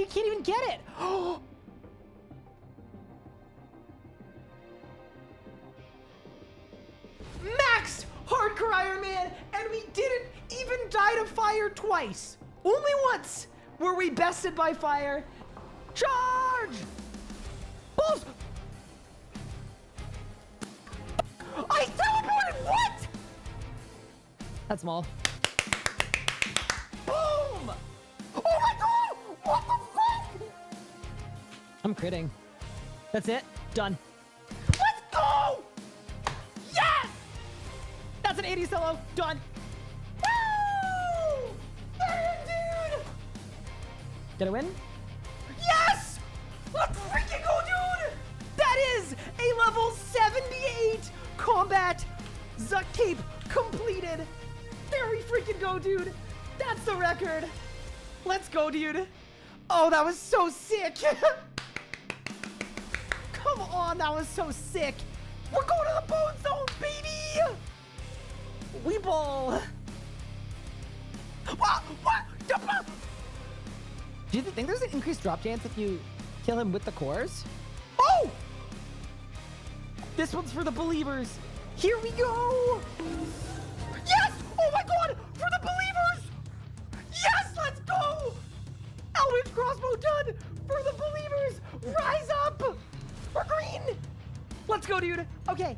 can't even get it. Maxed Hardcore Iron Man, and we didn't even die to fire twice. Only once were we bested by fire. Charge! Balls! I teleported! What? That's small. Boom! Oh my god! What the fuck? I'm critting. That's it. Done. Let's go! Yes! That's an 80 solo. Done. Woo! Dude! Did I win? Yes! Let's freaking go, dude! That is a level 78 combat Zuck cape completed. There we freaking go, dude. That's the record. Let's go, dude. Oh, that was so sick. Come on, that was so sick. We're going to the bone zone, baby. We ball. What? Do you think there's an increased drop chance if you kill him with the cores? Oh! This one's for the believers. Here we go. Yes! Oh my god! For the believers! Yes! Let's go! Eldritch crossbow done! For the believers! Rise up! We're green! Let's go, dude. Okay.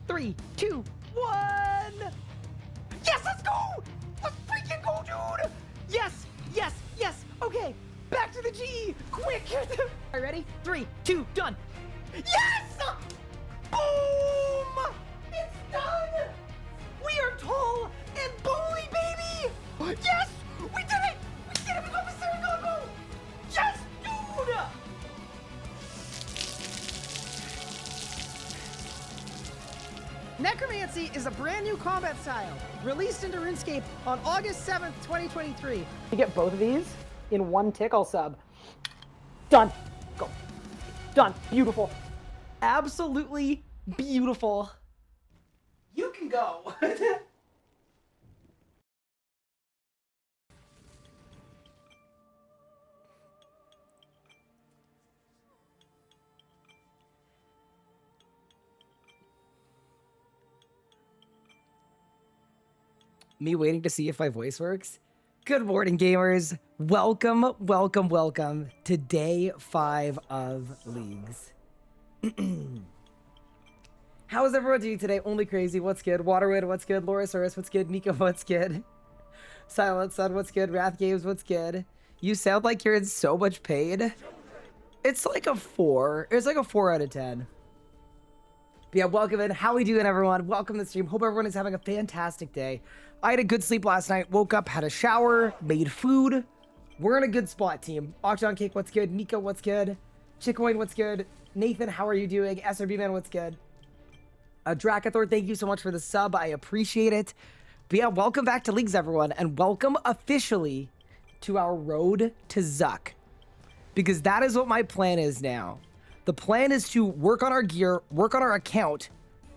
3, 2, 1. Yes, let's go! Let's freaking go, dude! Yes! Okay, back to the G! Quick! All right, ready? 3, 2, done! Yes! Boom! It's done! We are tall and bully, baby! Yes! We did it! We did it! We got the Zamarok! Yes, dude! Necromancy is a brand new combat style, released into RuneScape on August 7th, 2023. You get both of these in one tickle sub. Done. Go. Done. Beautiful. Absolutely beautiful. You can go. Me waiting to see if my voice works. Good morning, gamers. Welcome to day 5 of Leagues. How is everyone doing today? Only Crazy, what's good? Waterwood, what's good? Lorosaurus, what's good? Nico, what's good? Silent Sun, what's good? Wrath Games, what's good? You sound like you're in so much pain. It's like a 4. It's like a 4 out of 10. But yeah, welcome in. How we doing, everyone? Welcome to the stream. Hope everyone is having a fantastic day. I had a good sleep last night. Woke up, had a shower, made food. We're in a good spot, team. Octon Cake, what's good? Nico, what's good? Chickcoin, what's good? Nathan, how are you doing? SRB Man, what's good? Drakathor, thank you so much for the sub. I appreciate it. But yeah, welcome back to Leagues, everyone. And welcome officially to our road to Zuck. Because that is what my plan is now. The plan is to work on our gear, work on our account,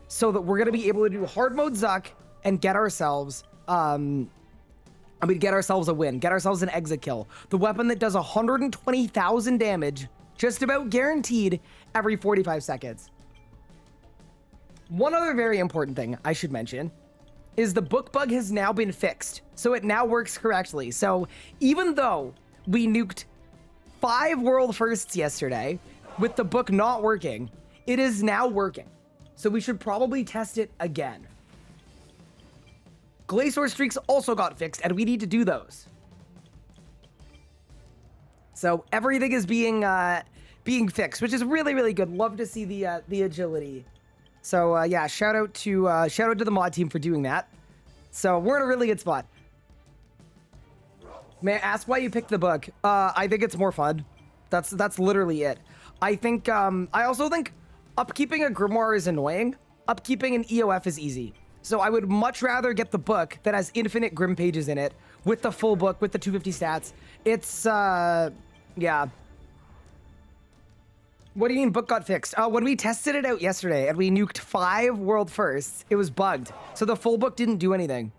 so that we're going to be able to do hard mode Zuck and get ourselves, get ourselves a win, get ourselves an exit kill. The weapon that does 120,000 damage, just about guaranteed, every 45 seconds. One other very important thing I should mention is the book bug has now been fixed. So it now works correctly. So even though we nuked 5 world firsts yesterday with the book not working, it is now working. So we should probably test it again. Glacor streaks also got fixed, and we need to do those. So everything is being fixed, which is really, really good. Love to see the agility. So yeah, shout out to the mod team for doing that. So we're in a really good spot. May I ask why you picked the book? I think it's more fun. That's literally it. I think I also think upkeeping a grimoire is annoying. Upkeeping an EOF is easy. So I would much rather get the book that has infinite Grim pages in it with the full book with the 250 stats. It's yeah. What do you mean book got fixed? When we tested it out yesterday and we nuked 5 world firsts, it was bugged. So the full book didn't do anything.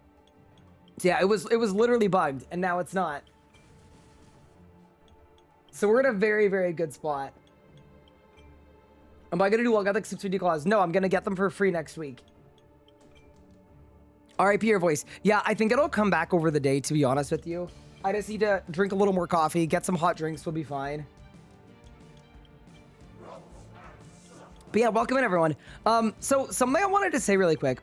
So yeah, it was literally bugged, and now it's not. So we're in a very, very good spot. Am I going to do Well Got the 650 Claws? No, I'm going to get them for free next week. RIP your voice. Yeah, I think it'll come back over the day, to be honest with you. I just need to drink a little more coffee, get some hot drinks, we'll be fine. But yeah, welcome in, everyone. So something I wanted to say really quick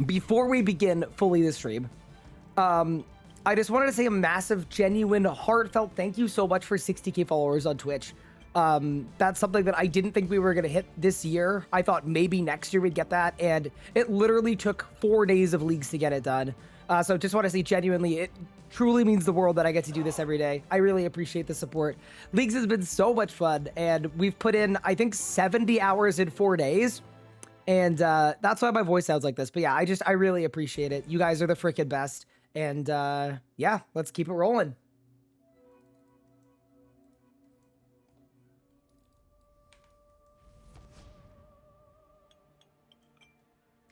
before we begin fully the stream. I just wanted to say a massive, genuine, heartfelt thank you so much for 60K followers on Twitch. That's something that I didn't think we were going to hit this year. I thought maybe next year we'd get that, and it literally took 4 days of leagues to get it done. So just want to say genuinely, it truly means the world that I get to do this every day. I really appreciate the support. Leagues has been so much fun, and we've put in, I think, 70 hours in 4 days. And that's why my voice sounds like this. But yeah, I really appreciate it. You guys are the freaking best. And yeah, let's keep it rolling.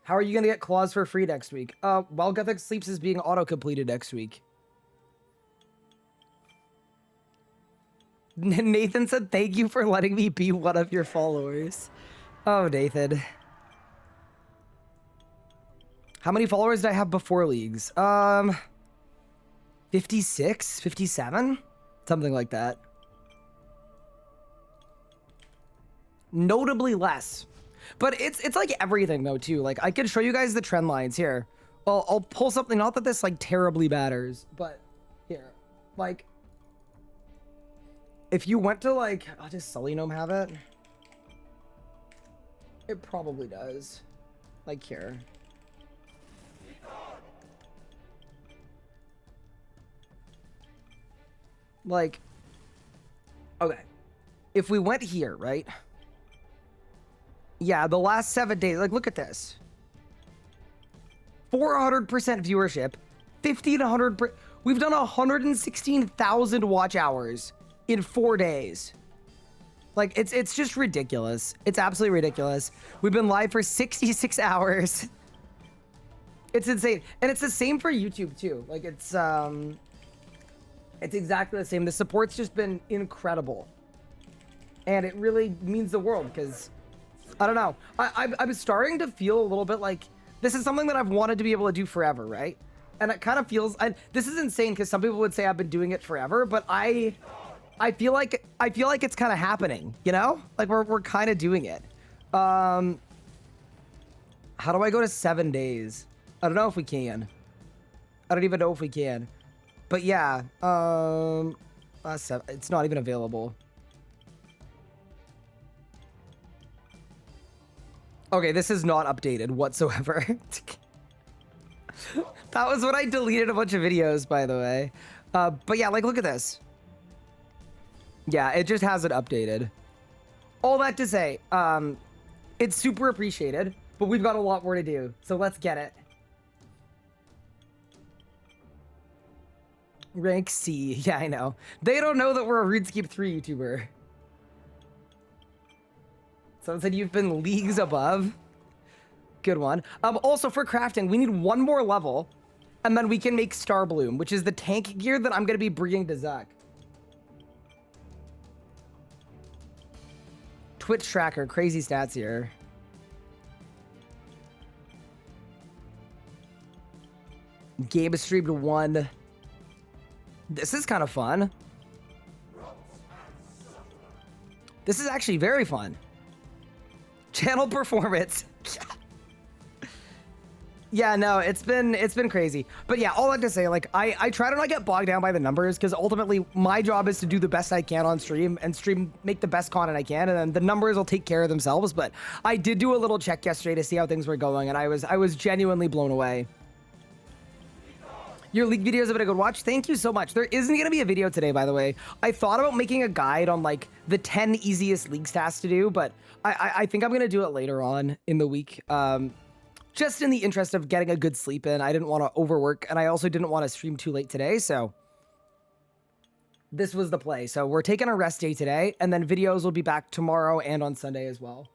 How are you going to get claws for free next week? While Gothic Sleeps is being auto-completed next week. Nathan said, thank you for letting me be one of your followers. Oh, Nathan. How many followers did I have before leagues? 56, 57, something like that. Notably less. But it's like everything though too. Like I can show you guys the trend lines here. I'll pull something, not that this like terribly matters, but here, like if you went to like, does Sully Gnome have it? It probably does. Like here. Like, okay, if we went here, right? Yeah, the last 7 days, like, look at this. 400% viewership, 1,500, we've done 116,000 watch hours in 4 days. Like, it's just ridiculous. It's absolutely ridiculous. We've been live for 66 hours. It's insane. And it's the same for YouTube too. Like, it's exactly the same. The support's just been incredible. And it really means the world because, I don't know. I'm starting to feel a little bit like this is something that I've wanted to be able to do forever, right? And it kind of feels, this is insane because some people would say I've been doing it forever, but I feel like it's kind of happening, you know? Like we're kind of doing it. How do I go to 7 days? I don't know if we can. I don't even know if we can. But yeah, it's not even available. Okay, this is not updated whatsoever. That was when I deleted a bunch of videos, by the way. But yeah, like, look at this. Yeah, it just hasn't updated. All that to say, it's super appreciated, but we've got a lot more to do. So let's get it. Rank C. Yeah, I know. They don't know that we're a RuneScape 3 YouTuber. Someone said you've been leagues above. Good one. Also for crafting, we need one more level, and then we can make Star Bloom, which is the tank gear that I'm going to be bringing to Zuck. Twitch tracker, crazy stats here. Game streamed 1. This is kind of fun. This is actually very fun. Channel performance. Yeah, no, it's been crazy. But yeah, all that to say, like, I try to not get bogged down by the numbers because ultimately my job is to do the best I can on stream and make the best content I can, and then the numbers will take care of themselves. But I did do a little check yesterday to see how things were going, and I was genuinely blown away. Your league videos have been a good watch. Thank you so much. There isn't going to be a video today, by the way. I thought about making a guide on like the 10 easiest leagues tasks to do, but I think I'm going to do it later on in the week. Just in the interest of getting a good sleep in. I didn't want to overwork, and I also didn't want to stream too late today, so this was the play. So we're taking a rest day today, and then videos will be back tomorrow and on Sunday as well.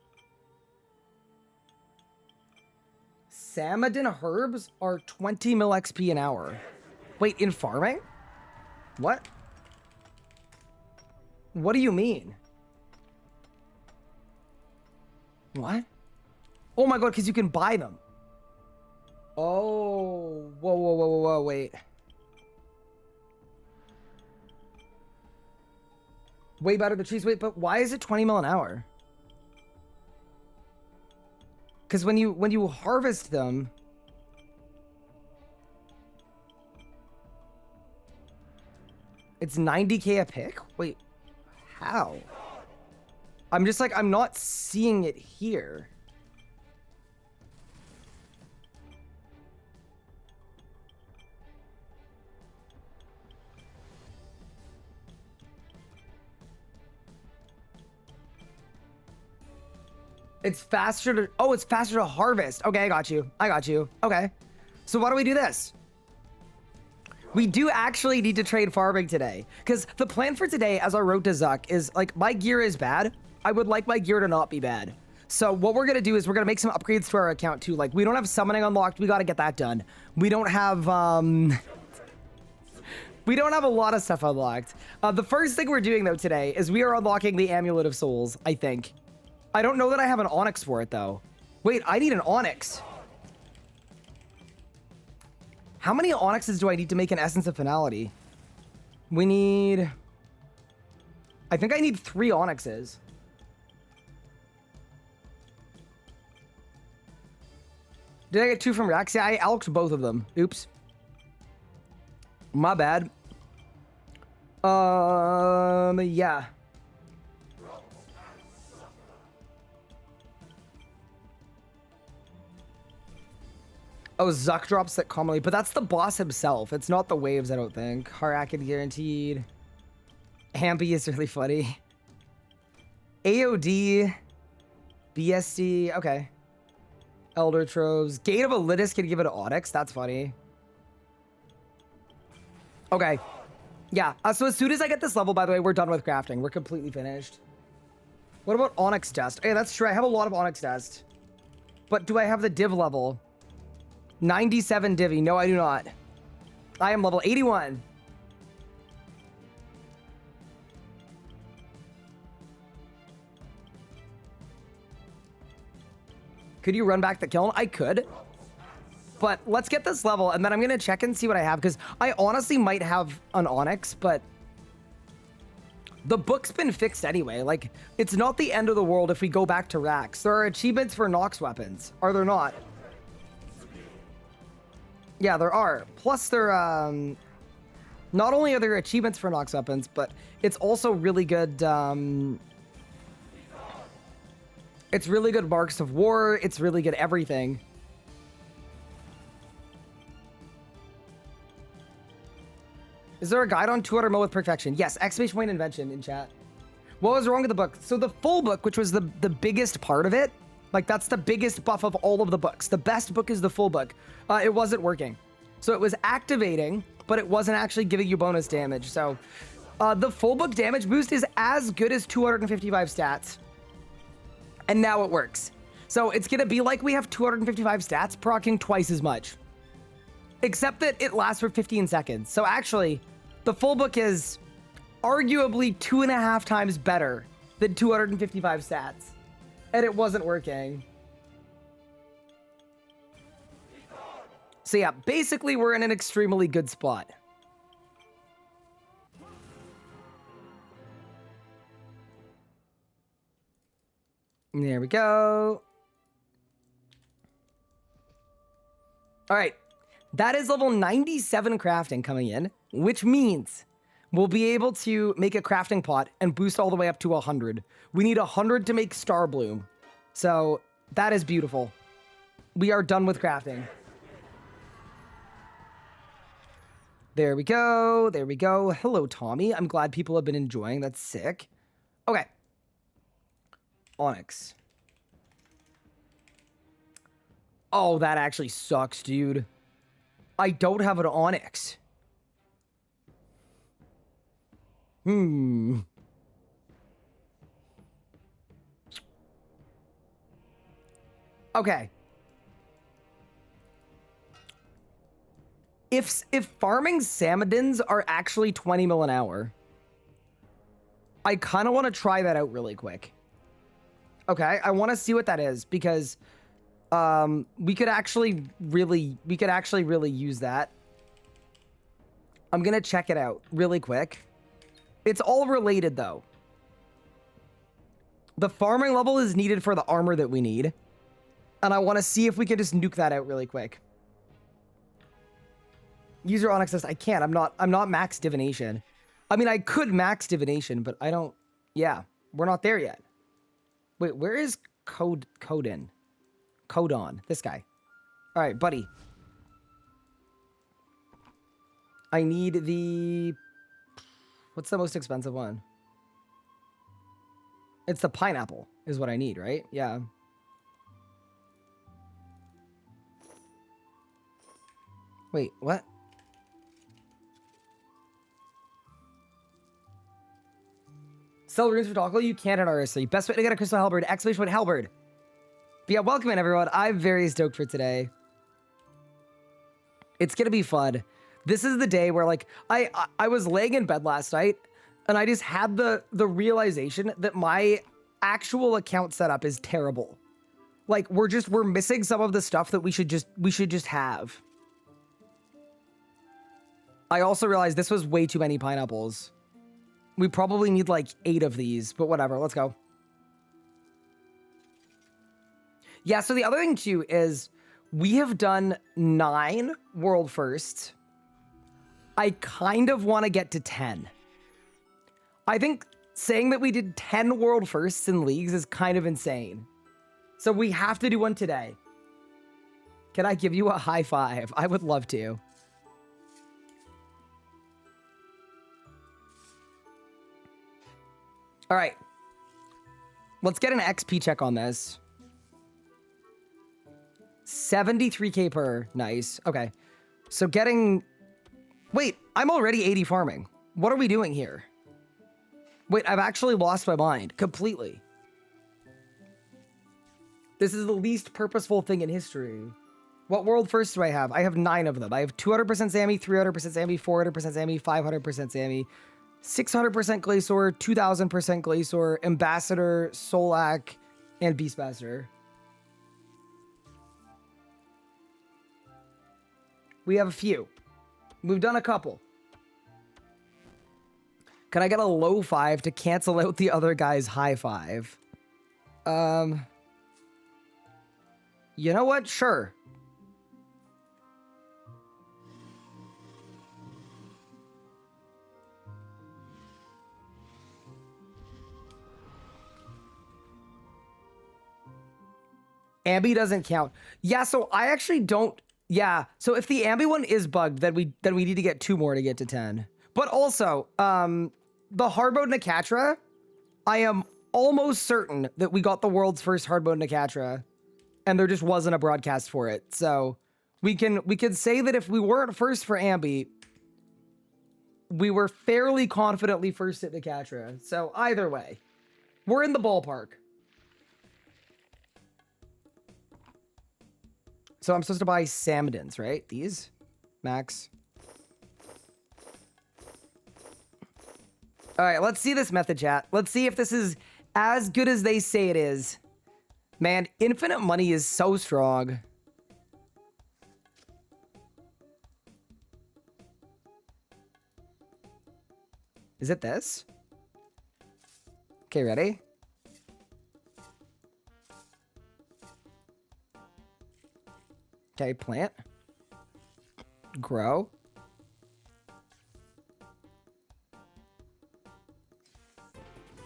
Samadin herbs are 20 mil XP an hour. Wait, in farming? What? What do you mean? What? Oh my god, because you can buy them. Oh, whoa, wait. Way better the trees. Wait, but why is it 20 mil an hour? Because when you harvest them, it's 90k a pick? Wait, how? I'm just like, I'm not seeing it here. It's faster to, oh, it's faster to harvest. Okay, I got you. I got you. Okay. So why do we do this? We do actually need to trade farming today. Because the plan for today, as I wrote to Zuck, is like, my gear is bad. I would like my gear to not be bad. So what we're going to do is we're going to make some upgrades to our account too. Like, we don't have summoning unlocked. We got to get that done. We don't have, we don't have a lot of stuff unlocked. The first thing we're doing though today is we are unlocking the Amulet of Souls, I think. I don't know that I have an onyx for it, though. Wait, I need an onyx. How many onyxes do I need to make an Essence of Finality? We need... I think I need 3 onyxes. Did I get 2 from Rex? Yeah, I alked both of them. Oops. My bad. Yeah. Oh, Zuck drops that commonly, but that's the boss himself. It's not the waves, I don't think. Harakid guaranteed. Hampy is really funny. AOD. BSD. Okay. Elder Troves. Gate of Elitis can give it an Onyx. That's funny. Okay. Yeah. So as soon as I get this level, by the way, we're done with crafting. We're completely finished. What about Onyx Dust? Hey, that's true. I have a lot of Onyx Dust. But do I have the div level? 97 divvy. No, I do not. I am level 81. Could you run back the kiln? I could. But let's get this level, and then I'm going to check and see what I have, because I honestly might have an Onyx, but the book's been fixed anyway. Like, it's not the end of the world if we go back to racks. There are achievements for Nox weapons. Are there not? Yeah, there are. Plus, there, not only are there achievements for Nox weapons, but it's also really good, it's really good marks of war. It's really good everything. Is there a guide on 200 mil with perfection? Yes, exclamation point invention in chat. What was wrong with the book? So the full book, which was the biggest part of it, like that's the biggest buff of all of the books. The best book is the full book. It wasn't working. So it was activating, but it wasn't actually giving you bonus damage. So the full book damage boost is as good as 255 stats. And now it works. So it's going to be like we have 255 stats, proccing twice as much. Except that it lasts for 15 seconds. So actually, the full book is arguably 2.5 times better than 255 stats. And it wasn't working. So yeah, basically we're in an extremely good spot. There we go. All right. That is level 97 crafting coming in, which means we'll be able to make a crafting pot and boost all the way up to 100. We need 100 to make Star Bloom. So that is beautiful. We are done with crafting. There we go. There we go. Hello, Tommy. I'm glad people have been enjoying. That's sick. Okay. Onyx. Oh, that actually sucks, dude. I don't have an Onyx. Okay. If farming Samadins are actually 20 mil an hour, I kind of want to try that out really quick. Okay, I want to see what that is because we could actually really use that. I'm gonna check it out really quick. It's all related though. The farming level is needed for the armor that we need, and I want to see if we can just nuke that out really quick. User Onyx says I can't. I'm not max divination. I mean, I could max divination, but I don't. Yeah, we're not there yet. Wait, where is Codon? This guy. All right, buddy. I need the... What's the most expensive one? It's the pineapple is what I need, right? Yeah. Wait, what? Sell runes for Taco? You can't at RSC. Best way to get a crystal halberd, exclamation point halberd. But yeah, welcome in everyone. I'm very stoked for today. It's gonna be fun. This is the day where like I was laying in bed last night and I just had the realization that my actual account setup is terrible. Like we're missing some of the stuff that we should just have. I also realized this was way too many pineapples. We probably need like 8 of these, but whatever, let's go. Yeah, so the other thing too is we have done 9 world firsts. I kind of want to get to 10. I think saying that we did 10 world firsts in leagues is kind of insane. So we have to do one today. Can I give you a high five? I would love to. All right. Let's get an XP check on this. 73k per. Nice. Okay. So getting... Wait, I'm already 80 farming. What are we doing here? Wait, I've actually lost my mind completely. This is the least purposeful thing in history. What world first do I have? I have 9 of them. I have 200% Zammy, 300% Zammy, 400% Zammy, 500% Zammy, 600% Glacor, 2000% Glacor, Ambassador, Solak, and Beastmaster. We have a few. We've done a couple. Can I get a low 5 to cancel out the other guy's high 5? You know what? Sure. Ambi doesn't count. Yeah, so I actually don't... Yeah, so if the Ambi one is bugged, then we need to get 2 more to get to 10. But also, the hard mode Nakatra, I am almost certain that we got the world's first hard mode Nakatra, and there just wasn't a broadcast for it. So we can say that if we weren't first for Ambi, we were fairly confidently first at Nakatra. So either way, we're in the ballpark. So I'm supposed to buy Samdens, right? These? Max. All right, let's see this method, chat. Let's see if this is as good as they say it is. Man, infinite money is so strong. Is it this? Okay, ready? Okay, plant. Grow.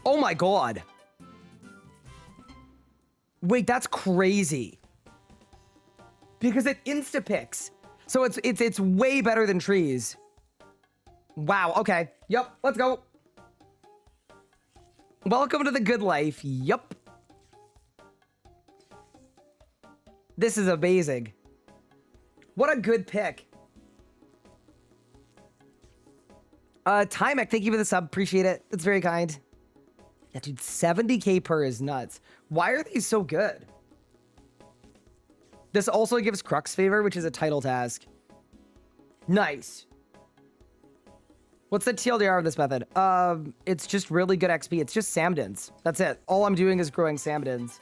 Oh my god. Wait, that's crazy. Because it insta-picks. So it's way better than trees. Wow, okay. Yep, let's go. Welcome to the good life. Yup. This is amazing. What a good pick. Timek, thank you for the sub. Appreciate it. That's very kind. Yeah, dude, 70k per is nuts. Why are these so good? This also gives Crux favor, which is a title task. Nice. What's the TLDR of this method? It's just really good XP. It's just Samdens. That's it. All I'm doing is growing Samdens.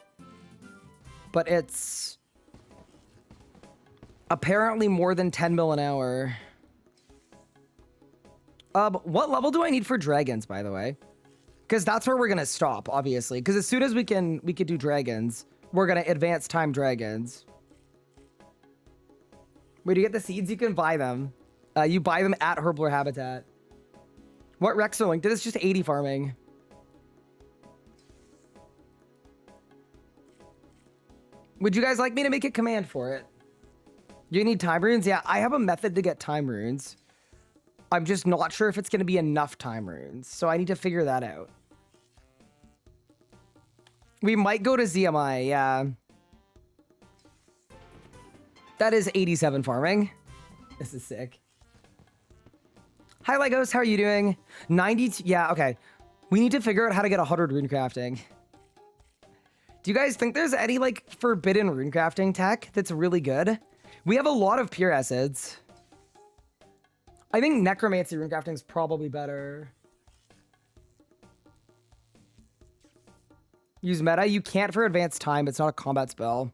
But it's apparently more than 10 mil an hour. What level do I need for dragons, by the way? Because that's where we're gonna stop, obviously. Because as soon as we could do dragons, we're gonna advance time dragons. Where do you get the seeds? You can buy them. You buy them at Herbler Habitat. What Rex are linked to? It's just 80 farming. Would you guys like me to make a command for it? You need time runes? Yeah, I have a method to get time runes. I'm just not sure if it's going to be enough time runes, so I need to figure that out. We might go to ZMI, yeah. That is 87 farming. This is sick. Hi, Legos. How are you doing? 92. Yeah, okay. We need to figure out how to get 100 rune crafting. Do you guys think there's any, like, forbidden rune crafting tech that's really good? We have a lot of pure acids. I think necromancy rune crafting is probably better. Use meta. You can't for advanced time. It's not a combat spell.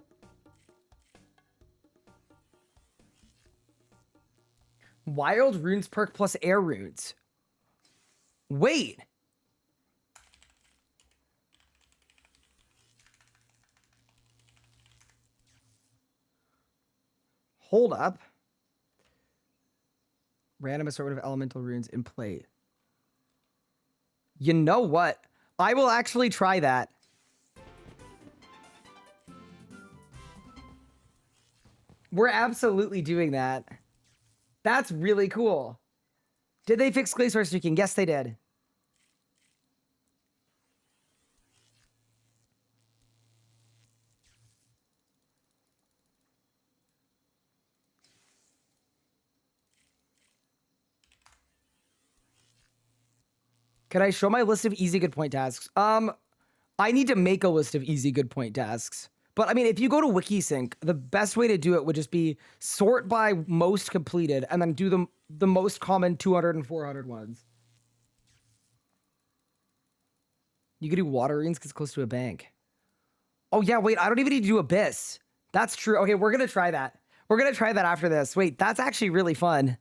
Wild runes perk plus air runes. Wait. Hold up. Random assortment of elemental runes in play. You know what? I will actually try that. We're absolutely doing that. That's really cool. Did they fix Glacor streaking? Yes, they did. Can I show my list of easy good point tasks? I need to make a list of easy good point tasks. But I mean, if you go to Wikisync, the best way to do it would just be sort by most completed and then do the most common 200 and 400 ones. You could do water runes because it's close to a bank. Oh yeah, wait, I don't even need to do Abyss. That's true. Okay, we're gonna try that. We're gonna try that after this. Wait, that's actually really fun.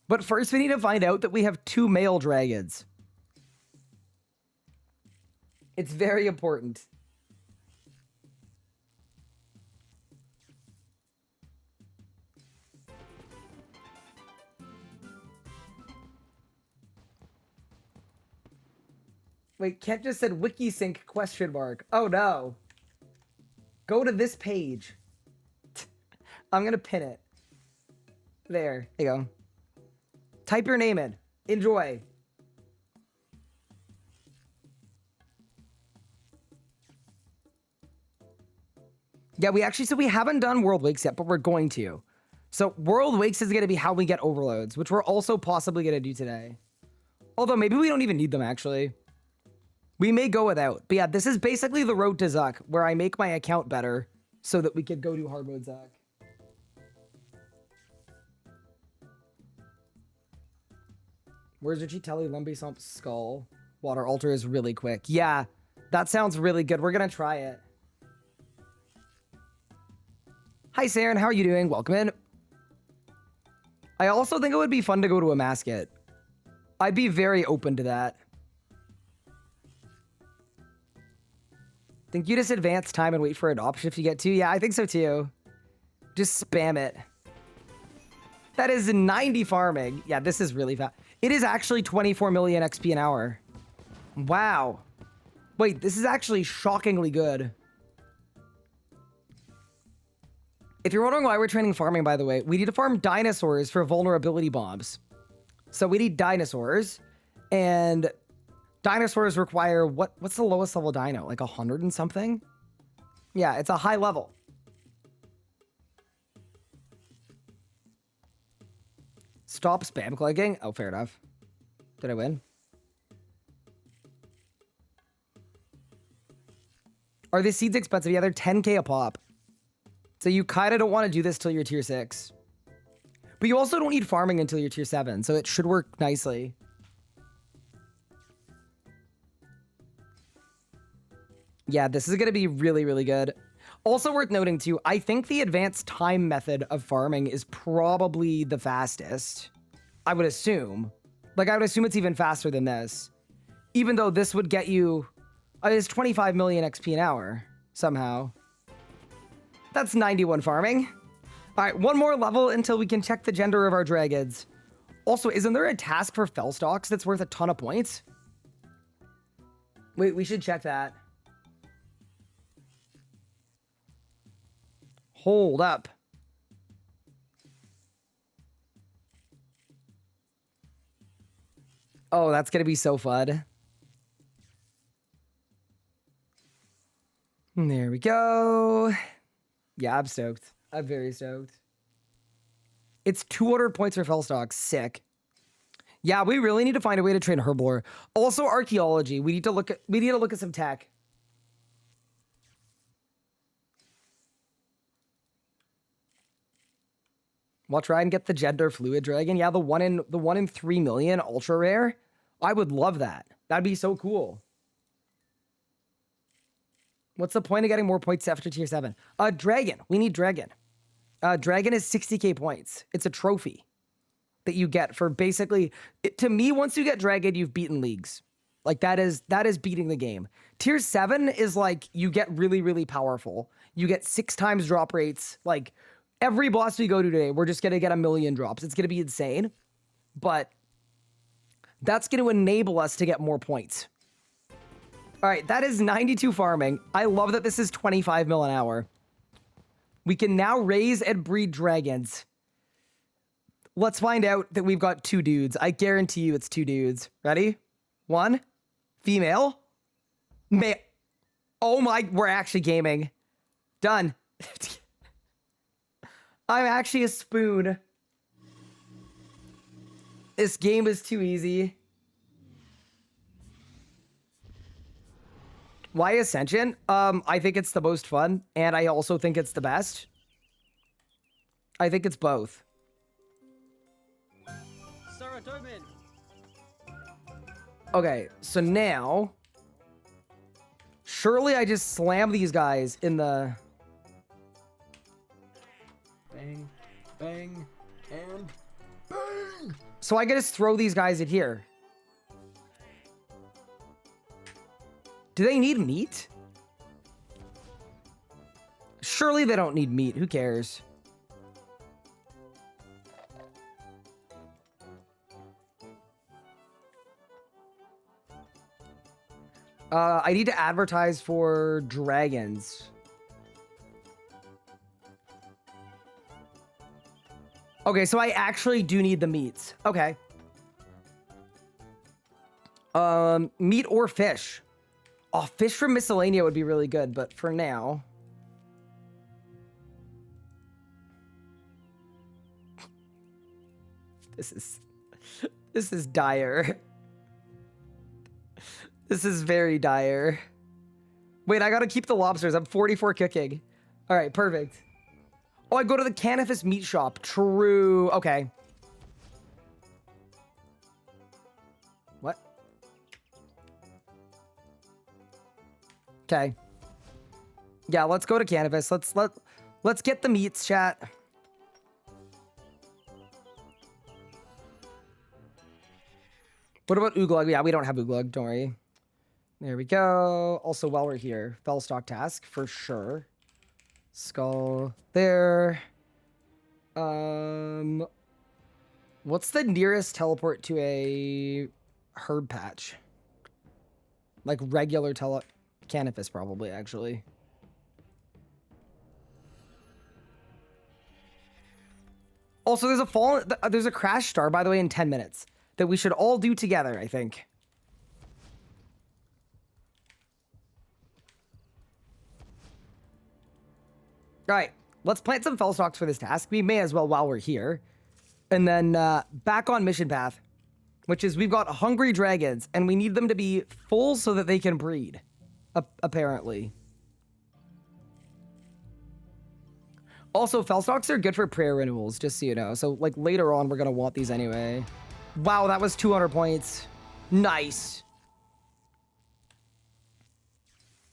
But first we need to find out that we have 2 male dragons. It's very important. Wait, Kent just said Wikisync ? Oh no. Go to this page. I'm gonna pin it. There you go. Type your name in. Enjoy. Yeah, we actually said we haven't done World Wakes yet, but we're going to. So World Wakes is going to be how we get overloads, which we're also possibly going to do today. Although maybe we don't even need them, actually. We may go without. But yeah, this is basically the road to Zuck, where I make my account better so that we could go do hard mode Zuck. Where's your Chitelli Lumbisomp Skull? Water Altar is really quick. Yeah, that sounds really good. We're going to try it. Hi, Saren. How are you doing? Welcome in. I also think it would be fun to go to a mascot. I'd be very open to that. Think you just advance time and wait for adoption if you get to? Yeah, I think so too. Just spam it. That is 90 farming. Yeah, this is really fast. It is actually 24 million XP an hour. Wow. Wait, this is actually shockingly good. If you're wondering why we're training farming, by the way, we need to farm dinosaurs for vulnerability bombs. So we need dinosaurs, and dinosaurs require, what's the lowest level dino? Like 100 and something? Yeah, it's a high level. Stop spam clicking. Oh, fair enough. Did I win? Are the seeds expensive? Yeah, they're 10K a pop. So you kind of don't want to do this till you're tier 6. But you also don't need farming until you're tier 7, so it should work nicely. Yeah, this is going to be really, really good. Also worth noting too, I think the advanced time method of farming is probably the fastest. I would assume. Like, I would assume it's even faster than this. Even though this would get you... it's 25 million XP an hour, somehow. That's 91 farming. All right, one more level until we can check the gender of our dragons. Also, isn't there a task for Fellstalks that's worth a ton of points? Wait, we should check that. Hold up. Oh, that's going to be so fun. There we go. Yeah, I'm stoked. I'm very stoked. It's 200 points for Fellstock. Sick. Yeah, we really need to find a way to train Herblore. Also, archaeology. We need to look at some tech. We'll try and get the gender fluid dragon. Yeah, the one in 3 million ultra rare. I would love that. That'd be so cool. What's the point of getting more points after tier 7? Dragon. We need dragon. Dragon is 60k points. It's a trophy that you get for basically... to me, once you get dragon, you've beaten leagues. Like, that is beating the game. Tier 7 is like, you get really, really powerful. You get 6 times drop rates. Like, every boss we go to today, we're just going to get 1 million drops. It's going to be insane. But that's going to enable us to get more points. All right, that is 92 farming. I love that this is 25 mil an hour. We can now raise and breed dragons. Let's find out that we've got 2 dudes. I guarantee you it's 2 dudes. Ready? 1. Female. Male. Oh my, we're actually gaming. Done. I'm actually a spoon. This game is too easy. Why Ascension? I think it's the most fun, and I also think it's the best. I think it's both. Sarah Doman. Okay, so now... surely I just slam these guys in the... Bang, bang, and bang! So I can just throw these guys in here. Do they need meat? Surely they don't need meat. Who cares? I need to advertise for dragons. Okay, so I actually do need the meats. Okay. Meat or fish. Oh, fish from Miscellanea would be really good, but for now... This is dire. This is very dire. Wait, I gotta keep the lobsters. I'm 44 cooking. All right, perfect. Oh, I go to the Canifus meat shop. True. Okay. What? Okay. Yeah, let's go to Canifus. Let's get the meats, chat. What about Ooglug? Yeah, we don't have Ooglug. Don't worry. There we go. Also, while we're here, Fellstock task for sure. Skull there. What's the nearest teleport to a herb patch? Like regular Canifus, probably, actually. Also, there's a crash star, by the way, in 10 minutes that we should all do together, I think. All right, let's plant some Fellstocks for this task. We may as well while we're here. And then back on mission path, which is we've got hungry dragons, and we need them to be full so that they can breed, apparently. Also, Fellstocks are good for prayer renewals, just so you know. So, like, later on, we're going to want these anyway. Wow, that was 200 points. Nice.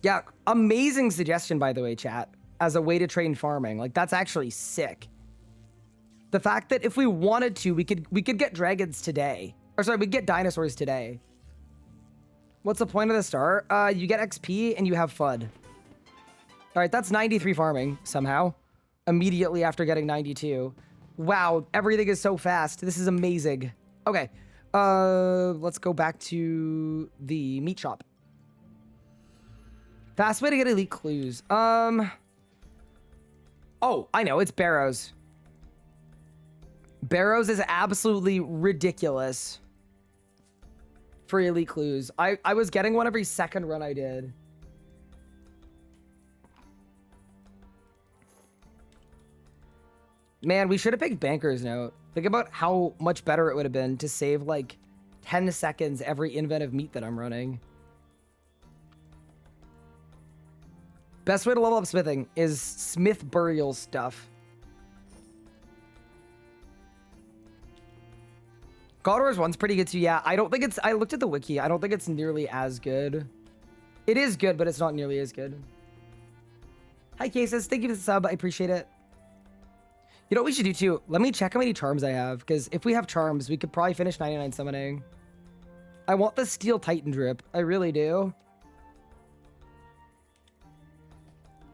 Yeah, amazing suggestion, by the way, chat, as a way to train farming. Like, that's actually sick. The fact that if we wanted to, we could get dragons today. Or sorry, we'd get dinosaurs today. What's the point of the star? You get XP and you have FUD. All right, that's 93 farming somehow. Immediately after getting 92. Wow, everything is so fast. This is amazing. Okay, let's go back to the meat shop. Fast way to get elite clues. Oh, I know, it's Barrows. Barrows is absolutely ridiculous for elite clues. I was getting one every second run I did. Man, we should have picked Banker's Note. Think about how much better it would have been to save like 10 seconds every invent of meat that I'm running. Best way to level up smithing is smith burial stuff. God Wars 1's pretty good too. Yeah, I don't think it's... I looked at the wiki. I don't think it's nearly as good. It is good, but it's not nearly as good. Hi, Cases. Thank you for the sub. I appreciate it. You know what we should do too? Let me check how many charms I have, because if we have charms, we could probably finish 99 summoning. I want the Steel Titan drip. I really do.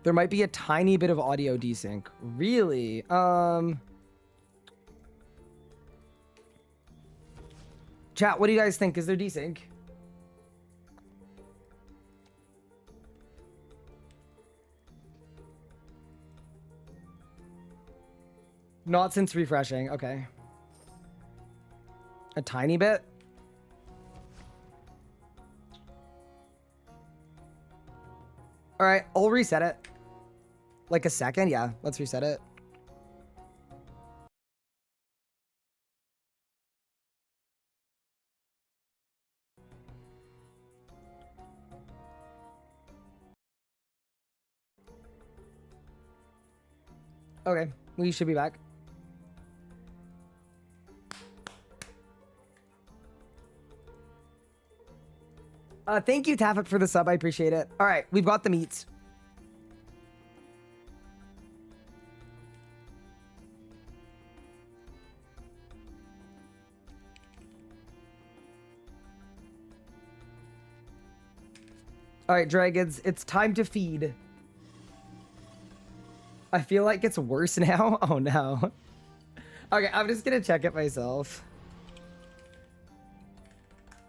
There might be a tiny bit of audio desync. Really? Chat, what do you guys think? Is there desync? Not since refreshing. Okay. A tiny bit? All right, I'll reset it. Like a second? Yeah, let's reset it. Okay, we should be back. Thank you, Taffet, for the sub. I appreciate it. All right, we've got the meats. All right, dragons, it's time to feed. I feel like it's worse now. Oh, no. Okay, I'm just going to check it myself.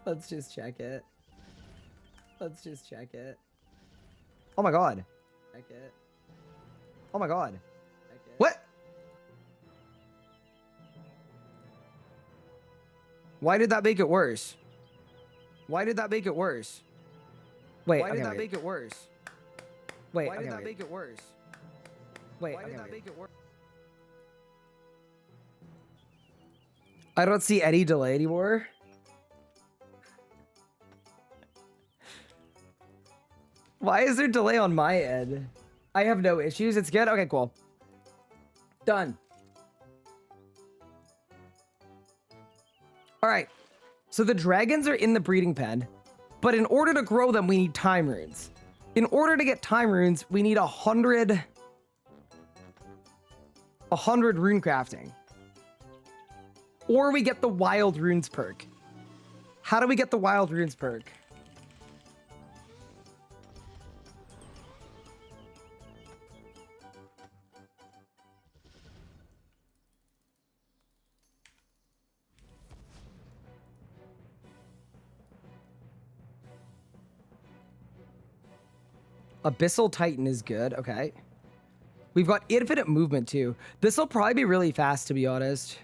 Let's just check it. Let's just check it. Oh my god. Check it. Oh my god. Check it. What? Why did that make it worse? Why did that make it worse? Wait, why did that make it worse? Wait, why did that make it worse? Wait, why did that make it worse? I don't see any delay anymore. Why is there delay on my end? I have no issues. It's good? Okay, cool. Done. All right. So the dragons are in the breeding pen, but in order to grow them, we need time runes. In order to get time runes, we need 100 rune crafting. Or we get the wild runes perk. How do we get the wild runes perk? Abyssal Titan is good. Okay. We've got infinite movement too. This will probably be really fast, to be honest.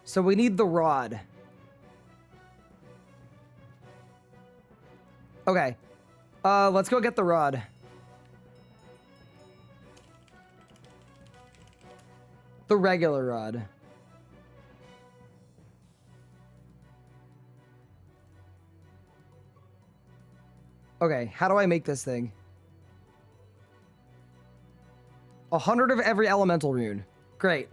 So we need the rod. Okay. Let's go get the rod. The regular rod. Okay, how do I make this thing? 100 of every elemental rune. Great.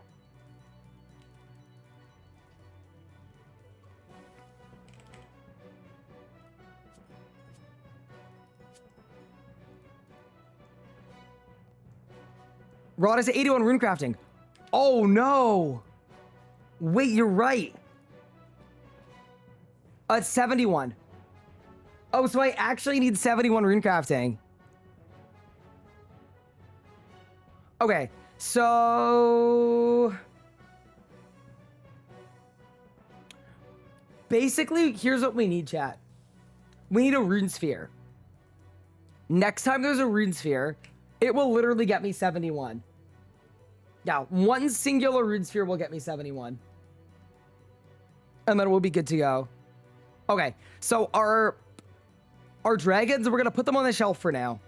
Rod is 81 rune crafting. Oh no. Wait, you're right. It's 71. Oh, so I actually need 71 rune crafting. Okay, so basically, here's what we need, chat. We need a rune sphere. Next time there's a rune sphere, it will literally get me 71. Yeah, one singular rune sphere will get me 71. And then we'll be good to go. Okay, so our dragons, we're gonna put them on the shelf for now.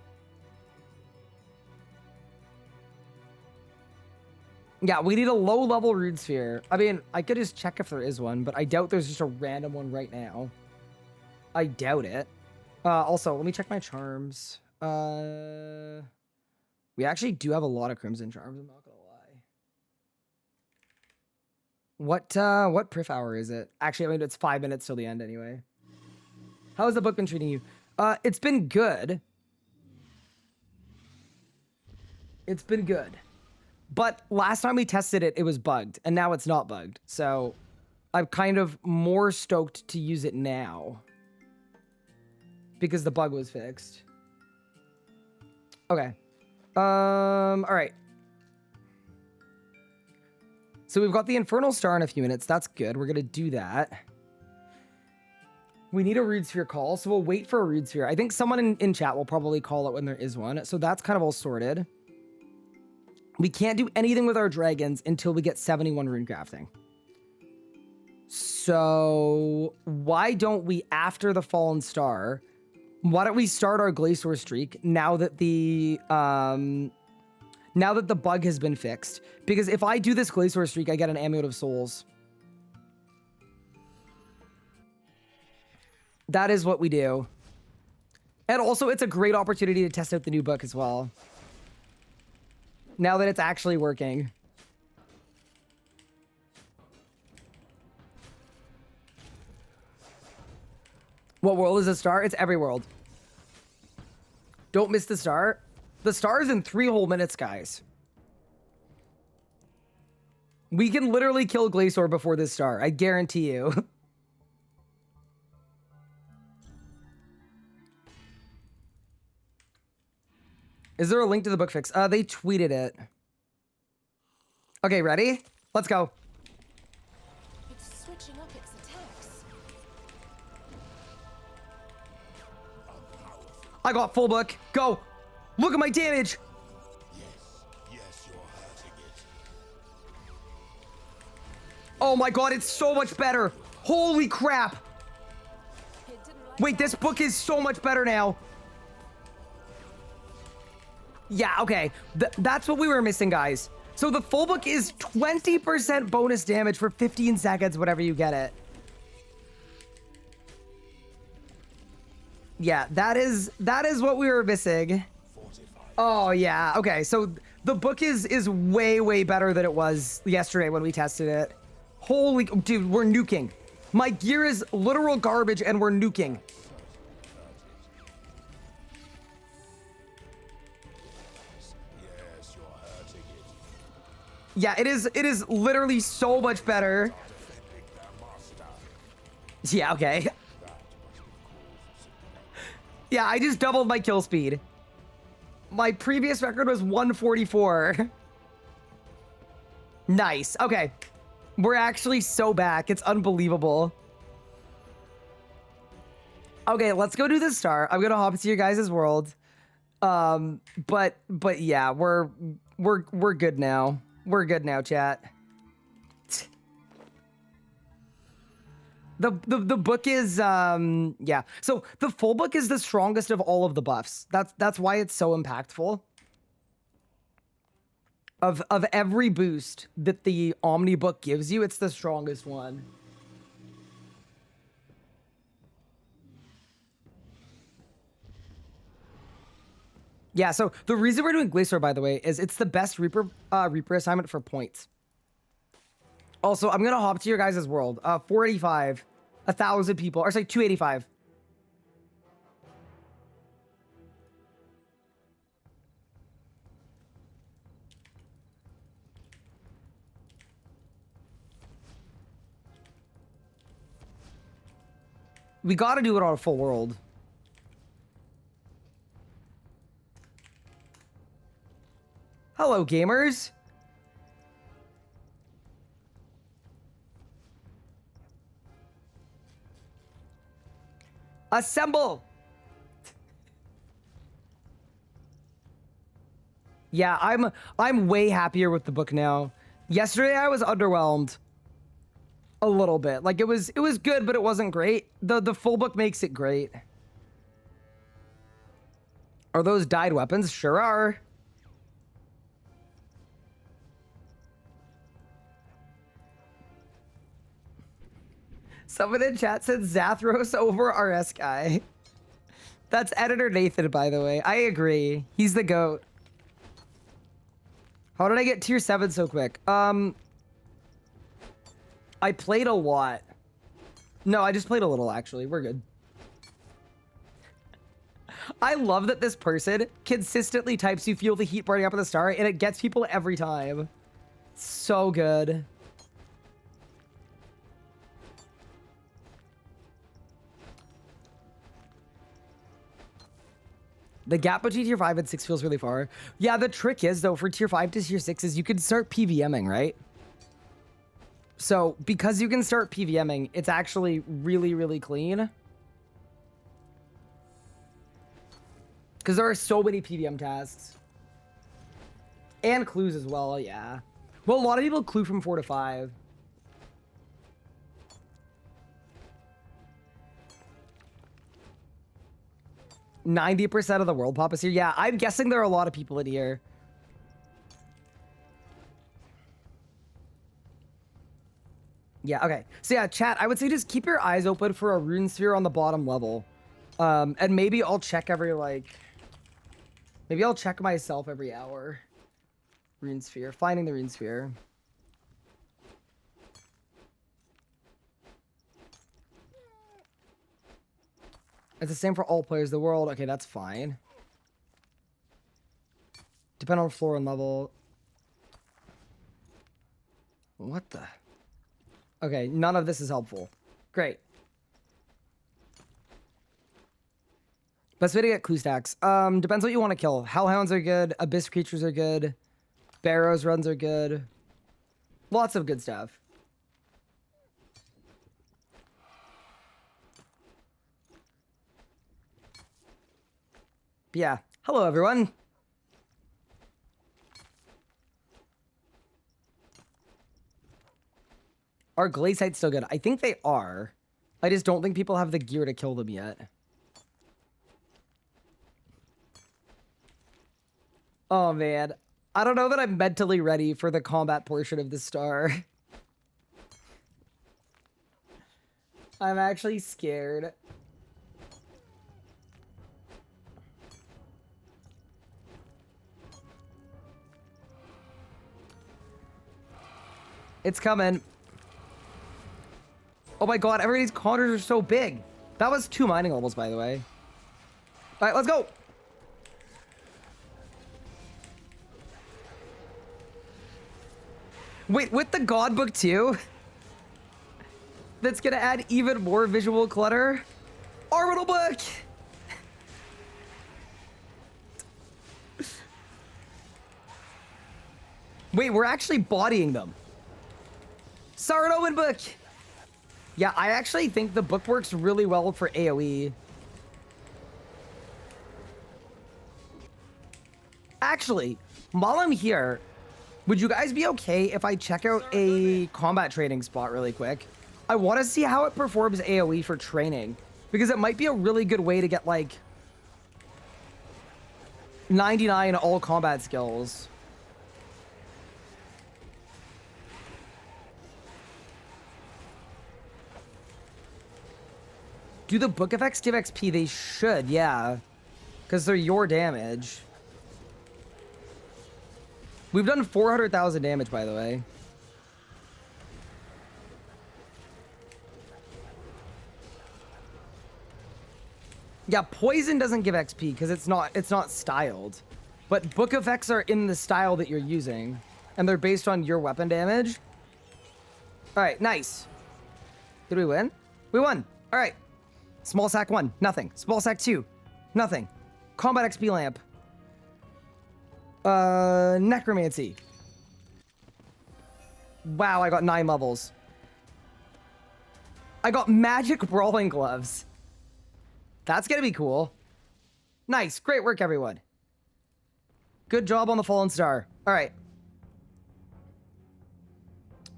Yeah, we need a low-level rune sphere. I mean, I could just check if there is one, but I doubt there's just a random one right now. I doubt it. Also, let me check my charms. We actually do have a lot of crimson charms, I'm not gonna lie. What priff hour is it? Actually, I mean, it's 5 minutes till the end anyway. How has the book been treating you? It's been good. It's been good. But last time we tested it, it was bugged, and now it's not bugged. So I'm kind of more stoked to use it now because the bug was fixed. Okay. All right. So we've got the Infernal Star in a few minutes. That's good. We're going to do that. We need a Rune Sphere call, so we'll wait for a Rune Sphere. I think someone in chat will probably call it when there is one. So that's kind of all sorted. We can't do anything with our dragons until we get 71 rune crafting. So why don't we, after the Fallen Star, why don't we start our Glacor streak now that the bug has been fixed? Because if I do this Glacor streak, I get an Amulet of Souls. That is what we do. And also, it's a great opportunity to test out the new book as well. Now that it's actually working. What world is the star? It's every world. Don't miss the star. The star is in 3 whole minutes, guys. We can literally kill Glacor before this star. I guarantee you. Is there a link to the book fix? They tweeted it. Okay, ready? Let's go. It's switching up its attacks. I got full book. Go. Look at my damage. Yes, you're hurting it. Oh my god, it's so much better. Holy crap. It didn't like Wait, this book is so much better now. Yeah, okay. That's what we were missing, guys. So the full book is 20% bonus damage for 15 seconds whenever you get it. Yeah, that is what we were missing. Oh, yeah. Okay, so the book is way, way better than it was yesterday when we tested it. Holy... Dude, we're nuking. My gear is literal garbage and we're nuking. Yeah, it is literally so much better. Yeah, okay. Yeah, I just doubled my kill speed. My previous record was 144. Nice. Okay. We're actually so back. It's unbelievable. Okay, let's go do the star. I'm gonna hop into your guys' world. But yeah, we're good now. We're good now, chat. The book is yeah. So the full book is the strongest of all of the buffs. That's why it's so impactful. Of every boost that the Omni book gives you, it's the strongest one. Yeah, so the reason we're doing Glacor, by the way, is it's the best Reaper assignment for points. Also, I'm gonna hop to your guys' world. 485, 1,000 people, or sorry, 285. We gotta do it on a full world. Hello, gamers. Assemble. Yeah, I'm way happier with the book now. Yesterday I was underwhelmed a little bit. Like it was good, but it wasn't great. The full book makes it great. Are those dyed weapons? Sure are. Someone in chat said Zathros over RS guy. That's editor Nathan, by the way. I agree. He's the GOAT. How did I get tier 7 so quick? I played a lot. No, I just played a little, actually. We're good. I love that this person consistently types "you feel the heat burning up at the start," and it gets people every time. So good. The gap between tier 5 and 6 feels really far. Yeah, the trick is, though, for tier 5 to tier 6 is you can start PVMing, right? So, because you can start PVMing, it's actually really, really clean. Because there are so many PVM tasks. And clues as well, yeah. Well, a lot of people clue from 4 to 5. "90% of the world pop is here." Yeah, I'm guessing there are a lot of people in here. Yeah, okay. So yeah, chat, I would say just keep your eyes open for a rune sphere on the bottom level. And maybe I'll check every, like... Maybe I'll check myself every hour. Rune sphere. Finding the rune sphere. It's the same for all players of the world. Okay, that's fine. Depend on floor and level. What the... Okay, none of this is helpful. Great. Best way to get clue stacks. Depends what you want to kill. Hellhounds are good. Abyss creatures are good. Barrows runs are good. Lots of good stuff. But yeah. Hello, everyone. Are Glacites still good? I think they are. I just don't think people have the gear to kill them yet. Oh, man. I don't know that I'm mentally ready for the combat portion of the star. I'm actually scared. It's coming. Oh my god, everybody's counters are so big. That was 2 mining levels, by the way. All right, let's go. Wait, with the God Book too? That's gonna add even more visual clutter? Orbital Book! Wait, we're actually bodying them. Saruman Book! Yeah, I actually think the book works really well for AoE. Actually, while I'm here, would you guys be okay if I check out a combat training spot really quick? I want to see how it performs AoE for training, because it might be a really good way to get, like, 99 all combat skills. Do the book effects give XP? They should, yeah. Because they're your damage. We've done 400,000 damage, by the way. Yeah, poison doesn't give XP because it's not styled. But book effects are in the style that you're using, and they're based on your weapon damage. All right, nice. Did we win? We won. All right. Small sack 1, nothing. Small sack 2, nothing. Combat XP lamp. Necromancy. Wow, I got 9 levels. I got magic brawling gloves. That's gonna be cool. Nice, great work, everyone. Good job on the Fallen Star. All right.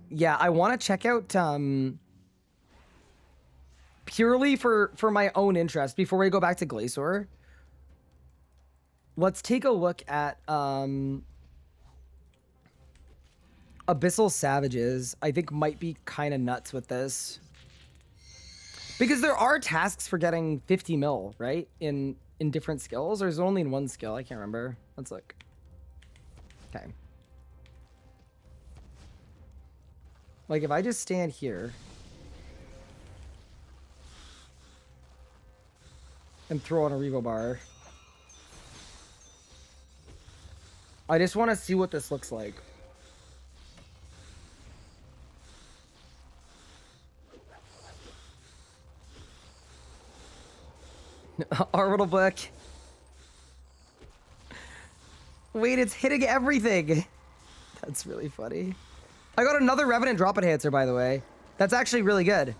Yeah, I want to check out, purely for my own interest, before we go back to Glacor. Let's take a look at, Abyssal Savages. I think might be kind of nuts with this. Because there are tasks for getting 50 mil, right? In different skills, or is it only in one skill? I can't remember. Let's look. Okay. Like, if I just stand here and throw on a Revo bar, I just want to see what this looks like. Orbital book. Wait, it's hitting everything. That's really funny. I got another Revenant drop enhancer, by the way. That's actually really good.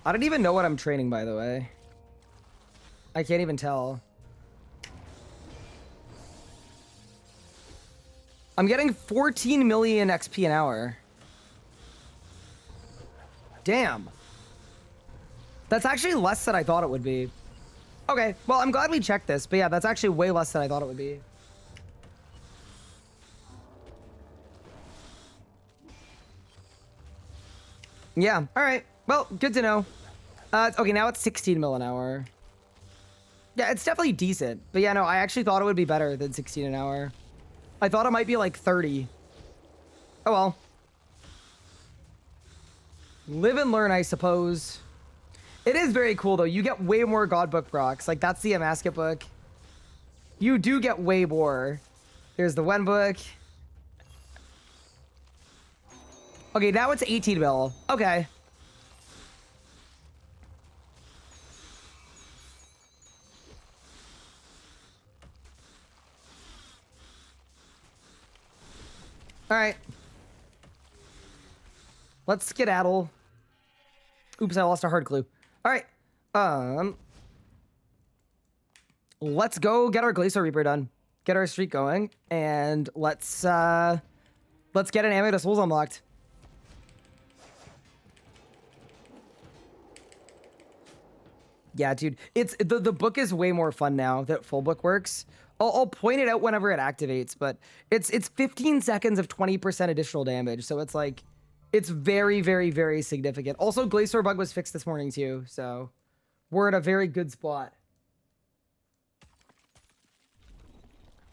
I don't even know what I'm training, by the way. I can't even tell. I'm getting 14 million XP an hour. Damn. That's actually less than I thought it would be. Okay, well, I'm glad we checked this, but yeah, that's actually way less than I thought it would be. Yeah, all right. Well, good to know. Okay, now it's 16 mil an hour. Yeah, it's definitely decent. But yeah, no, I actually thought it would be better than 16 an hour. I thought it might be like 30. Oh well. Live and learn, I suppose. It is very cool, though. You get way more God Book procs. Like, that's the Amasket book. You do get way more. Here's the Wen book. Okay, now it's 18 mil. Okay. All right. Let's skedaddle. Oops, I lost a hard clue. All right. Let's go get our Glacor Reaper done. Get our streak going, and let's get an Ammo to Souls unlocked. Yeah, dude, it's the book is way more fun now that full book works. I'll point it out whenever it activates, but it's 15 seconds of 20% additional damage, so it's like, it's very, very, very significant. Also, Glacor bug was fixed this morning too, so we're in a very good spot.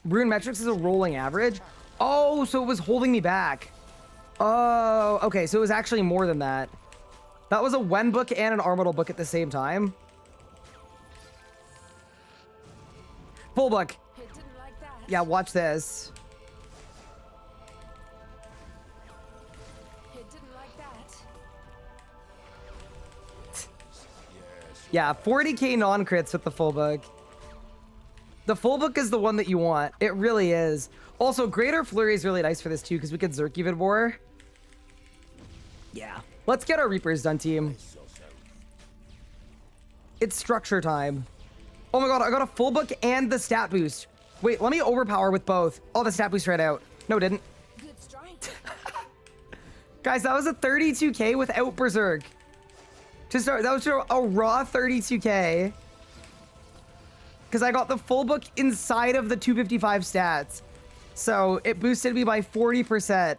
Rune metrics is a rolling average. Oh, so it was holding me back. Oh, okay, so it was actually more than that. That was a Wen book and an Armadal book at the same time. Full book. It didn't like that. Yeah, watch this. It didn't like that. Yeah, 40k non-crits with the full book. The full book is the one that you want. It really is. Also, Greater Flurry is really nice for this too, because we could Zerk even more. Yeah. Let's get our Reapers done, team. It's structure time. Oh my god, I got a full book and the stat boost. Wait, let me overpower with both. Oh, the stat boost right out. No, it didn't. Good strike. Guys, that was a 32k without Berserk. To start, that was a raw 32k. Because I got the full book inside of the 255 stats. So it boosted me by 40%.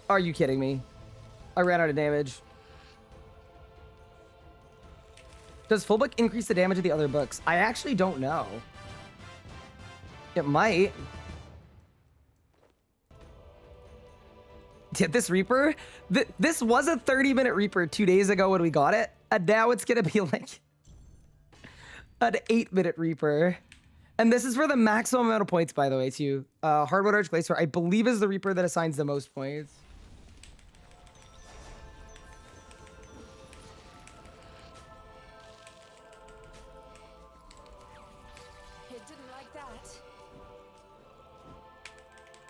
Are you kidding me? I ran out of damage. Does full book increase the damage of the other books? I actually don't know. It might. Did this Reaper? This was a 30-minute Reaper 2 days ago when we got it. And now it's going to be like an 8-minute Reaper. And this is for the maximum amount of points, by the way, too. Hardwood Arch Glacor, I believe, is the Reaper that assigns the most points.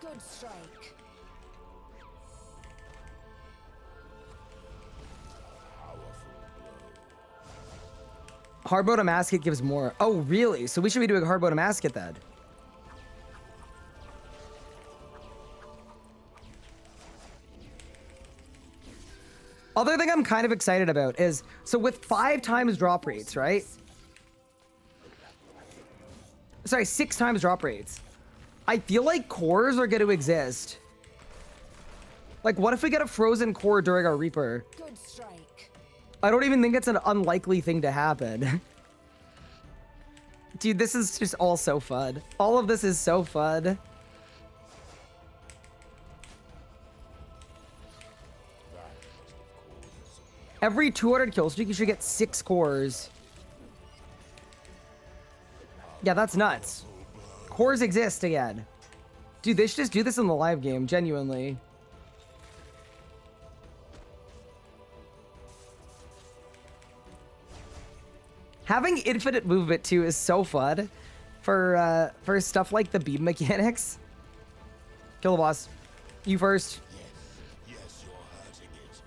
Good strike. Hardboat a Masket gives more. Oh, really? So we should be doing Hardboat a Masket then. Other thing I'm kind of excited about is, so with 5 times drop rates, right? Sorry, 6 times drop rates. I feel like cores are going to exist. Like, what if we get a frozen core during our Reaper? Good strike. I don't even think it's an unlikely thing to happen. Dude, this is just all so fun. All of this is so fun. Every 200 kill streak, you should get 6 cores. Yeah, that's nuts. Cores exist again. Dude, they should just do this in the live game, genuinely. Having infinite movement too is so fun for stuff like the beam mechanics. Kill the boss. You first. Yes, you're hurting it.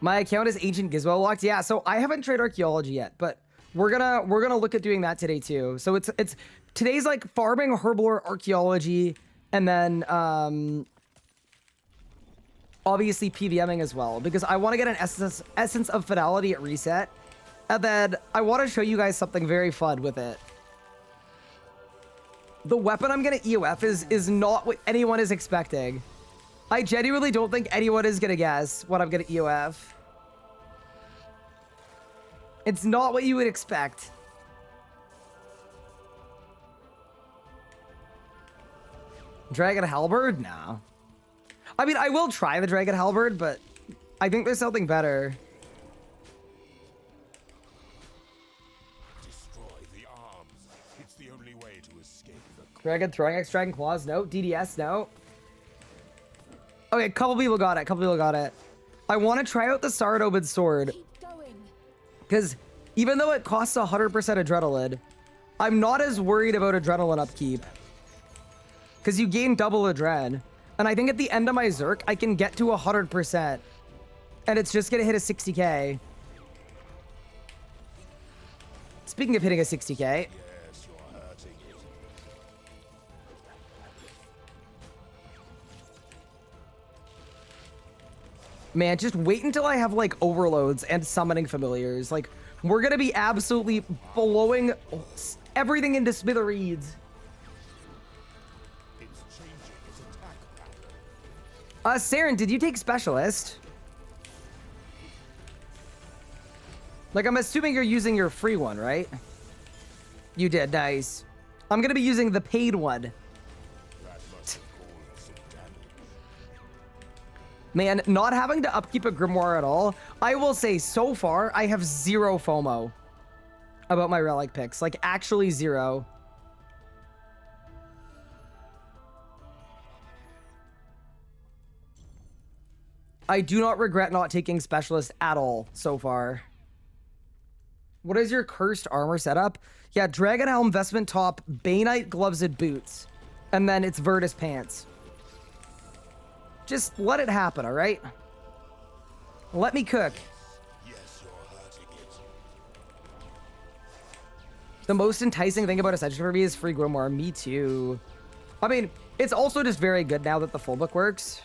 My account is Ancient Gizmo locked. Yeah, so I haven't tried archaeology yet, but we're gonna look at doing that today too. So it's today's like farming, herblore, archaeology, and then obviously PVMing as well, because I want to get an essence of fidelity at reset, and then I want to show you guys something very fun with it. The weapon I'm gonna EOF is not what anyone is expecting. I genuinely don't think anyone is gonna guess what I'm gonna EOF. It's not what you would expect. Dragon Halberd? No. I mean, I will try the Dragon Halberd, but I think there's something better. Destroy the arms. It's the only way to escape the Dragon Throwing X, Dragon Claws? No. DDS? No. Okay, a couple people got it. I want to try out the Saradobid Sword. Keep going. Because even though it costs 100% adrenaline, I'm not as worried about adrenaline upkeep. Because you gain double adren. And I think at the end of my Zerk, I can get to 100%. And it's just going to hit a 60k. Speaking of hitting a 60k. yes, you're hurting it. Man, just wait until I have like overloads and summoning familiars. Like, we're gonna be absolutely blowing everything into smithereens. It's changing its attack pattern. Saren, did you take specialist? Like, I'm assuming you're using your free one, right? You did, nice. I'm gonna be using the paid one. That must have caused some damage. Man, not having to upkeep a grimoire at all, I will say so far, I have zero FOMO about my relic picks. Like, actually zero. I do not regret not taking specialist at all so far. What is your cursed armor setup? Yeah, Dragon Helm, Vestment Top, Baneite Gloves and Boots. And then it's Virtus Pants. Just let it happen, all right? Let me cook. Yes, you're hurting it. The most enticing thing about Ascension for me is free Grimoire. Me too. I mean, it's also just very good now that the full book works.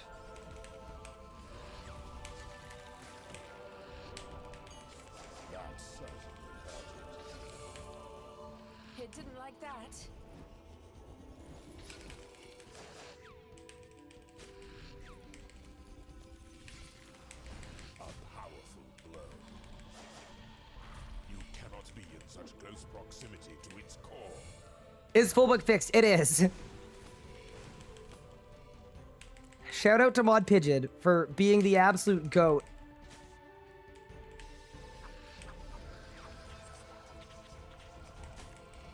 That certainly hurt it. It didn't like that. A powerful blow. You cannot be in such close proximity to its core. Is full book fixed? It is. Shout out to Mod Pigeon for being the absolute GOAT.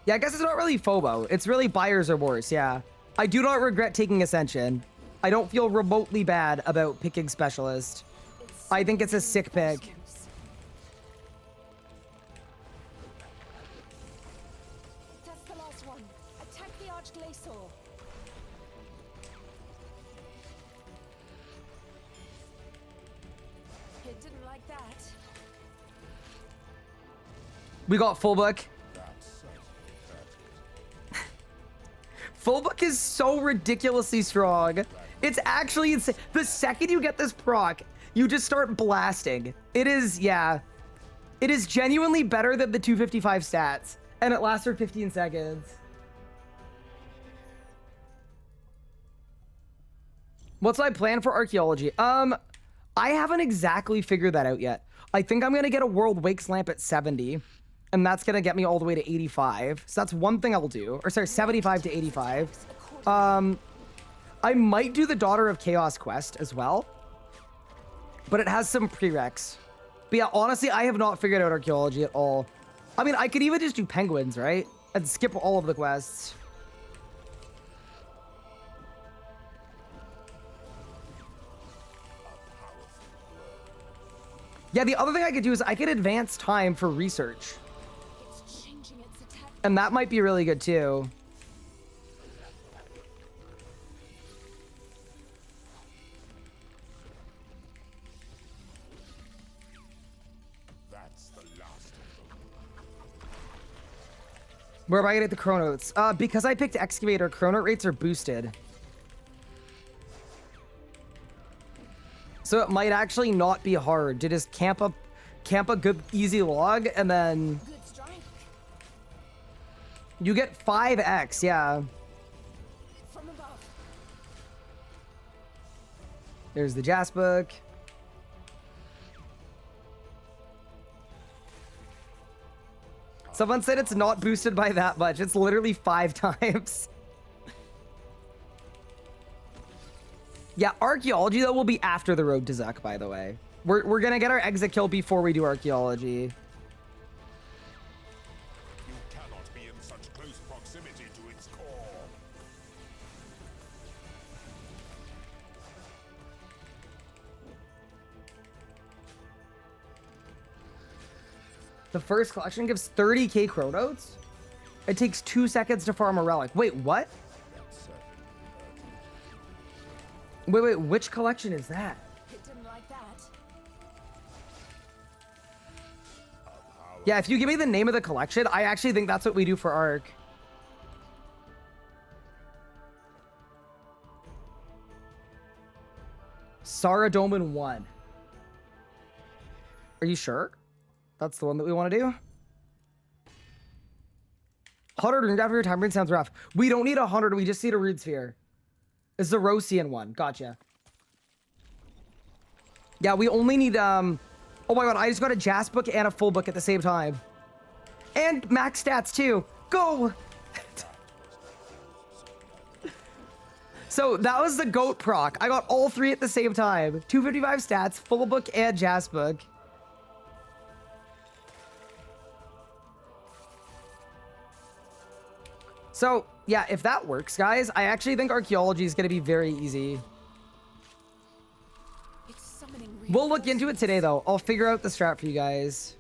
Yeah, I guess it's not really FOBO. It's really buyer's remorse, yeah. I do not regret taking Ascension. I don't feel remotely bad about picking Specialist. I think it's a sick pick. That's the last one. Attack the Arch Glacor. It didn't like that. We got full book. That certainly hurt it. Full book is so ridiculously strong. It's actually insane. The second you get this proc, you just start blasting. It is, yeah. It is genuinely better than the 255 stats. And it lasts for 15 seconds. What's my plan for archaeology? I haven't exactly figured that out yet. I think I'm gonna get a World Wakes lamp at 70. And that's gonna get me all the way to 85. So that's one thing I'll do. Or sorry, 75 to 85. I might do the Daughter of Chaos quest as well. But it has some prereqs. But yeah, honestly, I have not figured out archaeology at all. I mean, I could even just do penguins, right? And skip all of the quests. Yeah, the other thing I could do is I could advance time for research. It's changing its attack. And that might be really good too. That's the last of them. Where am I gonna get the chronotes? Because I picked excavator, chronote rates are boosted. So it might actually not be hard to just camp a good easy log and then Good strike. you get 5x, yeah. From above. There's the Jas book. Someone said it's not boosted by that much. It's literally 5 times. Yeah, archaeology though will be after the road to Zuck, by the way. We're gonna get our exit kill before we do archaeology. You cannot be in such close proximity to its core. The first collection gives 30k chronotes? It takes 2 seconds to farm a relic. Wait, what? That certainly hurt it. Wait, which collection is that? It didn't like that. Yeah, if you give me the name of the collection, I actually think that's what we do for Arc. Saradomin 1. Are you sure? That's the one that we want to do? 100 rune after your time rune sounds rough. We don't need 100, we just need a rune sphere. It's the Rosian one. Gotcha. Yeah, we only need, oh my god, I just got a Jas book and a full book at the same time. And max stats too. Go! So that was the GOAT proc. I got all 3 at the same time. 255 stats, full book, and Jas book. So, yeah, if that works, guys, I actually think archaeology is going to be very easy. It's summoning We'll look into it today, though. I'll figure out the strat for you guys.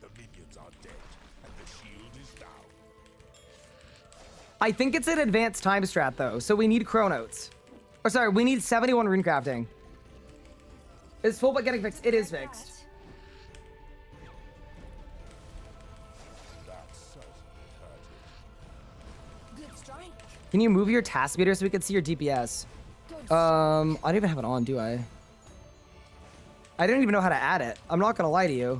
The minions are dead, and the shield is down. I think it's an advanced time strat, though, so we need chronotes. Or sorry, we need 71 rune crafting. It's full but getting fixed. It is fixed. That certainly hurt it. Good strike. Can you move your task meter so we can see your DPS? Good I don't even have it on, do I? I didn't even know how to add it. I'm not gonna lie to you.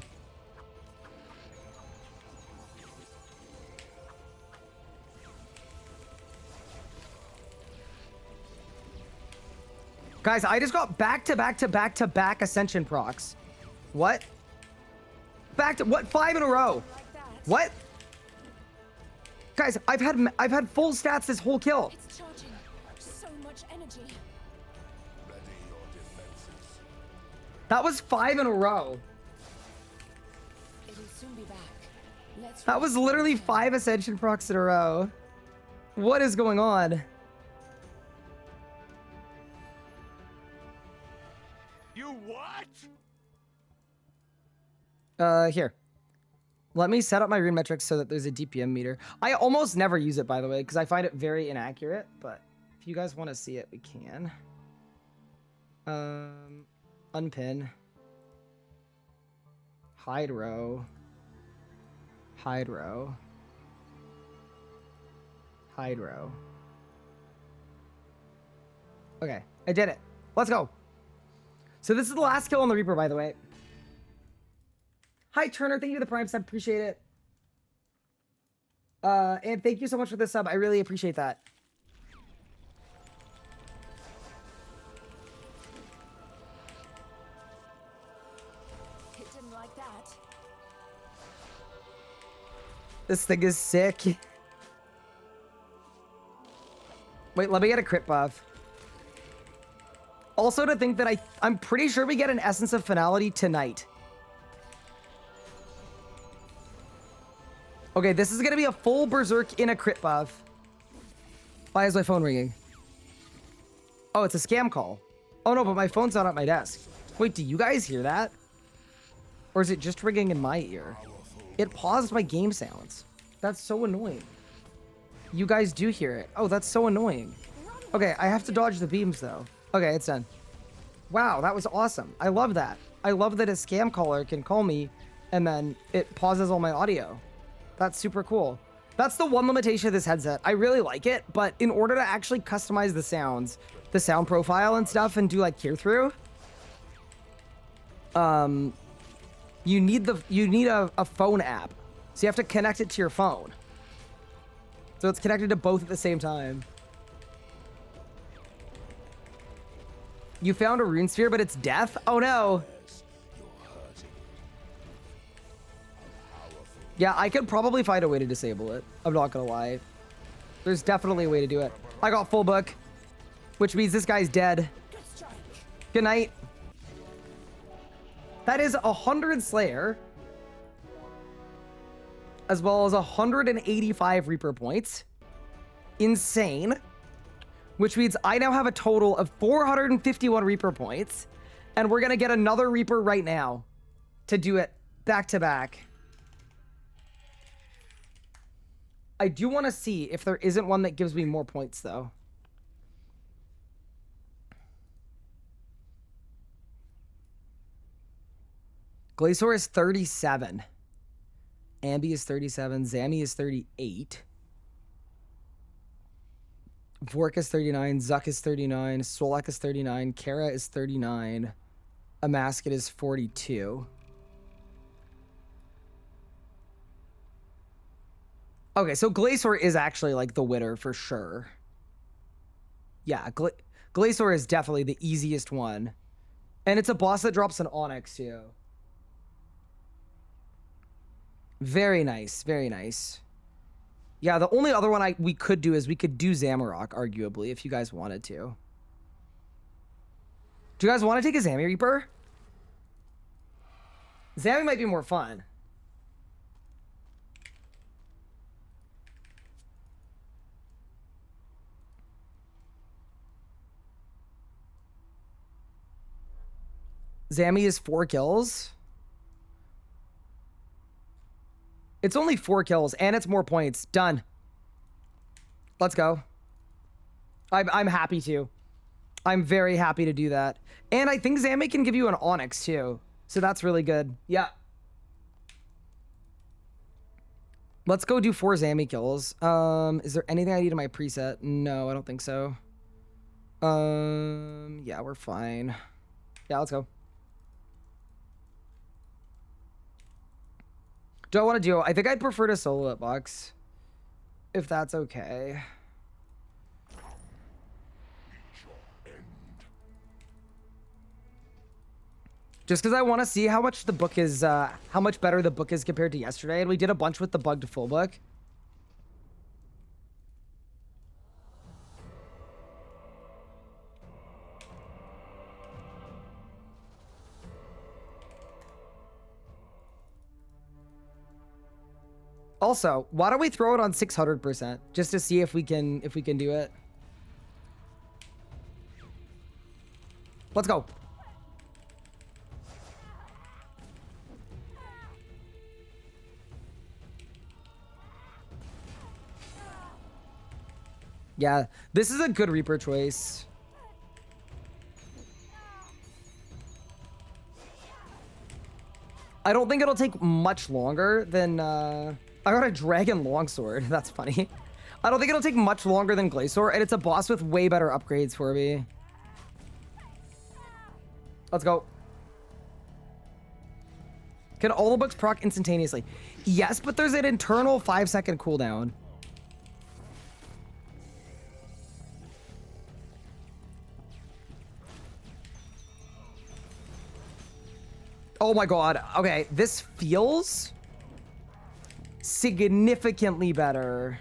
Guys, I just got back-to-back Ascension procs. What? Back to what? 5 in a row. like that. What? Guys, I've had full stats this whole kill. It's charging. So much energy. Ready your defenses. That was 5 in a row. It'll soon be back. Let's That was literally 5 Ascension procs in a row. What is going on? You what? Here. Let me set up my rune metrics so that there's a DPM meter. I almost never use it, by the way, because I find it very inaccurate, but if you guys want to see it, we can. Unpin. Hide row. Hide row. Hide row. Okay, I did it. Let's go. So this is the last kill on the Reaper, by the way. Hi, Turner. Thank you for the Prime sub. Appreciate it. And thank you so much for the sub. I really appreciate that. It didn't like that. This thing is sick. Wait, let me get a crit buff. Also to think that I'm pretty sure we get an Essence of Finality tonight. Okay, this is gonna be a full Berserk in a crit buff. Why is my phone ringing? Oh, it's a scam call. Oh no, but my phone's not at my desk. Wait, do you guys hear that? Or is it just ringing in my ear? It paused my game sounds. That's so annoying. You guys do hear it. Oh, that's so annoying. Okay, I have to dodge the beams though. Okay, it's done. Wow, that was awesome. I love that. I love that a scam caller can call me and then it pauses all my audio. That's super cool. That's the one limitation of this headset. I really like it, but in order to actually customize the sounds, the sound profile and stuff, and do like hear through, you need a phone app. So you have to connect it to your phone. So it's connected to both at the same time. You found a rune sphere, but it's death? Oh no. Yeah, I could probably find a way to disable it. I'm not gonna lie. There's definitely a way to do it. I got full book, which means this guy's dead. Good strike. Good night. That is 100 Slayer, as well as 185 Reaper points. Insane. Which means I now have a total of 451 Reaper points, and we're gonna get another Reaper right now to do it back to back. I do want to see if there isn't one that gives me more points, though. Glacor is 37. Ambi is 37. Zami is 38. Vork is 39. Zuck is 39. Solak is 39. Kara is 39. Amasket is 42. Okay, so Glacor is actually like the winner for sure. Yeah, Glacor is definitely the easiest one. And it's a boss that drops an Onyx too. Very nice, very nice. Yeah, the only other one we could do is we could do Zamarok, arguably, if you guys wanted to. Do you guys want to take a Zami Reaper? Zami might be more fun. Zami is 4 kills. It's only 4 kills, and it's more points. Done. Let's go. I'm happy to. I'm very happy to do that. And I think Zame can give you an Onyx too. So that's really good. Yeah. Let's go do 4 Zame kills. Is there anything I need in my preset? No, I don't think so. Yeah, we're fine. Yeah, let's go. Do I want to do? I think I'd prefer to solo it, Box. If that's okay. Just because I want to see how much the book is, how much better the book is compared to yesterday. And we did a bunch with the bug to full book. Also, why don't we throw it on 600% just to see if we can do it. Let's go. Yeah, this is a good Reaper choice. I don't think it'll take much longer than, I got a Dragon Longsword. That's funny. I don't think it'll take much longer than Glacor, and it's a boss with way better upgrades for me. Let's go. Can all the books proc instantaneously? Yes, but there's an internal 5-second cooldown. Oh my god. Okay, this feels significantly better.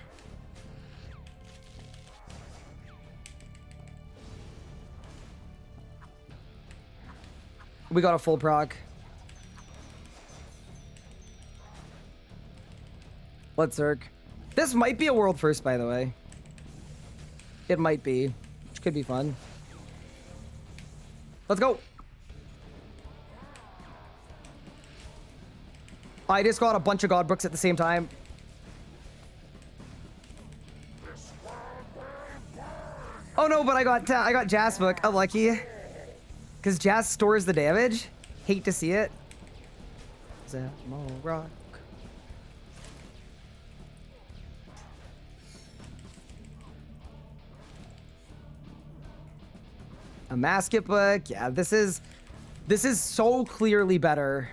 We got a full proc. Let's Zerk. This might be a world first, by the way. It might be, which could be fun. Let's go. I just got a bunch of god books at the same time. Oh no, but I got Jazz book. Unlucky. Because Jazz stores the damage. Hate to see it. Zamarok. A Masket book. Yeah, this is so clearly better.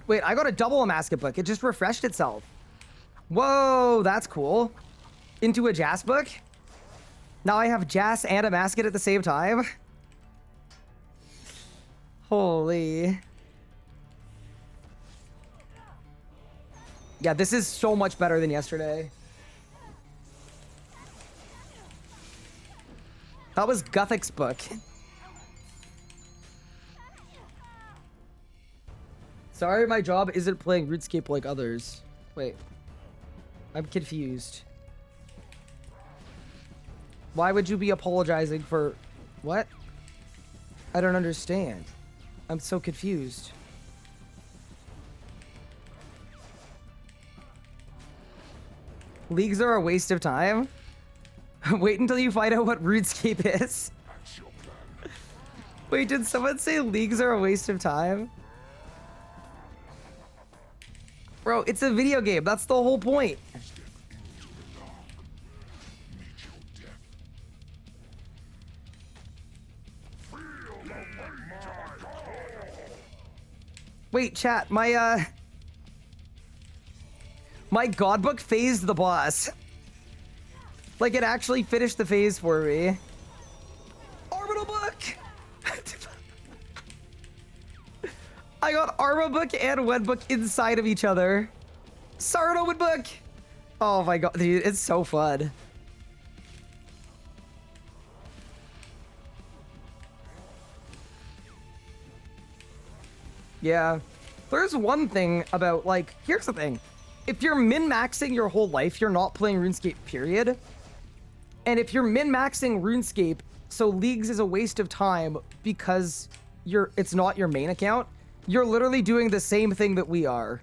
Wait, I got a double a Masket book. It just refreshed itself. Whoa, that's cool. Into a Jas book. Now I have Jas and a Masket at the same time. Holy. Yeah, this is so much better than yesterday. That was Guthic's book. Sorry, my job isn't playing RuneScape like others. Wait. I'm confused. Why would you be apologizing for... What? I don't understand. I'm so confused. Leagues are a waste of time? Wait until you find out what RuneScape is. Wait, did someone say leagues are a waste of time? Bro, it's a video game. That's the whole point. Wait, chat, my god book phased the boss. Like, it actually finished the phase for me. Orbital book! I got Arma book and Wed book inside of each other. Sardoman book! Oh my god, dude, it's so fun. Yeah. There's one thing about, like, here's the thing. If you're min-maxing your whole life, you're not playing RuneScape, period. And if you're min-maxing RuneScape, so Leagues is a waste of time because it's not your main account, you're literally doing the same thing that we are.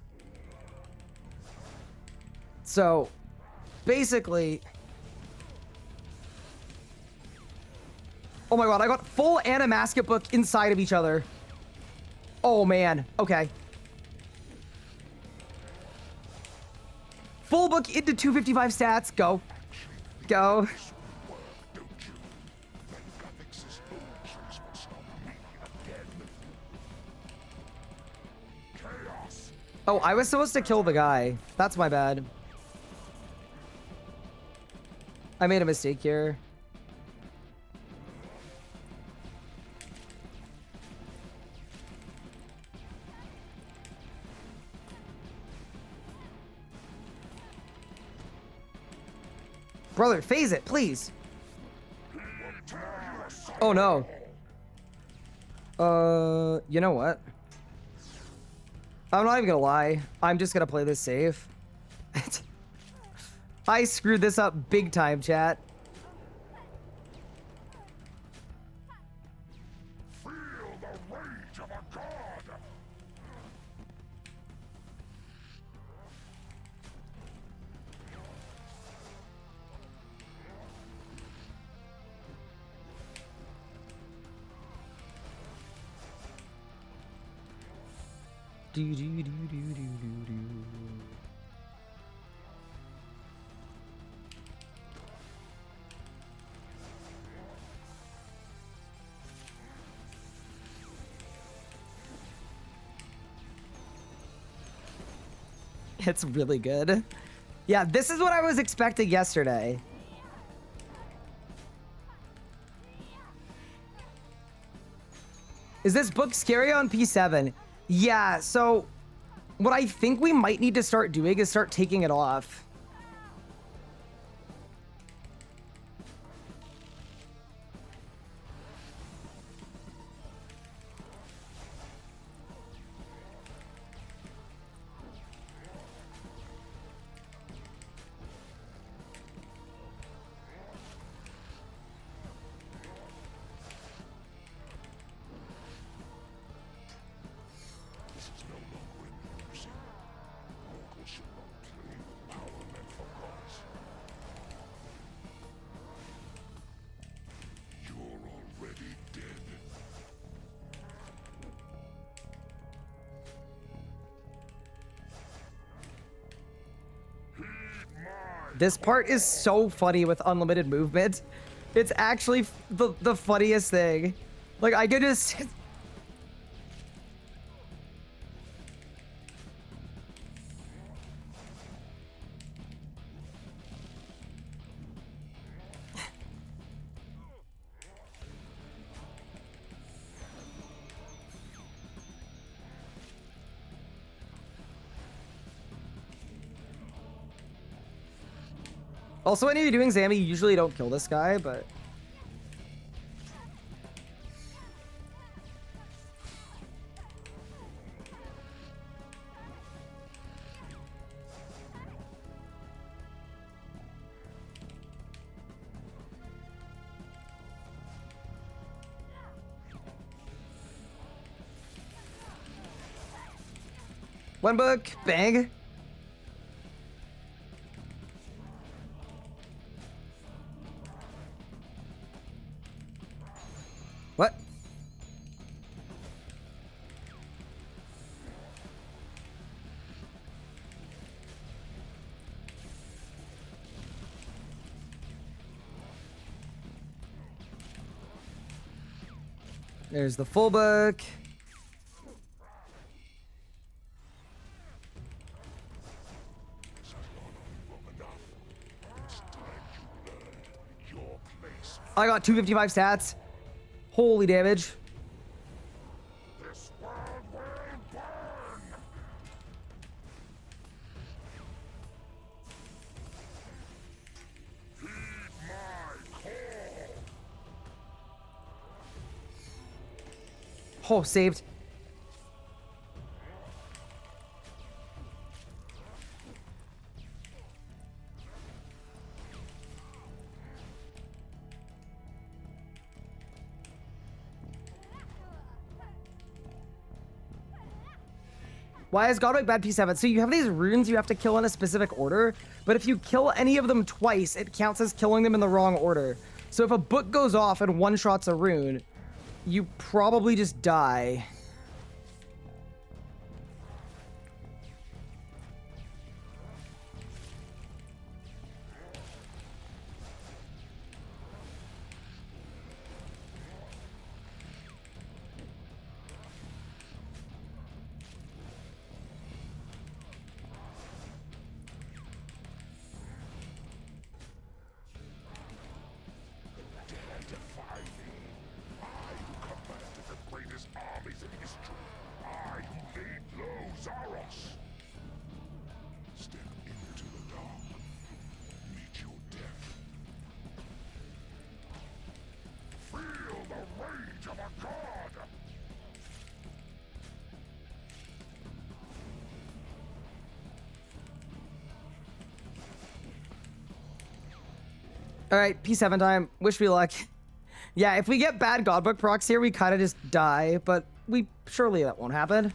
So, basically, Oh my god, I got full and a mascot book inside of each other. Oh man, okay. Full book into 255 stats, go. Go. Oh, I was supposed to kill the guy. That's my bad. I made a mistake here. Brother, phase it, please. Oh no. You know what? I'm not even gonna lie. I'm just gonna play this safe. I screwed this up big time, chat. Feel the rage of a god. Do do do do do do do. It's really good. Yeah, this is what I was expecting yesterday. Is this book scary on P7? Yeah, so what I think we might need to start doing is start taking it off. This part is so funny with unlimited movement. It's actually the funniest thing. Like, I could just... Also, when you're doing Zammy, you usually don't kill this guy, but... One book, bang. What? There's the full book. I got 255 stats. Holy damage. This world will burn. Heed my call. Oh, saved. Why is Godlike bad P7? So you have these runes you have to kill in a specific order, but if you kill any of them twice, it counts as killing them in the wrong order. So if a book goes off and one-shots a rune, you probably just die. Defy me. I who commanded the greatest armies in history. I who laid low Zaros. Step into the dark. Meet your death. Feel the rage of a god. All right, P7 time. Wish me luck. Yeah, if we get bad Godbook procs here, we kind of just die, but surely that won't happen.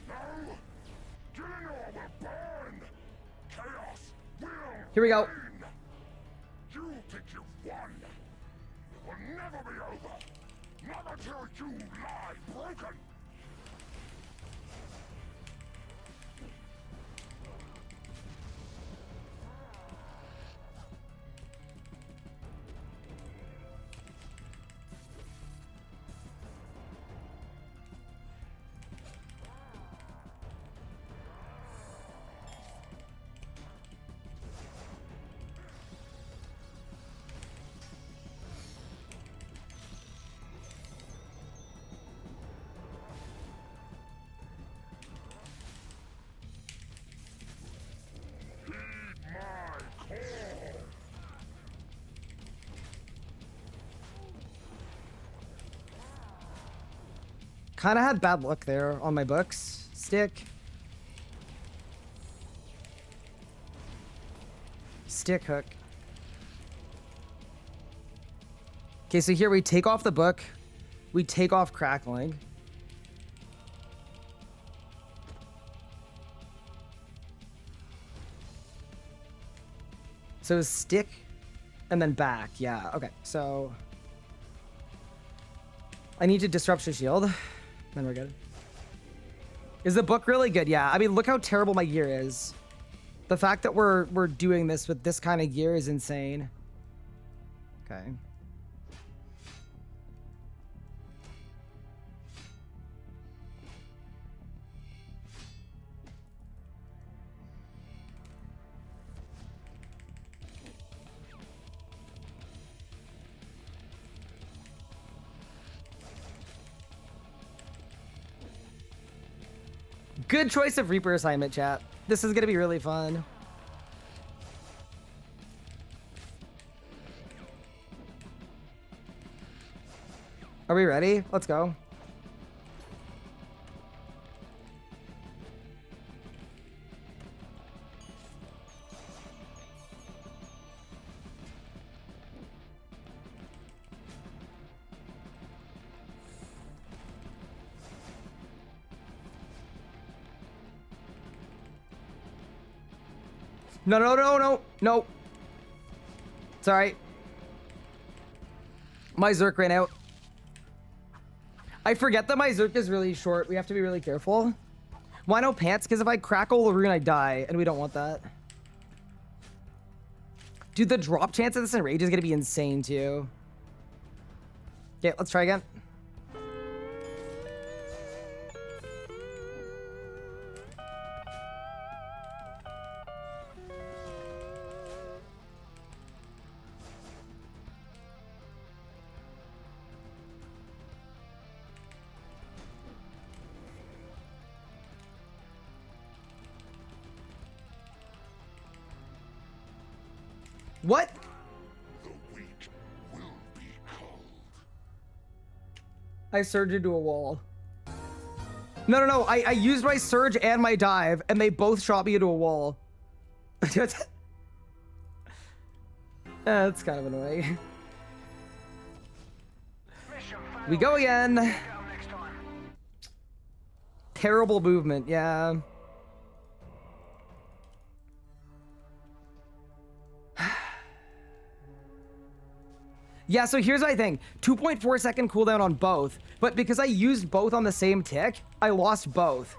No! Gillinor will burn! Chaos will Here we go. reign! You think you've won? It will never be over! Not until you lie broken! Kind of had bad luck there on my books. Stick. Stick hook. Okay, so here we take off the book. We take off crackling. So stick and then back. Yeah, okay. So I need to disrupt your shield. Then we're good. Is the book really good? Yeah. I mean, look how terrible my gear is. The fact that we're doing this with this kind of gear is insane. Okay. Good choice of Reaper assignment, chat. This is gonna be really fun. Are we ready? Let's go. No, no, no, no, no. Sorry. My Zerk ran out. I forget that my Zerk is really short. We have to be really careful. Why no pants? Because if I crackle the rune, I die, and we don't want that. Dude, the drop chance of this enrage is going to be insane, too. Okay, let's try again. What? The weak will be cold. I surged into a wall. No, no, no. I used my surge and my dive, and they both shot me into a wall. That's kind of annoying. We go again. Terrible movement, yeah. Yeah, so here's my thing. 2.4 second cooldown on both, but because I used both on the same tick, I lost both.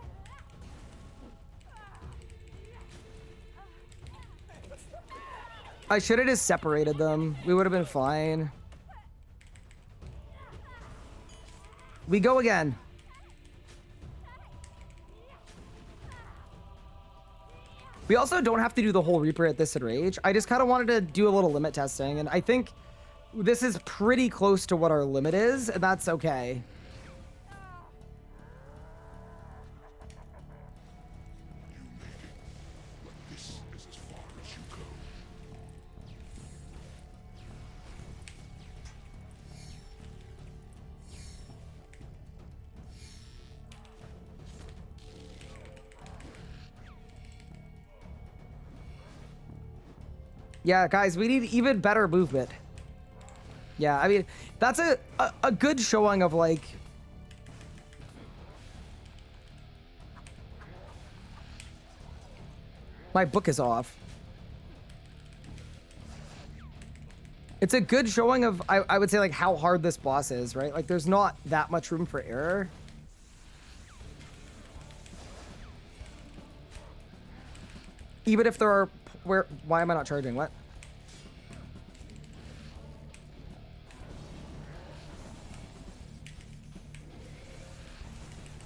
I should have just separated them. We would have been fine. We go again. We also don't have to do the whole Reaper at this enrage. I just kind of wanted to do a little limit testing, and I think this is pretty close to what our limit is, and that's okay. Yeah, guys, we need even better movement. Yeah, I mean, that's a good showing of, like... My book is off. It's a good showing of, I would say, like, how hard this boss is, right? Like, there's not that much room for error. Even if there are... Why am I not charging? What?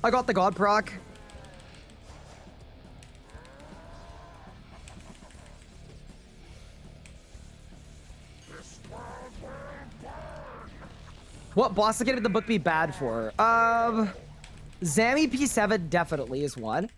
I got the God proc. What boss can the book be bad for? Zami P7 definitely is one.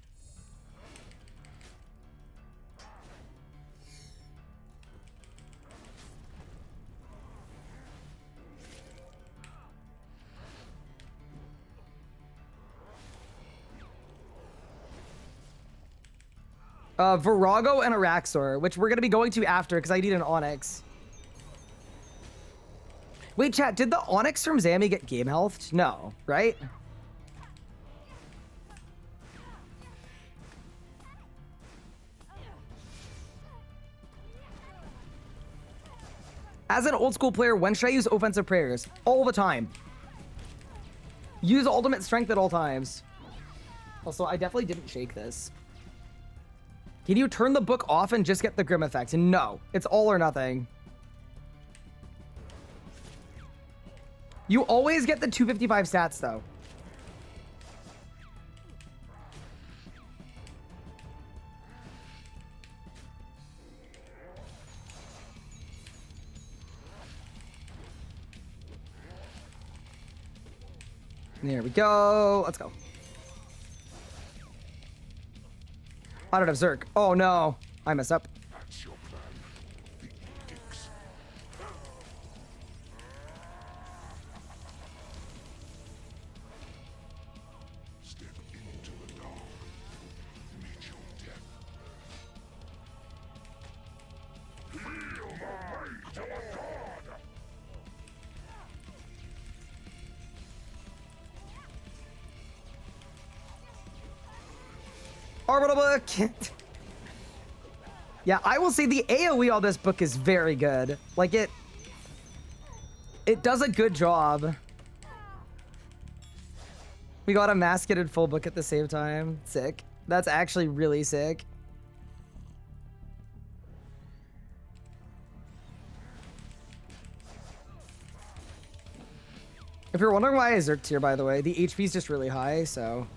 Virago and Araxor, which we're going to be going to after because I need an Onyx. Wait, chat, did the Onyx from Zami get game health? No, right? As an old school player, when should I use offensive prayers? All the time. Use ultimate strength at all times. Also, I definitely didn't shake this. Can you turn the book off and just get the Grim effect? No, it's all or nothing. You always get the 255 stats, though. There we go. Let's go. I don't have Zerk. Oh no, I messed up. That's your plan. The edicts. Step into the dark. Meet your death. Feel the weight of a god. Orbital book. Yeah, I will say the AoE on this book is very good. Like it does a good job. We got a masketed full book at the same time. Sick. That's actually really sick. If you're wondering why I zerked here, by the way, the HP is just really high, so...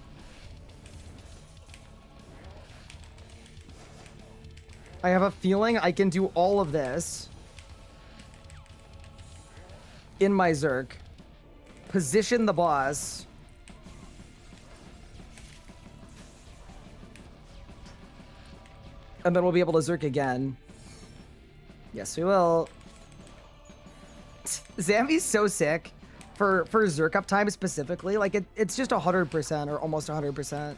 I have a feeling I can do all of this in my Zerk, position the boss, and then we'll be able to Zerk again. Yes, we will. Zami's so sick for Zerk uptime specifically. Like, it's just 100% or almost 100%.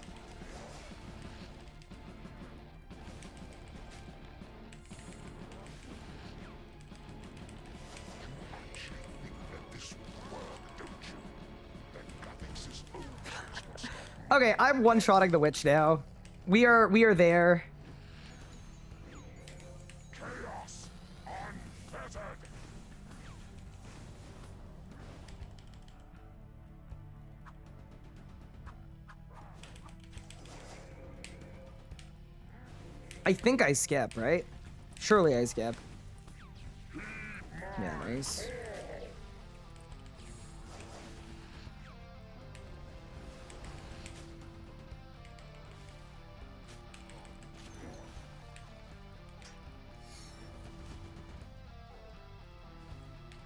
Okay, I'm one-shotting the witch now. We are there. Chaos unfettered. I think I skip, right? Surely I skip. Yeah, nice.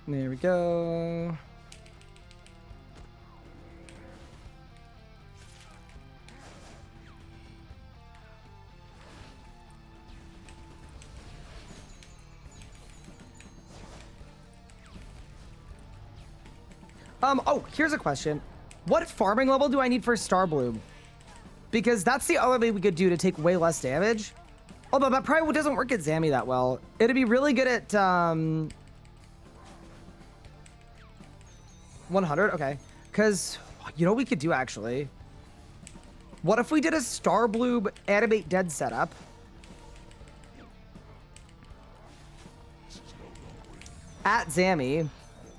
There we go. Oh, here's a question. What farming level do I need for Star Bloom? Because that's the other thing we could do to take way less damage. Although that probably doesn't work at Zammy that well. It'd be really good at 100. Okay, because you know what we could do actually. What if we did a Star Bloom animate dead setup? At Zammy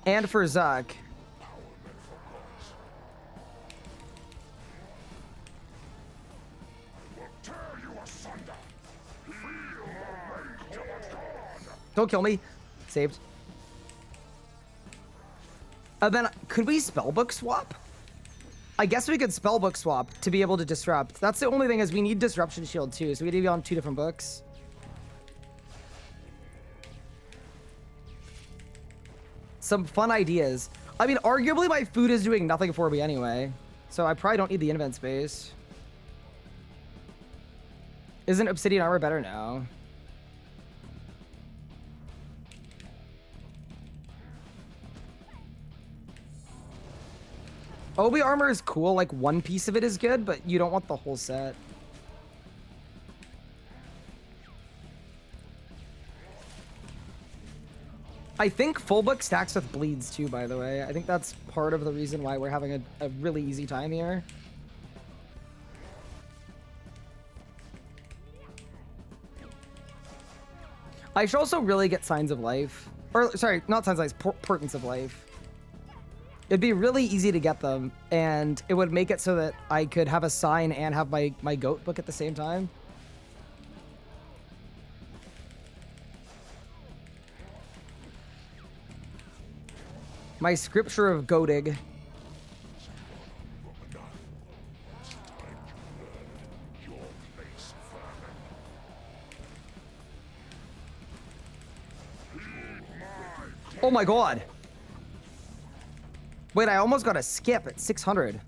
and for Zuck. Don't kill me. Saved. Then, could we spellbook swap? I guess we could spellbook swap to be able to disrupt. That's the only thing is we need disruption shield too, so we need to be on 2 different books. Some fun ideas. I mean, arguably my food is doing nothing for me anyway, so I probably don't need the invent space. Isn't obsidian armor better now? OB armor is cool, like one piece of it is good, but you don't want the whole set. I think full book stacks with bleeds too, by the way. I think that's part of the reason why we're having a really easy time here. I should also really get signs of life. Or, sorry, not signs of life, portents of life. It'd be really easy to get them, and it would make it so that I could have a sign and have my goat book at the same time. My scripture of goating. Oh my god. Wait, I almost got a skip at 600.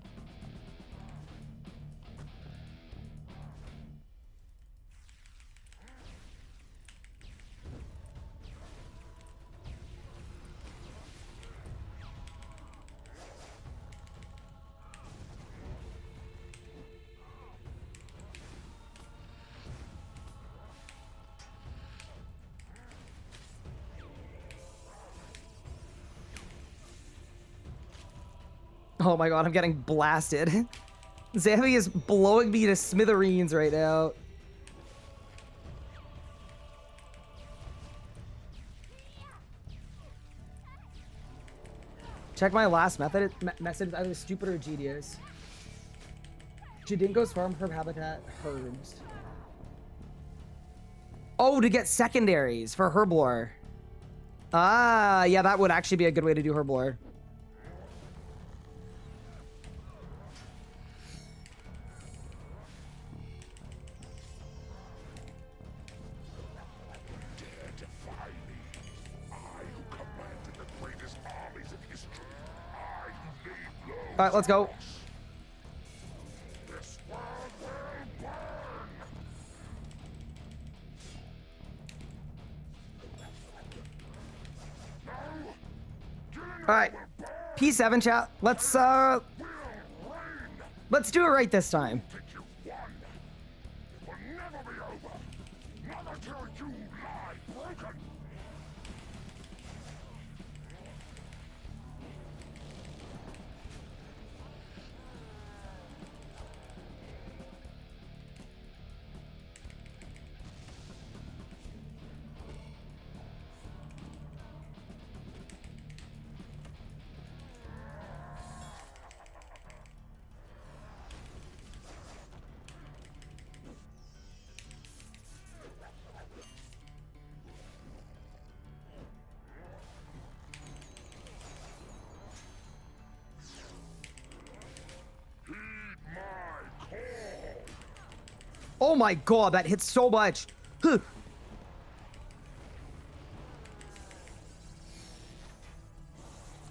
Oh my god, I'm getting blasted. Zammy is blowing me to smithereens right now. Check my last method. Message is either stupid or genius. Jadinko's farm herb habitat herbs. Oh, to get secondaries for herblore. Ah, yeah, that would actually be a good way to do herblore. All right, let's go. All right, P7 chat. Let's do it right this time. Oh my god, that hits so much. Huh.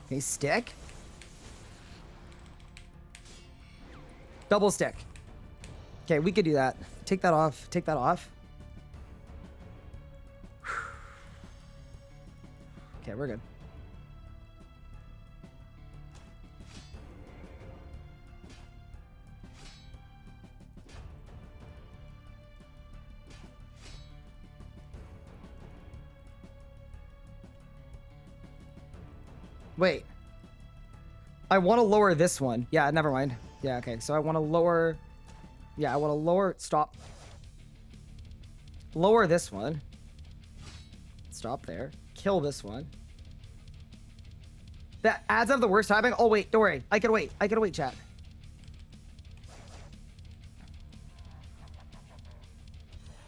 Okay, stick. Double stick. Okay, we could do that. Take that off. Take that off. Okay, we're good. Wait. I want to lower this one. Yeah, never mind. Yeah, okay. So I want to lower... Yeah, I want to lower... Stop. Lower this one. Stop there. Kill this one. That adds up the worst timing. Oh, wait. Don't worry. I can wait. I can wait, chat.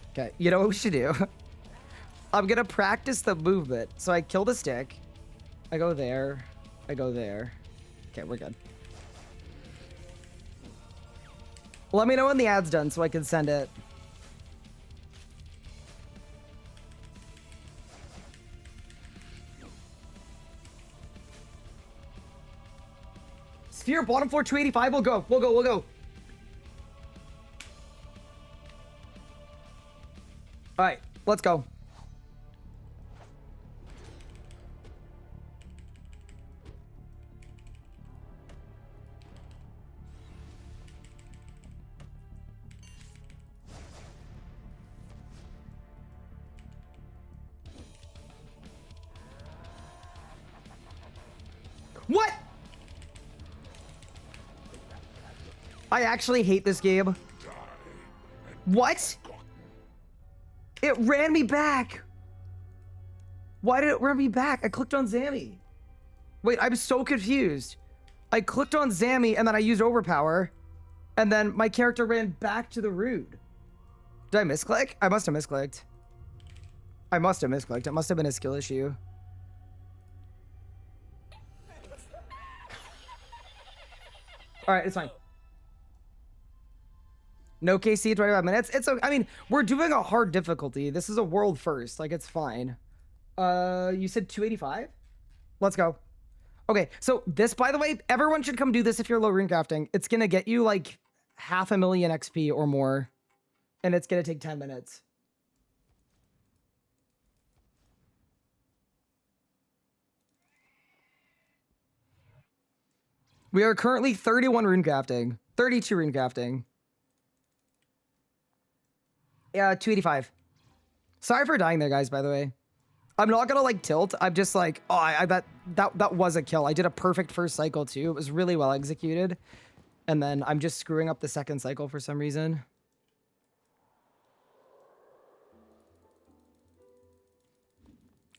Okay. You know what we should do? I'm going to practice the movement. So I kill the stick. I go there. I go there. Okay, we're good. Let me know when the ad's done so I can send it. Sphere, bottom floor, 285. We'll go. We'll go. We'll go. All right, let's go. What? I actually hate this game. What? It ran me back. Why did it run me back? I clicked on Zammy. Wait, I'm so confused. I clicked on Zammy and then I used overpower. And then my character ran back to the Rune. Did I misclick? I must have misclicked. I must have misclicked. It must have been a skill issue. All right, it's fine. No KC, 25 minutes. It's okay. I mean, we're doing a hard difficulty. This is a world first. Like, it's fine. You said 285? Let's go. Okay, so this, by the way, everyone should come do this if you're low rune crafting. It's gonna get you like 500,000 XP or more, and it's gonna take 10 minutes. We are currently 31 rune crafting, 32 rune crafting. Yeah, 285. Sorry for dying there, guys, by the way. I'm not gonna like tilt. I'm just like, oh, that was a kill. I did a perfect first cycle too. It was really well executed. And then I'm just screwing up the second cycle for some reason.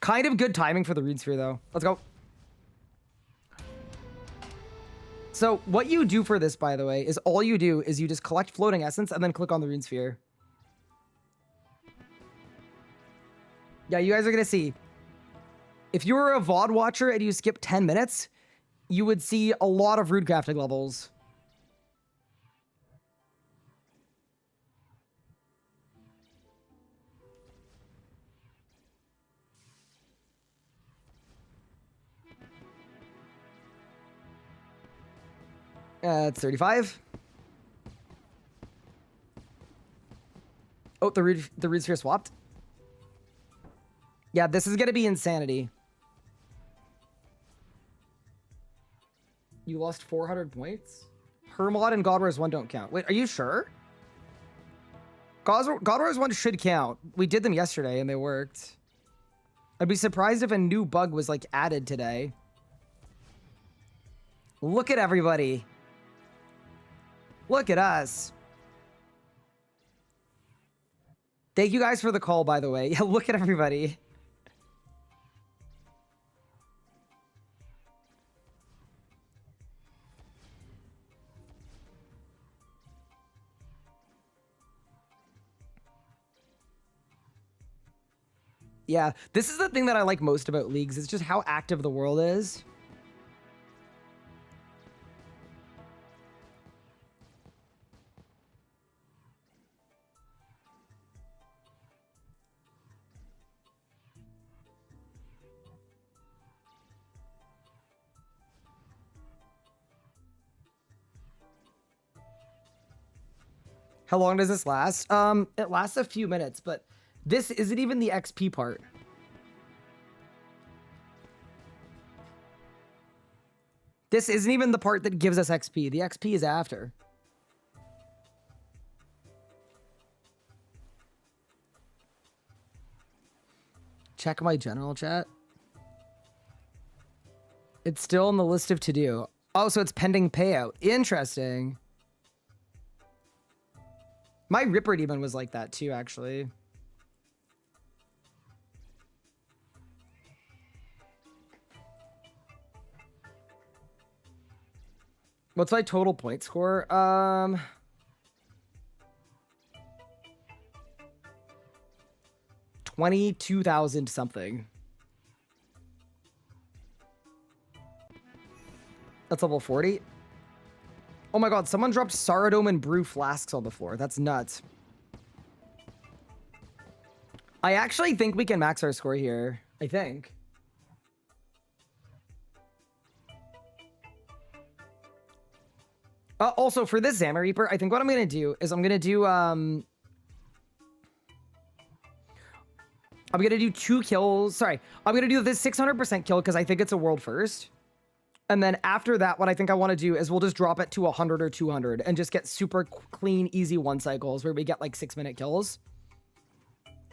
Kind of good timing for the Rune Sphere though. Let's go. So what you do for this, by the way, is all you do is you just collect floating essence and then click on the Rune Sphere. Yeah, you guys are gonna see. If you were a VOD watcher and you skip 10 minutes, you would see a lot of rune crafting levels. It's 35. Oh, the Rune Sphere swapped. Yeah, this is gonna be insanity. You lost 400 points? Hermod and God Wars 1 don't count. Wait, are you sure? God Wars 1 should count. We did them yesterday and they worked. I'd be surprised if a new bug was like added today. Look at everybody. Look at us. Thank you guys for the call, by the way. Yeah, look at everybody. Yeah, this is the thing that I like most about leagues. It's just how active the world is. How long does this last? It lasts a few minutes, but this isn't even the XP part. This isn't even the part that gives us XP. The XP is after. Check my general chat. It's still on the list of to-do. Oh, so it's pending payout. Interesting. My Ripper Demon was like that too, actually. What's my total point score? 22,000 something. That's level 40. Oh my god, someone dropped Saradome and Brew flasks on the floor. That's nuts. I actually think we can max our score here. I think. Also, for this Zama Reaper, I think what I'm going to do is I'm going to do... I'm going to do 2 kills. Sorry. I'm going to do this 600% kill because I think it's a world first. And then after that, what I think I want to do is we'll just drop it to 100 or 200 and just get super clean, easy one cycles where we get like 6-minute kills.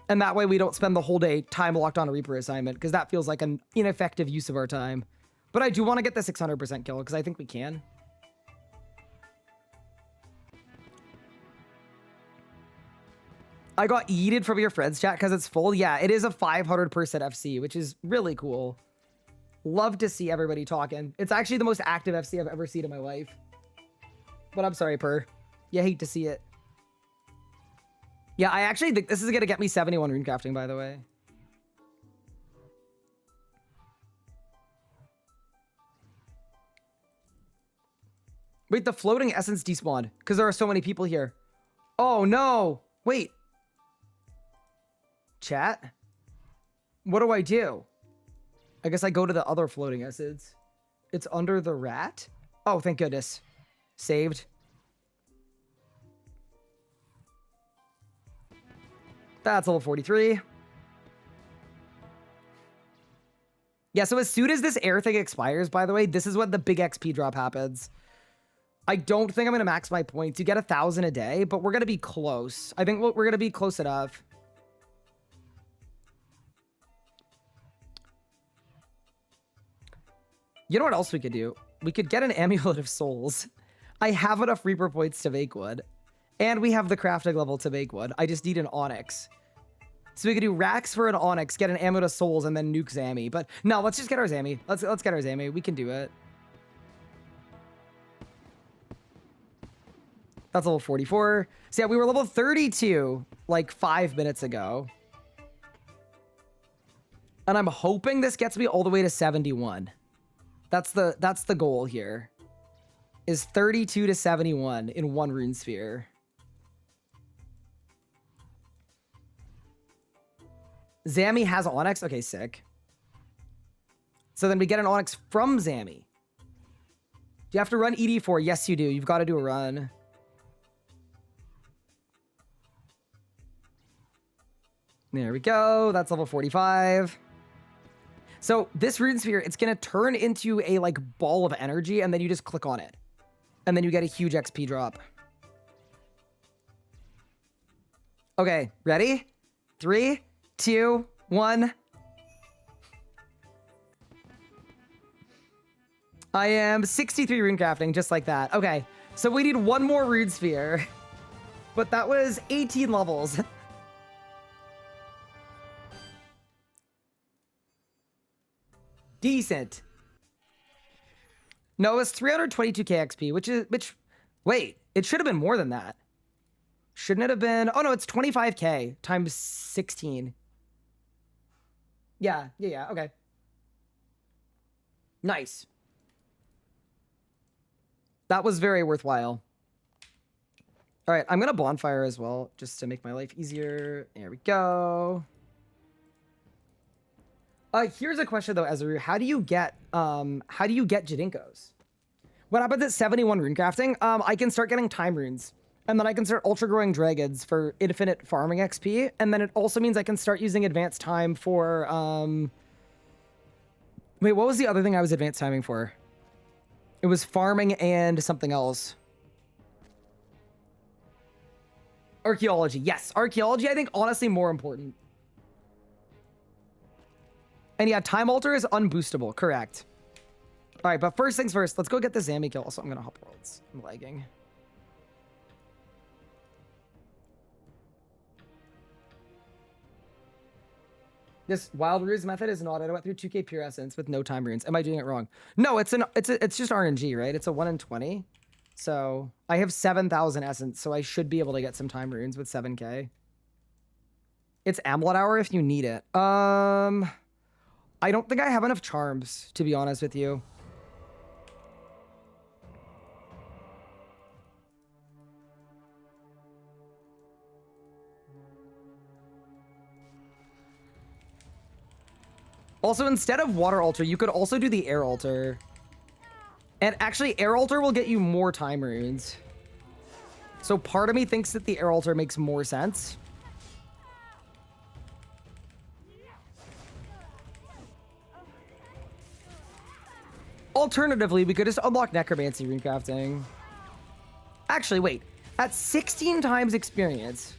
And that way we don't spend the whole day time locked on a Reaper assignment because that feels like an ineffective use of our time. But I do want to get the 600% kill because I think we can. I got yeeted from your friends chat because it's full. Yeah, it is a 500% FC, which is really cool. Love to see everybody talking. It's actually the most active FC I've ever seen in my life. But I'm sorry, Per. You hate to see it. Yeah, I actually think this is going to get me 71 runecrafting, by the way. Wait, the floating essence despawned because there are so many people here. Oh, no. Wait. Chat? What do I do? I guess I go to the other floating essence. It's under the rat? Oh, thank goodness. Saved. That's level 43. Yeah, so as soon as this air thing expires, by the way, this is when the big XP drop happens. I don't think I'm going to max my points. You get 1,000 a day, but we're going to be close. I think we're going to be close enough. You know what else we could do? We could get an Amulet of Souls. I have enough Reaper points to make one. And we have the crafting level to make one. I just need an Onyx. So we could do racks for an Onyx, get an Amulet of Souls, and then nuke Zammy. But no, let's just get our Zammy. Let's get our Zammy. We can do it. That's level 44. So yeah, we were level 32 like 5 minutes ago. And I'm hoping this gets me all the way to 71. That's the goal here. Is 32 to 71 in one rune sphere. Zammy has Onyx. Okay, sick. So then we get an Onyx from Zammy. Do you have to run ED4? Yes, you do. You've got to do a run. There we go. That's level 45. So this rune sphere, it's going to turn into a like ball of energy, and then you just click on it. And then you get a huge XP drop. Okay, ready? 3, 2, 1. I am 63 rune crafting, just like that. Okay, so we need one more rune sphere. But that was 18 levels. Decent. No, it's 322k XP, which, wait, it should have been more than that. Shouldn't it have been, oh no, it's 25k times 16. Yeah, okay. Nice. That was very worthwhile. All right, I'm gonna bonfire as well, just to make my life easier. There we go. Here's a question though, Ezra. How do you get Jadinkos? What happens at 71 rune crafting? I can start getting time runes. And then I can start ultra growing dragons for infinite farming XP. And then it also means I can start using advanced time for, wait, what was the other thing I was advanced timing for? It was farming and something else. Archaeology. Yes, archaeology, I think, honestly, more important. And yeah, time alter is unboostable. Correct. All right, but first things first, let's go get the Zammy kill. Also, I'm going to hop worlds. I'm lagging. This wild ruse method is not. I went through 2k pure essence with no time runes. Am I doing it wrong? No, it's just RNG, right? It's a 1 in 20. So I have 7,000 essence, so I should be able to get some time runes with 7k. It's Amulet Hour if you need it. I don't think I have enough charms, to be honest with you. Also, instead of water altar, you could also do the air altar. And actually, air altar will get you more time runes. So part of me thinks that the air altar makes more sense. Alternatively, we could just unlock necromancy rune crafting. Actually, wait. At 16 times experience...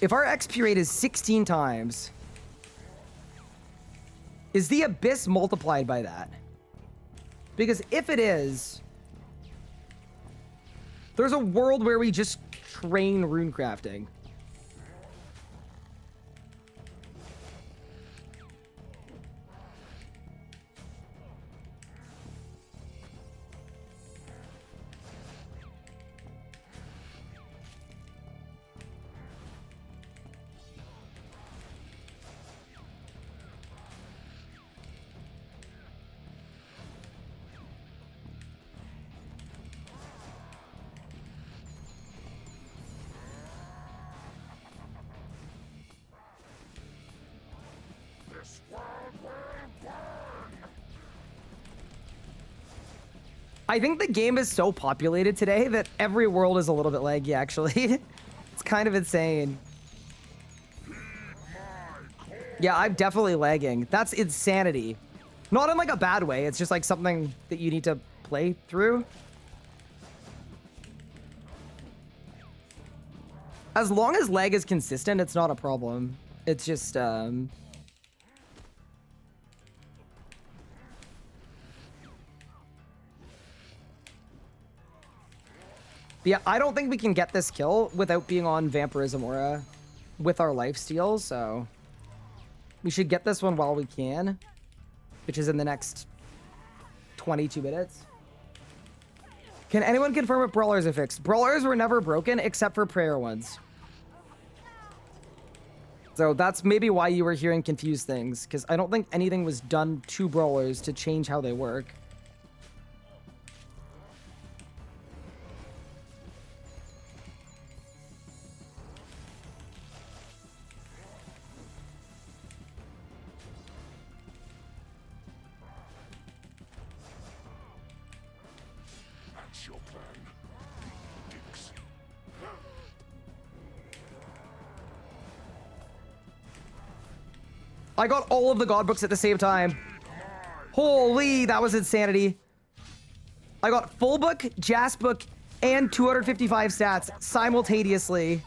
If our XP rate is 16 times, is the Abyss multiplied by that? Because if it is, there's a world where we just train rune crafting. I think the game is so populated today that every world is a little bit laggy, actually. It's kind of insane. Yeah, I'm definitely lagging. That's insanity. Not in like a bad way. It's just like something that you need to play through. As long as lag is consistent, it's not a problem. It's just, But yeah, I don't think we can get this kill without being on Vampirism Aura with our lifesteal, so we should get this one while we can, which is in the next 22 minutes. Can anyone confirm if brawlers are fixed? Brawlers were never broken except for prayer ones. So that's maybe why you were hearing confused things, because I don't think anything was done to brawlers to change how they work. I got all of the god books at the same time. Holy, that was insanity. I got full book, Jas book, and 255 stats simultaneously.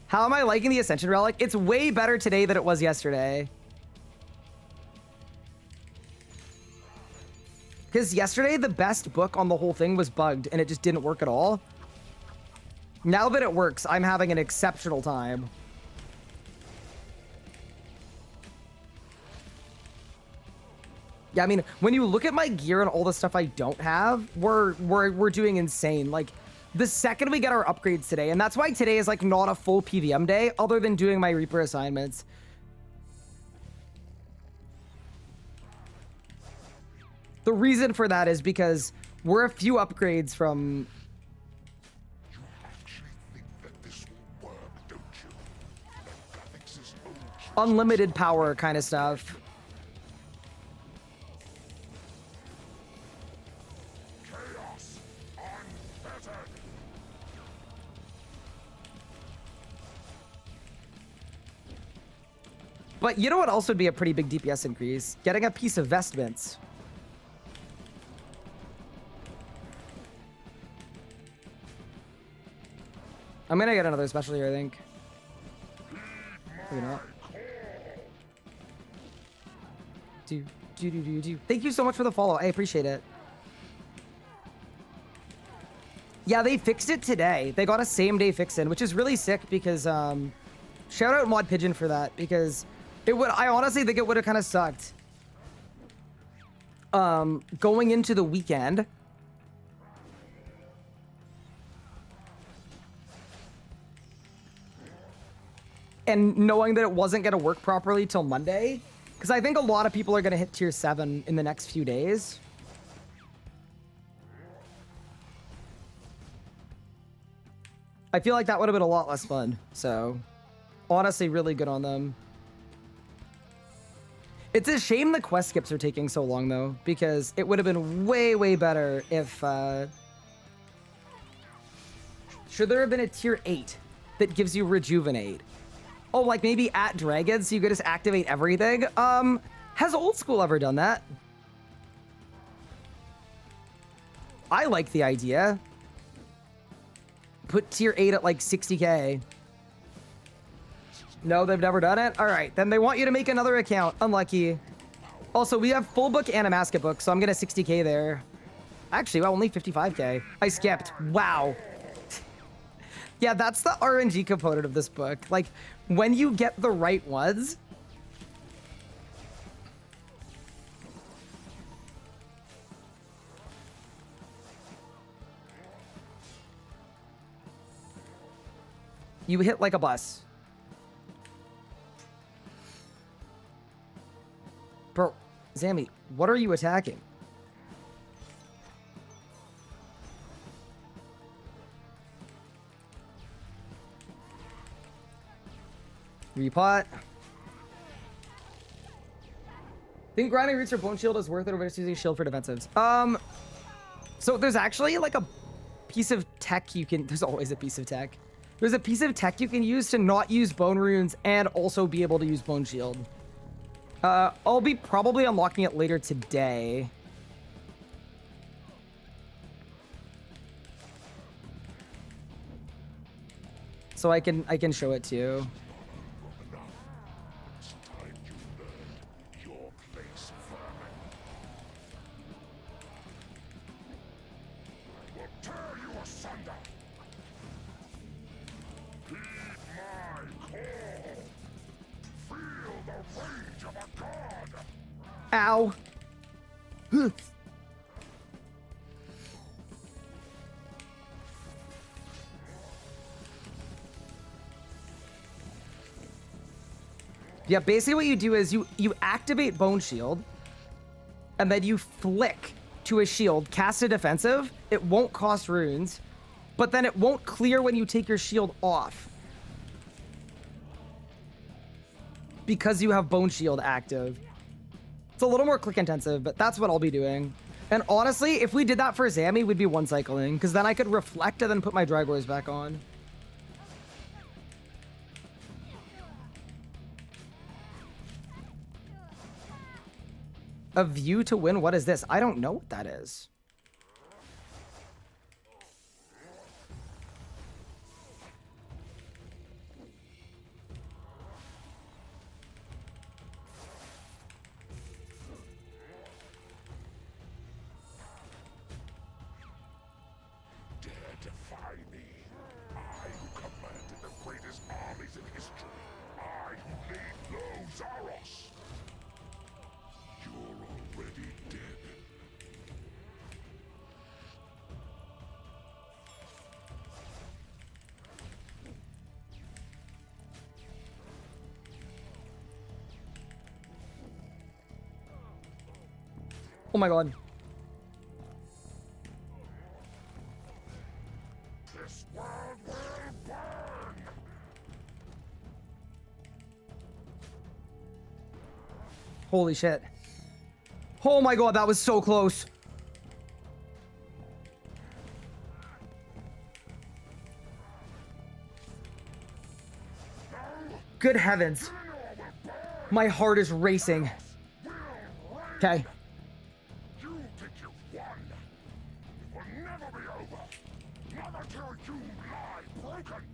How am I liking the Ascension Relic? It's way better today than it was yesterday. Because yesterday, the best book on the whole thing was bugged, and it just didn't work at all. Now that it works, I'm having an exceptional time. Yeah, I mean, when you look at my gear and all the stuff I don't have, we're doing insane. Like, the second we get our upgrades today, and that's why today is, like, not a full PVM day, other than doing my Reaper assignments. The reason for that is because We're a few upgrades from... You actually think that this will work, don't you? That Fix's own unlimited power kind of stuff. chaos unfettered. But you know what else would be a pretty big DPS increase? Getting a piece of vestments. I'm gonna get another special here, I think. Maybe not. Do. Thank you so much for the follow. I appreciate it. Yeah, they fixed it today. They got a same-day fix in, which is really sick because, shout out Mod Pigeon for that, because it would, I honestly think it would have kind of sucked. Going into the weekend. And knowing that it wasn't going to work properly till Monday. Because I think a lot of people are going to hit tier 7 in the next few days. I feel like that would have been a lot less fun. So, honestly, really good on them. It's a shame the quest skips are taking so long, though. Because it would have been way, way better if... should there have been a tier 8 that gives you Rejuvenate? Oh, like maybe at Dragons, so you could just activate everything? Has Old School ever done that? I like the idea. Put tier 8 at like 60k. No, they've never done it? Alright, then they want you to make another account. Unlucky. Also, we have full book and a Masket book, so I'm gonna 60k there. Actually, well, only 55k. I skipped. Wow. Yeah, that's the RNG component of this book. Like, when you get the right ones... you hit like a bus. Bro, Zammy, what are you attacking? Repot. Think grinding roots or bone shield is worth it over just using shield for defensives. So there's actually like a piece of tech you can... There's always a piece of tech. There's a piece of tech you can use to not use bone runes and also be able to use bone shield. I'll be probably unlocking it later today. So I can show it to you. It's time you learned your place, vermin. I will tear you asunder. Heed my call. Feel the rage of a god. Ow. Huh. Yeah, basically what you do is you activate Bone Shield, and then you flick to a shield, cast a defensive. It won't cost runes, but then it won't clear when you take your shield off. Because you have Bone Shield active. It's a little more click intensive, but that's what I'll be doing. And honestly, if we did that for Zammy, we'd be one cycling, because then I could reflect and then put my Dragors back on. A view to win? What is this? I don't know what that is. Dare defy me. I who commanded the greatest armies in history. I who laid low Zaros. You're already dead. Oh my god. Holy shit. Oh my god, that was so close. Good heavens. My heart is racing. Okay. You think you've won? It will never be over. Not until you lie broken.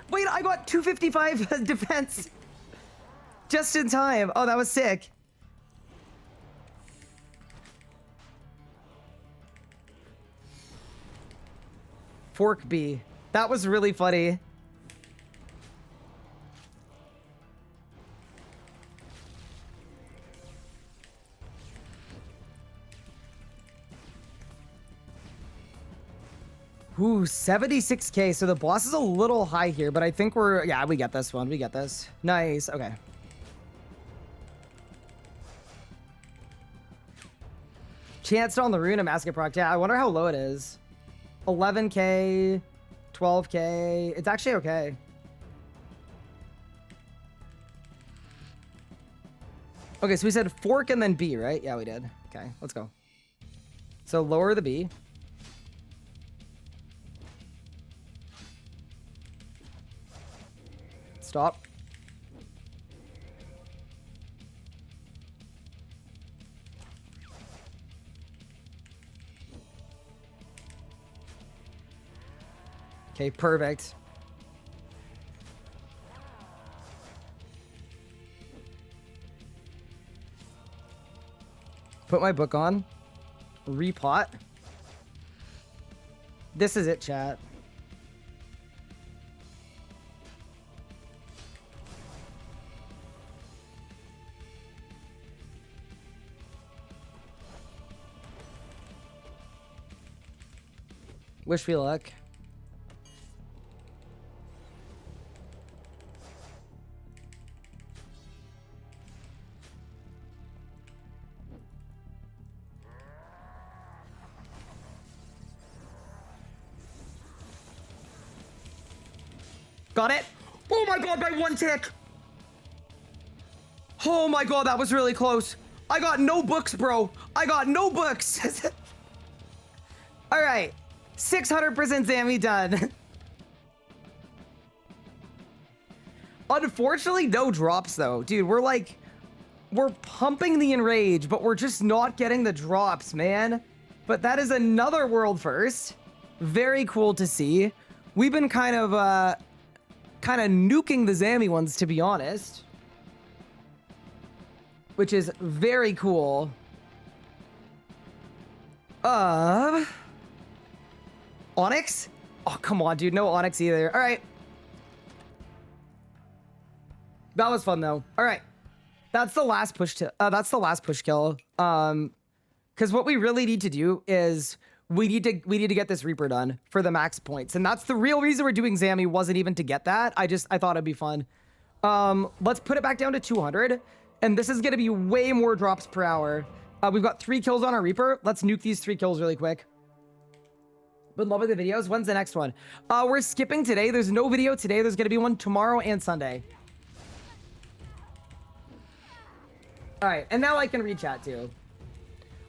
Wait, I got 255 defense. Just in time. Oh, that was sick. Fork B. That was really funny. Ooh, 76k. So the boss is a little high here, but I think we're... Yeah, we get this one. We get this. Nice. Okay. Chanced on the Rune of Massacre proc. Yeah, I wonder how low it is. 11k, 12k. It's actually okay. Okay, so we said fork and then B, right? Yeah, we did. Okay, let's go. So lower the B. Stop. Okay, perfect. Put my book on. Repot. This is it, chat. Wish me luck. Got it? Oh my god, by one tick! Oh my god, that was really close. I got no books, bro. I got no books. All right. 600% Zammy done. Unfortunately, no drops though. Dude, we're pumping the enrage, but we're just not getting the drops, man. But that is another world first. Very cool to see. We've been kind of nuking the Zammy ones, to be honest. Which is very cool. Onyx? Oh, come on, dude. No Onyx either. All right. That was fun, though. All right. That's the last push kill. Because what we really need to do is we need to get this Reaper done for the max points. And that's the real reason we're doing Zammy, wasn't even to get that. I thought it'd be fun. Let's put it back down to 200. And this is going to be way more drops per hour. We've got 3 kills on our Reaper. Let's nuke these 3 kills really quick. Been loving the videos. When's the next one? We're skipping today. There's no video today. There's going to be one tomorrow and Sunday. All right. And now I can read chat too.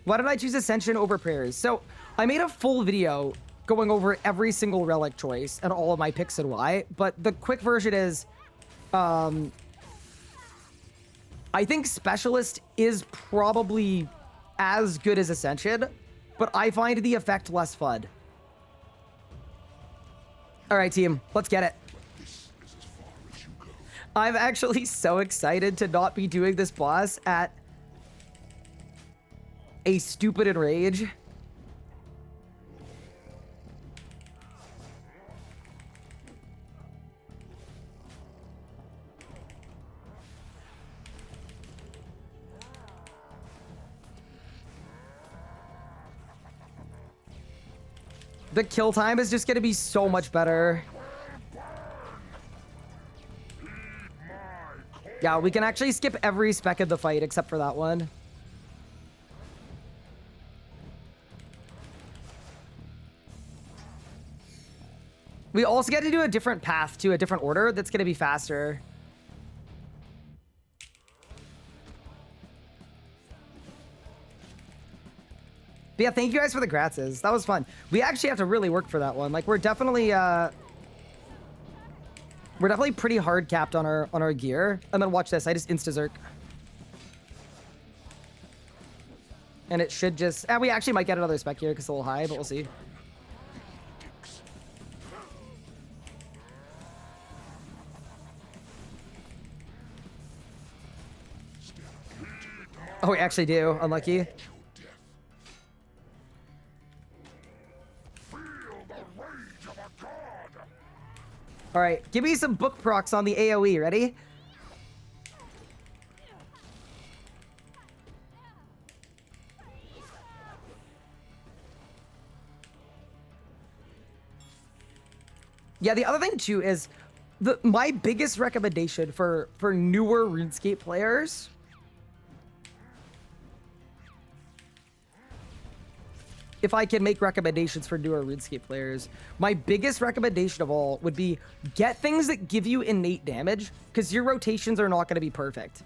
Why did I choose Ascension over Prayers? So I made a full video going over every single relic choice and all of my picks and why. But the quick version is, I think Specialist is probably as good as Ascension, but I find the effect less fun. All right, team, let's get it. I'm actually so excited to not be doing this boss at a stupid enrage. The kill time is just going to be so much better. Yeah, we can actually skip every spec of the fight except for that one. We also get to do a different path to a different order that's going to be faster. But yeah, thank you guys for the gratzes. That was fun. We actually have to really work for that one. Like, we're definitely pretty hard capped on our gear. And then watch this. I just insta-zerk. And it should just... And we actually might get another spec here because it's a little high, but we'll see. Oh, we actually do. Unlucky. All right, give me some book procs on the AoE. Ready? Yeah, the other thing too is my biggest recommendation for newer RuneScape players. If I can make recommendations for newer RuneScape players, my biggest recommendation of all would be get things that give you innate damage, because your rotations are not going to be perfect.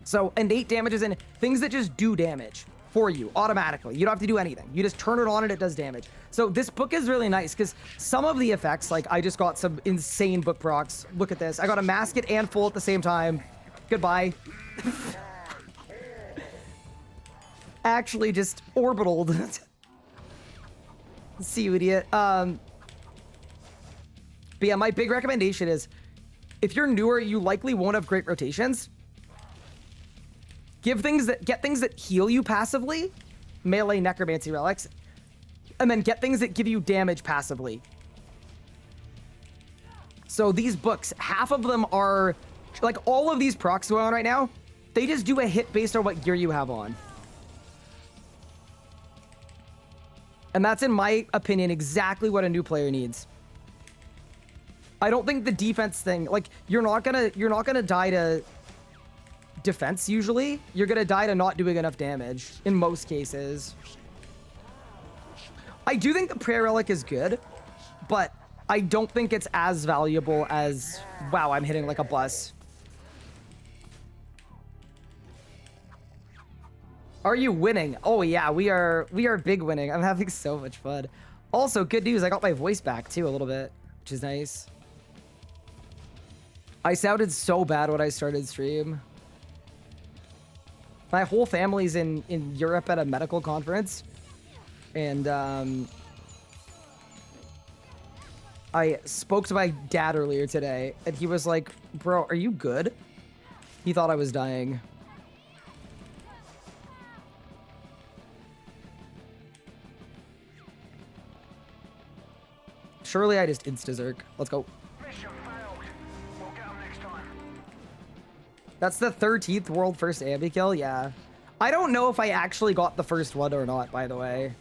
So innate damage is in things that just do damage for you automatically. You don't have to do anything. You just turn it on and it does damage. So this book is really nice because some of the effects, like I just got some insane book procs. Look at this. I got a masket and full at the same time. Goodbye. Actually just orbitaled. See you, idiot. But yeah, my big recommendation is if you're newer, you likely won't have great rotations. Get things that heal you passively, melee necromancy relics, and then get things that give you damage passively. So these books, half of them are like all of these procs going on right now, they just do a hit based on what gear you have on. And that's, in my opinion, exactly what a new player needs. I don't think the defense thing, like, you're not gonna die to defense usually. You're gonna die to not doing enough damage in most cases. I do think the prayer relic is good, but I don't think it's as valuable as, wow, I'm hitting like a bus. Are you winning? Oh yeah, we are big winning. I'm having so much fun. Also, good news, I got my voice back too a little bit, which is nice. I sounded so bad when I started stream. My whole family's in Europe at a medical conference. And I spoke to my dad earlier today and he was like, "Bro, are you good?" He thought I was dying. Surely I just insta-zerk. Let's go. Mission failed. We'll get 'em next time. That's the 13th world first ambi kill? Yeah. I don't know if I actually got the first one or not, by the way.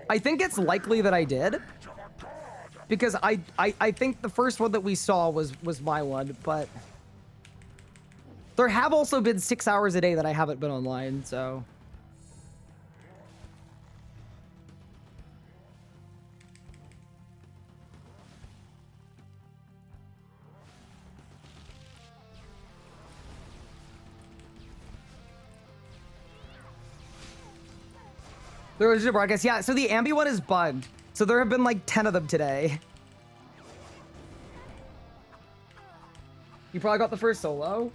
I think it's likely that I did. Because I think the first one that we saw was my one, but there have also been 6 hours a day that I haven't been online, so. There was a broadcast. Yeah, so the ambi one is bugged. So there have been like 10 of them today. You probably got the first solo.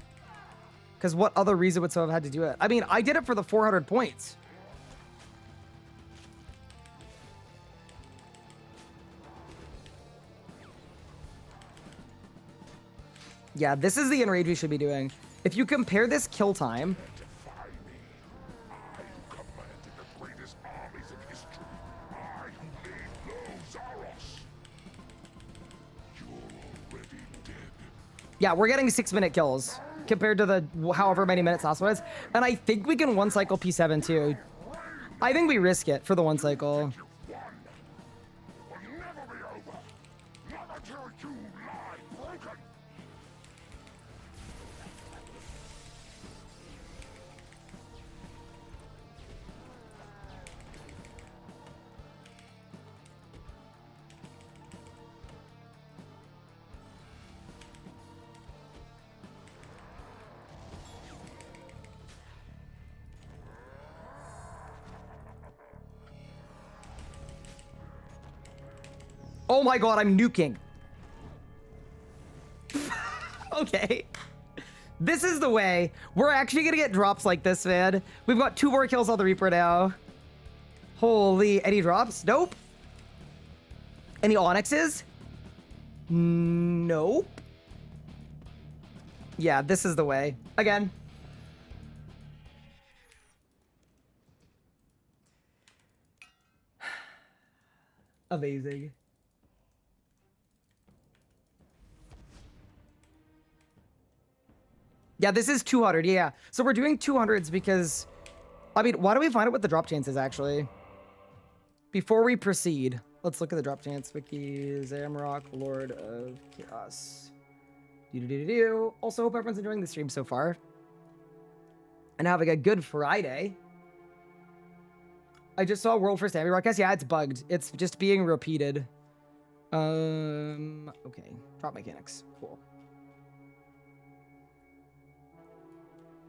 Because what other reason would someone have had to do it? I mean, I did it for the 400 points. Yeah, this is the enrage we should be doing. If you compare this kill time... Defy me. I who commanded the greatest armies of history. I who laid low Zaros. You're already dead. Yeah, we're getting 6-minute kills compared to the however many minutes last was. And I think we can one cycle P7 too. I think we risk it for the one cycle. You won. Will never be over. Not until you lie broken. Oh my god, I'm nuking. Okay. This is the way. We're actually gonna get drops like this, man. We've got 2 more kills on the Reaper now. Holy, any drops? Nope. Any Onyxes? Nope. Yeah, this is the way. Again. Amazing. Yeah, this is 200. Yeah. So we're doing 200s because, I mean, why don't we find out what the drop chance is actually? Before we proceed, let's look at the drop chance. Wiki, Zamarok, Lord of Chaos. Do. Also, hope everyone's enjoying the stream so far. And having a good Friday. I just saw World First Heavy Rockcast. Yeah, it's bugged. It's just being repeated. Okay. Drop mechanics. Cool.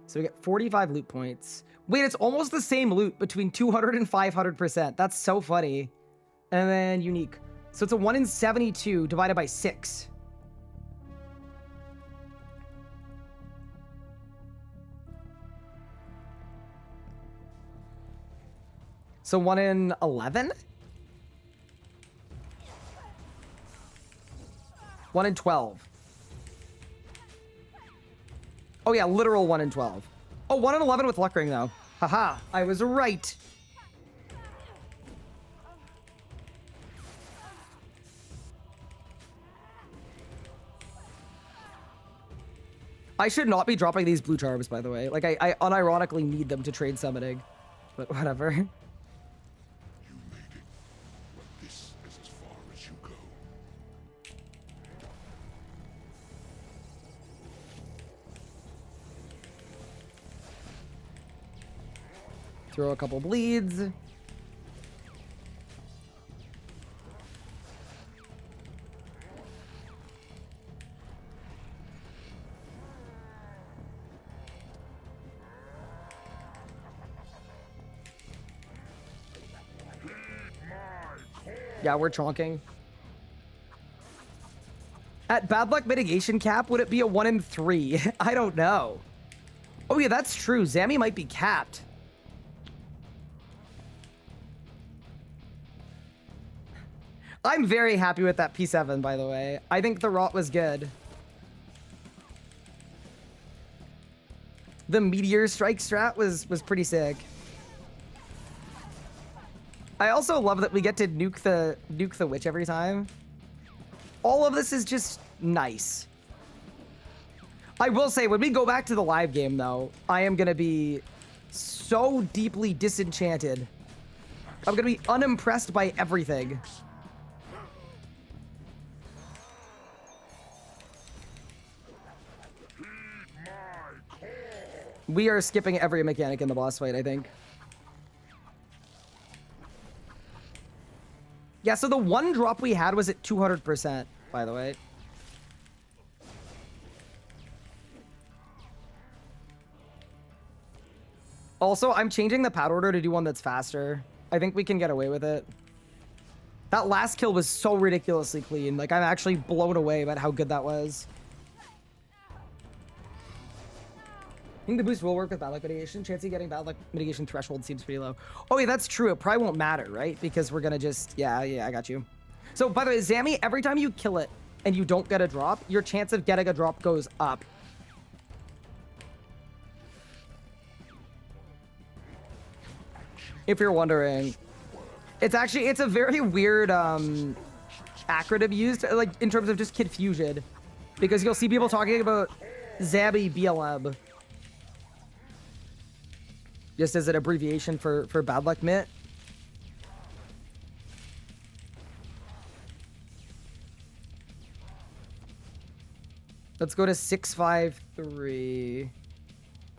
So we get 45 loot points. Wait, it's almost the same loot between 200 and 500%. That's so funny. And then unique. So it's a 1 in 72 divided by 6. So 1 in 11? 1 in 12. Oh yeah, literal 1 in 12. Oh, 1 in 11 with luck ring though. Haha, I was right. I should not be dropping these blue charms, by the way. Like, I unironically need them to trade summoning. But whatever. You made it. But this is as far as you go. Throw a couple bleeds. Yeah, we're chonking. At bad luck mitigation cap, would it be a 1 in 3? I don't know. Oh yeah, that's true. Zammy might be capped. I'm very happy with that P7, by the way. I think the rot was good. The meteor strike strat was pretty sick. I also love that we get to nuke the witch every time. All of this is just nice. I will say, when we go back to the live game, though, I am gonna be so deeply disenchanted. I'm gonna be unimpressed by everything. We are skipping every mechanic in the boss fight, I think. Yeah, so the one drop we had was at 200%, by the way. Also, I'm changing the pad order to do one that's faster. I think we can get away with it. That last kill was so ridiculously clean. Like, I'm actually blown away about how good that was. think the boost will work with bad luck mitigation. Chance of getting bad luck mitigation threshold seems pretty low. Oh, yeah, that's true. It probably won't matter, right? Because we're gonna just... Yeah, I got you. So, by the way, Zammy, every time you kill it and you don't get a drop, your chance of getting a drop goes up. If you're wondering. It's a very weird acronym used, like, in terms of just confusion. Because you'll see people talking about Zammy BLM. Just as an abbreviation for bad luck mitt. Let's go to 653.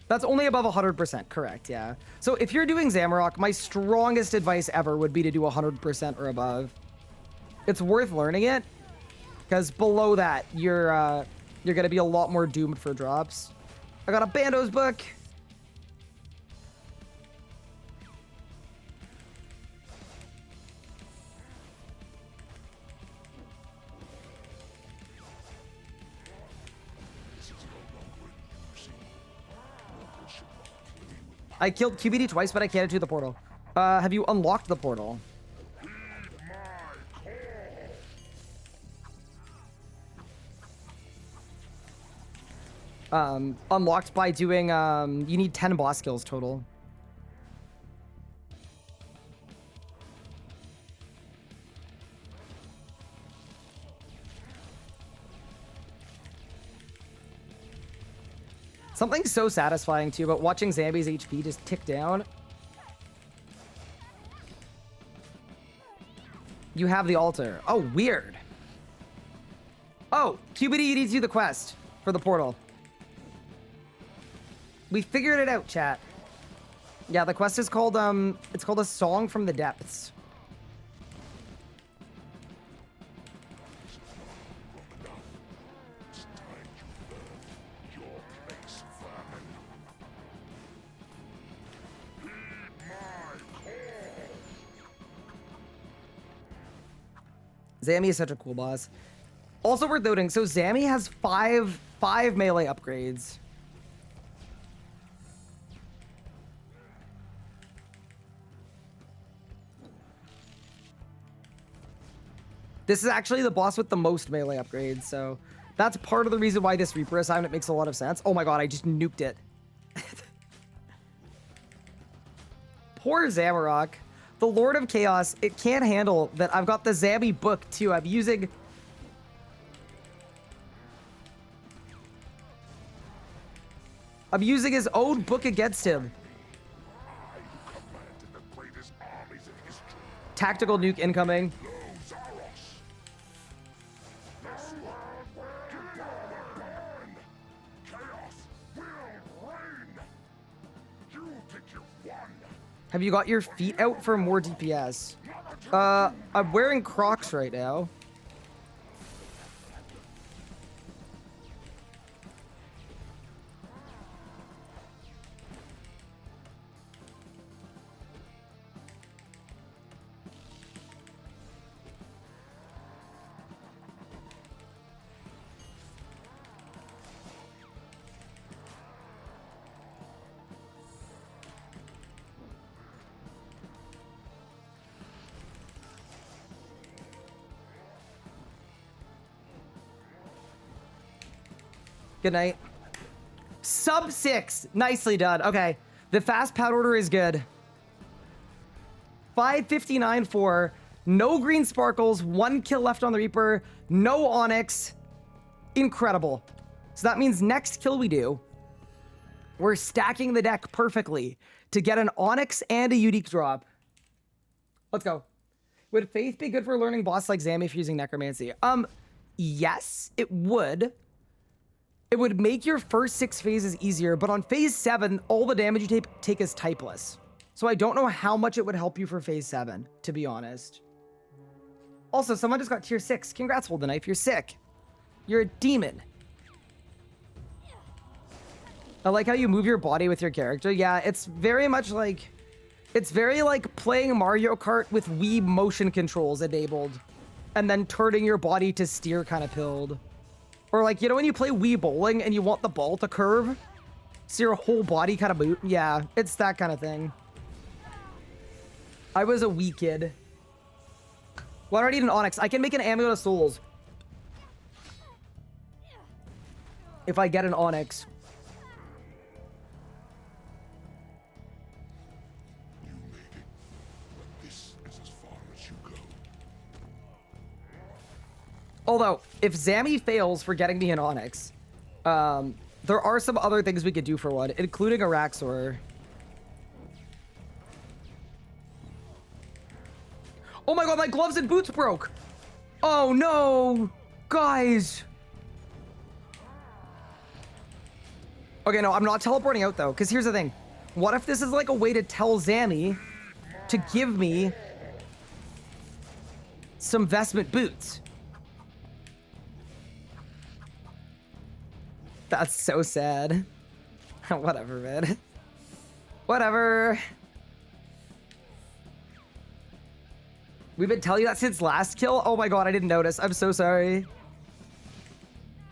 That's only above 100%, correct, yeah. So if you're doing Zamarok, my strongest advice ever would be to do 100% or above. It's worth learning it, because below that, you're gonna be a lot more doomed for drops. I got a Bando's book. I killed QBD twice, but I can't do the portal. Have you unlocked the portal? Unlocked by doing, you need 10 boss kills total. Something so satisfying too about watching Zamby's HP just tick down. You have the altar. Oh, weird. Oh, QBD, you need to do the quest for the portal. We figured it out, chat. Yeah, the quest is called, it's called A Song from the Depths. Zammy is such a cool boss. Also worth noting, so Zammy has five melee upgrades. This is actually the boss with the most melee upgrades, so that's part of the reason why this Reaper assignment makes a lot of sense. Oh my god, I just nuked it. Poor Zamarok. The Lord of Chaos, it can't handle that I've got the Zammy book too. I'm using his own book against him. Tactical nuke incoming. Have you got your feet out for more DPS? I'm wearing Crocs right now. Good night. Sub 6. Nicely done. Okay. The fast pad order is good. 559 for no green sparkles, 1 kill left on the Reaper, no Onyx. Incredible. So that means next kill we do, we're stacking the deck perfectly to get an Onyx and a unique drop. Let's go. Would Faith be good for learning boss like Zammy if you're using Necromancy? Yes, it would. It would make your first 6 phases easier, but on phase 7, all the damage you take is typeless. So I don't know how much it would help you for phase 7, to be honest. Also, someone just got tier 6. Congrats, Hold the Knife. You're sick. You're a demon. I like how you move your body with your character. Yeah, it's very much like... It's very like playing Mario Kart with Wii motion controls enabled. And then turning your body to steer kind of pilled. Or like, you know when you play Wii bowling and you want the ball to curve? So your whole body kind of boot? Yeah, it's that kind of thing. I was a wee kid. Why do I need an onyx? I can make an amulet of souls. If I get an onyx. You made it, but this is as far as you go. Although, if Zammy fails for getting me an onyx, there are some other things we could do for one, including a Raxor. Oh my god, my gloves and boots broke! Oh no! Guys! Okay, no, I'm not teleporting out though, because here's the thing. What if this is like a way to tell Zammy to give me some vestment boots? That's so sad. Whatever, man. Whatever. We've been telling you that since last kill? Oh my god, I didn't notice. I'm so sorry.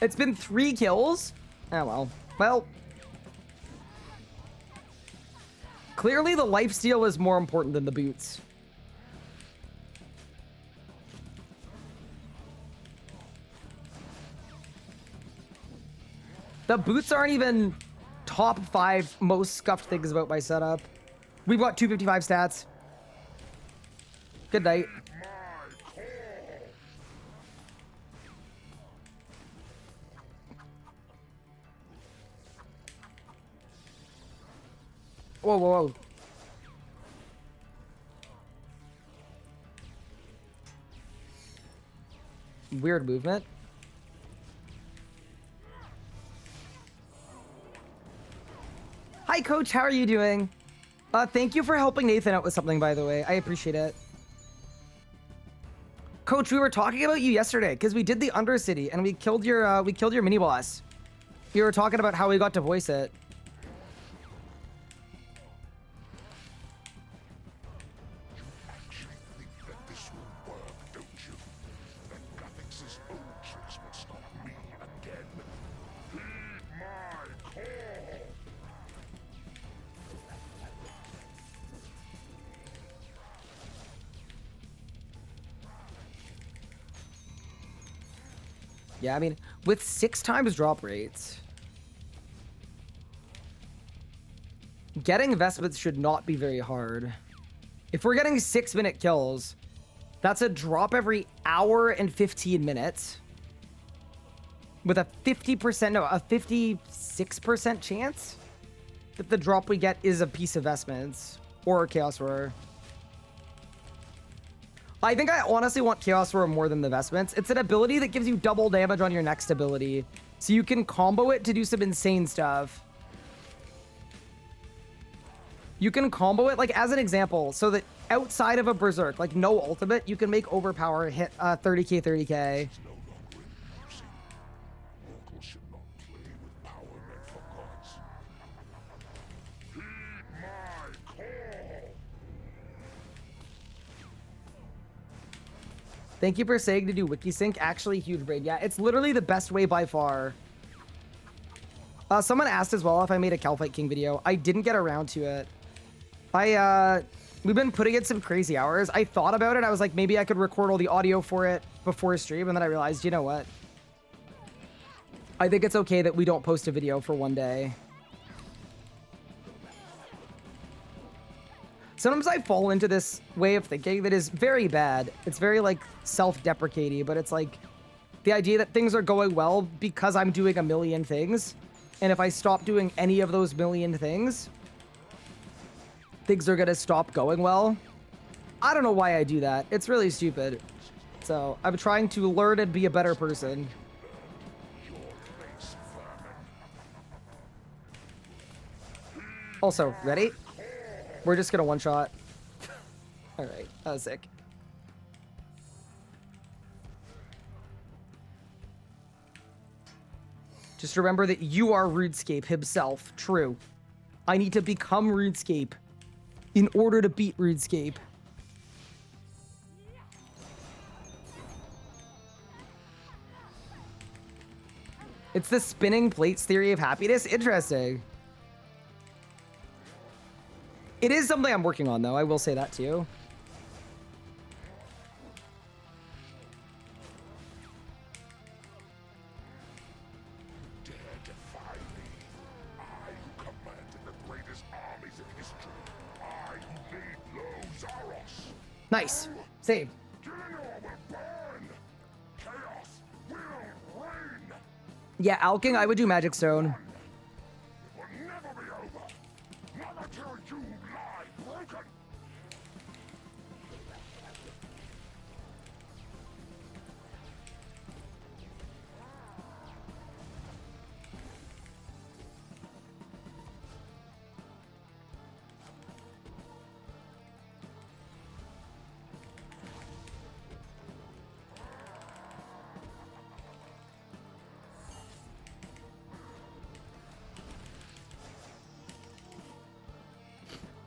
It's been 3 kills? Oh well. Well. Clearly the lifesteal is more important than the boots. The boots aren't even top 5 most scuffed things about my setup. We've got 255 stats. Good night. Whoa, whoa, whoa. Weird movement. Hi, Coach. How are you doing? Thank you for helping Nathan out with something, by the way. I appreciate it. Coach, we were talking about you yesterday because we did the Undercity and we killed your mini boss. We were talking about how we got to voice it. Actually think that this will work, don't you? That Gathix's old tricks will stop me again. Heed my call! Yeah, I mean, with 6 times drop rates, getting investments should not be very hard. If we're getting 6-minute kills, that's a drop every hour and 15 minutes. With a 50%, no, a 56% chance that the drop we get is a piece of vestments or a Chaos Roar. I think I honestly want Chaos Roar more than the vestments. It's an ability that gives you double damage on your next ability. So you can combo it to do some insane stuff. You can combo it, like, as an example, so that outside of a Berserk, like, no ultimate, you can make Overpower hit 30k, 30k. It's no longer in mercy. Mortals should not play with power meant for gods. Heed my call! Thank you for saying to do Wikisync. Actually, huge brain. Yeah, it's literally the best way by far. Someone asked as well if I made a Calfight King video. I didn't get around to it. We've been putting in some crazy hours. I thought about it. I was like, maybe I could record all the audio for it before stream. And then I realized, you know what? I think it's okay that we don't post a video for one day. Sometimes I fall into this way of thinking that is very bad. It's very, like, self-deprecating, but it's like the idea that things are going well because I'm doing a million things. And if I stop doing any of those million things, things are gonna stop going well. I don't know why I do that. It's really stupid. So I'm trying to learn and be a better person. Also, ready? We're just gonna one-shot. Alright, that was sick. Just remember that you are RuneScape himself. True. I need to become RuneScape in order to beat RuneScape. It's the spinning plates theory of happiness? Interesting. It is something I'm working on, though. I will say that to you. Dare defy me. I who commanded the greatest armies in history. I who laid low Zaros. Nice. Save. Gillinor will burn. Chaos will reign. Yeah, alking, I would do Magic Stone. It will never be over. Not until you lie broken.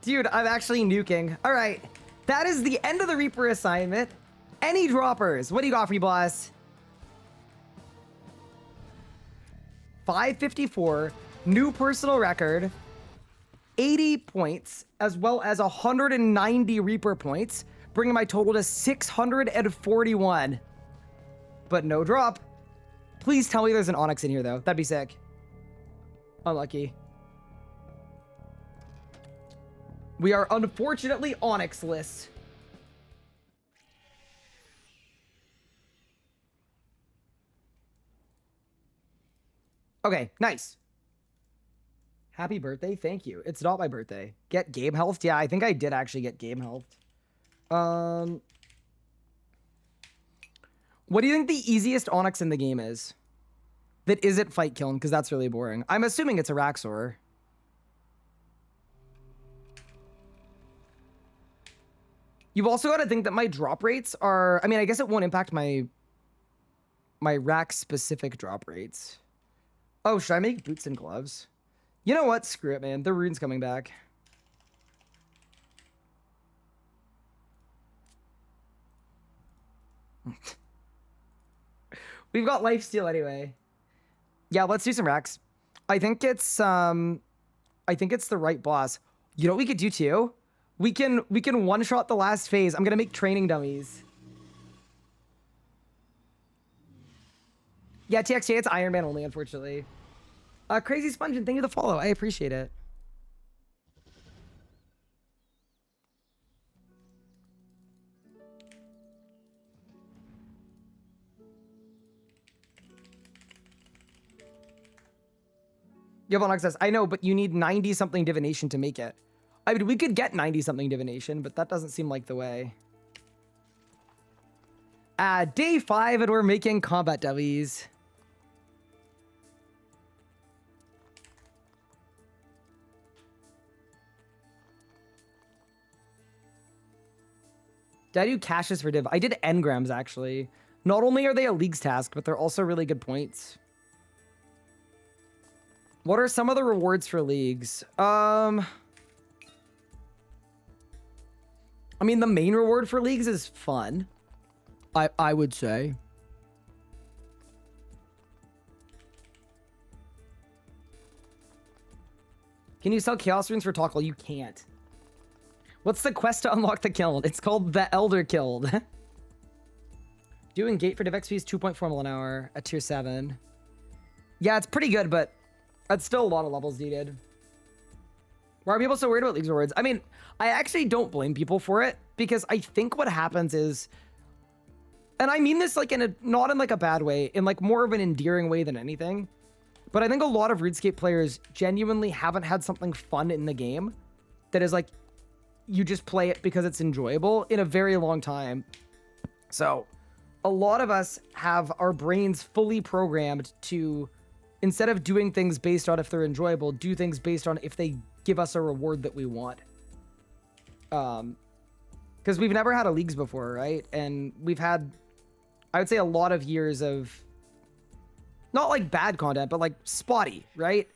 Dude, I'm actually nuking. All right. That is the end of the Reaper assignment. Any droppers? What do you got for me, boss? 554. New personal record. 80 points, as well as 190 Reaper points, bringing my total to 641. But no drop. Please tell me there's an Onyx in here, though. That'd be sick. Unlucky. We are unfortunately Onyx-less. Okay, nice. Happy birthday, thank you. It's not my birthday. Get game health? Yeah, I think I did actually get game health. What do you think the easiest Onyx in the game is? That isn't fight killing, because that's really boring. I'm assuming it's a Raxor. You've also got to think that my drop rates are... I mean, I guess it won't impact my rack-specific drop rates. Oh, should I make boots and gloves? You know what? Screw it, man. The rune's coming back. We've got lifesteal anyway. Yeah, let's do some racks. I think it's the right boss. You know what we could do too? We can one-shot the last phase. I'm gonna make training dummies. Yeah, TXJ, it's Iron Man only, unfortunately. Crazy Sponge, and thank you for the follow. I appreciate it. You have on access. I know, but you need 90-something divination to make it. I mean, we could get 90-something divination, but that doesn't seem like the way. Day 5, and we're making combat W's. Did I do caches for div? I did engrams, actually. Not only are they a leagues task, but they're also really good points. What are some of the rewards for leagues? I mean, the main reward for leagues is fun. I would say. Can you sell Chaos Runes for Toggle? You can't. What's the quest to unlock the kiln? It's called the Elder Guild. Doing gate for div XP is 2.4 mil an hour at tier 7. Yeah, it's pretty good, but that's still a lot of levels needed. Why are people so worried about leagues rewards? I mean, I actually don't blame people for it, because I think what happens is, and I mean this like not in like a bad way, in like more of an endearing way than anything, but I think a lot of RuneScape players genuinely haven't had something fun in the game that is like, you just play it because it's enjoyable in a very long time. So a lot of us have our brains fully programmed to, instead of doing things based on if they're enjoyable, do things based on if they give us a reward that we want. Because we've never had a leagues before, right? And we've had, I would say, a lot of years of not like bad content, but like spotty, right?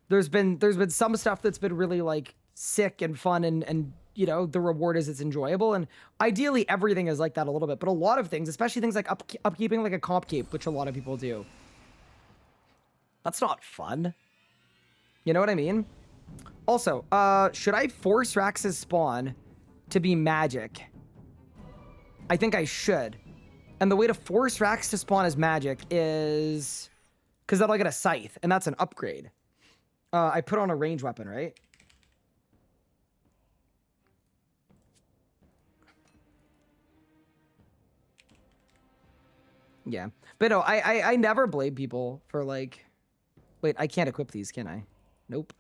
There's been some stuff that's been really like sick and fun, and you know, the reward is it's enjoyable, and ideally everything is like that a little bit, but a lot of things, especially things like upkeeping like a comp cape, which a lot of people do, that's not fun. You know what I mean? Also, should I force Rax's spawn to be magic? I think I should. And the way to force Rax to spawn as magic is... Because that'll get a scythe, and that's an upgrade. I put on a range weapon, right? Yeah. But no, I never blame people for, like... Wait, I can't equip these, can I? Nope.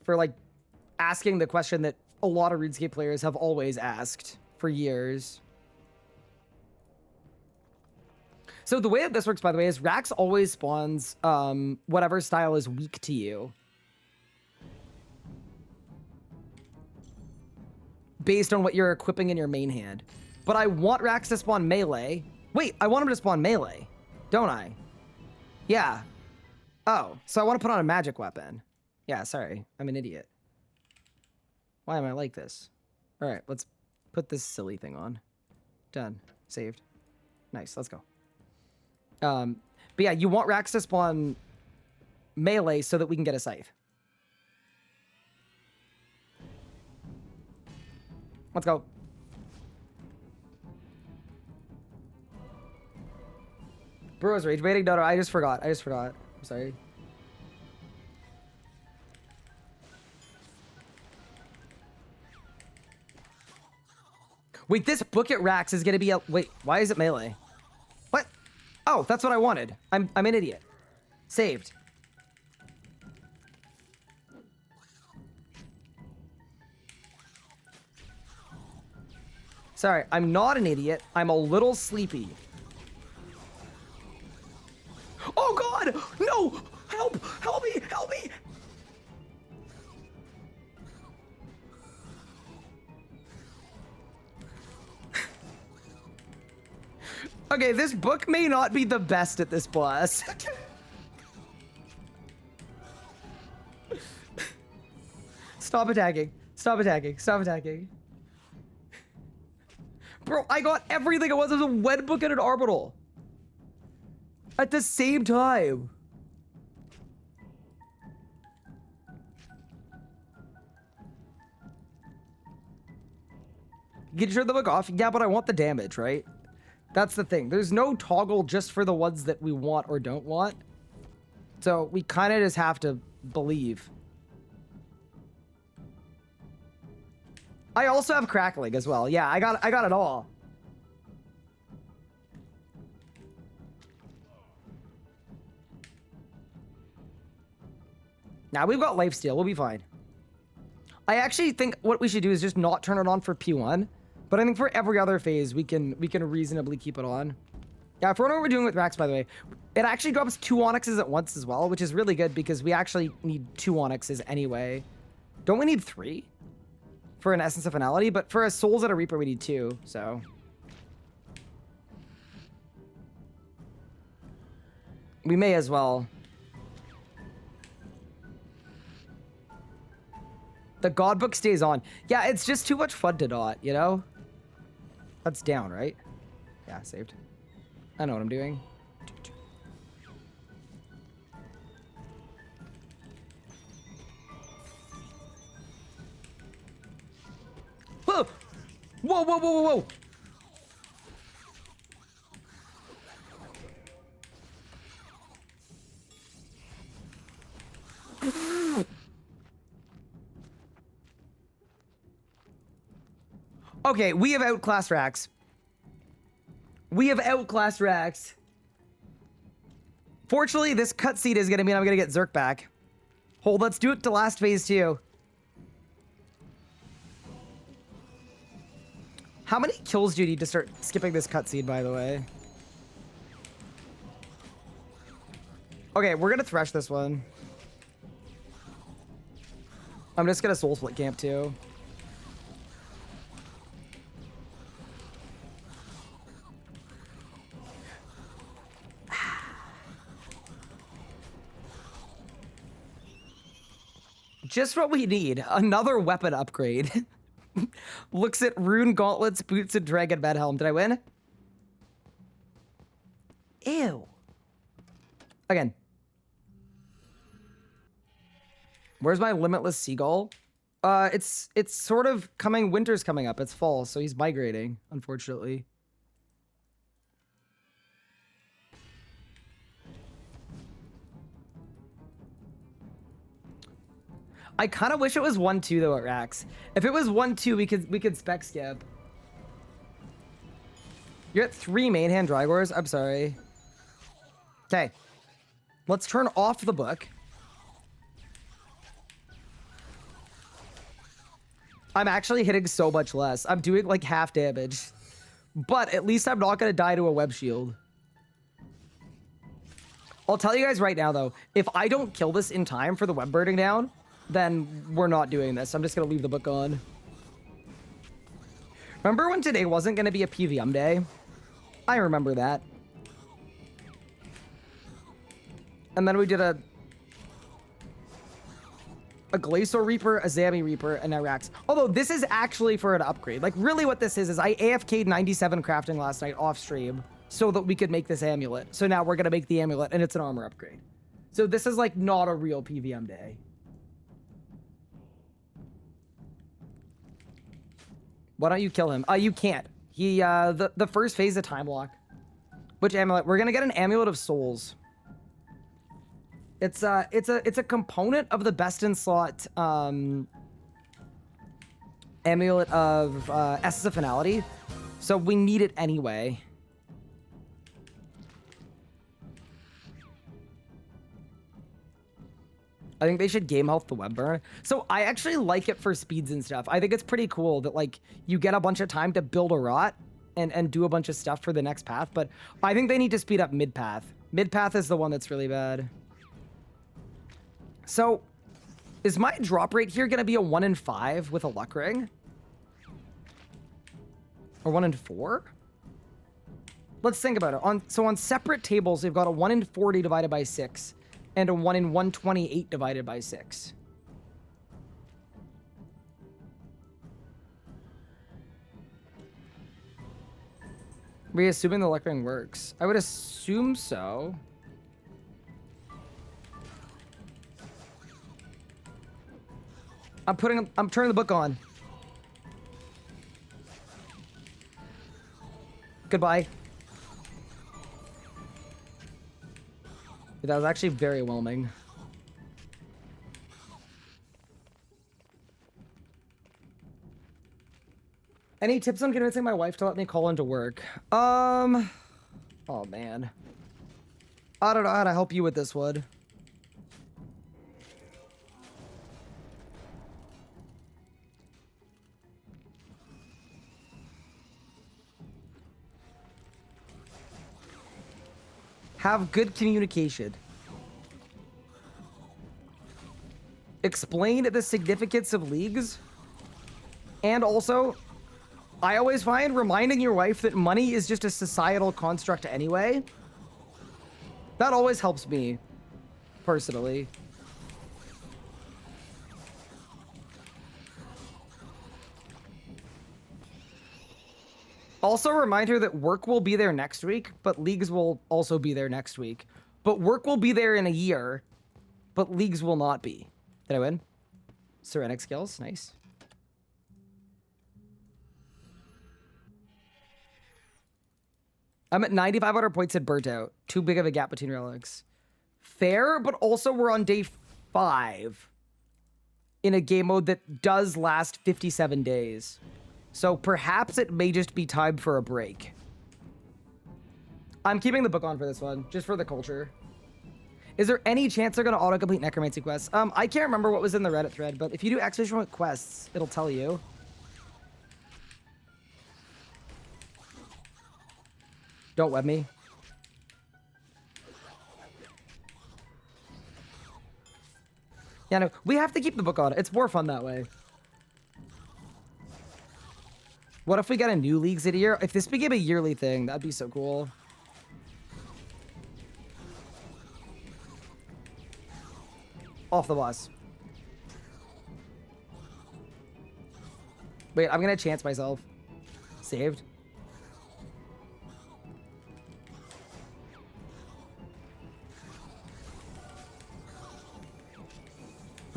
For, like, asking the question that a lot of RuneScape players have always asked for years. So the way that this works, by the way, is Rax always spawns whatever style is weak to you. Based on what you're equipping in your main hand. But I want Rax to spawn melee. Wait, I want him to spawn melee, don't I? Yeah. Oh, so I want to put on a magic weapon. Yeah, sorry, I'm an idiot. Why am I like this? All right, let's put this silly thing on. Done. Saved. Nice, let's go. But yeah, you want Rax to spawn melee so that we can get a scythe. Let's go. Burrow's rage baiting? No, I just forgot. I'm sorry. Wait, this book at Rax is gonna be a... Wait, why is it melee? What? Oh, that's what I wanted. I'm an idiot. Saved. Sorry, I'm not an idiot. I'm a little sleepy. Oh God! No! Help! Help me! Help me! Okay, this book may not be the best at this boss. Stop attacking. Stop attacking. Stop attacking. Bro, I got everything. It was a wed book and an orbital. At the same time. You can turn the book off. Yeah, but I want the damage, right? That's the thing. There's no toggle just for the ones that we want or don't want. So we kind of just have to believe. I also have crackling as well. Yeah, I got it all. Now we've got lifesteal. We'll be fine. I actually think what we should do is just not turn it on for P1. But I think for every other phase, we can reasonably keep it on. Yeah, for what we're doing with Rax, by the way, it actually drops 2 onyxes at once as well, which is really good because we actually need 2 onyxes anyway. Don't we need 3 for an Essence of Finality? But for a Souls and a Reaper, we need 2, so. We may as well. The God Book stays on. Yeah, it's just too much fun to not, you know? That's down, right? Yeah, saved. I know what I'm doing. Whoa! Whoa, whoa, whoa, whoa, whoa! Okay, we have outclassed Rax. We have outclassed Rax. Fortunately, this cutscene is gonna mean I'm gonna get Zuck back. Hold, let's do it to last phase too. How many kills do you need to start skipping this cutscene, by the way? Okay, we're gonna thresh this one. I'm just gonna soul split camp too. Just what we need. Another weapon upgrade. Looks at rune gauntlets, boots, and dragon bed helm. Did I win? Ew. Again. Where's my limitless seagull? It's sort of coming. Winter's coming up. It's fall, so he's migrating. Unfortunately. I kind of wish it was 1-2 though at Rax. If it was 1-2, we could spec skip. You're at 3 main hand Drygors? I'm sorry. Okay. Let's turn off the book. I'm actually hitting so much less. I'm doing like half damage. But at least I'm not going to die to a web shield. I'll tell you guys right now though, if I don't kill this in time for the web burning down, then we're not doing this. I'm just going to leave the book on. Remember when today wasn't going to be a PVM day? I remember that. And then we did a Glacor Reaper, a Zami Reaper, and a Rax. Although this is actually for an upgrade. Like really what this is I AFK'd 97 crafting last night off stream so that we could make this amulet. So now we're going to make the amulet and it's an armor upgrade. So this is like not a real PVM day. Why don't you kill him? You can't. He, the first phase of Time Lock. Which amulet? We're gonna get an Amulet of Souls. It's a component of the best in slot, Amulet of, Essence of Finality. So we need it anyway. I think they should game health the web burn. So I actually like it for speeds and stuff. I think it's pretty cool that like you get a bunch of time to build a rot and do a bunch of stuff for the next path. But I think they need to speed up mid path. Mid path is the one that's really bad. So is my drop rate here going to be a 1 in 5 with a luck ring? Or 1 in 4? Let's think about it. So on separate tables, they've got a 1 in 40 divided by 6. And a 1 in 128 divided by 6. Are we assuming the luck ring works? I would assume so. I'm turning the book on. Goodbye. That was actually very whelming. Any tips on convincing my wife to let me call into work? Oh man. I don't know how to help you with this one. Have good communication. Explain the significance of leagues. And also, I always find reminding your wife that money is just a societal construct anyway. That always helps me, personally. Also remind her that work will be there next week, but leagues will also be there next week. But work will be there in a year, but leagues will not be. Did I win? Serenic skills, nice. I'm at 9,500 points at burnt out. Too big of a gap between relics. Fair, but also we're on day 5 in a game mode that does last 57 days. So perhaps it may just be time for a break. I'm keeping the book on for this one, just for the culture. Is there any chance they're going to auto-complete necromancy quests? I can't remember what was in the Reddit thread, but if you do expedition quests, it'll tell you. Don't web me. Yeah, no, we have to keep the book on. It's more fun that way. What if we got a new leagues in a year? If this became a yearly thing, that'd be so cool. Off the boss. Wait, I'm gonna chance myself. Saved.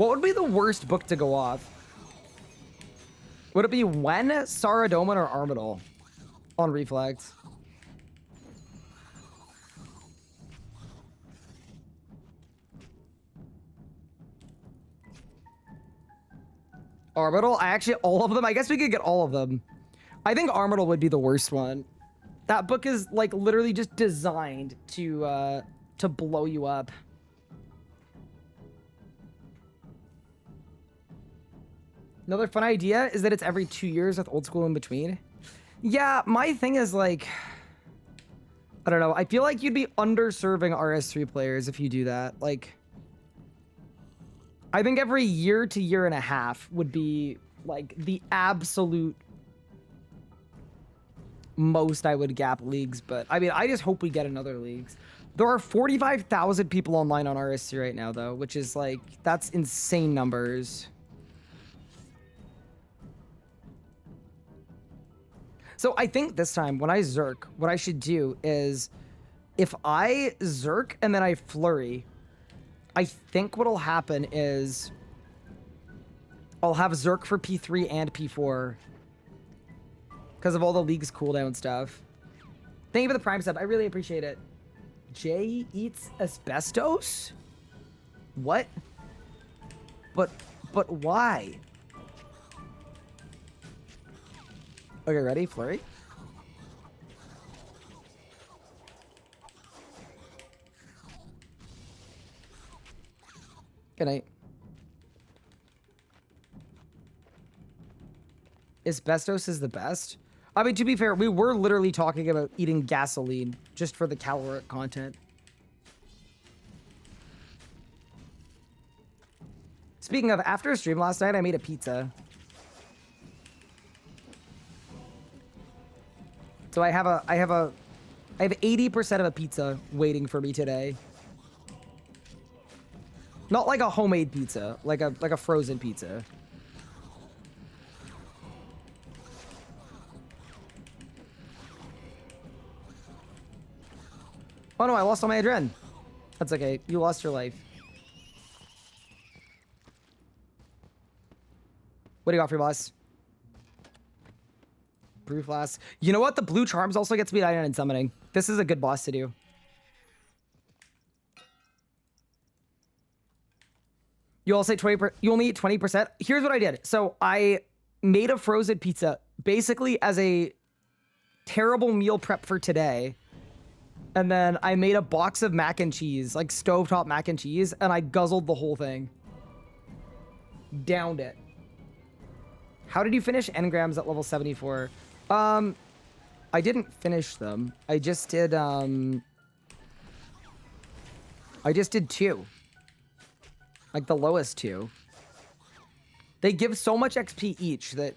What would be the worst book to go off? Would it be When, Saradomin, or Armadil on Reflect? Armadil? I actually, all of them? I guess we could get all of them. I think Armadil would be the worst one. That book is like literally just designed to blow you up. Another fun idea is that it's every 2 years with old school in between. Yeah, my thing is like, I don't know. I feel like you'd be underserving RS3 players if you do that. Like, I think every year to year and a half would be like the absolute most I would gap leagues. But I mean, I just hope we get another leagues. There are 45,000 people online on RS3 right now, though, which is like, that's insane numbers. So I think this time when I Zerk, what I should do is if I Zerk and then I Flurry, I think what'll happen is I'll have Zerk for P3 and P4 because of all the league's cooldown stuff. Thank you for the Prime sub. I really appreciate it. Jay eats asbestos? What? But why? Okay, ready? Flurry? Good night. Asbestos is the best. I mean, to be fair, we were literally talking about eating gasoline just for the caloric content. Speaking of, after a stream last night, I made a pizza. So I have 80% of a pizza waiting for me today. Not like a homemade pizza, like a frozen pizza. Oh no, I lost all my adrenaline. That's okay. You lost your life. What do you got for your boss? Brew flask. You know what? The blue charms also get speed 99 in summoning. This is a good boss to do. You all say 20%. You only eat 20%. Here's what I did. So I made a frozen pizza basically as a terrible meal prep for today. And then I made a box of mac and cheese, like stovetop mac and cheese, and I guzzled the whole thing. Downed it. How did you finish engrams at level 74? I didn't finish them. I just did 2. Like the lowest 2. They give so much XP each that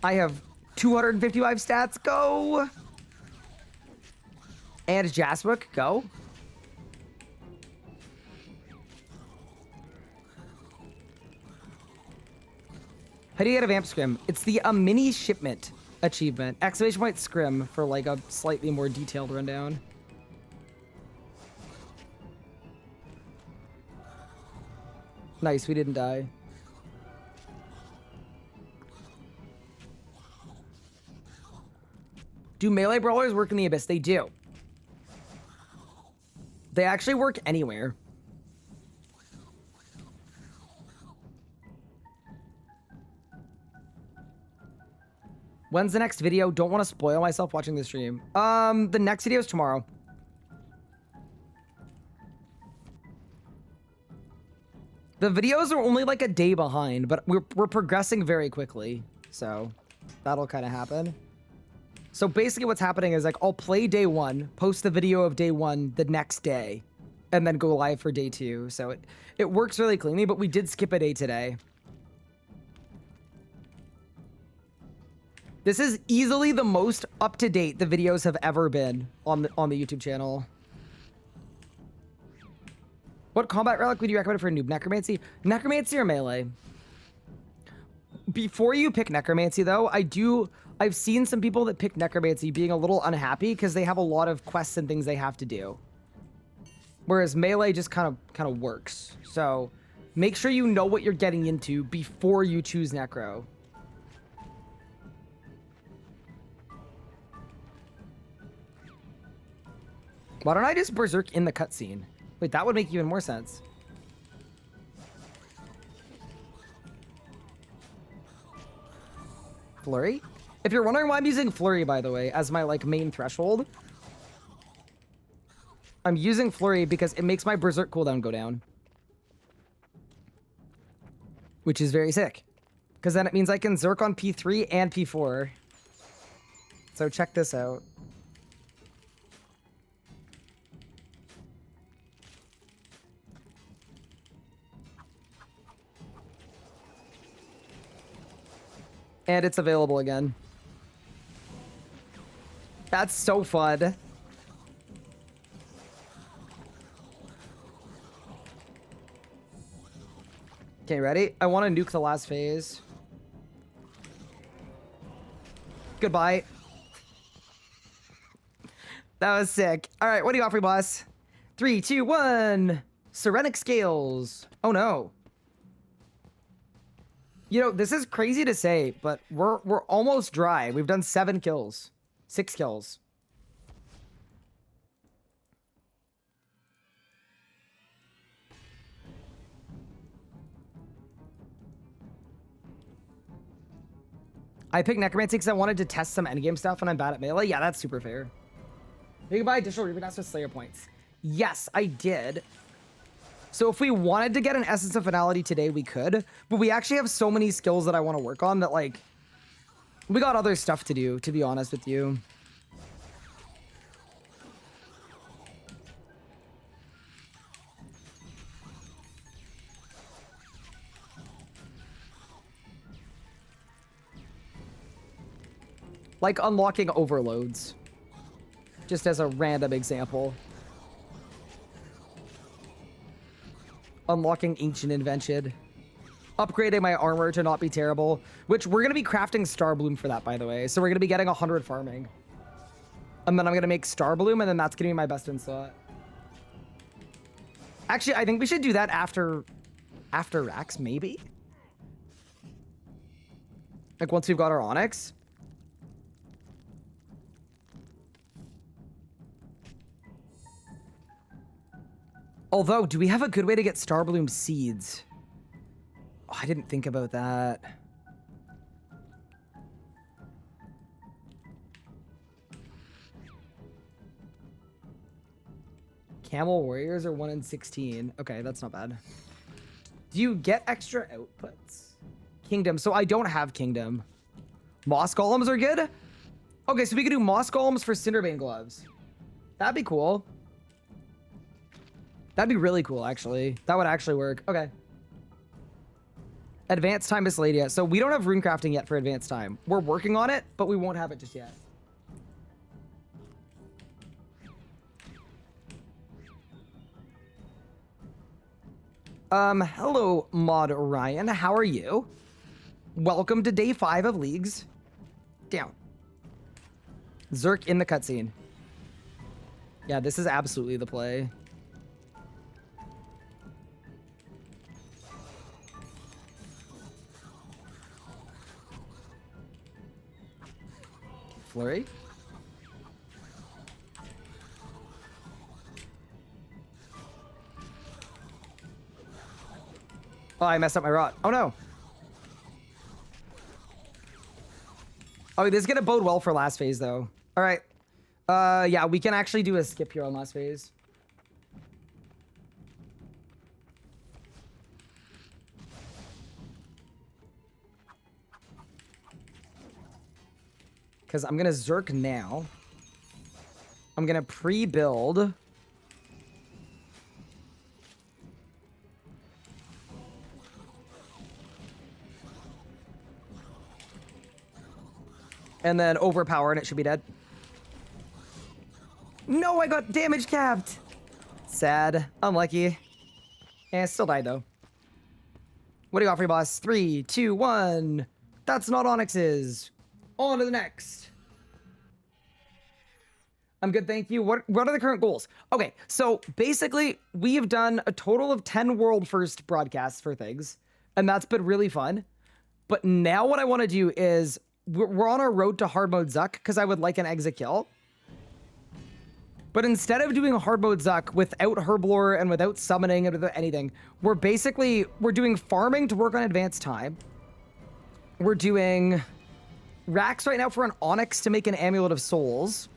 I have 255 stats. Go! And Jaswick, go. How do you get a Vamp Scrim? It's the mini shipment achievement. Exclamation point Scrim for like a slightly more detailed rundown. Nice, we didn't die. Do melee brawlers work in the Abyss? They do. They actually work anywhere. When's the next video? Don't want to spoil myself watching the stream. The next video is tomorrow. The videos are only like a day behind, but we're progressing very quickly. So that'll kind of happen. So basically what's happening is like I'll play day 1, post the video of day 1 the next day, and then go live for day 2. So it works really cleanly, but we did skip a day today. This is easily the most up-to-date the videos have ever been on the YouTube channel. What combat relic would you recommend for a noob? Necromancy? Necromancy or melee? Before you pick Necromancy, though, I've seen some people that pick Necromancy being a little unhappy because they have a lot of quests and things they have to do. Whereas melee just kind of works. So make sure you know what you're getting into before you choose Necro. Why don't I just Berserk in the cutscene? Wait, that would make even more sense. Flurry? If you're wondering why I'm using Flurry, by the way, as my, like, main threshold, I'm using Flurry because it makes my Berserk cooldown go down. Which is very sick. Because then it means I can Zerk on P3 and P4. So check this out. And it's available again. That's so fun. Okay, ready? I want to nuke the last phase. Goodbye. That was sick. All right, what do you offer, boss? 3, 2, 1. Serenic Scales. Oh no. You know, this is crazy to say, but we're almost dry. We've done 7 kills. 6 kills. I picked Necromancy because I wanted to test some endgame stuff and I'm bad at melee. Yeah, that's super fair. You can buy additional Revenants with Slayer points. Yes, I did. So if we wanted to get an Essence of Finality today, we could. But we actually have so many skills that I want to work on that, like, we got other stuff to do, to be honest with you. Like unlocking overloads. Just as a random example. Unlocking Ancient Invention. Upgrading my armor to not be terrible. Which we're going to be crafting Star Bloom for that, by the way. So we're going to be getting 100 farming. And then I'm going to make Star Bloom, and then that's going to be my best in slot. Actually, I think we should do that after Rax, maybe? Like once we've got our Onyx. Although, do we have a good way to get Star Bloom seeds? Oh, I didn't think about that. Camel Warriors are 1 in 16. Okay, that's not bad. Do you get extra outputs? Kingdom. So I don't have Kingdom. Moss Golems are good? Okay, so we could do Moss Golems for Cinderbane gloves. That'd be cool. That'd be really cool, actually. That would actually work. Okay. Advanced Time is late yet. So we don't have rune crafting yet for Advanced Time. We're working on it, but we won't have it just yet. Hello, Mod Ryan. How are you? Welcome to day 5 of Leagues. Down. Zerk in the cutscene. Yeah, this is absolutely the play. Flurry. Oh, I messed up my rot. Oh no. Oh, this is gonna bode well for last phase though. All right. Yeah, we can actually do a skip here on last phase. Because I'm going to Zerk now. I'm going to pre-build. And then overpower and it should be dead. No, I got damage capped. Sad. Unlucky. And still died though. What do you got for your boss? 3, 2, 1. That's not Onyx's. On to the next. I'm good, thank you. What are the current goals? Okay, so basically, we have done a total of 10 world first broadcasts for things, and that's been really fun. But now what I want to do is, we're on our road to hard mode Zuck, because I would like an exit kill. But instead of doing a hard mode Zuck without Herblore and without summoning and without anything, we're doing farming to work on advanced time. We're doing racks right now for an Onyx to make an Amulet of Souls.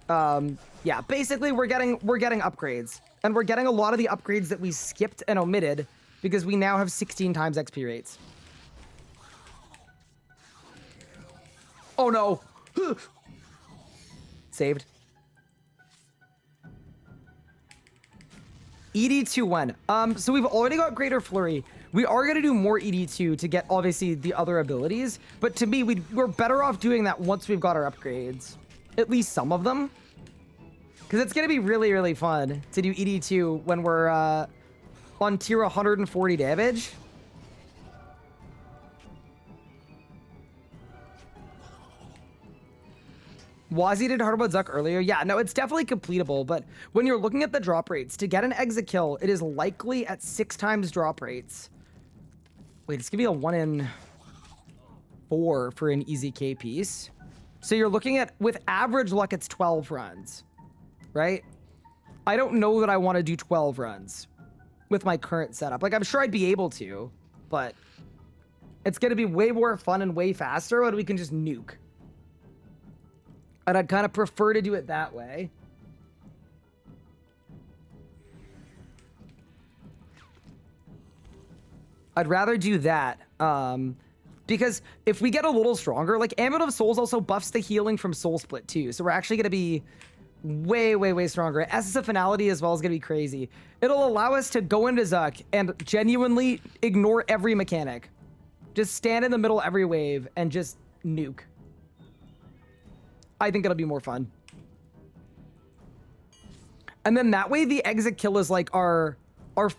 Yeah, basically we're getting upgrades. And we're getting a lot of the upgrades that we skipped and omitted because we now have 16 times XP rates. Oh no! Saved. ED2 when? So we've already got Greater Flurry. We are going to do more ED2 to get, obviously, the other abilities. But to me, we're better off doing that once we've got our upgrades. At least some of them. Because it's going to be really, really fun to do ED2 when we're on tier 140 damage. Wazzy did hard mode Zuck earlier. Yeah, no, it's definitely completable, but when you're looking at the drop rates, to get an exit kill, it is likely at 6 times drop rates. Wait, it's gonna be a 1 in 4 for an easy K piece. So you're looking at, with average luck, it's 12 runs, right? I don't know that I want to do 12 runs with my current setup. Like, I'm sure I'd be able to, but it's gonna be way more fun and way faster when we can just nuke. And I'd kind of prefer to do it that way. I'd rather do that. Because if we get a little stronger, like Amulet of Souls also buffs the healing from Soul Split too. So we're actually going to be way, way, way stronger. Essence of Finality as well is going to be crazy. It'll allow us to go into Zuck and genuinely ignore every mechanic. Just stand in the middle every wave and just nuke. I think it'll be more fun. And then that way the exit kill is like our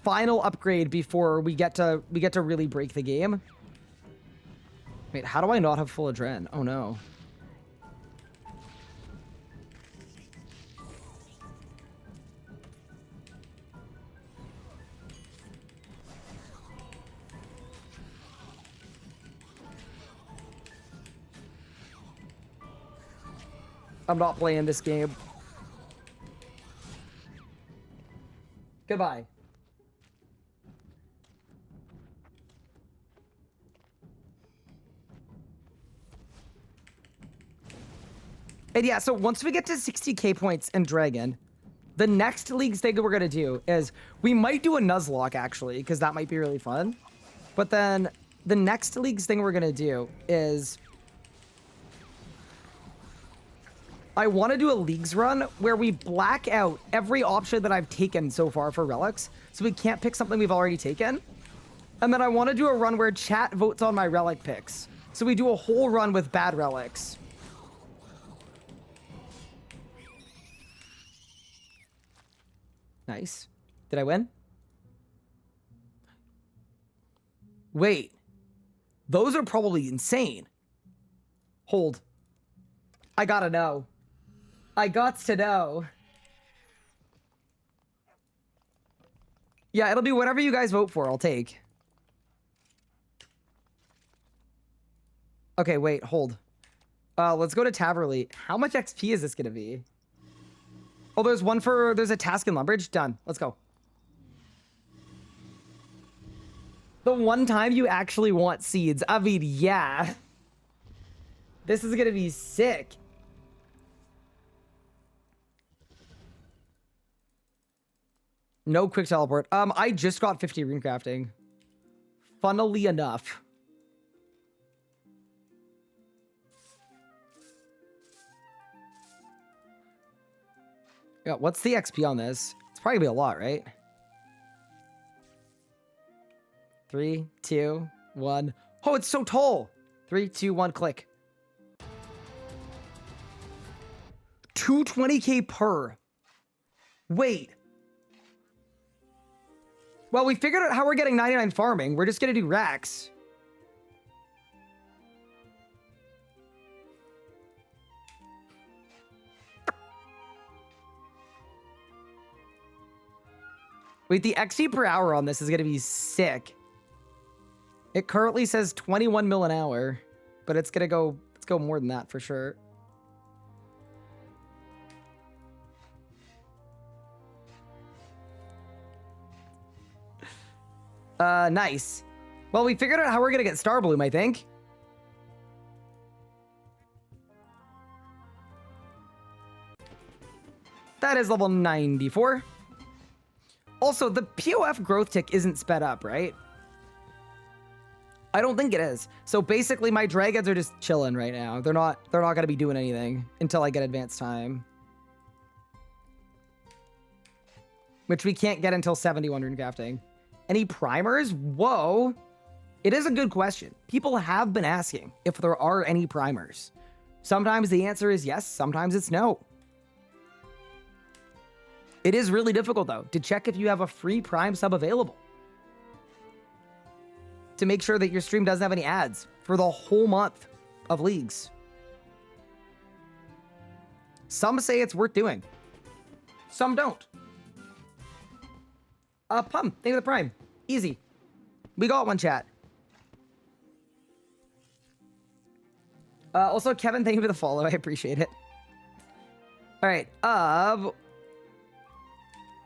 final upgrade before we get to really break the game. Wait, how do I not have full adren? Oh no. I'm not playing this game. Goodbye. And yeah, so once we get to 60k points in Dragon, the next leagues thing we're gonna do is we might do a Nuzlocke actually, because that might be really fun. But then the next leagues thing we're gonna do is I want to do a leagues run where we black out every option that I've taken so far for relics, so we can't pick something we've already taken. And then I want to do a run where chat votes on my relic picks. So we do a whole run with bad relics. Nice. Did I win? Wait. Those are probably insane. Hold. I gotta know. I gots to know. Yeah, it'll be whatever you guys vote for, I'll take. Okay, wait, hold. Let's go to Taverly. How much XP is this gonna be? Oh, there's a task in Lumbridge? Done. Let's go. The one time you actually want seeds. I mean, yeah. This is gonna be sick. No quick teleport. I just got 50 rune crafting. Funnily enough. Yeah, what's the XP on this? It's probably gonna be a lot, right? 3, 2, 1. Oh, it's so tall. 3, 2, 1, click. 220k per. Wait. Well, we figured out how we're getting 99 farming. We're just gonna do racks. Wait, the XP per hour on this is gonna be sick. It currently says 21 mil an hour, but it's gonna go, let's go more than that for sure. Nice. Well, we figured out how we're gonna get Star Bloom, I think. That is level 94. Also, the POF growth tick isn't sped up, right? I don't think it is. So basically, my dragons are just chilling right now. They're not gonna be doing anything until I get advanced time, which we can't get until 71 rune crafting. Any primers? Whoa. It is a good question. People have been asking if there are any primers. Sometimes the answer is yes, sometimes it's no. It is really difficult, though, to check if you have a free Prime sub available, to make sure that your stream doesn't have any ads for the whole month of leagues. Some say it's worth doing. Some don't. Pum, thank you for the Prime. Easy. We got one, chat. Also, Kevin, thank you for the follow. I appreciate it. All right.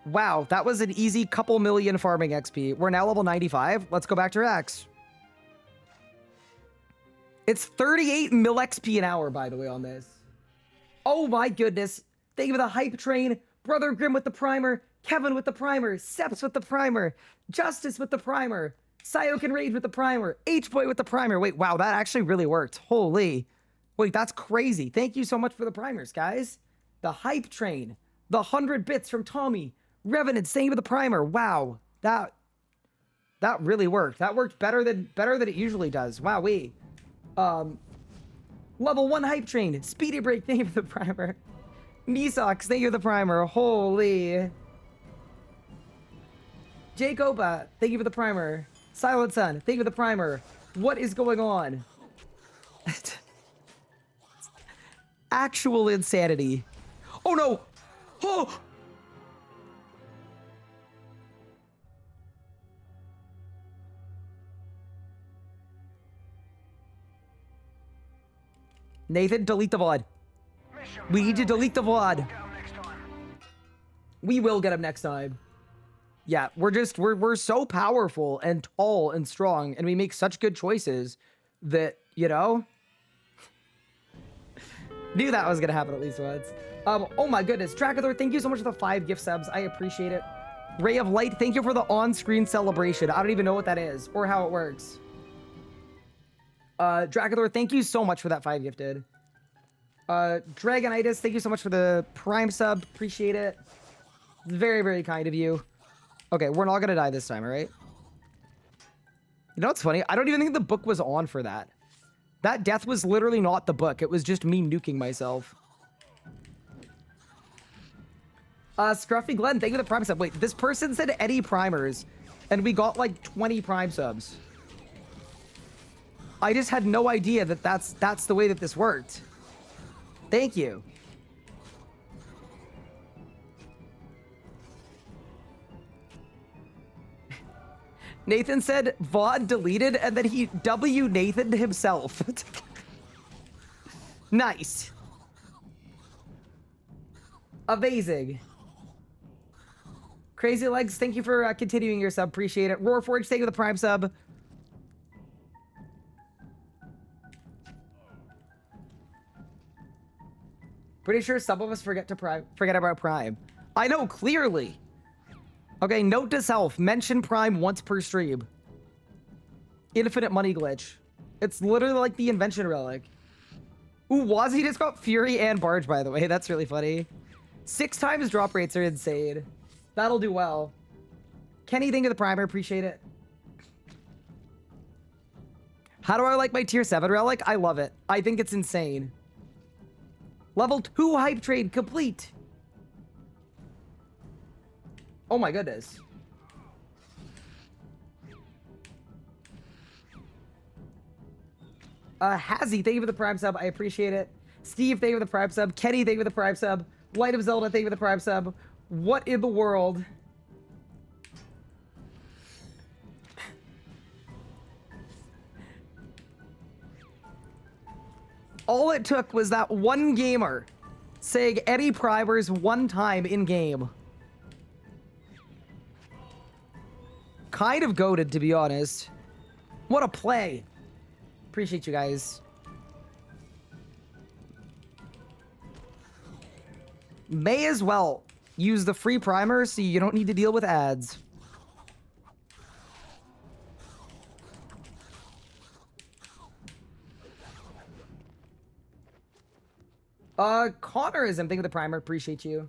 Wow, that was an easy couple million farming XP. We're now level 95. Let's go back to Rex. It's 38 mil XP an hour, by the way, on this. Oh my goodness. Thank you for the hype train. Brother Grim with the primer. Kevin with the primer. Seps with the primer. Justice with the primer. Syoken Rage with the primer. H-Boy with the primer. Wait, wow, that actually really worked. Holy. Wait, that's crazy. Thank you so much for the primers, guys. The hype train. The 100 bits from Tommy. Revenant, thank you for the primer. Wow, that really worked. That worked better than it usually does. Wow, level 1 hype train. Speedy break, thank you for the primer. Nisox, thank you for the primer. Holy. Jacoba, thank you for the primer. Silent Sun, thank you for the primer. What is going on? Actual insanity. Oh no. Oh. Nathan, delete the VOD. We need to delete the VOD. We will get him next time. Yeah, we're so powerful and tall and strong, and we make such good choices that, you know, knew that was gonna happen at least once. Oh my goodness, Dracador, thank you so much for the 5 gift subs. I appreciate it. Ray of Light, thank you for the on-screen celebration. I don't even know what that is or how it works. Dracador, thank you so much for that 5 gifted. Dragonitis, thank you so much for the Prime sub. Appreciate it. Very, very kind of you. Okay, we're not gonna die this time, all right? You know what's funny? I don't even think the book was on for that. That death was literally not the book. It was just me nuking myself. Scruffy Glenn, thank you for the Prime sub. Wait, this person said Eddie primers, and we got like 20 Prime subs. I just had no idea that that's the way that this worked. Thank you. Nathan said VOD deleted, and then he W Nathaned himself. Nice. Amazing. Crazy Legs, thank you for continuing your sub. Appreciate it. Roarforge, thank you for the Prime sub. Pretty sure some of us forget about Prime. I know, clearly. Okay, note to self, mention Prime once per stream. Infinite money glitch. It's literally like the Invention relic. Ooh, Wazzy just got Fury and Barge, by the way. That's really funny. 6 times drop rates are insane. That'll do well. Kenny, thank you for the primer. Appreciate it. How do I like my tier 7 relic? I love it. I think it's insane. Level 2 hype trade complete. Oh my goodness. Hazzy, thank you for the Prime sub. I appreciate it. Steve, thank you for the Prime sub. Kenny, thank you for the Prime sub. Light of Zelda, thank you for the Prime sub. What in the world? all it took was that one gamer saying any primers one time in game. Kind of goated, to be honest. What a play. Appreciate you guys. May as well use the free primer so you don't need to deal with ads. Connor is I'm thinking the primer. Appreciate you.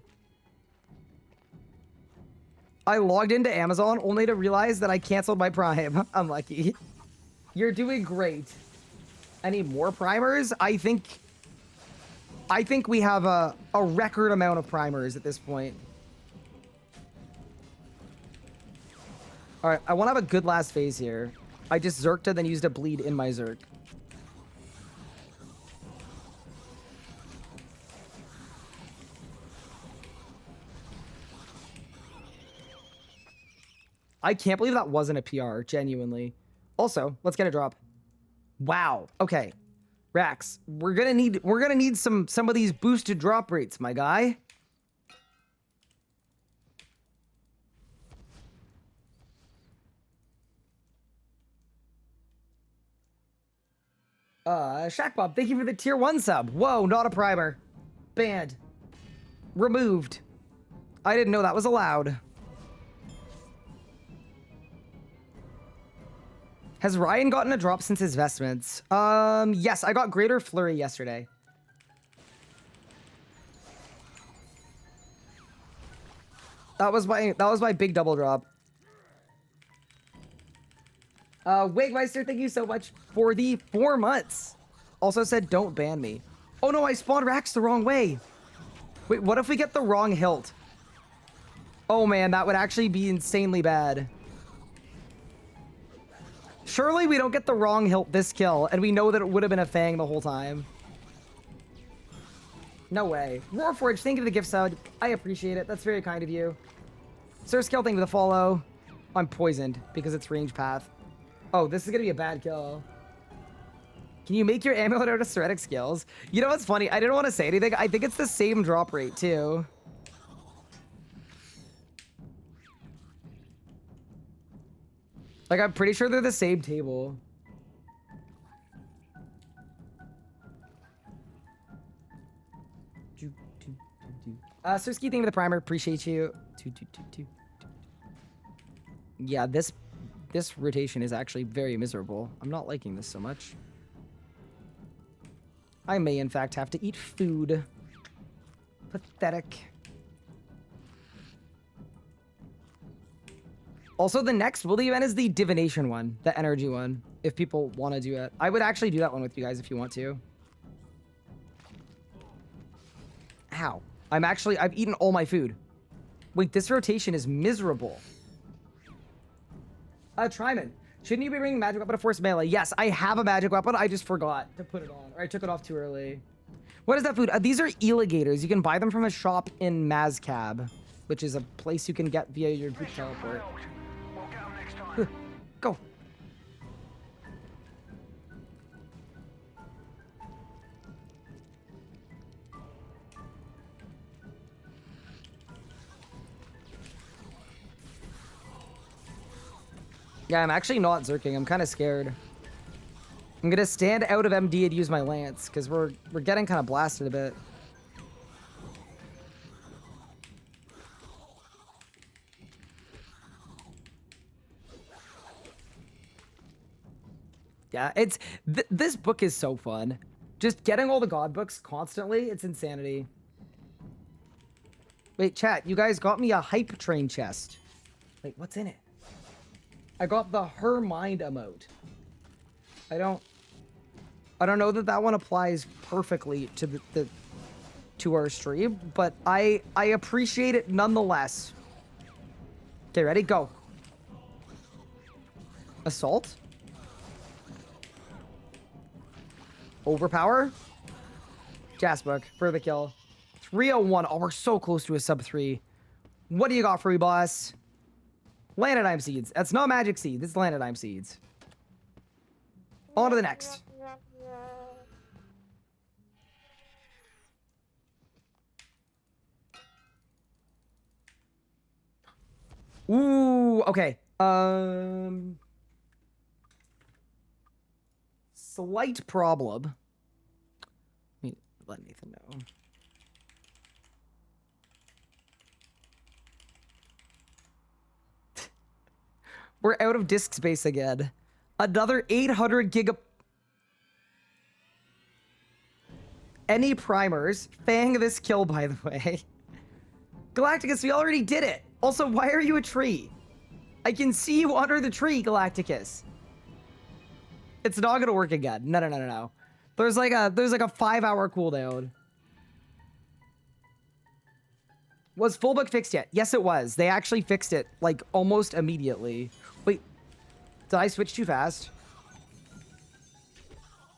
I logged into Amazon only to realize that I canceled my Prime. Unlucky. You're doing great. I need more primers. I think we have a record amount of primers at this point. All right, I want to have a good last phase here. I just Zerked and then used a bleed in my Zerk. I can't believe that wasn't a PR, genuinely. Also, let's get a drop. Wow. Okay. Rax, we're gonna need some of these boosted drop rates, my guy. Shackbob, thank you for the tier 1 sub. Whoa, not a primer. Banned. Removed. I didn't know that was allowed. Has Ryan gotten a drop since his vestments? Yes, I got Greater Flurry yesterday. That was my big double drop. Wigmeister, thank you so much for the 4 months. Also said, don't ban me. Oh no, I spawned Rax the wrong way. Wait, what if we get the wrong hilt? Oh man, that would actually be insanely bad. Surely we don't get the wrong hilt this kill, and we know that it would have been a Fang the whole time. No way. Warforge, thank you for the gift sub. I appreciate it. That's very kind of you. Sir Skill, thank you for the follow. I'm poisoned because it's range path. Oh, this is going to be a bad kill. Can you make your amulet out of Seretic skills? You know what's funny? I didn't want to say anything. I think it's the same drop rate, too. Like, I'm pretty sure they're the same table. Sirski, thank you for the primer. Appreciate you. Yeah, this rotation is actually very miserable. I'm not liking this so much. I may, in fact, have to eat food. Pathetic. Also, the next Willy event is the Divination one, the energy one, if people want to do it. I would actually do that one with you guys if you want to. Ow. I've eaten all my food. Wait, this rotation is miserable. Tryman, shouldn't you be bringing magic weapon to force melee? Yes, I have a magic weapon. I just forgot to put it on, or I took it off too early. What is that food? These are eligators. You can buy them from a shop in Mazcab, which is a place you can get via your group teleport. We'll get 'em next time. Go. Yeah, I'm actually not zerking. I'm kind of scared. I'm gonna stand out of MD and use my lance because we're getting kind of blasted a bit. Yeah, it's this book is so fun. Just getting all the god books constantly, it's insanity. Wait, chat, you guys got me a hype train chest. Wait, what's in it? I got the Her Mind emote. I don't know that one applies perfectly to to our stream, but I appreciate it nonetheless. Okay, ready? Go. Assault. Overpower. Jasbook for the kill. 301. Oh, we're so close to a sub 3. What do you got for me, boss? Lanodime seeds. That's not magic seed. This is Lanodime seeds. On to the next. Ooh, okay. Slight problem. Let Nathan know. We're out of disk space again. Another 800 gig. Any primers? Fang this kill, by the way. Galacticus, we already did it. Also, why are you a tree? I can see you under the tree, Galacticus. It's not gonna work again. No. There's like a 5-hour cooldown. Was full book fixed yet? Yes, it was. They actually fixed it like almost immediately. Wait, did I switch too fast?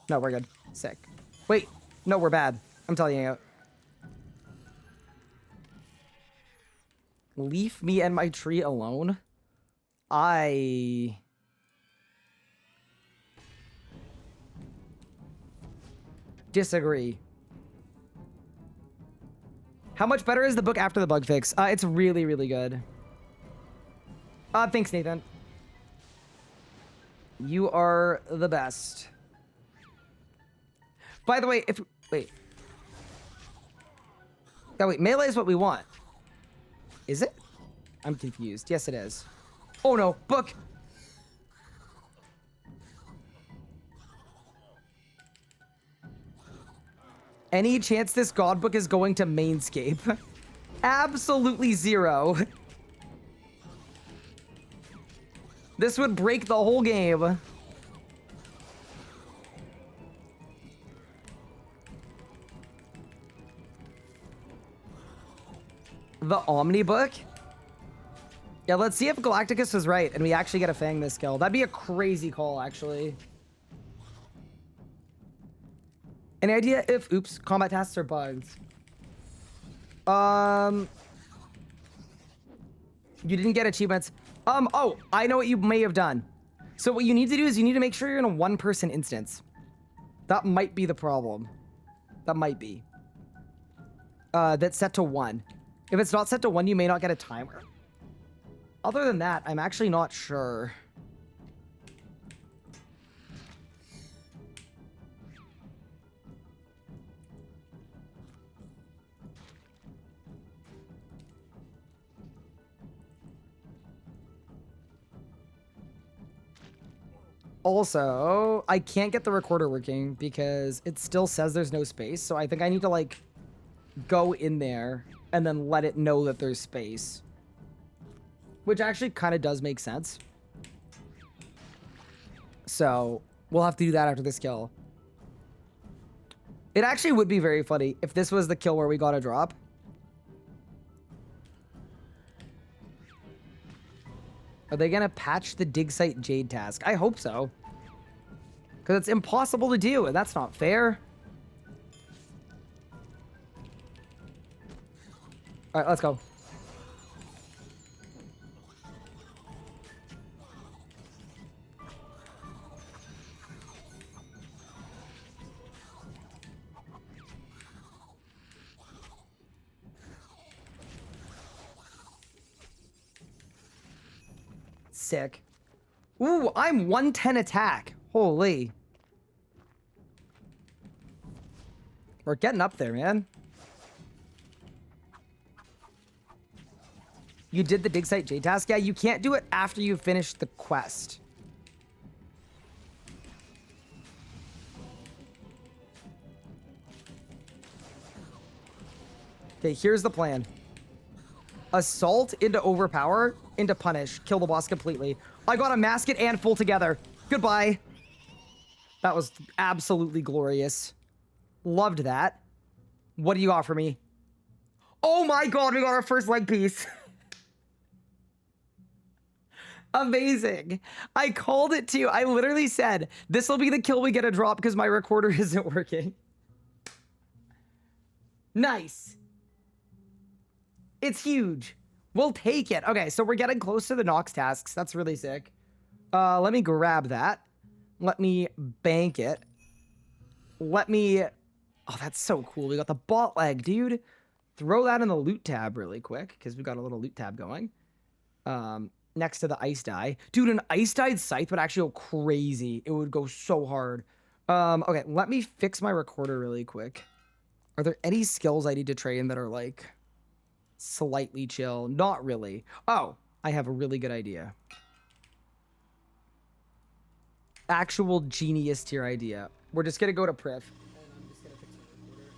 No, we're good. Sick. Wait, no, we're bad. I'm telling you. Leave me and my tree alone? I disagree. How much better is the book after the bug fix? It's really, really good. Thanks, Nathan. You are the best. By the way, wait. Oh, wait, melee is what we want. Is it? I'm confused. Yes, it is. Oh, no. Book. Any chance this god book is going to mainscape? Absolutely zero. This would break the whole game. The Omni book? Yeah, let's see if Galacticus was right and we actually get a Fang this kill. That'd be a crazy call, actually. Any idea if, oops, combat tasks are bugged? You didn't get achievements. Oh, I know what you may have done. So what you need to do is you need to make sure you're in a one-person instance. That might be the problem. That might be. That's set to 1. If it's not set to 1, you may not get a timer. Other than that, I'm actually not sure. Also, I can't get the recorder working because it still says there's no space. So I think I need to like go in there and then let it know that there's space. Which actually kind of does make sense. So we'll have to do that after this kill. It actually would be very funny if this was the kill where we got a drop. Are they gonna patch the dig site Jade task? I hope so. Because it's impossible to do, and that's not fair. Alright, let's go. Sick. Ooh, I'm 110 attack. Holy. We're getting up there, man. You did the dig site J task? Yeah, you can't do it after you finish the quest. Okay, here's the plan. Assault into overpower into punish. Kill the boss completely. I got a mask it and full together. Goodbye. That was absolutely glorious. Loved that. What do you offer me? Oh my god, we got our first leg piece. Amazing. I called it too. I literally said, this will be the kill we get a drop because my recorder isn't working. Nice. It's huge. We'll take it. Okay, so we're getting close to the Nox tasks. That's really sick. Let me grab that. Let me bank it. Let me... Oh, that's so cool. We got the bot leg, dude. Throw that in the loot tab really quick because we've got a little loot tab going. next to the ice dye. Dude, an ice dyed scythe would actually go crazy. It would go so hard. Okay, let me fix my recorder really quick. Are there any skills I need to train that are like slightly chill? Not really. Oh, I have a really good idea. Actual genius tier idea. We're just gonna go to Priv. And I'm just gonna fix my recorder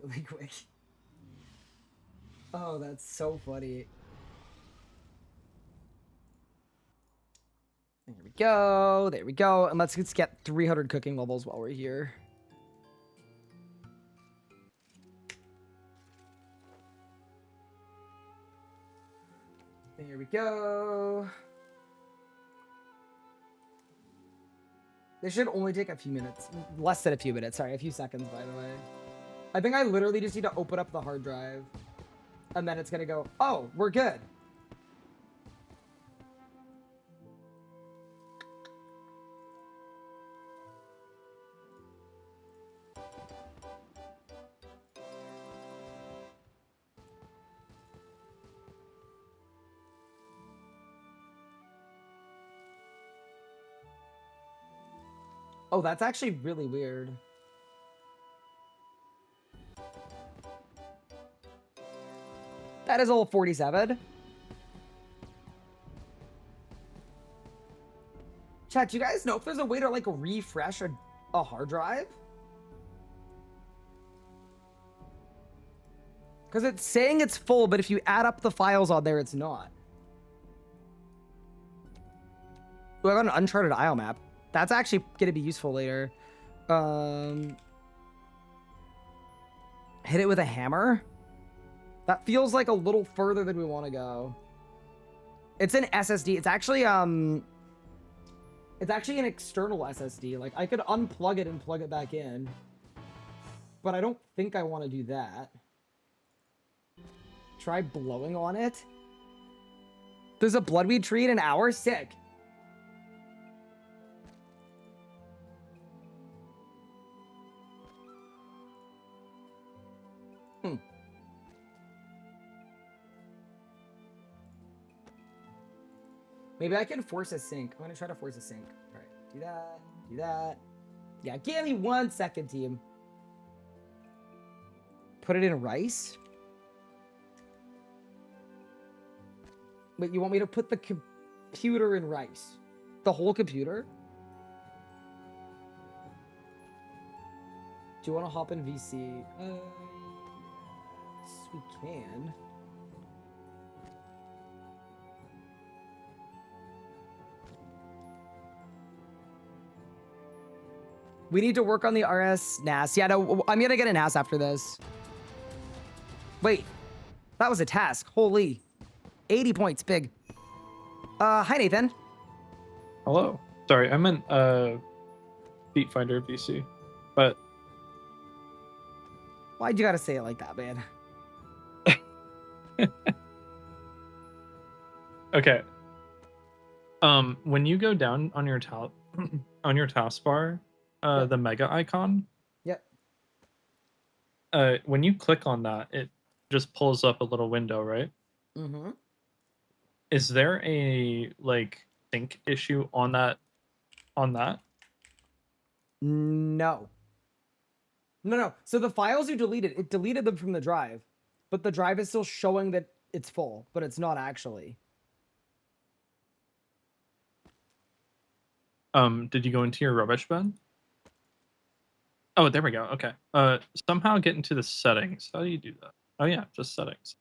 really quick. Oh, that's so funny. There we go. There we go. And let's just get 300 cooking levels while we're here. There we go. This should only take a few minutes. Less than a few minutes. Sorry, a few seconds, by the way. I think I literally just need to open up the hard drive. And then it's going to go, oh, we're good. Oh, that's actually really weird. That is all 47. Chat, do you guys know if there's a way to like refresh a hard drive? Because it's saying it's full, but if you add up the files on there, it's not. Ooh, I got an Uncharted Isle map. That's actually going to be useful later. Hit it with a hammer? That feels like a little further than we want to go. It's an SSD. It's actually an external SSD. Like, I could unplug it and plug it back in. But I don't think I want to do that. Try blowing on it. There's a bloodweed tree in an hour? Sick. Maybe I can force a sync. I'm going to try to force a sync. All right, do that, do that. Yeah, give me 1 second, team. Put it in rice? Wait, you want me to put the computer in rice? The whole computer? Do you want to hop in VC? Yes, we can. We need to work on the RS NAS. Yeah, no, I'm gonna get a NAS after this. Wait, that was a task. Holy. 80 points, big. Hi, Nathan. Hello. Sorry, I meant Beat Finder VC, but Why'd you gotta say it like that, man? okay. When you go down on your on your taskbar, Yep. the mega icon. Yep. When you click on that, it just pulls up a little window, right? Mm-hmm. Is there a like sync issue on that? No. No. So the files you deleted, it deleted them from the drive, but the drive is still showing that it's full, but it's not actually. Did you go into your rubbish bin? Oh, there we go. Okay. Somehow get into the settings. How do you do that? Oh yeah, just settings.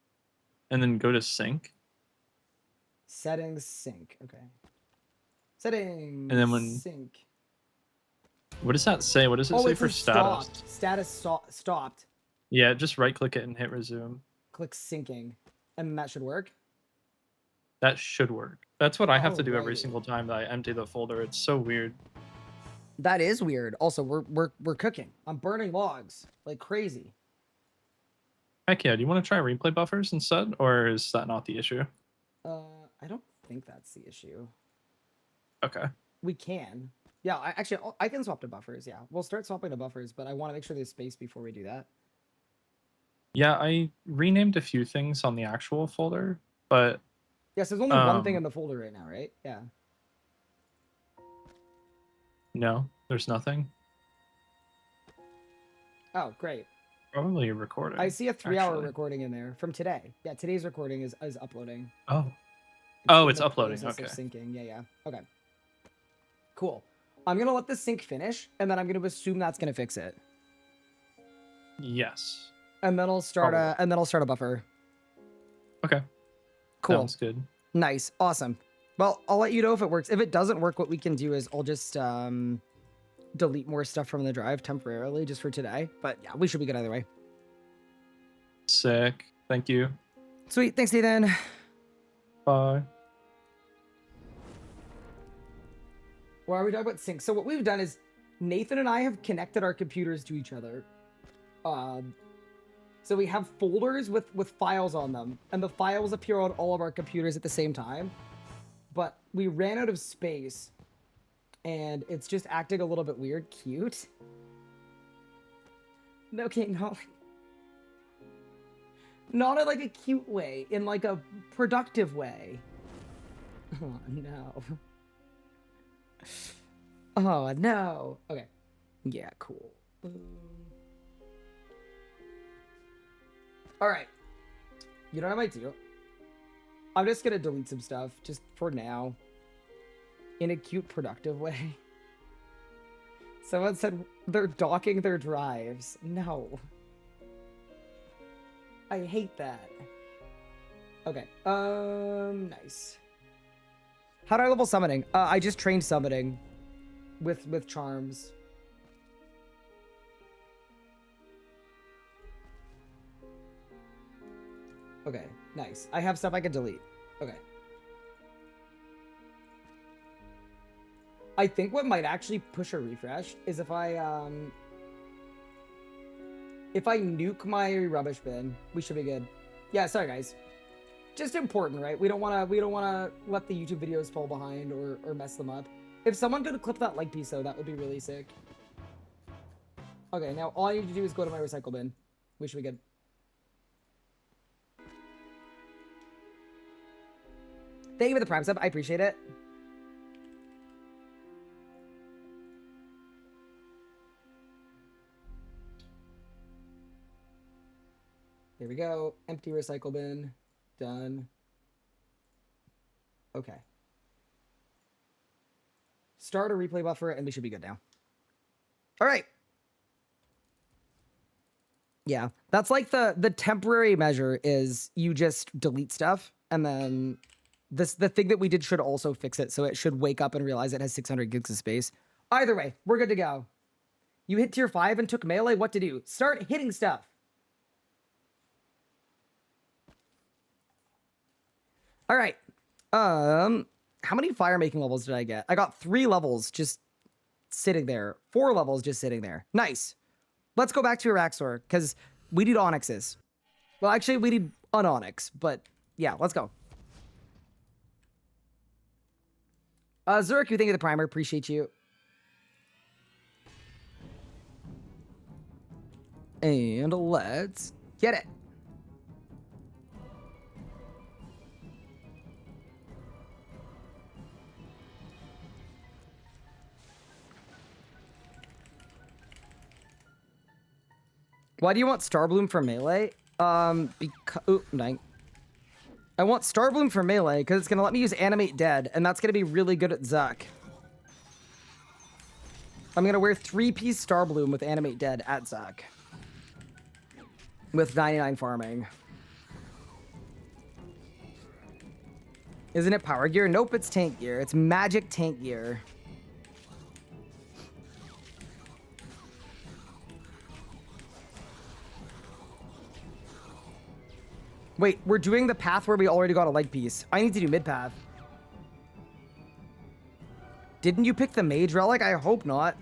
And then go to sync. Settings, sync. Okay. Settings. And then when sync. What does that say? What does it say it for says status? stopped. Status stopped. Yeah, just right click it and hit resume. Click syncing, and that should work. That should work. That's what I have to do every Alrighty. single time that I empty the folder. It's so weird. That is weird. Also, we're cooking. I'm burning logs like crazy. Heck yeah, do you want to try replay buffers instead, or is that not the issue? I don't think that's the issue. Okay. We can. Yeah, I can swap to buffers. Yeah, we'll start swapping to buffers, but I want to make sure there's space before we do that. Yeah, I renamed a few things on the actual folder, but Yes, there's only one thing in the folder right now, right? Yeah. No, there's nothing. Oh, great. Probably a recording. I see a 3-hour actually. recording in there from today. Yeah, today's recording is uploading. Oh. In It's the uploading. process Okay. of syncing. Yeah. Okay. Cool. I'm gonna let the sync finish, and then I'm gonna assume that's gonna fix it. Yes. And then I'll start Probably. a buffer. Okay. Cool. Sounds good. Nice. Awesome. Well, I'll let you know if it works. If it doesn't work, what we can do is I'll just delete more stuff from the drive temporarily just for today. But yeah, we should be good either way. Sick. Thank you. Sweet. Thanks, Nathan. Bye. Why are we talking about sync? So what we've done is Nathan and I have connected our computers to each other. So we have folders with files on them, and the files appear on all of our computers at the same time. But we ran out of space, and it's just acting a little bit weird. Cute. Okay, not in like a cute way, in like a productive way. Oh no. Oh no. Okay. Yeah, cool. All right. You know what I might do? I'm just gonna delete some stuff just for now. In a cute, productive way. Someone said they're docking their drives. No. I hate that. Okay. Nice. How do I level summoning? I just trained summoning with charms. Okay, nice. I have stuff I can delete. Okay. I think what might actually push a refresh is if I nuke my rubbish bin. We should be good. Yeah, sorry guys. Just important, right? We don't wanna let the YouTube videos fall behind or mess them up. If someone could clip that like piece though, that would be really sick. Okay, now all I need to do is go to my recycle bin. We should be good. Thank you for the Prime sub. I appreciate it. There we go. Empty recycle bin. Done. Okay. Start a replay buffer and we should be good now. All right. Yeah, that's like the temporary measure is you just delete stuff and then the thing that we did should also fix it, so it should wake up and realize it has 600 gigs of space. Either way, we're good to go. You hit tier 5 and took melee, what to do? Start hitting stuff. All right. How many fire making levels did I get? I got 3 levels just sitting there. 4 levels just sitting there. Nice. Let's go back to Araxor, because we need onyxes. Well, actually, we need an onyx, but yeah, let's go. Zuck, you thank you the primer. Appreciate you. And let's get it. Why do you want Starbloom for melee? Because... Ooh, dang. I want Starbloom for melee because it's going to let me use Animate Dead, and that's going to be really good at Zuck. I'm going to wear 3-piece Starbloom with Animate Dead at Zuck. With 99 farming. Isn't it power gear? Nope, it's tank gear. It's magic tank gear. Wait, we're doing the path where we already got a leg piece. I need to do mid path. Didn't you pick the mage relic? I hope not.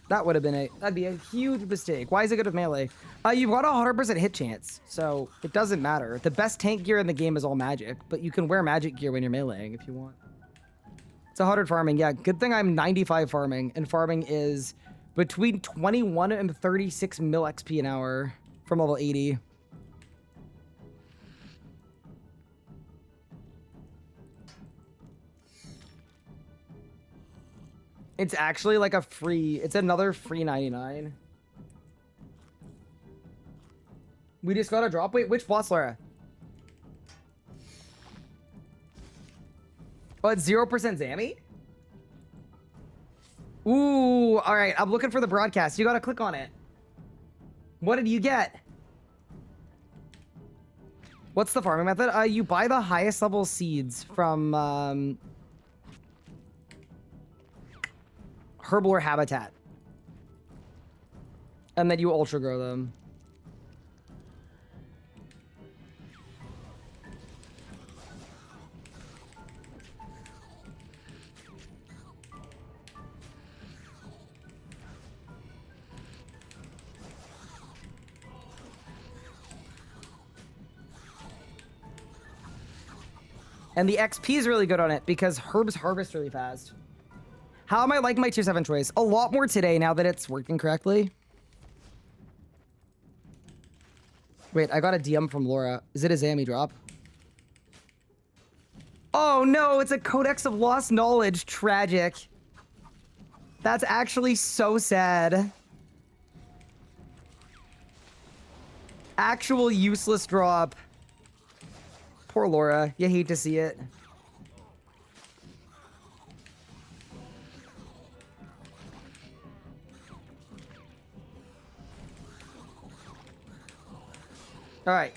That would have been that'd be a huge mistake. Why is it good with melee? You've got a 100% hit chance, so it doesn't matter. The best tank gear in the game is all magic, but you can wear magic gear when you're meleeing if you want. It's 100 farming. Yeah, good thing I'm 95 farming, and farming is between 21 and 36 mil XP an hour from level 80. It's actually like a free, it's another free 99. We just got a drop. Wait, which boss, Laura? Oh, it's 0% Zammy? Ooh, all right. I'm looking for the broadcast. You got to click on it. What did you get? What's the farming method? You buy the highest level seeds from Herbal or Habitat. And then you ultra grow them. And the XP is really good on it because herbs harvest really fast. How am I liking my tier 7 choice? A lot more today now that it's working correctly. Wait, I got a DM from Laura. Is it a Zammy drop? Oh no, it's a Codex of Lost Knowledge. Tragic. That's actually so sad. Actual useless drop. Poor Laura. You hate to see it. All right.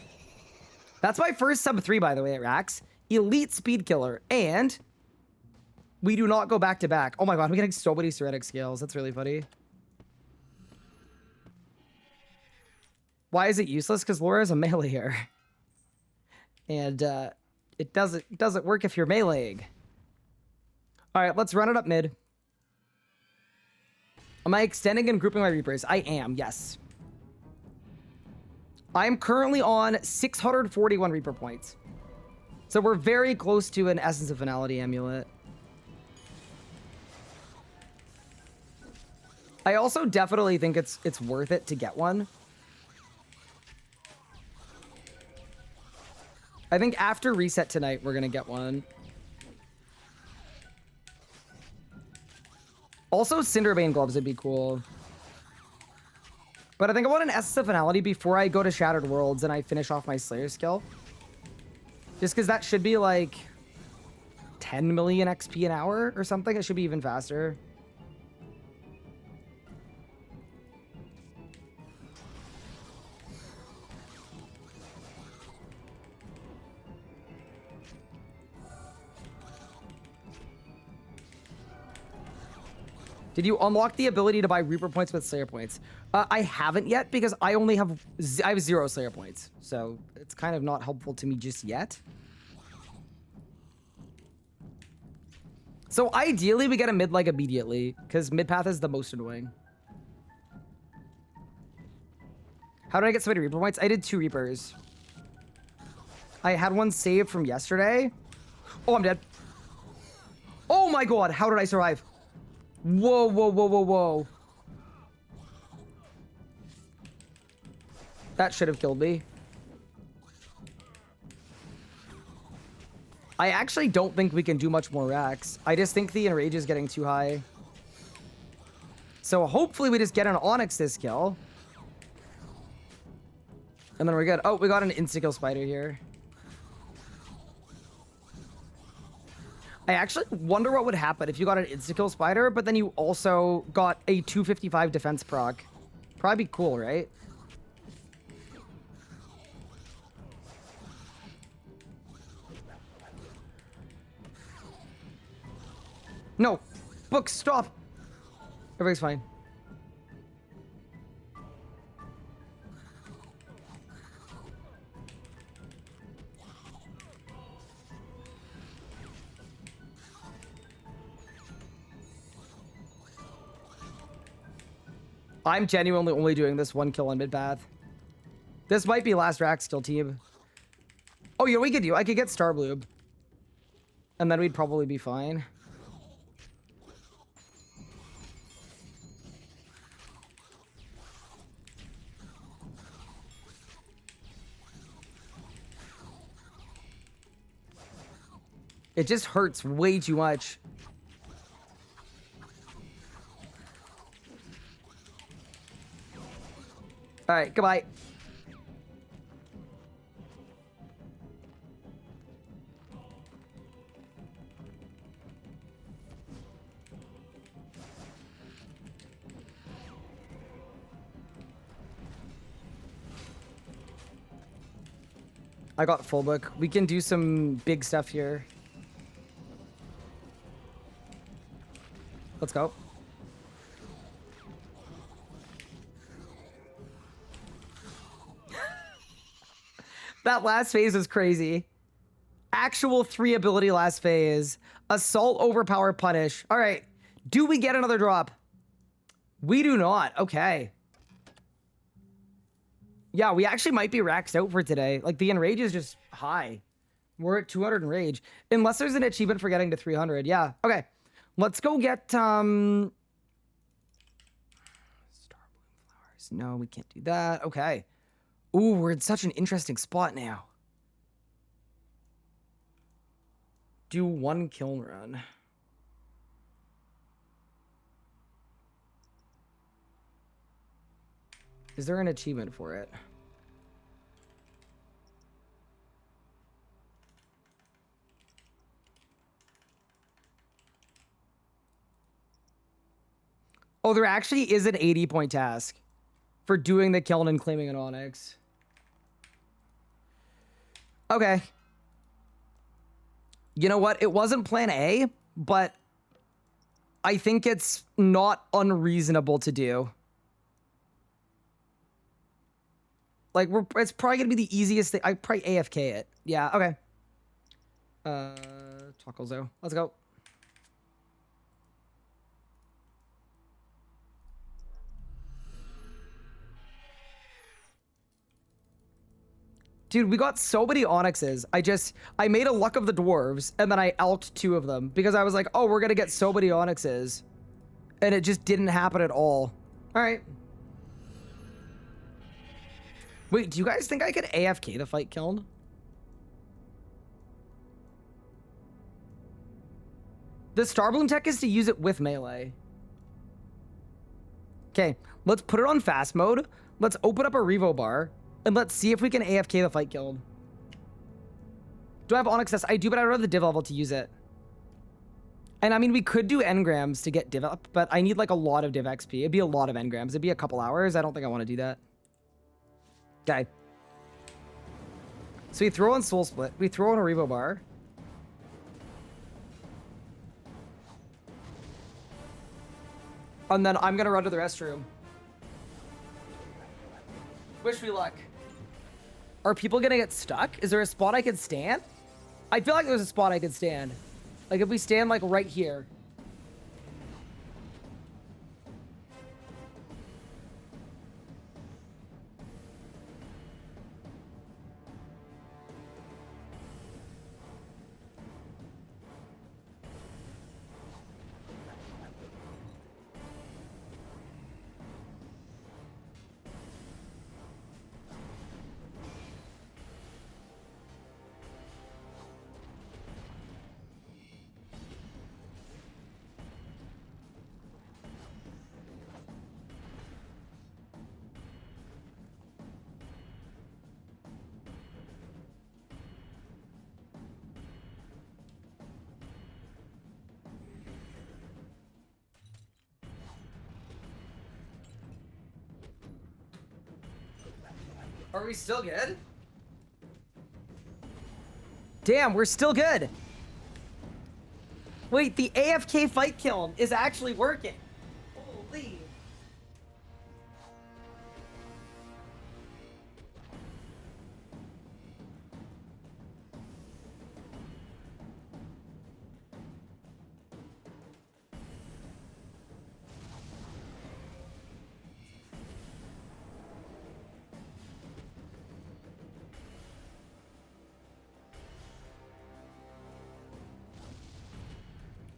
That's my first sub 3, by the way, at Rax. Elite Speed Killer. And we do not go back to back. Oh my god, I'm getting so many Seretic scales. That's really funny. Why is it useless? Because Laura is a meleeer. And it doesn't work if you're meleeing. All right, let's run it up mid. Am I extending and grouping my Reapers? I am, yes. I'm currently on 641 Reaper points. So we're very close to an Essence of Finality amulet. I also definitely think it's worth it to get one. I think after reset tonight, we're going to get one. Also, Cinderbane gloves would be cool. But I think I want an Essence of Finality before I go to Shattered Worlds and I finish off my Slayer skill. Just because that should be like 10 million XP an hour or something. It should be even faster. Did you unlock the ability to buy Reaper points with Slayer points? I haven't yet because I only have I have 0 Slayer points, so it's kind of not helpful to me just yet. So ideally, we get a mid like immediately because mid path is the most annoying. How did I get so many Reaper points? I did 2 Reapers. I had one saved from yesterday. Oh, I'm dead. Oh my god, how did I survive? Whoa, whoa, whoa, whoa, whoa. That should have killed me. I actually don't think we can do much more racks. I just think the enrage is getting too high. So hopefully we just get an Onyx this kill. And then we're good. Oh, we got an insta-kill spider here. I actually wonder what would happen if you got an insta-kill spider, but then you also got a 255 defense proc. Probably be cool, right? No! Book, stop! Everything's fine. I'm genuinely only doing this 1 kill on mid path. This might be last rack still, team. Oh, yeah, we could do. I could get Star Blue. And then we'd probably be fine. It just hurts way too much. All right, goodbye. I got full book. We can do some big stuff here. Let's go. That last phase was crazy. Actual 3 ability last phase. Assault, overpower, punish. All right. Do we get another drop? We do not. Okay. Yeah, we actually might be raxed out for today. Like, the enrage is just high. We're at 200 enrage. Unless there's an achievement for getting to 300. Yeah. Okay. Let's go get, Star Bloom Flowers. No, we can't do that. Okay. Ooh, we're in such an interesting spot now. Do 1 kiln run. Is there an achievement for it? Oh, there actually is an 80-point task for doing the kiln and claiming an onyx. Okay. You know what? It wasn't plan A, but I think it's not unreasonable to do. Like, it's probably gonna be the easiest thing. I probably AFK it. Yeah, okay. Tacozo. Let's go. Dude, we got so many onyxes. I made a luck of the dwarves, and then I elked 2 of them because I was like, oh, we're gonna get so many onyxes. And it just didn't happen at all. All right. Wait, do you guys think I could AFK the fight kiln? The Starbloom tech is to use it with melee. Okay, let's put it on fast mode. Let's open up a Revo bar. And let's see if we can AFK the fight guild. Do I have Onyx S? I do, but I don't have the div level to use it. And I mean, we could do engrams to get div up, but I need like a lot of div XP. It'd be a lot of engrams. It'd be a couple hours. I don't think I want to do that. Okay. So we throw on Soul Split. We throw on a Revo bar. And then I'm going to run to the restroom. Wish me luck. Are people gonna get stuck? Is there a spot I can stand? I feel like there's a spot I can stand. Like if we stand like right here. Are we still good? Damn, we're still good. Wait, the AFK fight kiln is actually working. Holy.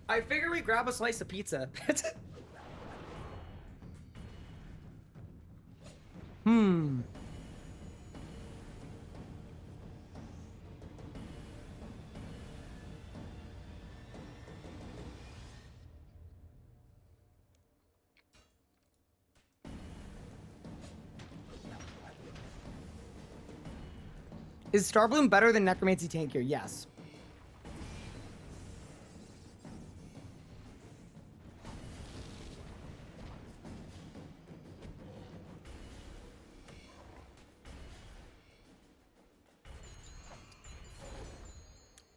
I figure we grab a slice of pizza. Hmm. Is Starbloom better than Necromancy tank gear? Yes.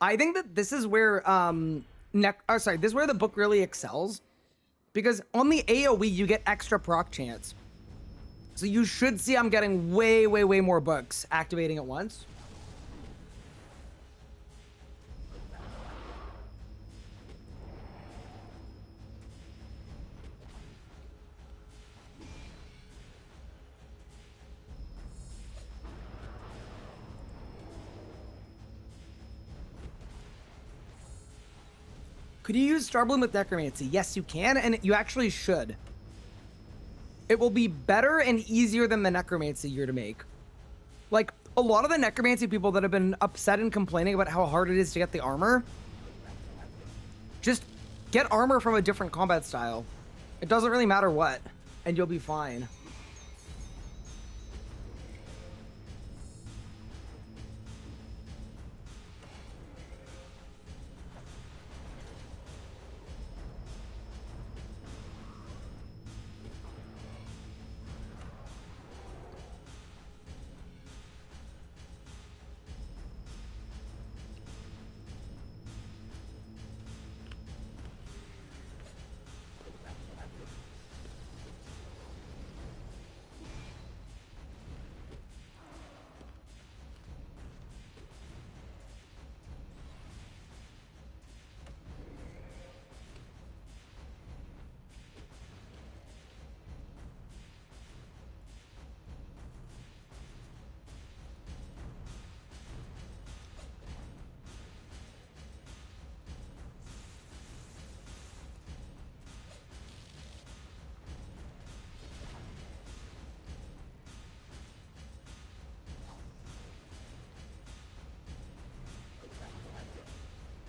I think that this is where this is where the book really excels, because on the AoE you get extra proc chance. So you should see I'm getting way more books activating at once. Could you use Starbloom with Necromancy? Yes, you can, and you actually should. It will be better and easier than the Necromancy gear to make. Like, a lot of the Necromancy people that have been upset and complaining about how hard it is to get the armor, just get armor from a different combat style. It doesn't really matter what, and you'll be fine.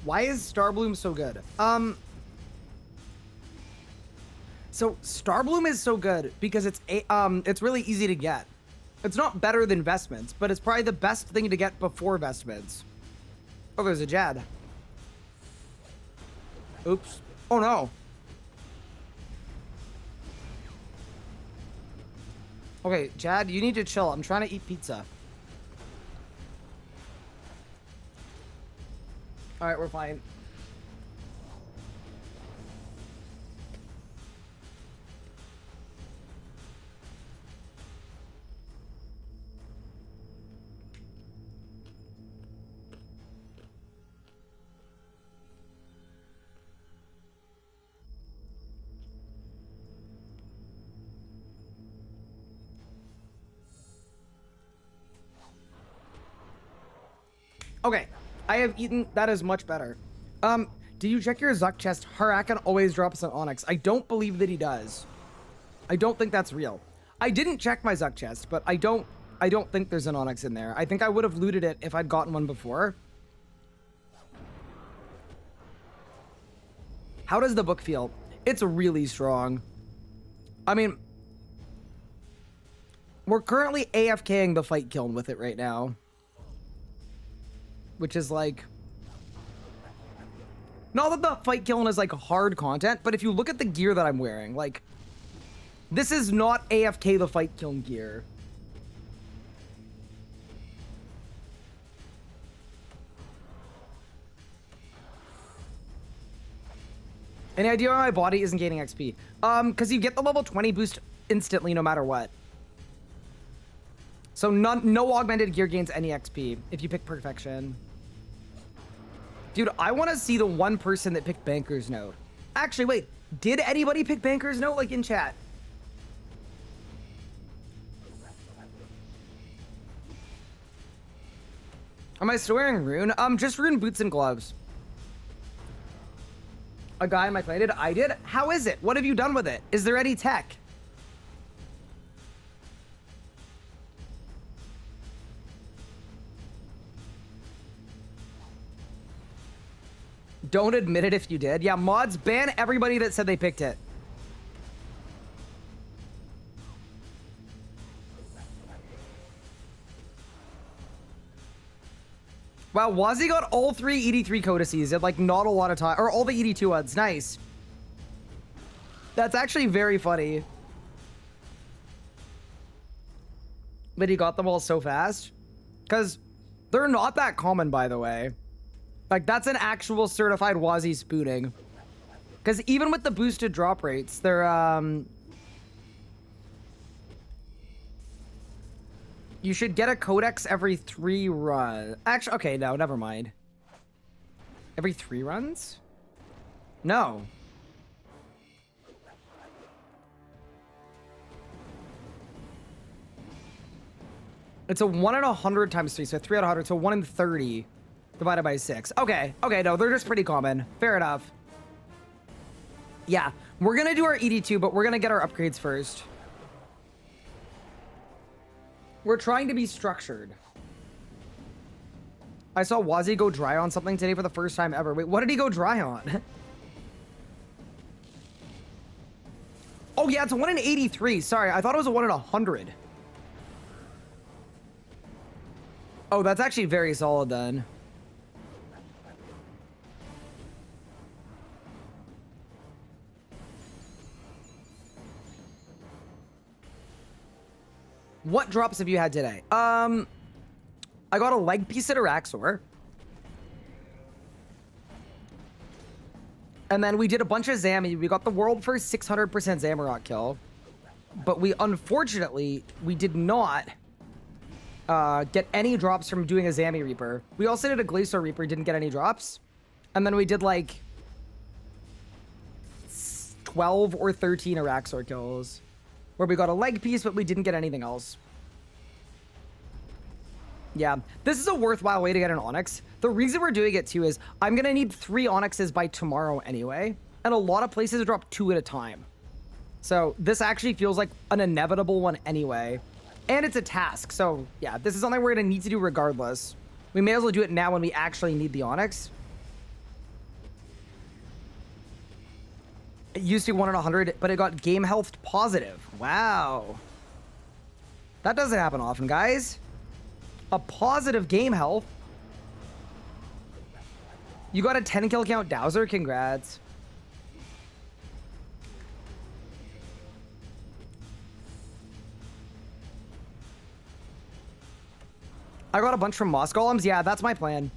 Why is Starbloom so good? So Starbloom is so good because it's really easy to get. It's not better than Vestments, but it's probably the best thing to get before Vestments. Oh, there's a Jad. Oops. Oh no. Okay, Jad, you need to chill. I'm trying to eat pizza. All right, we're fine. Okay, I have eaten. That is much better. Do you check your Zuck chest? Harakan always drops an Onyx. I don't believe that he does. I don't think that's real. I didn't check my Zuck chest, but I don't think there's an Onyx in there. I think I would have looted it if I'd gotten one before. How does the book feel? It's really strong. I mean, we're currently AFKing the fight kiln with it right now. Which is like, not that the fight kiln is like hard content, but if you look at the gear that I'm wearing, like, this is not AFK the fight kiln gear. Any idea why my body isn't gaining XP? Because you get the level 20 boost instantly no matter what. So no augmented gear gains any XP if you pick Perfection. Dude, I want to see the one person that picked Banker's Note. Actually, wait. Did anybody pick Banker's Note, like, in chat? Am I still wearing Rune? Just Rune boots and gloves. A guy in my play did? I did? How is it? What have you done with it? Is there any tech? Don't admit it if you did. Yeah, mods, ban everybody that said they picked it. Wow, Wazzy got all 3 ED3 codices in like not a lot of time, or all the ED2 ones. Nice. That's actually very funny. But he got them all so fast. Because they're not that common, by the way. Like, that's an actual certified Wazzy spooning. Because even with the boosted drop rates, they're, you should get a codex every 3 runs. Actually, okay, no, never mind. Every 3 runs? No. It's a 1 in 100 times 3, so 3 out of 100, so 1 in 30 divided by 6. Okay, okay, no, they're just pretty common. Fair enough. Yeah, we're gonna do our ED2, but we're gonna get our upgrades first. We're trying to be structured. I saw Wazzy go dry on something today for the first time ever. Wait, what did he go dry on? Oh yeah, it's a 1 in 83. Sorry, I thought it was a 1 in 100. Oh, that's actually very solid then. What drops have you had today? I got a leg piece at Araxor. And then we did a bunch of Zammy. We got the world first 600% Zamarok kill. But we, unfortunately, we did not get any drops from doing a Zammy Reaper. We also did a Glacor Reaper, didn't get any drops. And then we did like 12 or 13 Araxor kills, where we got a leg piece, but we didn't get anything else. Yeah, this is a worthwhile way to get an Onyx. The reason we're doing it too is I'm gonna need 3 Onyxes by tomorrow anyway, and a lot of places drop 2 at a time. So this actually feels like an inevitable one anyway. And it's a task, so yeah, this is something we're gonna need to do regardless. We may as well do it now when we actually need the Onyx. It used to be 1 in 100, but it got game health positive. Wow. That doesn't happen often, guys. A positive game health. You got a 10 kill count Dowser? Congrats. I got a bunch from Moss Golems. Yeah, that's my plan.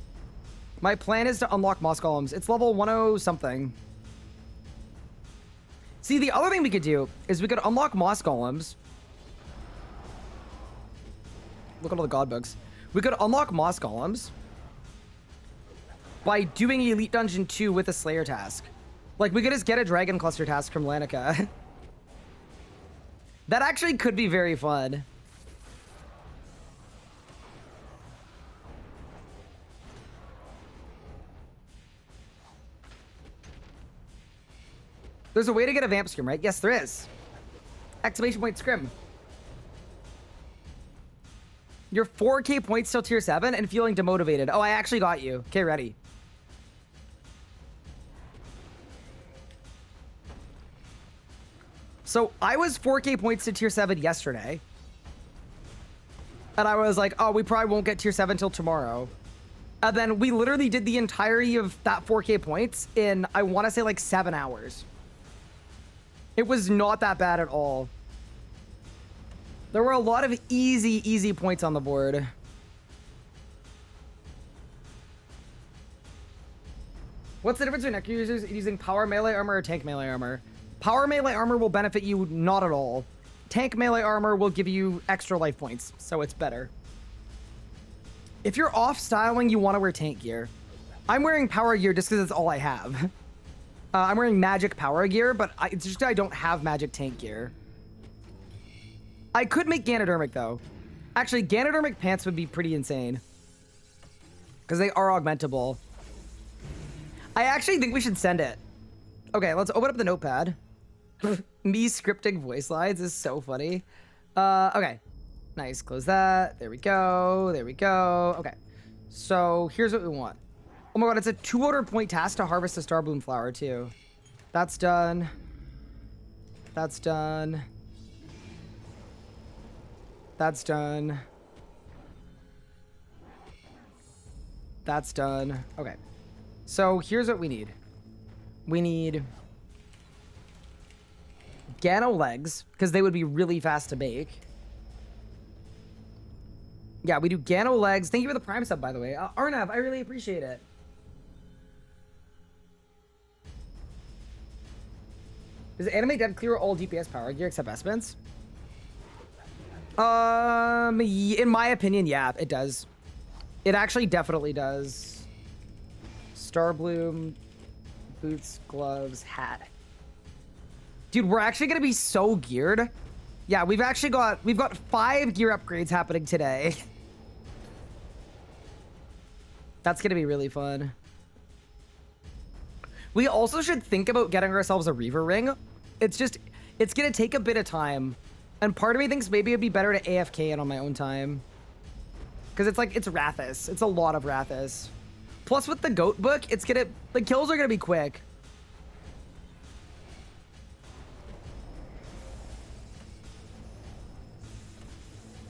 My plan is to unlock Moss Golems. It's level 10 something. See, the other thing we could do is we could unlock Moss Golems. Look at all the god books. We could unlock Moss Golems by doing Elite Dungeon 2 with a Slayer task. Like, we could just get a Dragon Cluster task from Lanica. That actually could be very fun. There's a way to get a Vamp Scrim, right? Yes, there is. Exclamation point Scrim. You're 4k points till tier 7 and feeling demotivated. Oh, I actually got you. Okay, ready. So I was 4k points to tier 7 yesterday. And I was like, oh, we probably won't get tier 7 till tomorrow. And then we literally did the entirety of that 4k points in, I want to say, like 7 hours. It was not that bad at all. There were a lot of easy points on the board. What's the difference between neck users using power melee armor or tank melee armor? Power melee armor will benefit you not at all. Tank melee armor will give you extra life points, so it's better. If you're off styling, you want to wear tank gear. I'm wearing power gear just because it's all I have. I'm wearing magic power gear, but it's just I don't have magic tank gear. I could make Ganodermic, though. Actually, Ganodermic pants would be pretty insane. Because they are augmentable. I actually think we should send it. Okay, let's open up the notepad. Me scripting voice lines is so funny. Okay. Nice, close that. There we go. There we go. Okay. So, here's what we want. Oh my god, it's a 200 point task to harvest a Starbloom flower, too. That's done. That's done. That's done. That's done. Okay. So here's what we need. We need Gano legs, because they would be really fast to make. Yeah, we do Gano legs. Thank you for the Prime sub, by the way. Arnav, I really appreciate it. Does Animate Dead clear all DPS power gear except Espence? In my opinion, yeah, it does. It actually definitely does. Starbloom, boots, gloves, hat. Dude, we're actually gonna be so geared. Yeah, we've got 5 gear upgrades happening today. That's gonna be really fun. We also should think about getting ourselves a Reaver ring. It's gonna take a bit of time. And part of me thinks maybe it'd be better to AFK it on my own time. Because it's Rathus. It's a lot of Rathus. Plus with the goat book, the kills are gonna be quick.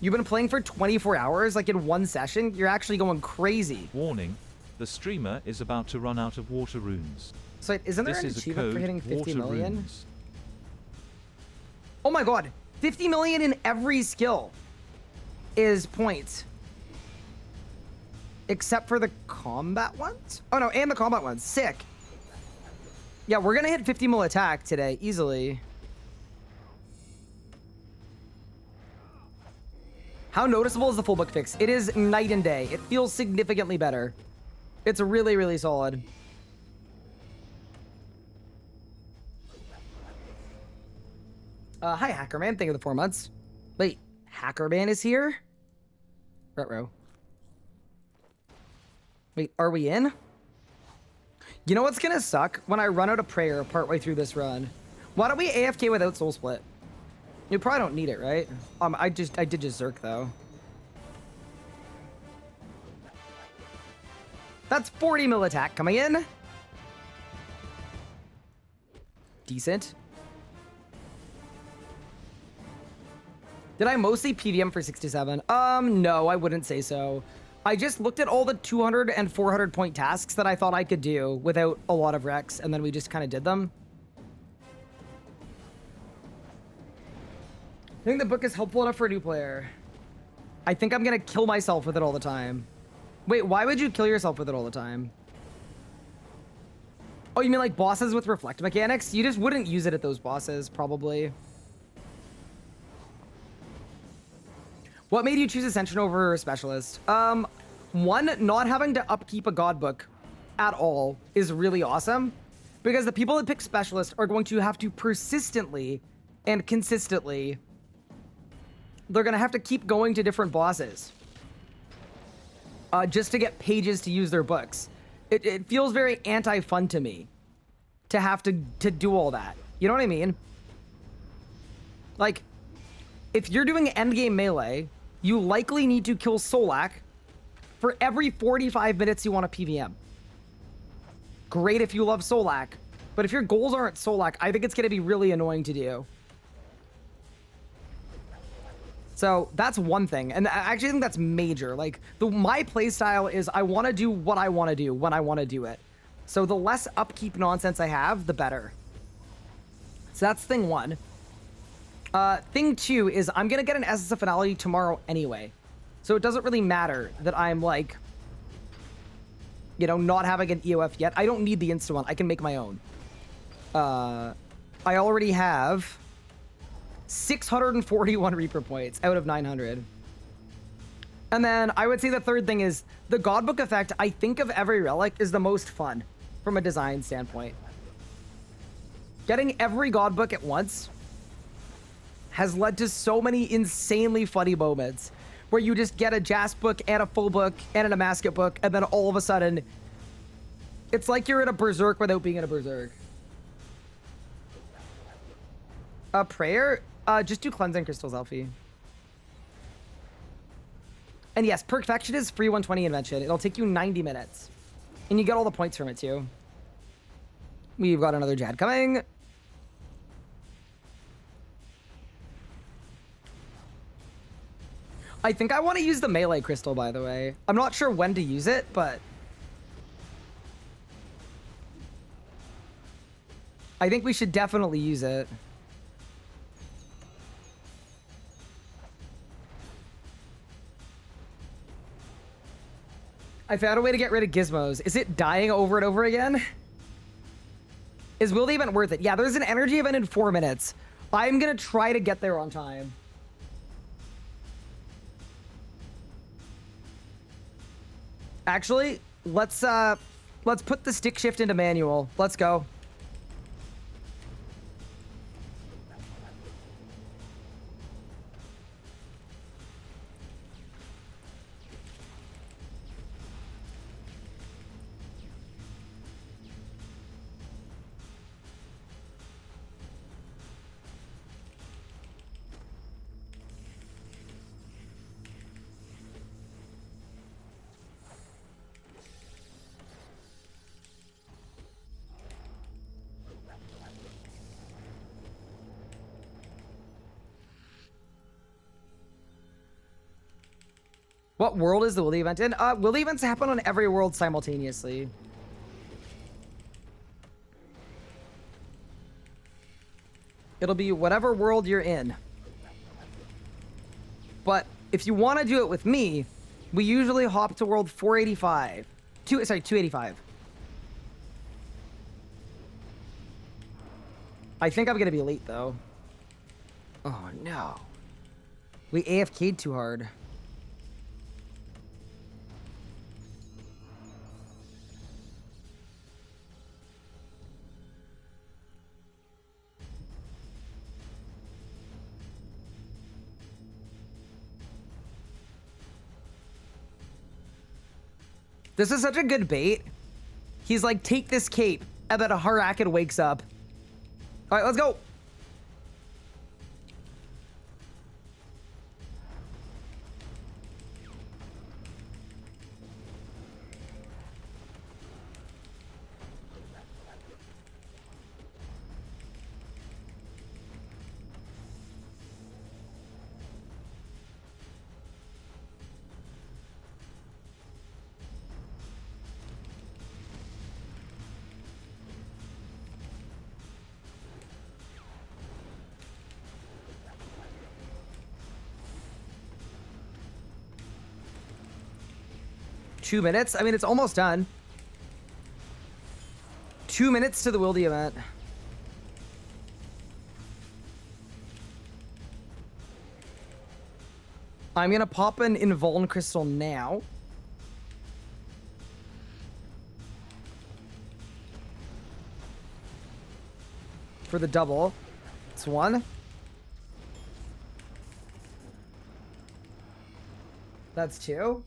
You've been playing for 24 hours, like in one session? You're actually going crazy. Warning, the streamer is about to run out of water runes. So isn't there This an is a achievement for code, hitting 50 water million? runes. Oh my god, 50 million in every skill is points. Except for the combat ones? Oh no, and the combat ones. Sick. Yeah, we're gonna hit 50 mil attack today, easily. How noticeable is the full book fix? It is night and day. It feels significantly better. It's really, really solid. Hi, Hackerman. Thank you for the 4 months. Wait, Hackerman is here? Retro. Wait, are we in? You know what's gonna suck? When I run out of prayer partway through this run. Why don't we AFK without Soul Split? You probably don't need it, right? I did just Zerk, though. That's 40 mil attack coming in. Decent. Did I mostly PVM for 67? No, I wouldn't say so. I just looked at all the 200 and 400 point tasks that I thought I could do without a lot of Rex, and then we just kind of did them. I think the book is helpful enough for a new player. I think I'm gonna kill myself with it all the time. Wait, why would you kill yourself with it all the time? Oh, you mean like bosses with reflect mechanics? You just wouldn't use it at those bosses, probably. What made you choose Ascension over Specialist? One, not having to upkeep a god book at all is really awesome. Because the people that pick Specialist are going to have to persistently and consistently... They're going to have to keep going to different bosses. Just to get pages to use their books. It feels very anti-fun to me. To have to do all that. You know what I mean? Like, if you're doing endgame melee, you likely need to kill Solak for every 45 minutes you want a PVM. Great if you love Solak, but if your goals aren't Solak, I think it's going to be really annoying to do. So that's one thing, and I actually think that's major. Like, my playstyle is I want to do what I want to do when I want to do it. So the less upkeep nonsense I have, the better. So that's thing one. Thing two is I'm gonna get an Essence of Finality tomorrow anyway. So it doesn't really matter that I'm like, you know, not having an EOF yet. I don't need the insta one. I can make my own. I already have 641 Reaper points out of 900. And then I would say the third thing is the Godbook effect, I think of every relic is the most fun from a design standpoint. Getting every Godbook at once has led to so many insanely funny moments where you just get a Jas book and a full book and an Amasket book, and then all of a sudden, it's like you're in a Berserk without being in a Berserk. Prayer? Just do Cleansing Crystals, Alfie. And yes, Perfection is free 120 Invention. It'll take you 90 minutes. And you get all the points from it, too. We've got another Jad coming. I think I want to use the melee crystal, by the way. I'm not sure when to use it, but I think we should definitely use it. I found a way to get rid of gizmos. Is it dying over and over again? Is will the event worth it? Yeah, there's an energy event in 4 minutes. I'm gonna try to get there on time. Actually, let's put the stick shift into manual. Let's go. What world is the Willy event in? Willy events happen on every world simultaneously. It'll be whatever world you're in. But if you want to do it with me, we usually hop to world 485. 285. I think I'm going to be late, though. Oh, no. We AFK'd too hard. This is such a good bait. He's like, take this cape, and then a Harakid wakes up. All right, let's go. Two minutes? I mean, it's almost done. 2 minutes to the Wildy event. I'm gonna pop an Invuln crystal now. For the double. It's one. That's two.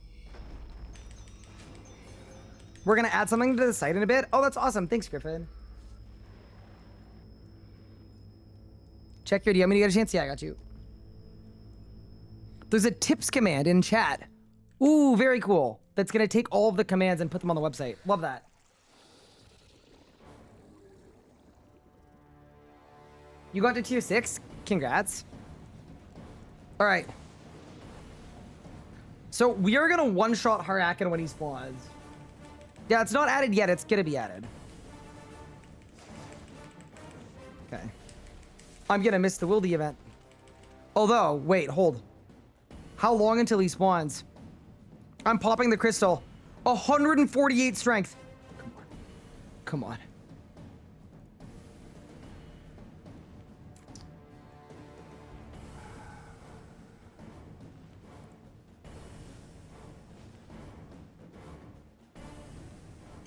We're going to add something to the site in a bit. Oh, that's awesome. Thanks, Griffin. Check your DM when you get a chance. Yeah, I got you. There's a tips command in chat. Ooh, very cool. That's going to take all of the commands and put them on the website. Love that. You got to tier 6? Congrats. All right. So we are going to one-shot Harakin when he spawns. Yeah, it's not added yet. It's going to be added. Okay. I'm going to miss the Wildy event. Although, wait, hold. How long until he spawns? I'm popping the crystal. 148 strength. Come on. Come on.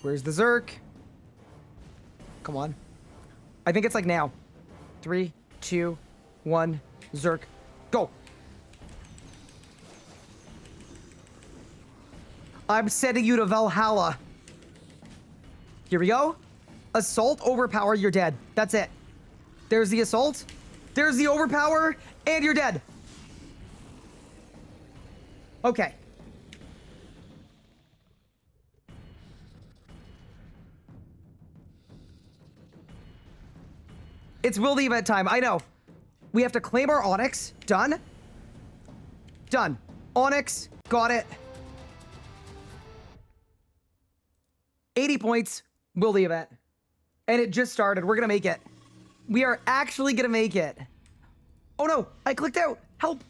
Where's the Zerk? Come on. I think it's like now. 3, 2, 1. Zerk. Go. I'm sending you to Valhalla. Here we go. Assault, overpower, you're dead. That's it. There's the assault. There's the overpower, and you're dead. Okay. It's Wildy event time. I know. We have to claim our Onyx. Done. Done. Onyx. Got it. 80 points. Wildy event. And it just started. We're going to make it. We are actually gonna make it. Oh no, I clicked out. Help.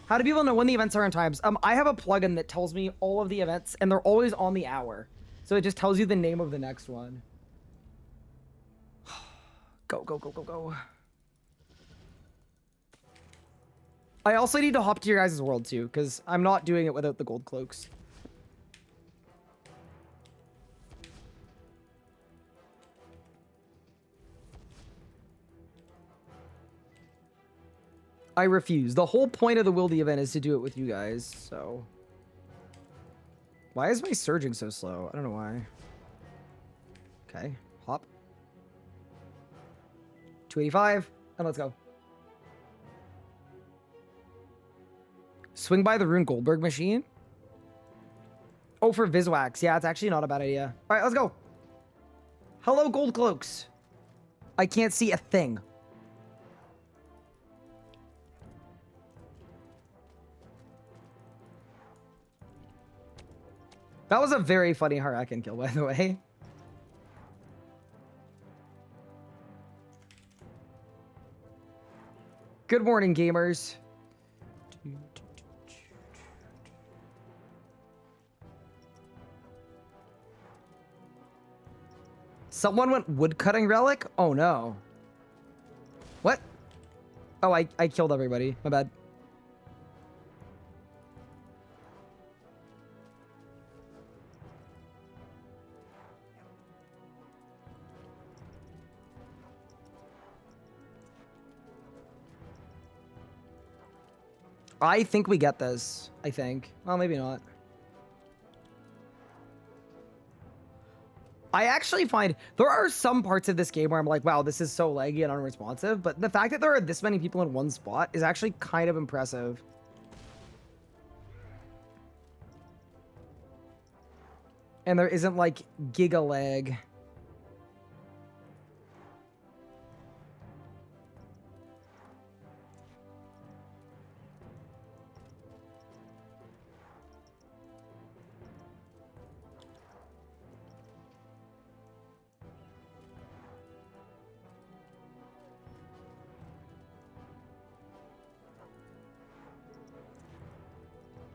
How do people know when the events are in times? I have a plugin that tells me all of the events, and they're always on the hour. So it just tells you the name of the next one. Go, go, go, go, go. I also need to hop to your guys' world too, because I'm not doing it without the gold cloaks. I refuse. The whole point of the Wildy event is to do it with you guys, so... Why is my surging so slow? I don't know why. Okay, hop. 285, and let's go. Swing by the Rune Goldberg machine? Oh, for Viswax. Yeah, it's actually not a bad idea. All right, let's go. Hello, gold cloaks. I can't see a thing. That was a very funny Harakan kill, by the way. Good morning, gamers. Someone went woodcutting relic? Oh no. What? Oh, I killed everybody. My bad. I think we get this. I think. Well, maybe not. I actually find there are some parts of this game where I'm like, wow, this is so laggy and unresponsive. But the fact that there are this many people in one spot is actually kind of impressive. And there isn't like giga lag.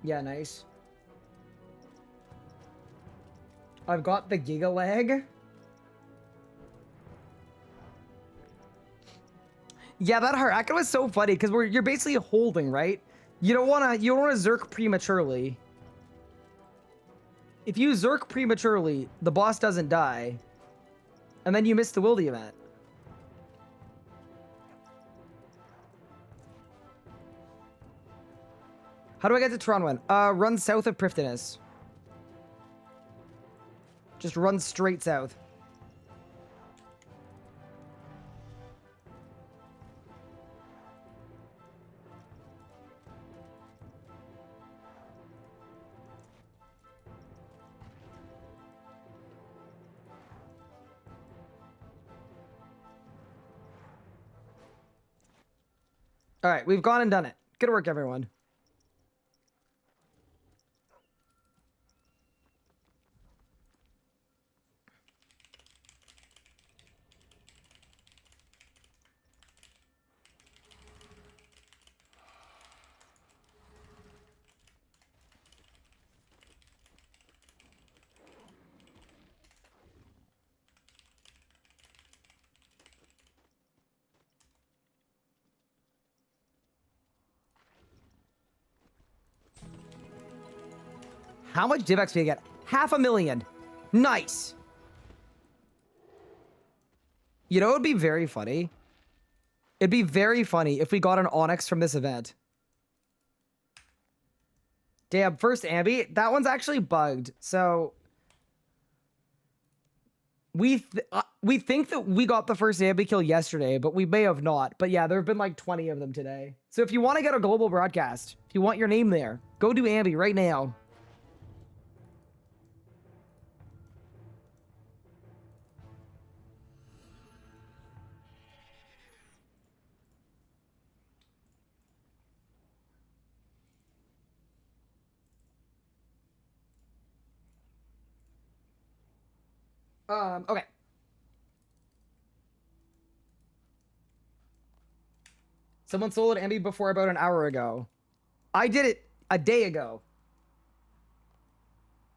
Yeah, nice. I've got the giga lag. Yeah, that Harakan was so funny because you're basically holding, right? You don't wanna Zerk prematurely. If you Zerk prematurely, the boss doesn't die. And then you miss the Wildy event. How do I get to Tronwen? Run south of Prifddinas. Just run straight south. All right, we've gone and done it. Good work, everyone. How much div XP I get? 500,000. Nice. You know, it would be very funny. It'd be very funny if we got an Onyx from this event. Damn, first Ambi. That one's actually bugged. So we think that we got the first Ambi kill yesterday, but we may have not. But yeah, there have been like 20 of them today. So if you want to get a global broadcast, if you want your name there, go do Ambi right now. Okay. Someone soloed Ambi before about an hour ago. I did it a day ago.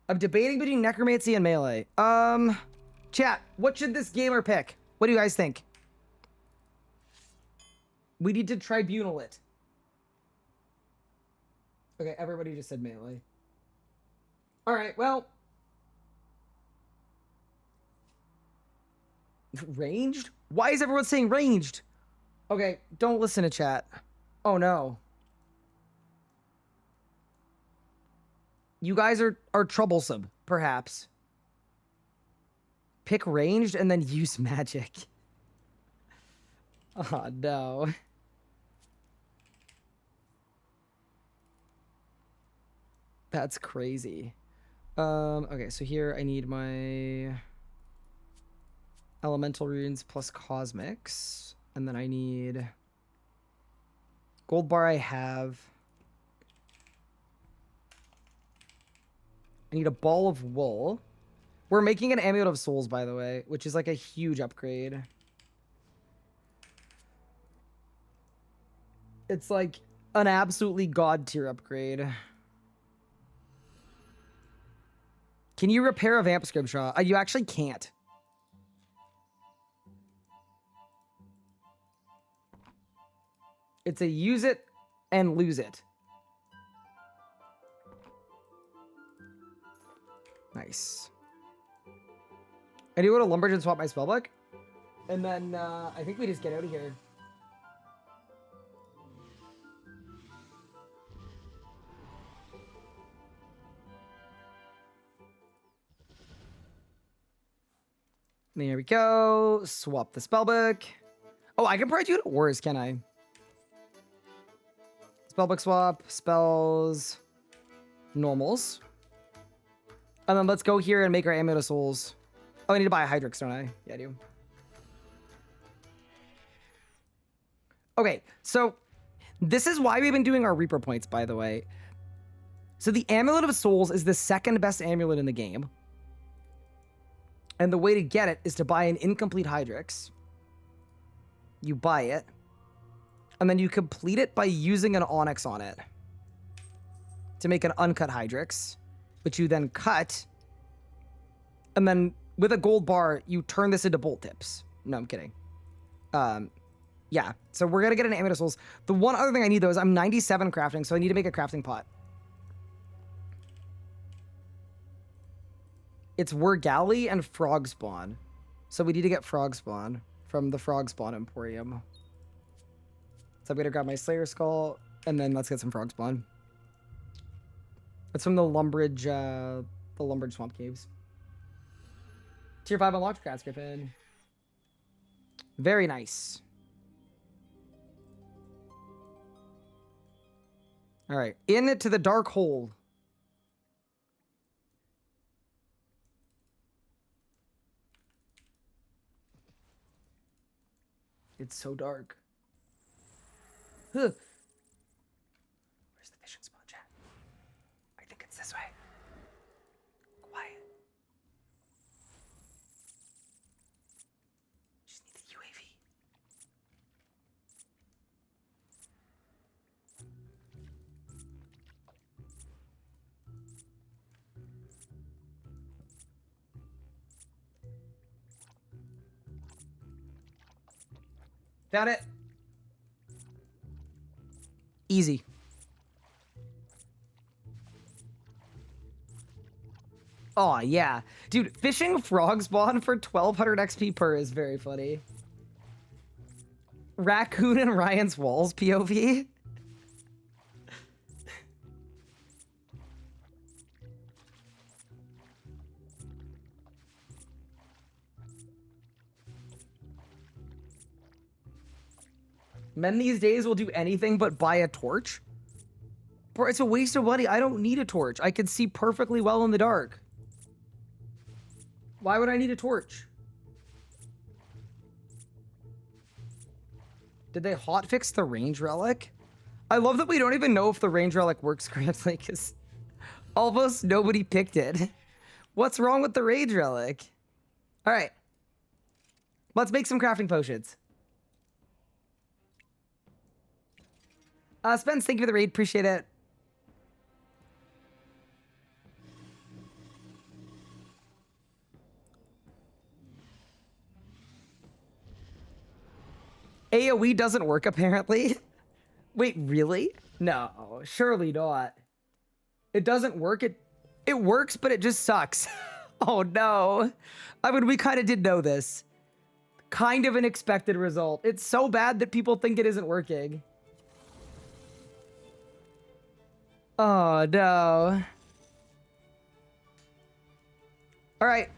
I'm debating between necromancy and melee. Chat, what should this gamer pick? What do you guys think? We need to tribunal it. Okay, everybody just said melee. Alright, well. Ranged? Why is everyone saying ranged? Okay, don't listen to chat. Oh no. You guys are troublesome, perhaps. Pick ranged and then use magic. Oh no. That's crazy. Okay, so here I need my elemental runes plus cosmics. And then I need gold bar I have. I need a ball of wool. We're making an amulet of souls, by the way, which is like a huge upgrade. It's like an absolutely god tier upgrade. Can you repair a vamp scripture? You actually can't. It's a use it and lose it. Nice. I do go to Lumbridge and swap my spellbook. And then I think we just get out of here. There we go. Swap the spellbook. Oh, I can probably do it at Wars, can I? Spellbook swap, spells, normals. And then let's go here and make our Amulet of Souls. Oh, I need to buy a Hydrix, don't I? Yeah, I do. Okay, so this is why we've been doing our Reaper points, by the way. So the Amulet of Souls is the second best amulet in the game. And the way to get it is to buy an incomplete Hydrix. You buy it. And then you complete it by using an Onyx on it. To make an uncut Hydrix. Which you then cut. And then with a gold bar, you turn this into bolt tips. No, I'm kidding. Yeah. So we're going to get an Amulet of Souls. The one other thing I need, though, is I'm 97 crafting, so I need to make a crafting pot. It's Wurgali and Frog Spawn. So we need to get Frog Spawn from the Frog Spawn Emporium. So I'm going to grab my Slayer Skull, and then let's get some Frog Spawn. It's from the Lumbridge Swamp Caves. Tier 5 unlocked, Crass Griffin. Very nice. All right, into the dark hole. It's so dark. Huh. Where's the fishing spot, chat? I think it's this way. Quiet. Just need the UAV. Found it. Easy. Oh, yeah. Dude, fishing frog spawn for 1200 XP per is very funny. Raccoon and Ryan's Walls POV. Men these days will do anything but buy a torch. Bro, it's a waste of money. I don't need a torch. I can see perfectly well in the dark. Why would I need a torch? Did they hotfix the range relic? I love that we don't even know if the range relic works correctly because almost nobody picked it. What's wrong with the range relic? All right. Let's make some crafting potions. Spence, thank you for the raid. Appreciate it. AoE doesn't work, apparently. Wait, really? No, surely not. It doesn't work. It works, but it just sucks. Oh, no. I mean, we kind of did know this. Kind of an expected result. It's so bad that people think it isn't working. Oh, no. All right.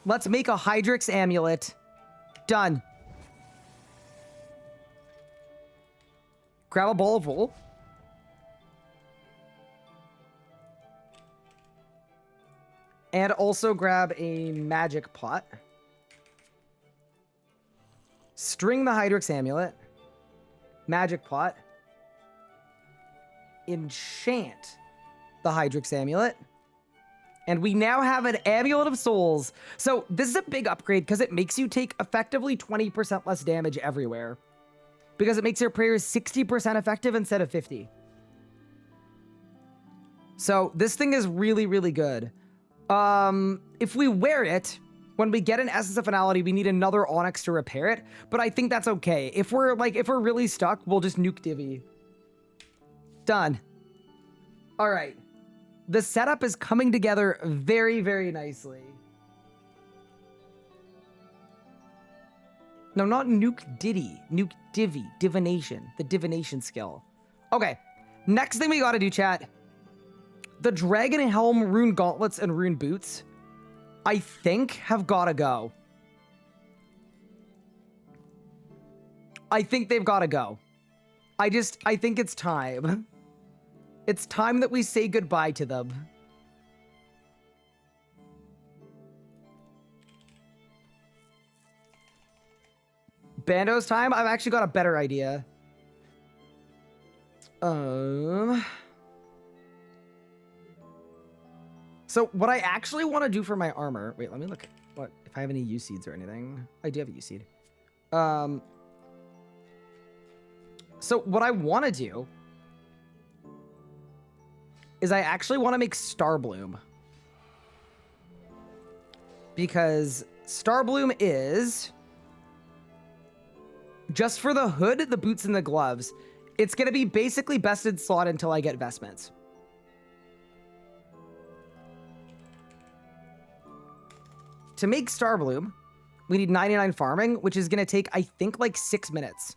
Let's make a Hydrix amulet. Done. Grab a bowl of wool. And also grab a magic pot. String the Hydrix amulet. Magic pot. Enchant the Hydrix amulet. And we now have an Amulet of Souls. So this is a big upgrade because it makes you take effectively 20% less damage everywhere. Because it makes your prayers 60% effective instead of 50. So this thing is really, really good. If we wear it, when we get an Essence of Finality, we need another Onyx to repair it. But I think that's okay. If we're really stuck, we'll just nuke Divi. Done. All right. The setup is coming together very, very nicely. No, not nuke Diddy. Nuke Divi. Divination. The divination skill. Okay. Next thing we gotta do, chat. The Dragon Helm, Rune Gauntlets, and Rune Boots, I think, have gotta go. I think they've gotta go. I think it's time. It's time that we say goodbye to them. Bando's time? I've actually got a better idea. So what I actually want to do for my armor... Wait, let me look what if I have any use seeds or anything. I do have a use seed. So what I want to do is I actually want to make Starbloom. Because Starbloom is... just for the hood, the boots, and the gloves. It's going to be basically bested slot until I get vestments. To make Starbloom, we need 99 farming, which is going to take, I think, like 6 minutes.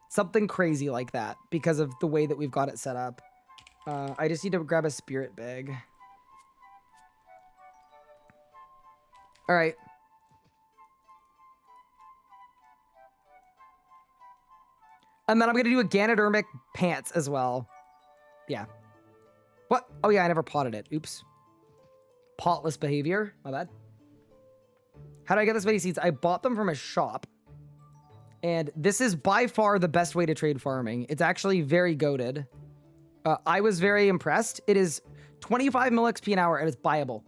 Something crazy like that, because of the way that we've got it set up. I just need to grab a spirit bag. All right. And then I'm going to do a Ganodermic pants as well. Yeah. What? Oh, yeah, I never potted it. Oops. Potless behavior. My bad. How do I get this many seeds? I bought them from a shop. And this is by far the best way to trade farming. It's actually very goated. I was very impressed. It is 25 mil XP an hour and it's buyable.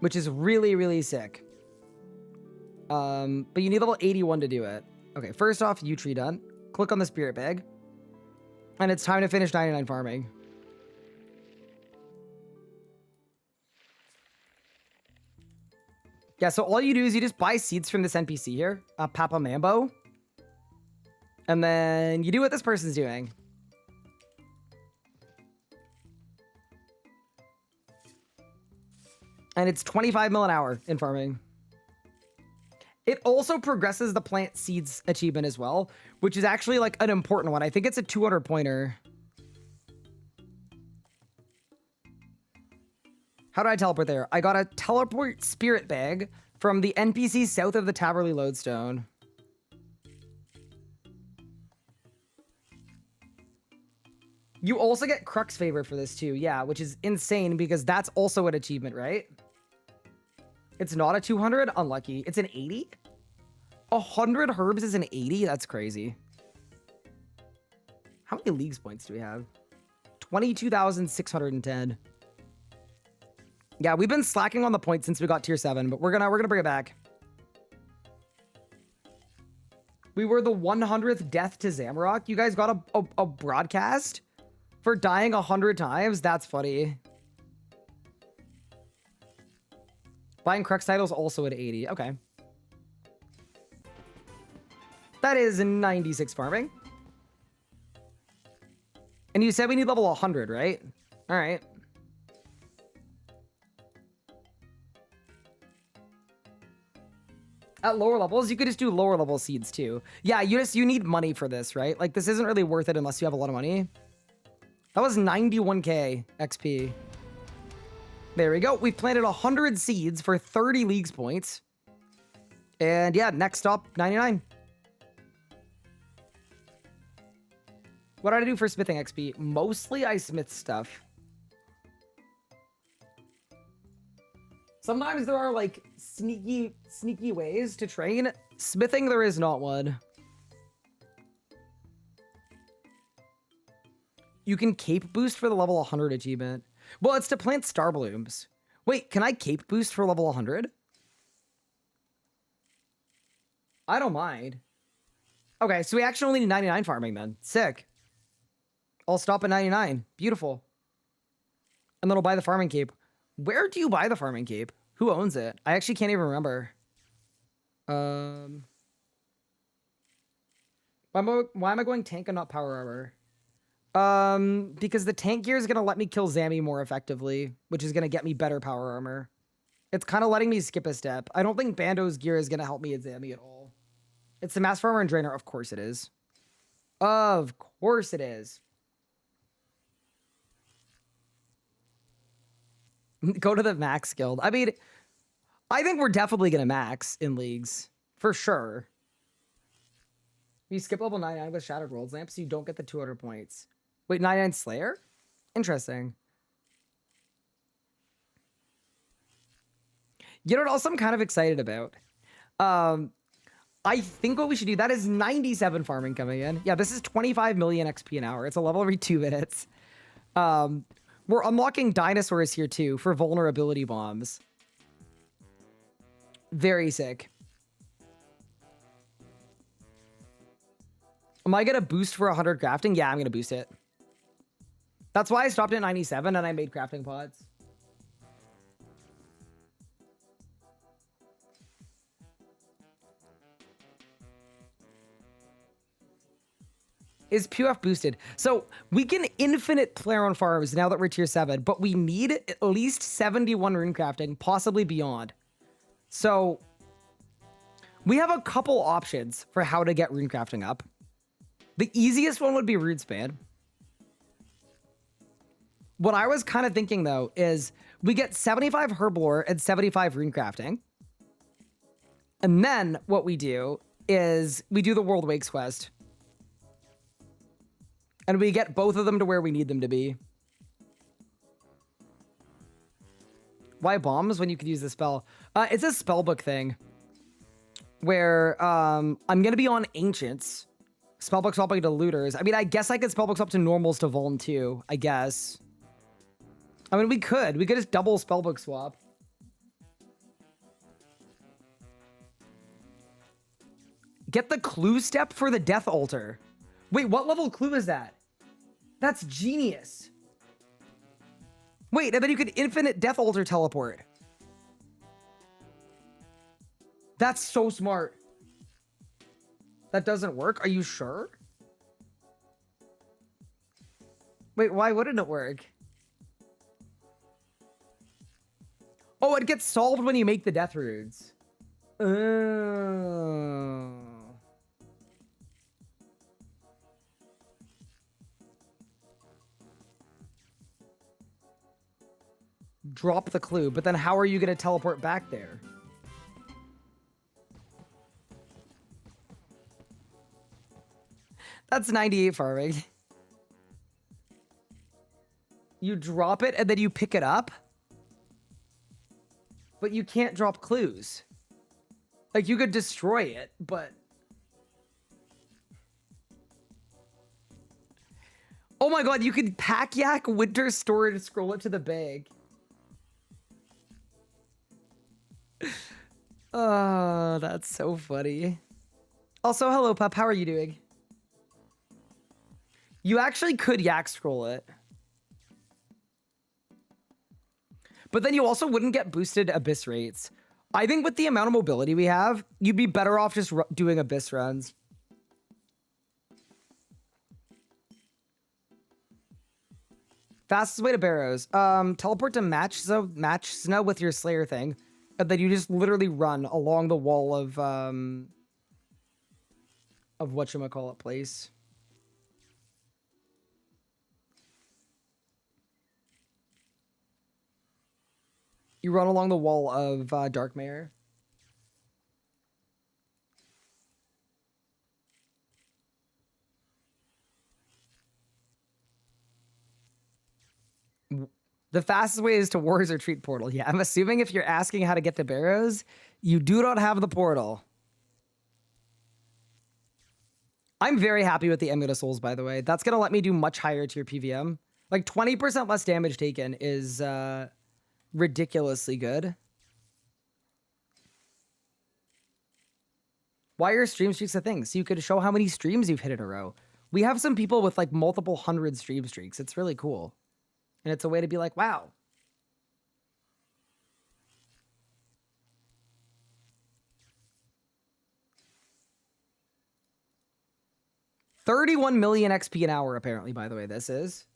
Which is really, really sick. But you need level 81 to do it. Okay, first off, yew tree done. Click on the spirit bag. And it's time to finish 99 farming. Yeah, so all you do is you just buy seeds from this NPC here, Papa Mambo. And then you do what this person's doing. And it's 25 mil an hour in farming. It also progresses the plant seeds achievement as well, which is actually like an important one. I think it's a 200 pointer. How do I teleport there? I got a teleport spirit bag from the NPC south of the Taverley Lodestone. You also get Crux favor for this too, yeah, which is insane because that's also an achievement, right? It's not a 200? Unlucky. It's an 80? 100 herbs is an 80? That's crazy. How many leagues points do we have? 22,610. Yeah, we've been slacking on the points since we got tier 7, but we're gonna bring it back. We were the 100th death to Zamarok. You guys got a broadcast for dying 100 times? That's funny. Buying Crux titles also at 80. Okay. That is 96 farming. And you said we need level 100, right? All right. At lower levels, you could just do lower level seeds too. Yeah, you need money for this, right? Like this isn't really worth it unless you have a lot of money. That was 91k XP. There we go. We've planted 100 seeds for 30 leagues points. And yeah, next up, 99. What did I do for smithing XP? Mostly I smith stuff. Sometimes there are like sneaky ways to train. Smithing, there is not one. You can cape boost for the level 100 achievement. Well, it's to plant star blooms. Wait, can I cape boost for level 100? I don't mind. Okay, so we actually only need 99 farming then. Sick. I'll stop at 99. Beautiful. And then I'll buy the farming cape. Where do you buy the farming cape? Who owns it? I actually can't even remember. Why am I going tank and not power armor? Because the tank gear is going to let me kill Zammy more effectively, which is going to get me better power armor. It's kind of letting me skip a step. I don't think Bando's gear is going to help me at Zammy at all. It's the Mass Farmer and Drainer. Of course it is. Of course it is. Go to the max guild. I mean, I think we're definitely going to max in leagues. For sure. You skip level 99 with Shattered Worlds Lamp, so you don't get the 200 points. Wait, 99 Slayer? Interesting. You know what else I'm kind of excited about? I think what we should do, that is 97 farming coming in. Yeah, this is 25 million XP an hour. It's a level every 2 minutes. We're unlocking dinosaurs here too for vulnerability bombs. Very sick. Am I going to boost for 100 crafting? Yeah, I'm going to boost it. That's why I stopped at 97 and I made crafting pods. Is PUF boosted? So we can infinite player on farms now that we're tier 7, but we need at least 71 rune crafting, possibly beyond. So we have a couple options for how to get rune crafting up. The easiest one would be rune span. What I was kind of thinking though is we get 75 herblore and 75 rune crafting. And then what we do is we do the World Wakes quest. And we get both of them to where we need them to be. Why bombs when you could use the spell? It's a spellbook thing. Where I'm going to be on Ancients. Spellbooks swapping to Looters. I mean, I guess I could spellbooks up to Normals to Vuln too. I guess. I mean, we could. We could just double spellbook swap. Get the clue step for the Death Altar. Wait, what level clue is that? That's genius. Wait, and then you could infinite Death Altar teleport. That's so smart. That doesn't work? Are you sure? Wait, why wouldn't it work? Oh, it gets solved when you make the death runes. Oh. Drop the clue, but then how are you going to teleport back there? That's 98 farming. You drop it and then you pick it up? But you can't drop clues. Like, you could destroy it, but... Oh my god, you could pack yak winter storage scroll it to the bag. Oh, that's so funny. Also, hello, pup. How are you doing? You actually could yak scroll it. But then you also wouldn't get boosted abyss rates. I think with the amount of mobility we have, you'd be better off just doing abyss runs. Fastest way to Barrows. Teleport to match Snow with your Slayer thing. And then you just literally run along the wall of whatchamacallit place. You run along the wall of Darkmare. The fastest way is to Warriors Retreat portal. Yeah, I'm assuming if you're asking how to get to Barrows, you do not have the portal. I'm very happy with the Amulet of Souls, by the way. That's going to let me do much higher tier PVM. Like 20% less damage taken is ridiculously good. Why are stream streaks a thing? So you could show how many streams you've hit in a row. We have some people with like multiple hundred stream streaks. It's really cool. And it's a way to be like, wow. $31 million XP an hour, apparently, by the way, this is.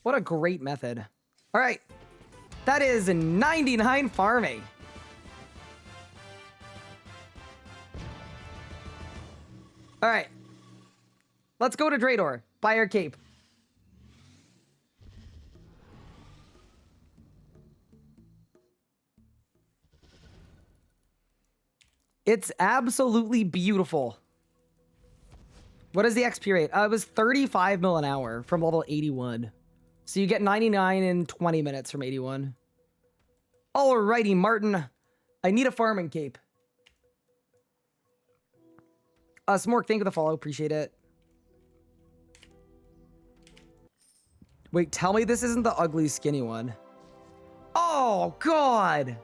What a great method. All right. That is 99 farming. All right. Let's go to Drador. Buy our cape. It's absolutely beautiful. What is the XP rate? It was 35 mil an hour from level 81. So you get 99 in 20 minutes from 81. Alrighty, Martin. I need a farming cape. Smork, thank you for the follow. Appreciate it. Wait, tell me this isn't the ugly, skinny one. Oh, God.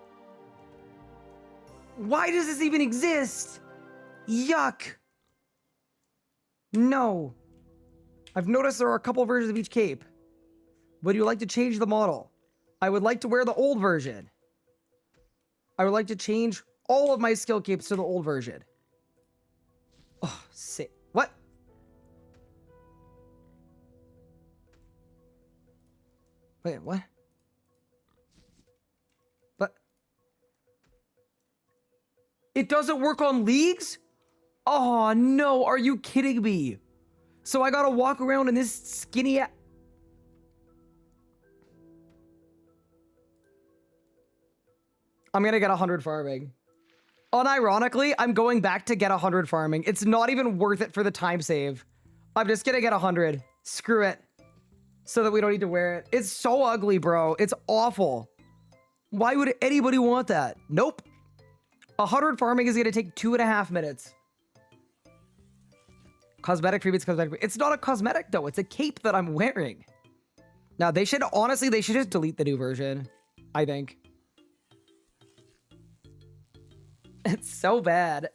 Why does this even exist? Yuck. No. I've noticed there are a couple versions of each cape. Would you like to change the model? I would like to wear the old version. I would like to change all of my skill capes to the old version. Oh, sick. What? Wait, what? But it doesn't work on leagues? Oh, no. Are you kidding me? So I gotta walk around in this skinny... I'm gonna get 100 farming. Unironically, I'm going back to get 100 farming. It's not even worth it for the time save. I'm just gonna get 100. Screw it. So that we don't need to wear it. It's so ugly, bro. It's awful. Why would anybody want that? Nope. 100 farming is gonna take 2.5 minutes. Cosmetic freebies, cosmetic. It's not a cosmetic though. It's a cape that I'm wearing. Now they should, honestly, they should just delete the new version. I think. It's so bad.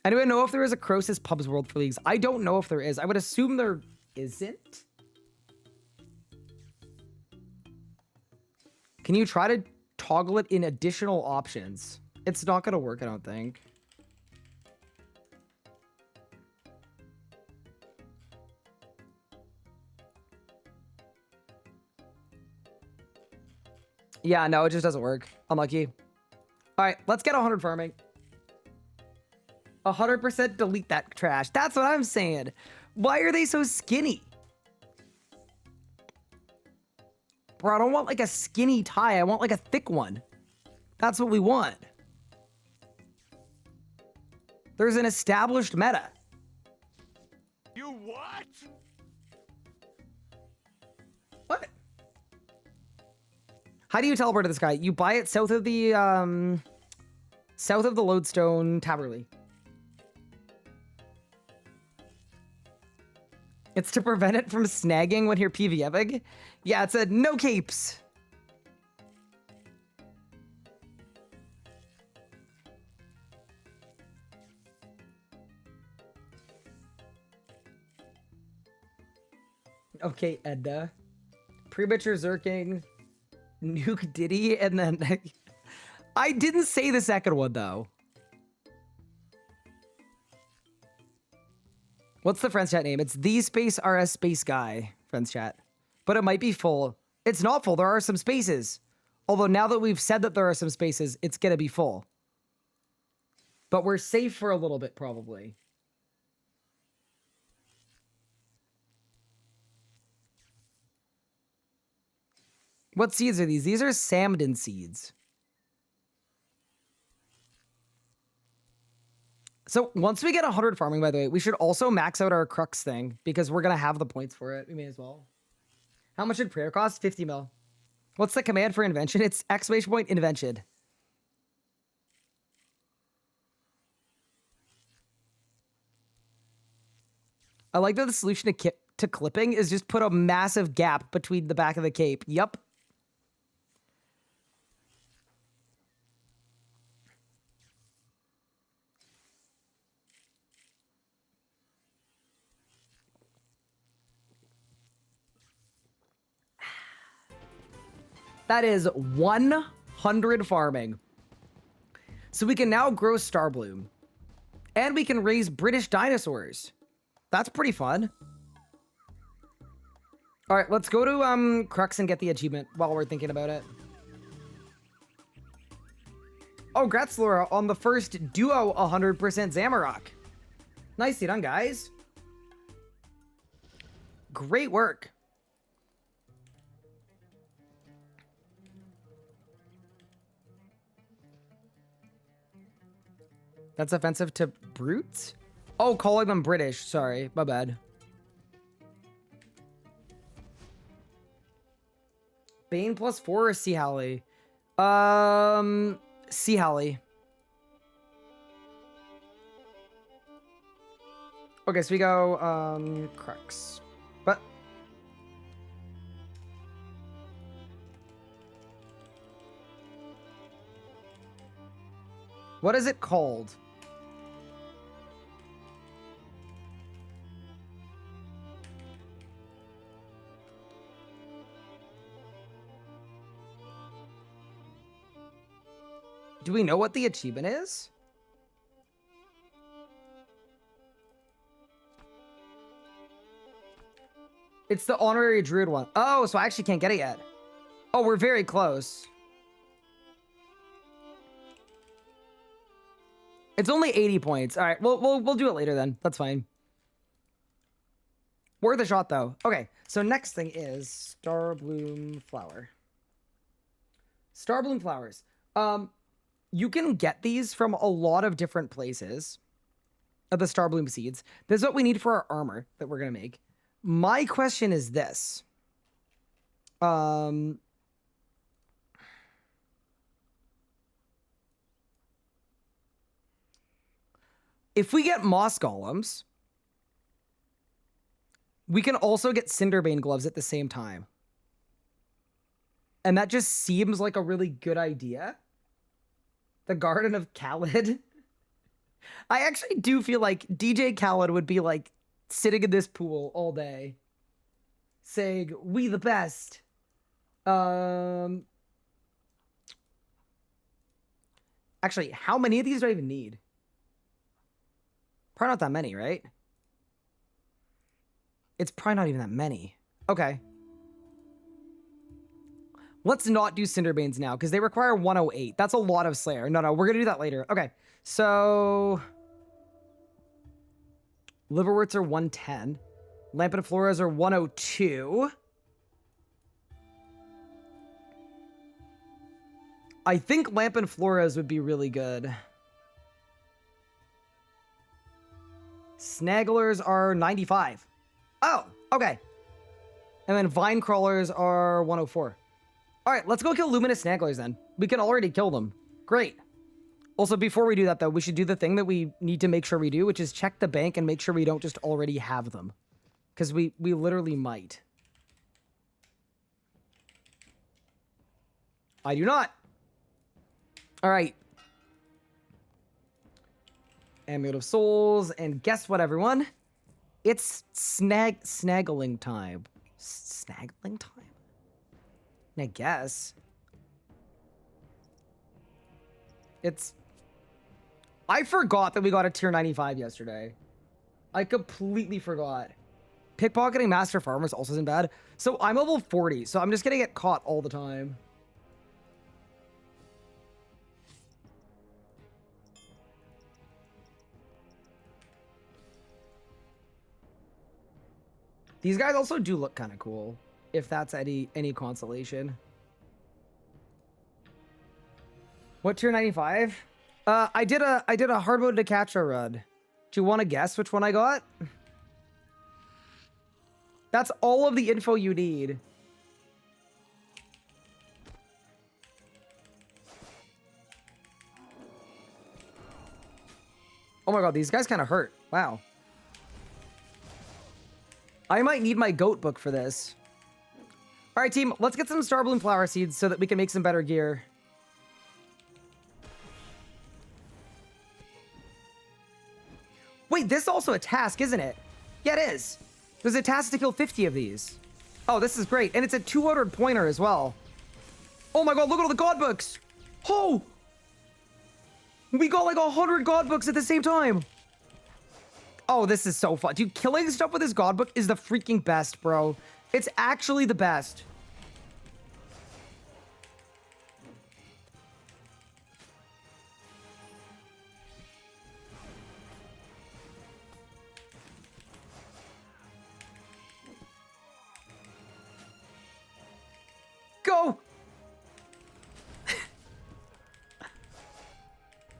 I don't even know if there is a Croesus Pubs World for leagues. I don't know if there is. I would assume there isn't. Can you try to toggle it in additional options? It's not going to work, I don't think. Yeah, no, it just doesn't work. Unlucky. All right, let's get 100 farming. 100% delete that trash. That's what I'm saying. Why are they so skinny? Bro, I don't want like a skinny tie. I want like a thick one. That's what we want. There's an established meta. You what? What? How do you teleport to this guy? You buy it south of the Lodestone Taverley. It's to prevent it from snagging when you're PvPing. Yeah, it said no capes. Okay, Edna. Premature Zerking, Nuke Diddy, and then... I didn't say the second one, though. What's the friends chat name? It's the space RS space guy, friends chat. But it might be full. It's not full. There are some spaces. Although now that we've said that there are some spaces, it's going to be full. But we're safe for a little bit, probably. What seeds are these? These are Samden seeds. So once we get 100 farming, by the way, we should also max out our crux thing because we're going to have the points for it. We may as well. How much did prayer cost? 50 mil. What's the command for invention? It's ! Invention. I like that the solution to clipping is just put a massive gap between the back of the cape. Yup. That is 100 farming. So we can now grow Starbloom. And we can raise British dinosaurs. That's pretty fun. All right, let's go to Crux and get the achievement while we're thinking about it. Oh, congrats, Laura, on the first duo 100% Zamarok. Nicely done, guys. Great work. That's offensive to brutes? Oh, calling them British. Sorry, my bad. Bane +4 or Sea Halley? Sea Halley. Okay, so we go, Crux. But... what is it called? Do we know what the achievement is? It's the honorary druid one. Oh, so I actually can't get it yet. Oh, we're very close. It's only 80 points. All right, we'll do it later then. That's fine. Worth a shot though. Okay, so next thing is Starbloom flower. Starbloom flowers. You can get these from a lot of different places. The Starbloom seeds. This is what we need for our armor that we're gonna make. My question is this. If we get moss golems, we can also get Cinderbane gloves at the same time. And that just seems like a really good idea. The Garden of Khaled. I actually do feel like DJ Khaled would be like sitting in this pool all day saying, "We the best." Actually, how many of these do I even need? Probably not that many, right? It's probably not even that many. Okay. Let's not do Cinderbanes now, because they require 108. That's a lot of Slayer. No, we're going to do that later. Okay, so... Liverworts are 110. Lampinifloras are 102. I think Lampinifloras would be really good. Snagglers are 95. Oh, okay. And then Vine Crawlers are 104. All right, let's go kill Luminous Snagglers then. We can already kill them. Great. Also, before we do that, though, we should do the thing that we need to make sure we do, which is check the bank and make sure we don't just already have them. Because we literally might. I do not. All right. Amulet of Souls. And guess what, everyone? It's snaggling time. snaggling time? I guess. It's... I forgot that we got a tier 95 yesterday. I completely forgot. Pickpocketing Master Farmers also isn't bad. So I'm level 40, so I'm just gonna get caught all the time. These guys also do look kind of cool, if that's any consolation. What tier 95? I did a hard mode to catch a run. Do you want to guess which one I got? That's all of the info you need. Oh my god, these guys kind of hurt. Wow. I might need my goat book for this. All right, team, let's get some Starbloom flower seeds so that we can make some better gear. Wait, this is also a task, isn't it? Yeah, it is. There's a task to kill 50 of these. Oh, this is great. And it's a 200 pointer as well. Oh my god, look at all the god books. Oh! We got like 100 god books at the same time. Oh, this is so fun. Dude, killing stuff with this god book is the freaking best, bro. It's actually the best. Go!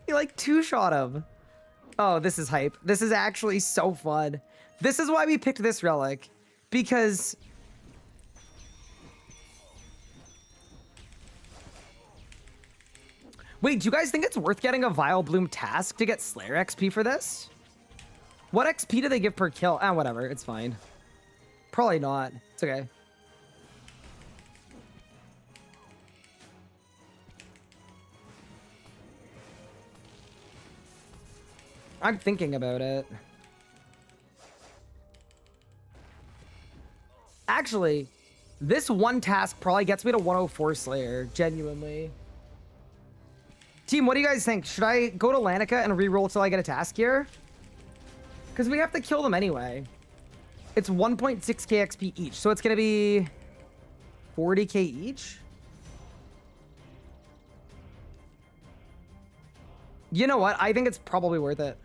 He like two-shot him. Oh, this is hype. This is actually so fun. This is why we picked this relic. Because... Wait, do you guys think it's worth getting a Vile Bloom task to get Slayer XP for this? What XP do they give per kill? Ah, whatever. It's fine. Probably not. It's okay. I'm thinking about it. Actually, this one task probably gets me to 104 Slayer, genuinely. Team, what do you guys think? Should I go to Lanica and reroll till I get a task here? Because we have to kill them anyway. It's 1.6k XP each, so it's going to be 40k each. You know what? I think it's probably worth it.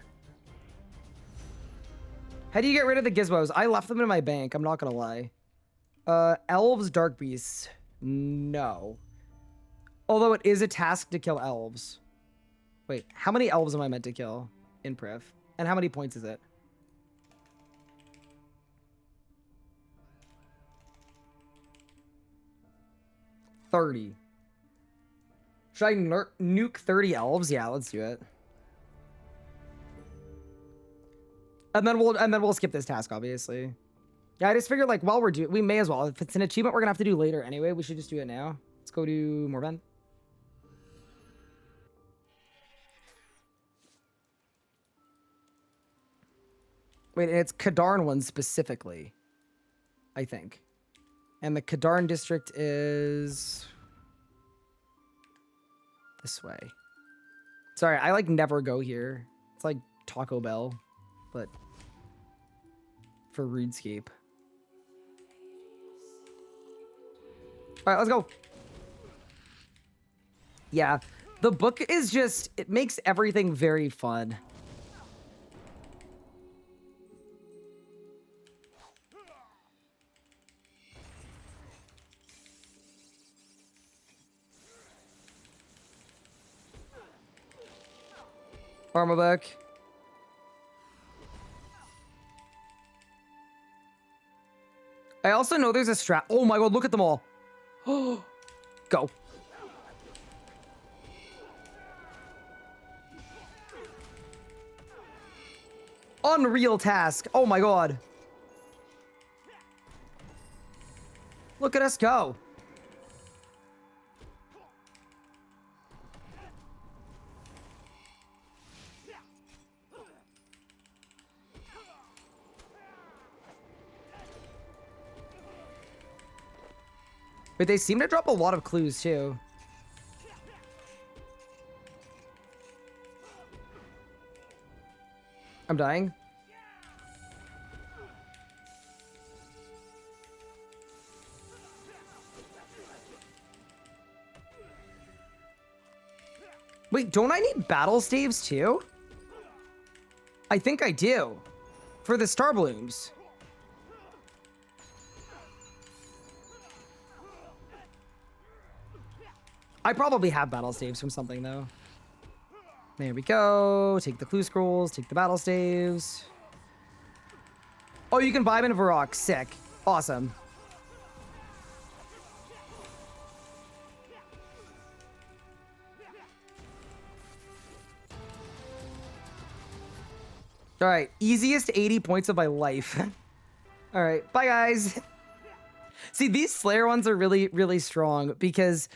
How do you get rid of the gizmos? I left them in my bank. I'm not going to lie. Elves, Dark Beasts. No. Although it is a task to kill elves. Wait, how many elves am I meant to kill in Priv? And how many points is it? $30. Should I nuke 30 elves? Yeah, let's do it. And then we'll skip this task, obviously. Yeah, I just figured like while we're doing, we may as well. If it's an achievement we're gonna have to do later anyway, we should just do it now. Let's go to Morven. Wait, it's Kadarn one specifically, I think. And the Kadarn district is this way. Sorry, I like never go here. It's like Taco Bell, but for RuneScape. All right, let's go. Yeah, the book is just, it makes everything very fun. Armor back. I also know there's a strat. Oh my god, look at them all. Oh, go. Unreal task. Oh my god. Look at us go. But they seem to drop a lot of clues too. I'm dying. Wait, don't I need battle staves too? I think I do. For the star blooms. I probably have battle staves from something though. There we go. Take the clue scrolls, take the battle staves. Oh, you can buy them in Zamarok. Sick. Awesome. All right, easiest 80 points of my life. All right, bye guys. See, these Slayer ones are really, really strong because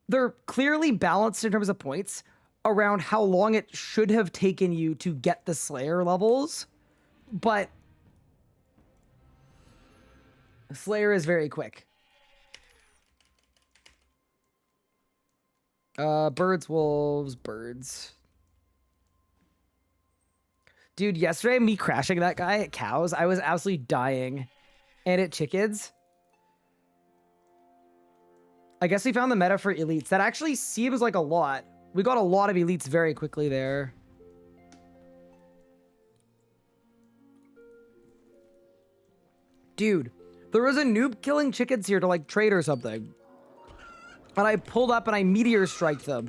they're clearly balanced in terms of points around how long it should have taken you to get the Slayer levels, but Slayer is very quick. Birds, wolves, birds. Dude, yesterday, me crashing that guy at cows, I was absolutely dying. And at chickens. I guess we found the meta for elites. That actually seems like a lot. We got a lot of elites very quickly there. Dude, there was a noob killing chickens here to like trade or something. And I pulled up and I meteor striked them.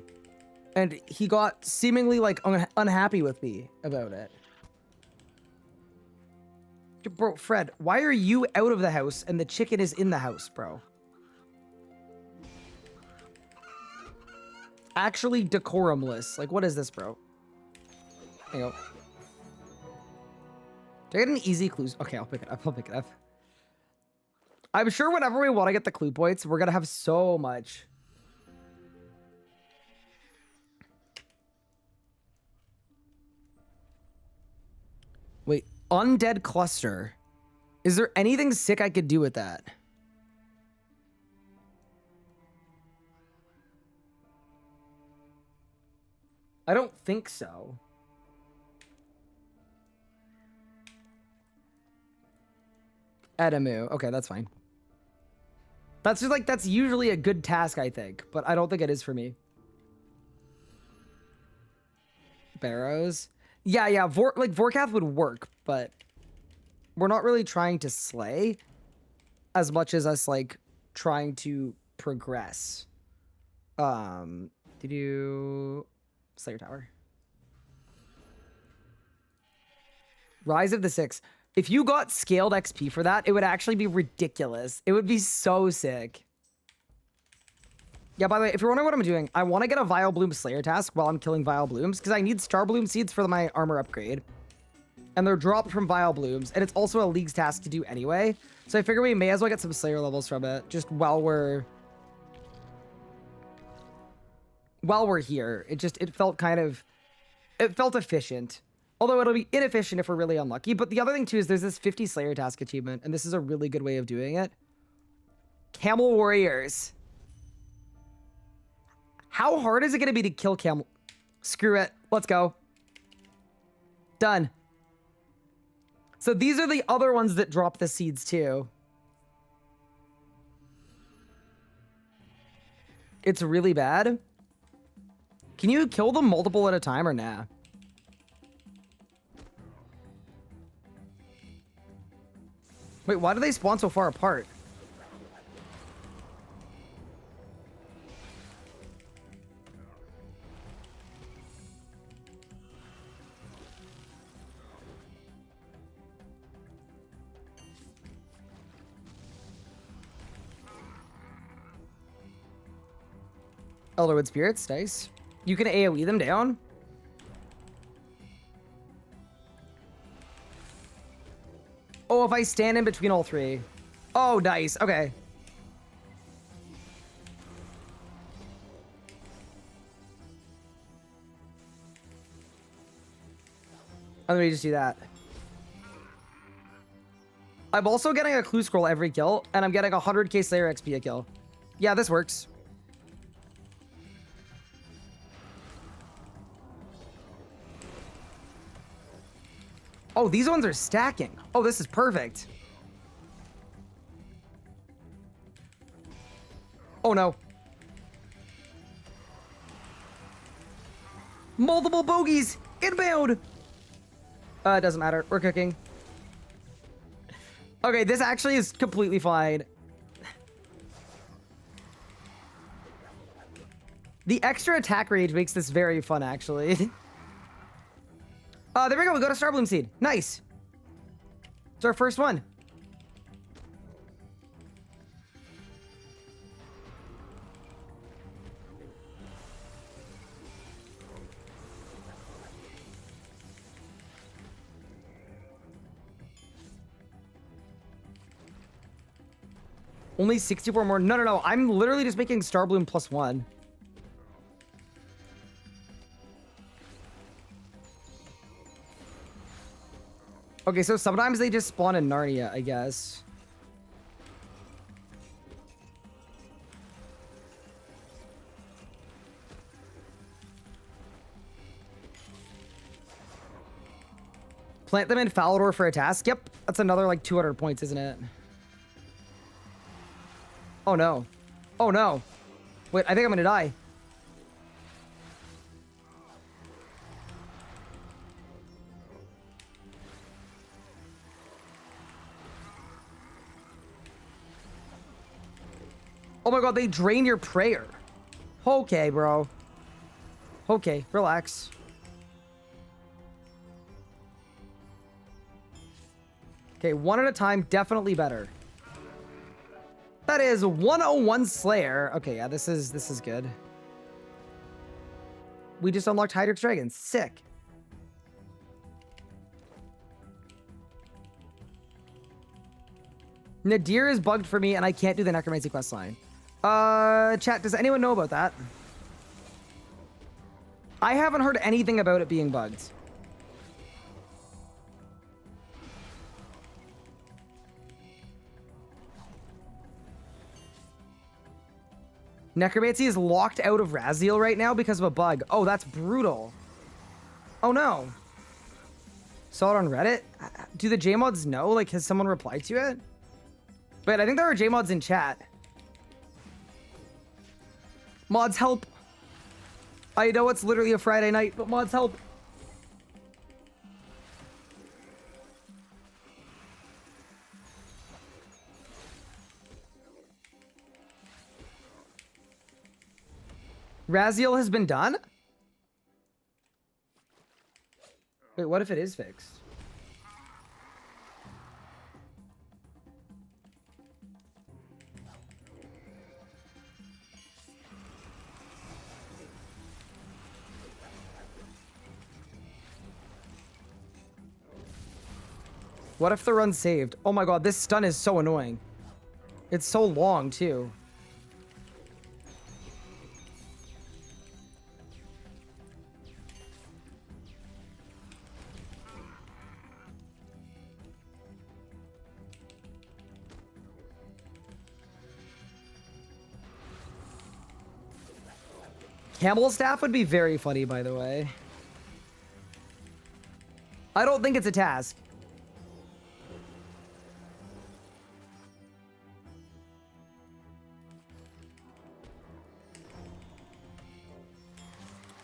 And he got seemingly like unhappy with me about it. Bro, Fred, why are you out of the house and the chicken is in the house, bro? Actually decorumless. Like, what is this, bro? There you go. Do I get an easy clues? Okay, I'll pick it up. I'll pick it up. I'm sure whenever we want to get the clue points, we're going to have so much. Wait, undead cluster. Is there anything sick I could do with that? I don't think so. Adamu. Okay, that's fine. That's just like, that's usually a good task, I think, but I don't think it is for me. Barrows. Yeah, like Vorkath would work, but we're not really trying to slay as much as us like trying to progress. Did you Slayer Tower? Rise of the Six. If you got scaled XP for that, it would actually be ridiculous. It would be so sick. Yeah, by the way, if you're wondering what I'm doing, I want to get a Vile Bloom Slayer task while I'm killing Vile Blooms, because I need Star Bloom Seeds for my armor upgrade. And they're dropped from Vile Blooms, and it's also a League's task to do anyway. So I figure we may as well get some Slayer levels from it, just while we're here. It felt kind of... It felt efficient. Although it'll be inefficient if we're really unlucky. But the other thing, too, is there's this 50 Slayer task achievement, and this is a really good way of doing it. Camel Warriors. How hard is it going to be to kill camel? Screw it. Let's go. Done. So these are the other ones that drop the seeds, too. It's really bad. Can you kill them multiple at a time or nah? Wait, why do they spawn so far apart? Elderwood Spirits, nice. You can AoE them down. Oh, if I stand in between all three. Oh, nice. Okay. Let me just do that. I'm also getting a clue scroll every kill, and I'm getting 100k Slayer XP a kill. Yeah, this works. Oh, these ones are stacking. Oh, this is perfect. Oh, no. Multiple bogeys. Inbound. It doesn't matter. We're cooking. Okay, this actually is completely fine. The extra attack range makes this very fun, actually. There we go. We got a Starbloom Seed. Nice. It's our first one. Only 64 more. No, no, no. I'm literally just making Starbloom +1. Okay, so sometimes they just spawn in Narnia, I guess. Plant them in Falador for a task? Yep, that's another like 200 points, isn't it? Oh no. Oh no. Wait, I think I'm gonna die. Oh my god, they drain your prayer. Okay, bro. Okay, relax. Okay, one at a time, definitely better. That is 101 Slayer. Okay, yeah, this is good. We just unlocked Hydrix Dragons. Sick. Nadir is bugged for me, and I can't do the Necromancy questline. Chat, does anyone know about that? I haven't heard anything about it being bugged. Necromancy is locked out of Raziel right now because of a bug. Oh, that's brutal. Oh no. Saw it on Reddit? Do the JMods know? Like, has someone replied to it? Wait, I think there are JMods in chat. Mods, help. I know it's literally a Friday night, but mods, help. Raziel has been done? Wait, what if it is fixed? What if the run's saved? Oh my god, this stun is so annoying. It's so long, too. Camel staff would be very funny, by the way. I don't think it's a task.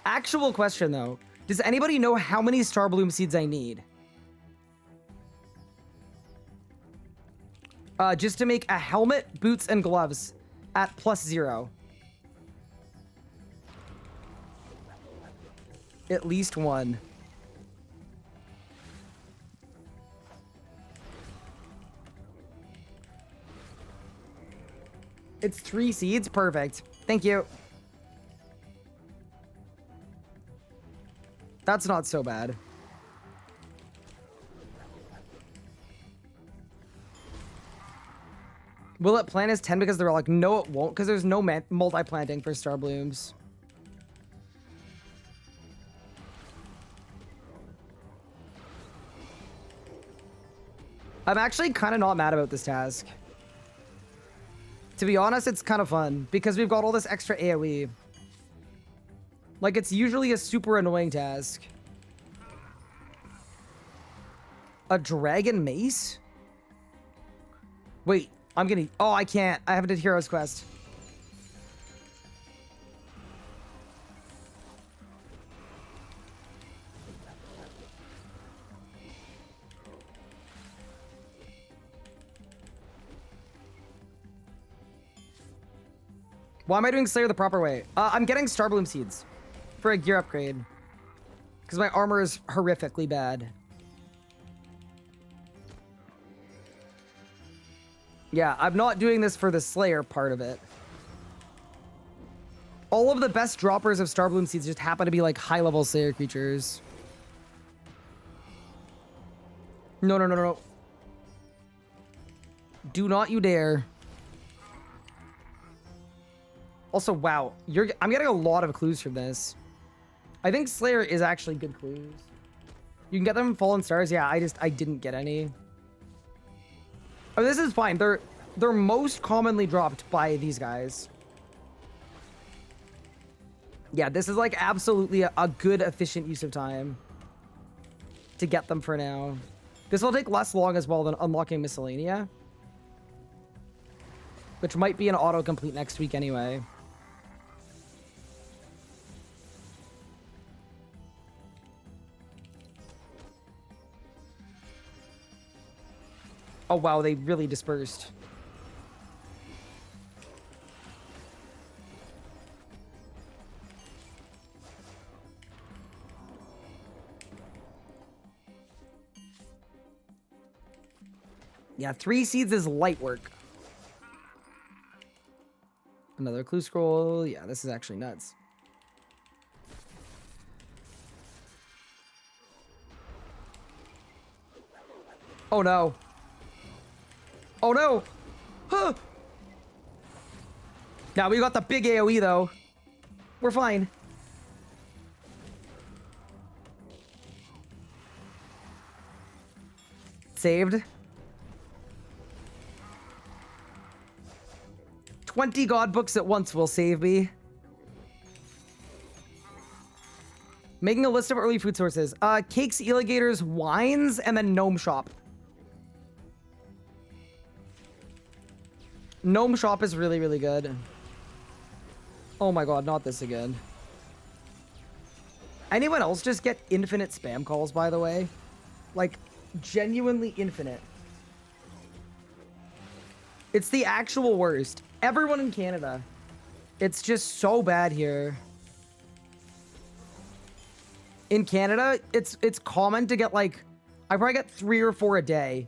Actual question, though. Does anybody know how many Starbloom seeds I need? Just to make a helmet, boots, and gloves at +0. At least one. It's 3 seeds? Perfect. Thank you. That's not so bad. Will it plant as 10 because they're like, no, it won't, because there's no multi-planting for Starblooms. I'm actually kind of not mad about this task. To be honest, it's kind of fun because we've got all this extra AoE. Like, it's usually a super annoying task. A dragon mace? Wait, I'm gonna... Oh, I can't. I haven't did Hero's Quest. Why am I doing Slayer the proper way? I'm getting Starbloom Seeds for a gear upgrade. Because my armor is horrifically bad. Yeah, I'm not doing this for the Slayer part of it. All of the best droppers of Starbloom Seeds just happen to be like high-level Slayer creatures. No, no, no, no, no. Do not you dare. Also, wow, I'm getting a lot of clues from this. I think Slayer is actually good clues. You can get them in Fallen Stars. Yeah, I didn't get any. Oh, this is fine. They're most commonly dropped by these guys. Yeah, this is like absolutely a good, efficient use of time to get them for now. This will take less long as well than unlocking Miscellanea, which might be an autocomplete next week anyway. Oh, wow, they really dispersed. Yeah, 3 seeds is light work. Another clue scroll. Yeah, this is actually nuts. Oh, no. Oh no! Huh. Now we got the big AoE though. We're fine. Saved. 20 god books at once will save me. Making a list of early food sources. Cakes, alligators, wines, and then gnome shop. Gnome shop is really, really good. Oh my god, not this again. Anyone else just get infinite spam calls, by the way? Like, genuinely infinite. It's the actual worst. Everyone in Canada. It's just so bad here. In Canada, it's common to get like... I probably get 3 or 4 a day.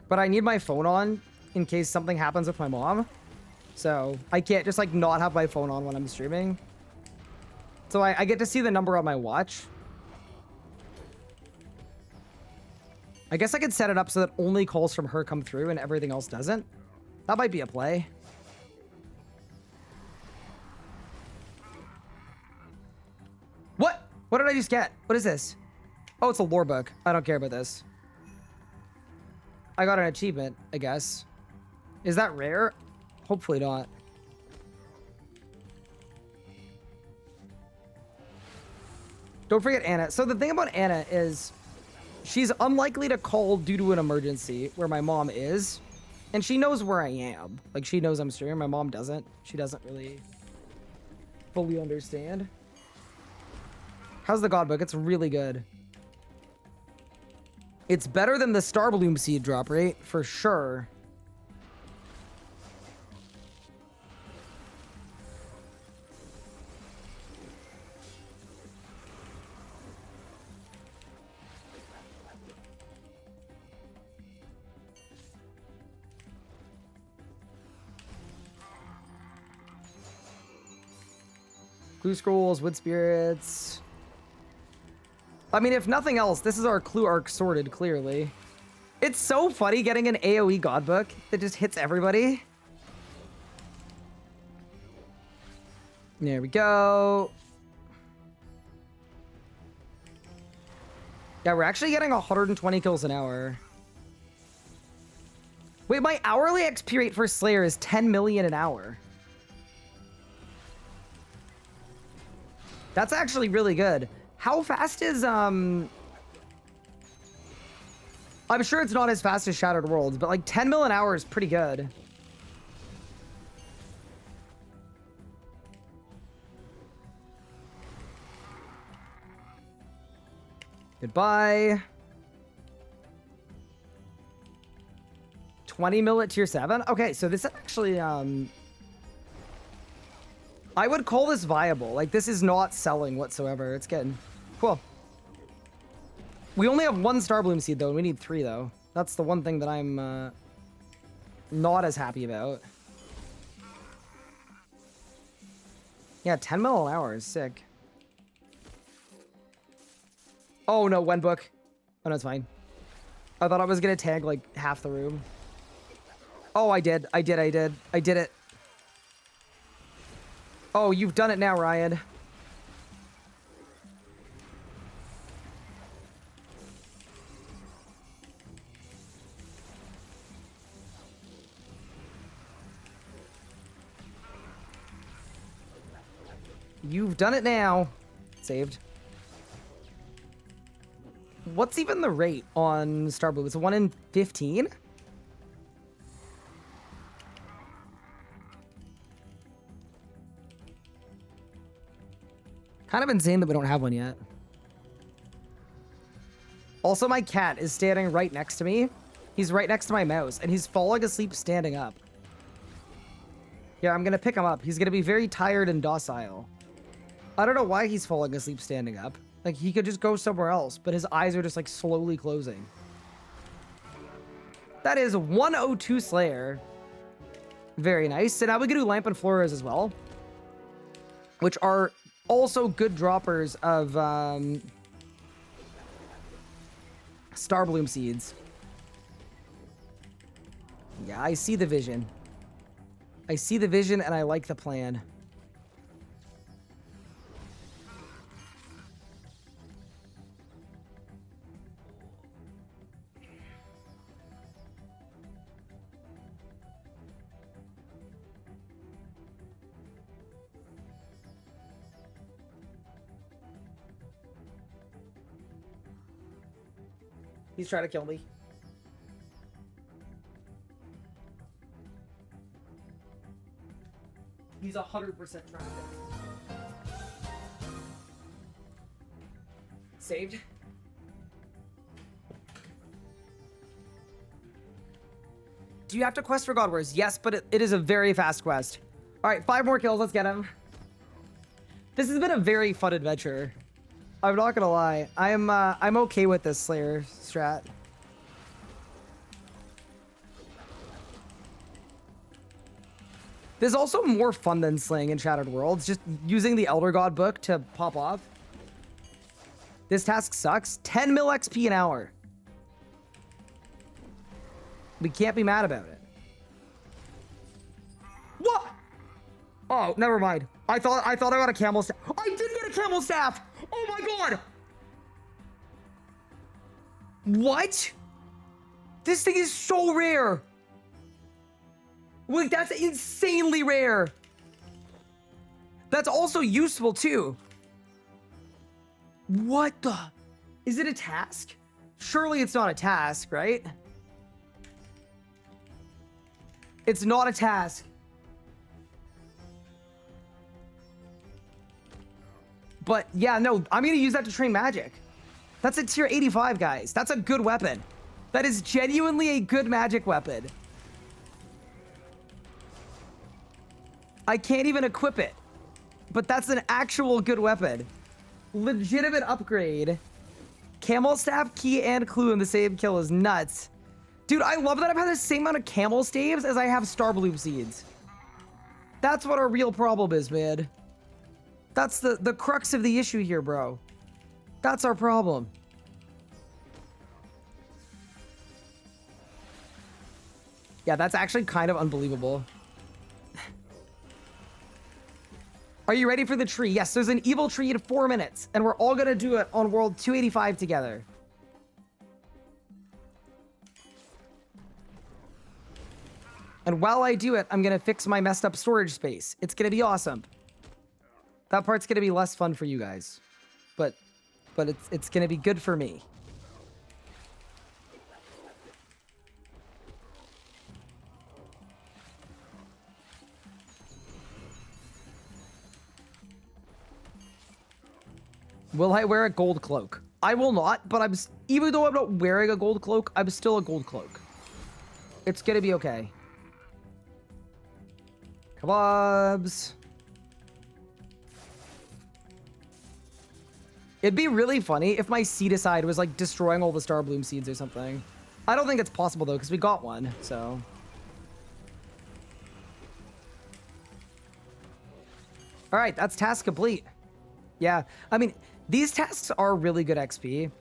But I need my phone on in case something happens with my mom. So I can't just like not have my phone on when I'm streaming. So I get to see the number on my watch. I guess I could set it up so that only calls from her come through and everything else doesn't. That might be a play. What? What did I just get? What is this? Oh, it's a lore book. I don't care about this. I got an achievement, I guess. Is that rare? Hopefully not. Don't forget Anna. So the thing about Anna is she's unlikely to call due to an emergency where my mom is. And she knows where I am. Like, she knows I'm streaming. My mom doesn't. She doesn't really fully understand. How's the God Book? It's really good. It's better than the Starbloom seed drop rate, for sure. Clue scrolls, wood spirits. I mean, if nothing else, this is our clue arc sorted, clearly. It's so funny getting an AoE God Book that just hits everybody. There we go. Yeah, we're actually getting 120 kills an hour. Wait, my hourly XP rate for Slayer is 10 million an hour. That's actually really good. How fast is, I'm sure it's not as fast as Shattered Worlds, but like 10 mil an hour is pretty good. Goodbye. 20 mil at tier 7? Okay, so this actually, I would call this viable. Like, this is not selling whatsoever. It's good. Cool. We only have 1 Starbloom seed, though, and we need 3, though. That's the one thing that I'm, not as happy about. Yeah, 10 mil an hour is sick. Oh, no, Wenbook. Oh, no, it's fine. I thought I was gonna tag, like, half the room. Oh, I did it. Oh, you've done it now, Ryan. You've done it now. Saved. What's even the rate on Starbloom? It's 1 in 15? Kind of insane that we don't have one yet. Also, my cat is standing right next to me. He's right next to my mouse, and he's falling asleep standing up. Yeah, I'm gonna pick him up. He's gonna be very tired and docile. I don't know why he's falling asleep standing up. Like, he could just go somewhere else, but his eyes are just, like, slowly closing. That is 102 Slayer. Very nice. So now we can do Lamp and Flores as well, which are also good droppers of Starbloom seeds. Yeah, I see the vision. I see the vision, and I like the plan. He's trying to kill me. He's 100% trying to kill me. Saved. Do you have to quest for God Wars? Yes, but it is a very fast quest. All right, 5 more kills. Let's get him. This has been a very fun adventure. I'm not gonna lie. I'm okay with this Slayer strat. There's also more fun than slaying in Shattered Worlds. Just using the Elder God book to pop off. This task sucks. 10 mil XP an hour. We can't be mad about it. What? Oh, never mind. I thought I got a camel staff. I did get a camel staff. Oh my god! What? This thing is so rare. Like, that's insanely rare. That's also useful too. What the? Is it a task? Surely it's not a task, right? It's not a task. But yeah, no, I'm gonna use that to train magic. That's a tier 85, guys. That's a good weapon. That is genuinely a good magic weapon. I can't even equip it, but that's an actual good weapon. Legitimate upgrade. Camel staff, key, and clue in the same kill is nuts. Dude, I love that I've had the same amount of camel staves as I have Starbloom seeds. That's what our real problem is, man. That's the crux of the issue here, bro. That's our problem. Yeah, that's actually kind of unbelievable. Are you ready for the tree? Yes, there's an evil tree in 4 minutes, and we're all gonna do it on World 285 together. And while I do it, I'm gonna fix my messed up storage space. It's gonna be awesome. That part's gonna be less fun for you guys. But it's gonna be good for me. Will I wear a gold cloak? I will not, but even though I'm not wearing a gold cloak, I'm still a gold cloak. It's gonna be okay. Kebabs. It'd be really funny if my seed aside was like destroying all the star bloom seeds or something. I don't think it's possible though, because we got one, so. All right, that's task complete. Yeah, I mean, these tasks are really good XP.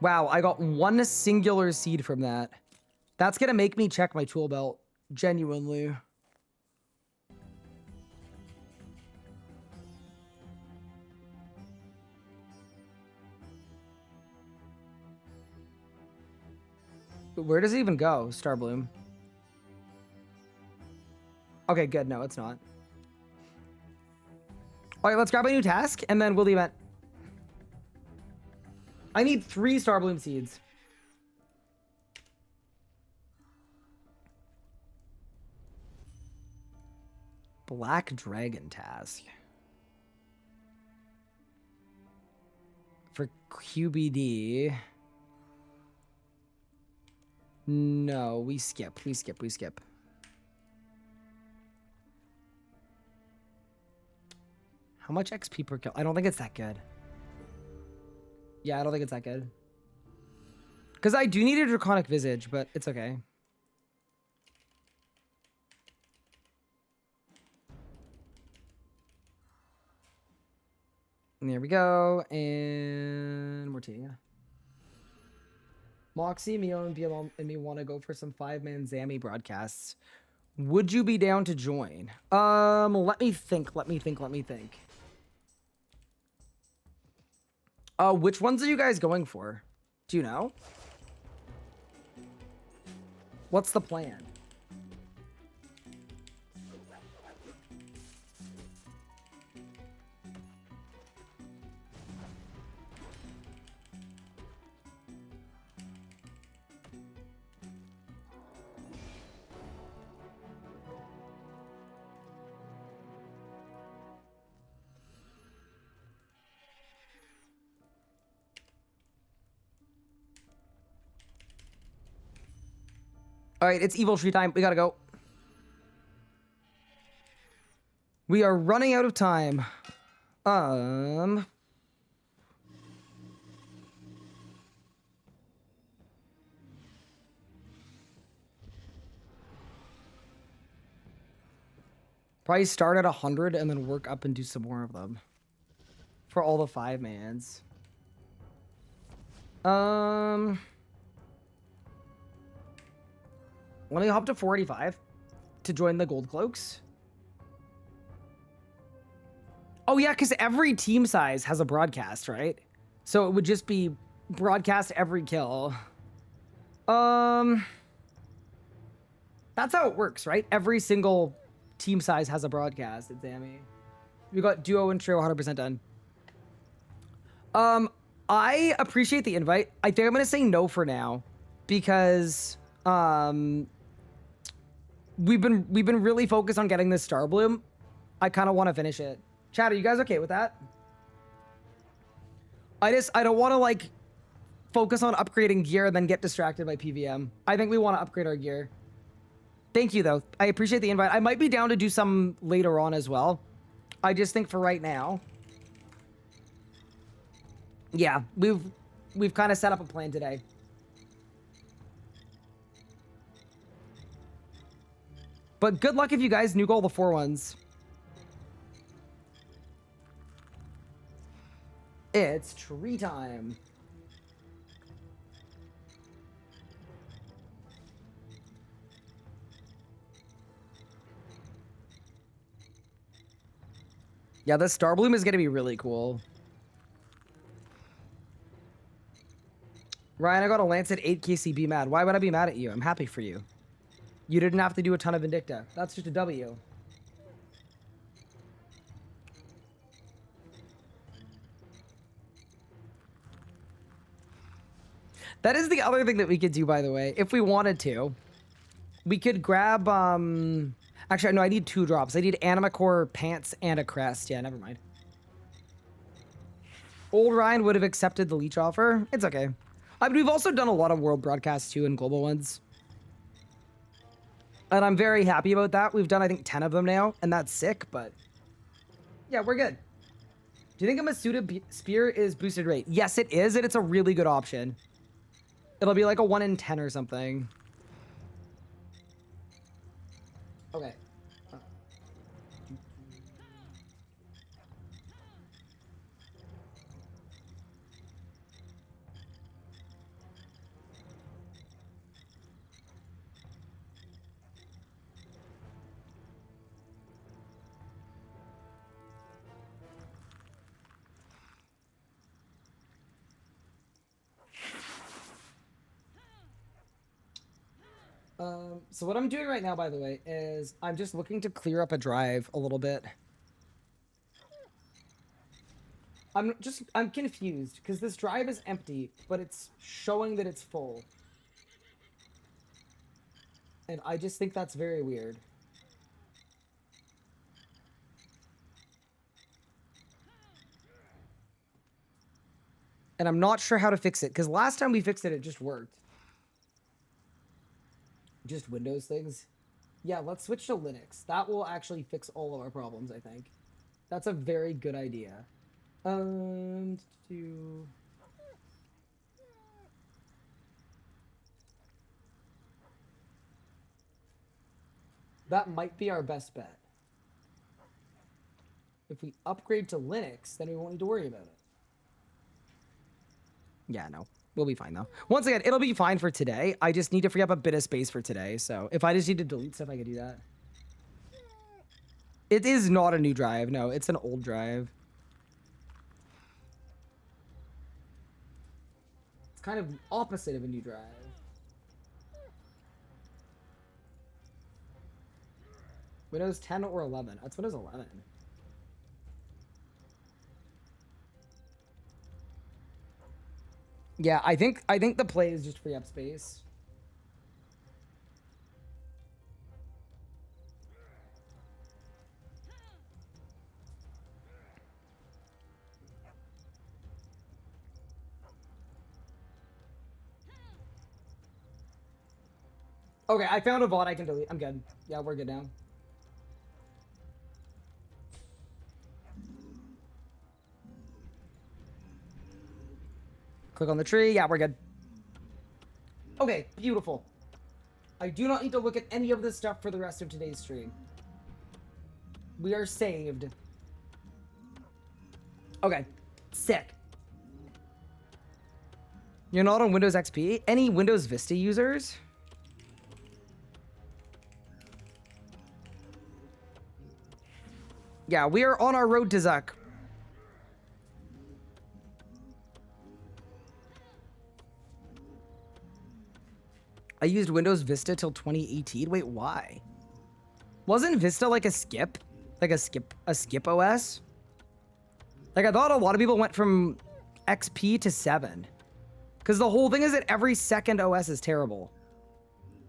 Wow, I got one singular seed from that. That's gonna make me check my tool belt, genuinely. Where does it even go, Starbloom? Okay, good. No, it's not. All right, let's grab a new task, and then we'll the event. I need 3 Starbloom seeds. Black Dragon task. For QBD. No, we skip. We skip. How much XP per kill? I don't think it's that good. Yeah, I don't think it's that good. Because I do need a Draconic Visage, but it's okay. And there we go. And Mortinia. Moxie, Mio, and BLM and me want to go for some 5-man Zammy broadcasts. Would you be down to join? Let me think. Which ones are you guys going for? Do you know? What's the plan? All right, it's Evil Tree time. We gotta go. We are running out of time. Probably start at 100 and then work up and do some more of them. For all the 5-mans. Let me hop to 485 to join the Gold Cloaks. Oh yeah, because every team size has a broadcast, right? So it would just be broadcast every kill. That's how it works, right? Every single team size has a broadcast at Zammy. We got duo and trio 100% done. I appreciate the invite. I think I'm gonna say no for now because we've been really focused on getting this Star Bloom. I kind of want to finish it. Chat, are you guys okay with that? I don't want to like focus on upgrading gear and then get distracted by PVM. I think we want to upgrade our gear. Thank you though. I appreciate the invite. I might be down to do some later on as well. I just think for right now, yeah, we've kind of set up a plan today. But good luck if you guys nuke all the 4-1s. It's tree time. Yeah, this Star Bloom is going to be really cool. Ryan, I got a lance at 8 KCB mad. Why would I be mad at you? I'm happy for you. You didn't have to do a ton of Vindicta. That's just a W. That is the other thing that we could do, by the way, if we wanted to. We could grab, actually, no, I need 2 drops. I need Anima Core, Pants, and a Crest. Yeah, never mind. Old Ryan would have accepted the leech offer. It's okay. I mean, we've also done a lot of world broadcasts, too, and global ones. And I'm very happy about that. We've done, I think, 10 of them now, and that's sick, but... yeah, we're good. Do you think a Masuda Spear is boosted rate? Yes, it is, and it's a really good option. It'll be like a 1 in 10 or something. Okay. So what I'm doing right now, by the way, is I'm just looking to clear up a drive a little bit. I'm confused because this drive is empty, but it's showing that it's full. And I just think that's very weird. And I'm not sure how to fix it because last time we fixed it, it just worked. Just Windows things. Yeah, let's switch to Linux. That will actually fix all of our problems, I think. That's a very good idea. That might be our best bet. If we upgrade to Linux, then we won't need to worry about it. Yeah, no. We'll be fine, though. Once again, it'll be fine for today. I just need to free up a bit of space for today. So if I just need to delete stuff, I can do that. It is not a new drive. No, it's an old drive. It's kind of opposite of a new drive. Windows 10 or 11? That's Windows 11. Yeah, I think the play is just free up space. Okay, I found a bot I can delete. I'm good. Yeah, we're good now. Click on the tree. Yeah, we're good. Okay, beautiful. I do not need to look at any of this stuff for the rest of today's stream. We are saved. Okay, sick. You're not on Windows XP? Any Windows Vista users? Yeah, we are on our road to Zuck. I used Windows Vista till 2018. Wait, why? Wasn't Vista like a skip? Like a skip OS? Like I thought a lot of people went from XP to 7. Because the whole thing is that every second OS is terrible.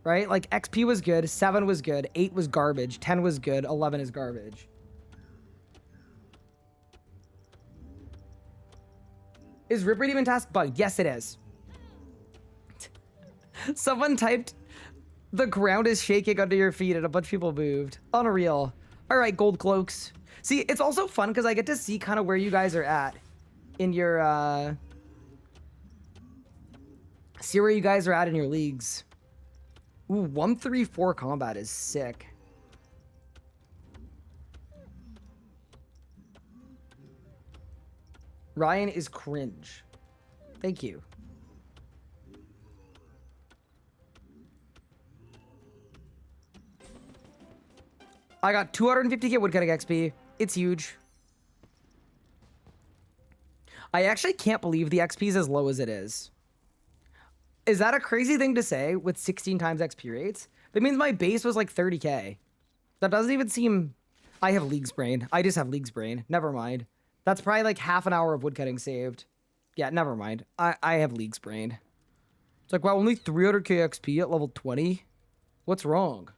Right? Like XP was good, 7 was good, 8 was garbage, 10 was good, 11 is garbage. Is Ripper Demon task bugged? Yes, it is. Someone typed, the ground is shaking under your feet and a bunch of people moved. Unreal. All right, gold cloaks. See, it's also fun because I get to see kind of where you guys are at in your, see where you guys are at in your leagues. Ooh, 134 combat is sick. Ryan is cringe. Thank you. I got 250k woodcutting XP. It's huge. I actually can't believe the XP is as low as it is. Is that a crazy thing to say with 16 times XP rates? That means my base was like 30k. That doesn't even seem... I have League's Brain. I just have League's Brain. Never mind. That's probably like half an hour of woodcutting saved. Yeah, never mind. I have League's Brain. It's like, wow, only 300k XP at level 20? What's wrong?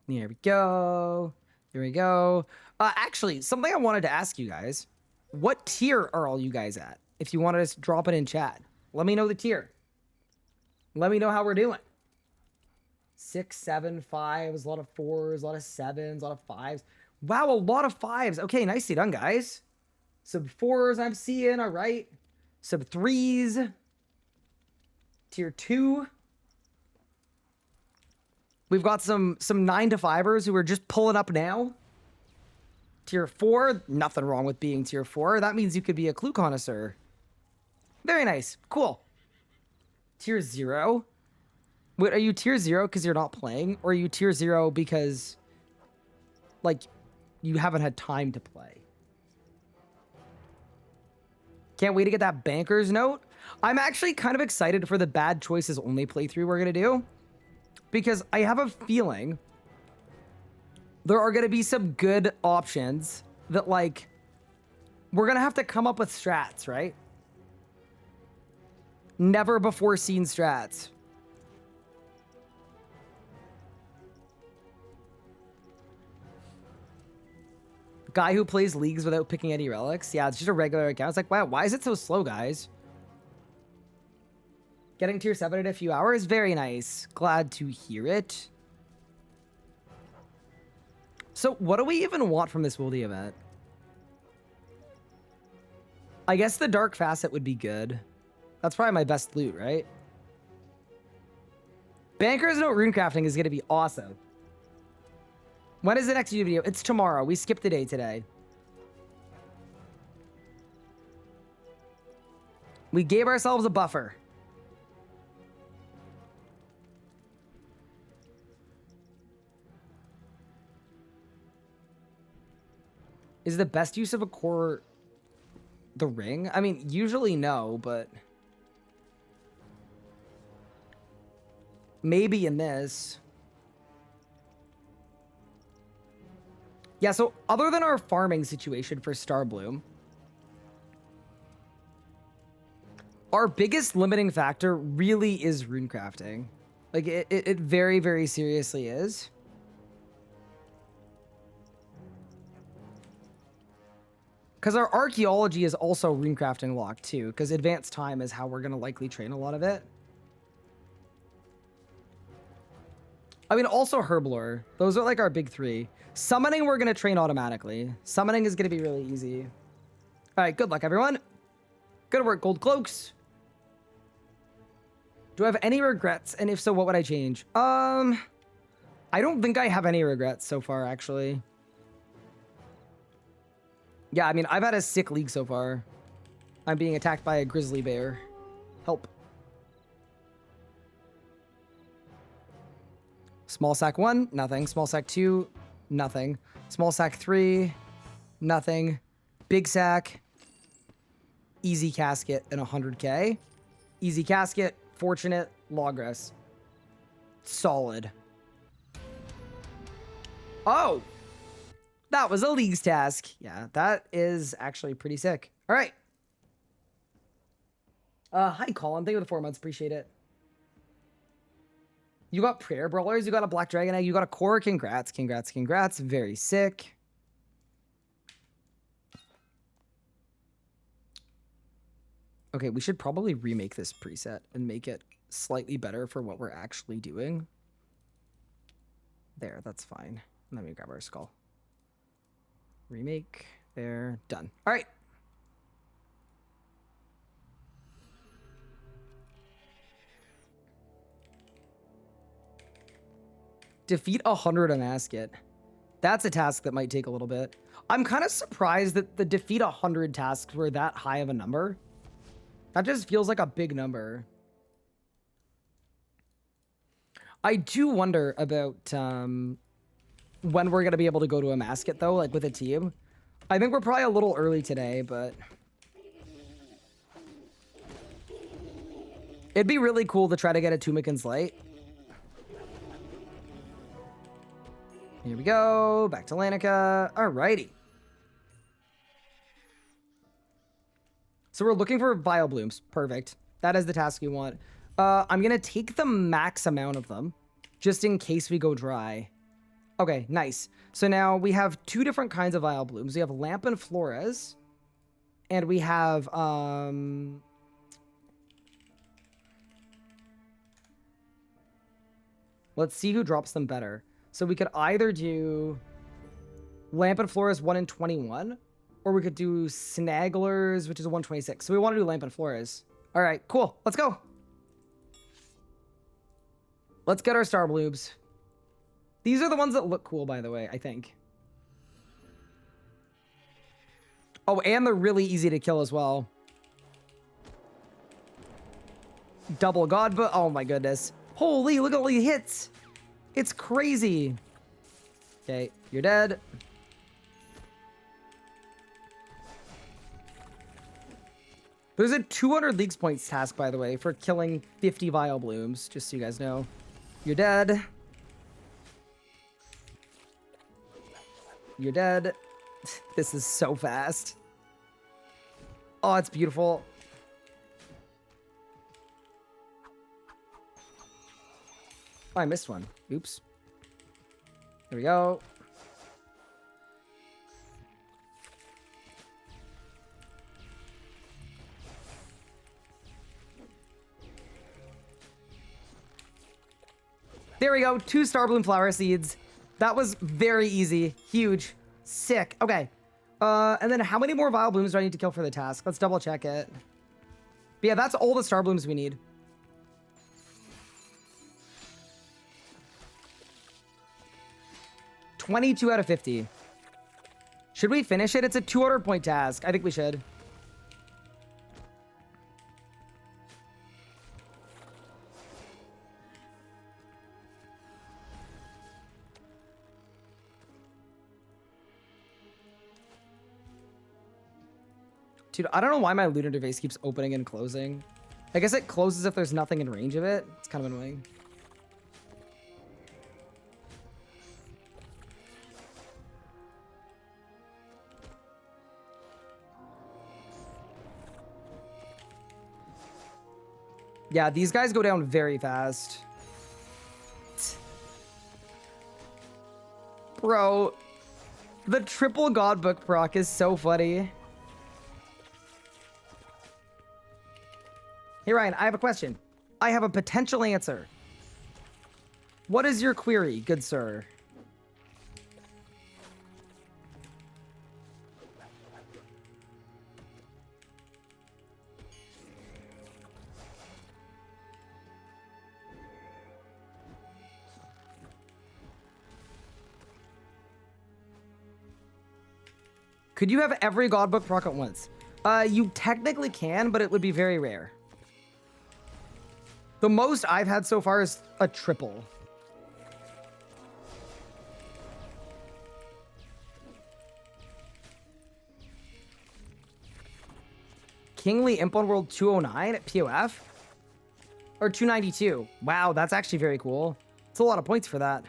There we go. There we go. Actually, something I wanted to ask you guys. What tier are all you guys at? If you want to just drop it in chat. Let me know the tier. Let me know how we're doing. 6, 7, 5s, a lot of 4s, a lot of 7s, a lot of 5s. Wow, a lot of 5s. Okay, nicely done, guys. Sub 4s I'm seeing, all right. Sub 3s. Tier 2. We've got some 9 to 5ers who are just pulling up now. Tier 4, nothing wrong with being tier 4. That means you could be a clue connoisseur. Very nice. Cool. Tier 0. Wait, are you tier 0 because you're not playing? Or are you tier 0 because, like, you haven't had time to play? Can't wait to get that banker's note. I'm actually kind of excited for the bad choices only playthrough we're going to do. Because I have a feeling there are going to be some good options that, like, we're going to have to come up with strats, right? Never before seen strats. Guy who plays leagues without picking any relics. Yeah, it's just a regular account. It's like, wow, why is it so slow, guys? Getting tier 7 in a few hours. Very nice. Glad to hear it. So what do we even want from this Wildy event? I guess the Dark Facet would be good. That's probably my best loot, right? Banker's Note runecrafting is going to be awesome. When is the next video? It's tomorrow. We skipped the day today. We gave ourselves a buffer. Is the best use of a core the ring? I mean, usually no, but maybe in this. Yeah, so other than our farming situation for Starbloom, our biggest limiting factor really is runecrafting. Like, it very, very seriously is. Because our archaeology is also runecrafting locked too, because advanced time is how we're going to likely train a lot of it. I mean, also herblore. Those are like our big 3. Summoning, we're going to train automatically. Summoning is going to be really easy. All right, good luck, everyone. Good work, gold cloaks. Do I have any regrets? And if so, what would I change? I don't think I have any regrets so far, actually. Yeah, I mean, I've had a sick league so far. I'm being attacked by a grizzly bear. Help. Small sack 1, nothing. Small sack 2, nothing. Small sack 3, nothing. Big sack, easy casket, and 100k. Easy casket, fortunate, logress. Solid. Oh! That was a league's task. Yeah, that is actually pretty sick. All right. Hi, Colin. Thank you for the 4 months. Appreciate it. You got prayer brawlers. You got a black dragon egg. You got a core. Congrats, congrats, congrats. Very sick. Okay, we should probably remake this preset and make it slightly better for what we're actually doing. There, that's fine. Let me grab our skull. Remake. There. Done. All right. Defeat 100 Unmasket. That's a task that might take a little bit. I'm kind of surprised that the defeat 100 tasks were that high of a number. That just feels like a big number. I do wonder about when we're going to be able to go to Unmasket, though, like with a team. I think we're probably a little early today, but It'd be really cool to try to get a Tumikin's Light. Here we go. Back to Lanica. Alrighty. So we're looking for Vile Blooms. Perfect. That is the task we want. I'm going to take the max amount of them, just in case we go dry. Okay, nice. So now we have two different kinds of Vile Blooms. We have Lamp and Flores. And we have... Let's see who drops them better. So we could either do Lamp and Flores 1 in 21, or we could do Snagglers, which is a 126. So we want to do Lamp and Flores. All right, cool. Let's go. Let's get our Star Blooms. These are the ones that look cool, by the way, I think. Oh, and they're really easy to kill as well. Double God, but oh my goodness. Holy, look at all the hits. It's crazy. Okay, you're dead. There's a 200 Leagues Points task, by the way, for killing 50 Vile Blooms, just so you guys know. You're dead. You're dead. This is so fast. Oh, it's beautiful. Oh, I missed one. Oops. There we go. There we go. 2 Starbloom Flower Seeds. That was very easy. Huge. Sick. Okay. And then how many more Vile Blooms do I need to kill for the task? Let's double check it. But yeah, that's all the Starblooms we need. $22 out of 50. Should we finish it? It's a 200 point task. I think we should. Dude, I don't know why my loot interface keeps opening and closing. I guess it closes if there's nothing in range of it. It's kind of annoying. Yeah, these guys go down very fast. Bro, the triple God Book proc is so funny. Hey, Ryan, I have a question. I have a potential answer. What is your query, good sir? Could you have every God Book proc at once? You technically can, but it would be very rare. The most I've had so far is a triple. Kingly Imp on World 209 at POF? Or 292. Wow, that's actually very cool. It's a lot of points for that.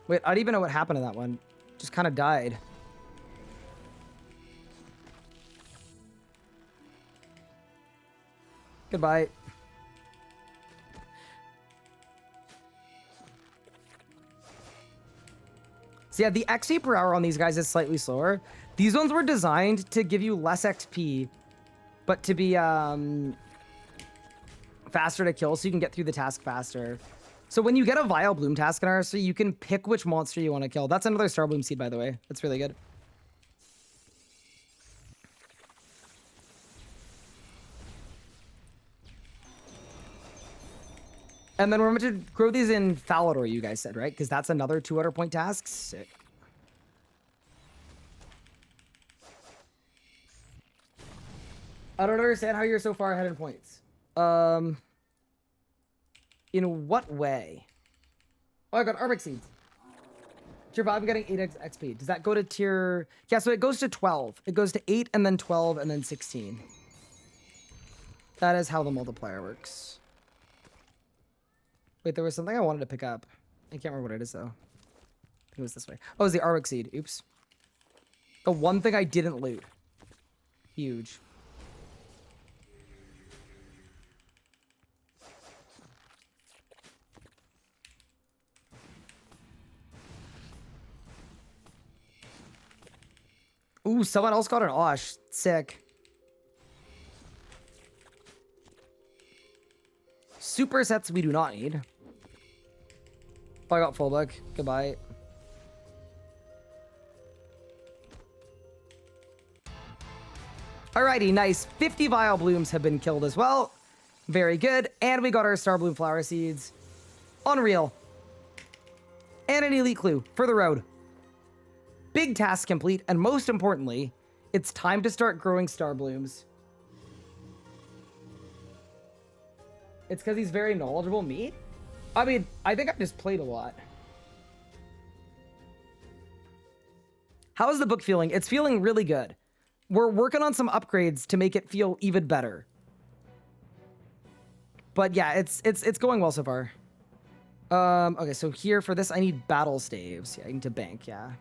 Wait, I don't even know what happened to that one. Just kind of died. Goodbye. So yeah, the XP per hour on these guys is slightly slower. These ones were designed to give you less XP, but to be faster to kill so you can get through the task faster. So when you get a Vile Bloom task in RSC, you can pick which monster you want to kill. That's another Starbloom seed, by the way. That's really good. And then we're meant to grow these in Falador, you guys said, right? Because that's another 200 point task. Sick. I don't understand how you're so far ahead in points. In what way? Oh, I got Arbic seeds. Tier 5 getting 8x XP. Does that go to tier... Yeah, so it goes to 12. It goes to 8 and then 12 and then 16. That is how the multiplier works. Wait, there was something I wanted to pick up. I can't remember what it is, though. I think it was this way. Oh, it was the Arwick Seed. Oops. The one thing I didn't loot. Huge. Ooh, someone else got an Osh. Sick. Super sets we do not need. Oh, I got full book. Goodbye. Alrighty, nice. 50 Vile Blooms have been killed as well. Very good. And we got our Star Bloom Flower Seeds. Unreal. And an Elite Clue for the road. Big task complete, and most importantly, it's time to start growing Star Blooms. It's because he's very knowledgeable. Me? I mean, I think I've just played a lot. How is the book feeling? It's feeling really good. We're working on some upgrades to make it feel even better. But yeah, it's going well so far. Okay, so here for this, I need battle staves. Yeah, I need to bank, yeah.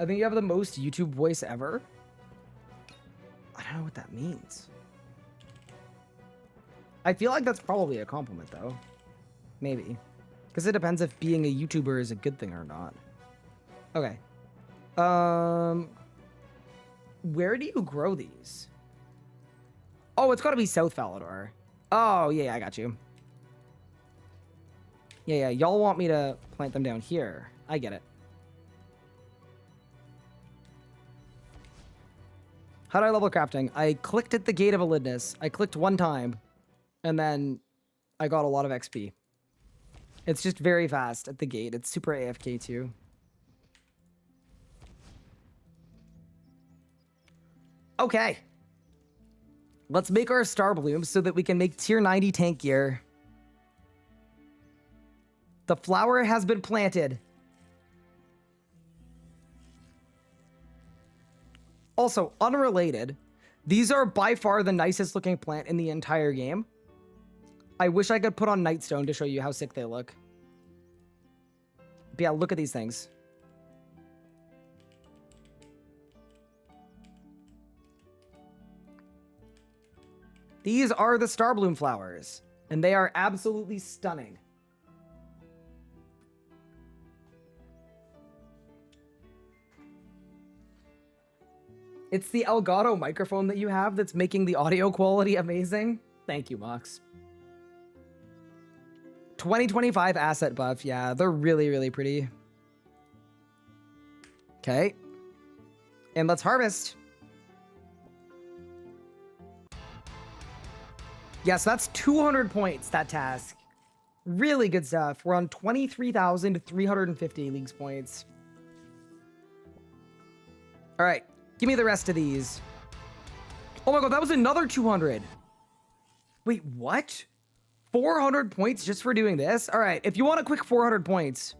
I think you have the most YouTube voice ever. I don't know what that means. I feel like that's probably a compliment, though. Maybe. Because it depends if being a YouTuber is a good thing or not. Okay. Where do you grow these? Oh, it's got to be South Falador. Oh, yeah, I got you. Yeah, y'all want me to plant them down here. I get it. How do I level crafting? I clicked at the Gate of Elidness. I clicked one time, and then I got a lot of XP. It's just very fast at the gate. It's super AFK too. Okay. Let's make our Star Blooms so that we can make tier 90 tank gear. The flower has been planted. Also, unrelated, these are by far the nicest looking plant in the entire game. I wish I could put on Nightstone to show you how sick they look. But yeah, look at these things. These are the Starbloom flowers, and they are absolutely stunning. It's the Elgato microphone that you have that's making the audio quality amazing. Thank you, Mox. 2025 asset buff. Yeah, they're really, really pretty. Okay. And let's harvest. Yeah, so that's 200 points, that task. Really good stuff. We're on 23,350 leagues points. All right. Give me the rest of these. Oh my god, that was another 200. Wait, what? 400 points just for doing this? All right, if you want a quick 400 points.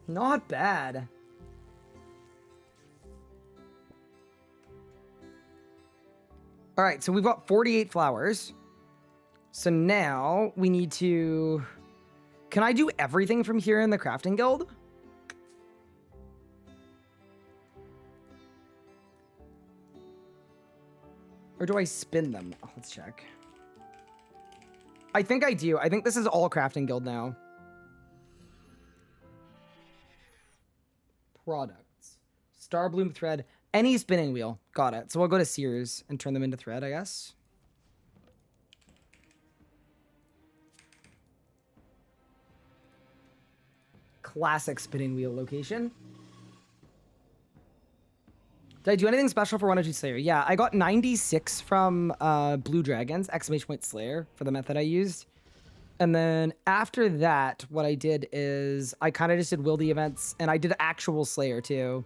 Not bad. All right, so we've got 48 flowers. So now we need to... Can I do everything from here in the crafting guild? Or do I spin them? Oh, let's check. I think I do. I think this is all crafting guild now. Products. Starbloom thread. Any spinning wheel. Got it. So I'll go to Sears and turn them into thread, I guess. Classic spinning wheel location. Did I do anything special for 102 Slayer? Yeah, I got 96 from Blue Dragons, exclamation point Slayer, for the method I used. And then after that, what I did is I kind of just did wildy events, and I did actual Slayer too.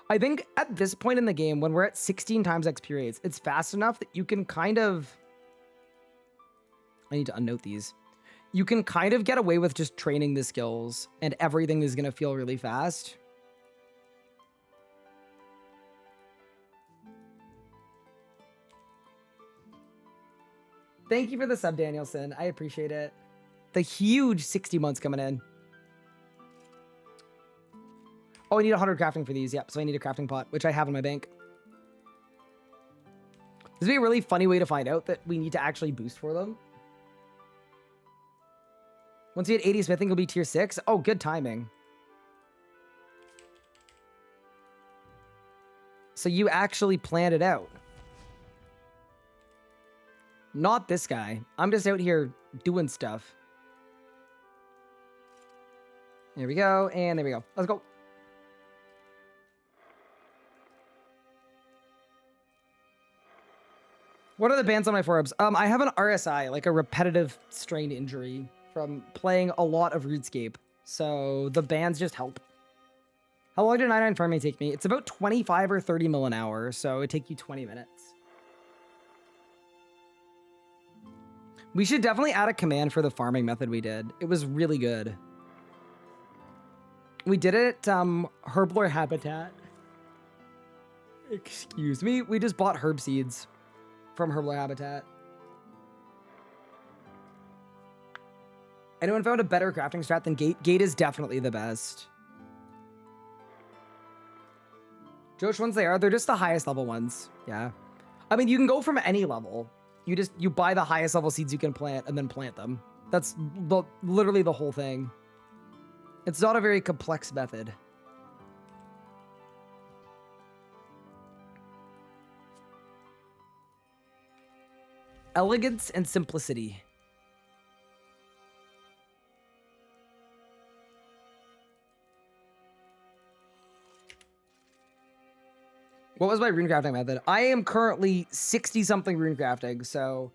I think at this point in the game, when we're at 16 times XP rates, it's fast enough that you can kind of I need to unnote these. You can kind of get away with just training the skills and everything is going to feel really fast. Thank you for the sub, Danielson. I appreciate it. The huge 60 months coming in. Oh, I need 100 crafting for these. Yep, so I need a crafting pot, which I have in my bank. This would be a really funny way to find out that we need to actually boost for them. Once you hit 80 smithing, you'll be tier 6. Oh, good timing. So you actually planned it out. Not this guy. I'm just out here doing stuff. There we go, and there we go. Let's go. What are the bans on my forearms? I have an RSI, like a repetitive strain injury from playing a lot of RuneScape. So the bans just help. How long did 99 farming take me? It's about 25 or 30 mil an hour, so it'd take you 20 minutes. We should definitely add a command for the farming method we did. It was really good. We did it at Herblore Habitat. Excuse me. We just bought herb seeds from Herblore Habitat. Anyone found a better crafting strat than Gate? Gate is definitely the best. Josh ones they are. They're just the highest level ones. Yeah. I mean, you can go from any level. You buy the highest level seeds you can plant and then plant them. That's literally the whole thing. It's not a very complex method. Elegance and simplicity. What was my rune crafting method? I am currently 60-something rune crafting, so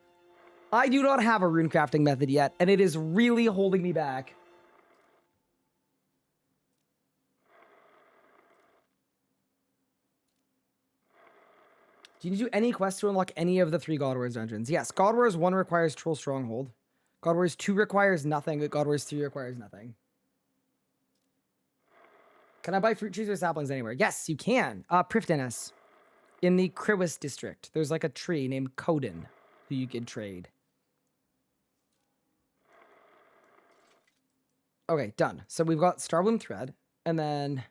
I do not have a rune crafting method yet, and it is really holding me back. Do you do any quests to unlock any of the 3 God Wars dungeons? Yes, God Wars 1 requires Troll Stronghold. God Wars 2 requires nothing, but God Wars 3 requires nothing. Can I buy fruit trees or saplings anywhere? Yes, you can. Prifdinus. In the Kriwis district, there's like a tree named Coden who you can trade. Okay, done. So we've got Starbloom Thread, and then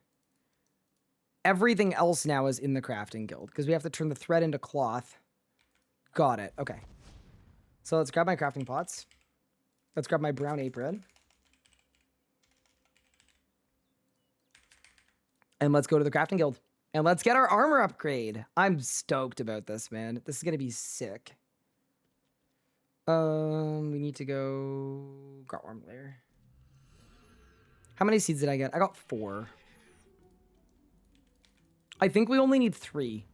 everything else now is in the crafting guild because we have to turn the thread into cloth. Got it. Okay. So let's grab my crafting pots. Let's grab my brown apron. And let's go to the crafting guild. And let's get our armor upgrade. I'm stoked about this, man. This is going to be sick. We need to go... Got armor layer. How many seeds did I get? I got 4. I think we only need 3.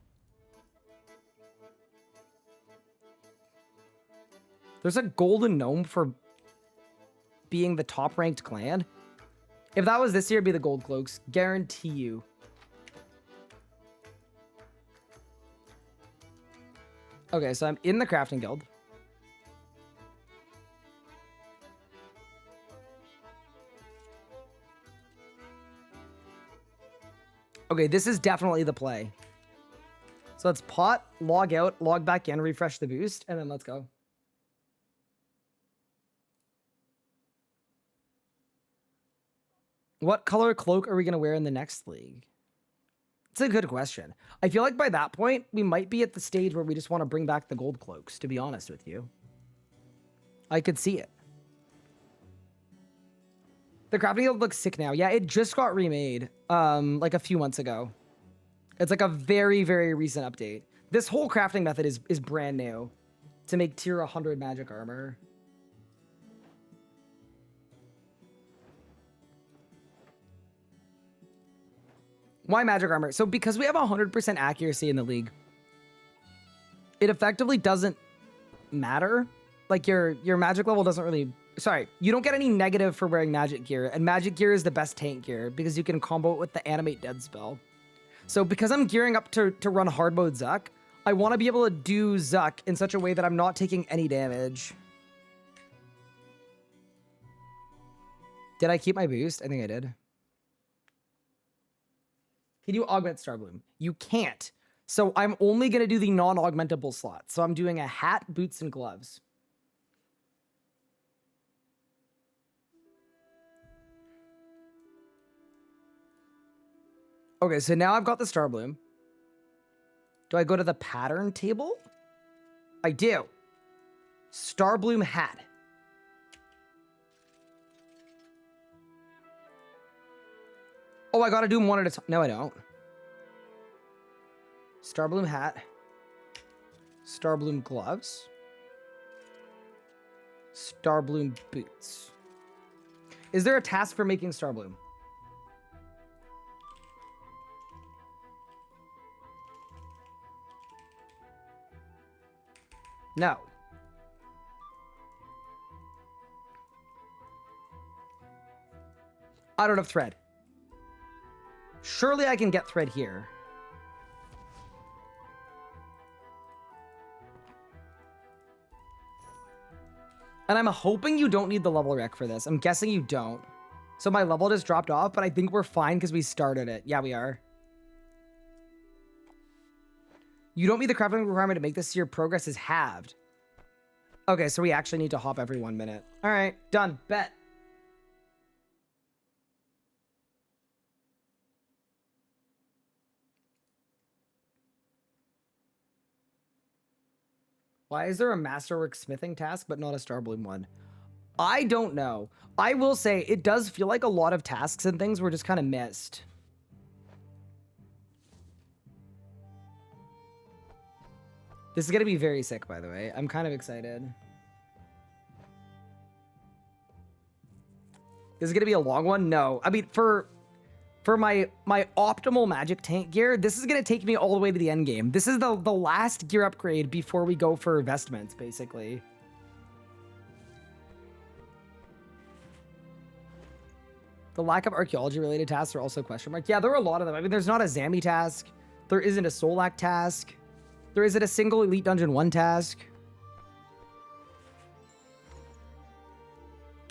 There's a golden gnome for being the top ranked clan. If that was this year, it'd be the gold cloaks. Guarantee you. Okay, so I'm in the crafting guild. Okay, this is definitely the play. So let's pot, log out, log back in, refresh the boost, and then let's go. What color cloak are we going to wear in the next league? It's a good question. I feel like by that point, we might be at the stage where we just want to bring back the gold cloaks, to be honest with you. I could see it. The crafting guild looks sick now. Yeah, it just got remade, like a few months ago. It's like a very, very recent update. This whole crafting method is brand new to make tier 100 magic armor. Why magic armor? So because we have 100% accuracy in the league, it effectively doesn't matter. Like your magic level doesn't really... Sorry, you don't get any negative for wearing magic gear, and magic gear is the best tank gear because you can combo it with the animate dead spell. So because I'm gearing up to run hard mode Zuck, I want to be able to do Zuck in such a way that I'm not taking any damage. Did I keep my boost? I think I did. Can you augment Starbloom? You can't. So I'm only going to do the non-augmentable slots. So I'm doing a hat, boots, and gloves. Okay, so now I've got the Starbloom. Do I go to the pattern table? I do. Starbloom hat. Oh, I gotta do them one at a time. No, I don't. Starbloom hat. Starbloom gloves. Starbloom boots. Is there a task for making Starbloom? No. I don't have thread. Surely I can get thread here. And I'm hoping you don't need the level rec for this. I'm guessing you don't. So my level just dropped off, but I think we're fine because we started it. Yeah, we are. You don't meet the crafting requirement to make this, so your progress is halved. Okay, so we actually need to hop every 1 minute. All right, done. Bet. Why is there a masterwork smithing task but not a Starbloom one? I don't know. I will say it does feel like a lot of tasks and things were just kind of missed. This is going to be very sick, by the way. I'm kind of excited. This is going to be a long one? No. I mean, for my optimal magic tank gear, this is going to take me all the way to the end game. This is the last gear upgrade before we go for vestments, basically. The lack of archaeology-related tasks are also question mark. Yeah, there are a lot of them. I mean, there's not a Zami task. There isn't a Solak task. There isn't a single Elite Dungeon 1 task.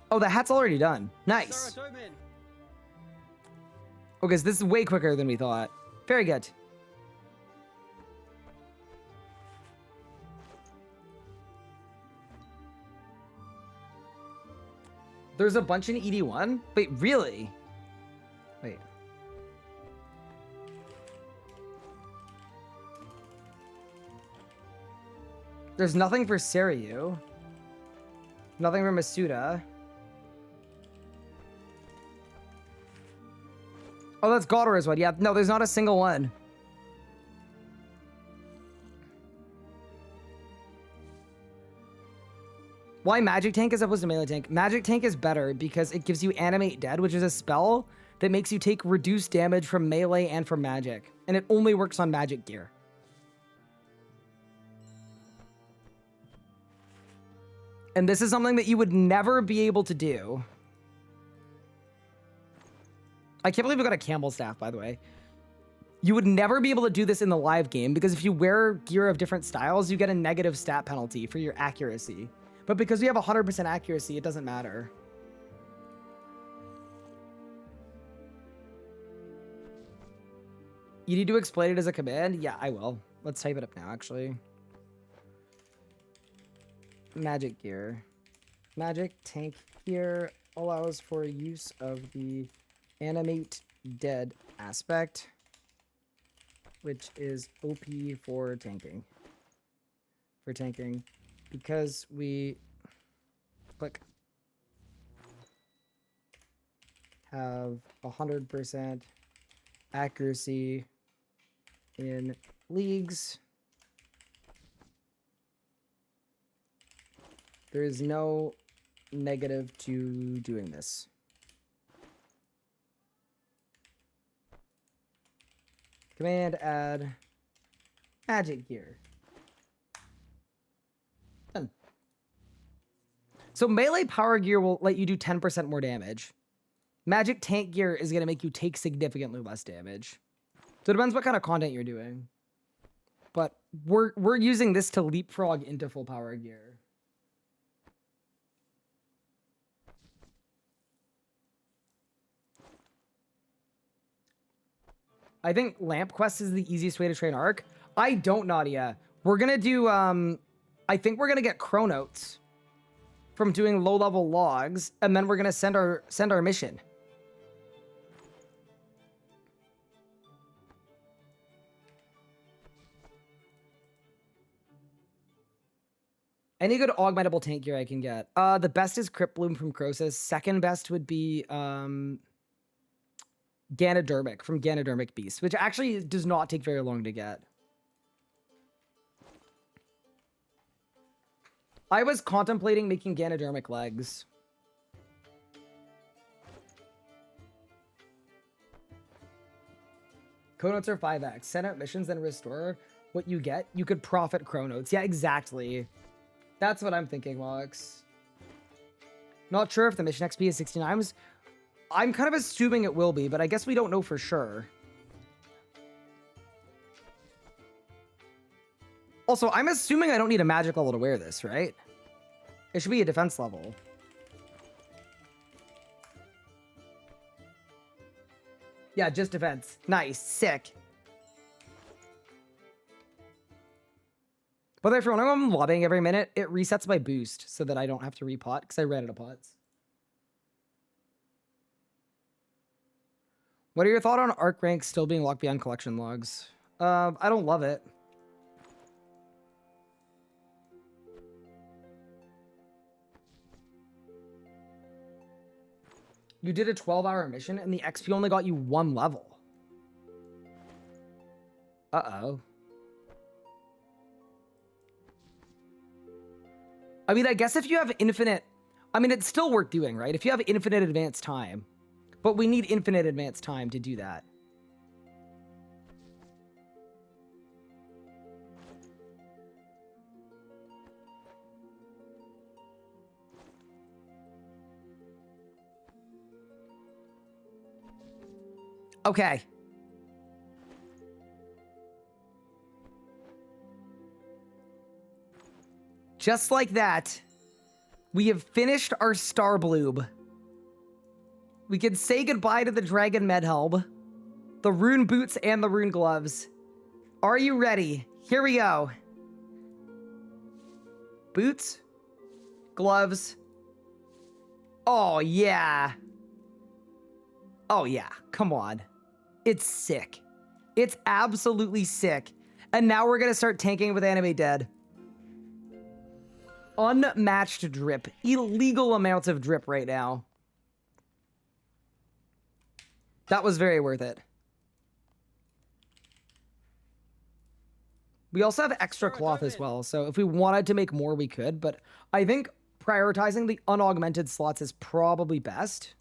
Oh, the hat's already done. Nice. Okay, so this is way quicker than we thought. Very good. There's a bunch in ED1? Wait, really? Wait. There's nothing for Seryu. Nothing for Masuda. Oh, that's Glacor one. Yeah, no, there's not a single one. Why Magic Tank as opposed to Melee Tank? Magic Tank is better because it gives you Animate Dead, which is a spell that makes you take reduced damage from melee and from magic. And it only works on magic gear. And this is something that you would never be able to do. I can't believe we got a Campbell staff, by the way. You would never be able to do this in the live game because if you wear gear of different styles, you get a negative stat penalty for your accuracy. But because we have 100% accuracy, it doesn't matter. You need to explain it as a command? Yeah, I will. Let's type it up now, actually. Magic gear. Magic tank gear allows for use of the Animate Dead aspect, which is OP for tanking. Because we have 100% accuracy in leagues. There is no negative to doing this. Command add magic gear. Done. So melee power gear will let you do 10% more damage. Magic tank gear is going to make you take significantly less damage. So it depends what kind of content you're doing. But we're using this to leapfrog into full power gear. I think Lamp Quest is the easiest way to train Arc. I don't, Nadia. We're gonna do, I think we're gonna get Chronotes from doing low-level logs, and then we're gonna send our mission. Any good augmentable tank gear I can get? The best is Crypt Bloom from Croesus. Second best would be Ganodermic from Ganodermic Beast, which actually does not take very long to get. I was contemplating making Ganodermic legs. Chronotes are 5x. Send out missions, then restore what you get. You could profit Chronotes. Yeah, exactly. That's what I'm thinking, Mox. Not sure if the mission XP is 69. I'm kind of assuming it will be, but I guess we don't know for sure. Also, I'm assuming I don't need a magic level to wear this, right? It should be a defense level. Yeah, just defense. Nice. Sick. But if when I'm lobbying every minute, it resets my boost so that I don't have to repot because I ran out of pots. What are your thoughts on arc rank still being locked behind collection logs? I don't love it. You did a 12-hour mission and the XP only got you 1 level. Uh-oh. I mean, I guess if you have infinite... I mean, it's still worth doing, right? If you have infinite advanced time. But we need infinite advanced time to do that. Okay. Just like that, we have finished our Star Bloob. We can say goodbye to the Dragon Medhelm, the Rune Boots, and the Rune Gloves. Are you ready? Here we go. Boots. Gloves. Oh, yeah. Oh, yeah. Come on. It's sick. It's absolutely sick. And now we're going to start tanking with Animate Dead. Unmatched drip. Illegal amounts of drip right now. That was very worth it. We also have extra cloth as well, so if we wanted to make more, we could, but I think prioritizing the unaugmented slots is probably best.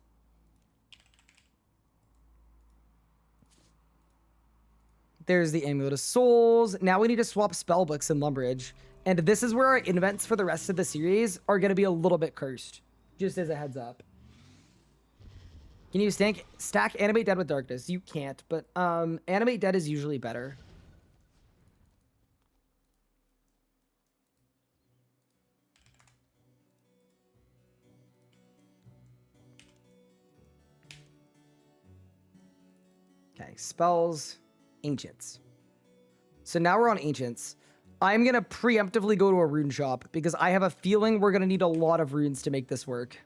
There's the Amulet of Souls. Now we need to swap spellbooks in Lumbridge. And this is where our invents for the rest of the series are going to be a little bit cursed. Just as a heads up. Can you stack Animate Dead with Darkness? You can't, but Animate Dead is usually better. Okay, spells, Ancients. So now we're on Ancients. I'm going to preemptively go to a rune shop because I have a feeling we're going to need a lot of runes to make this work.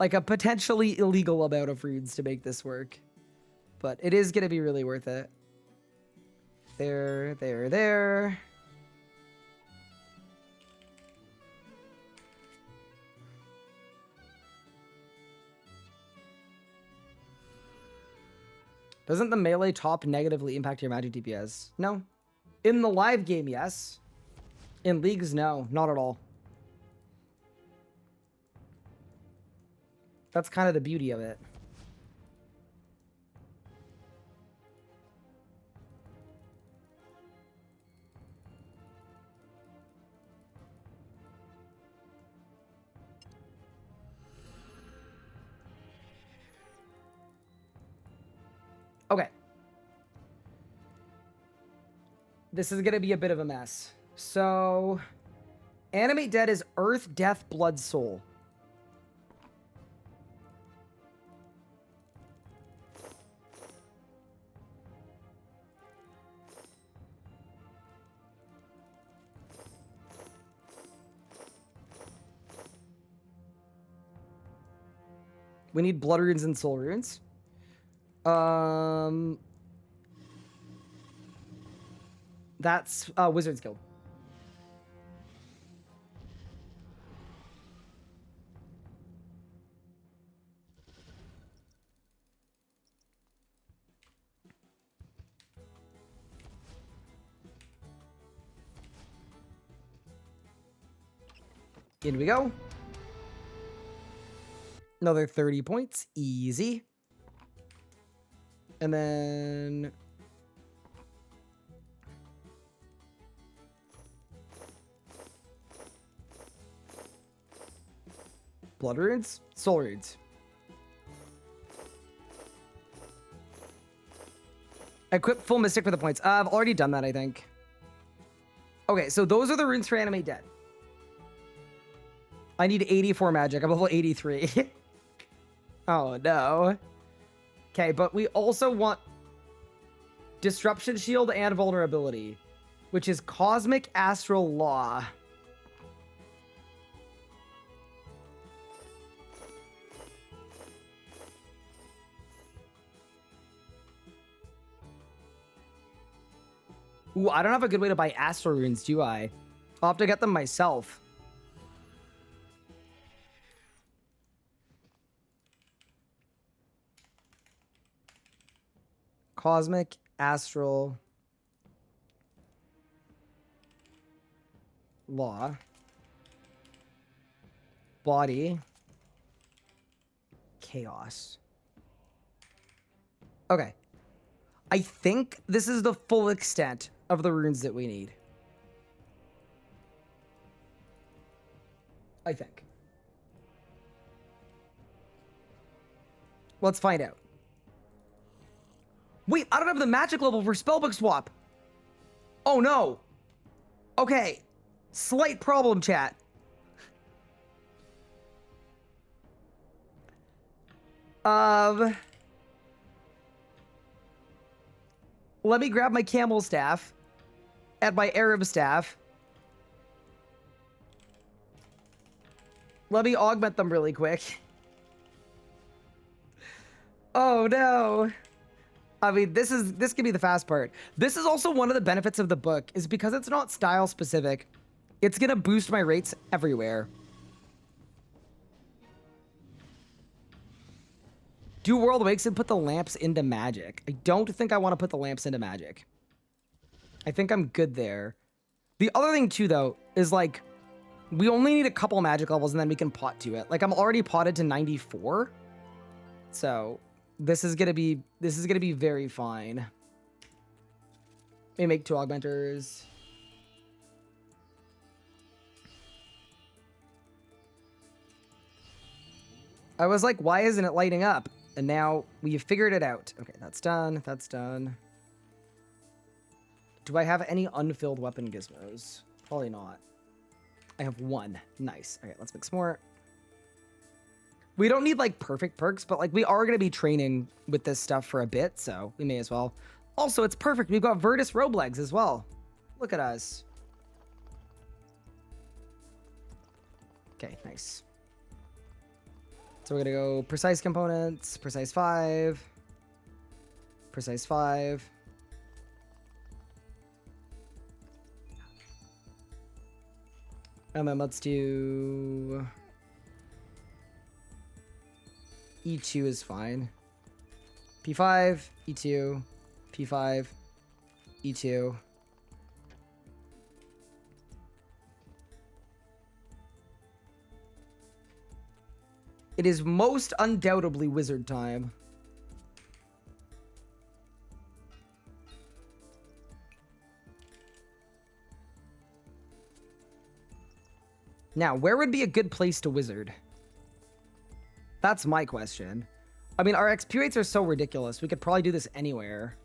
Like a potentially illegal amount of runes to make this work. But it is going to be really worth it. There. Doesn't the melee top negatively impact your magic DPS? No. In the live game, yes. In leagues, no. Not at all. That's kind of the beauty of it. Okay. This is going to be a bit of a mess. So, Animate Dead is Earth, Death, Blood, Soul. We need blood runes and soul runes. That's Wizards Guild. In we go. Another 30 points. Easy. And then... blood runes? Soul runes. Equip full mystic for the points. I've already done that, I think. Okay, so those are the runes for Animate Dead. I need 84 magic. I'm level 83. Oh, no. Okay, but we also want Disruption Shield and Vulnerability, which is Cosmic Astral Law. Ooh, I don't have a good way to buy Astral Runes, do I? I'll have to get them myself. Cosmic Astral Law. Body. Chaos. Okay. I think this is the full extent of the runes that we need. I think. Let's find out. Wait, I don't have the magic level for spellbook swap. Oh no. Okay. Slight problem, chat. Let me grab my camel staff and my Arab staff. Let me augment them really quick. Oh no. I mean, this could be the fast part. This is also one of the benefits of the book, is because it's not style specific. It's gonna boost my rates everywhere. Do World Wakes and put the lamps into magic. I don't think I want to put the lamps into magic. I think I'm good there. The other thing too, though, is like, we only need a couple magic levels and then we can pot to it. Like, I'm already potted to 94. So this is gonna be very fine. Let me make 2 augmenters. I was like, why isn't it lighting up? And now we've figured it out. Okay, that's done. That's done. Do I have any unfilled weapon gizmos? Probably not. I have 1. Nice. Okay, let's make some more. We don't need like perfect perks, but like we are going to be training with this stuff for a bit, so we may as well. Also, it's perfect. We've got Virtus robe legs as well. Look at us. Okay, nice. So we're going to go precise components, precise 5, precise 5. And then let's do... E2 is fine. P5, E2, P5, E2. It is most undoubtedly wizard time. Now, where would be a good place to wizard? That's my question. I mean, our XP rates are so ridiculous. We could probably do this anywhere.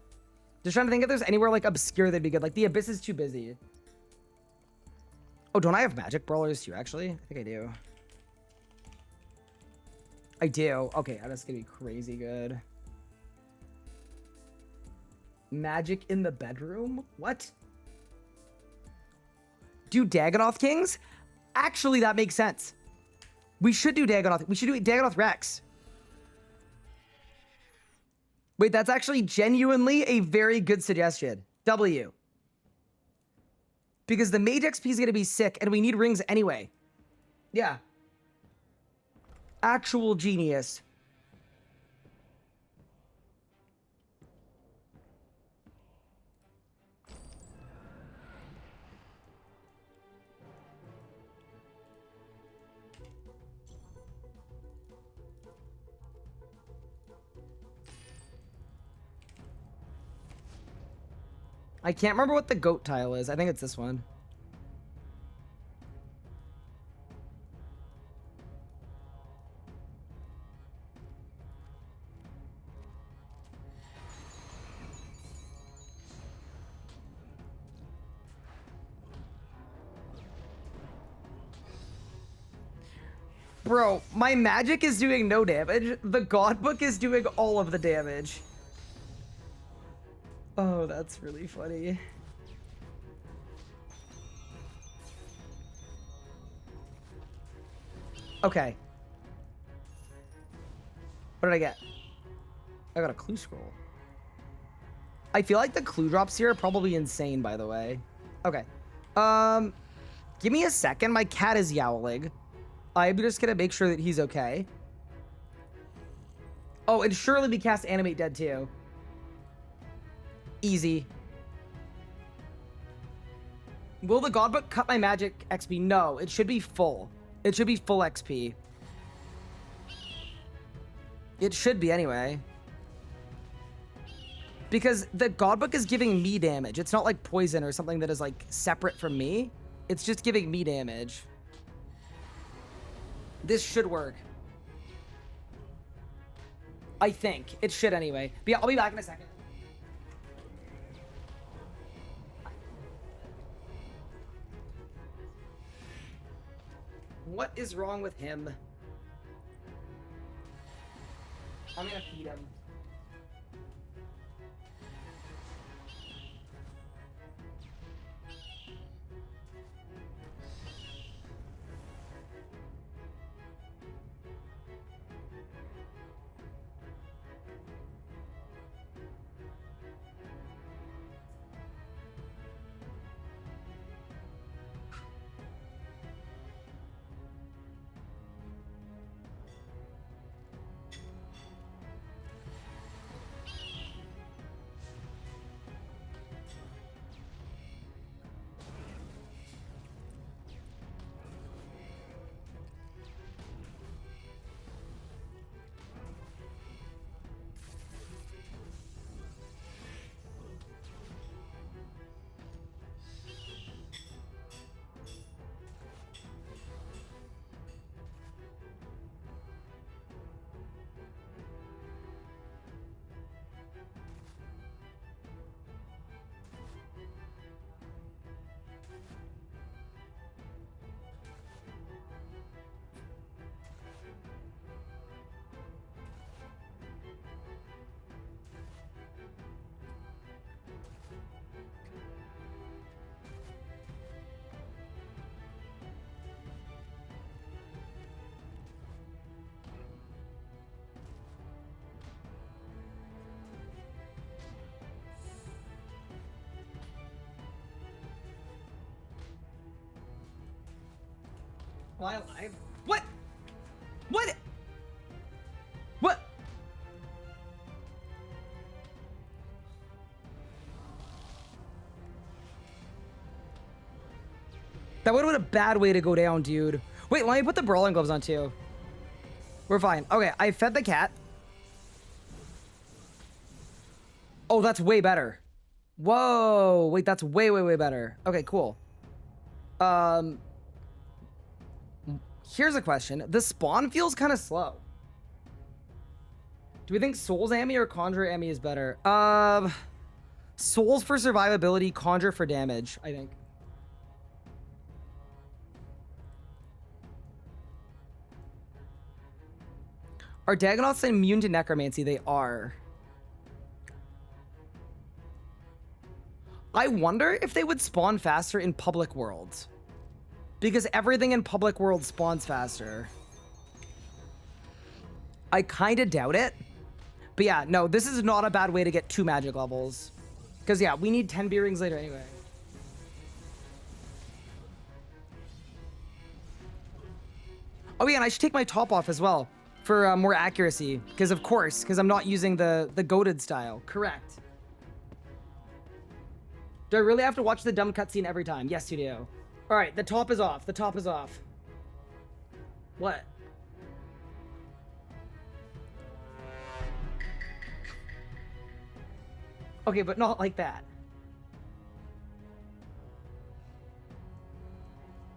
Just trying to think if there's anywhere like obscure that'd be good. Like the Abyss is too busy. Oh, don't I have magic brawlers too, actually? I think I do. I do. Okay, that's gonna be crazy good. Magic in the bedroom? What? Do Dagonoth Kings? Actually, that makes sense. We should do Dagonoth. We should do Dagonoth Rex. Wait, that's actually genuinely a very good suggestion. W. Because the mage XP is going to be sick, and we need rings anyway. Yeah. Actual genius. I can't remember what the goat tile is. I think it's this one. Bro, my magic is doing no damage. The god book is doing all of the damage. Oh, that's really funny. Okay. What did I get? I got a clue scroll. I feel like the clue drops here are probably insane, by the way. Okay. Give me a second. My cat is yowling. I'm just gonna make sure that he's okay. Oh, and surely we cast Animate Dead too. Easy. Will the Godbook cut my magic XP? No, it should be full. It should be full XP. It should be anyway. Because the Godbook is giving me damage. It's not like poison or something that is like separate from me. It's just giving me damage. This should work. I think. It should anyway. But yeah, I'll be back in a second. What is wrong with him? I'm gonna feed him. Am I alive? What? What? What? That would have been a bad way to go down, dude. Wait, let me put the brawling gloves on too. We're fine. Okay, I fed the cat. Oh, that's way better. Whoa, wait, that's way, way, way better. Okay, cool. Here's a question. The spawn feels kind of slow. Do we think Souls Ammy or Conjure Ammy is better? Souls for survivability, Conjure for damage, I think. Are Dagonauts immune to necromancy? They are. I wonder if they would spawn faster in public worlds. Because everything in public world spawns faster. I kind of doubt it. But yeah, no, this is not a bad way to get 2 magic levels. Because yeah, we need 10 B rings later anyway. Oh yeah, and I should take my top off as well for more accuracy. Because of course, because I'm not using the goated style. Correct. Do I really have to watch the dumb cutscene every time? Yes, you do. All right, the top is off. The top is off. What? Okay, but not like that.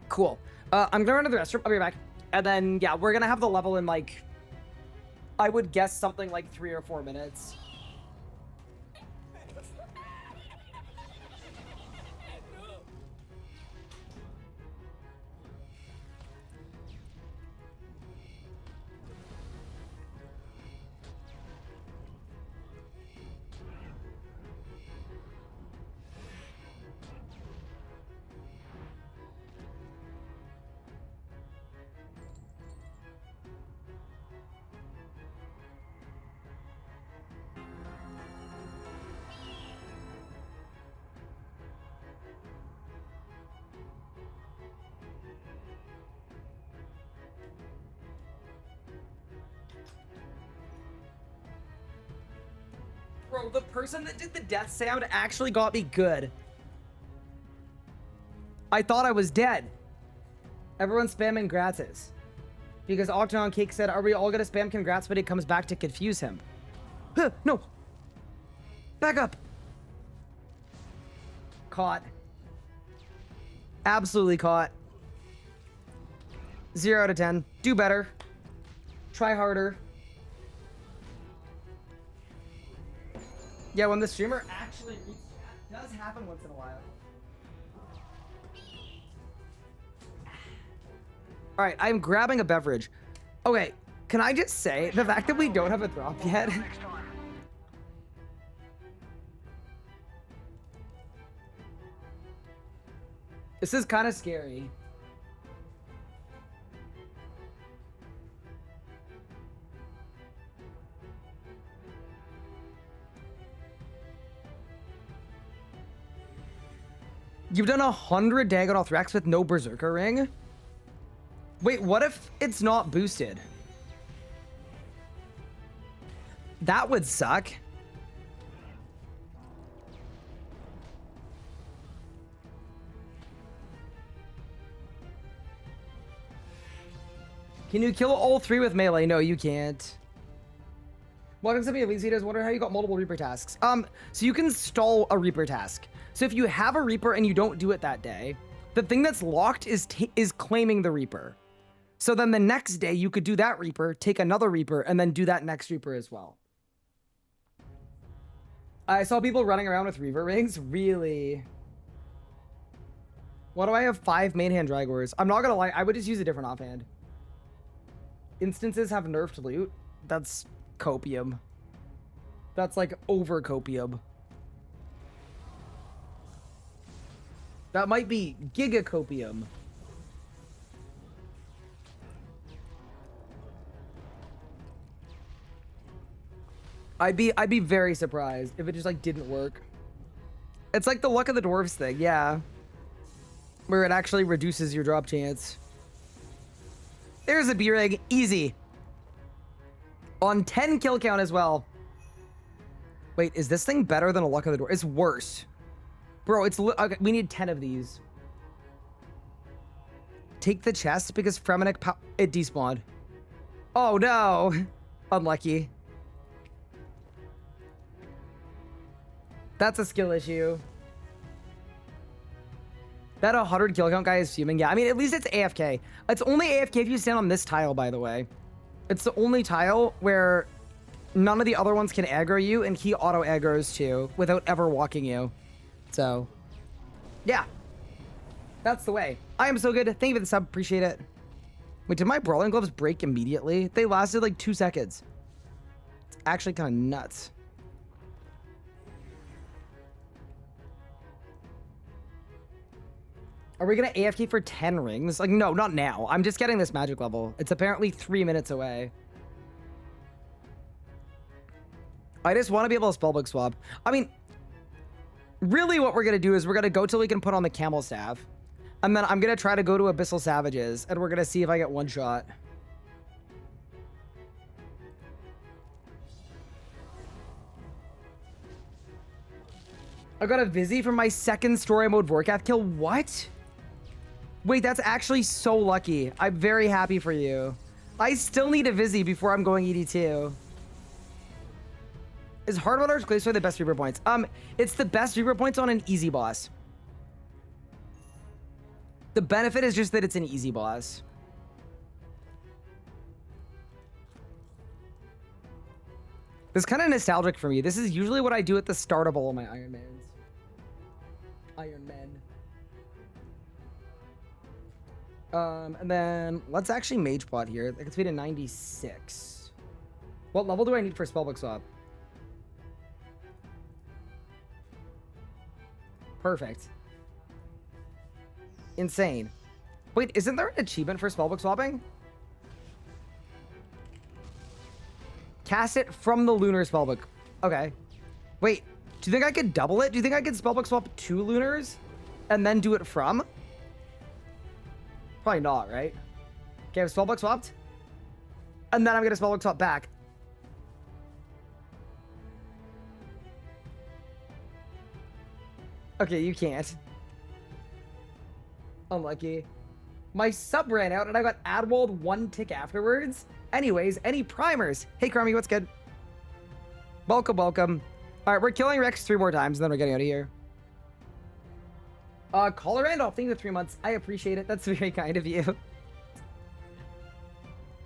Cool. I'm gonna run to the restroom. I'll be right back. And then, yeah, we're gonna have the level in, like, I would guess something like 3 or 4 minutes. Bro, the person that did the death sound actually got me good. I thought I was dead. Everyone's spamming gratis. Because Octagon Cake said, are we all gonna spam congrats, but he comes back to confuse him? Huh, no. Back up. Caught. Absolutely caught. 0 out of 10. Do better. Try harder. Yeah, when the streamer actually reads chat, does happen once in a while. All right, I'm grabbing a beverage. Okay, can I just say the fact that we don't have a drop yet? Next time. This is kind of scary. You've done 100 Dagonoth Rex with no Berserker Ring? Wait, what if it's not boosted? That would suck. Can you kill all 3 with melee? No, you can't. Welcome to me, Elise. I was wondering how you got multiple Reaper tasks. So you can stall a Reaper task. So if you have a Reaper and you don't do it that day, the thing that's locked is claiming the Reaper. So then the next day you could do that Reaper, take another Reaper, and then do that next Reaper as well. I saw people running around with Reaver rings. Really? Why do I have 5 main hand Dragors? I'm not gonna lie, I would just use a different offhand. Instances have nerfed loot. That's copium. That's like over copium. That might be gigacopium. I'd be very surprised if it just like didn't work. It's like the luck of the dwarves thing, yeah. Where it actually reduces your drop chance. There's a B-rig, easy. On 10 kill count as well. Wait, is this thing better than a luck of the dwarf? It's worse. Bro, it's okay, we need 10 of these. Take the chest because Fremenic it despawned. Oh no. Unlucky. That's a skill issue. That 100 kill count guy is fuming. Yeah, I mean, at least it's AFK. It's only AFK if you stand on this tile, by the way. It's the only tile where none of the other ones can aggro you, and he auto aggroes too without ever walking you. So, yeah. That's the way. I am so good. Thank you for the sub. Appreciate it. Wait, did my Brawling Gloves break immediately? They lasted like 2 seconds. It's actually kind of nuts. Are we gonna AFK for 10 rings? Like, no, not now. I'm just getting this magic level. It's apparently 3 minutes away. I just want to be able to spellbook swap. I mean, really what we're going to do is we're going to go till we can put on the camel staff. And then I'm going to try to go to Abyssal Savages. And we're going to see if I get one shot. I got a Vizzy from my second story mode Vorkath kill. What? Wait, that's actually so lucky. I'm very happy for you. I still need a Vizzy before I'm going ED2. Is Hardwater's Glacier the best Reaper points? It's the best Reaper points on an easy boss. The benefit is just that it's an easy boss. This is kind of nostalgic for me. This is usually what I do at the start of all of my Iron Mans. Iron Men. And then let's actually Mage Pot here. That gets me to 96. What level do I need for Spellbook Swap? Perfect. Insane. Wait, isn't there an achievement for Spellbook Swapping? Cast it from the Lunar Spellbook. Okay. Wait, do you think I could double it? Do you think I could Spellbook Swap 2 Lunars and then do it from? Probably not, right? Okay, I've Spellbook Swapped. And then I'm going to Spellbook Swap back. Okay, you can't. Unlucky. My sub ran out and I got Adwald 1 tick afterwards. Anyways, any primers? Hey, Crummy, what's good? Welcome, welcome. All right, we're killing Rex 3 more times and then we're getting out of here. Caller Randolph, thank you for 3 months. I appreciate it. That's very kind of you.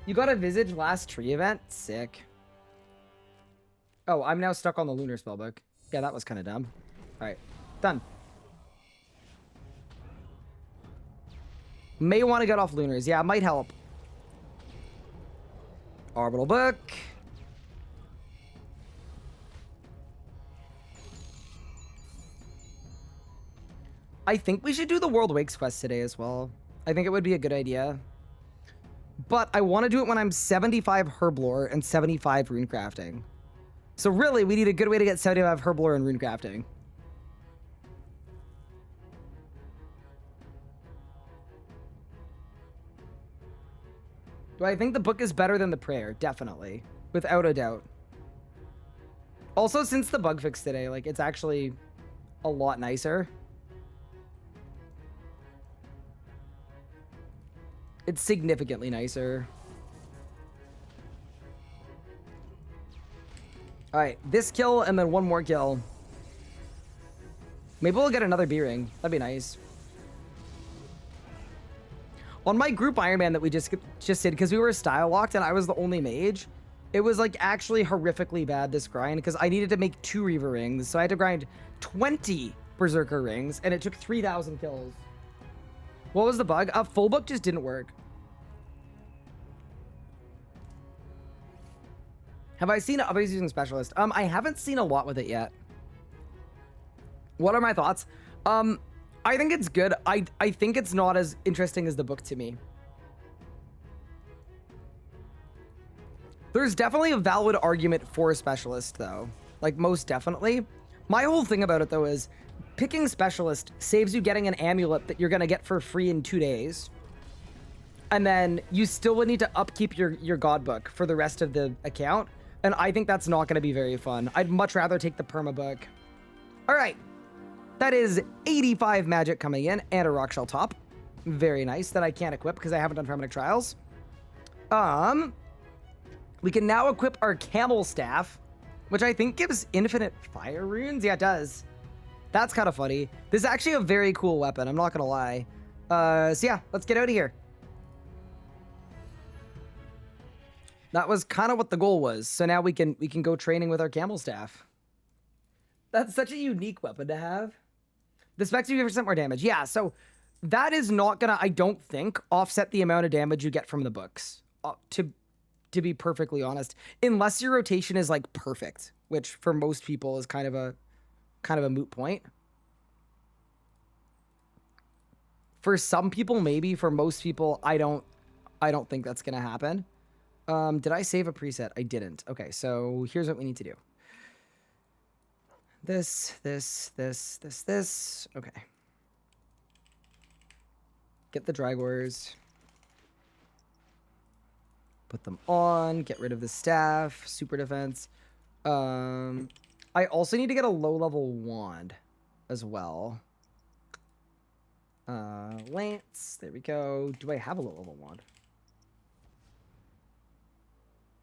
You got a Visage last tree event? Sick. Oh, I'm now stuck on the Lunar Spellbook. Yeah, that was kind of dumb. All right, done. May want to get off Lunars. Yeah, it might help. Orbital Book. I think we should do the World Wakes quest today as well. I think it would be a good idea. But I want to do it when I'm 75 Herblore and 75 Runecrafting. So really, we need a good way to get 75 Herblore and Runecrafting. Do I think the book is better than the prayer? Definitely. Without a doubt. Also, since the bug fix today, like, it's actually a lot nicer. It's significantly nicer. Alright, this kill and then one more kill. Maybe we'll get another B-ring. That'd be nice. On my group Iron Man that we just did, because we were style locked and I was the only mage, it was like actually horrifically bad this grind because I needed to make 2 Reaver rings. So I had to grind 20 Berserker rings and it took 3,000 kills. What was the bug? Full book just didn't work. Have I seen others using Specialist? I haven't seen a lot with it yet. What are my thoughts? I think it's good. I think it's not as interesting as the book to me. There's definitely a valid argument for a Specialist, though. Like, most definitely. My whole thing about it, though, is picking Specialist saves you getting an amulet that you're going to get for free in 2 days. And then you still would need to upkeep your God book for the rest of the account. And I think that's not going to be very fun. I'd much rather take the perma book. All right. That is 85 magic coming in and a rock shell top. Very nice that I can't equip because I haven't done Frementic Trials. We can now equip our camel staff, which I think gives infinite fire runes. Yeah, it does. That's kind of funny. This is actually a very cool weapon. I'm not going to lie. So yeah, let's get out of here. That was kind of what the goal was. So now we can go training with our camel staff. That's such a unique weapon to have. The specs do 50% more damage. Yeah, so that is not gonna, I don't think, offset the amount of damage you get from the books. To be perfectly honest, unless your rotation is like perfect, which for most people is kind of a moot point. For some people, maybe. For most people, I don't think that's gonna happen. Did I save a preset? I didn't. Okay, so here's what we need to do. This, this, this, this, this. Okay. Get the Dragors. Put them on. Get rid of the staff. Super defense. I also need to get a low-level wand as well. Lance. There we go. Do I have a low-level wand?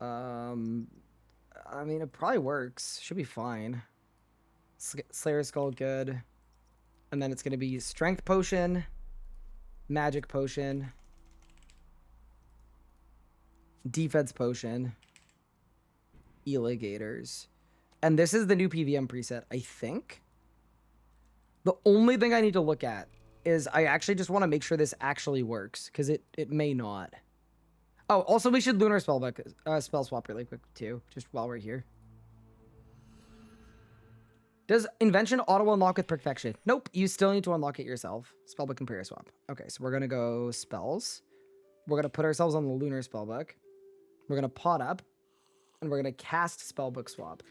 I mean, it probably works. Should be fine. Slayer Skull, good. And then it's going to be Strength Potion, Magic Potion, Defense Potion, Eligators. And this is the new PVM preset, I think. The only thing I need to look at is I actually just want to make sure this actually works, because it may not. Oh, also we should Lunar spell swap really quick too, just while we're here. Does Invention auto-unlock with Perfection? Nope, you still need to unlock it yourself. Spellbook and prayer swap. Okay, so we're going to go spells. We're going to put ourselves on the Lunar spellbook. We're going to pot up. And we're going to cast spellbook swap.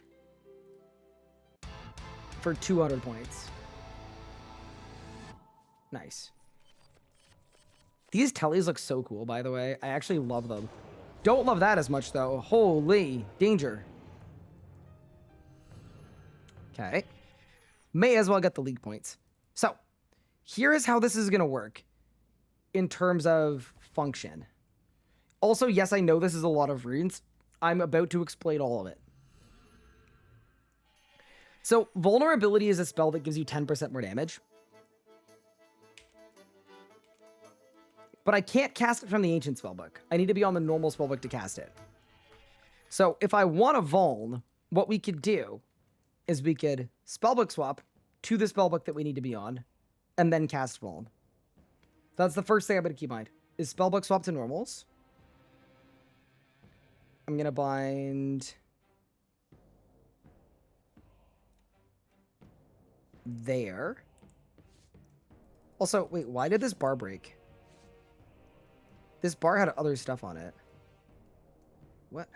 For 200 points. Nice. These tellies look so cool, by the way. I actually love them. Don't love that as much, though. Holy danger. Okay. May as well get the league points. So, here is how this is going to work in terms of function. Also, yes, I know this is a lot of runes. I'm about to explain all of it. So, Vulnerability is a spell that gives you 10% more damage. But I can't cast it from the Ancient Spellbook. I need to be on the normal spellbook to cast it. So, if I want a Vuln, what we could do is we could spellbook swap to the spellbook that we need to be on, and then cast Vuln. That's the first thing I'm going to keep in mind, is spellbook swap to normals. I'm going to bind there. Also, wait, why did this bar break? This bar had other stuff on it. What?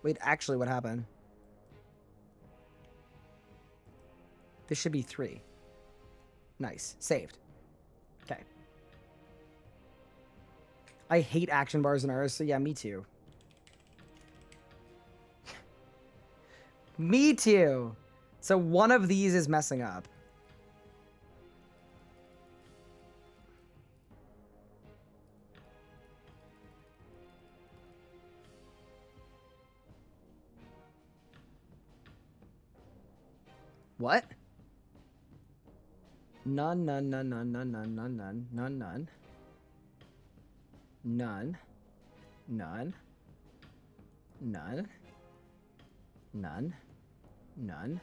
Wait, actually, what happened? This should be 3. Nice. Saved. Okay. I hate action bars in ours, so yeah, me too. Me too! So one of these is messing up. What? None, none, none, none, none, none, none, none, none, none. None. None. None. None. None.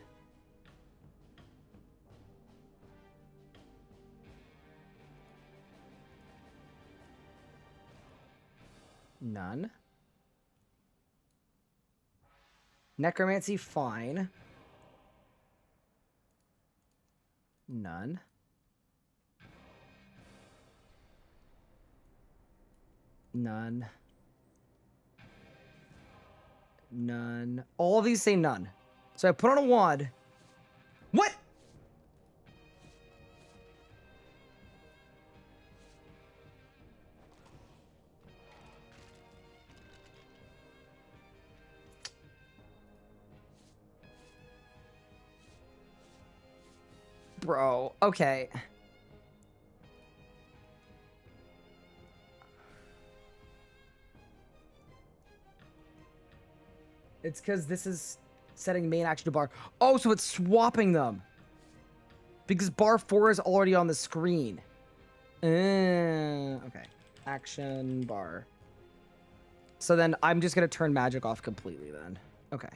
None. Necromancy, fine. None. None. None. All of these say none. So I put on a wand. What? Bro, okay. It's because this is setting main action to bar. Oh, so it's swapping them. Because bar 4 is already on the screen. Okay. Action bar. So then I'm just going to turn magic off completely then. Okay.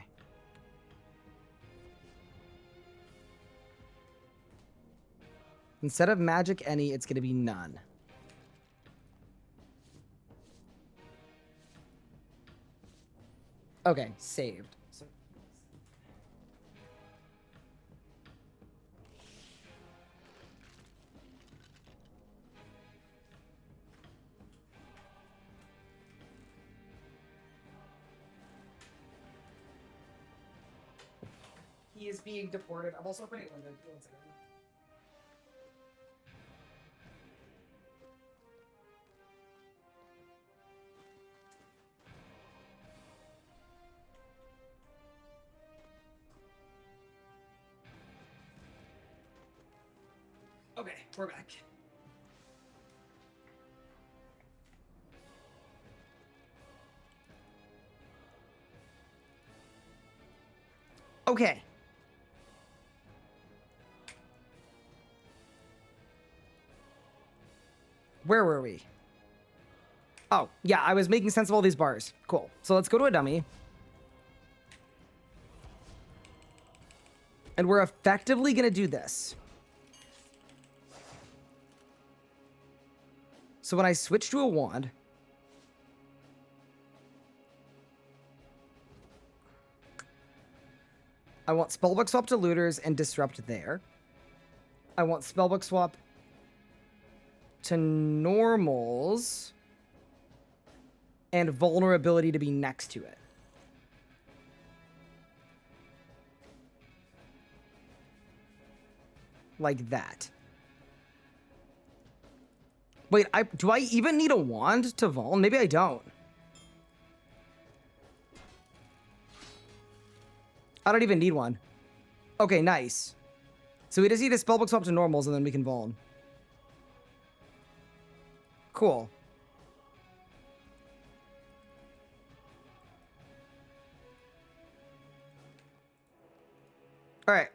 Instead of magic any, it's going to be none. Okay, saved. So He is being deported. I'm also opening London. One second. Okay, we're back. Okay. Where were we? Oh, yeah, I was making sense of all these bars. Cool. So let's go to a dummy. And we're effectively going to do this. So when I switch to a wand, I want Spellbook Swap to Looters and Disrupt there. I want Spellbook Swap to Normals and Vulnerability to be next to it. Like that. Wait, do I even need a wand to Vul? Maybe I don't. I don't even need one. Okay, nice. So we just need a Spellbook Swap to Normals and then we can Vul. Cool. Alright.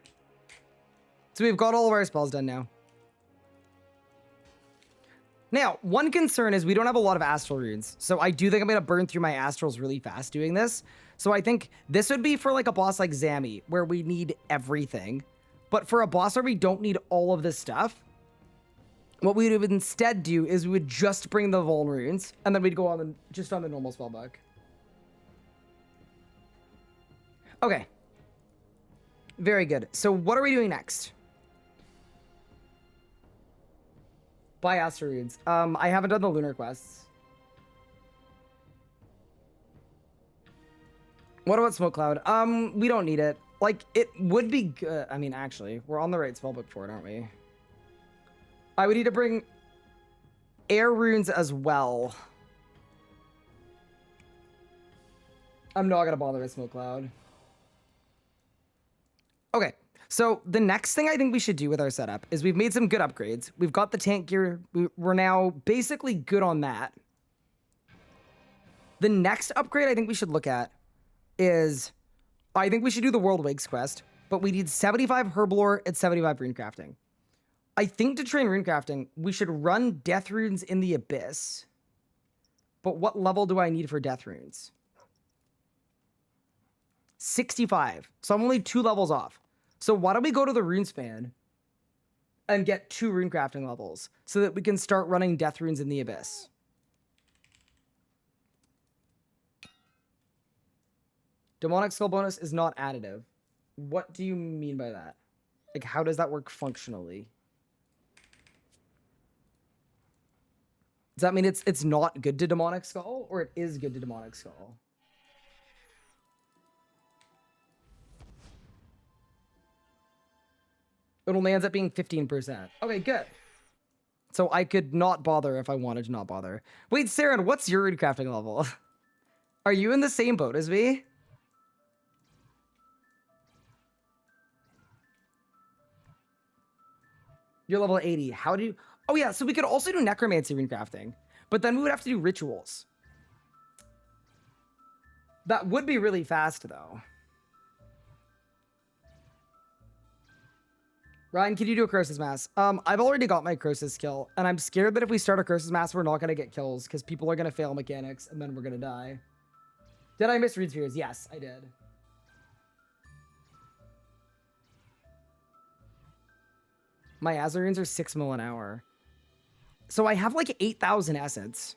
So we've got all of our spells done now. Now, one concern is we don't have a lot of astral runes. So I do think I'm going to burn through my astrals really fast doing this. So I think this would be for like a boss like Zami, where we need everything. But for a boss where we don't need all of this stuff, what we would instead do is we would just bring the Vuln runes, and then we'd go on just on the normal spellbook. Okay. Very good. So what are we doing next? Buy astral runes. I haven't done the lunar quests. What about Smoke Cloud? We don't need it. Like, it would be good. I mean, actually, we're on the right spellbook for it, aren't we? I would need to bring air runes as well. I'm not gonna bother with Smoke Cloud. Okay, so the next thing I think we should do with our setup is we've made some good upgrades. We've got the tank gear. We're now basically good on that. The next upgrade I think we should look at is, I think we should do the World Wakes quest, but we need 75 Herblore and 75 Runecrafting. I think to train Runecrafting, we should run Death Runes in the Abyss. But what level do I need for Death Runes? 65. So I'm only 2 levels off. So why don't we go to the Runespan and get 2 Runecrafting levels so that we can start running Death Runes in the Abyss. Demonic Skull bonus is not additive. What do you mean by that? Like, how does that work functionally? Does that mean it's not good to Demonic Skull, or it is good to Demonic Skull? It only ends up being 15%. Okay, good. So I could not bother if I wanted to not bother. Wait, Saren, what's your Runecrafting level? Are you in the same boat as me? You're level 80. How do you... Oh yeah, so we could also do Necromancy Runecrafting, but then we would have to do rituals. That would be really fast, though. Ryan, can you do a Croesus Mass? I've already got my Croesus skill, and I'm scared that if we start a Croesus Mass, we're not going to get kills, because people are going to fail mechanics, and then we're going to die. Did I miss Reed Spheres? Yes, I did. My Azarunes are 6 mil an hour. So I have like 8,000 essence.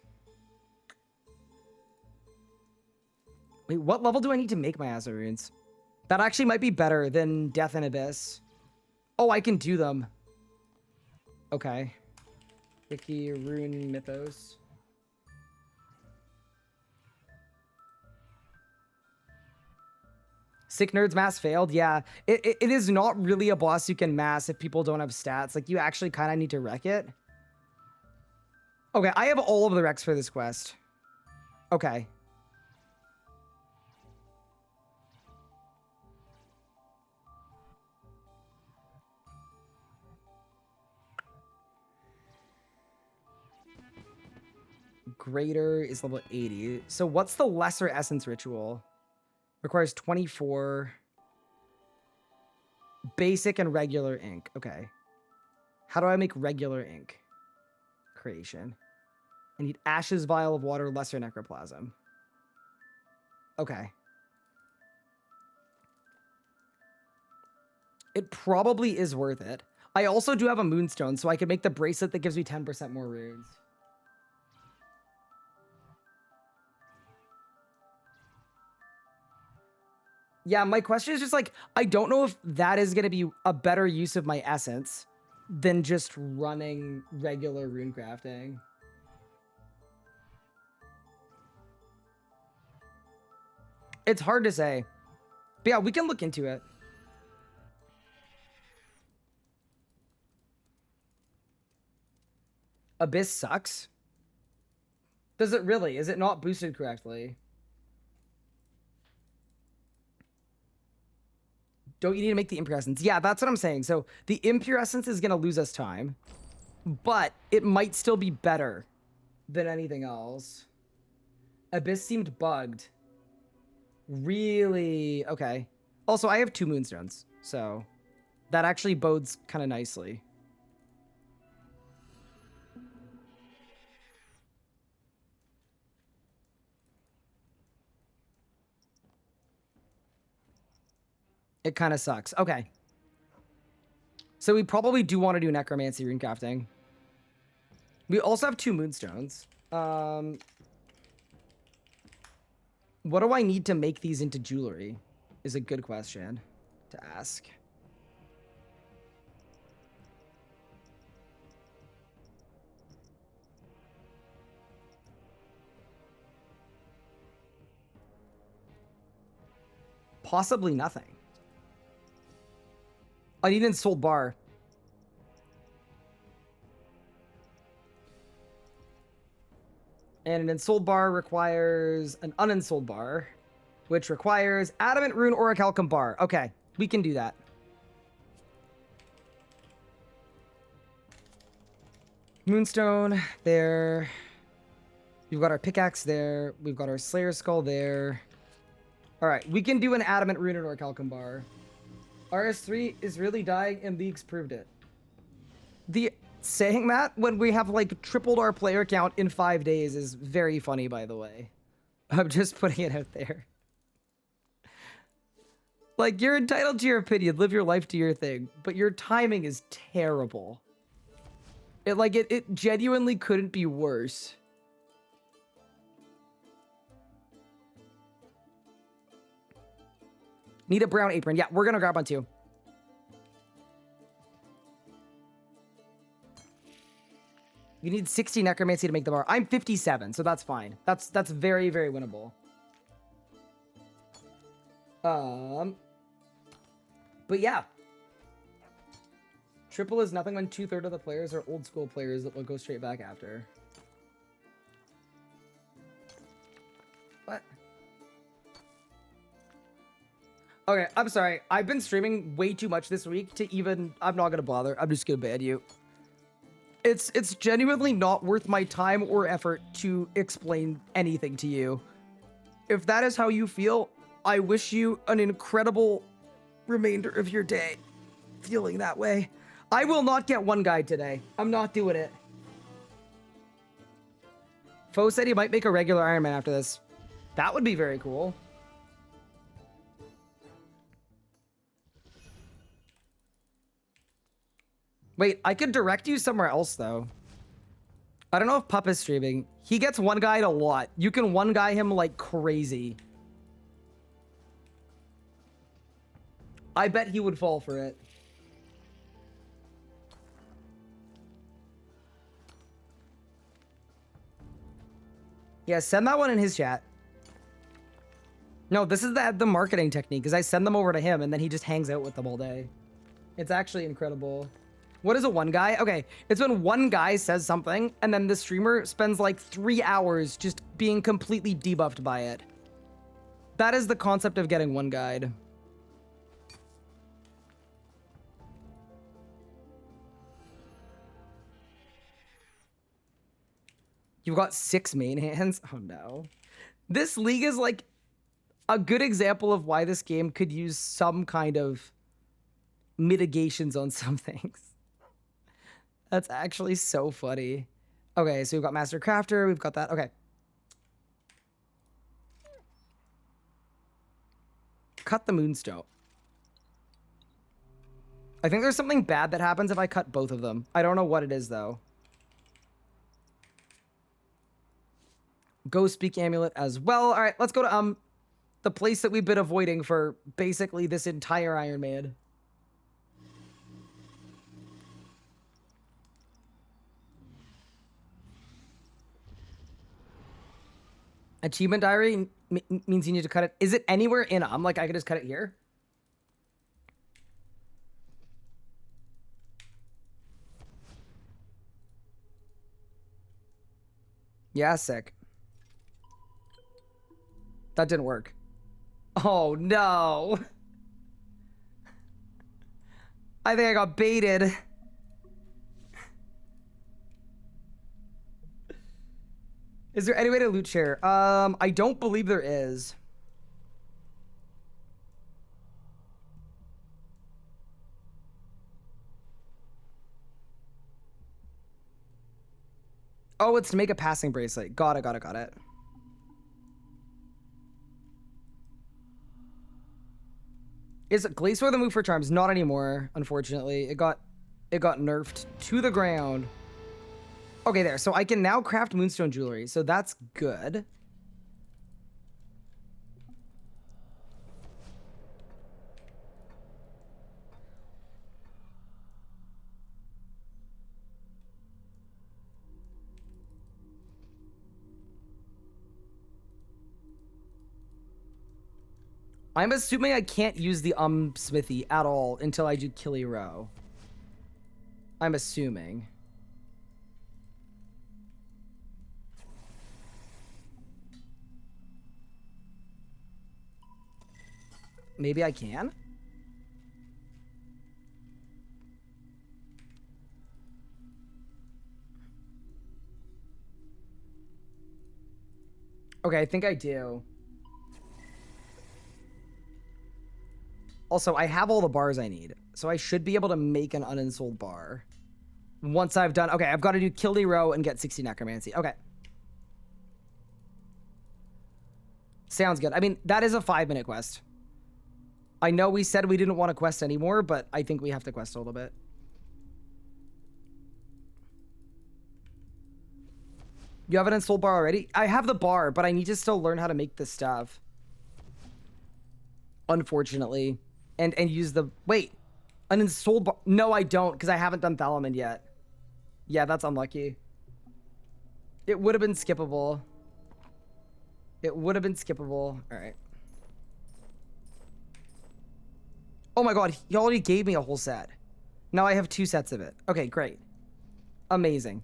Wait, what level do I need to make my Azarunes? That actually might be better than Death and Abyss. Oh, I can do them. Okay. Wiki, Rune, Mythos. Sick Nerds mass failed. Yeah, it is not really a boss you can mass if people don't have stats. Like, you actually kind of need to wreck it. Okay, I have all of the wrecks for this quest. Okay. Greater is level 80. So what's the lesser essence ritual? Requires 24. Basic and regular ink. Okay. How do I make regular ink? Creation. I need ashes, vial of water, lesser necroplasm. Okay. It probably is worth it. I also do have a moonstone, so I could make the bracelet that gives me 10% more runes. Yeah, my question is just like, I don't know if that is going to be a better use of my essence than just running regular rune crafting. It's hard to say. But yeah, we can look into it. Abyss sucks. Does it really? Is it not boosted correctly? Don't you need to make the impure essence? Yeah, that's what I'm saying. So the impure essence is going to lose us time, but it might still be better than anything else. Abyss seemed bugged. Really? Okay. Also, I have 2 moonstones, so that actually bodes kind of nicely. It kind of sucks. Okay. So we probably do want to do necromancy rune crafting. We also have 2 moonstones. What do I need to make these into jewelry? Is a good question to ask. Possibly nothing. I need an ensouled bar. And an ensouled bar requires an unensouled bar, which requires adamant rune or a calcum bar. Okay, we can do that. Moonstone there. We've got our pickaxe there. We've got our Slayer skull there. All right, we can do an adamant rune or a calcum bar. RS3 is really dying and leagues proved it. The saying that when we have like tripled our player count in 5 days is very funny, by the way. I'm just putting it out there. Like, you're entitled to your opinion, live your life to your thing, but your timing is terrible. It genuinely couldn't be worse. Need a brown apron. Yeah, we're gonna grab one too. You need 60 necromancy to make the bar. I'm 57, so that's fine. That's very, very winnable. But yeah. Triple is nothing when 2/3 of the players are old school players that will go straight back after. What? Okay, I'm sorry. I've been streaming way too much this week to even... I'm not gonna bother. I'm just gonna ban you. It's genuinely not worth my time or effort to explain anything to you. If that is how you feel, I wish you an incredible remainder of your day feeling that way. I will not get one guide today. I'm not doing it. Foe said he might make a regular Iron Man after this. That would be very cool. Wait, I could direct you somewhere else, though. I don't know if Pup is streaming. He gets one guide a lot. You can one guy him like crazy. I bet he would fall for it. Yeah, send that one in his chat. No, this is the marketing technique, because I send them over to him, and then he just hangs out with them all day. It's actually incredible. What is a one guy? Okay, it's when one guy says something, and then the streamer spends like 3 hours just being completely debuffed by it. That is the concept of getting one guide. You've got 6 main hands? Oh no. This league is like a good example of why this game could use some kind of mitigations on some things. That's actually so funny. Okay, so we've got Master Crafter, we've got that. Okay. Cut the Moonstone. I think there's something bad that happens if I cut both of them. I don't know what it is, though. Go Speak Amulet as well. All right, let's go to the place that we've been avoiding for basically this entire Iron Man. Achievement diary means you need to cut it. Is it anywhere in like I could just cut it here? Yeah, sick. That didn't work. Oh no. I think I got baited. Is there any way to loot share? I don't believe there is. Oh, it's to make a passing bracelet. Got it. Is Glacor the move for charms? Not anymore, unfortunately. It got nerfed to the ground. Okay, there. So I can now craft moonstone jewelry. So that's good. I'm assuming I can't use the smithy at all until I do Killy Row. I'm assuming. Maybe I can? Okay, I think I do. Also, I have all the bars I need, so I should be able to make an uninstalled bar. Once I've done... Okay, I've got to do Kill the Row and get 60 Necromancy. Okay. Sounds good. I mean, that is a 5-minute quest. I know we said we didn't want to quest anymore, but I think we have to quest a little bit. You have an installed bar already? I have the bar, but I need to still learn how to make this stuff. Unfortunately. And use the... Wait. An installed bar... No, I don't, because I haven't done Thalamin yet. Yeah, that's unlucky. It would have been skippable. It would have been skippable. All right. Oh my god, he already gave me a whole set. Now I have 2 sets of it. Okay, great. Amazing.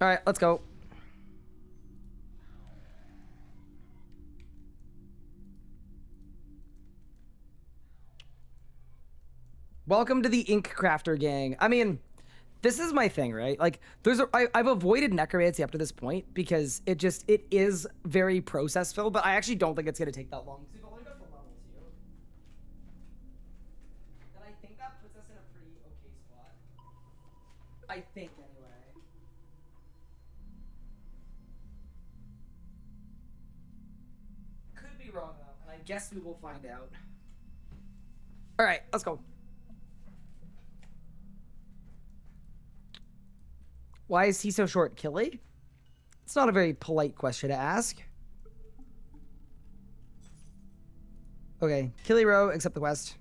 All right, let's go. Welcome to the Ink Crafter gang. I mean, this is my thing, right? Like, I've avoided necromancy up to this point because it is very process filled, but I actually don't think it's gonna take that long. We've only got the level 2. And I think that puts us in a pretty okay spot. I think, anyway. Could be wrong, though, and I guess we will find out. All right, let's go. Why is he so short, Killy? It's not a very polite question to ask. Okay, Killy Row, accept the quest.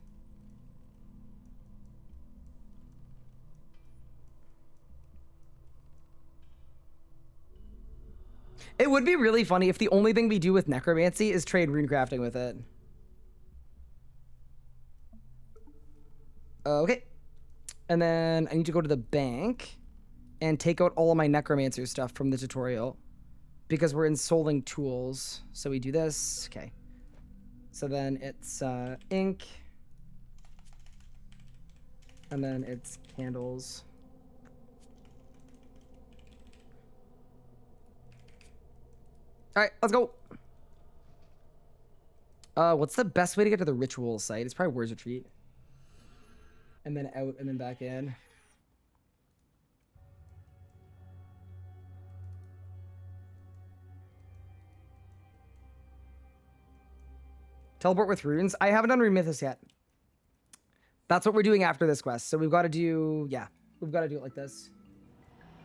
It would be really funny if the only thing we do with necromancy is trade rune crafting with it. Okay. And then I need to go to the bank and take out all of my necromancer stuff from the tutorial because we're ensoling tools. So we do this. Okay. So then it's ink. And then it's candles. All right, let's go. What's the best way to get to the ritual site? It's probably Word's Retreat. And then out and then back in. Teleport with runes. I haven't done Rune Mythos yet. That's what we're doing after this quest. So we've got to do, yeah, we've got to do it like this.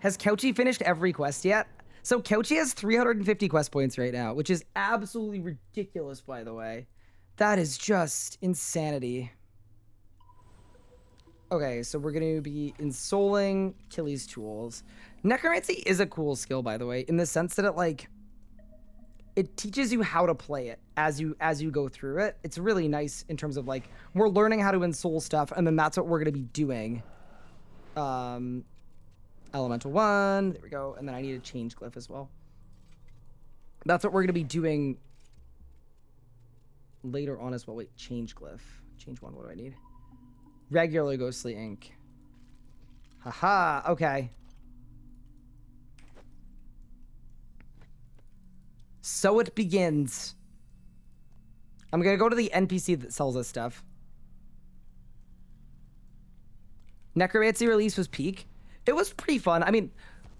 Has Couchy finished every quest yet? So Couchy has 350 quest points right now, which is absolutely ridiculous, by the way. That is just insanity. Okay, so we're going to be ensoling Achilles tools. Necromancy is a cool skill, by the way, in the sense that it, like, it teaches you how to play it as you go through it. It's really nice in terms of, like, we're learning how to ensol stuff, and then that's what we're going to be doing. Elemental 1, there we go, and then I need a change glyph as well. That's what we're going to be doing later on as well. Wait, change glyph. Change 1, what do I need? Regular ghostly ink. Haha, okay. So it begins. I'm gonna go to the NPC that sells this stuff. Necromancy release was peak. It was pretty fun. I mean,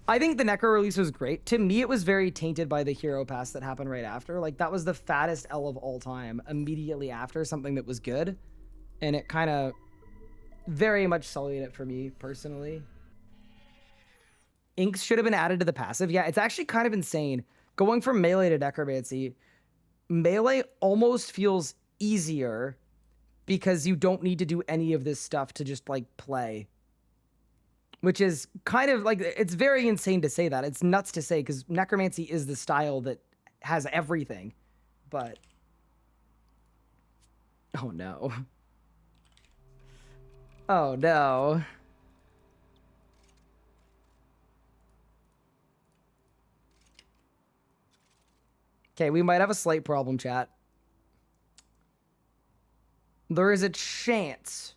I think the Necro release was great. To me, it was very tainted by the hero pass that happened right after. Like, that was the fattest L of all time immediately after something that was good. And it kind of very much sullied it for me, personally. Inks should have been added to the passive. Yeah, it's actually kind of insane. Going from melee to necromancy, melee almost feels easier because you don't need to do any of this stuff to just, like, play. Which is kind of, like, it's very insane to say that. It's nuts to say because necromancy is the style that has everything. But, oh no. Oh no. Okay, we might have a slight problem, chat. There is a chance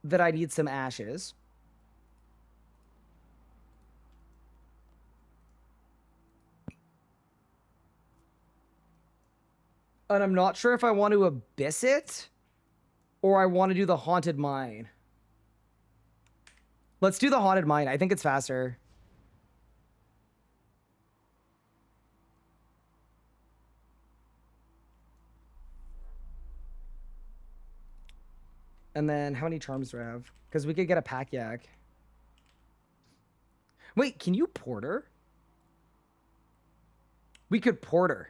that I need some ashes. And I'm not sure if I want to abyss it or I want to do the haunted mine. Let's do the haunted mine. I think it's faster. And then how many charms do I have? Because we could get a pack yak. Wait, can you porter? We could porter.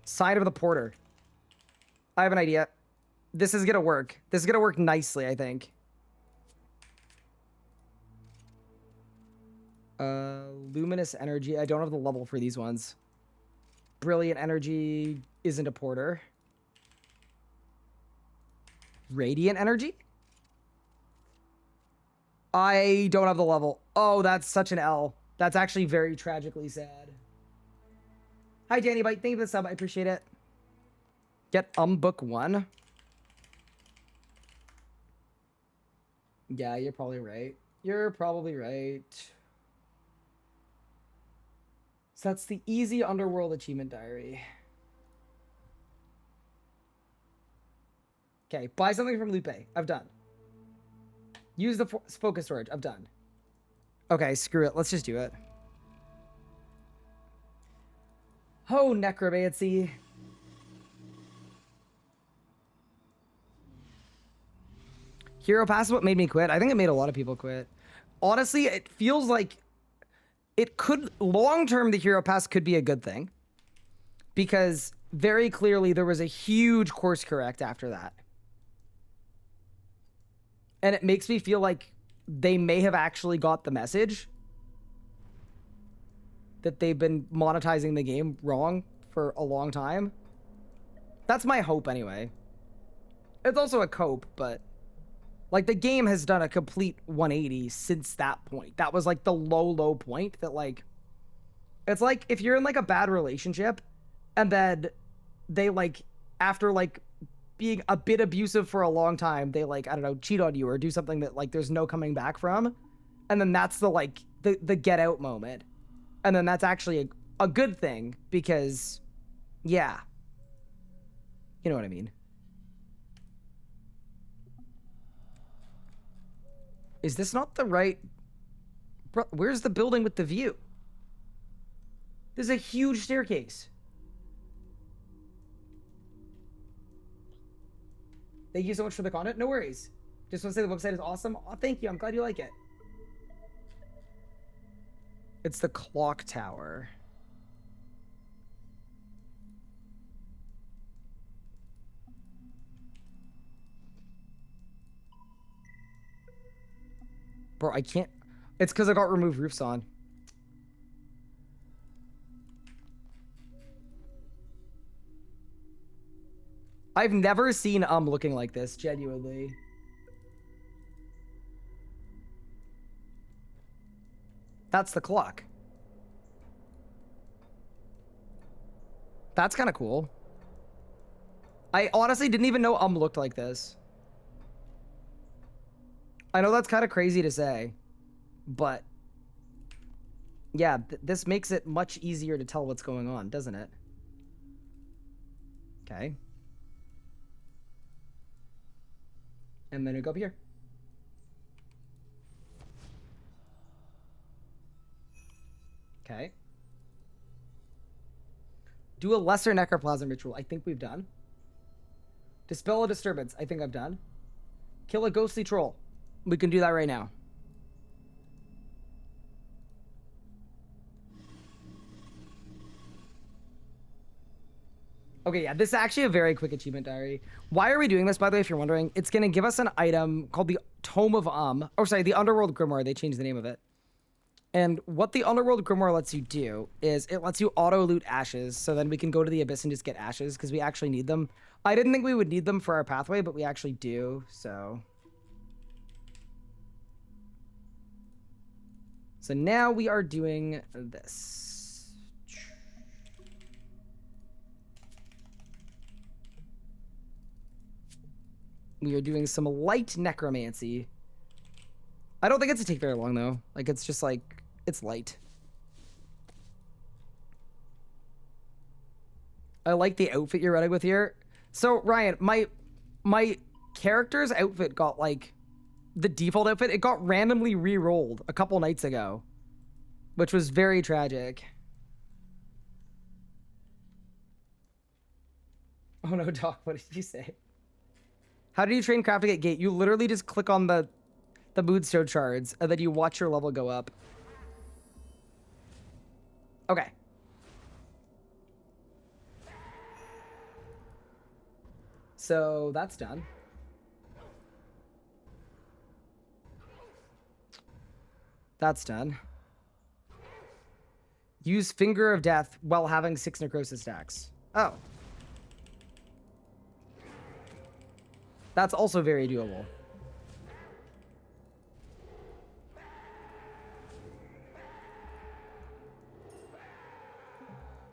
Side of the porter. I have an idea. This is gonna work. This is gonna work nicely, I think. Luminous energy. I don't have the level for these ones. Brilliant energy isn't a porter. Radiant energy? I don't have the level. Oh, that's such an L. That's actually very tragically sad. Hi, Danny Bite. Thank you for the sub. I appreciate it. Get book 1. Yeah, you're probably right. You're probably right. So that's the easy underworld achievement diary. Okay, buy something from Lupe. I've done. Use the focus storage. I've done. Okay, screw it. Let's just do it. Oh, necromancy. Hero pass is what made me quit. I think it made a lot of people quit. Honestly, it feels like it could, long-term, the hero pass could be a good thing. Because very clearly there was a huge course correct after that. And it makes me feel like they may have actually got the message that they've been monetizing the game wrong for a long time. That's my hope anyway. It's also a cope, but like the game has done a complete 180 since that point. That was like the low point that like, it's like if you're in like a bad relationship and then they like, after like being a bit abusive for a long time, they like, I don't know, cheat on you or do something that like there's no coming back from. And then that's the like the get out moment. And then that's actually a good thing because yeah. You know what I mean? Is this not the right... Bro, where's the building with the view? There's a huge staircase. Thank you so much for the content. No worries. Just want to say the website is awesome. Oh, thank you. I'm glad you like it. It's the clock tower. Bro, I can't... It's because I got remove roofs on. I've never seen looking like this, genuinely. That's the clock. That's kind of cool. I honestly didn't even know looked like this. I know that's kind of crazy to say, but yeah, this makes it much easier to tell what's going on, doesn't it? Okay. And then we go up here. Okay. Do a lesser necroplasm ritual. I think we've done. Dispel a disturbance. I think I've done. Kill a ghostly troll. We can do that right now. Okay, yeah, this is actually a very quick achievement diary. Why are we doing this, by the way, if you're wondering? It's going to give us an item called the Tome of or sorry, the Underworld Grimoire. They changed the name of it. And what the Underworld Grimoire lets you do is it lets you auto-loot ashes, so then we can go to the Abyss and just get ashes, because we actually need them. I didn't think we would need them for our pathway, but we actually do, so... So now we are doing this. We are doing some light necromancy. I don't think it's to take very long though. Like it's just like, it's light. I like the outfit you're running with here. So Ryan, my character's outfit got like, the default outfit, it got randomly re-rolled a couple nights ago, which was very tragic. Oh no, Doc, what did you say? How do you train crafting at gate? You literally just click on the moonstone shards and then you watch your level go up. Okay. So that's done. That's done. Use Finger of Death while having 6 necrosis stacks. Oh. That's also very doable.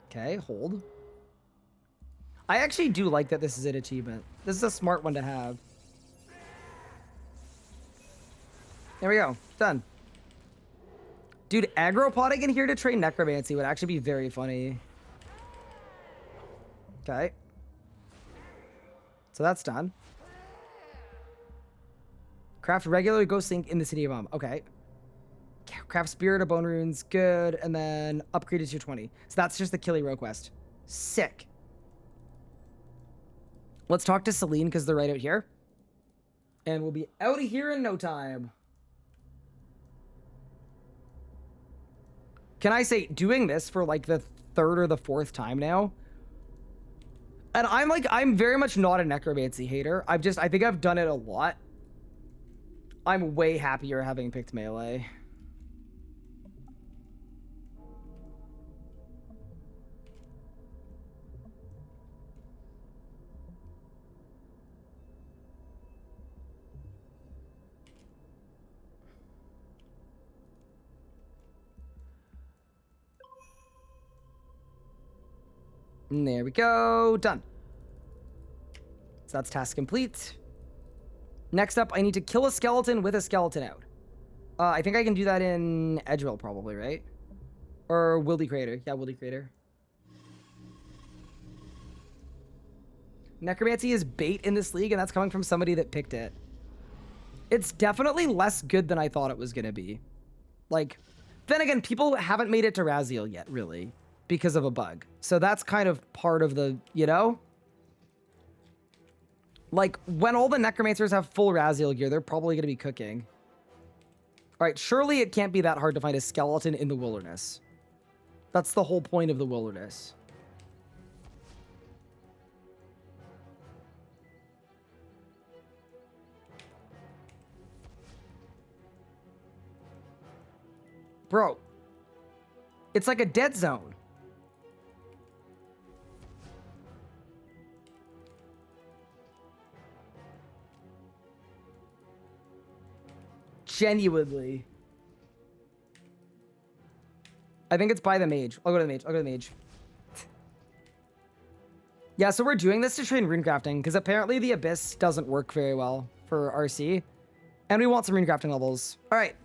Okay, hold. I actually do like that this is an achievement. This is a smart one to have. There we go. Done. Dude, agropotting in here to train necromancy would actually be very funny. Okay. So that's done. Craft regular ghost link in the city of Okay. Craft spirit of bone runes. Good. And then upgrade it to 20. So that's just the Killy Row quest. Sick. Let's talk to Celine because they're right out here. And we'll be out of here in no time. Can I say, doing this for like the 3rd or the 4th time now? And I'm very much not a necromancy hater. I think I've done it a lot. I'm way happier having picked melee. And there we go. Done. So that's task complete. Next up, I need to kill a skeleton with a skeleton out. I think I can do that in Edgewell probably, right? Or Wildy Crater. Yeah, Wildy Crater. Necromancy is bait in this league, and that's coming from somebody that picked it. It's definitely less good than I thought it was going to be. Like, then again, people haven't made it to Raziel yet, really, because of a bug. So that's kind of part of the, you know? Like, when all the Necromancers have full Raziel gear, they're probably going to be cooking. All right, surely it can't be that hard to find a skeleton in the wilderness. That's the whole point of the wilderness. Bro, it's like a dead zone. Genuinely. I think it's by the mage. I'll go to the mage. I'll go to the mage. Yeah, so we're doing this to train runecrafting, because apparently the Abyss doesn't work very well for RC. And we want some runecrafting levels. All right.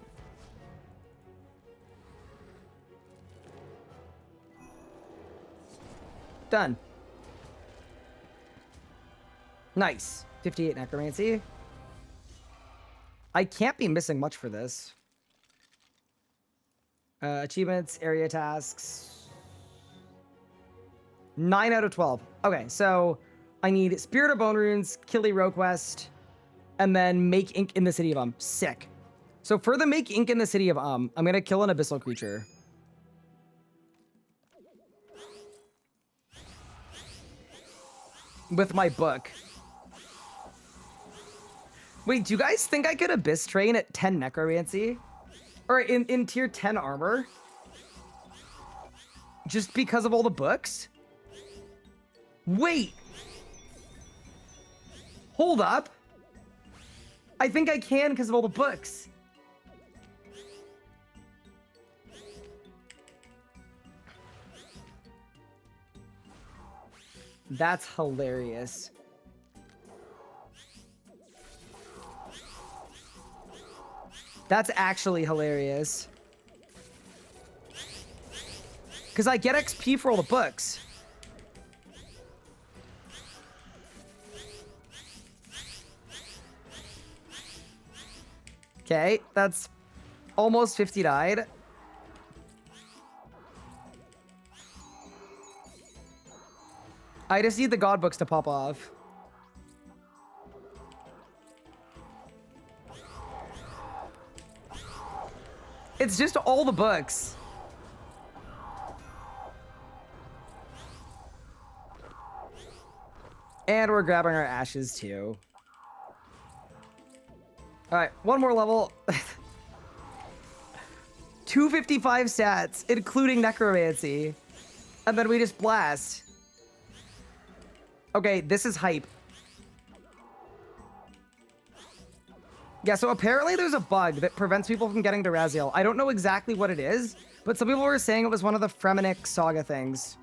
Done. Nice. 58 necromancy. I can't be missing much for this. Achievements, area tasks. 9 out of 12. Okay, so I need Spirit of Bone Runes, kill a Rogue Quest, and then make ink in the City of Sick. So for the make ink in the City of I'm gonna kill an abyssal creature. With my book. Wait, do you guys think I could Abyss train at 10 necromancy? Or in tier 10 armor? Just because of all the books? Wait! Hold up! I think I can because of all the books. That's hilarious. That's actually hilarious. Because I get XP for all the books. Okay, that's almost 50 died. I just need the god books to pop off. It's just all the books. And we're grabbing our ashes too. All right, one more level. 255 stats, including necromancy. And then we just blast. Okay, this is hype. Yeah, so apparently there's a bug that prevents people from getting to Raziel. I don't know exactly what it is, but some people were saying it was one of the Fremenic Saga things.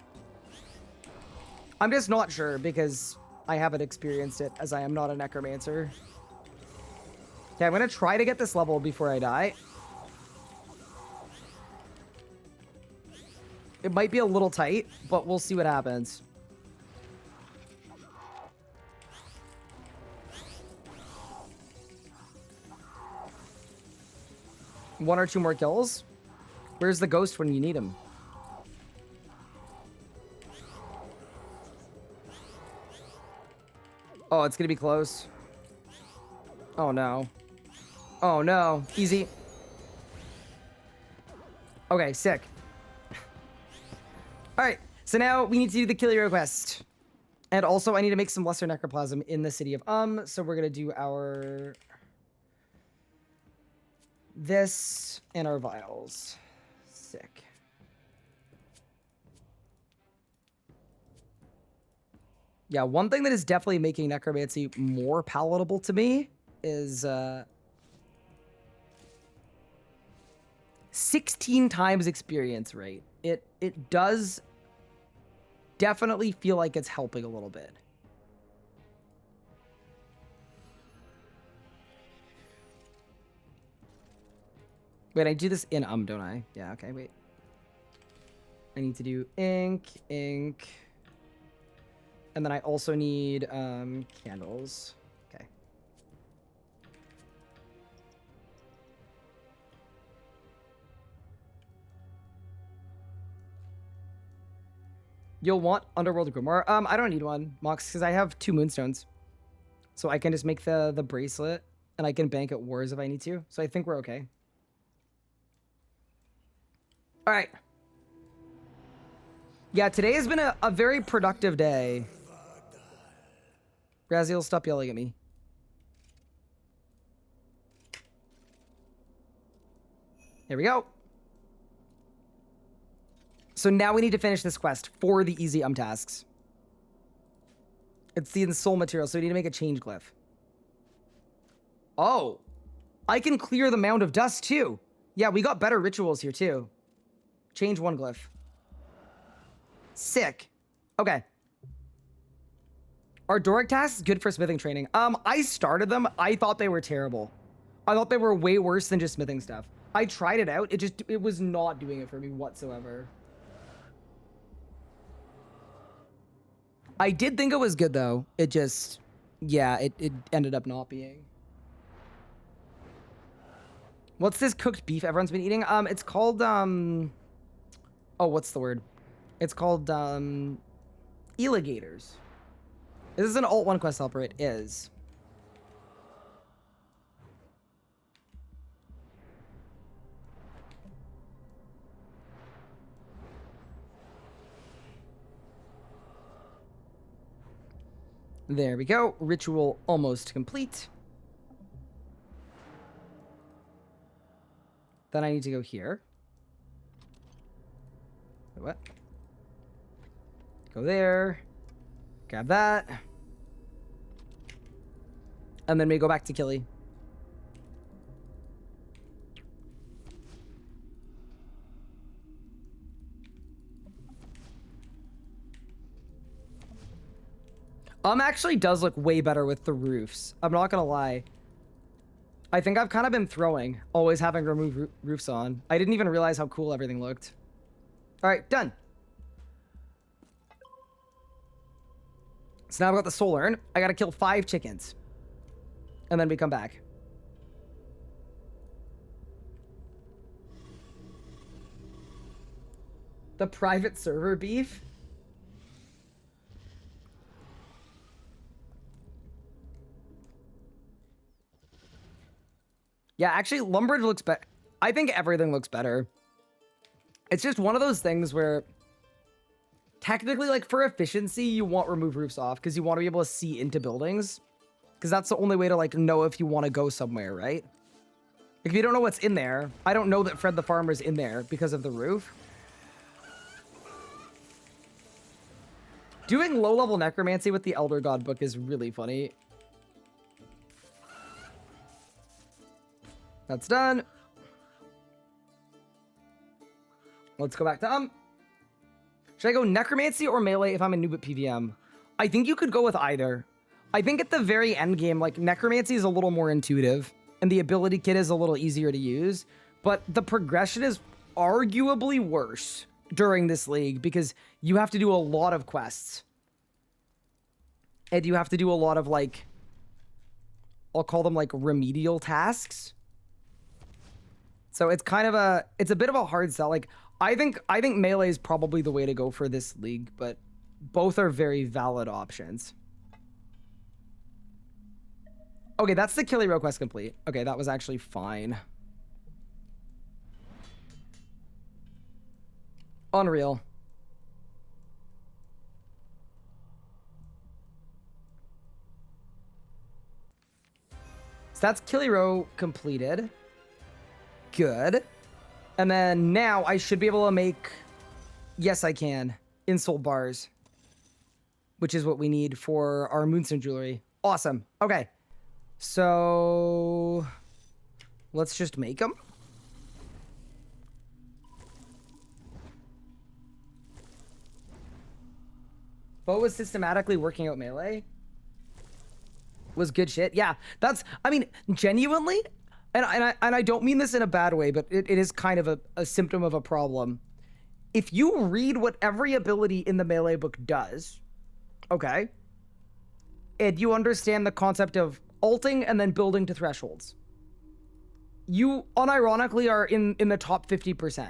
I'm just not sure because I haven't experienced it as I am not a necromancer. Okay, I'm gonna try to get this level before I die. It might be a little tight, but we'll see what happens. One or two more kills. Where's the ghost when you need him? Oh, it's gonna be close. Oh no. Oh no. Easy. Okay, sick. Alright, so now we need to do the kill hero quest. And also I need to make some lesser necroplasm in the City of so we're gonna do our this in our vials. Sick. Yeah, one thing that is definitely making necromancy more palatable to me is 16 times experience rate. It does definitely feel like it's helping a little bit. Wait, I do this in don't I? Yeah, okay, wait. I need to do ink. And then I also need candles. Okay. You'll want Underworld Grimoire. I don't need one, Mox, because I have 2 moonstones. So I can just make the bracelet, and I can bank at wars if I need to. So I think we're okay. All right. Yeah, today has been a very productive day. Raziel, stop yelling at me. There we go. So now we need to finish this quest for the easy tasks. It's the soul material, so we need to make a change glyph. Oh, I can clear the mound of dust too. Yeah, we got better rituals here too. Change 1 glyph. Sick. Okay. Are Doric tasks good for smithing training? I started them. I thought they were terrible. I thought they were way worse than just smithing stuff. I tried it out. It was not doing it for me whatsoever. I did think it was good though. It just, yeah, it ended up not being. What's this cooked beef everyone's been eating? It's called, oh, what's the word? It's called, Eligators. This is an Alt 1 quest helper. It is. There we go. Ritual almost complete. Then I need to go here. What? Go there. Grab that. And then we go back to Killy. Actually does look way better with the roofs. I'm not gonna lie. I think I've kind of been throwing, always having to remove roofs on. I didn't even realize how cool everything looked. All right, done. So now I've got the soul urn. I gotta kill 5 chickens. And then we come back. The private server beef? Yeah, actually, Lumbridge looks better. I think everything looks better. It's just one of those things where technically, like, for efficiency, you want remove roofs off because you want to be able to see into buildings. Because that's the only way to, like, know if you want to go somewhere, right? Like, if you don't know what's in there, I don't know that Fred the Farmer's in there because of the roof. Doing low-level necromancy with the Elder God book is really funny. That's done. Let's go back to should I go necromancy or melee if I'm a noob at PVM? I think you could go with either. I think at the very end game, like, necromancy is a little more intuitive and the ability kit is a little easier to use, but the progression is arguably worse during this league because you have to do a lot of quests. And you have to do a lot of, like, I'll call them, like, remedial tasks. So it's kind of it's a bit of a hard sell. Like, I think melee is probably the way to go for this league, but both are very valid options. Okay, that's the Killy Row quest complete. Okay, that was actually fine. Unreal. So that's Killy Row completed. good. And then now I should be able to make... Yes, I can. Insult bars. Which is what we need for our Moonstone jewelry. Awesome. Okay. So... let's just make them. Bo was systematically working out melee. Was good shit. Yeah, that's, I mean, genuinely, and I don't mean this in a bad way, but it is kind of a symptom of a problem. If you read what every ability in the melee book does, okay, and you understand the concept of ulting and then building to thresholds, you unironically are in the top 50%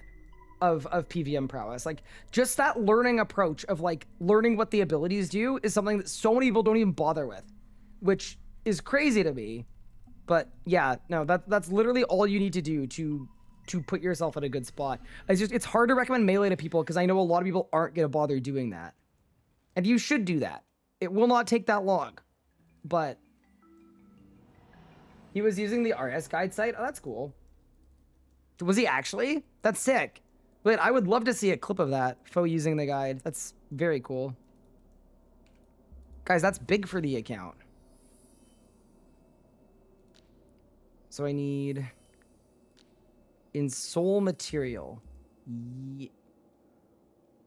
of PVM prowess. Like, just that learning approach of like learning what the abilities do is something that so many people don't even bother with, which is crazy to me. But yeah, no, that's literally all you need to do to put yourself in a good spot. It's hard to recommend melee to people because I know a lot of people aren't gonna bother doing that, and you should do that. It will not take that long. But he was using the RS guide site. Oh, that's cool. Was he actually? That's sick. Wait, I would love to see a clip of that. Foe using the guide. That's very cool. Guys, that's big for the account. So I need... in soul material.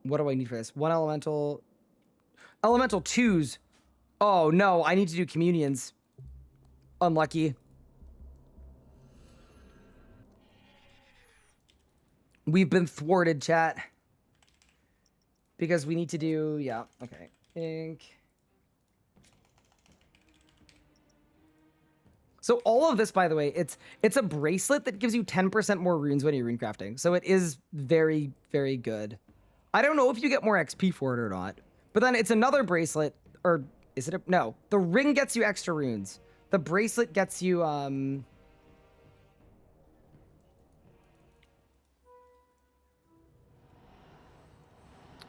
What do I need for this? One elemental... Elemental 2s. Oh, no. I need to do communions. Unlucky. We've been thwarted, chat. Because we need to do... yeah, okay. Ink. So all of this, by the way, it's a bracelet that gives you 10% more runes when you're rune crafting. So it is very, very good. I don't know if you get more XP for it or not. But then it's another bracelet, or is it a... no. The ring gets you extra runes. The bracelet gets you,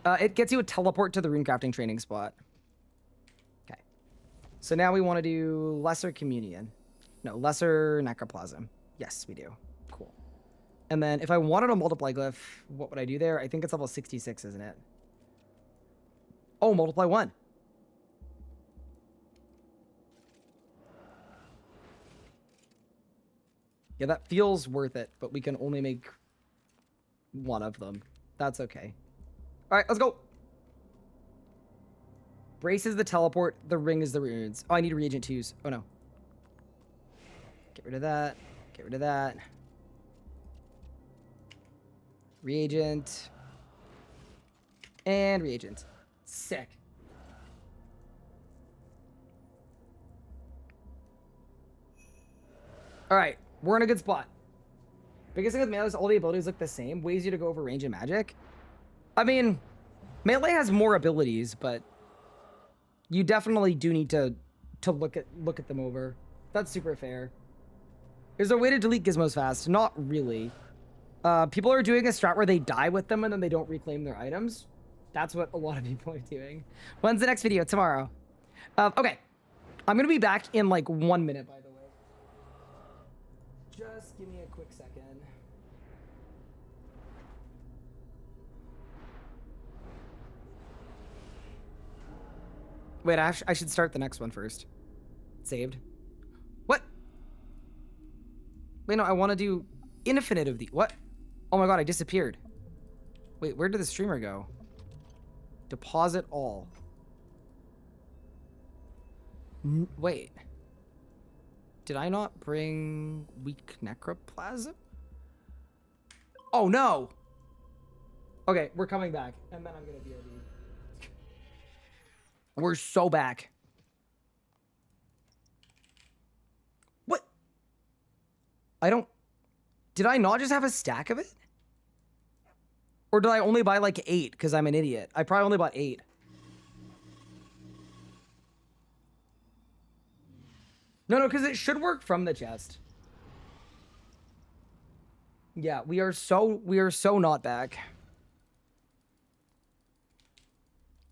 it gets you a teleport to the rune crafting training spot. Okay. So now we want to do lesser communion. No, lesser necroplasm. Yes, we do. Cool. And then if I wanted a multiply glyph, what would I do there? I think it's level 66, isn't it? Oh, multiply 1. Yeah, that feels worth it, but we can only make one of them. That's okay. All right, let's go. Brace is the teleport. The ring is the runes. Oh, I need reagent 2s. Oh, no. Get rid of that. Get rid of that. Reagent. And reagent. Sick. All right, we're in a good spot. Biggest thing with melee is all the abilities look the same. Ways you to go over range and magic. I mean, melee has more abilities, but you definitely do need to look at them over. That's super fair. Is there a way to delete gizmos fast? Not really. People are doing a strat where they die with them and then they don't reclaim their items. That's what a lot of people are doing. When's the next video? Tomorrow. Okay. I'm going to be back in like 1 minute, by the way. Just give me a quick second. Wait, I should start the next one first. Saved. What? Wait, no, I want to do infinite of the... what? Oh my god, I disappeared. Wait, where did the streamer go? Deposit all. Wait. Did I not bring weak necroplasm? Oh no! Okay, we're coming back, and then I'm gonna BRB. We're so back. What? I don't... did I not just have a stack of it? Or did I only buy like 8 because I'm an idiot? I probably only bought 8. No, because it should work from the chest. Yeah, we are so not back.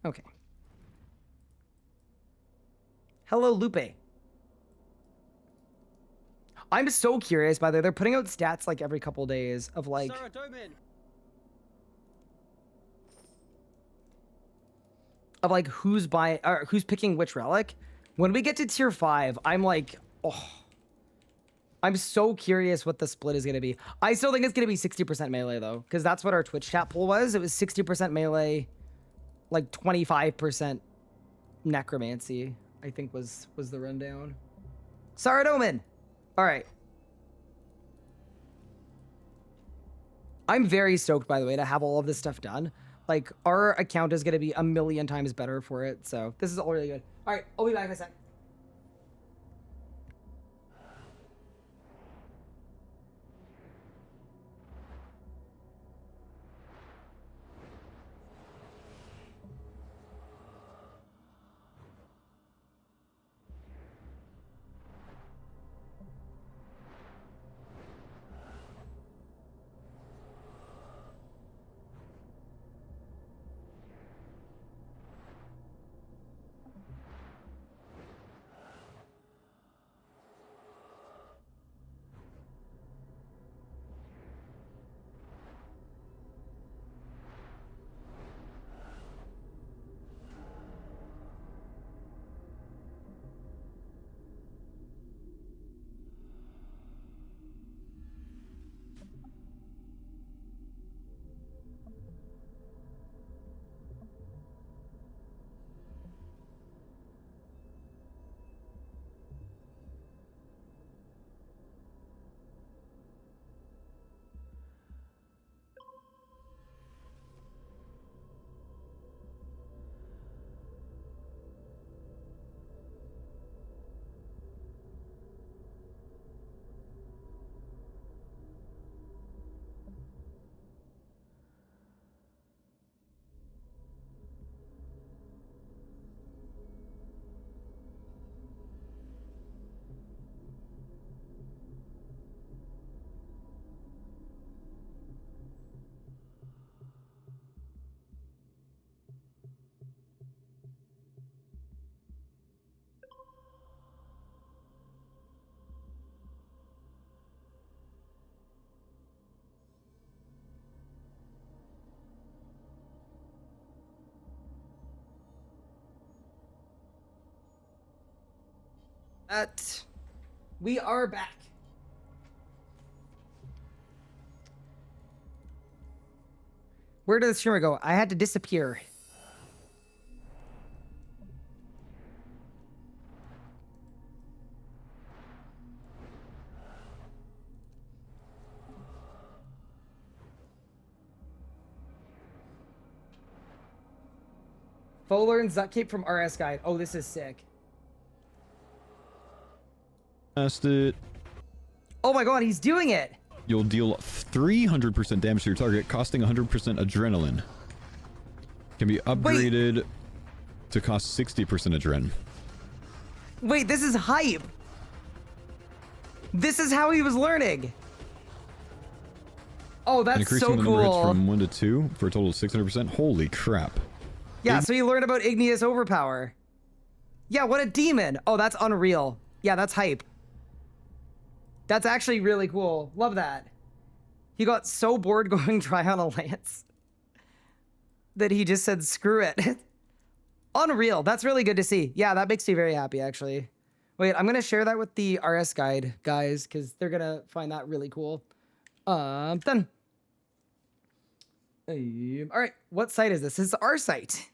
Okay. Hello, Lupe. I'm so curious, by the way. They're putting out stats like every couple days of like... Sarah Domin. of like who's buying or who's picking which relic. When we get to tier 5, I'm like, oh, I'm so curious what the split is going to be. I still think it's going to be 60% melee though, because that's what our Twitch chat poll was. It was 60% melee, like 25% necromancy, I think was the rundown. Saradomin. All right. I'm very stoked, by the way, to have all of this stuff done. Like, our account is going to be a million times better for it. So this is all really good. All right, I'll be back in a sec. We are back. Where did the streamer go? I had to disappear. Fowler and Zuck cape from RS Guide. Oh, this is sick. Cast it. Oh my god, he's doing it! You'll deal 300% damage to your target, costing 100% adrenaline. Can be upgraded to cost 60% adrenaline. Wait, this is hype! This is how he was learning! Oh, that's Increasing so the number hits cool. from 1 to 2 for a total of 600%. Holy crap. Yeah, so you learned about Igneous Overpower. Yeah, what a demon! Oh, that's unreal. Yeah, that's hype. That's actually really cool. Love that. He got so bored going try on a lance that he just said, screw it. Unreal. That's really good to see. Yeah, that makes me very happy, actually. Wait, I'm going to share that with the RS Guide guys, because they're going to find that really cool. Done. All right, what site is this? This is our site.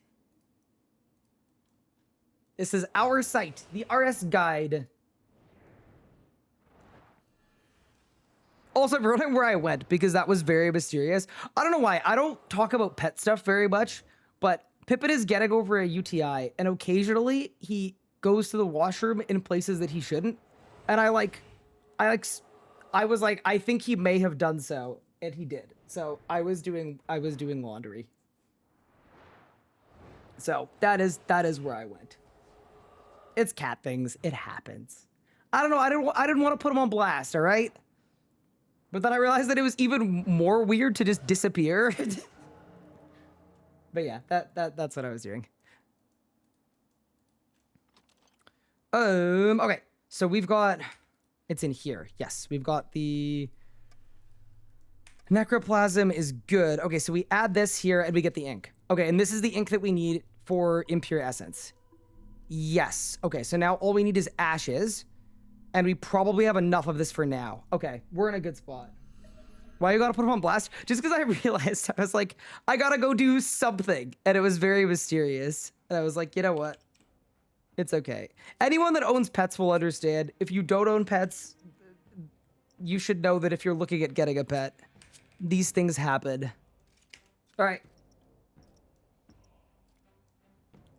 This is our site, the RS Guide. Also, wrote where I went because that was very mysterious. I don't know why. I don't talk about pet stuff very much, but Pippin is getting over a UTI, and occasionally he goes to the washroom in places that he shouldn't. And I was like, I think he may have done so, and he did. So I was doing laundry. So that is where I went. It's cat things. It happens. I don't know. I didn't want to put him on blast. All right. But then I realized that it was even more weird to just disappear. But yeah, that's what I was doing. Okay, so we've got It's in here. Yes, we've got the necroplasm is good. Okay, so we add this here and we get the ink. Okay, and this is the ink that we need for impure essence. Yes. Okay, so now all we need is ashes, and we probably have enough of this for now. Okay, we're in a good spot. Why you gotta put him on blast? Just because I realized, I was like, I gotta go do something, and it was very mysterious. And I was like, you know what? It's okay. Anyone that owns pets will understand. If you don't own pets, you should know that if you're looking at getting a pet, these things happen. All right.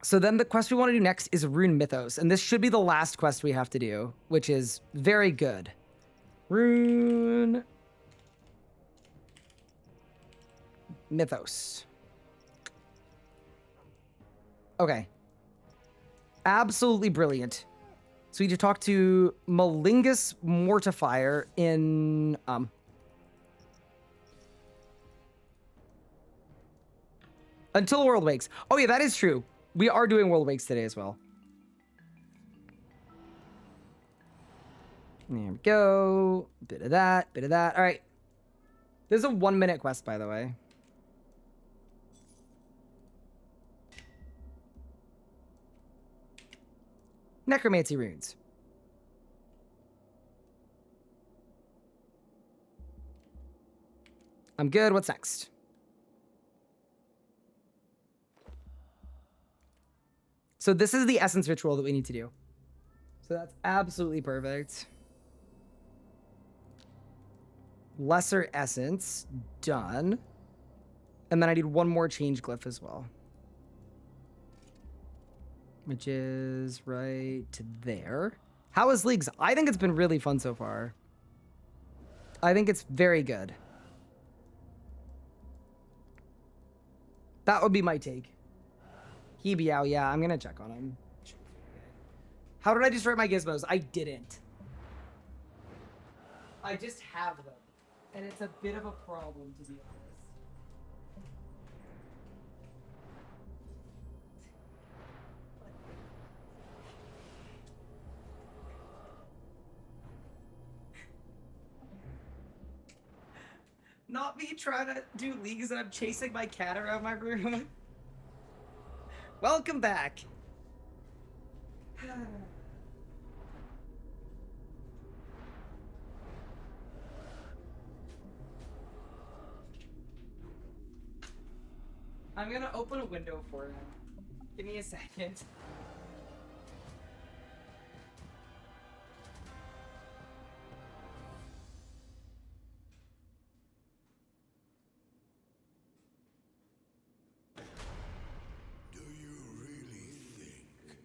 So then the quest we want to do next is Rune Mythos, and this should be the last quest we have to do, which is very good. Rune Mythos. Okay. Absolutely brilliant. So we need to talk to Malingus Mortifier in Until World Wakes. Oh yeah, that is true. We are doing World Wakes today as well. There we go. Bit of that, bit of that. All right. This is a 1-minute quest, by the way. Necromancy runes. I'm good. What's next? So this is the essence ritual that we need to do. So that's absolutely perfect. Lesser essence. Done. And then I need one more change glyph as well. Which is right to there. How is Leagues? I think it's been really fun so far. I think it's very good. That would be my take. Hebiao, yeah, I'm gonna check on him. How did I destroy my gizmos? I didn't. I just have them. And it's a bit of a problem, to be honest. Not me trying to do leagues and I'm chasing my cat around my room. Welcome back. I'm gonna open a window for him. Give me a second. Do you really think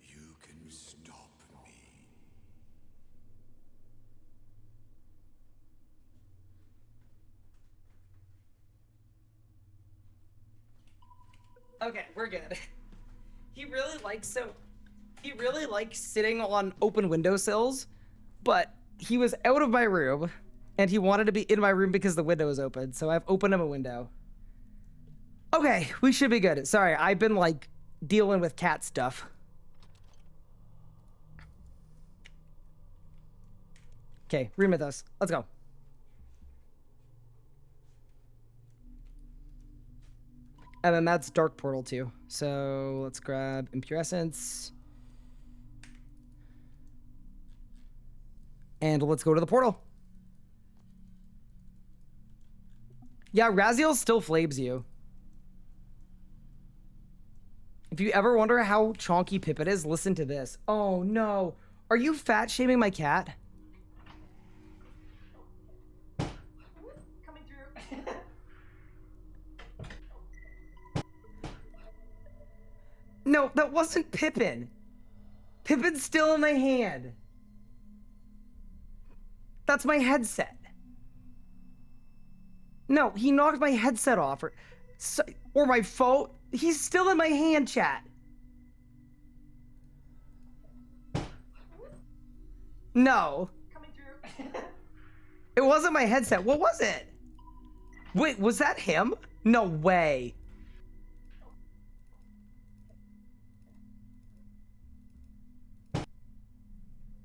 you can stop me? Okay, we're good. He really likes sitting on open windowsills, but he was out of my room and he wanted to be in my room because the window is open, so I've opened him a window. Okay, we should be good. Sorry, I've been like dealing with cat stuff. Okay, Rune Mythos. Let's go. And then that's Dark Portal too. So let's grab Impure Essence. And let's go to the portal. Yeah, Raziel still flames you. If you ever wonder how chonky Pippin is, listen to this. Oh no. Are you fat shaming my cat? Coming through. No, that wasn't Pippin. Pippin's still in my hand. That's my headset. No, he knocked my headset off or my phone. He's still in my hand, chat. No. Coming through. It wasn't my headset. What was it? Wait, was that him? No way.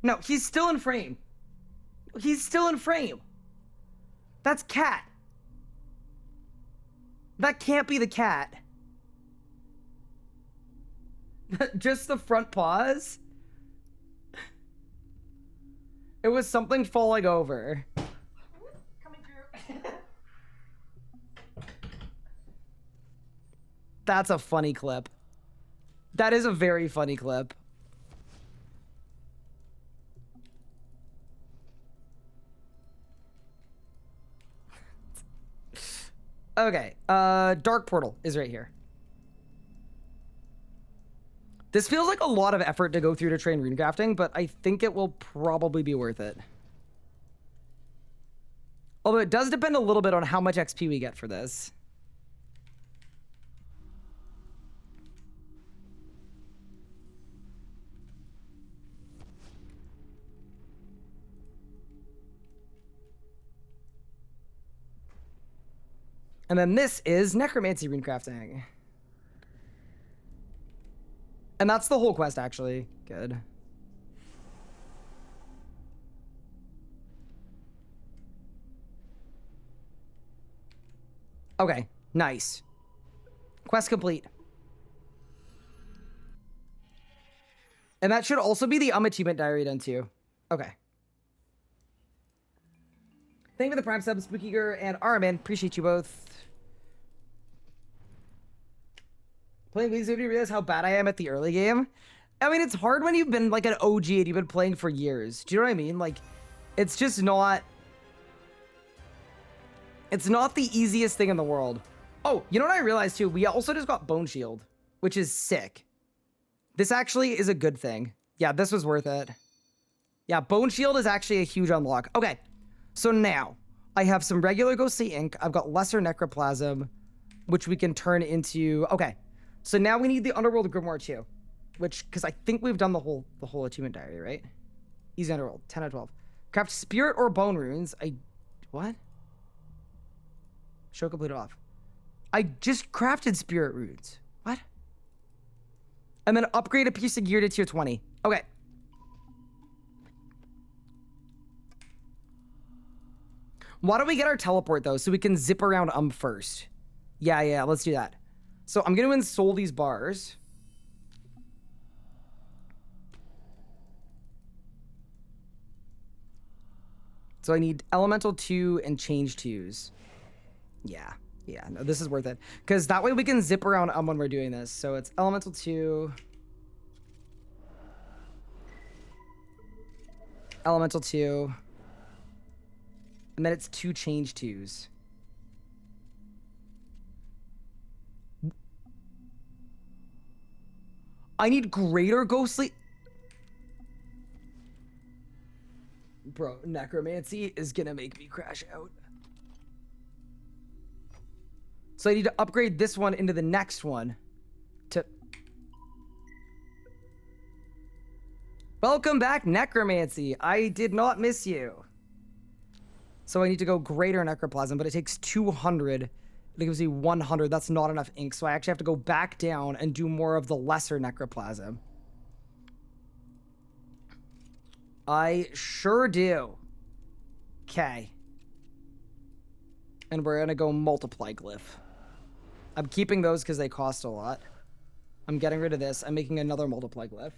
No, he's still in frame. He's still in frame. That's cat. That can't be the cat. Just the front paws? It was something falling over. Coming through. That's a funny clip. That is a very funny clip. Okay, Dark Portal is right here. This feels like a lot of effort to go through to train rune crafting, but I think it will probably be worth it. Although it does depend a little bit on how much XP we get for this. And then this is Necromancy rune crafting. And that's the whole quest, actually. Good. Okay, nice. Quest complete. And that should also be the achievement diary done too. Okay. Thank you for the Prime sub, Spookyger and Armin. Appreciate you both. Playing League of you realize how bad I am at the early game. I mean, it's hard when you've been like an OG and you've been playing for years. Do you know what I mean? Like, it's just not... It's not the easiest thing in the world. Oh, you know what I realized too? We also just got Bone Shield, which is sick. This actually is a good thing. Yeah, this was worth it. Yeah, Bone Shield is actually a huge unlock. Okay, so now I have some regular Ghostly Ink. I've got Lesser Necroplasm, which we can turn into... Okay, so now we need the Underworld Grimoire too, which, because I think we've done the whole achievement diary, right? Easy Underworld, 10 out of 12. Craft Spirit or Bone Runes. What? Show completed off. I just crafted Spirit Runes. What? And then upgrade a piece of gear to tier 20. Okay. Why don't we get our teleport though, so we can zip around first? Yeah, let's do that. So I'm gonna install these bars. So I need Elemental 2 and Change 2s. Yeah, no, this is worth it. Because that way we can zip around when we're doing this. So it's Elemental 2. Elemental 2. And then it's 2 Change 2s. I need Greater Ghostly... Bro, Necromancy is gonna make me crash out. So I need to upgrade this one into the next one. Welcome back, Necromancy. I did not miss you. So I need to go Greater Necroplasm, but it takes 200. It gives me 100. That's not enough ink, so I actually have to go back down and do more of the Lesser Necroplasm. I sure do. Okay. And we're gonna go Multiply Glyph. I'm keeping those because they cost a lot. I'm getting rid of this. I'm making another Multiply Glyph.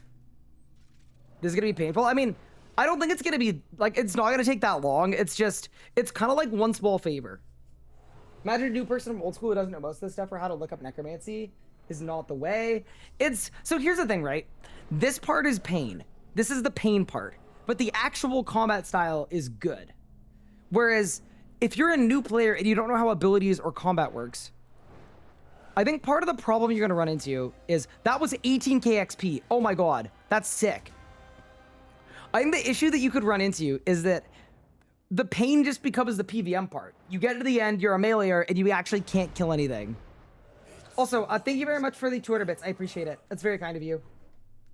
This is gonna be painful. I mean, I don't think it's gonna be, like, it's not gonna take that long. It's just, it's kind of like one small favor. Imagine a new person from old school who doesn't know most of this stuff or how to look up Necromancy is not the way. So here's the thing, right? This part is pain. This is the pain part. But the actual combat style is good. Whereas, if you're a new player and you don't know how abilities or combat works, I think part of the problem you're gonna run into is, that was 18k XP. Oh my god, that's sick. I think the issue that you could run into is that the pain just becomes the PVM part. You get to the end, you're a meleeer, and you actually can't kill anything. Also, thank you very much for the Twitter bits. I appreciate it. That's very kind of you.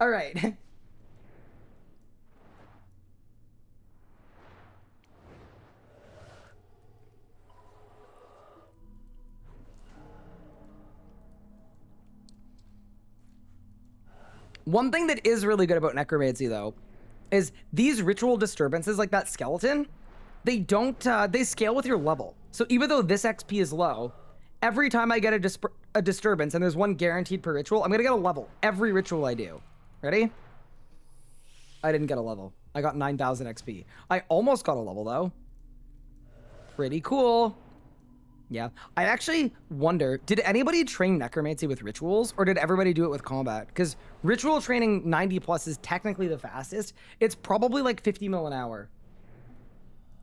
All right. One thing that is really good about Necromancy, though, is these ritual disturbances like that skeleton, they don't, they scale with your level. So even though this XP is low, every time I get a disturbance, and there's one guaranteed per ritual, I'm gonna get a level every ritual I do. Ready? I didn't get a level. I got 9,000 XP. I almost got a level though. Pretty cool. Yeah. I actually wonder, did anybody train necromancy with rituals, or did everybody do it with combat? Because ritual training 90 plus is technically the fastest. It's probably like 50 mil an hour.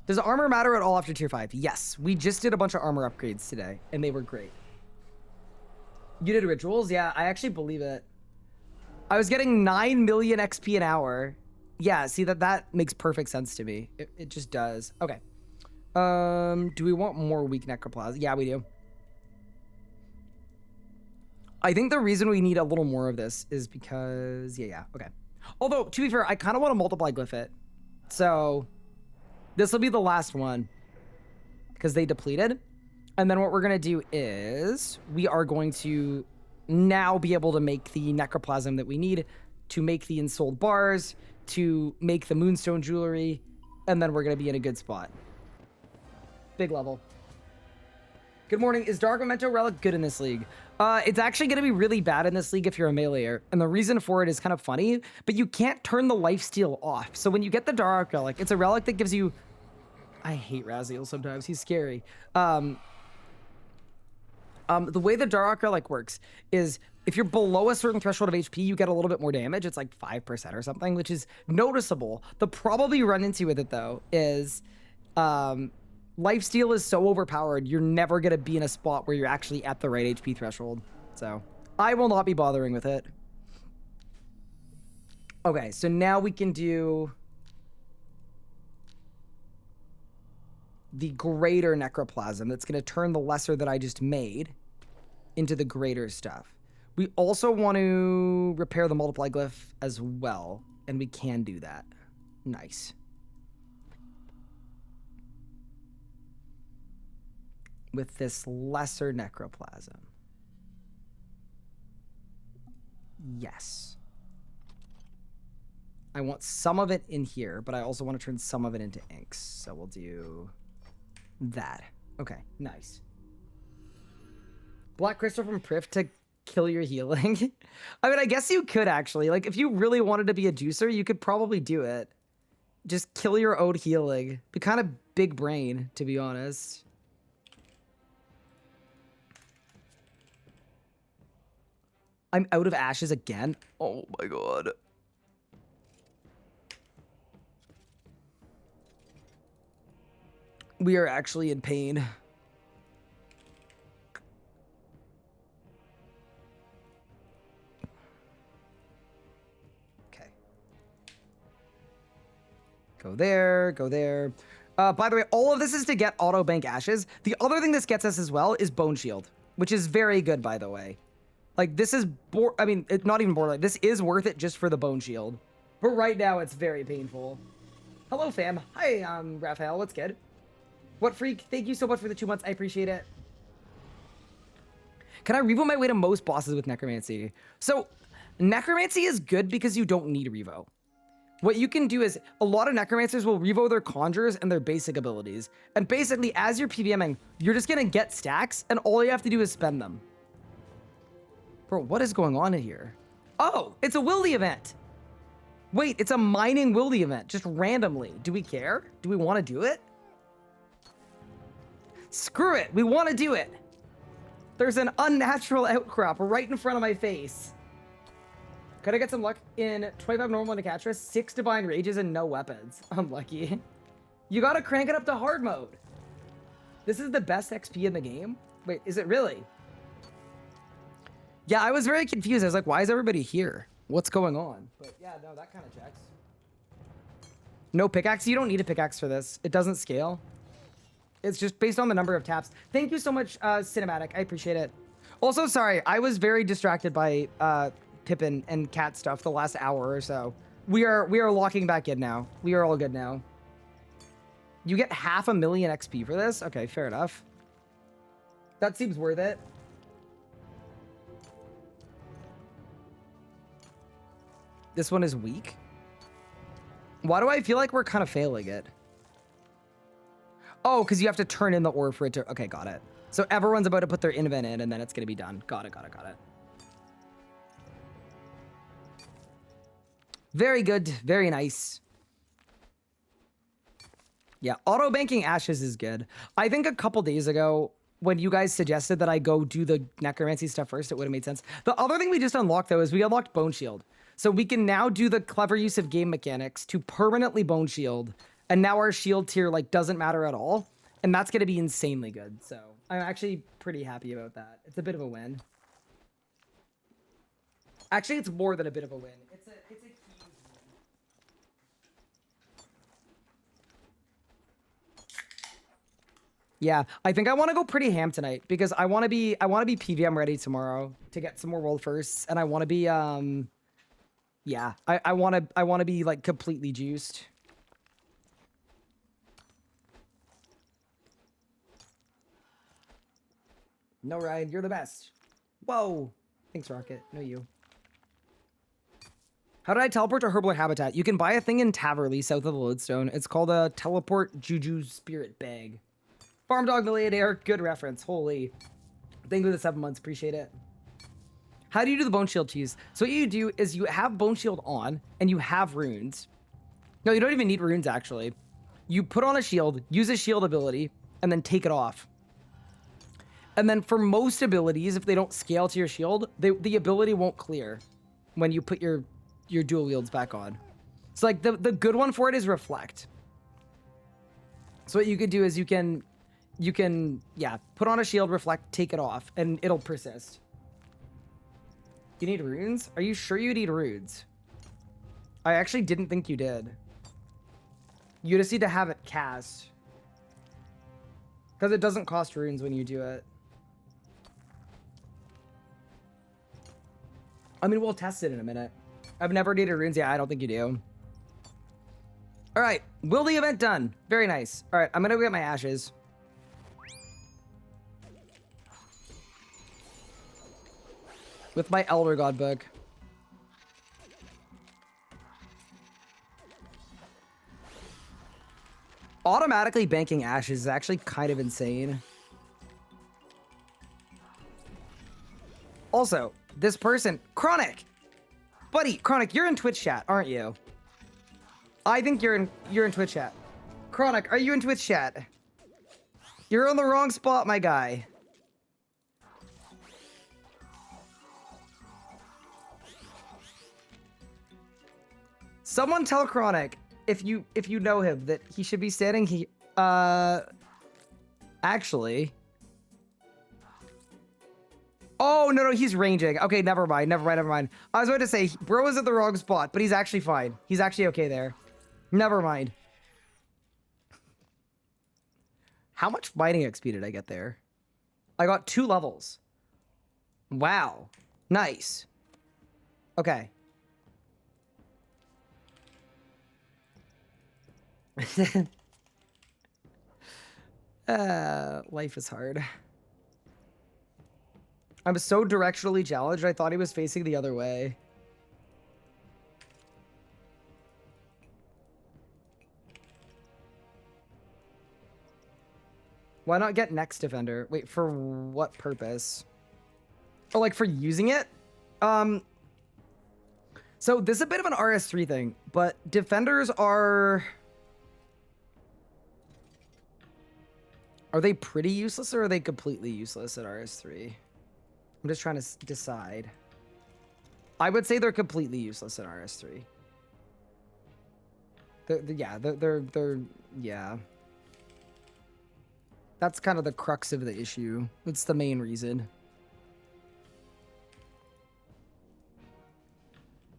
Does armor matter at all after tier 5? Yes. We just did a bunch of armor upgrades today, and they were great. You did rituals? Yeah, I actually believe it. I was getting 9 million XP an hour. Yeah, see, that makes perfect sense to me. It just does. Okay. Do we want more weak necroplasm? Yeah, we do. I think the reason we need a little more of this is because... Yeah, okay. Although, to be fair, I kind of want to multiply glyph it. So... this will be the last one because they depleted. And then what we're going to do is we are going to now be able to make the necroplasm that we need to make the ensouled bars, to make the moonstone jewelry, and then we're going to be in a good spot. Big level. Good morning. Is Dark Memento Relic good in this league? It's actually going to be really bad in this league if you're a meleeer. And the reason for it is kind of funny, but you can't turn the lifesteal off. So when you get the Dark Relic, it's a relic that gives you... I hate Raziel sometimes. He's scary. The way the Dark Relic works is if you're below a certain threshold of HP, you get a little bit more damage. It's like 5% or something, which is noticeable. The problem you run into with it, though, is... lifesteal is so overpowered, you're never going to be in a spot where you're actually at the right HP threshold. So, I will not be bothering with it. Okay, so now we can do... the greater necroplasm that's going to turn the lesser that I just made into the greater stuff. We also want to repair the multiply glyph as well, and we can do that. Nice. With this lesser necroplasm. Yes. I want some of it in here, but I also want to turn some of it into inks. So we'll do that. Okay, nice. Black crystal from Prif to kill your healing. I mean, I guess you could actually. Like, if you really wanted to be a juicer, you could probably do it. Just kill your own healing. Be kind of big brain, to be honest. I'm out of ashes again? Oh my god. We are actually in pain. Okay. Go there, go there. By the way, all of this is to get auto bank ashes. The other thing this gets us as well is Bone Shield, which is very good, by the way. Like, this is, I mean, it's not even borderline. This is worth it just for the Bone Shield. But right now, it's very painful. Hello, fam. Hi, Raphael. What's good? What freak? Thank you so much for the 2 months. I appreciate it. Can I revo my way to most bosses with Necromancy? So, Necromancy is good because you don't need revo. What you can do is, a lot of Necromancers will revo their Conjures and their basic abilities. And basically, as you're PVMing, you're just going to get stacks, and all you have to do is spend them. Bro, what is going on in here? Oh, it's a wildy event. Wait, it's a mining wildy event, just randomly. Do we care? Do we want to do it? Screw it, we want to do it. There's an unnatural outcrop right in front of my face. Could I get some luck in 25 normal to catch 6 divine rages and no weapons? Unlucky. You gotta crank it up to hard mode. This is the best XP in the game? Wait, is it really? Yeah, I was very confused. I was like, why is everybody here? What's going on? But yeah, no, that kind of checks. No pickaxe? You don't need a pickaxe for this. It doesn't scale. It's just based on the number of taps. Thank you so much, Cinematic. I appreciate it. Also, sorry, I was very distracted by Pippin and cat stuff the last hour or so. We are locking back in now. We are all good now. You get 500,000 XP for this? Okay, fair enough. That seems worth it. This one is weak. Why do I feel like we're kind of failing it? Oh, because you have to turn in the ore for it to... Okay, got it. So everyone's about to put their invent in, and then it's going to be done. Got it. Very good. Very nice. Yeah, auto banking ashes is good. I think a couple days ago, when you guys suggested that I go do the necromancy stuff first, it would have made sense. The other thing we just unlocked, though, is we unlocked Bone Shield. So we can now do the clever use of game mechanics to permanently Bone Shield, and now our shield tier, like, doesn't matter at all. And that's going to be insanely good. So I'm actually pretty happy about that. It's a bit of a win. Actually, it's more than a bit of a win. It's a huge win. Yeah, I think I want to go pretty ham tonight because I want to be PVM ready tomorrow to get some more world firsts, and I want to be yeah, I want to be like completely juiced. No, Ryan, you're the best. Whoa. Thanks, Rocket. No, you. How did I teleport to Herbal Habitat? You can buy a thing in Taverley, south of the Lodestone. It's called a Teleport Juju Spirit Bag. Farm Dog Millionaire, good reference. Holy. Thank you for the 7 months. Appreciate it. How do you do the Bone Shield cheese? So what you do is you have Bone Shield on, and you have runes. No, you don't even need runes, actually. You put on a shield, use a shield ability, and then take it off. And then for most abilities, if they don't scale to your shield, the ability won't clear when you put your dual wields back on. So like the good one for it is Reflect. So what you could do is you can yeah, put on a shield, Reflect, take it off, and it'll persist. You need runes? Are you sure you need runes? I actually didn't think you did. You just need to have it cast. Because it doesn't cost runes when you do it. I mean, we'll test it in a minute. I've never needed runes. Yeah, I don't think you do. All right. Will the event done? Very nice. All right. I'm going to go get my ashes. With my Elder God book. Automatically banking ashes is actually kind of insane. Also, this person, Chronic! Buddy, Chronic, you're in Twitch chat, aren't you? I think you're in Twitch chat. Chronic, are you in Twitch chat? You're on the wrong spot, my guy. Someone tell Chronic, if you know him, that he should be standing here. Actually. Oh, no, he's ranging. Okay, never mind. I was about to say, bro is at the wrong spot, but he's actually fine. He's actually okay there. Never mind. How much fighting XP did I get there? I got 2 levels. Wow. Nice. Okay. Life is hard. I'm so directionally challenged, I thought he was facing the other way. Why not get Next Defender? Wait, for what purpose? Oh, like for using it? So this is a bit of an RS3 thing, but Defenders are they pretty useless or are they completely useless at RS3? I'm just trying to decide. I would say they're completely useless at RS3. They're yeah. That's kind of the crux of the issue. It's the main reason.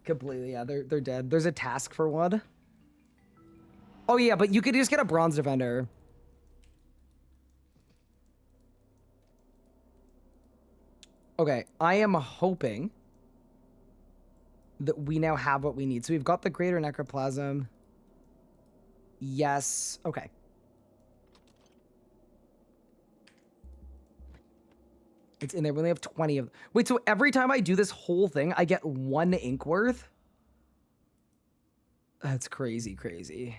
Completely, yeah, they're dead. There's a task for one. Oh yeah, but you could just get a Bronze Defender. Okay, I am hoping that we now have what we need. So we've got the Greater Necroplasm. Yes. Okay. It's in there. We only have 20 of... Wait, so every time I do this whole thing, I get 1 ink worth? That's crazy, crazy.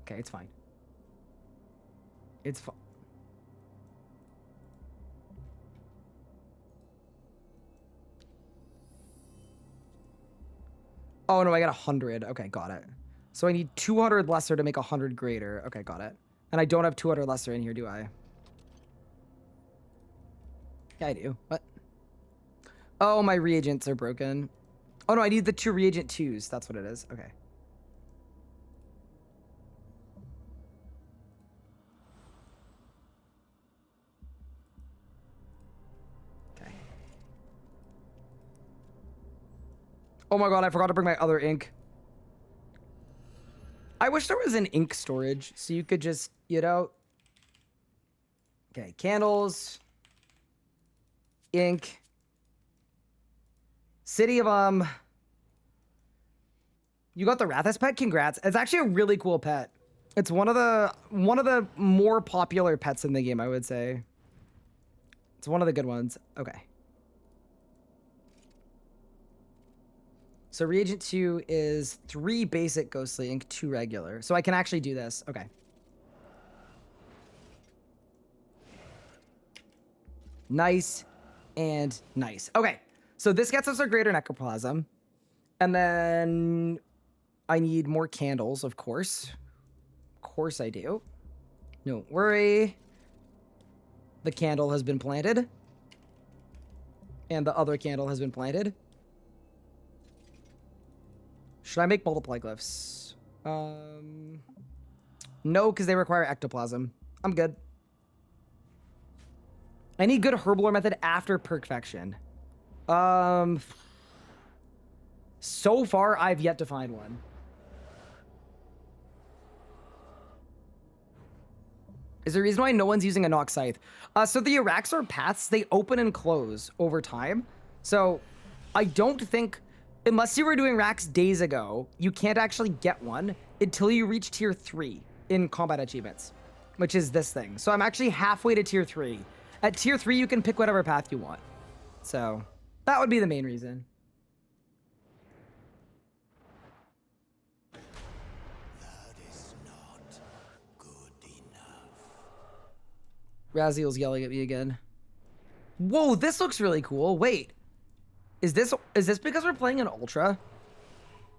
Okay, it's fine. It's fine. Oh no, I got 100. Okay, got it. So I need 200 lesser to make 100 greater. Okay, got it. And I don't have 200 lesser in here, do I? Yeah, I do. What? Oh, my reagents are broken. Oh no, I need the 2 reagent 2s. That's what it is. Okay. Okay. Oh my god, I forgot to bring my other ink. I wish there was an ink storage so you could just, you know. Okay, candles. Ink. City of you got the Rathus pet? Congrats. It's actually a really cool pet. It's one of the more popular pets in the game, I would say. It's one of the good ones. Okay. So reagent 2 is 3 basic ghostly ink, 2 regular. So I can actually do this. Okay. Nice and nice. Okay. So this gets us our greater necroplasm. And then I need more candles, of course. Of course I do. Don't worry. The candle has been planted. And the other candle has been planted. Should I make multiply glyphs? No, because they require ectoplasm. I'm good. I need good herblore method after perfection. So far, I've yet to find one. Is there a reason why no one's using a Nox Scythe? So the Araxor paths, they open and close over time. So I don't think, unless you were doing racks days ago, you can't actually get one until you reach tier 3 in combat achievements, which is this thing. So I'm actually halfway to tier 3. At tier 3, you can pick whatever path you want. So that would be the main reason. That is not good enough. Raziel's yelling at me again. Whoa, this looks really cool. Wait. Is this because we're playing an Ultra?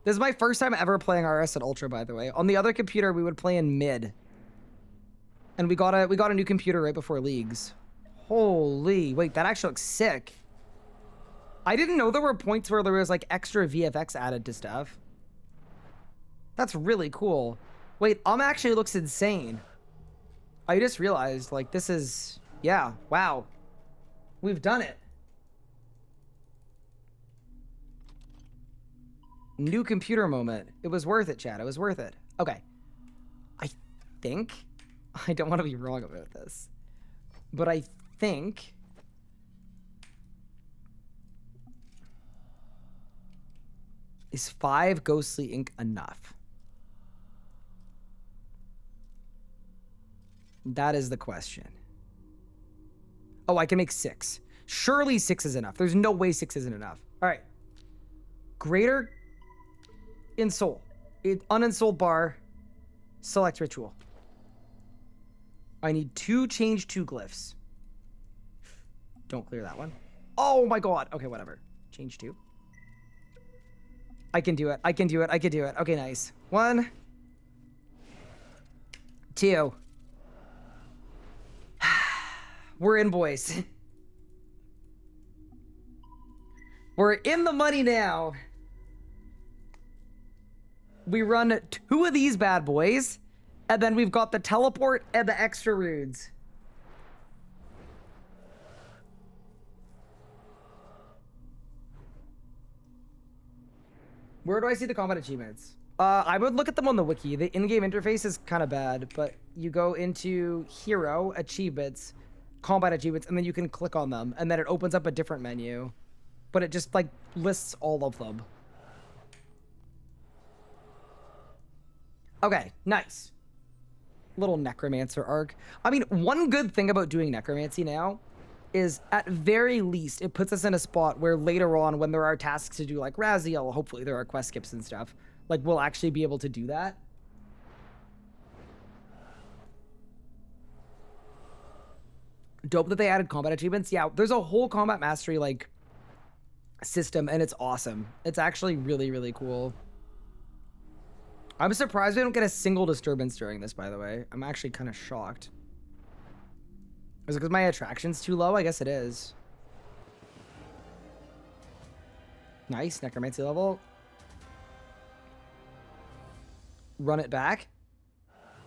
This is my first time ever playing RS at Ultra, by the way. On the other computer, we would play in mid. And we got a new computer right before Leagues. Holy, wait, that actually looks sick. I didn't know there were points where there was like extra VFX added to stuff. That's really cool. Wait, actually looks insane. I just realized, like, this is, yeah, wow. We've done it. New computer moment. It was worth it, chat. It was worth it. Okay. I think, I don't want to be wrong about this, but I think is 5 ghostly ink enough? That is the question. Oh, I can make 6. Surely 6 is enough. There's no way 6 isn't enough. All right. Greater Insole. Uninsoled bar. Select ritual. I need 2 change 2 glyphs. Don't clear that one. Oh my god. Okay, whatever. Change 2. I can do it. I can do it. I can do it. Okay, nice. 1. 2. We're in, boys. We're in the money now. We run 2 of these bad boys, and then we've got the teleport and the extra runes. Where do I see the combat achievements? I would look at them on the wiki. The in-game interface is kind of bad, but you go into Hero, Achievements, Combat Achievements, and then you can click on them, and then it opens up a different menu. But it just, like, lists all of them. Okay, nice. Little Necromancer arc. I mean, one good thing about doing Necromancy now is, at very least, it puts us in a spot where later on, when there are tasks to do, like Raziel, hopefully there are quest skips and stuff, like we'll actually be able to do that. Dope that they added combat achievements. Yeah, there's a whole combat mastery like system, and it's awesome. It's actually really, really cool. I'm surprised we don't get a single disturbance during this, by the way. I'm actually kind of shocked. Is it because my attraction's too low? I guess it is. Nice, necromancy level. Run it back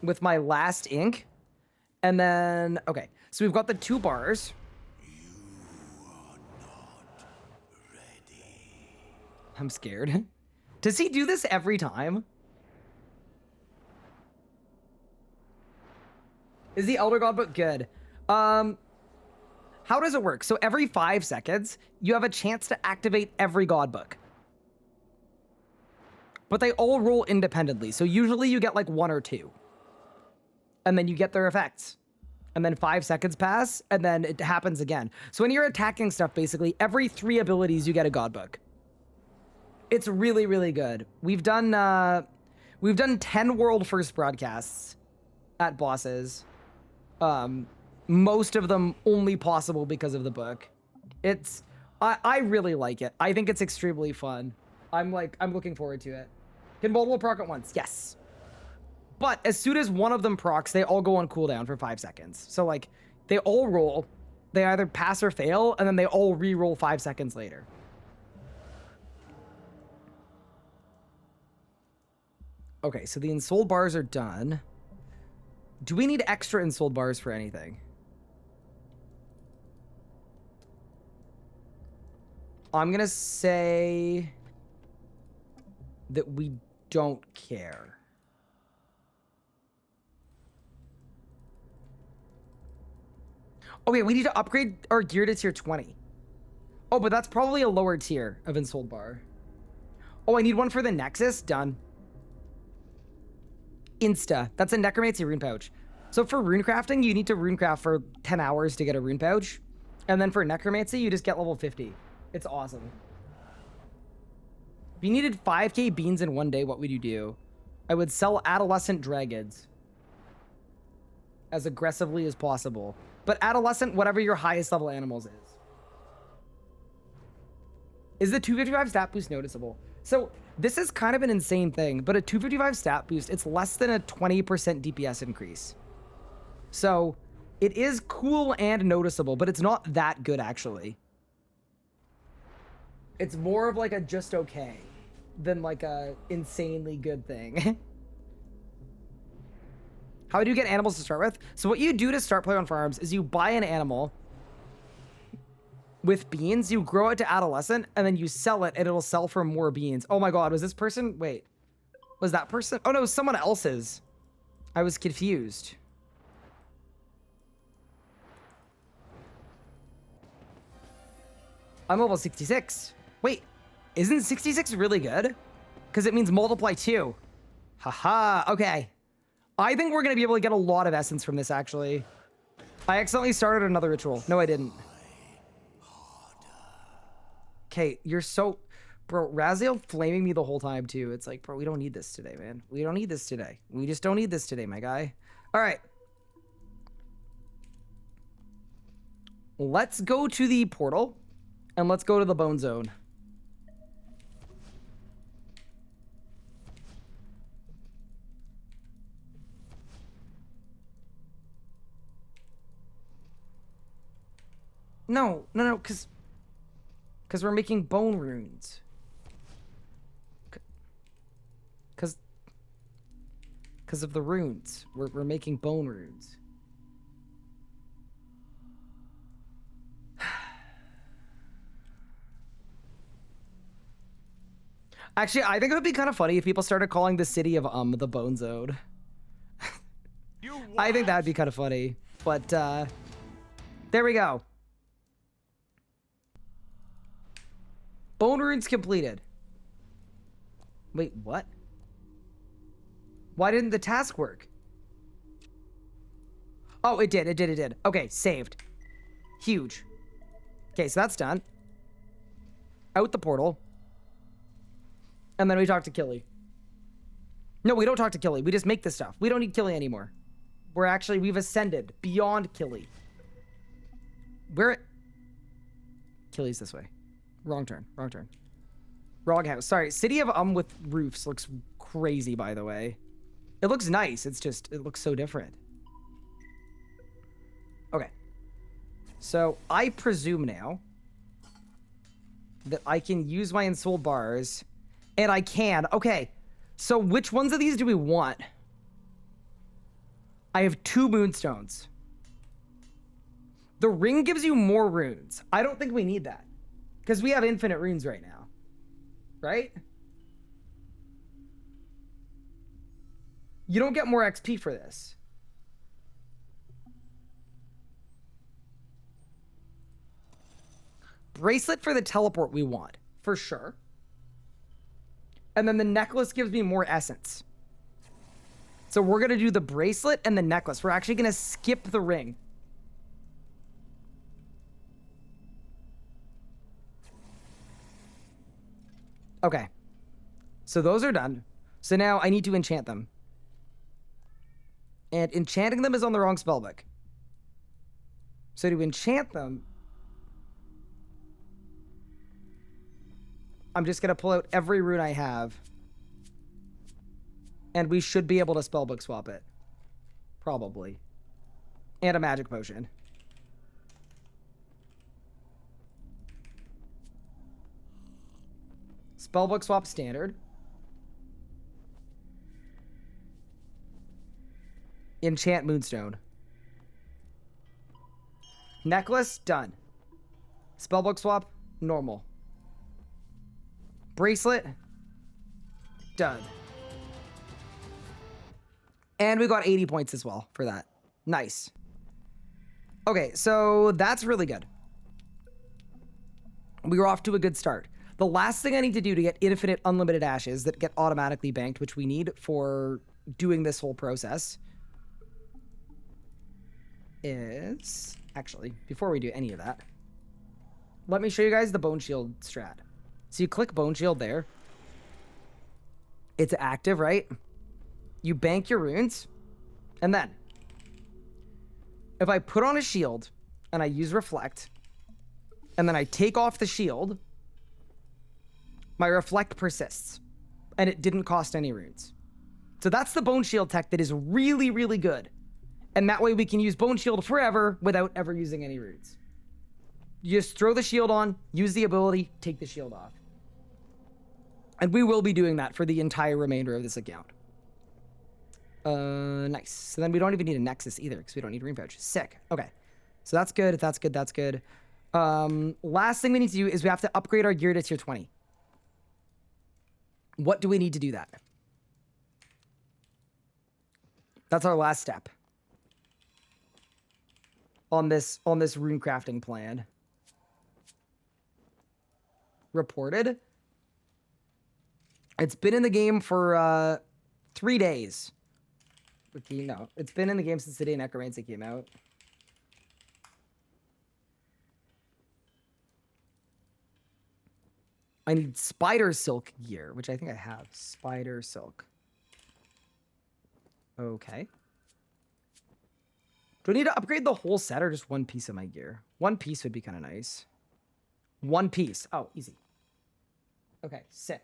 with my last ink. And then, okay, so we've got the 2 bars. I'm scared. Does he do this every time? Is the Elder God book good? How does it work? So every 5 seconds, you have a chance to activate every God book. But they all roll independently. So usually you get like 1 or 2. And then you get their effects. And then 5 seconds pass, and then it happens again. So when you're attacking stuff, basically, every 3 abilities, you get a God book. It's really, really good. We've done 10 world first broadcasts at bosses. Most of them only possible because of the book. I really like it. I think it's extremely fun. I'm looking forward to it. Can multiple proc at once? Yes. But as soon as one of them procs, they all go on cooldown for 5 seconds. So like, they all roll. They either pass or fail, and then they all re-roll 5 seconds later. Okay, so the ensouled bars are done. Do we need extra ensouled bars for anything? I'm gonna say that we don't care. Okay, we need to upgrade our gear to tier 20. Oh, but that's probably a lower tier of ensouled bar. Oh, I need one for the Nexus? Done. Insta. That's a necromancy rune pouch. So for rune crafting, you need to rune craft for 10 hours to get a rune pouch. And then for necromancy, you just get level 50. It's awesome. If you needed 5k beans in 1 day, what would you do? I would sell adolescent dragons as aggressively as possible. But adolescent, whatever your highest level animals is. Is the 255 stat boost noticeable? So this is kind of an insane thing, but a 255 stat boost, it's less than a 20% DPS increase. So it is cool and noticeable, but it's not that good actually. It's more of like a just okay than like a insanely good thing. How do you get animals to start with? So what you do to start play on farms is you buy an animal with beans, you grow it to adolescent, and then you sell it, and it'll sell for more beans. Oh my god, was this person? Wait. Was that person? Oh no, someone else's. I was confused. I'm level 66. Wait, isn't 66 really good? Because it means multiply 2. Haha, okay. I think we're going to be able to get a lot of essence from this, actually. I accidentally started another ritual. No, I didn't. Okay, you're so... Bro, Raziel flaming me the whole time, too. It's like, bro, we don't need this today, man. We don't need this today. We just don't need this today, my guy. All right. Let's go to the portal, and let's go to the bone zone. No, because we're making bone runes. Because of the runes. We're making bone runes. Actually, I think it would be kind of funny if people started calling the city of the Bone Zone. I think that'd be kind of funny. But there we go. Bone runes completed. Wait, what? Why didn't the task work? Oh, it did. Okay, saved. Huge. Okay, so that's done. Out the portal. And then we talk to Killy. No, we don't talk to Killy. We just make the stuff. We don't need Killy anymore. We've ascended beyond Killy. Killy's this way. Wrong turn. Wrong house. Sorry. City of with roofs looks crazy, by the way. It looks nice. It's just, it looks so different. Okay. So I presume now that I can use my ensouled bars, and I can. Okay. So which ones of these do we want? I have 2 moonstones. The ring gives you more runes. I don't think we need that, because we have infinite runes right now. Right? You don't get more XP for this. Bracelet for the teleport we want, for sure. And then the necklace gives me more essence. So we're going to do the bracelet and the necklace. We're actually going to skip the ring. Okay. So those are done. So now I need to enchant them. And enchanting them is on the wrong spellbook. So to enchant them, I'm just going to pull out every rune I have. And we should be able to spellbook swap it. Probably. And a magic potion. Spellbook swap standard. Enchant moonstone. Necklace, done. Spellbook swap, normal. Bracelet, done. And we got 80 points as well for that. Nice. Okay, so that's really good. We were off to a good start. The last thing I need to do to get infinite unlimited ashes that get automatically banked, which we need for doing this whole process, is... Actually, before we do any of that, let me show you guys the Bone Shield strat. So you click Bone Shield there. It's active, right? You bank your runes, and then if I put on a shield and I use Reflect, and then I take off the shield, my Reflect persists, and it didn't cost any runes. So that's the Bone Shield tech that is really, really good. And that way we can use Bone Shield forever without ever using any runes. You just throw the shield on, use the ability, take the shield off. And we will be doing that for the entire remainder of this account. Nice. So then we don't even need a Nexus either, because we don't need Rune Pouch. Sick. Okay. So that's good, that's good, that's good. Last thing we need to do is we have to upgrade our gear to tier 20. What do we need to do that? That's our last step on this rune crafting plan. Reported. It's been in the game for 3 days. No, it's been in the game since the day Necromancy came out. I need spider silk gear, which I think I have. Spider silk. Okay. Do I need to upgrade the whole set or just one piece of my gear? One piece would be kind of nice. One piece. Oh, easy. Okay, sick.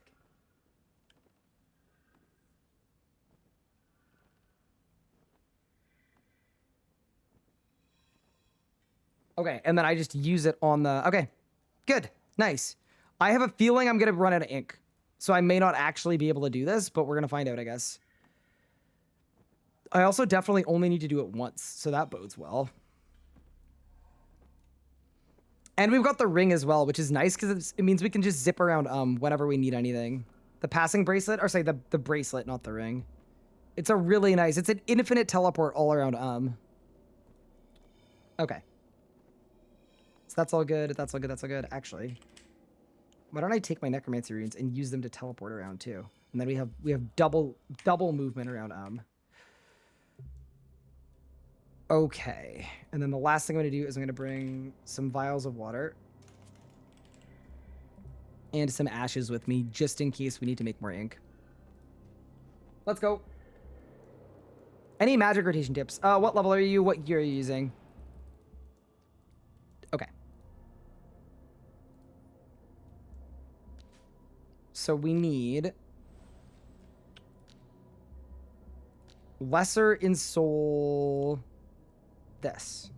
Okay, and then I just use it on the... Okay, good. Nice. I have a feeling I'm going to run out of ink. So I may not actually be able to do this, but we're going to find out, I guess. I also definitely only need to do it once, so that bodes well. And we've got the ring as well, which is nice because it means we can just zip around whenever we need anything. The passing bracelet, or sorry, the bracelet, not the ring. It's a really nice, it's an infinite teleport all around Okay. So that's all good, that's all good, that's all good. Actually, why don't I take my necromancy runes and use them to teleport around too? And then we have double movement around Okay, and then the last thing I'm going to do is I'm going to bring some vials of water and some ashes with me, just in case we need to make more ink. Let's go. Any magic rotation tips? What level are you? What gear are you using? Okay. So we need lesser in soul this.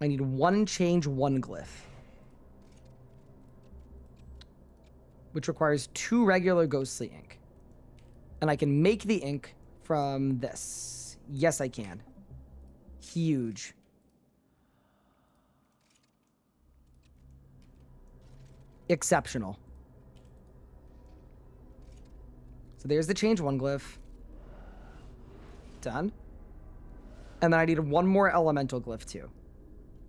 I need one change, one glyph. Which requires 2 regular ghostly ink. And I can make the ink from this. Yes, I can. Huge. Exceptional. So there's the change one glyph. Done. And then I need one more elemental glyph too.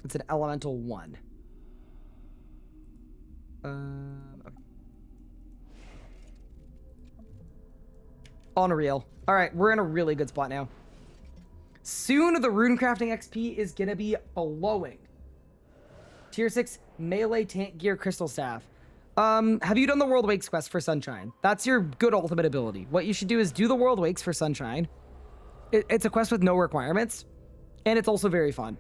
It's an elemental 1. Okay. Unreal. All right, we're in a really good spot now. Soon the rune crafting XP is gonna be blowing. Tier 6 melee tank gear crystal staff. Have you done the World Wakes quest for Sunshine? That's your good ultimate ability. What you should do is do the World Wakes for Sunshine. It's a quest with no requirements, and it's also very fun.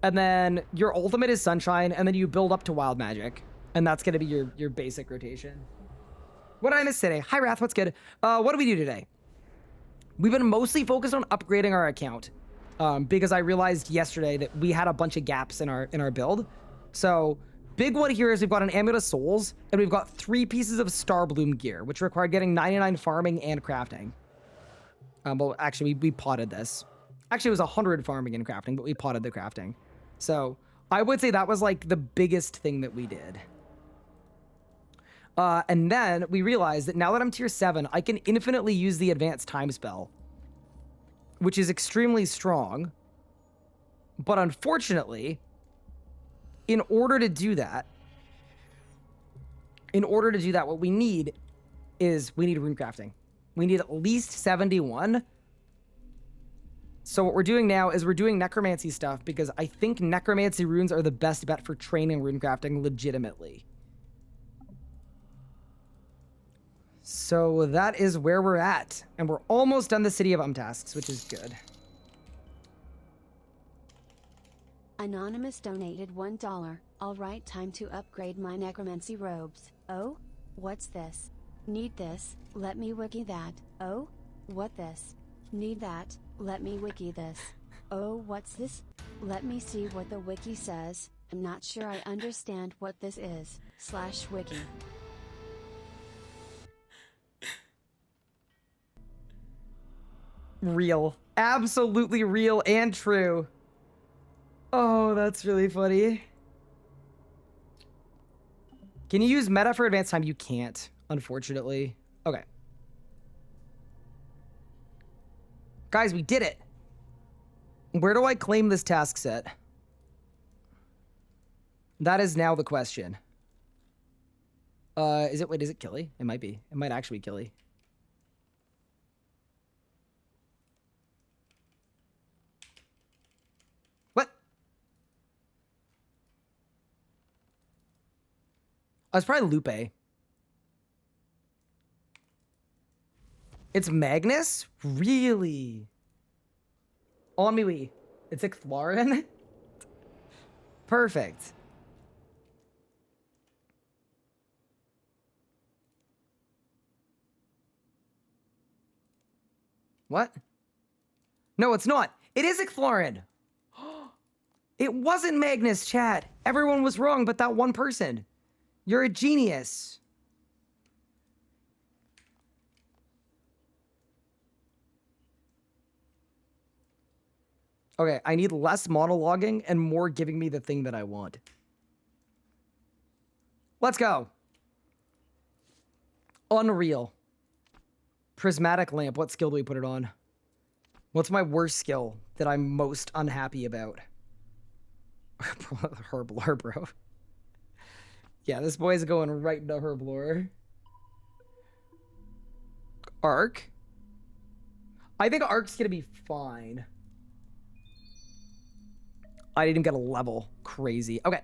And then your ultimate is Sunshine, and then you build up to Wild Magic, and that's gonna be your basic rotation. What did I miss today? Hi Wrath, what's good? What do we do today? We've been mostly focused on upgrading our account, because I realized yesterday that we had a bunch of gaps in our build. So big one here is we've got an Amulet of Souls, and we've got 3 pieces of Star Bloom gear, which require getting 99 farming and crafting. Well, actually, we potted this. Actually, it was 100 farming and crafting, but we potted the crafting. So I would say that was like the biggest thing that we did. And then we realized that now that I'm tier 7, I can infinitely use the advanced time spell, which is extremely strong. But unfortunately, in order to do that, what we need is we need rune crafting. We need at least 71. So what we're doing now is we're doing necromancy stuff because I think necromancy runes are the best bet for training rune crafting legitimately. So that is where we're at. And we're almost done the City of tasks, which is good. Anonymous donated $1. Alright, time to upgrade my necromancy robes. Oh? What's this? Need this, let me wiki that. Oh? What this? Need that, let me wiki this. Oh, what's this? Let me see what the wiki says. I'm not sure I understand what this is. /wiki. Real. Absolutely real and true. Oh, that's really funny. Can you use meta for advanced time? You can't, unfortunately. Okay. Guys, we did it. Where do I claim this task set? That is now the question. Is it Killy? It might be. It might actually be Killy. What? Oh, it's probably Lupe. It's Magnus? Really? On me we. It's Ixthwarin? Perfect. What? No, it's not. It is Ixthwarin. It wasn't Magnus, chat. Everyone was wrong but that one person. You're a genius. Okay, I need less monologuing and more giving me the thing that I want. Let's go. Unreal. Prismatic lamp. What skill do we put it on? What's my worst skill that I'm most unhappy about? Herblore, bro. Yeah, this boy's going right into Herblore. Arc. I think Arc's gonna be fine. I didn't get a level. Crazy. Okay.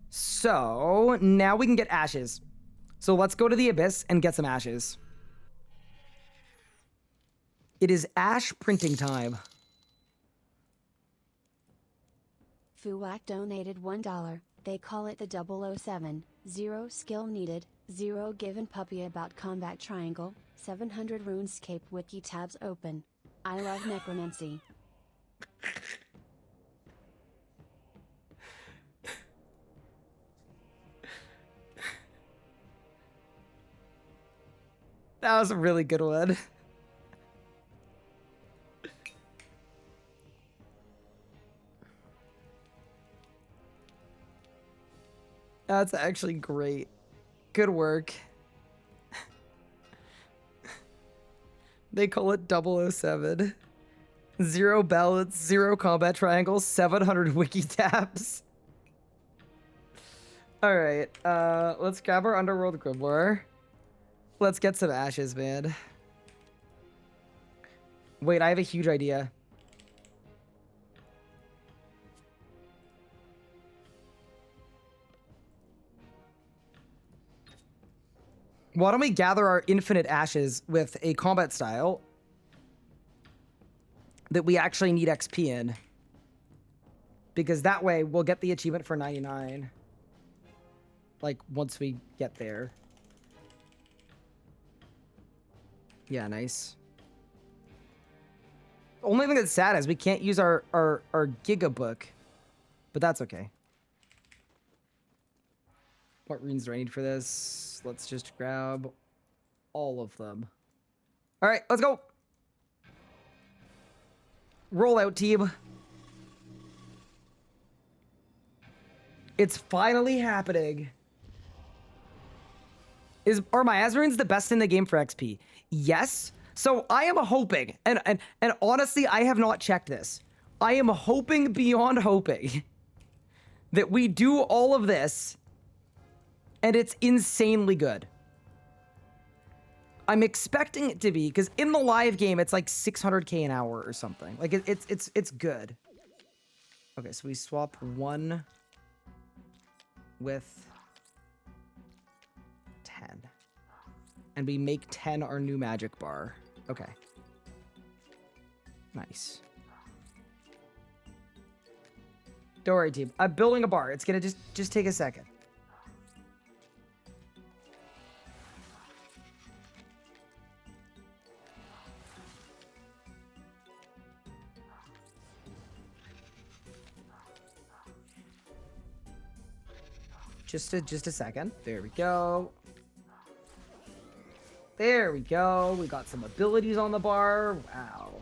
So, now we can get ashes. So let's go to the Abyss and get some ashes. It is ash printing time. Fuwak donated $1. They call it the 007. 0 skill needed, 0 given puppy about combat triangle, 700 RuneScape wiki tabs open. I love necromancy. That was a really good one. That's actually great. Good work. They call it 007. 0 balance, 0 combat triangles, 700 wiki tabs. Alright, let's grab our Underworld Grimoire. Let's get some ashes, man. Wait, I have a huge idea. Why don't we gather our infinite ashes with a combat style that we actually need XP in? Because that way we'll get the achievement for 99. Like, once we get there. Yeah, nice. Only thing that's sad is we can't use our Giga book. But that's okay. What runes do I need for this? Let's just grab all of them. All right, let's go. Roll out, team. It's finally happening. Are my runes the best in the game for XP? Yes. So I am hoping, and honestly, I have not checked this. I am hoping beyond hoping that we do all of this and it's insanely good. I'm expecting it to be, because in the live game, it's like 600k an hour or something. Like, it's good. Okay, so we swap 1 with 10. And we make 10 our new magic bar. Okay. Nice. Don't worry, team. I'm building a bar. It's gonna just take a second. Just a second. There we go. There we go. We got some abilities on the bar. Wow.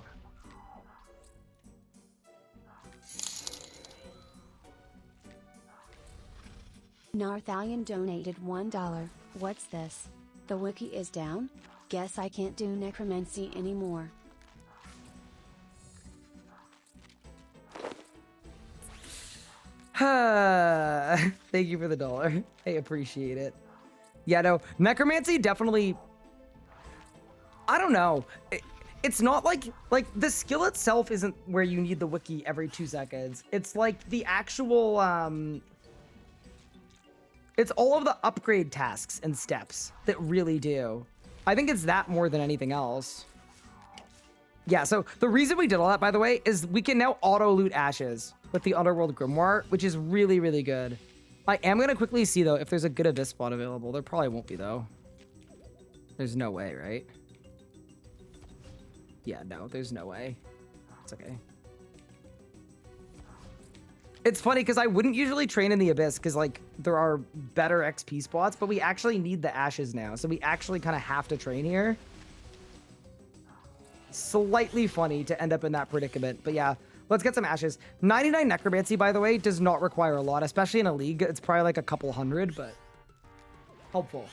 Narthalion donated $1. What's this? The wiki is down? Guess I can't do necromancy anymore. Thank you for the $1. I appreciate it. Yeah, no, necromancy definitely... I don't know. It's not like the skill itself isn't where you need the wiki every 2 seconds. It's like the actual, it's all of the upgrade tasks and steps that really do. I think it's that more than anything else. Yeah, so the reason we did all that, by the way, is we can now auto-loot ashes with the Underworld Grimoire, which is really, really good. I am going to quickly see, though, if there's a good Abyss spot available. There probably won't be, though. There's no way, right? Yeah, no, there's no way. It's okay. It's funny, because I wouldn't usually train in the Abyss, because, like, there are better XP spots, but we actually need the ashes now, so we actually kind of have to train here. Slightly funny to end up in that predicament, but yeah, let's get some ashes. 99 necromancy, by the way, does not require a lot, especially in a league. It's probably like a couple hundred, but helpful.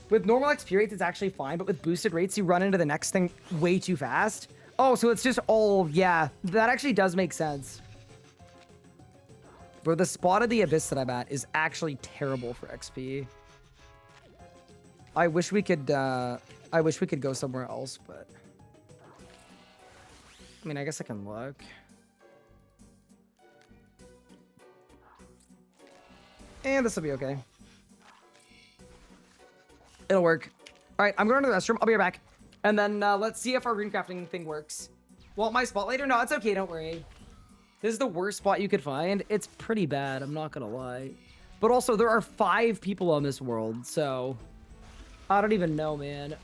With normal XP rates, it's actually fine, but with boosted rates, you run into the next thing way too fast. Oh, so it's just all, yeah, that actually does make sense. Bro, the spot of the Abyss that I'm at is actually terrible for XP. I wish we could go somewhere else, but... I mean, I guess I can look. And this will be okay. It'll work. All right, I'm going to the restroom. I'll be right back. And then let's see if our rune crafting thing works. Want my spot later? No, it's okay. Don't worry. This is the worst spot you could find. It's pretty bad. I'm not going to lie. But also, there are 5 people on this world, so I don't even know, man.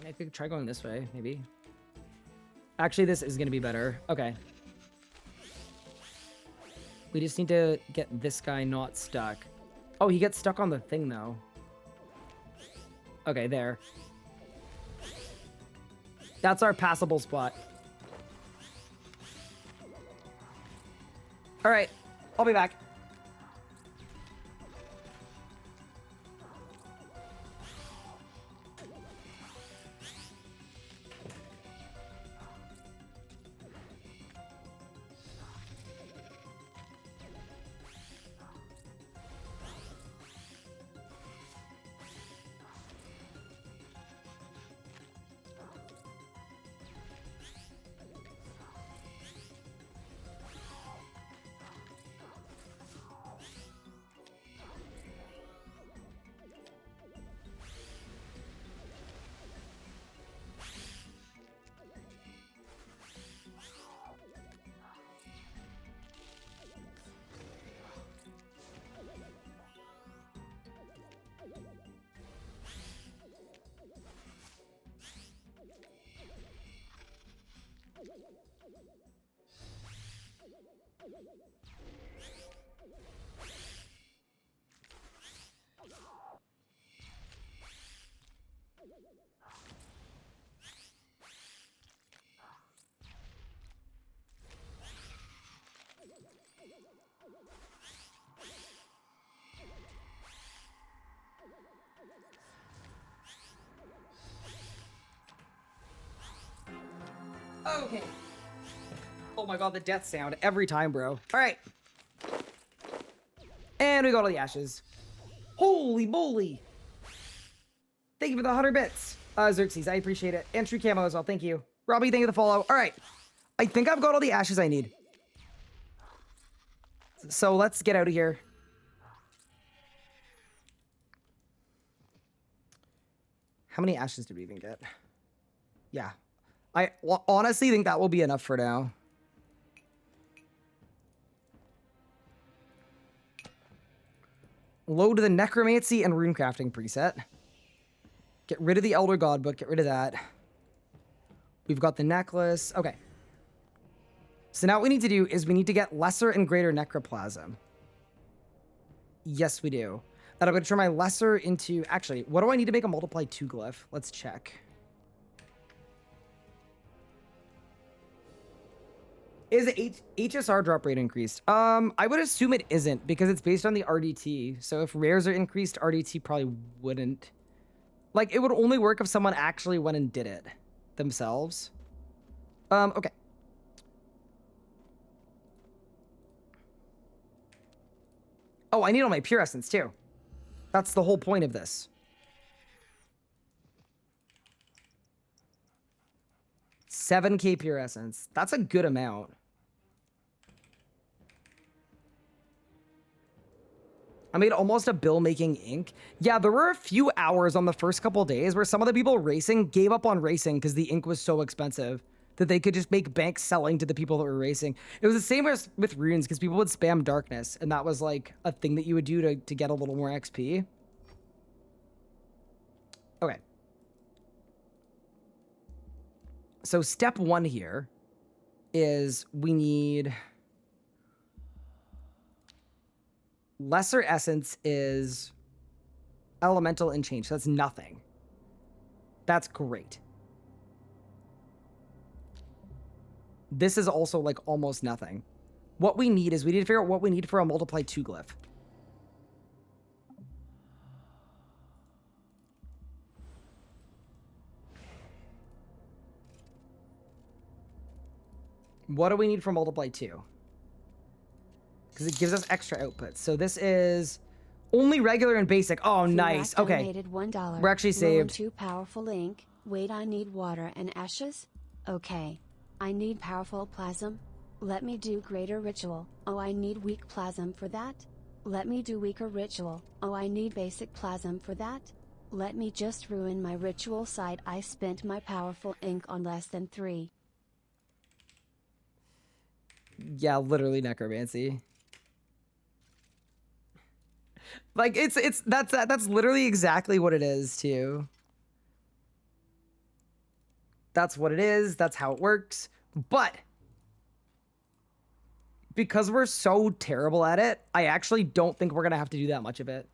I could try going this way, maybe. Actually, this is going to be better. Okay. We just need to get this guy not stuck. Oh, he gets stuck on the thing, though. Okay, there. That's our passable spot. All right, I'll be back. Okay. Oh my god, the death sound every time, bro. All right. And we go to the ashes. Holy moly. Thank you for the 100 bits. Xerxes, I appreciate it. And True Camo as well, thank you. Robbie, thank you for the follow. All right. I think I've got all the ashes I need. So let's get out of here. How many ashes did we even get? Yeah. I honestly think that will be enough for now. Load the Necromancy and Runecrafting preset. Get rid of the Elder God Book. Get rid of that. We've got the necklace. Okay. So now what we need to do is we need to get lesser and greater necroplasm. Yes, we do. And I'm going to turn my lesser into... Actually, what do I need to make a multiply 2 glyph? Let's check. Is HSR drop rate increased? I would assume it isn't because it's based on the RDT. So if rares are increased, RDT probably wouldn't. Like, it would only work if someone actually went and did it themselves. Okay. Oh, I need all my pure essence too. That's the whole point of this. 7k pure essence. That's a good amount. I made almost a bill making ink. Yeah, there were a few hours on the first couple days where some of the people racing gave up on racing because the ink was so expensive that they could just make bank selling to the people that were racing. It was the same as with runes because people would spam darkness, and that was like a thing that you would do to get a little more XP. Okay. So step 1 here is we need... Lesser essence is elemental and change. So that's nothing. That's great. This is also like almost nothing. What we need is we need to figure out what we need for a multiply 2 glyph. What do we need for multiply 2? Because it gives us extra outputs. So this is only regular and basic. Oh, nice. Okay. $1. We're actually saved. Too powerful ink. Wait, I need water and ashes? Okay. I need powerful plasm. Let me do greater ritual. Oh, I need weak plasm for that. Let me do weaker ritual. Oh, I need basic plasm for that. Let me just ruin my ritual site. I spent my powerful ink on less than 3. Yeah, literally necromancy. Like that's literally exactly what it is too. That's what it is. That's how it works. But because we're so terrible at it, I actually don't think we're gonna have to do that much of it.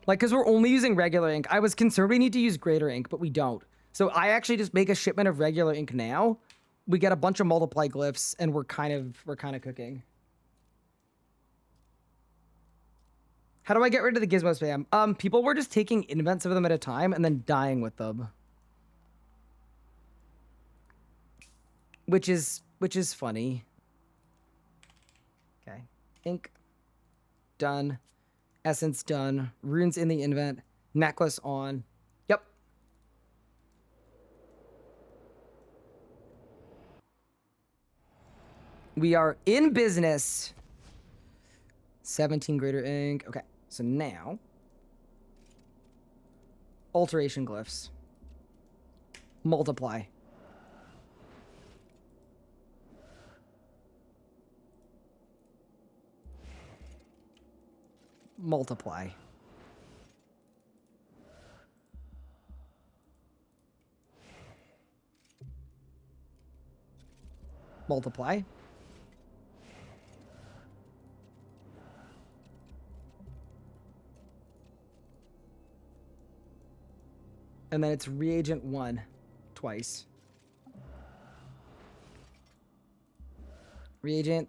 Like, because we're only using regular ink. I was concerned we need to use greater ink, but we don't. So I actually just make a shipment of regular ink now. We get a bunch of multiply glyphs, and we're kind of cooking. How do I get rid of the gizmo spam? People were just taking invents of them at a time and then dying with them. Which is funny. Okay. Ink. Done. Essence done. Runes in the invent. Necklace on. Yep. We are in business. 17 greater ink. Okay. So now, alteration glyphs. Multiply. Multiply. Multiply. And then it's reagent 1 twice. Reagent.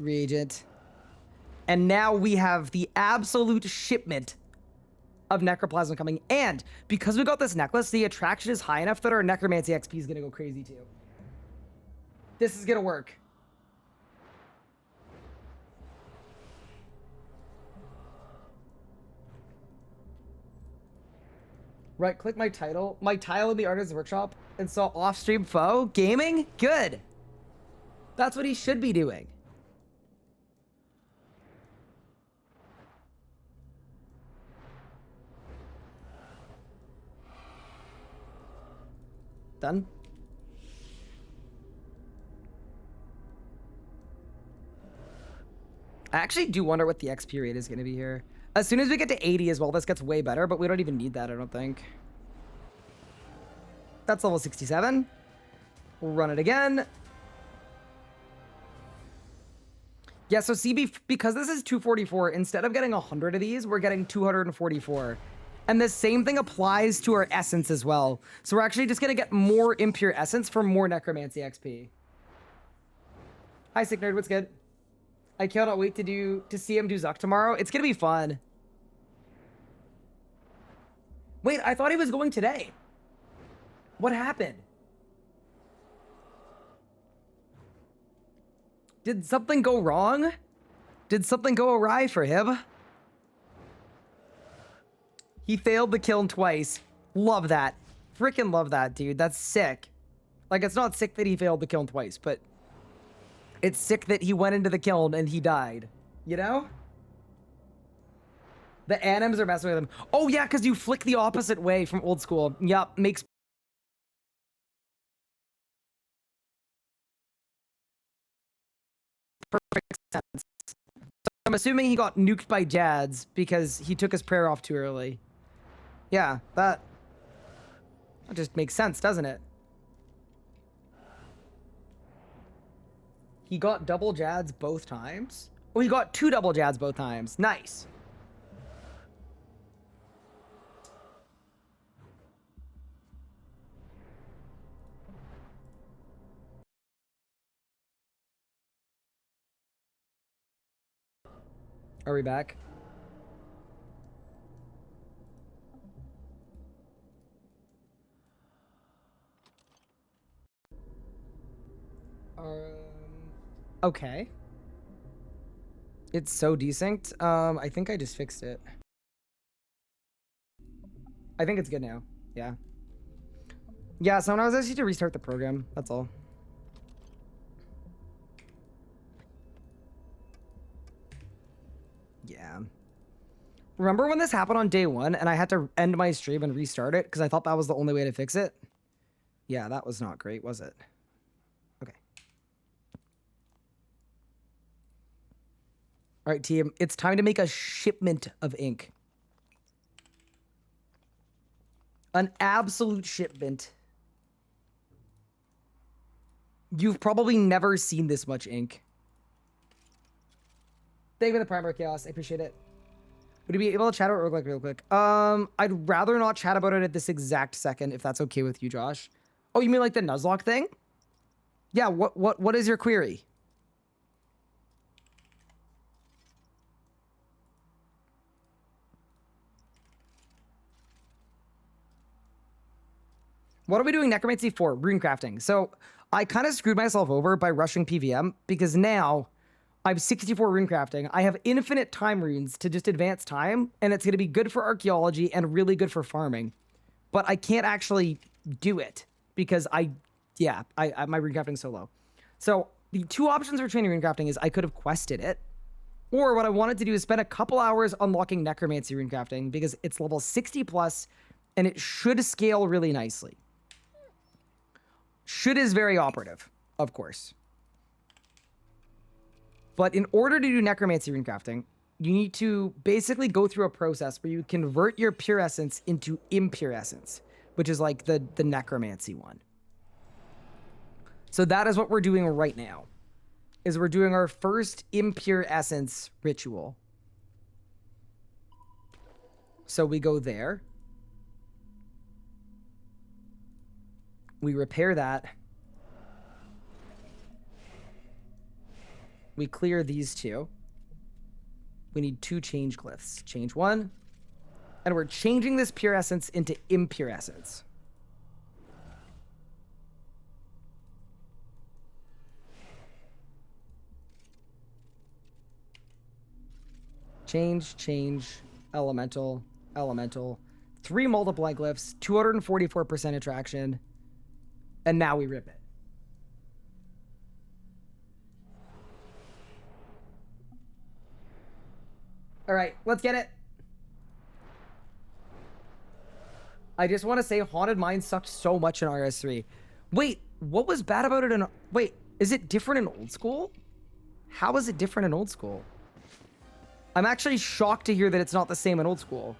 Reagent. And now we have the absolute shipment of necroplasm coming. And because we got this necklace, the attraction is high enough that our necromancy XP is going to go crazy too. This is going to work. Right, click my title in the artist's workshop, and saw off-stream foe gaming. Good. That's what he should be doing. Done. I actually do wonder what the XP rate is going to be here. As soon as we get to 80 as well, this gets way better, but we don't even need that, I don't think. That's level 67. We'll run it again. Yeah, so CB, because this is 244, instead of getting 100 of these, we're getting 244. And the same thing applies to our essence as well. So we're actually just going to get more impure essence for more necromancy XP. Hi, Sick Nerd, what's good? I cannot wait to see him do Zuck tomorrow. It's gonna be fun. Wait, I thought he was going today. What happened? Did something go wrong? Did something go awry for him? He failed the kiln twice. Love that. Freaking love that, dude. That's sick. Like, it's not sick that he failed the kiln twice, but it's sick that he went into the kiln and he died. You know? The anims are messing with him. Oh, yeah, because you flick the opposite way from old school. Yup, makes perfect sense. So I'm assuming he got nuked by Jads because he took his prayer off too early. Yeah, that just makes sense, doesn't it? He got double Jads both times? Oh, he got 2 double Jads both times. Nice. Are we back? Okay. It's so desynced. I think I just fixed it. I think it's good now. Yeah. Yeah, so when I was asking to restart the program, that's all. Yeah. Remember when this happened on day 1 and I had to end my stream and restart it because I thought that was the only way to fix it? Yeah, that was not great, was it? Okay. All right, team. It's time to make a shipment of ink. An absolute shipment. You've probably never seen this much ink. Thank you for the primary chaos. I appreciate it. Would you be able to chat about it real quick? I'd rather not chat about it at this exact second, if that's okay with you, Josh. Oh, you mean like the Nuzlocke thing? Yeah, what is your query? What are we doing necromancy for? Rune crafting. So I kind of screwed myself over by rushing PVM because now I have 64 rune crafting. I have infinite time runes to just advance time, and it's going to be good for archaeology and really good for farming. But I can't actually do it because my rune crafting is so low. So the two options for training rune crafting is I could have quested it, or what I wanted to do is spend a couple hours unlocking necromancy rune crafting because it's level 60 plus and it should scale really nicely. Should is very operative, of course. But in order to do necromancy rune crafting, you need to basically go through a process where you convert your pure essence into impure essence, which is like the necromancy one. So that is what we're doing right now, is we're doing our first impure essence ritual. So we go there. We repair that. We clear these two. We need 2 change glyphs. Change 1. And we're changing this pure essence into impure essence. Change, elemental, 3 multiply glyphs, 244% attraction, and now we rip it. All right, let's get it. I just want to say Haunted Mine sucked so much in RS3. Wait, what was bad about it in... Wait, is it different in old school? How is it different in old school? I'm actually shocked to hear that it's not the same in old school.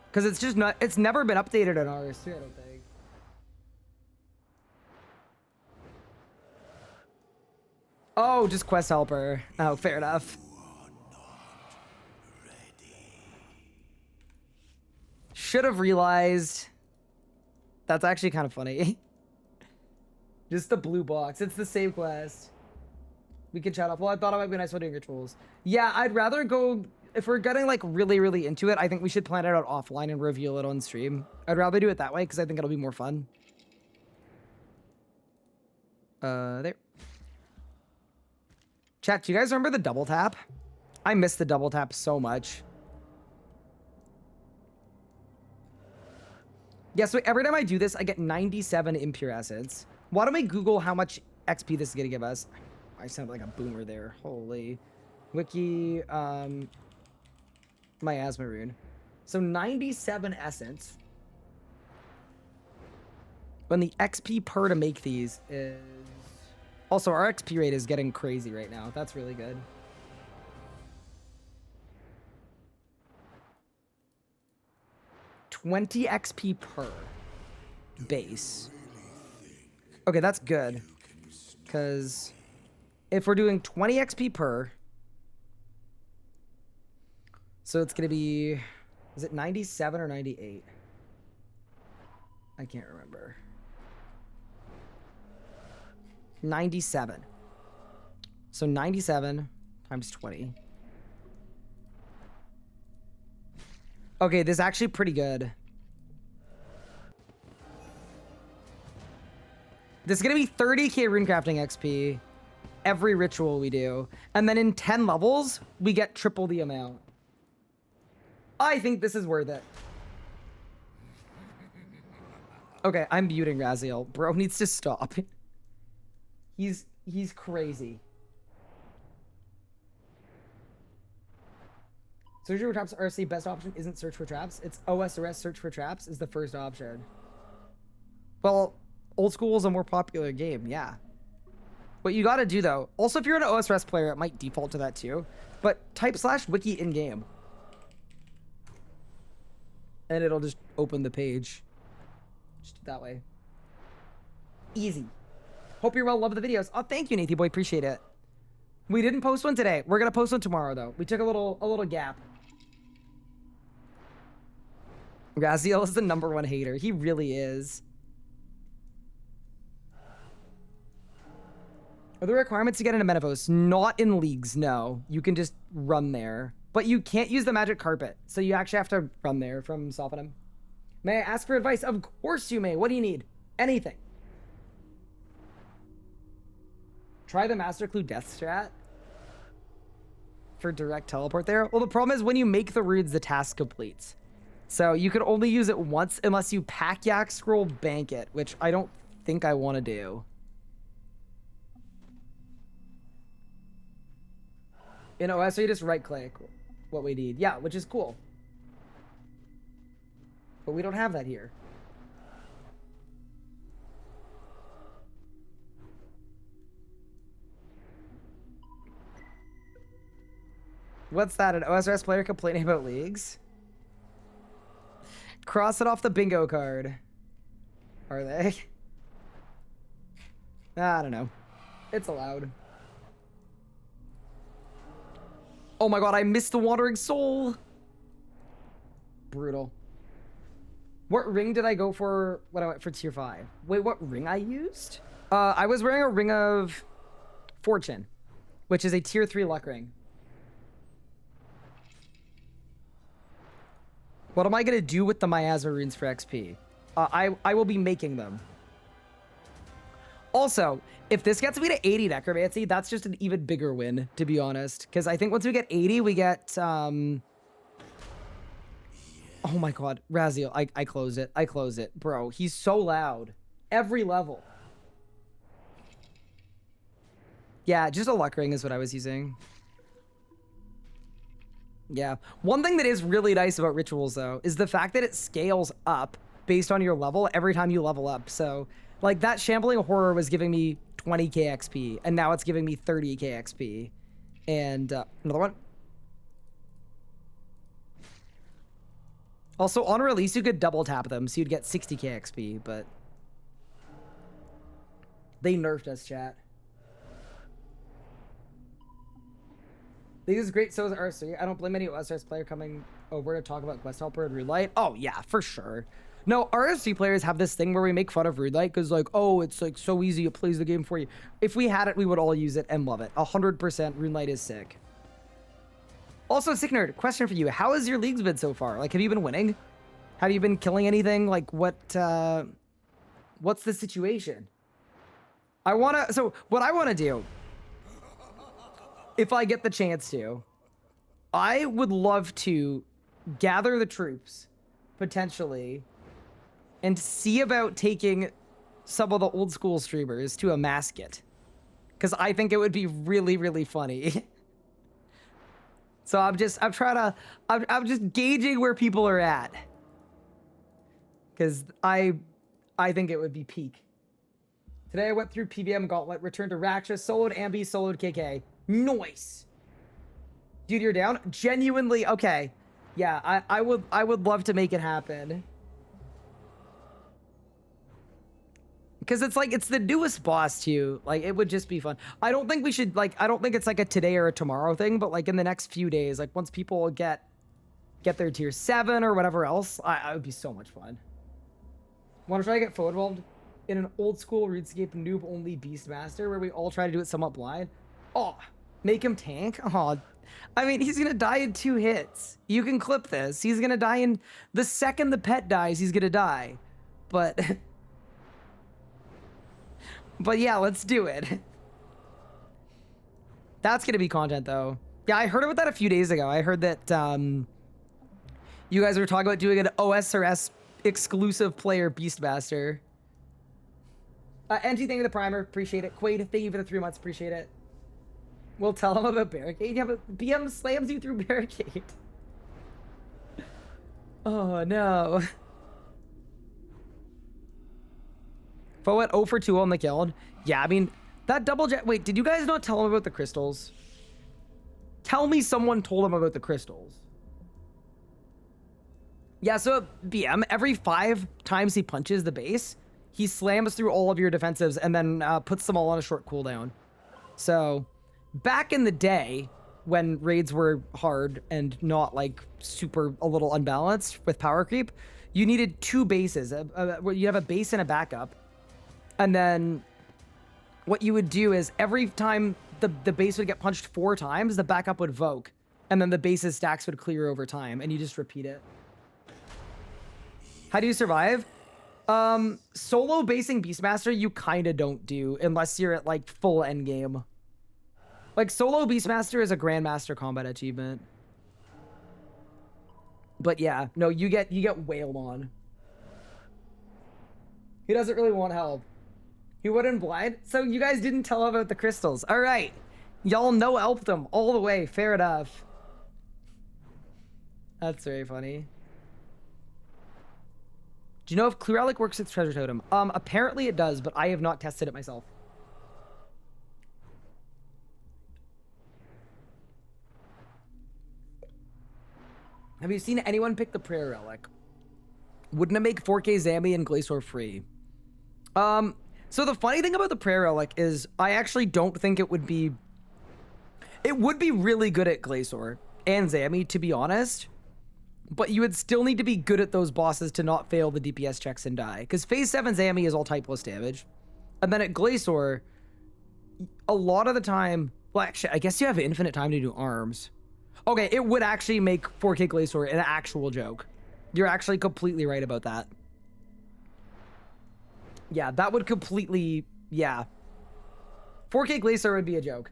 Because it's just not... It's never been updated in RS3, I don't think. Oh, just quest helper. Oh, fair enough. Should have realized. That's actually kind of funny. Just the blue box. It's the same quest. We can chat up. Well, I thought it might be nice while doing rituals. Yeah, I'd rather go... If we're getting, like, really, really into it, I think we should plan it out offline and reveal it on stream. I'd rather do it that way, because I think it'll be more fun. There. Chat, do you guys remember the double tap? I miss the double tap so much. Yeah, so every time I do this, I get 97 impure essence. Why don't we Google how much XP this is going to give us? I sound like a boomer there. Holy. Wiki, miasma rune. So 97 essence. When the XP per to make these is... Also, our XP rate is getting crazy right now. That's really good. $20 XP per base. Okay, that's good. Because if we're doing 20 XP per... So it's going to be... Is it 97 or 98? I can't remember. 97. So 97 times 20. Okay, this is actually pretty good. This is going to be 30k runecrafting XP every ritual we do. And then in 10 levels, we get triple the amount. I think this is worth it. Okay, I'm muting Raziel. Bro needs to stop. He's crazy. Search for traps RC best option isn't search for traps. It's OSRS search for traps is the first option. Well, old school is a more popular game, yeah. What you gotta do though, also if you're an OSRS player, it might default to that too, but type /wiki in game. And it'll just open the page. Just do it that way. Easy. Hope you're well, love the videos. Oh, thank you, Nathy boy, appreciate it. We didn't post one today. We're gonna post one tomorrow though. We took a little gap. Raziel is the #1 hater. He really is. Are there requirements to get into Menevos? Not in leagues, no. You can just run there. But you can't use the magic carpet. So you actually have to run there from Sophanum. May I ask for advice? Of course you may. What do you need? Anything. Try the Master Clue Death strat. For direct teleport there. Well, the problem is when you make the runes, the task completes. So you can only use it once unless you pack Yak Scroll bank it, which I don't think I want to do. In OS, so you just right click what we need. Yeah, which is cool. But we don't have that here. What's that? An OSRS player complaining about leagues? Cross it off the bingo card. Are they? I don't know. It's allowed. Oh my god, I missed the Wandering Soul. Brutal. What ring did I go for when I went for tier 5? Wait, what ring I used? I was wearing a Ring of Fortune, which is a tier 3 luck ring. What am I going to do with the Miasma runes for XP? I will be making them. Also, if this gets me to 80 Necromancy, that's just an even bigger win, to be honest. Because I think once we get 80, we get... Oh my god, Raziel, I close it. I close it. Bro, he's so loud. Every level. Yeah, just a luck ring is what I was using. Yeah. One thing that is really nice about rituals, though, is the fact that it scales up based on your level every time you level up. So, like, that Shambling Horror was giving me 20k XP, and now it's giving me 30k XP. And another one. Also, on release, you could double tap them, so you'd get 60k XP, but they nerfed us, chat. This is great, so is RC. I don't blame any OSRS player coming over to talk about Quest Helper and Runelight. Oh, yeah, for sure. No, RSC players have this thing where we make fun of Runelight because, like, oh, it's, like, so easy. It plays the game for you. If we had it, we would all use it and love it. 100% Runelight is sick. Also, Sick Nerd, question for you. How has your leagues been so far? Like, have you been winning? Have you been killing anything? Like, what's the situation? So, what I want to do, if I get the chance to, I would love to gather the troops, potentially, and see about taking some of the old school streamers to a mascot. Because I think it would be really, really funny. So I'm just gauging where people are at. Because I think it would be peak. Today I went through PVM Gauntlet, returned to Rakshas, soloed Ambi, soloed KK. Nice. Dude, you're down? Genuinely, okay. Yeah, I would love to make it happen. Because it's like, it's the newest boss too. Like, it would just be fun. I don't think we should, like, I don't think it's like a today or a tomorrow thing, but like in the next few days, like once people get their tier 7 or whatever else, it would be so much fun. Want to try to get forward involved in an old school RuneScape noob only Beastmaster where we all try to do it somewhat blind? Oh, make him tank? Oh, I mean, he's going to die in 2 hits. You can clip this. He's going to die in... The second the pet dies, he's going to die. But... But yeah, let's do it. That's going to be content, though. Yeah, I heard about that a few days ago. I heard that you guys were talking about doing an OSRS exclusive player Beastmaster. NG, thank you for the primer. Appreciate it. Quaid, thank you for the 3 months. Appreciate it. We'll tell him about Barricade. Yeah, but BM slams you through Barricade. Oh no. Fo went 0 for 2 on the kiln. Yeah, I mean, that double jet. Wait, did you guys not tell him about the crystals? Tell me someone told him about the crystals. Yeah, so BM, every 5 times he punches the base, he slams through all of your defensives and then puts them all on a short cooldown. So, back in the day, when raids were hard and not like super a little unbalanced with power creep, you needed 2 bases. You have a base and a backup. And then what you would do is every time the base would get punched 4 times, the backup would voke. And then the base's stacks would clear over time, and you just repeat it. How do you survive? Solo basing Beastmaster, you kind of don't do unless you're at like full endgame. Like solo Beastmaster is a Grandmaster combat achievement. But yeah, no, you get wailed on. He doesn't really want help. He wouldn't blind. So you guys didn't tell him about the crystals. All right. Y'all no helped him all the way. Fair enough. That's very funny. Do you know if Clear Relic works with Treasure Totem? Apparently it does, but I have not tested it myself. Have you seen anyone pick the Prayer Relic? Wouldn't it make 4K Zammy and Glacor free? So the funny thing about the Prayer Relic is I actually don't think it would be... It would be really good at Glacor and Zammy, to be honest. But you would still need to be good at those bosses to not fail the DPS checks and die. Because Phase 7 Zammy is all typeless damage. And then at Glacor, a lot of the time... Well, actually, I guess you have infinite time to do arms. Okay, it would actually make 4K Glacor an actual joke. You're actually completely right about that. Yeah, that would completely... Yeah. 4K Glacor would be a joke.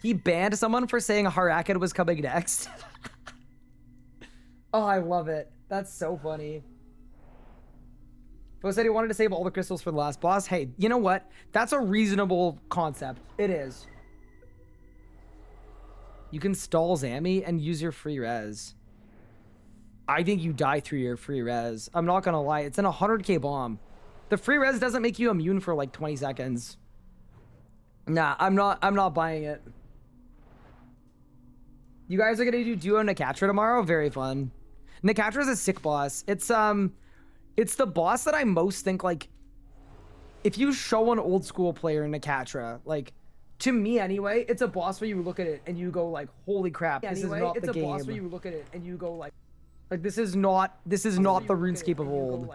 He banned someone for saying Harakid was coming next. Oh, I love it. That's so funny. Bo said he wanted to save all the crystals for the last boss. Hey, you know what? That's a reasonable concept. It is. You can stall Zammy and use your free res. I think you die through your free res. I'm not gonna lie. It's an 100k bomb. The free res doesn't make you immune for like 20 seconds. Nah, I'm not buying it. You guys are gonna do duo Nakatra tomorrow? Very fun. Nakatra is a sick boss. It's the boss that I most think, like, if you show an old school player Nakatra, like, to me anyway, it's a boss where you look at it and you go like, holy crap, this is not the game. It's a boss where you look at it and you go like this is not the RuneScape of old.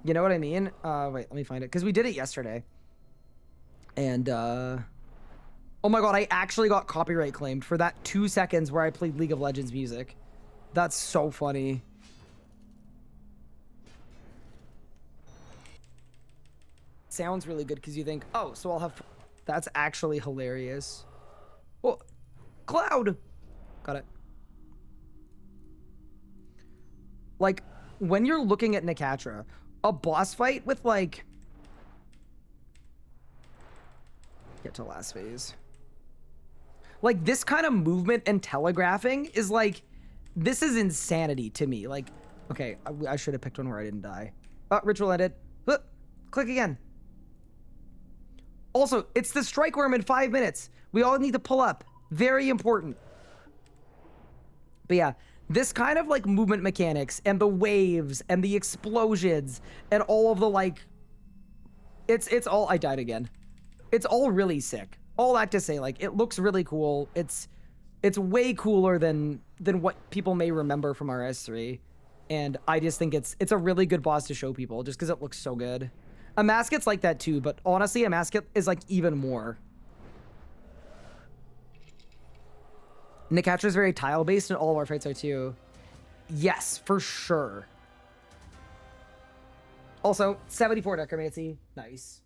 You know what I mean? Wait, let me find it, because we did it yesterday. And oh my god, I actually got copyright claimed for that 2 seconds where I played League of Legends music. That's so funny. Sounds really good because you think, oh, so I'll have... That's actually hilarious. Oh, Cloud! Got it. Like, when you're looking at Nakatra, a boss fight with, like... Get to last phase. Like, this kind of movement and telegraphing is, like... This is insanity to me. Like, okay, I should have picked one where I didn't die. Ritual ended. Click again. Also, it's the strike worm in 5 minutes. We all need to pull up. Very important. But yeah, this kind of like movement mechanics and the waves and the explosions and all of the like, it's all, I died again. It's all really sick. All that to say, like, it looks really cool. It's way cooler than what people may remember from RS3. And I just think it's a really good boss to show people just because it looks so good. A Masket's like that too, but honestly, a Masket is like even more. Nakatra's very tile-based, and all of our fights are too. Yes, for sure. Also, 74 Necromancy. Nice.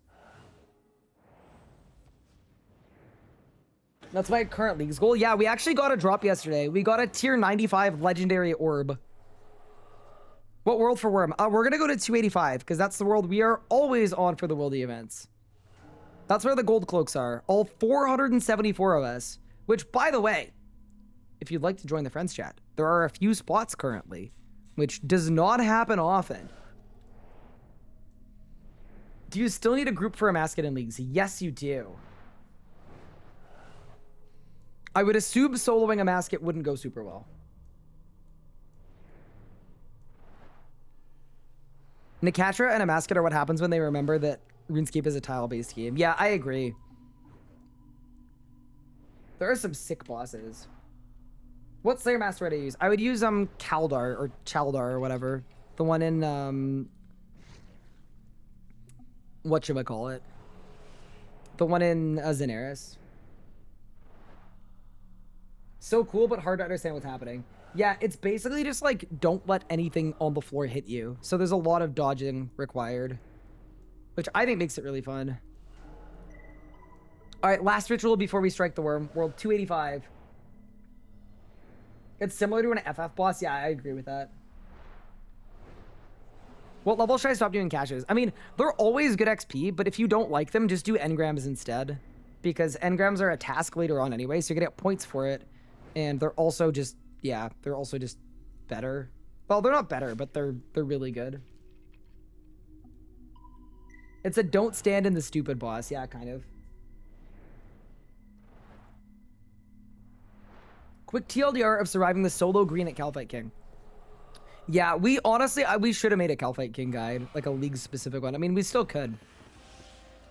That's my current League's goal. Yeah, we actually got a drop yesterday. We got a tier 95 Legendary Orb. What world for Worm? We're gonna go to 285, because that's the world we are always on for the Worldy events. That's where the gold cloaks are. All 474 of us. Which, by the way, if you'd like to join the friends chat. There are a few spots currently, which does not happen often. Do you still need a group for a mascot in leagues? Yes, you do. I would assume soloing a mascot wouldn't go super well. Nicatra and a mascot are what happens when they remember that RuneScape is a tile-based game. Yeah, I agree. There are some sick bosses. What Slayer Master would I use? I would use Kaldar or Chaldar or whatever. The one in whatchamacallit? The one in Zenaris. So cool, but hard to understand what's happening. Yeah, it's basically just like, don't let anything on the floor hit you. So there's a lot of dodging required, which I think makes it really fun. All right, last ritual before we strike the worm. World 285. It's similar to an FF boss. Yeah, I agree with that. What level should I stop doing caches? I mean, they're always good XP, but if you don't like them, just do engrams instead. Because engrams are a task later on anyway, so you're gonna get points for it. And they're also just, yeah, they're also just better. Well, they're not better, but they're really good. It's a don't stand in the stupid boss. Yeah, kind of. Quick TLDR of surviving the solo green at Calfight King. Yeah, we honestly, we should have made a Calfight King guide, like a league specific one. I mean, we still could.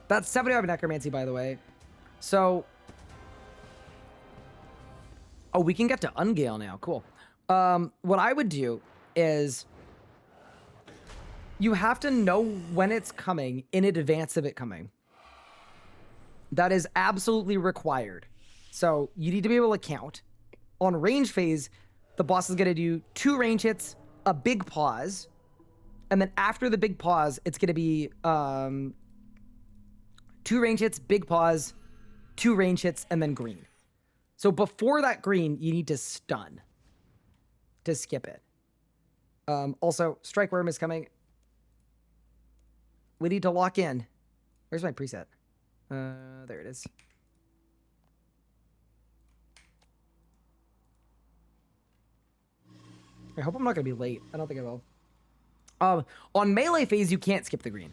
That's 75 necromancy, by the way. So, oh, we can get to Ungale now. Cool. What I would do is you have to know when it's coming in advance of it coming. That is absolutely required. So you need to be able to count. On range phase, the boss is going to do 2 range hits, a big pause, and then after the big pause, it's going to be 2 range hits, big pause, 2 range hits, and then green. So before that green, you need to stun to skip it. Also, Strike Worm is coming. We need to lock in. Where's my preset? There it is. I hope I'm not going to be late. I don't think I will. On melee phase, you can't skip the green.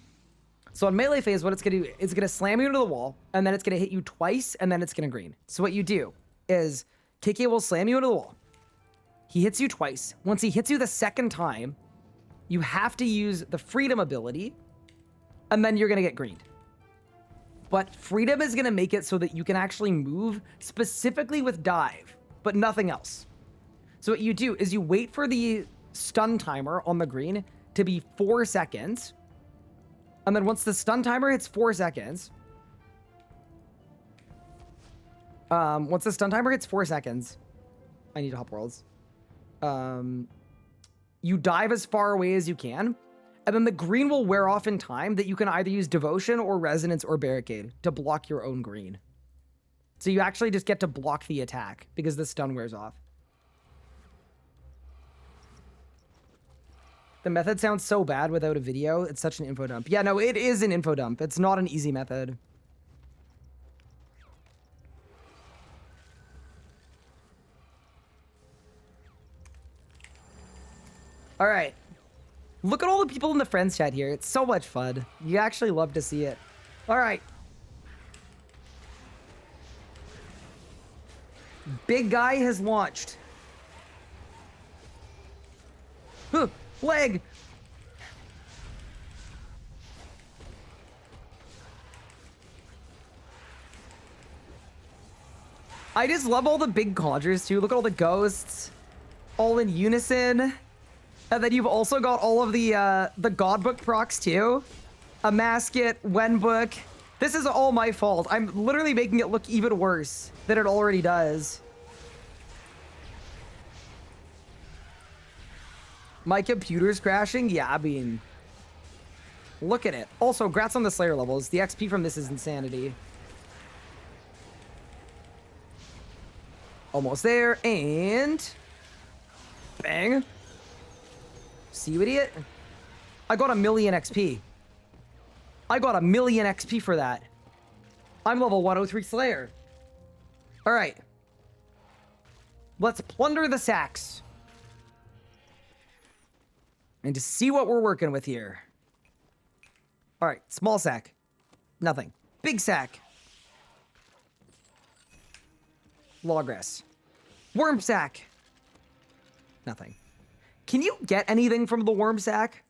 So on melee phase, what it's going to do, it's going to slam you into the wall, and then it's going to hit you twice, and then it's going to green. So what you do is KK will slam you into the wall. He hits you twice. Once he hits you the second time, you have to use the freedom ability, and then you're going to get greened. But freedom is going to make it so that you can actually move specifically with dive, but nothing else. So what you do is you wait for the stun timer on the green to be 4 seconds. And then once the stun timer hits 4 seconds, I need to hop worlds. You dive as far away as you can, and then the green will wear off in time that you can either use devotion or resonance or barricade to block your own green. So you actually just get to block the attack because the stun wears off. The method sounds so bad without a video. It's such an info dump. Yeah, no, it is an info dump. It's not an easy method. All right. Look at all the people in the friends chat here. It's so much fun. You actually love to see it. All right. Big guy has launched. Huh. Leg! I just love all the big conjures too. Look at all the ghosts. All in unison. And then you've also got all of the God Book procs too. A Masket, Wen Book. This is all my fault. I'm literally making it look even worse than it already does. My computer's crashing? Yeah, I mean, look at it. Also, grats on the Slayer levels. The XP from this is insanity. Almost there, and bang. See you, idiot. I got 1,000,000 XP. I got 1,000,000 XP for that. I'm level 103 Slayer. All right. Let's plunder the sacks. And to see what we're working with here. All right, small sack. Nothing. Big sack. Lawgrass. Worm sack. Nothing. Can you get anything from the worm sack?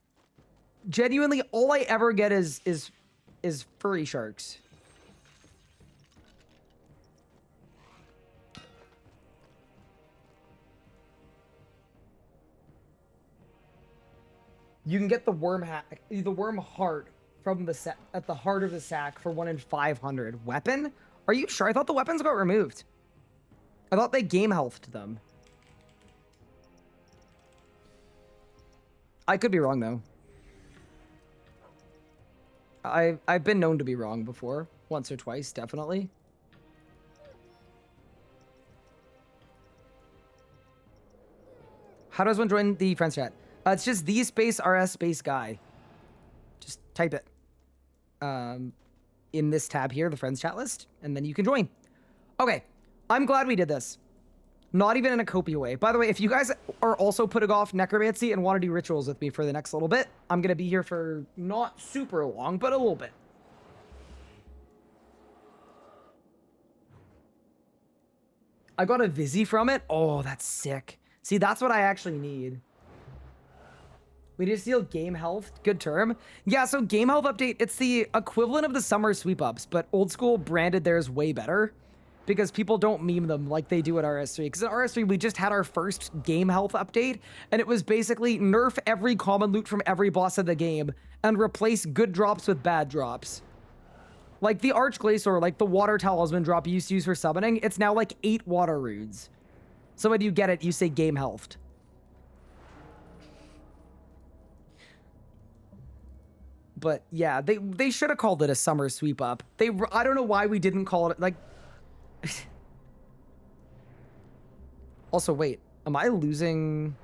Genuinely, all I ever get is furry sharks. You can get the worm heart from the at the heart of the sack for 1 in 500. Weapon? Are you sure? I thought the weapons got removed. I thought they game healthed them. I could be wrong though. I've been known to be wrong before, once or twice, definitely. How does one join the friends chat? It's just the space RS space guy. Just type it in this tab here, the friends chat list, and then you can join. Okay, I'm glad we did this. Not even in a copy way. By the way, if you guys are also putting off necromancy and want to do rituals with me for the next little bit, I'm going to be here for not super long, but a little bit. I got a Vizzy from it. Oh, that's sick. See, that's what I actually need. We need to steal game health. Good term. Yeah, so game health update, it's the equivalent of the summer sweep ups, but old school branded theirs way better because people don't meme them like they do at RS3. Because at RS3, we just had our first game health update, and it was basically nerf every common loot from every boss of the game and replace good drops with bad drops. Like the Arch Glacor, like the water talisman drop you used to use for summoning, it's now like 8 water runes. So when you get it, you say game healthed. But yeah, they should have called it a summer sweep up. I don't know why we didn't call it like. Also, wait, am I losing?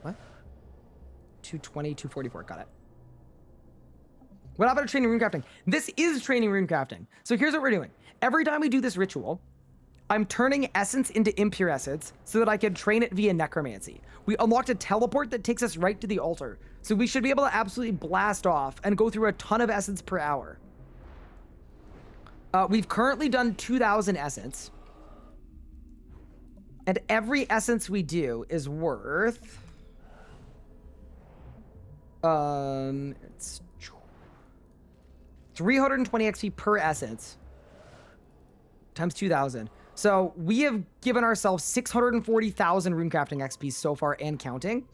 What? 220, 244. Got it. What happened to training rune crafting? This is training rune crafting. So here's what we're doing. Every time we do this ritual, I'm turning essence into impure essence so that I can train it via necromancy. We unlocked a teleport that takes us right to the altar. So we should be able to absolutely blast off and go through a ton of essence per hour. We've currently done 2,000 essence. And every essence we do is worth... it's 320 XP per essence. Times 2,000. So we have given ourselves 640,000 runecrafting XP so far and counting.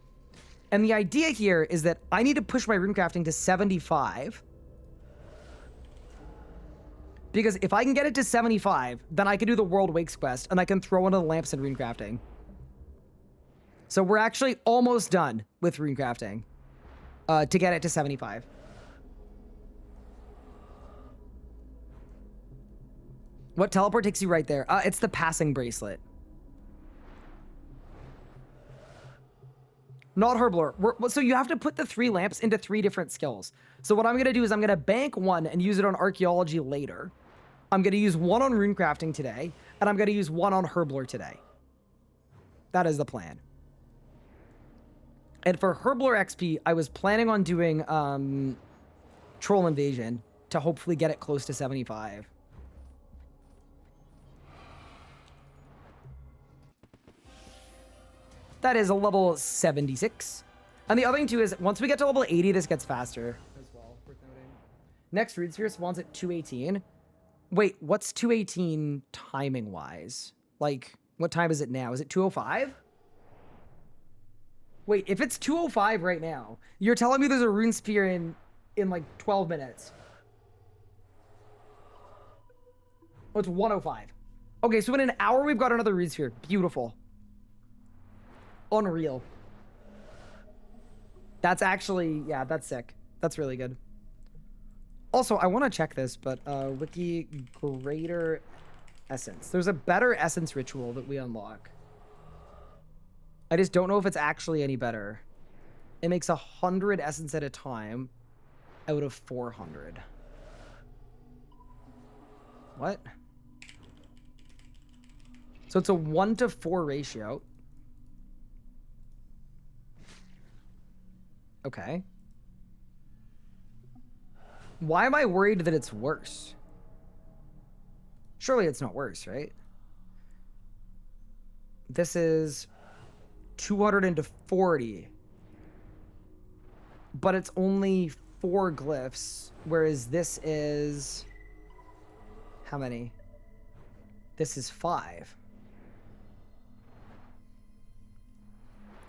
And the idea here is that I need to push my runecrafting to 75. Because if I can get it to 75, then I can do the World Wakes quest and I can throw into the lamps and runecrafting. So we're actually almost done with runecrafting to get it to 75. What teleport takes you right there? It's the passing bracelet. Not Herblore. So you have to put the 3 lamps into 3 different skills. So what I'm going to do is I'm going to bank 1 and use it on archaeology later. I'm going to use 1 on runecrafting today, and I'm going to use 1 on Herblore today. That is the plan. And for Herblore XP, I was planning on doing Troll Invasion to hopefully get it close to 75. That is a level 76. And the other thing too is once we get to level 80, this gets faster as well. Worth noting. Next Rune Sphere spawns at 218. Wait, what's 218 timing wise? Like, what time is it now? Is it 205? Wait, if it's 205 right now, you're telling me there's a Rune Sphere in like 12 minutes. Oh, it's 105. Okay, so in an hour we've got another Rune Sphere. Beautiful. Unreal. That's actually, yeah, that's sick. That's really good. Also, I want to check this, but wiki greater essence. There's a better essence ritual that we unlock. I just don't know if it's actually any better. It makes 100 essence at a time out of 400. What? So it's a 1-to-4 ratio. Okay. Why am I worried that it's worse? Surely it's not worse, right? This is 240. But it's only 4 glyphs, whereas this is... How many? This is 5.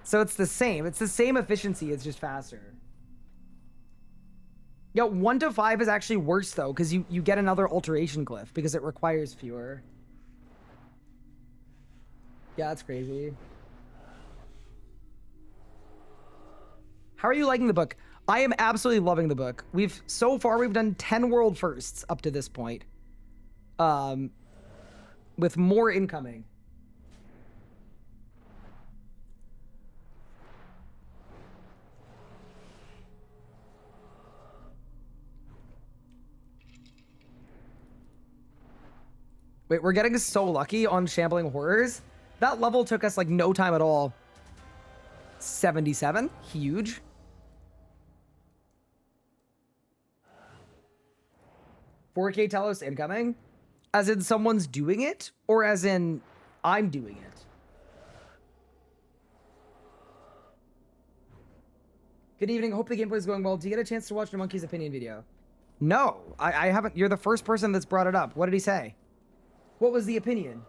So it's the same. It's the same efficiency. It's just faster. Yo, 1-to-5 is actually worse, though, because you get another alteration glyph because it requires fewer. Yeah, that's crazy. How are you liking the book? I am absolutely loving the book. So far, we've done 10 world firsts up to this point. With more incoming. Wait, we're getting so lucky on Shambling Horrors. That level took us like no time at all. 77, huge. $4K Telos incoming? As in someone's doing it? Or as in I'm doing it? Good evening, hope the gameplay is going well. Do you get a chance to watch the Monkey's opinion video? No, I haven't. You're the first person that's brought it up. What did he say? What was the opinion?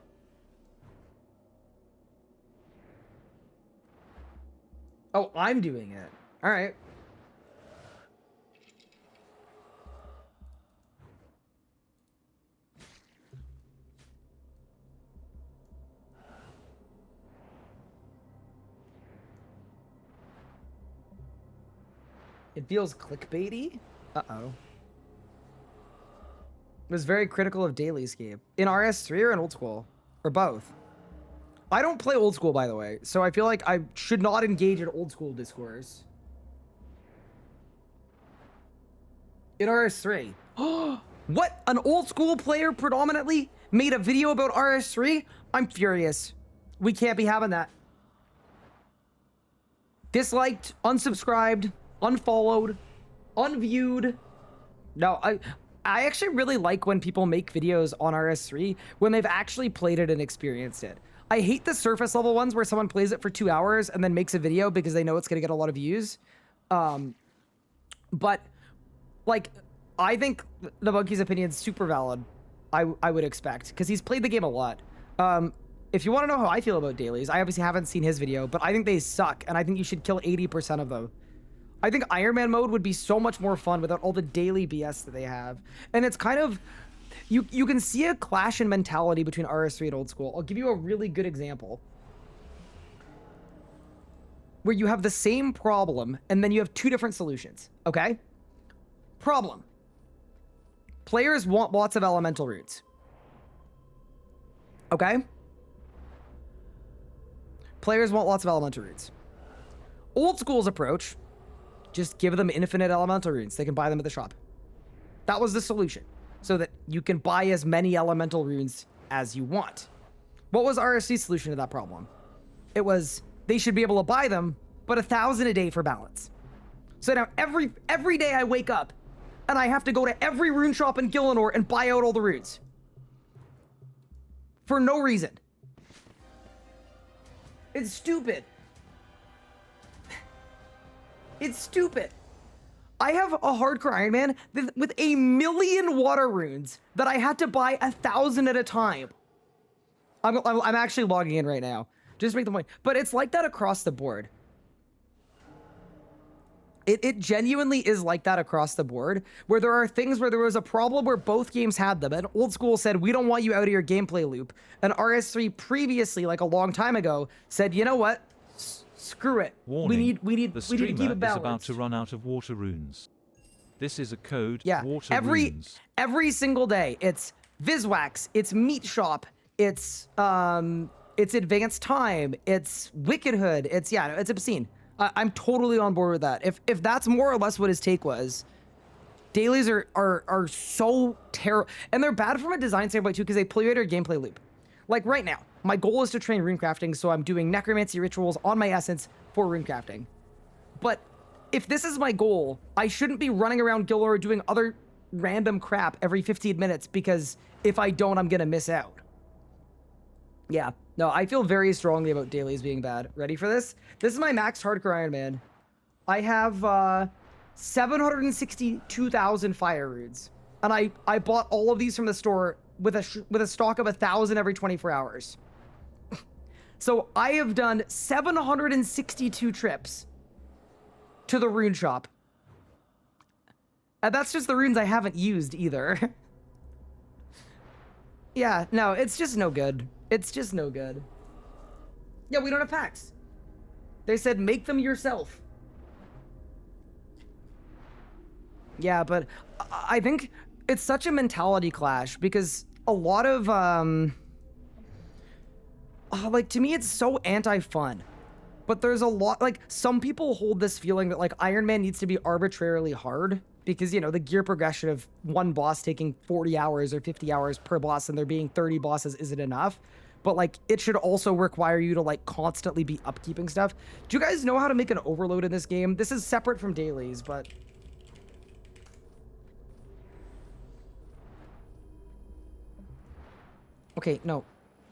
Oh, I'm doing it. All right. It feels clickbaity. Uh-oh. Was very critical of Dailyscape. In RS3 or in Old School? Or both? I don't play Old School, by the way, so I feel like I should not engage in Old School discourse. In RS3. What? An Old School player predominantly made a video about RS3? I'm furious. We can't be having that. Disliked, unsubscribed, unfollowed, unviewed. No, I actually really like when people make videos on RS3 when they've actually played it and experienced it. I hate the surface level ones where someone plays it for 2 hours and then makes a video because they know it's going to get a lot of views. But like, I think the Monkey's opinion is super valid. I would expect because he's played the game a lot. If you want to know how I feel about dailies, I obviously haven't seen his video, but I think they suck and I think you should kill 80% of them. I think Iron Man mode would be so much more fun without all the daily BS that they have. And it's kind of, you can see a clash in mentality between RS3 and Old School. I'll give you a really good example. Where you have the same problem and then you have 2 different solutions, okay? Problem. Players want lots of elemental roots. Okay? Players want lots of elemental roots. Old School's approach, just give them infinite elemental runes. They can buy them at the shop. That was the solution. So that you can buy as many elemental runes as you want. What was RSC's solution to that problem? It was, they should be able to buy them, but 1,000 a day for balance. So now every day I wake up, and I have to go to every rune shop in Gillinor and buy out all the runes. For no reason. It's stupid. It's stupid. I have a hardcore Iron Man with 1,000,000 water runes that I had to buy 1,000 at a time. I'm actually logging in right now. Just to make the point. But it's like that across the board. It genuinely is like that across the board, where there are things where there was a problem where both games had them, and Old School said, we don't want you out of your gameplay loop. And RS3 previously, like a long time ago, said, you know what? Screw it. Warning. We need the to keep it balanced. is about to run out of water runes. This is a code. Yeah, water runes. every single day, it's Viswax, it's Meat Shop, it's Advanced Time, it's Wickedhood, it's obscene. I'm totally on board with that. If that's more or less what his take was, dailies are so terrible, and they're bad from a design standpoint too because they pull you out of your gameplay loop. Like right now, my goal is to train runecrafting, so I'm doing necromancy rituals on my essence for runecrafting. But if this is my goal, I shouldn't be running around Glacor doing other random crap every 15 minutes, because if I don't, I'm gonna miss out. Yeah, no, I feel very strongly about dailies being bad. Ready for this? This is my maxed hardcore Iron Man. I have 762,000 fire runes, and I bought all of these from the store with a stock of 1,000 every 24 hours. So I have done 762 trips to the rune shop. And that's just the runes I haven't used either. Yeah, no, it's just no good. It's just no good. Yeah, we don't have packs. They said make them yourself. Yeah, but I think it's such a mentality clash, because a lot of, like, to me, it's so anti-fun. But there's a lot, like, some people hold this feeling that, like, Iron Man needs to be arbitrarily hard, because, you know, the gear progression of one boss taking 40 hours or 50 hours per boss and there being 30 bosses isn't enough. But, like, it should also require you to, like, constantly be upkeeping stuff. Do you guys know how to make an overload in this game? This is separate from dailies, but... Okay, no.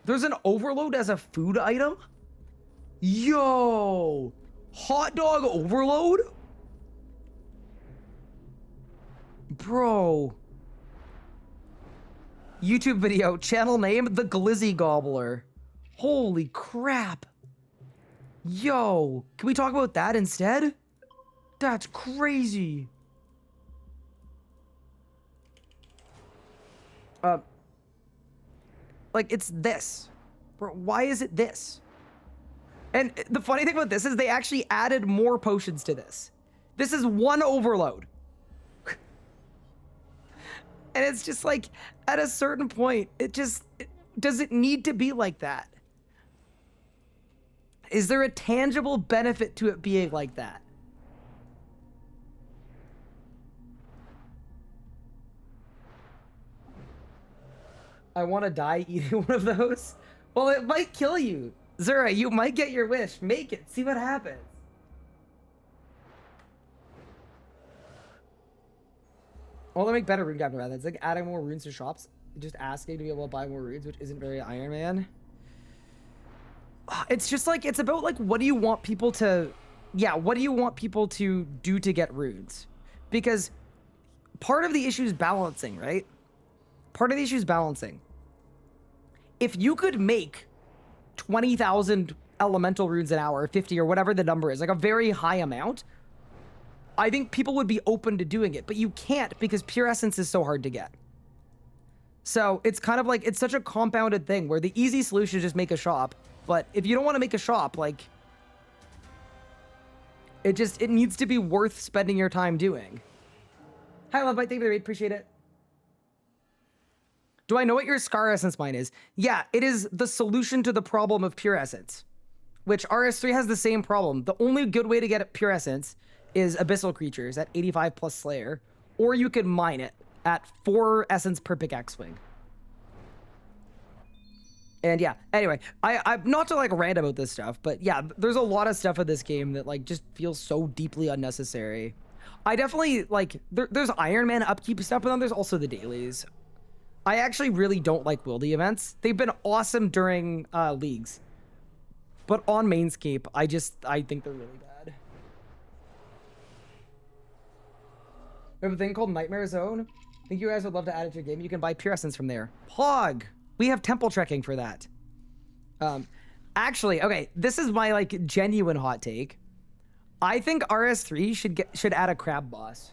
There's an overload as a food item? Yo! Hot dog overload? Bro. YouTube video, channel name, The Glizzy Gobbler. Holy crap. Yo, can we talk about that instead? That's crazy. Like, it's this. Bro, why is it this? And the funny thing about this is they actually added more potions to this. This is one overload. And it's just like, at a certain point, does it need to be like that? Is there a tangible benefit to it being like that? I want to die eating one of those. Well, it might kill you. Zura, you might get your wish. Make it. See what happens. Well, they make better rune captain methods. Like adding more runes to shops. Just asking to be able to buy more runes, which isn't very Iron Man. It's just like, it's about like, what do you want people to... Yeah, what do you want people to do to get runes? Because part of the issue is balancing, right? Part of the issue is balancing. If you could make 20,000 elemental runes an hour, 50 or whatever the number is, like a very high amount, I think people would be open to doing it, but you can't because pure essence is so hard to get. So it's kind of like, it's such a compounded thing where the easy solution is just make a shop. But if you don't want to make a shop, like, it needs to be worth spending your time doing. Hi, Love Bite, thank you for the raid, appreciate it. Do I know what your Scar Essence mine is? Yeah, it is the solution to the problem of pure essence, which RS3 has the same problem. The only good way to get pure essence is abyssal creatures at 85 plus Slayer, or you could mine it at 4 essence per pickaxe swing. And yeah, anyway, I'm not to like rant about this stuff, but yeah, there's a lot of stuff in this game that like just feels so deeply unnecessary. I definitely like, there's Iron Man upkeep stuff, but then there's also the dailies. I actually really don't like wildy events. They've been awesome during leagues, but on Mainscape, I think they're really bad. We have a thing called Nightmare Zone. I think you guys would love to add it to your game. You can buy pure essence from there. Pog! We have temple trekking for that. Actually, okay, this is my like genuine hot take. I think RS3 should add a crab boss.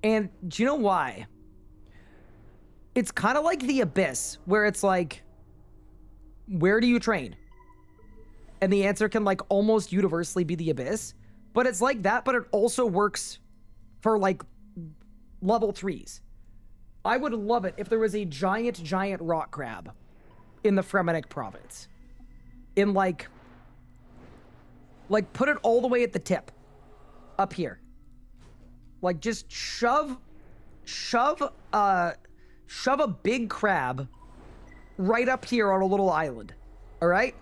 And do you know why? It's kind of like the Abyss, where it's like, where do you train? And the answer can like almost universally be the Abyss, but it's like that, but it also works for like level 3s. I would love it if there was a giant rock crab in the Fremennik province. In like put it all the way at the tip, up here. Like, just shove a big crab right up here on a little island. All right?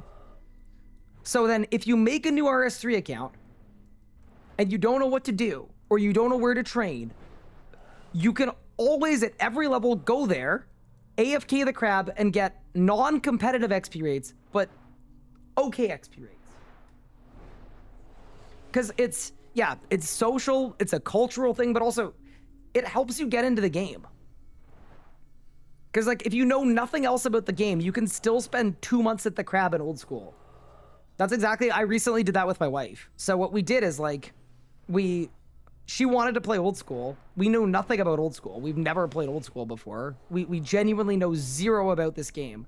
So then if you make a new RS3 account and you don't know what to do or you don't know where to train, you can always at every level go there, AFK the crab, and get non-competitive XP rates, but okay XP rates. Because it's social, it's a cultural thing, but also it helps you get into the game. Because, like, if you know nothing else about the game, you can still spend 2 months at the crab in old school. That's exactly, I recently did that with my wife. So what we did is, like, she wanted to play old school. We knew nothing about old school. We've never played old school before. We genuinely know zero about this game.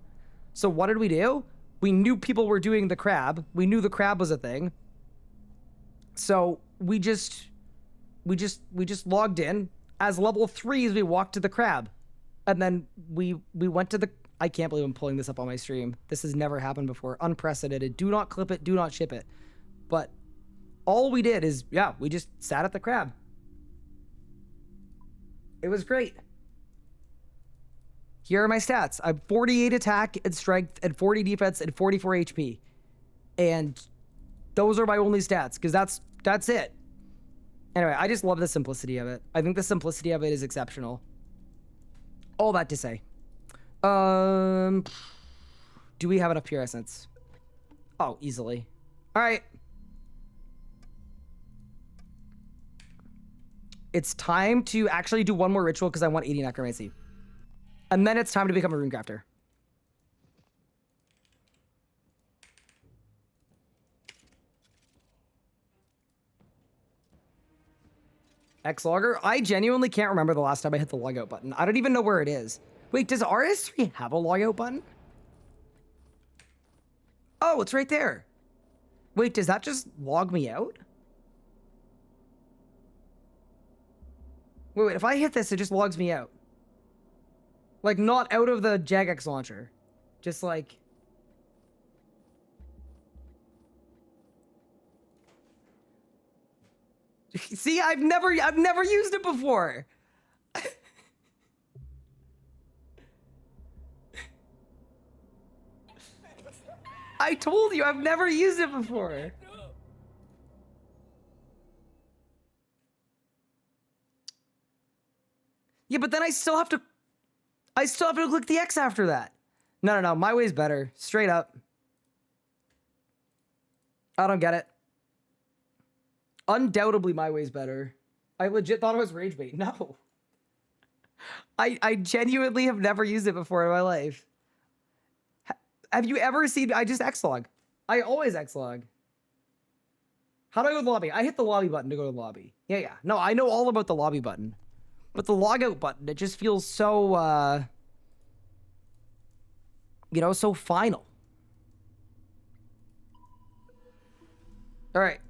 So what did we do? We knew people were doing the crab. We knew the crab was a thing. So we just logged in. As level 3s, we walked to the crab. And then we went to the... I can't believe I'm pulling this up on my stream. This has never happened before. Unprecedented. Do not clip it. Do not ship it. But all we did is, yeah, we just sat at the crab. It was great. Here are my stats. I'm 48 attack and strength and 40 defense and 44 HP. And those are my only stats, because that's it. Anyway, I just love the simplicity of it. I think the simplicity of it is exceptional. All that to say. Do we have enough pure essence? Oh, easily. All right. It's time to actually do one more ritual because I want 80 necromancy. And then it's time to become a rune crafter. X-Logger? I genuinely can't remember the last time I hit the logout button. I don't even know where it is. Wait, does RS3 have a logout button? Oh, it's right there. Wait, does that just log me out? Wait, if I hit this, it just logs me out. Like, not out of the Jagex launcher. Just like... See, I've never used it before. I told you, I've never used it before. Yeah, but then I still have to click the X after that. No, my way's better. Straight up. I don't get it. Undoubtedly my way's better. I legit thought it was rage bait. No. I genuinely have never used it before in my life. Have you ever seen... I just X-log. I always X-log. How do I go to the lobby? I hit the lobby button to go to the lobby. Yeah. No, I know all about the lobby button. But the logout button, it just feels so, you know, so final. All right.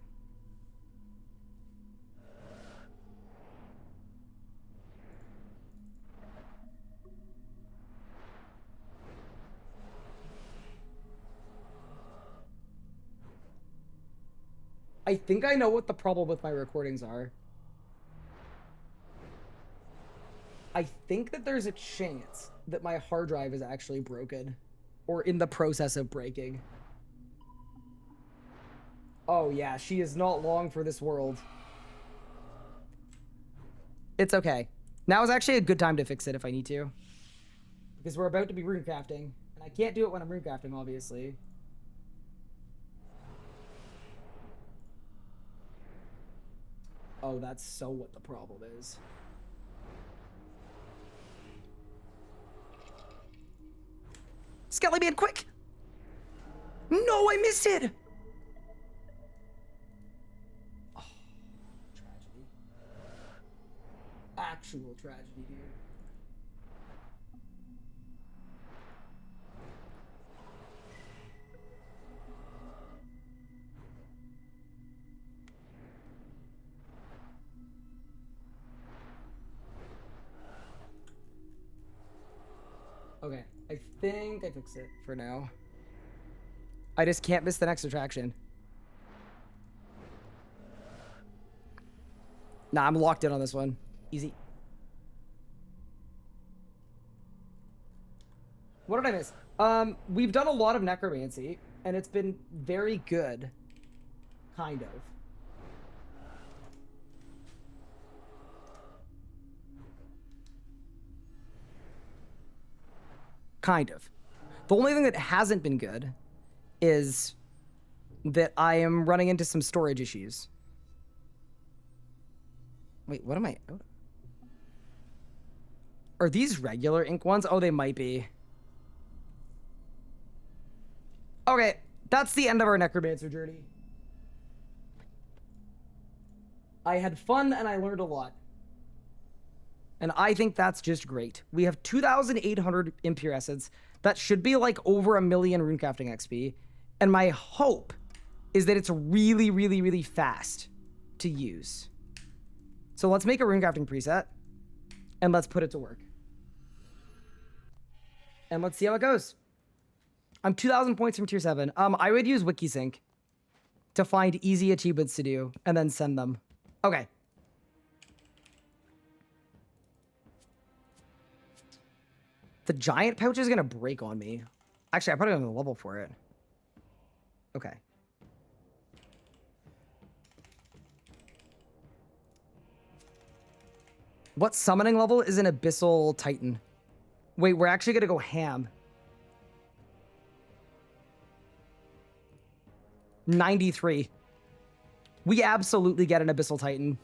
I think I know what the problem with my recordings are. I think that there's a chance that my hard drive is actually broken or in the process of breaking. Oh yeah, she is not long for this world. It's okay. Now is actually a good time to fix it if I need to. Because we're about to be rune crafting. And I can't do it when I'm rune crafting, obviously. Oh, that's so what the problem is. Skelly Man, quick! No, I missed it! Oh, tragedy. Actual tragedy, dude. Okay, I think I fixed it for now. I just can't miss the next attraction. Nah, I'm locked in on this one. Easy. What did I miss? We've done a lot of necromancy, and it's been very good. Kind of. Kind of. The only thing that hasn't been good is that I am running into some storage issues. Wait, what am I? Oh. Are these regular ink ones? Oh, they might be. Okay, that's the end of our necromancer journey. I had fun and I learned a lot. And I think that's just great. We have 2,800 impure essence. That should be like over 1 million runecrafting XP. And my hope is that it's really, really, really fast to use. So let's make a runecrafting preset and let's put it to work. And let's see how it goes. I'm 2,000 points from tier 7. I would use WikiSync to find easy achievements to do and then send them. Okay. The giant pouch is going to break on me. Actually, I probably don't have the level for it. Okay. What summoning level is an Abyssal Titan? Wait, we're actually going to go ham. 93. We absolutely get an Abyssal Titan.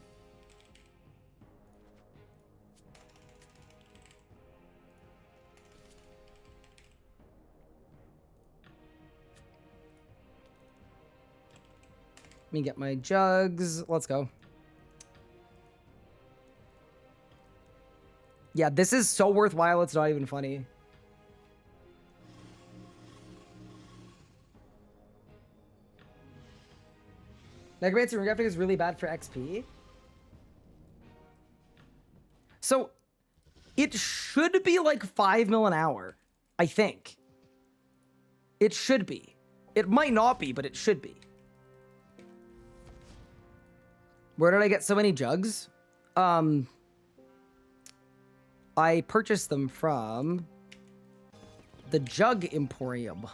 Let me get my jugs. Let's go. Yeah, this is so worthwhile, it's not even funny. Necromancy runecrafting is really bad for XP. So, it should be like 5 mil an hour, I think. It should be. It might not be, but it should be. Where did I get so many jugs? I purchased them from the Jug Emporium.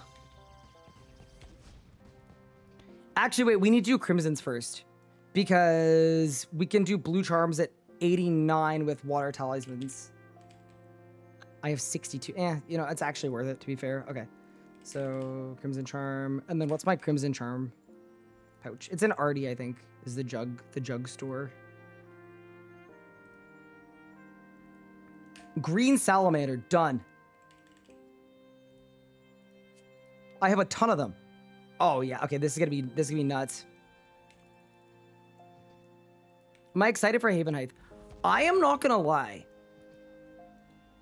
Actually, wait, we need to do Crimsons first because we can do blue charms at 89 with water talismans. I have 62. You know, it's actually worth it, to be fair. Okay. So, Crimson Charm. And then what's my Crimson Charm pouch? It's an Artie, I think, is the jug store. Green Salamander, done. I have a ton of them. Oh yeah, okay, this is gonna be nuts. Am I excited for Haven Height? I am not gonna lie.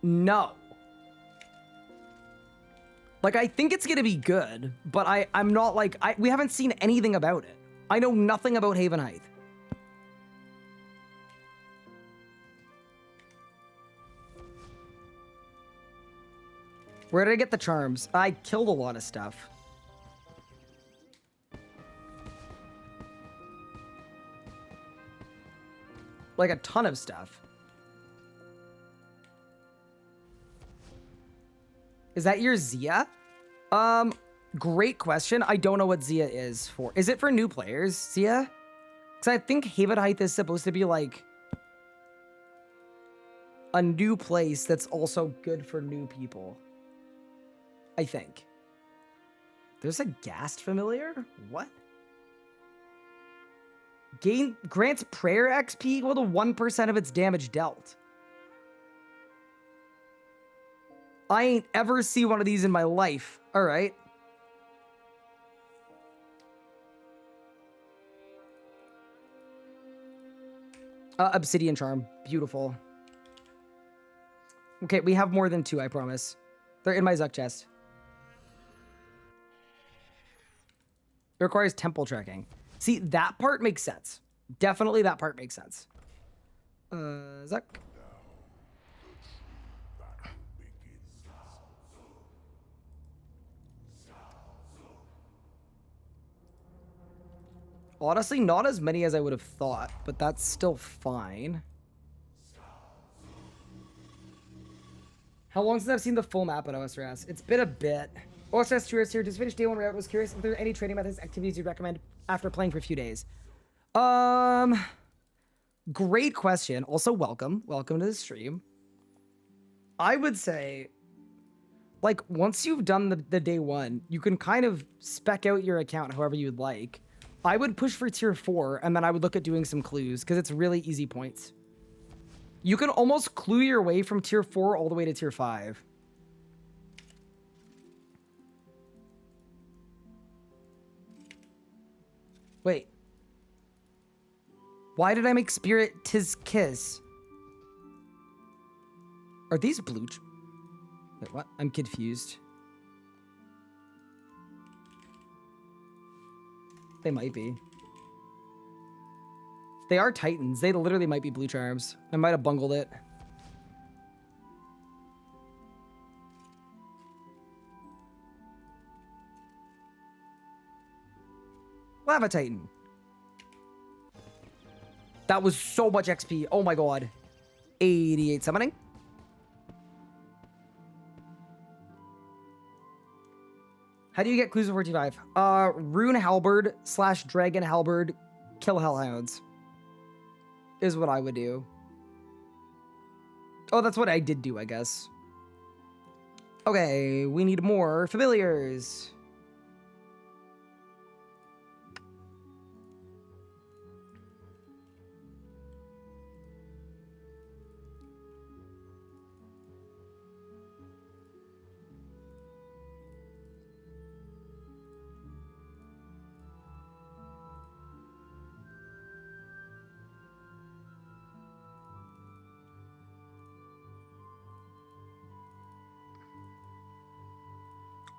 No. Like, I think it's gonna be good, but I'm not like, we haven't seen anything about it. I know nothing about Haven Height. Where did I get the charms? I killed a lot of stuff. Like a ton of stuff. Is that your Zia? Great question. I don't know what Zia is for. Is it for new players, Zia? Because I think Haven Height is supposed to be like a new place that's also good for new people. I think. There's a Ghast familiar? What? Grants prayer XP equal to 1% of its damage dealt. I ain't ever see one of these in my life. Alright. Obsidian Charm. Beautiful. Okay, we have more than 2, I promise. They're in my Zuck chest. It requires temple trekking. See, that part makes sense. Definitely that part makes sense. Zuck. Honestly, not as many as I would have thought, but that's still fine. How long since I've seen the full map on OSRS? It's been a bit. OSRS tourist here. Just finished day 1 route. Was curious if there are any training methods, activities you'd recommend after playing for a few days. Great question. Also, welcome to the stream. I would say, like, once you've done the day 1, you can kind of spec out your account however you'd like. I would push for tier 4, and then I would look at doing some clues, because it's really easy points. You can almost clue your way from tier 4 all the way to tier 5. Wait. Why did I make Spirit Tis Kiss? Are these blue? Wait, what? I'm confused. They might be. They are Titans. They literally might be blue charms. I might have bungled it. Lava Titan. That was so much XP. Oh my god. 88 summoning. How do you get clues before T5? Rune Halberd / Dragon Halberd kill Hellhounds is what I would do. Oh, that's what I did do, I guess. Okay, we need more familiars.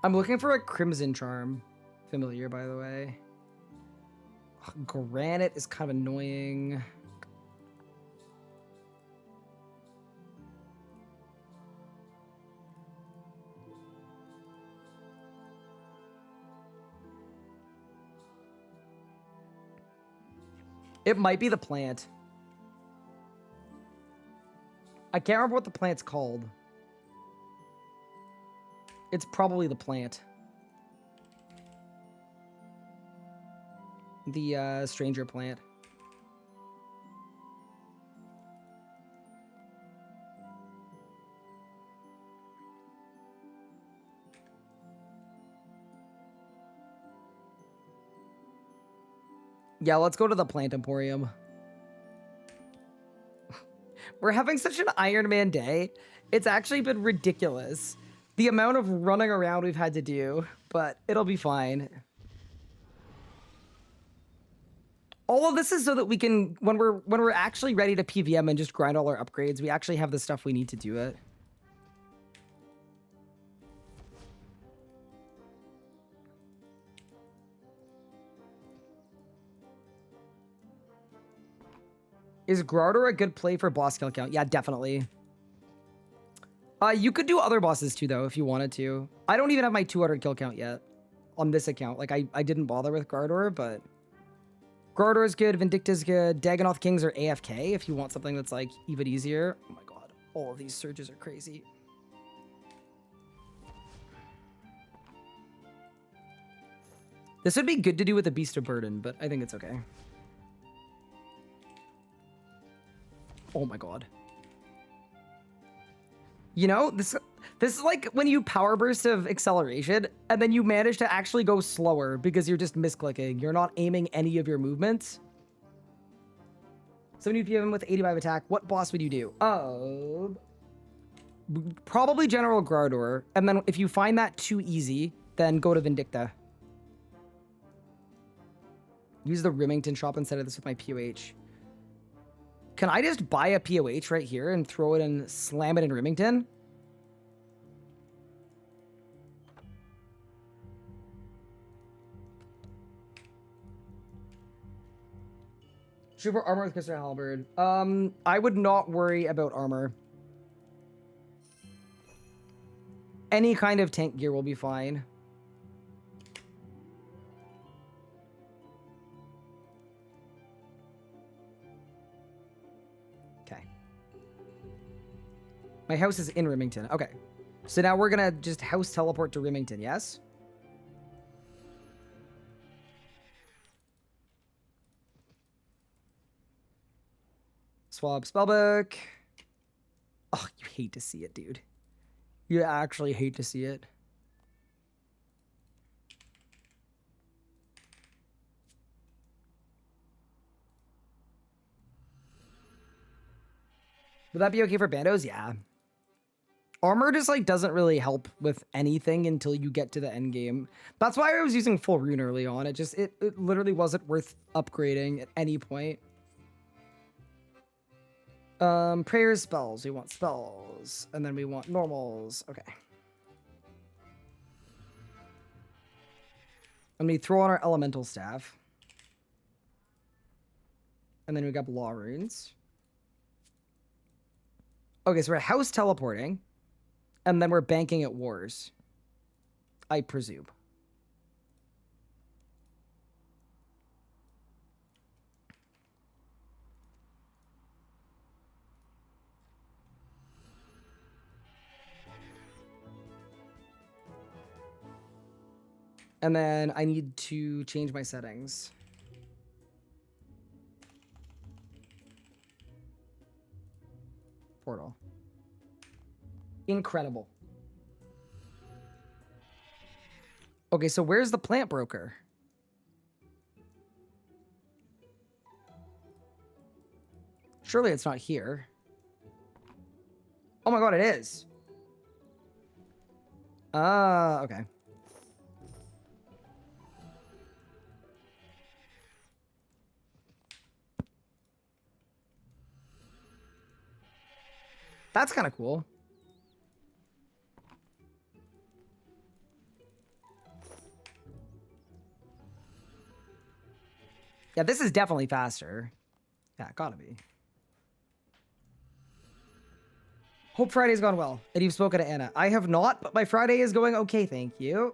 I'm looking for a Crimson Charm familiar, by the way. Granite is kind of annoying. It might be the plant. I can't remember what the plant's called. It's probably the plant. The stranger plant. Yeah, let's go to the plant emporium. We're having such an Iron Man day. It's actually been ridiculous. The amount of running around we've had to do, but it'll be fine. All of this is so that we can, when we're actually ready to PVM and just grind all our upgrades, we actually have the stuff we need to do it. Is Grardor a good play for boss kill count? Yeah, definitely. You could do other bosses too, though, if you wanted to. I don't even have my 200 kill count yet on this account. Like, I didn't bother with Grardor, but Grardor is good. Vindicta is good. Dagonoth Kings are AFK if you want something that's, like, even easier. Oh my god. All of these surges are crazy. This would be good to do with a Beast of Burden, but I think it's okay. Oh my god. You know, this is like when you power burst of acceleration and then you manage to actually go slower because you're just misclicking. You're not aiming any of your movements. So when you PM with 85 attack, what boss would you do? Probably General Grardor. And then if you find that too easy, then go to Vindicta. Use the Remington shop instead of this with my POH. Can I just buy a POH right here and throw it and slam it in Remington? Super armor with Crystal Halberd. I would not worry about armor. Any kind of tank gear will be fine. My house is in Remington. Okay. So now we're gonna just house teleport to Remington, yes? Swap spellbook. Oh, you hate to see it, dude. You actually hate to see it. Would that be okay for bandos? Yeah. Armor just like doesn't really help with anything until you get to the end game. That's why I was using full rune early on. It literally wasn't worth upgrading at any point. Prayers, spells. We want spells. And then we want normals. Okay. And we throw on our elemental staff. And then we got law runes. Okay, so we're house teleporting. And then we're banking at wars. I presume. And then I need to change my settings. Portal. Incredible. Okay, so where's the plant broker? Surely it's not here. Oh my god, it is. Okay. That's kind of cool. Yeah, this is definitely faster. Yeah, gotta be. Hope Friday's gone well. And you've spoken to Anna. I have not, but my Friday is going okay, thank you.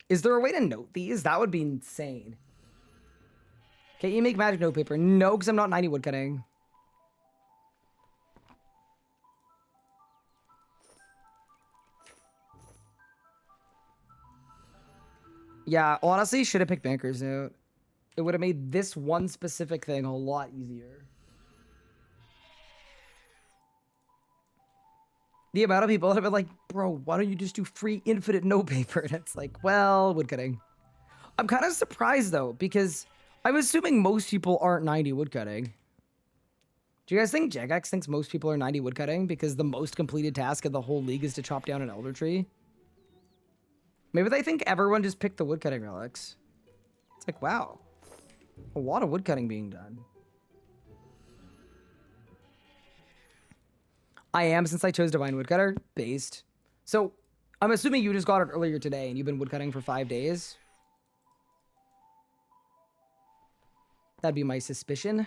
Is there a way to note these? That would be insane. Can you make magic note paper? No, because I'm not 90 woodcutting. Yeah, honestly, should have picked Banker's Note. It would have made this one specific thing a lot easier. The amount of people that have been like, bro, why don't you just do free infinite note paper? And it's like, well, woodcutting. I'm kind of surprised, though, because I'm assuming most people aren't 90 woodcutting. Do you guys think Jagex thinks most people are 90 woodcutting because the most completed task of the whole league is to chop down an elder tree? Maybe they think everyone just picked the woodcutting relics. It's like, wow. A lot of woodcutting being done. I am, since I chose Divine Woodcutter, based. So, I'm assuming you just got it earlier today and you've been woodcutting for 5 days. That'd be my suspicion.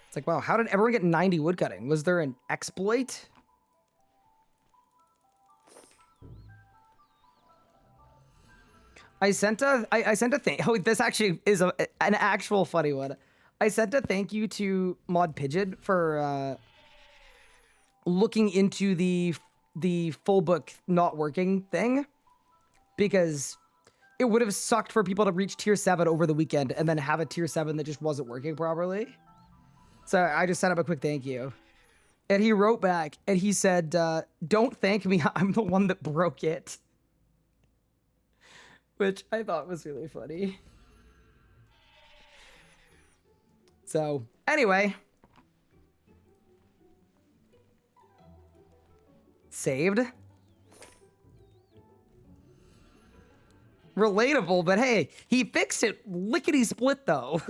It's like, wow, how did everyone get 90 woodcutting? Was there an exploit? I sent a thank. Oh, this actually is an actual funny one. I sent a thank you to Mod Pigeon for looking into the full book not working thing, because it would have sucked for people to reach tier 7 over the weekend and then have a tier 7 that just wasn't working properly. So I just sent him a quick thank you. And he wrote back and he said, don't thank me, I'm the one that broke it. Which I thought was really funny. So, anyway. Saved. Relatable, but hey, he fixed it lickety-split though.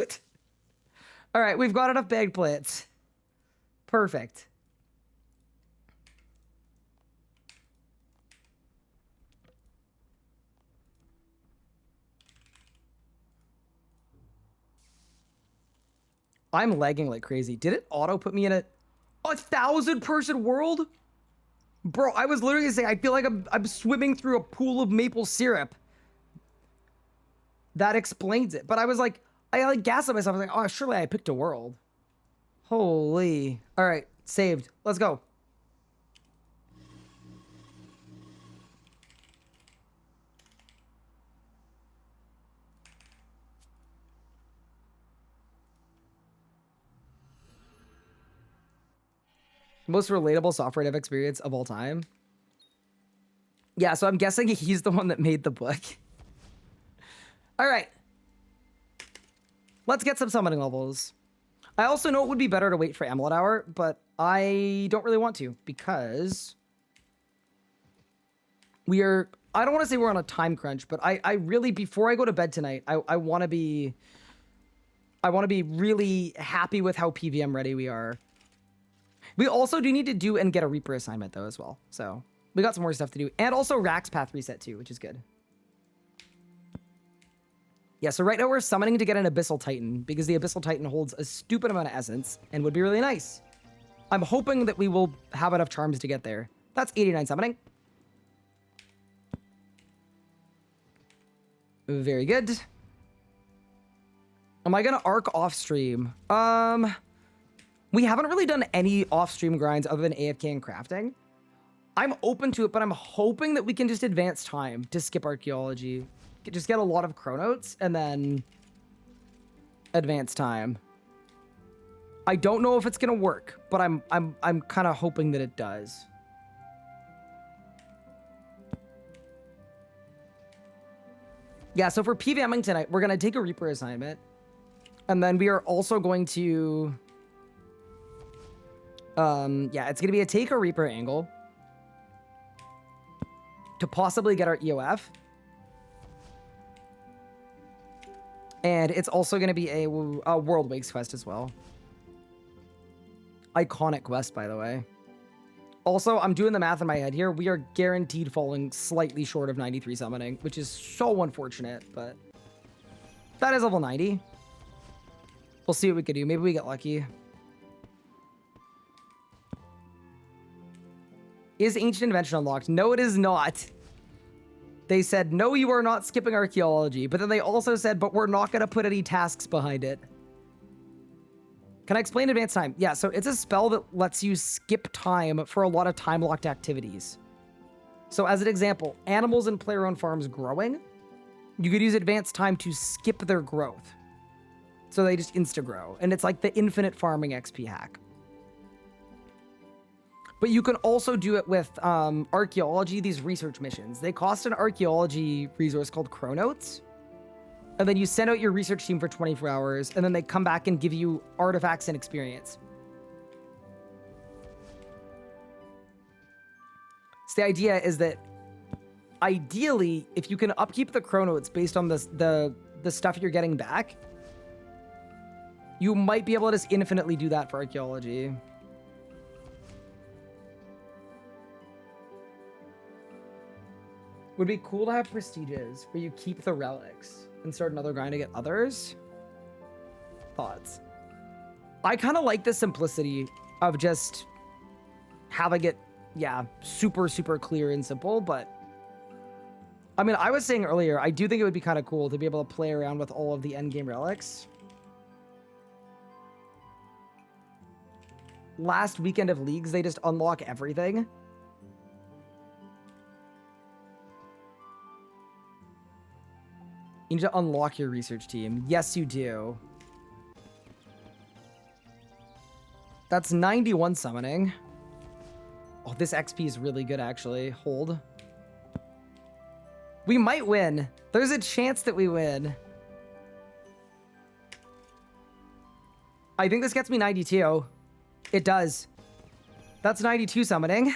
Alright, we've got enough bag plants. Perfect. I'm lagging like crazy. Did it auto put me in a 1,000-person world? Bro, I was literally saying I feel like I'm swimming through a pool of maple syrup. That explains it. But I was like, I like gassed at myself. I was like, oh, surely I picked a world. Holy. All right, saved. Let's go. Most relatable software dev experience of all time. Yeah, so I'm guessing he's the one that made the book. All right. Let's get some summoning levels. I also know it would be better to wait for Amulet Hour, but I don't really want to because I don't want to say we're on a time crunch, but I really, before I go to bed tonight, I want to be really happy with how PVM ready we are. We also do need to do and get a Reaper assignment though as well. So we got some more stuff to do. And also Rack's path reset too, which is good. Yeah, so right now we're summoning to get an Abyssal Titan because the Abyssal Titan holds a stupid amount of essence and would be really nice. I'm hoping that we will have enough charms to get there. That's 89 summoning. Very good. Am I gonna arc off stream? We haven't really done any off-stream grinds other than AFK and crafting. I'm open to it, but I'm hoping that we can just advance time to skip archaeology. Just get a lot of chronotes and then advance time. I don't know if it's gonna work, but I'm kind of hoping that it does. Yeah, so for PVMing tonight, we're gonna take a Reaper assignment, and then we are also going to yeah, it's gonna be a take a Reaper angle to possibly get our EOF. And it's also gonna be a World Wakes quest as well. Iconic quest, by the way. Also, I'm doing the math in my head here. We are guaranteed falling slightly short of 93 summoning, which is so unfortunate, but that is level 90. We'll see what we can do. Maybe we get lucky. Is Ancient Invention unlocked? No, it is not. They said, no, you are not skipping archaeology. But then they also said, but we're not going to put any tasks behind it. Can I explain advanced time? Yeah, so it's a spell that lets you skip time for a lot of time-locked activities. So as an example, animals in player-owned farms growing, you could use advanced time to skip their growth. So they just insta-grow. And it's like the infinite farming XP hack. But you can also do it with archaeology, these research missions. They cost an archaeology resource called chronotes. And then you send out your research team for 24 hours, and then they come back and give you artifacts and experience. So the idea is that, ideally, if you can upkeep the chronotes based on the stuff you're getting back, you might be able to just infinitely do that for archaeology. Would be cool to have prestiges where you keep the relics and start another grind to get others. Thoughts? I kind of like the simplicity of just having it, yeah, super, super clear and simple, but I mean, I was saying earlier, I do think it would be kind of cool to be able to play around with all of the endgame relics. Last weekend of leagues, they just unlock everything. You need to unlock your research team. Yes, you do. That's 91 summoning. Oh, this XP is really good, actually. Hold. We might win. There's a chance that we win. I think this gets me 92. It does. That's 92 summoning.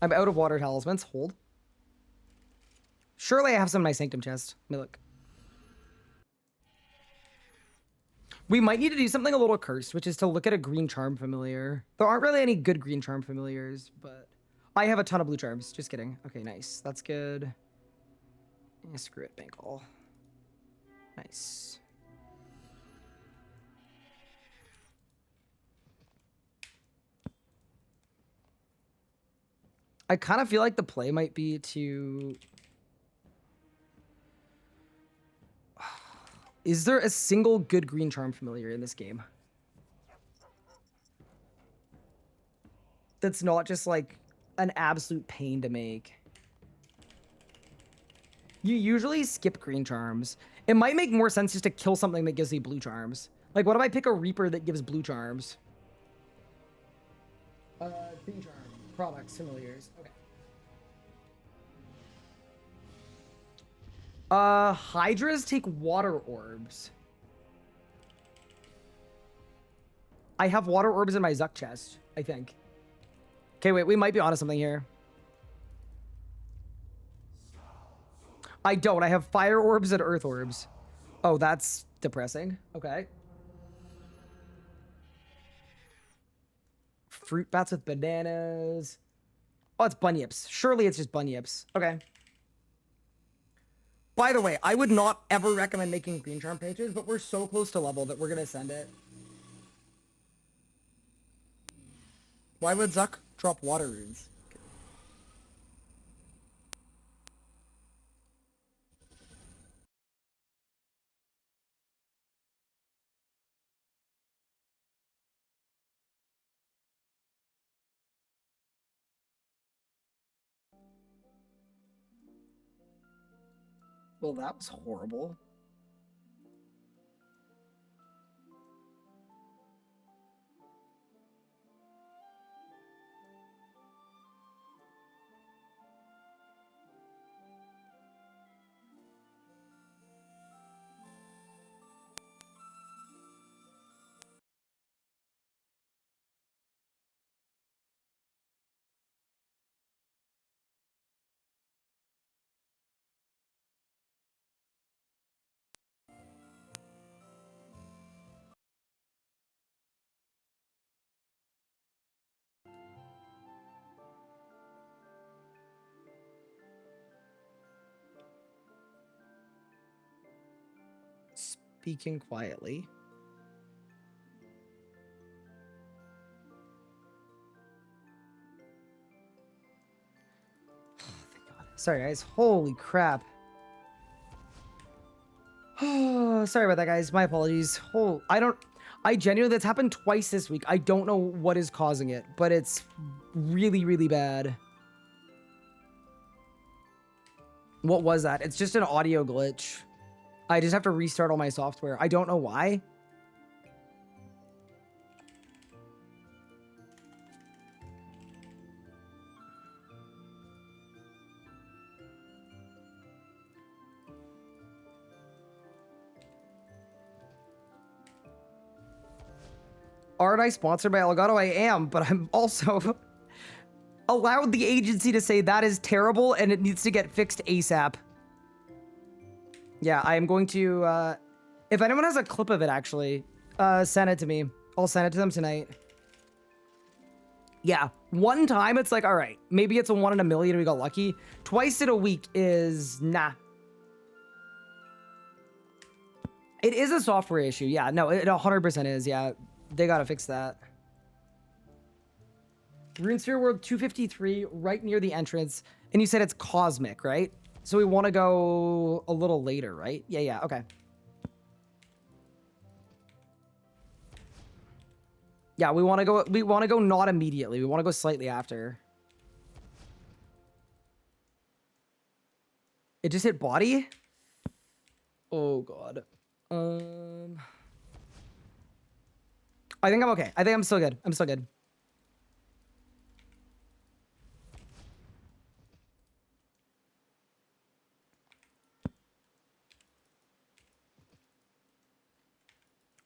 I'm out of water talismans. Hold. Surely I have some nice sanctum chest. Let me look. We might need to do something a little cursed, which is to look at a green charm familiar. There aren't really any good green charm familiars, but I have a ton of blue charms. Just kidding. Okay, nice. That's good. Yeah, screw it, bank all. Nice. I kind of feel like the play might be to... Is there a single good green charm familiar in this game? That's not just like an absolute pain to make. You usually skip green charms. It might make more sense just to kill something that gives me blue charms. Like, what if I pick a Reaper that gives blue charms? Green charm. Products, familiars. Okay. Hydras take water orbs. I have water orbs in my Zuck chest, I think. Okay, wait, we might be onto something here. I don't. I have fire orbs and earth orbs. Oh, that's depressing. Okay. Fruit bats with bananas. Oh, it's bunyips. Surely it's just bunyips. Okay. By the way, I would not ever recommend making green charm pages, but we're so close to level that we're going to send it. Why would Zuck drop water runes? Well, that was horrible. Speaking quietly. Thank God. Sorry, guys. Holy crap. Oh, sorry about that, guys. My apologies. I genuinely, that's happened twice this week. I don't know what is causing it, but it's really, really bad. What was that? It's just an audio glitch. I just have to restart all my software. I don't know why. Aren't I sponsored by Elgato? I am, but I'm also allowed the agency to say that is terrible and it needs to get fixed ASAP. Yeah, I am going to, if anyone has a clip of it, actually, send it to me. I'll send it to them tonight. Yeah, one time it's like, all right, maybe it's a 1 in a million we got lucky. Twice in a week is, nah. It is a software issue. Yeah, no, it 100% is. Yeah, they gotta fix that. RuneSphere World 253, right near the entrance. And you said it's cosmic, right? So we want to go a little later, right? Yeah, okay. Yeah, we want to go not immediately. We want to go slightly after. It just hit body? Oh god. I think I'm okay. I think I'm still good. I'm still good.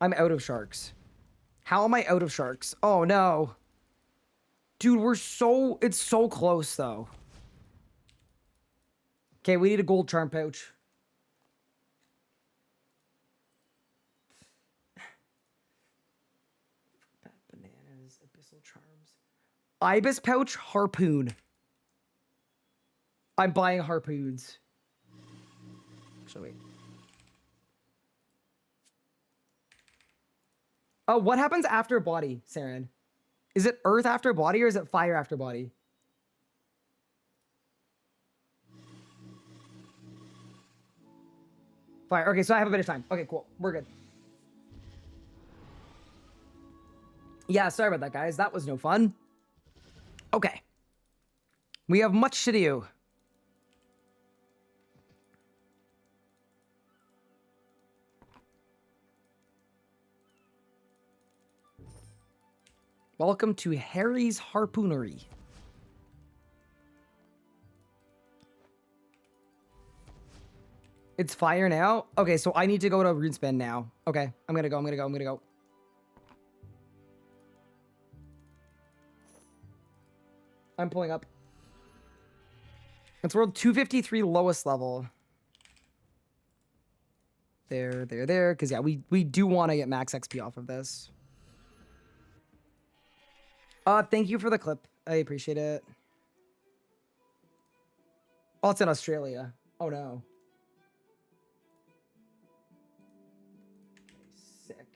I'm out of sharks. How am I out of sharks? Oh no. Dude, it's so close though. Okay, we need a gold charm pouch. Ibis pouch harpoon. I'm buying harpoons. Actually, wait. Oh, what happens after body, Saren? Is it earth after body or is it fire after body? Fire. Okay, so I have a bit of time. Okay, cool. We're good. Yeah, sorry about that, guys. That was no fun. Okay. We have much to do. Welcome to Harry's Harpoonery. It's fire now? Okay, so I need to go to RuneScape now. Okay, I'm gonna go. I'm pulling up. It's world 253 lowest level. There. Because, yeah, we do want to get max XP off of this. Thank you for the clip. I appreciate it. Oh, it's in Australia. Oh, no. Sick.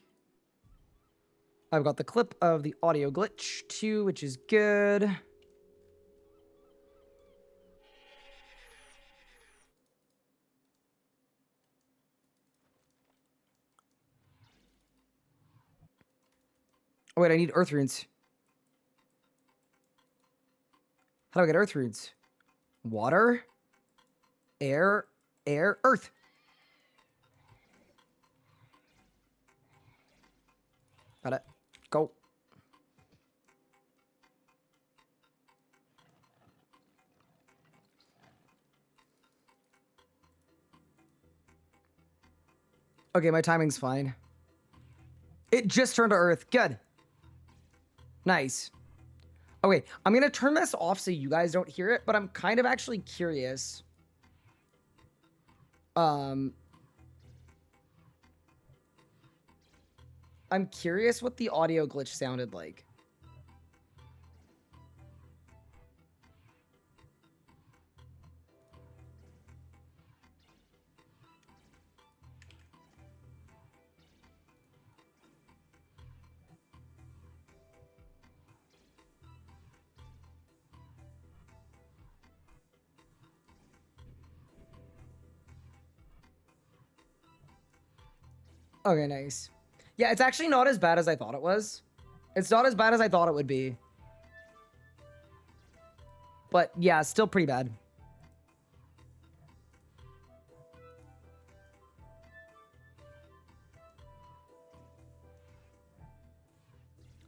I've got the clip of the audio glitch, too, which is good. Oh, wait, I need earth runes. How do I get earth runes? Water, air, earth. Got it. Go. Okay, my timing's fine. It just turned to earth. Good. Nice. Okay, I'm going to turn this off so you guys don't hear it, but I'm kind of actually curious. I'm curious what the audio glitch sounded like. Okay, nice. Yeah, it's actually not as bad as I thought it was. It's not as bad as I thought it would be. But yeah, still pretty bad.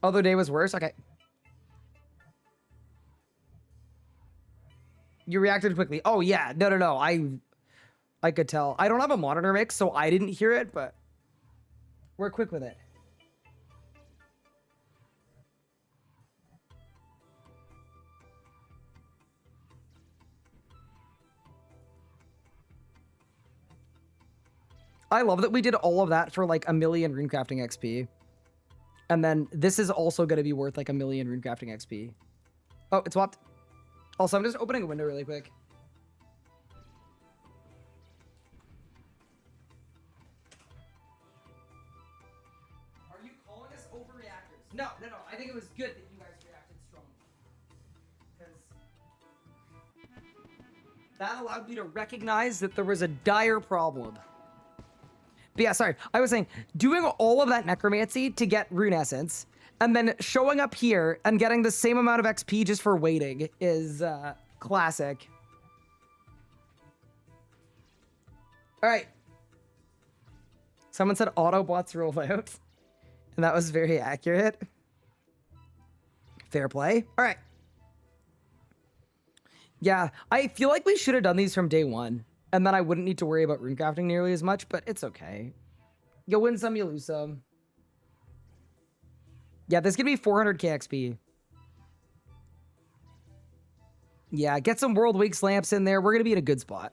Other day was worse? Okay. You reacted quickly. Oh, yeah. No. I could tell. I don't have a monitor mix, so I didn't hear it, but we're quick with it. I love that we did all of that for like 1,000,000 runecrafting XP. And then this is also going to be worth like 1,000,000 runecrafting XP. Oh, it swapped. Also, I'm just opening a window really quick. Are you calling us overreactors? No. I think it was good that you guys reacted strongly. Because that allowed me to recognize that there was a dire problem. But yeah, sorry. I was saying, doing all of that necromancy to get rune essence, and then showing up here and getting the same amount of XP just for waiting is classic. All right. Someone said Autobots roll out, and that was very accurate. Fair play. All right. Yeah, I feel like we should have done these from day one. And then I wouldn't need to worry about runecrafting nearly as much, but it's okay. You win some, you lose some. Yeah, this could be 400k XP. Yeah, get some World Week lamps in there. We're going to be in a good spot.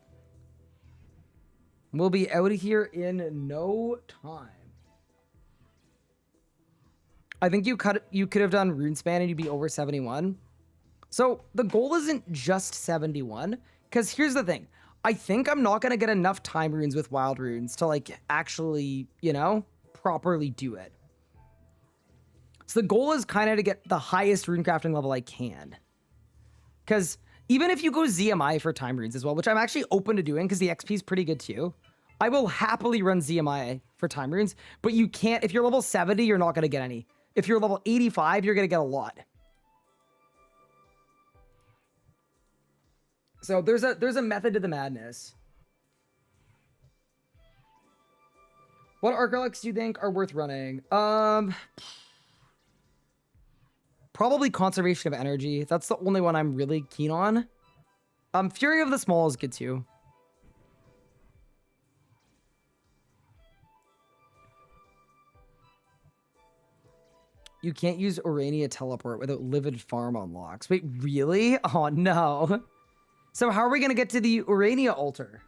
We'll be out of here in no time. I think you could have done RuneSpan and you'd be over 71. So the goal isn't just 71, because here's the thing. I think I'm not going to get enough time runes with wild runes to like actually, you know, properly do it. So the goal is kind of to get the highest rune crafting level I can. Because even if you go ZMI for time runes as well, which I'm actually open to doing because the XP is pretty good too, I will happily run ZMI for time runes, but you can't, if you're level 70, you're not going to get any. If you're level 85, you're going to get a lot. So there's a method to the madness. What arc-relics do you think are worth running? Probably Conservation of Energy. That's the only one I'm really keen on. Fury of the Small is good too. You can't use Orania Teleport without Livid Farm unlocks. Wait, really? Oh no. So how are we going to get to the Orania altar?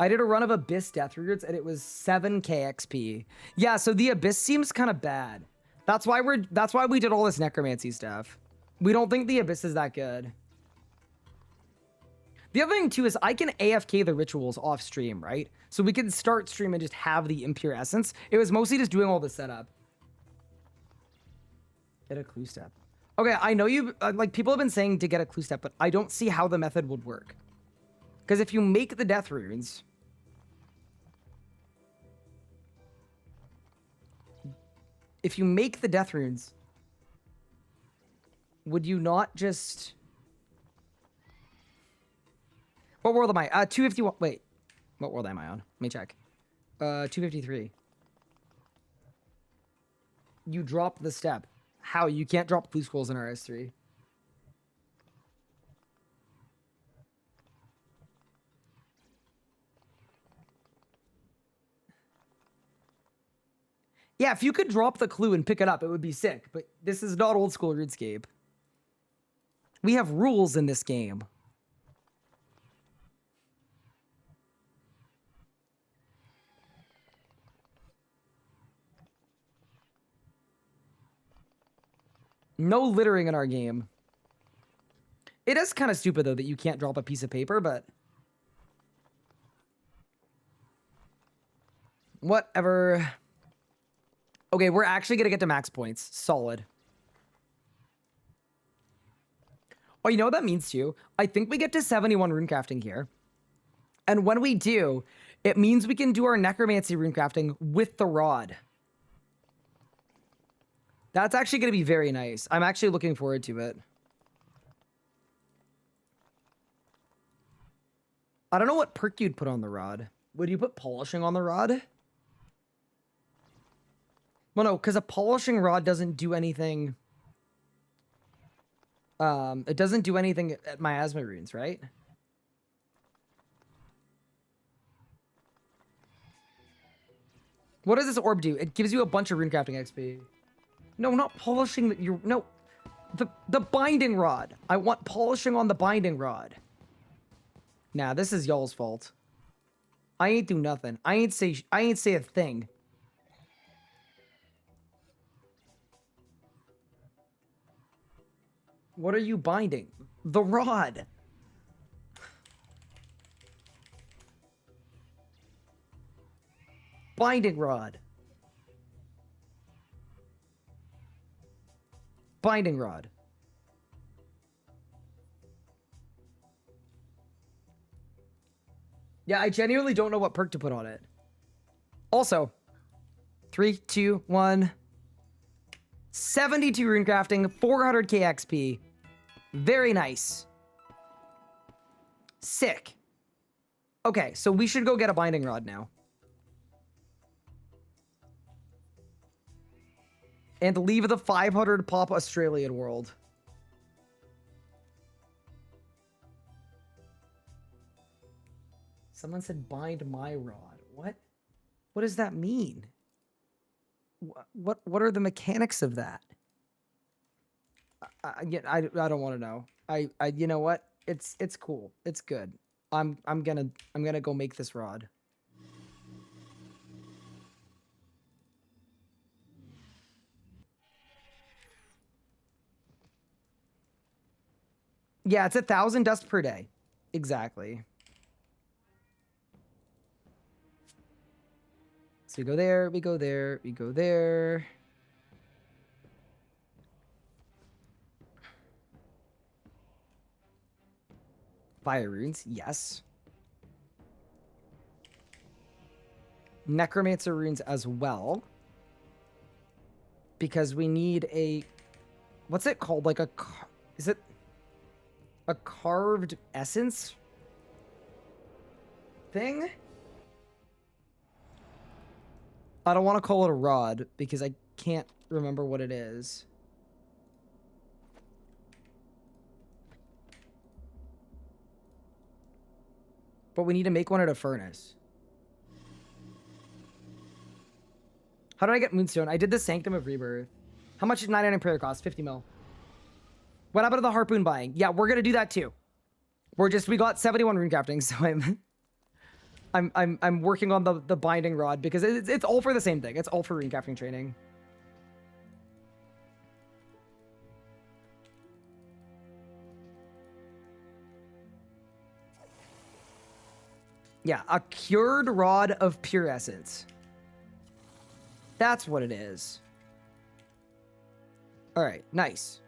I did a run of Abyss Death Roots and it was 7k XP. Yeah, so the Abyss seems kind of bad. That's why we did all this necromancy stuff. We don't think the Abyss is that good. The other thing too is I can AFK the rituals off stream, right? So we can start stream and just have the impure essence. It was mostly just doing all the setup. Get a clue step. Okay, I know you, like, people have been saying to get a clue step, but I don't see how the method would work. Because if you make the death runes... If you make the death runes... Would you not just... What world am I? 251... Wait. What world am I on? Let me check. 253. You drop the step. How? You can't drop clue scrolls in RS3. Yeah, if you could drop the clue and pick it up, it would be sick. But this is not old school RuneScape. We have rules in this game. No littering in our game. It is kind of stupid, though, that you can't drop a piece of paper, but... Whatever. Okay, we're actually going to get to max points. Solid. Oh, you know what that means, too? I think we get to 71 runecrafting here. And when we do, it means we can do our necromancy runecrafting with the rod. That's actually going to be very nice. I'm actually looking forward to it. I don't know what perk you'd put on the rod. Would you put polishing on the rod? Well, no, because a polishing rod doesn't do anything. It doesn't do anything at miasma runes, right? What does this orb do? It gives you a bunch of runecrafting XP. No, not polishing. No, the binding rod. I want polishing on the binding rod. Nah, this is y'all's fault. I ain't do nothing. I ain't say a thing. What are you binding? The rod. Binding rod. Binding rod. Yeah, I genuinely don't know what perk to put on it. Also, 3, 2, 1. 72 runecrafting, 400k XP. Very nice. Sick. Okay, so we should go get a binding rod now. And leave the 500 pop Australian world. Someone said bind my rod. What? What does that mean? What are the mechanics of that? I don't want to know. You know what? It's cool. It's good. I'm gonna go make this rod. Yeah, it's 1,000 dust per day. Exactly. So we go there, we go there, we go there. Fire runes, yes. Necromancer runes as well. Because we need a... What's it called? Like a... Is it a carved essence thing? I don't want to call it a rod because I can't remember what it is. But we need to make one at a furnace. How did I get Moonstone? I did the Sanctum of Rebirth. How much did 99 prayer cost? 50 mil. What happened to the harpoon buying? Yeah, we're gonna do that too. We got 71 rune crafting, so I'm working on the binding rod because it's all for the same thing. It's all for rune crafting training. Yeah, a cured rod of pure essence. That's what it is. All right, nice.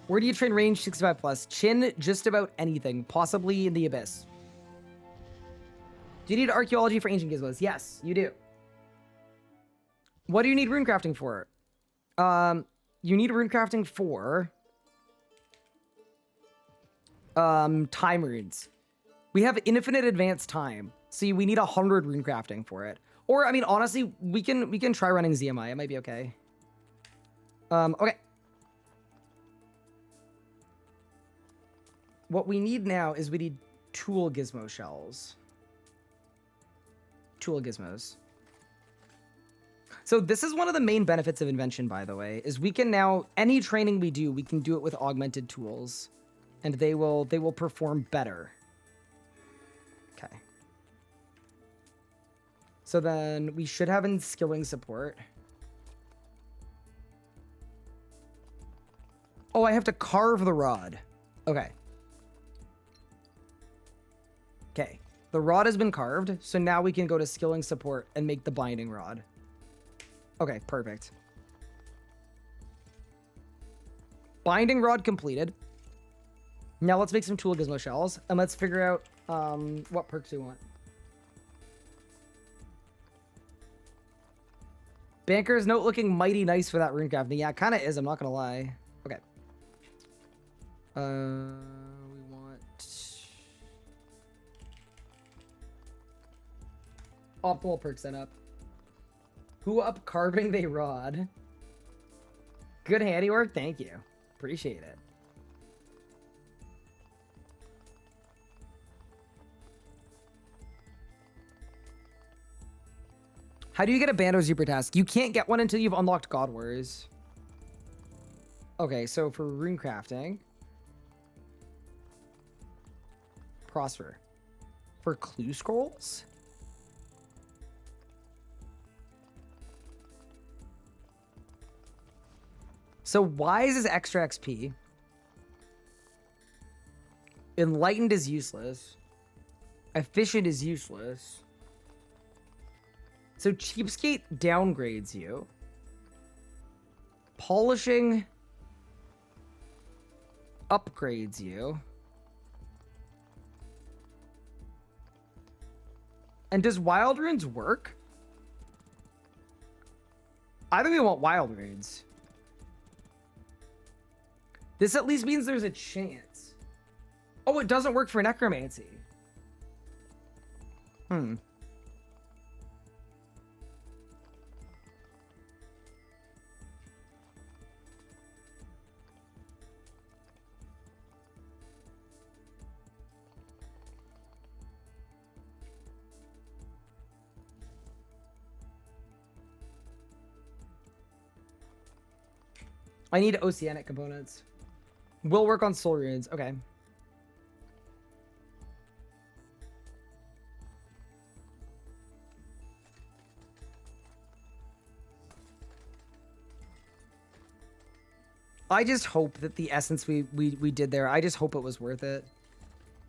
Where do you train range 65 plus? Chin, just about anything, possibly in the abyss. Do you need archaeology for ancient gizmos? Yes, you do. What do you need rune crafting for? You need rune crafting for time runes. We have infinite advanced time, so we need 100 rune crafting for it. Or I mean, honestly, we can try running ZMI. It might be okay. Okay. What we need now is we need tool gizmo shells. Tool gizmos. So this is one of the main benefits of Invention, by the way, is we can now, any training we do it with augmented tools. And they will perform better. Okay. So then we should have in skilling support. Oh, I have to carve the rod. Okay. Okay. The rod has been carved, so now we can go to skilling support and make the binding rod. Okay, perfect. Binding rod completed. Now let's make some tool gizmo shells, and let's figure out what perks we want. Banker's note looking mighty nice for that rune crafting. Yeah, it kind of is, I'm not going to lie. Okay. We want... Optimal perk setup. Who up carving they rod? Good handiwork, thank you. Appreciate it. How do you get a Bando Super task? You can't get one until you've unlocked God Warriors. Okay, so for rune crafting. Prosper. For clue scrolls? So wise is extra XP. Enlightened is useless. Efficient is useless. So Cheapskate downgrades you. Polishing upgrades you. And does Wild Runes work? I think we want Wild Runes. This at least means there's a chance. Oh, it doesn't work for Necromancy. I need oceanic components. We'll work on soul runes. Okay. I just hope that the essence we did there, I just hope it was worth it.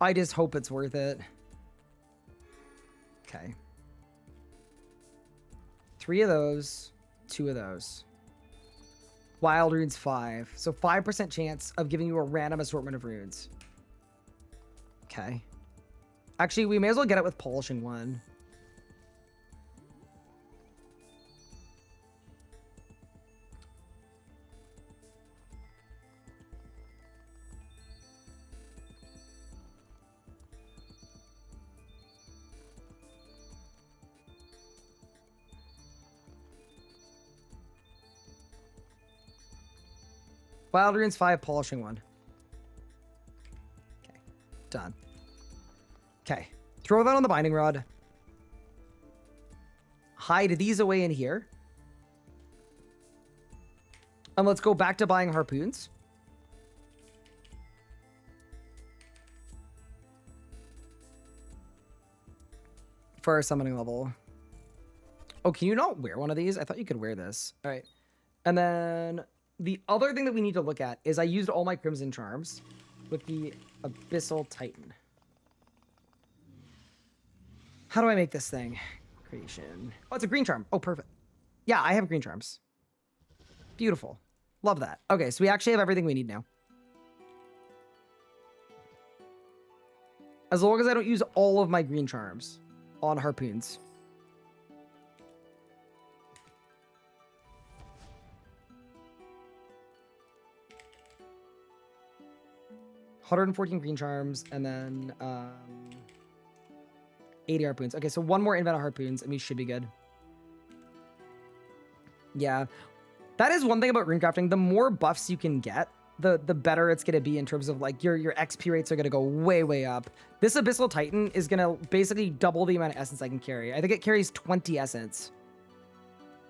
I just hope it's worth it. Okay. 3 of those, 2 of those. Wild runes 5. So 5% chance of giving you a random assortment of runes. Okay. Actually, we may as well get it with polishing 1. Wild runes 5, polishing 1. Okay, done. Okay, throw that on the binding rod. Hide these away in here. And let's go back to buying harpoons. For our summoning level. Oh, can you not wear one of these? I thought you could wear this. All right. And then the other thing that we need to look at is I used all my Crimson Charms with the Abyssal Titan. How do I make this thing? Creation. Oh, it's a green charm. Oh, perfect. Yeah, I have green charms. Beautiful. Love that. Okay, so we actually have everything we need now. As long as I don't use all of my green charms on harpoons. $114 green charms, and then 80 harpoons. Okay, so 1 more invented harpoons, and we should be good. Yeah. That is one thing about runecrafting. The more buffs you can get, the better it's going to be in terms of, like, your XP rates are going to go way, way up. This Abyssal Titan is going to basically double the amount of essence I can carry. I think it carries 20 essence.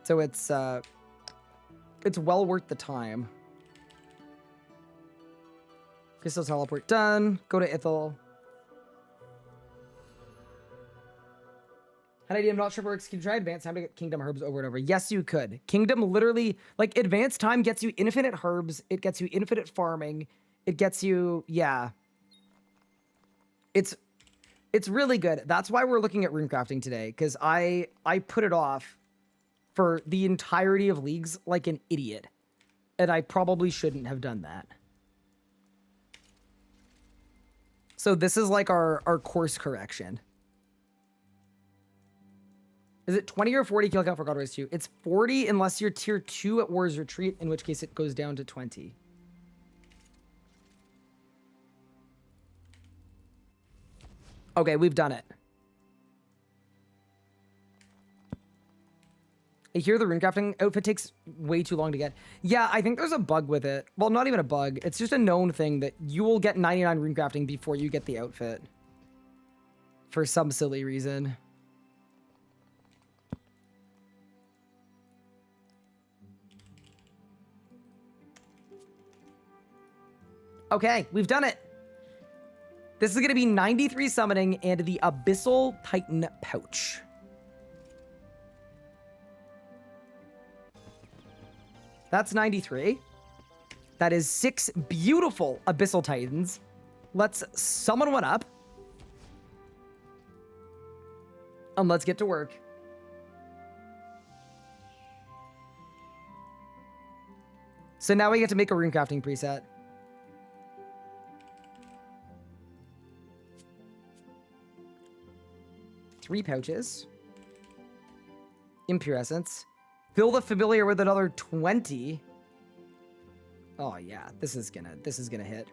So it's well worth the time. Crystal teleport done. Go to Ithel. An idea I'm not sure if it works. Can you try advanced time to get kingdom herbs over and over? Yes, you could. Kingdom literally, like, advanced time gets you infinite herbs. It gets you infinite farming. It gets you, yeah. It's really good. That's why we're looking at runecrafting today, because I put it off for the entirety of leagues like an idiot. And I probably shouldn't have done that. So this is like our course correction. Is it 20 or 40 kill count for God Race 2? It's 40 unless you're tier 2 at War's Retreat, in which case it goes down to 20. Okay, we've done it. I hear the runecrafting outfit takes way too long to get. Yeah, I think there's a bug with it. Well, not even a bug. It's just a known thing that you will get 99 runecrafting before you get the outfit. For some silly reason. Okay, we've done it. This is going to be 93 summoning and the Abyssal Titan pouch. That's 93. That is 6 beautiful Abyssal Titans. Let's summon one up. And let's get to work. So now we get to make a runecrafting preset. Three pouches. Impure Essence. Fill the familiar with another 20. Oh yeah, this is gonna hit.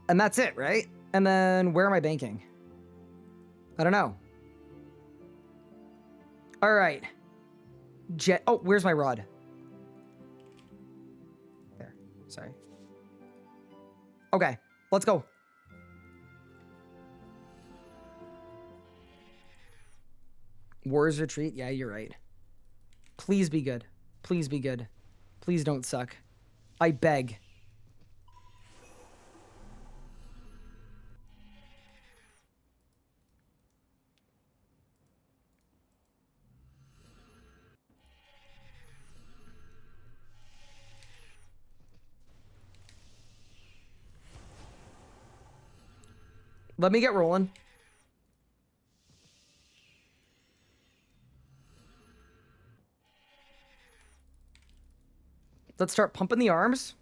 And that's it, right? And then where am I banking? I don't know. All right. Oh, where's my rod? There. Sorry. Okay, let's go. War's Retreat? Yeah, you're right. Please be good. Please be good. Please don't suck. I beg. Let me get rolling. Let's start pumping the arms.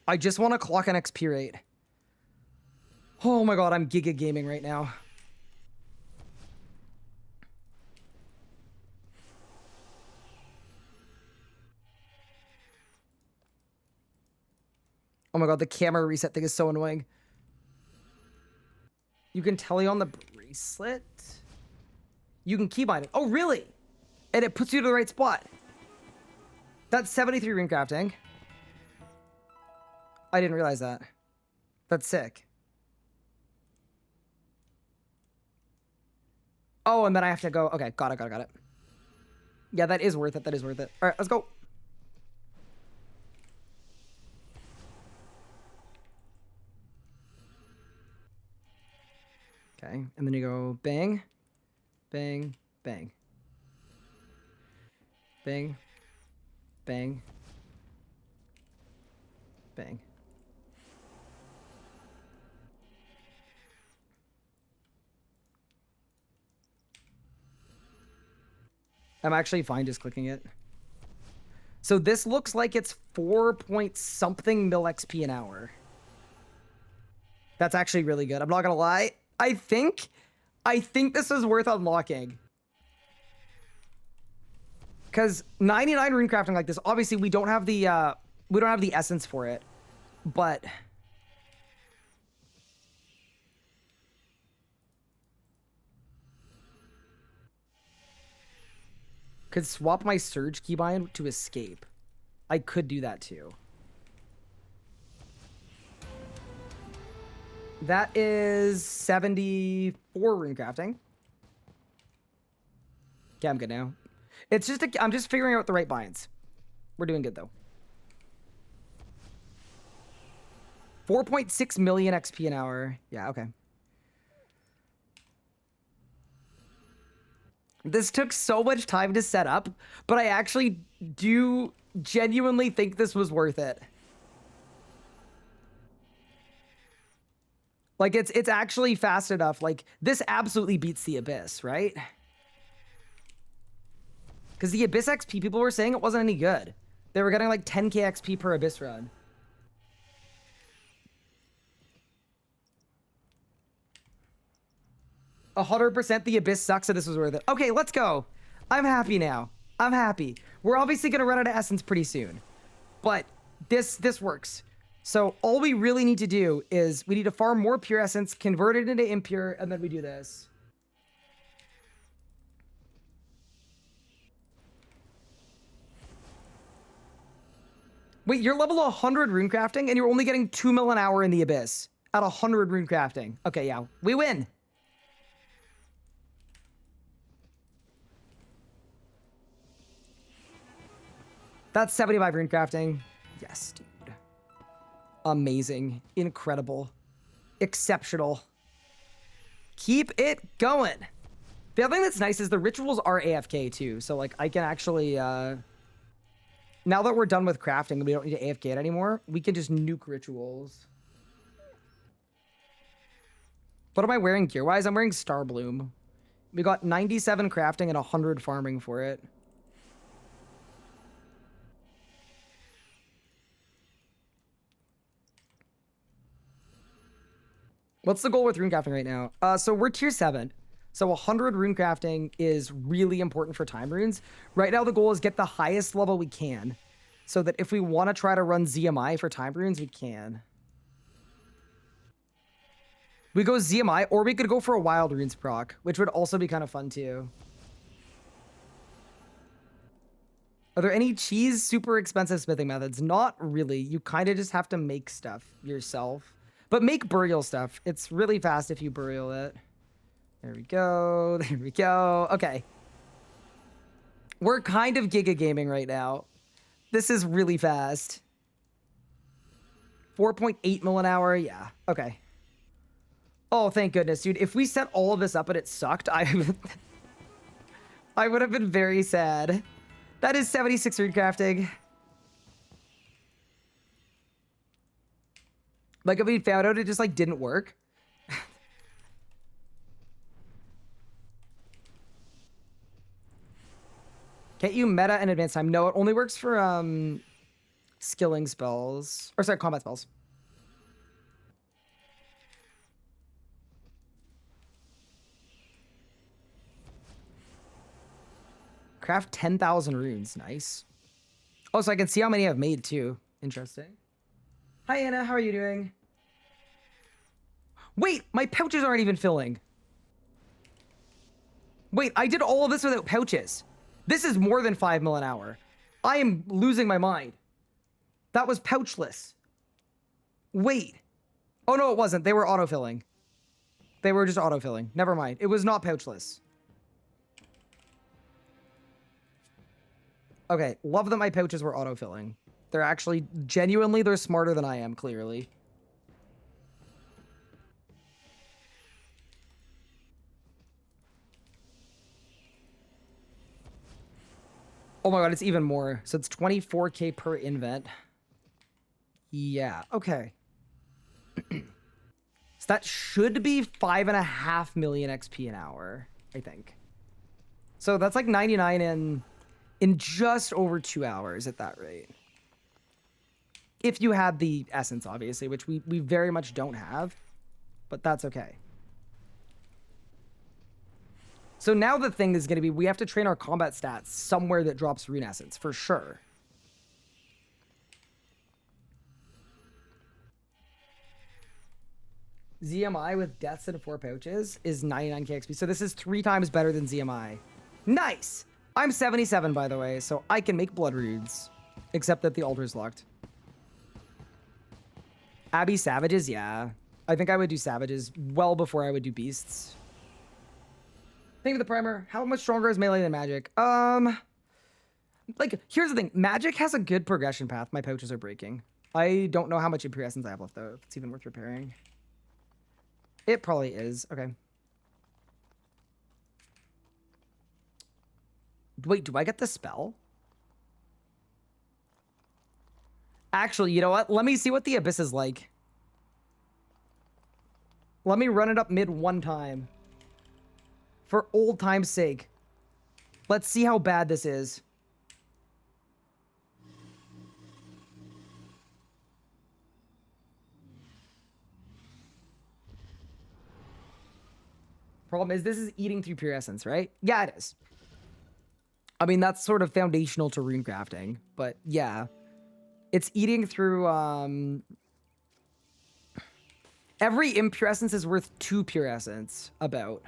I just want to clock an XP rate. Oh my god, I'm giga gaming right now. Oh my god, the camera reset thing is so annoying. You can tally on the bracelet. You can keybind it. Oh, really? And it puts you to the right spot. That's 73 rune crafting. I didn't realize that. That's sick. Oh, and then I have to go. Okay, got it. Yeah, that is worth it. That is worth it. All right, let's go. Okay, and then you go bang, bang, bang. Bang, bang, bang. I'm actually fine just clicking it. So this looks like it's 4 point something mil XP an hour. That's actually really good. I'm not gonna lie. I think this is worth unlocking. Because 99 rune crafting like this, obviously we don't have the essence for it, but could swap my surge keybind to escape. I could do that too. That is 74 rune crafting. Okay, I'm good now. It's just I'm just figuring out the right binds. We're doing good though. 4.6 million XP an hour. Yeah, okay. This took so much time to set up, but I actually do genuinely think this was worth it. Like, it's actually fast enough. Like, this absolutely beats the Abyss, right? Because the Abyss XP, people were saying it wasn't any good. They were getting like 10k XP per Abyss run. %, the Abyss sucks, so this was worth it. Okay, let's go. I'm happy now. I'm happy. We're obviously going to run out of essence pretty soon. But this works. So all we really need to do is we need to farm more pure essence, convert it into impure, and then we do this. Wait, you're level 100 rune crafting, and you're only getting 2 mil an hour in the Abyss at 100 rune crafting. Okay, yeah, we win. That's 75 rune crafting. Yes, dude. Amazing. Incredible. Exceptional. Keep it going. The other thing that's nice is the rituals are AFK too. So like I can actually, now that we're done with crafting and we don't need to AFK it anymore, we can just nuke rituals. What am I wearing gear-wise? I'm wearing Star Bloom. We got 97 crafting and 100 farming for it. What's the goal with rune crafting right now? So we're tier 7. So 100 rune crafting is really important for time runes. Right now the goal is get the highest level we can. So that if we want to try to run ZMI for time runes, we can. We go ZMI, or we could go for a wild runes proc, which would also be kind of fun too. Are there any cheese super expensive smithing methods? Not really. You kind of just have to make stuff yourself. But make burial stuff. It's really fast if you burial it. There we go. There we go. Okay. We're kind of giga gaming right now. This is really fast. 4.8 mil an hour. Yeah. Okay. Oh, thank goodness, dude. If we set all of this up and it sucked, I would have been very sad. That is 76 rune crafting. Like if we found out it just like didn't work. Can't you meta and advanced time? No, it only works for skilling spells. Or sorry, combat spells. Craft 10,000 runes. Nice. Oh, so I can see how many I've made too. Interesting. Hi, Anna. How are you doing? Wait, my pouches aren't even filling. Wait, I did all of this without pouches. This is more than 5 mil an hour. I am losing my mind. That was pouchless. Wait. Oh, no, it wasn't. They were autofilling. They were just autofilling. Never mind. It was not pouchless. Okay, love that my pouches were autofilling. They're actually, genuinely, they're smarter than I am, clearly. Oh my god, it's even more. So it's 24k per invent. Yeah, okay. So that should be 5.5 million XP an hour, I think. So that's like 99 in just over 2 hours at that rate. If you had the essence, obviously, which we very much don't have, but that's okay. So now the thing is going to be, we have to train our combat stats somewhere that drops rune essence, for sure. ZMI with deaths and 4 pouches is 99k XP. So this is 3 times better than ZMI. Nice! I'm 77, by the way, so I can make blood runes. Except that the altar is locked. Abbey Savages, yeah. I think I would do Savages well before I would do Beasts. Thank you for the primer. How much stronger is melee than magic? Like, here's the thing. Magic has a good progression path. My pouches are breaking. I don't know how much impure essence I have left, though. If it's even worth repairing. It probably is. Okay. Wait, do I get the spell? Actually, you know what? Let me see what the Abyss is like. Let me run it up mid one time. For old time's sake. Let's see how bad this is. Problem is, this is eating through pure essence, right? Yeah, it is. I mean, that's sort of foundational to rune crafting, but yeah. It's eating through, every impure essence is worth 2 pure essence, about.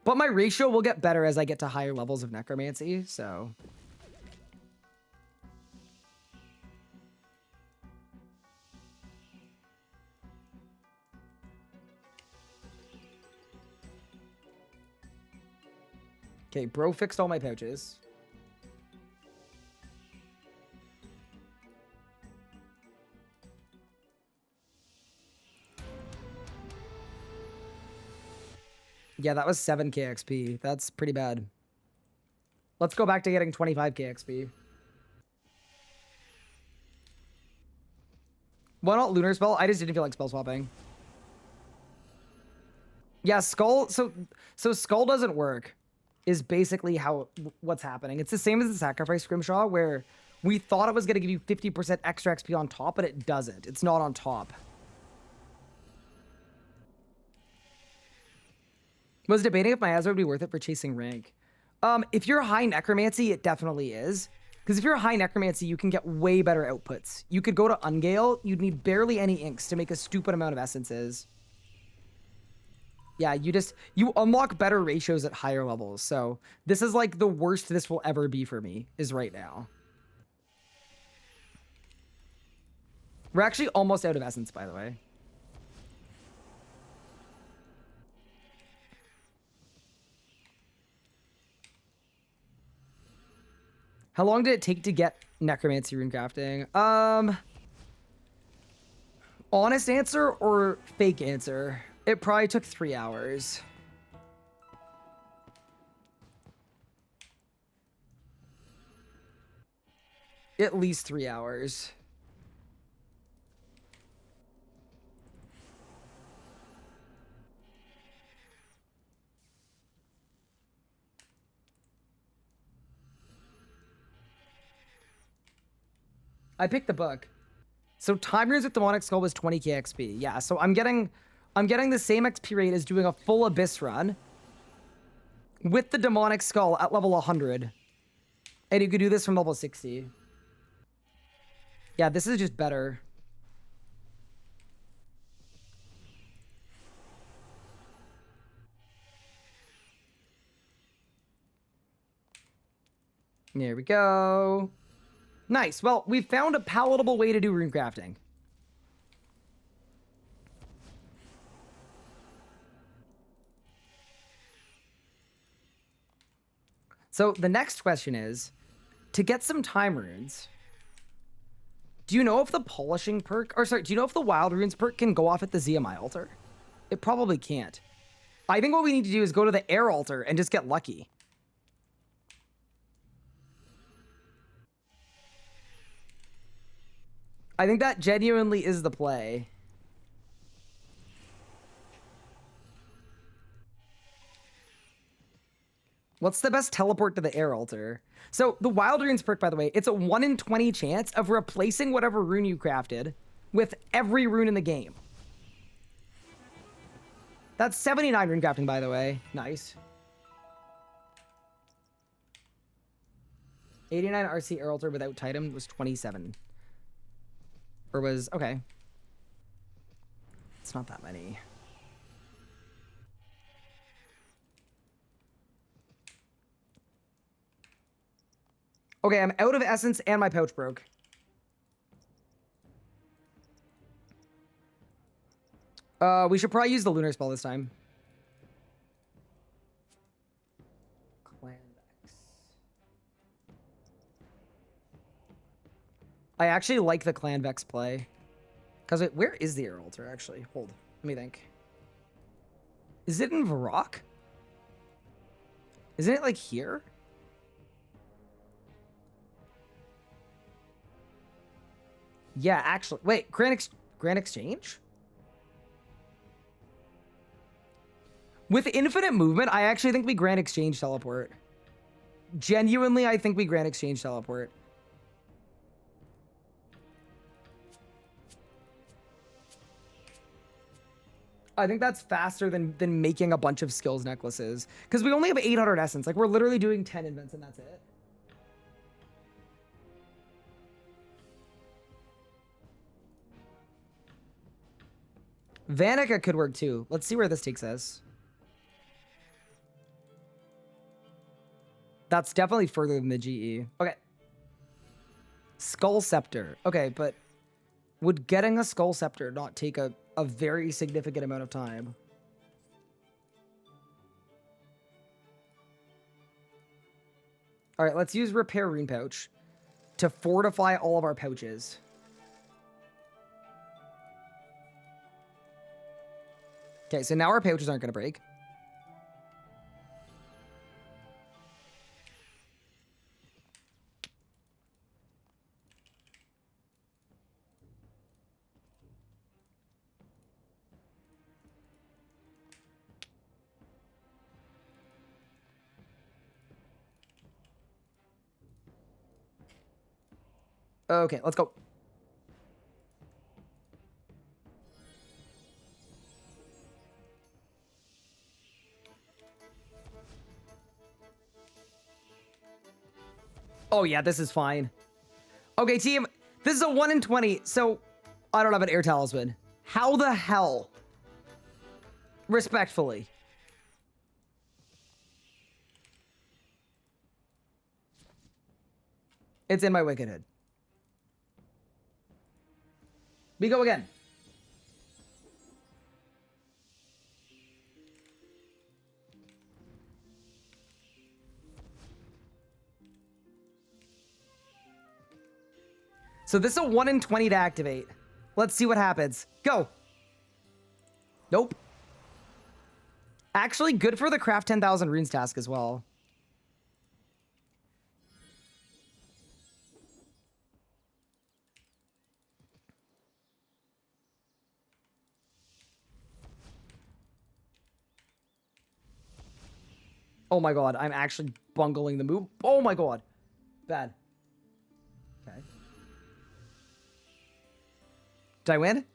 But my ratio will get better as I get to higher levels of necromancy, so. Okay, bro fixed all my pouches. Yeah, that was 7k XP. That's pretty bad. Let's go back to getting 25k XP. Why not Lunar Spell? I just didn't feel like spell swapping. Yeah, Skull. So Skull doesn't work. Is basically what's happening. It's the same as the Sacrifice Scrimshaw, where we thought it was going to give you 50% extra XP on top, but it doesn't. It's not on top. Was debating if my Azra would be worth it for chasing rank. If you're high necromancy, it definitely is. Because if you're high necromancy, you can get way better outputs. You could go to Ungale, you'd need barely any inks to make a stupid amount of essences. Yeah, you unlock better ratios at higher levels. So this is like the worst this will ever be for me, is right now. We're actually almost out of essence, by the way. How long did it take to get necromancy rune crafting? Honest answer or fake answer? It probably took 3 hours. At least 3 hours. I picked the book. So time runes with demonic skull was 20k XP. Yeah, so I'm getting the same XP rate as doing a full abyss run with the demonic skull at level 100. And you could do this from level 60. Yeah, this is just better. There we go. Nice. Well, we found a palatable way to do rune crafting. So the next question is, to get some time runes, do you know if the polishing perk, or sorry, do you know if the wild runes perk can go off at the ZMI altar? It probably can't. I think what we need to do is go to the air altar and just get lucky. I think that genuinely is the play. What's the best teleport to the air altar? So the wild runes perk, by the way, it's a 1 in 20 chance of replacing whatever rune you crafted with every rune in the game. That's 79 rune crafting, by the way. Nice. 89 RC air altar without Titan was 27. Or was, okay. It's not that many. Okay, I'm out of essence and my pouch broke. We should probably use the lunar spell this time. Clan Vex. I actually like the Clan Vex play. Because where is the air altar, actually? Hold, let me think. Is it in Zamarok? Isn't it like here? Yeah, actually. Wait, Grand Exchange? With infinite movement, I actually think we Grand Exchange teleport. Genuinely, I think we Grand Exchange teleport. I think that's faster than making a bunch of skills necklaces. Because we only have 800 essence. Like, we're literally doing 10 invents and that's it. Vanica could work too. Let's see where this takes us. That's definitely further than the GE. Okay. Skull Scepter. Okay, but would getting a Skull Scepter not take a very significant amount of time? All right, let's use Repair Rune Pouch to fortify all of our pouches. Okay, so now our pouches aren't going to break. Okay, let's go. Oh yeah, this is fine. Okay, team, this is a 1 in 20, so I don't have an air talisman. How the hell? Respectfully. It's in my Wicked Hood. We go again. So this is a 1 in 20 to activate. Let's see what happens. Go. Nope. Actually, good for the craft 10,000 runes task as well. Oh my god, I'm actually bungling the move. Oh my god. Bad. Okay. Did I win?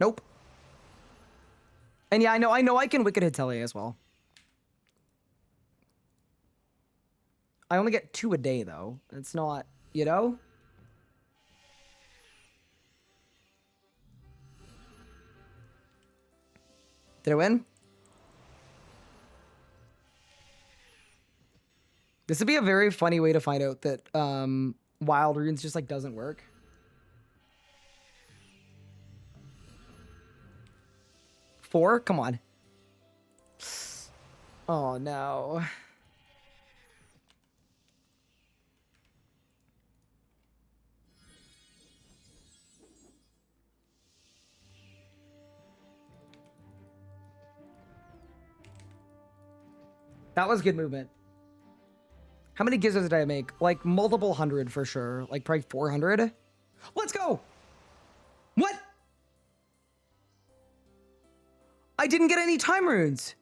Nope. And yeah, I know I can Wicked hit Telly as well. I only get 2 a day though. It's not, you know? Did I win? This would be a very funny way to find out that Wild Runes just like doesn't work. Four? Come on. Oh no. That was good movement. How many gizzards did I make? Like multiple hundred for sure. Like probably 400. Let's go. What? I didn't get any time runes.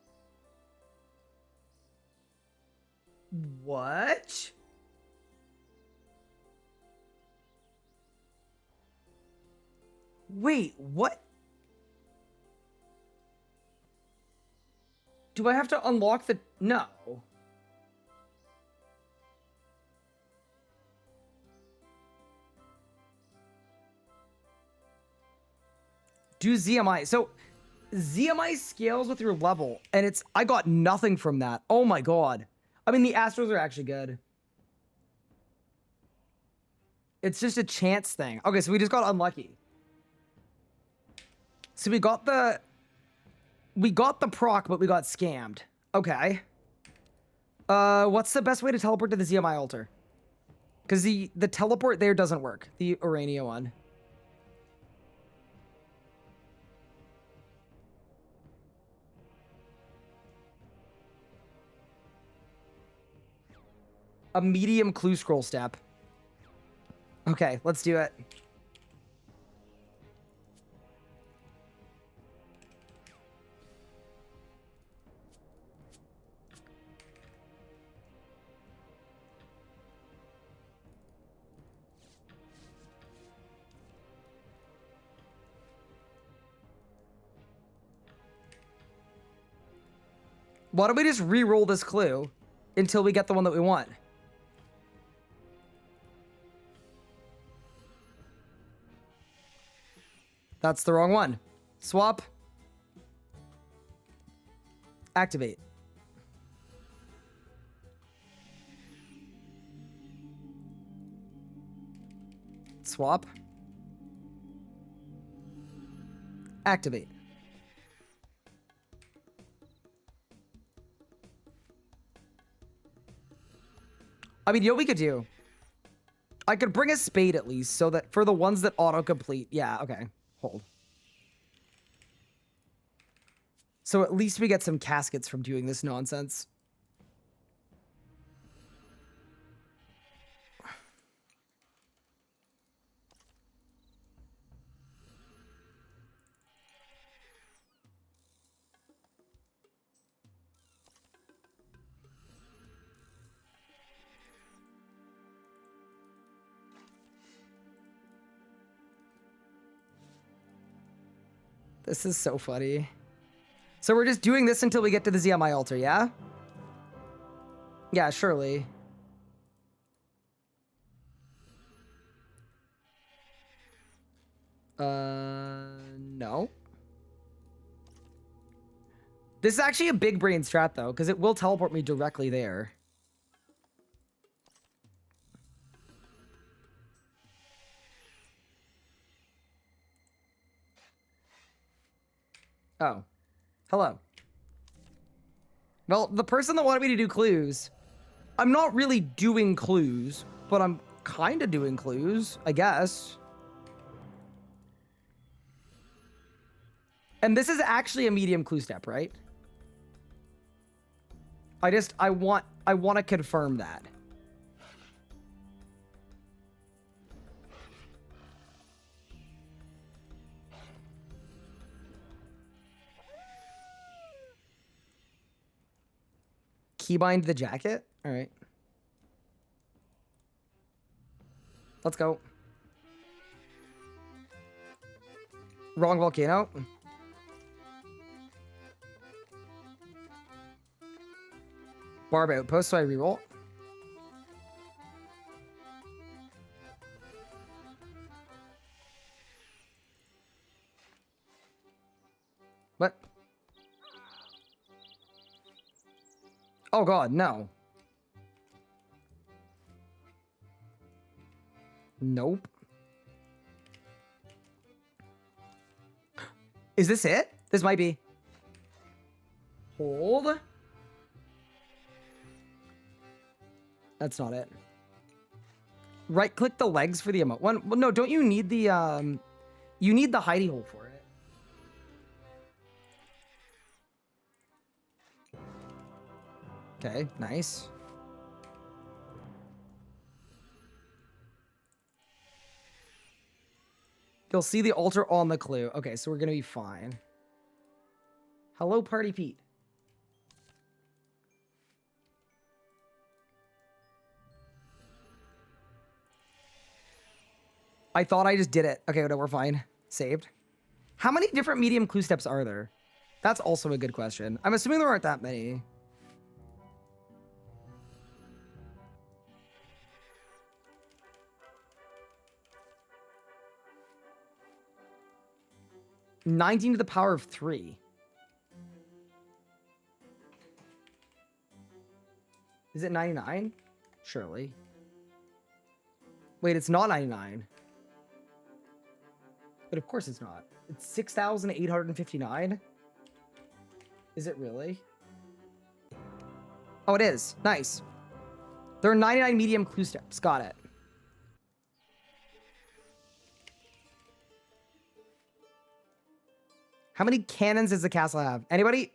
What? Wait, what? Do I have to unlock the... No. Do ZMI. So, ZMI scales with your level, and it's... I got nothing from that. Oh my god. I mean, the Astros are actually good. It's just a chance thing. Okay, so we just got unlucky. So we got the... We got the proc, but we got scammed. Okay. What's the best way to teleport to the ZMI altar? Because the teleport there doesn't work. The Urania one. A medium clue scroll step. Okay, let's do it. Why don't we just re-roll this clue until we get the one that we want? That's the wrong one. Swap. Activate. Swap. Activate. I mean, you know what we could do? I could bring a spade at least, so that for the ones that auto-complete. Yeah, okay. Hold. So at least we get some caskets from doing this nonsense. This is so funny. So we're just doing this until we get to the ZMI altar, yeah? Yeah, surely. No. This is actually a big brain strat, though, because it will teleport me directly there. Oh. Hello. Well, the person that wanted me to do clues... I'm not really doing clues, but I'm kind of doing clues, I guess. And this is actually a medium clue step, right? I want to confirm that. keybind the jacket? All right. Let's go. Wrong volcano. Barb outpost, so I reroll. What? Oh god, no. Nope. Is this it? This might be. Hold. That's not it. Right click the legs for the emote one. Well, no, don't you need the you need the hidey hole for it. Okay, nice. You'll see the altar on the clue. Okay, so we're gonna be fine. Hello, Party Pete. I thought I just did it. Okay, no, we're fine. Saved. How many different medium clue steps are there? That's also a good question. I'm assuming there aren't that many. (19 to the power of 3). Is it 99? Surely. Wait, it's not 99. But of course it's not. It's 6,859. Is it really? Oh, it is. Nice. There are 99 medium clue steps. Got it. How many cannons does the castle have? Anybody?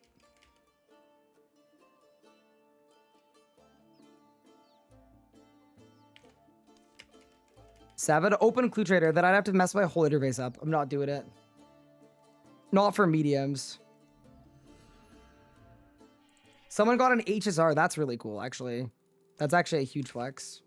Seven. Open clue trader. Then I'd have to mess my whole interface up. I'm not doing it. Not for mediums. Someone got an HSR. That's really cool, actually. That's actually a huge flex.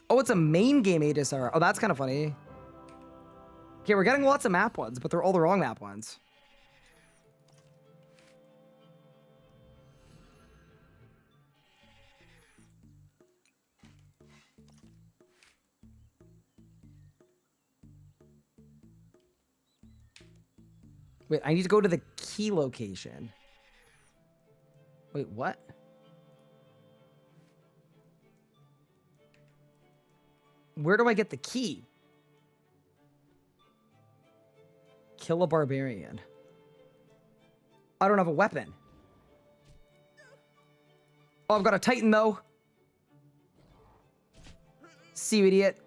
Oh, it's a main game HSR. Oh, that's kind of funny. Okay, we're getting lots of map ones, but they're all the wrong map ones. Wait, I need to go to the key location. Wait, what? Where do I get the key? Kill a barbarian. I don't have a weapon. Oh, I've got a Titan, though. See you, idiot.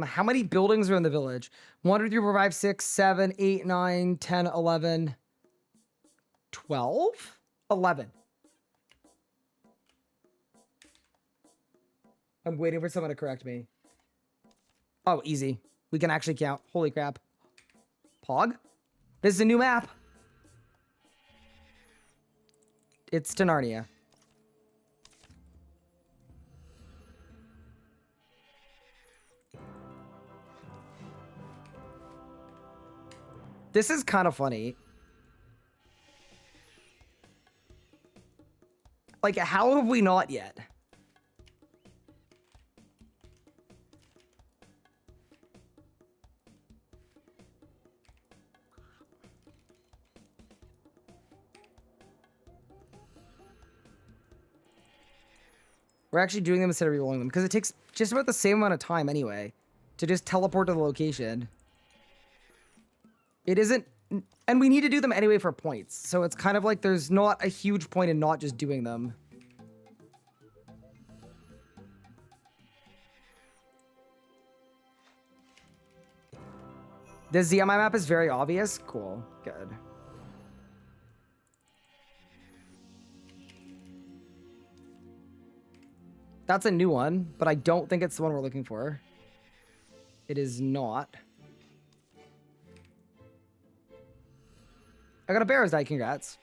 How many buildings are in the village? 1, 2, 3, 4, 5, 6, 7, 8, 9, 10, 11, 12? 11. I'm waiting for someone to correct me. Oh, easy. We can actually count. Holy crap. Pog? This is a new map. It's to Narnia. This is kind of funny. Like, how have we not yet? We're actually doing them instead of rerolling them because it takes just about the same amount of time anyway to just teleport to the location. It isn't, and we need to do them anyway for points. So it's kind of like there's not a huge point in not just doing them. The ZMI map is very obvious. Cool. Good. That's a new one, but I don't think it's the one we're looking for. It is not. I got a Barrow's Die, congrats.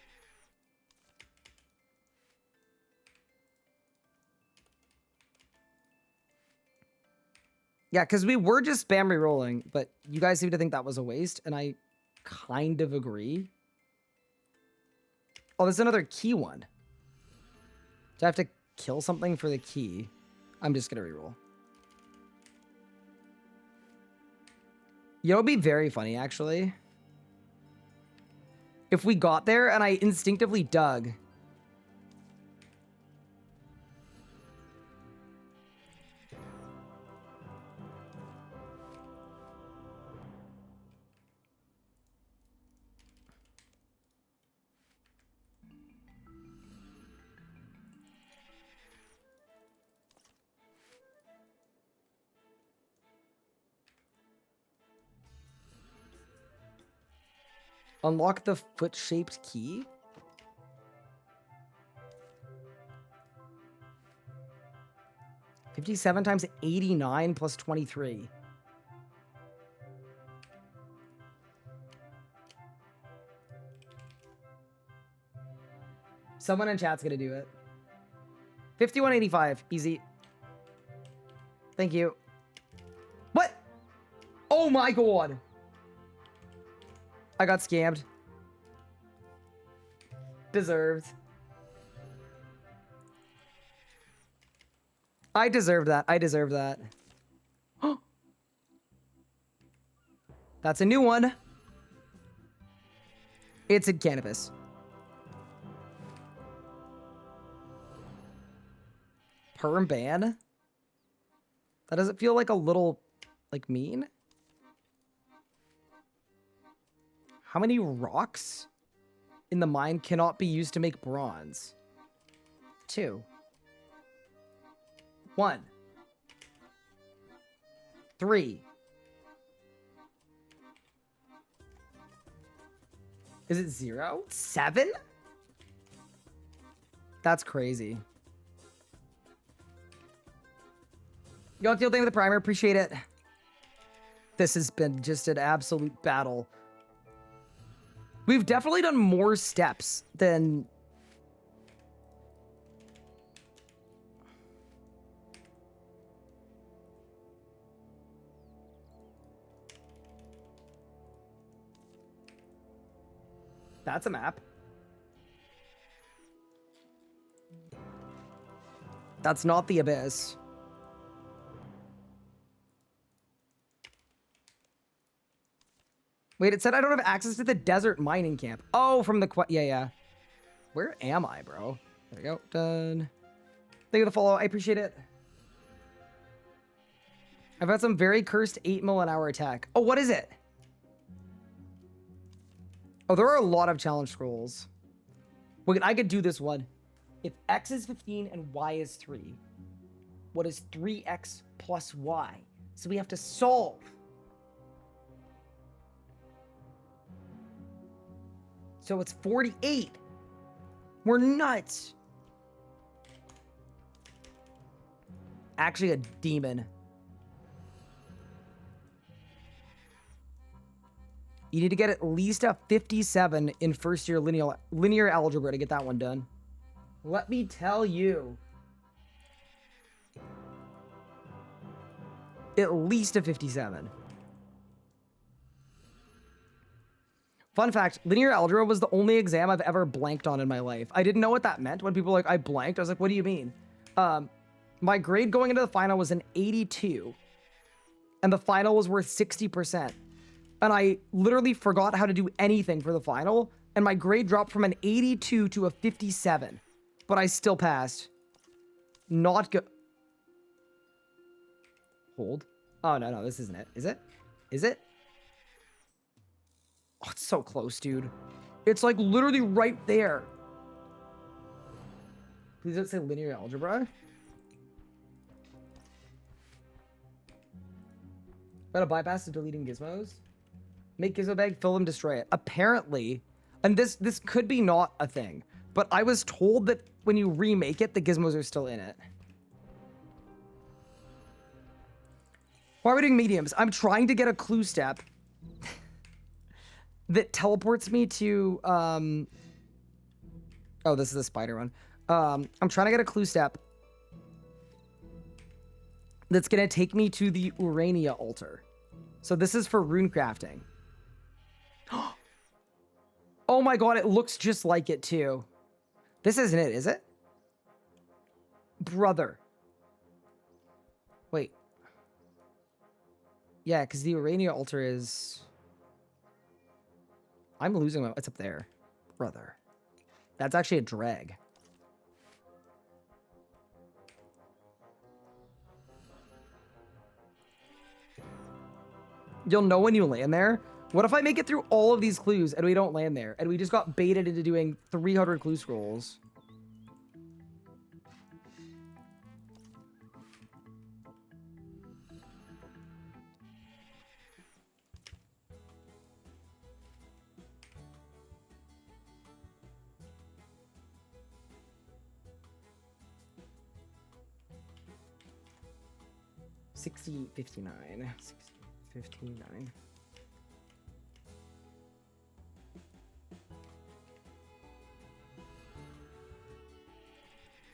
Yeah, because we were just spam re-rolling, but you guys seem to think that was a waste, and I kind of agree. Oh, there's another key one. Do I have to kill something for the key? I'm just going to re-roll. You know, it'd be very funny, actually. If we got there and I instinctively dug. Unlock the foot-shaped key? $57 times 89 plus 23. Someone in chat's gonna do it. 51.85, easy. Thank you. What? Oh my god! I got scammed. Deserved. I deserve that. I deserve that. That's a new one. It's in cannabis. Perm ban? That doesn't feel like a little, like, mean? How many rocks in the mine cannot be used to make bronze? 2. 1. 3. Is it 0? 7? That's crazy. You got the thing with the primer. Appreciate it. This has been just an absolute battle. We've definitely done more steps than... That's a map. That's not the abyss. Wait, it said I don't have access to the desert mining camp. Oh, from the... Yeah. Where am I, bro? There we go. Done. Thank you for the follow. I appreciate it. I've had some very cursed 8 mil an hour attack. Oh, what is it? Oh, there are a lot of challenge scrolls. Wait, I could do this one. If X is 15 and Y is 3, what is 3X plus Y? So we have to solve. So it's 48. We're nuts. Actually, a demon. You need to get at least a 57 in first year linear algebra to get that one done. Let me tell you. At least a 57. Fun fact, linear algebra was the only exam I've ever blanked on in my life. I didn't know what that meant. When people were like, I blanked, I was like, what do you mean? My grade going into the final was an 82. And the final was worth 60%. And I literally forgot how to do anything for the final. And my grade dropped from an 82 to a 57. But I still passed. not go. Hold. Oh, no, this isn't it. Is it? Is it? Oh, it's so close, dude. It's like literally right there. Please don't say linear algebra. Gotta bypass the deleting gizmos. Make gizmo bag, fill them, destroy it. Apparently, and this could be not a thing, but I was told that when you remake it, the gizmos are still in it. Why are we doing mediums? I'm trying to get a clue step that teleports me to, oh, this is the spider one. I'm trying to get a clue step that's going to take me to the Urania altar. So this is for rune crafting. Oh my god, it looks just like it too. This isn't it, is it? Brother. Wait. Yeah, because the Urania altar is... I'm losing my... It's up there. Brother. That's actually a drag. You'll know when you land there. What if I make it through all of these clues and we don't land there? And we just got baited into doing 300 clue scrolls. $60.59. $60.59.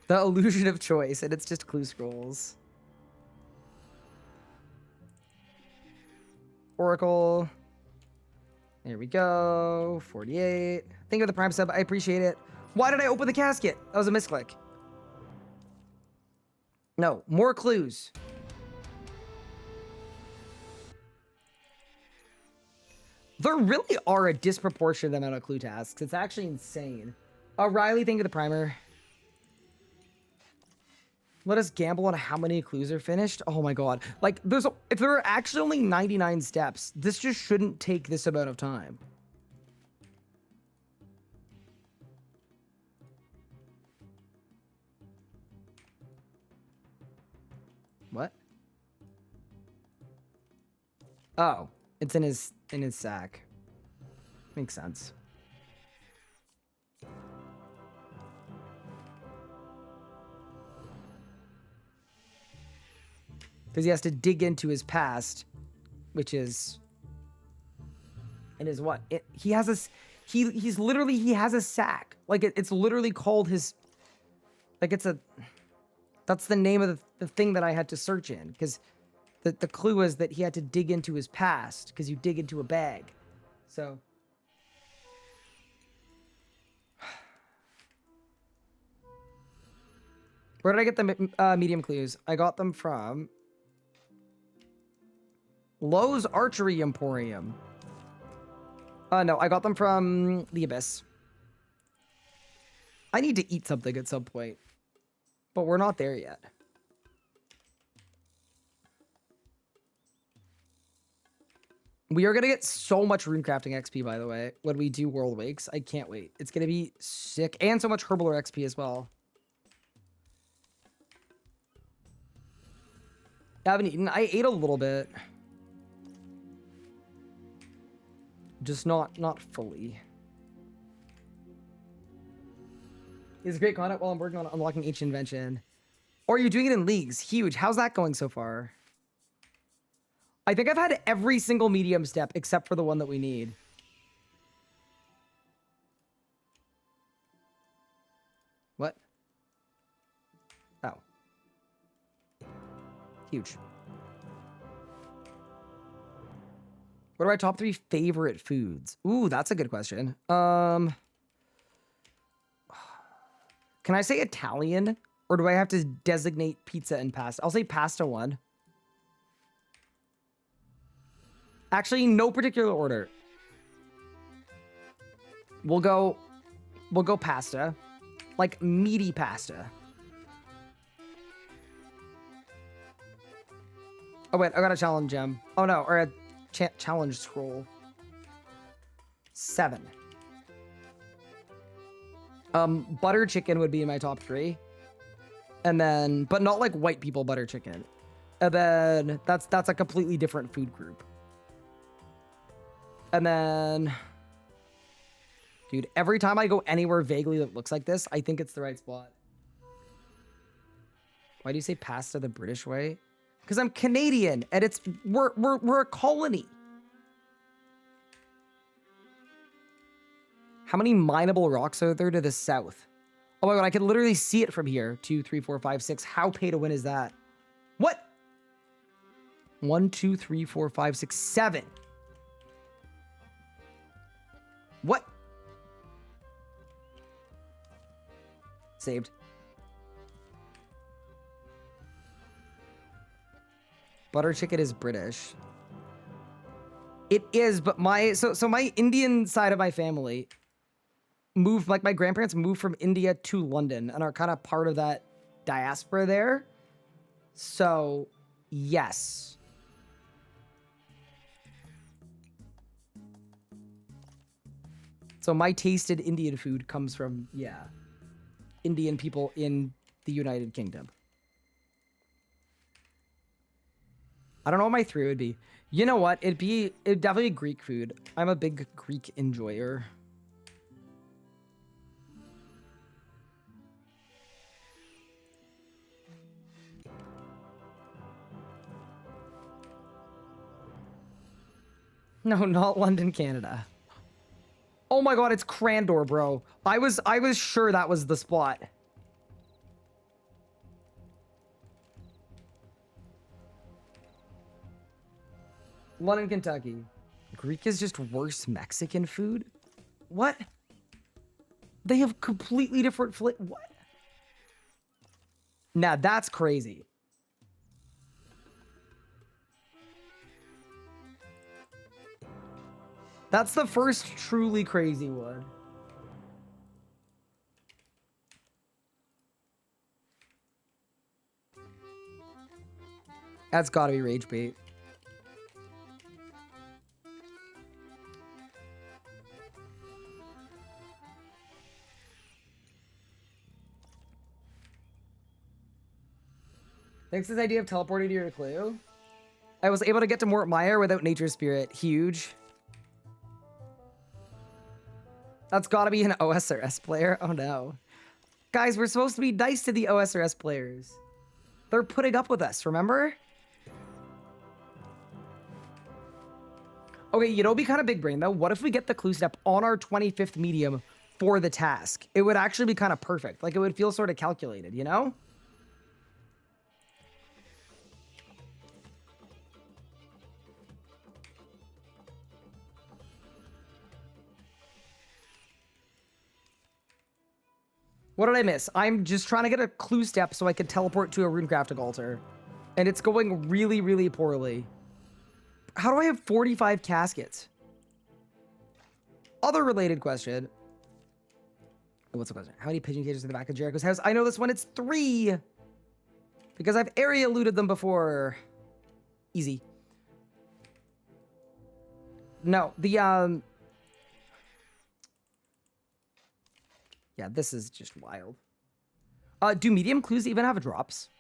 The illusion of choice, and it's just clue scrolls. Oracle. There we go. 48. Thank you for the Prime sub. I appreciate it. Why did I open the casket? That was a misclick. No, more clues. There really are a disproportionate amount of clue tasks. It's actually insane. Riley, thank you for the primer. Let us gamble on how many clues are finished. Oh my god. Like, if there are actually only 99 steps, this just shouldn't take this amount of time. What? Oh, it's in his sack. Makes sense. Because he has to dig into his past, which is... And is what? He has a... He's literally... He has a sack. Like, it's literally called his... Like, it's a... That's the name of the thing that I had to search in. Because the clue is that he had to dig into his past. Because you dig into a bag. So... Where did I get the medium clues? I got them from... Lowe's Archery Emporium. No, I got them from the Abyss. I need to eat something at some point. But we're not there yet. We are going to get so much runecrafting XP, by the way, when we do World Wakes. I can't wait. It's going to be sick. And so much Herbaler XP as well. I haven't eaten. I ate a little bit. Just not fully. It's great content while I'm working on unlocking each invention. Or are you doing it in leagues? Huge. How's that going so far? I think I've had every single medium step except for the one that we need. What? Oh. Huge. What are my top 3 favorite foods? Ooh, that's a good question. Can I say Italian? Or do I have to designate pizza and pasta? I'll say pasta 1. Actually, no particular order. We'll go pasta. Like meaty pasta. Oh wait, I got a challenge gem. Oh no, or a challenge scroll. 7. Butter chicken would be in my top 3. And then, but not like white people butter chicken. And then that's a completely different food group. And then, dude, every time I go anywhere vaguely that looks like this, I think it's the right spot. Why do you say pasta the British way? Because I'm Canadian and it's we're a colony. How many mineable rocks are there to the south? Oh my god, I can literally see it from here. 2, 3, 4, 5, 6. How pay to win is that? What? 1, 2, 3, 4, 5, 6, 7. What? Saved. Butter chicken is British. It is, but my so my Indian side of my family moved, like my grandparents moved from India to London and are kind of part of that diaspora there. So, yes. So my tasted Indian food comes from, yeah, Indian people in the United Kingdom. I don't know what my 3 would be. You know what? It'd definitely be Greek food. I'm a big Greek enjoyer. No, not London, Canada. Oh my god, it's Crandor, bro. I was sure that was the spot. London, Kentucky. Greek is just worse Mexican food? What? They have completely different what? Nah, that's crazy. That's the first truly crazy one. That's gotta be rage bait. Thanks to this idea of teleporting to your clue. I was able to get to Mort Meyer without Nature Spirit. Huge. That's gotta be an OSRS player. Oh no. Guys, we're supposed to be nice to the OSRS players. They're putting up with us, remember? Okay, you know, be kind of big brain though. What if we get the clue step on our 25th medium for the task? It would actually be kind of perfect. Like it would feel sort of calculated, you know? What did I miss? I'm just trying to get a clue step so I can teleport to a runecrafting altar. And it's going really, really poorly. How do I have 45 caskets? Other related question. What's the question? How many pigeon cages in the back of Jericho's house? I know this one. It's 3. Because I've area looted them before. Easy. No, the, yeah, this is just wild. Do medium clues even have drops?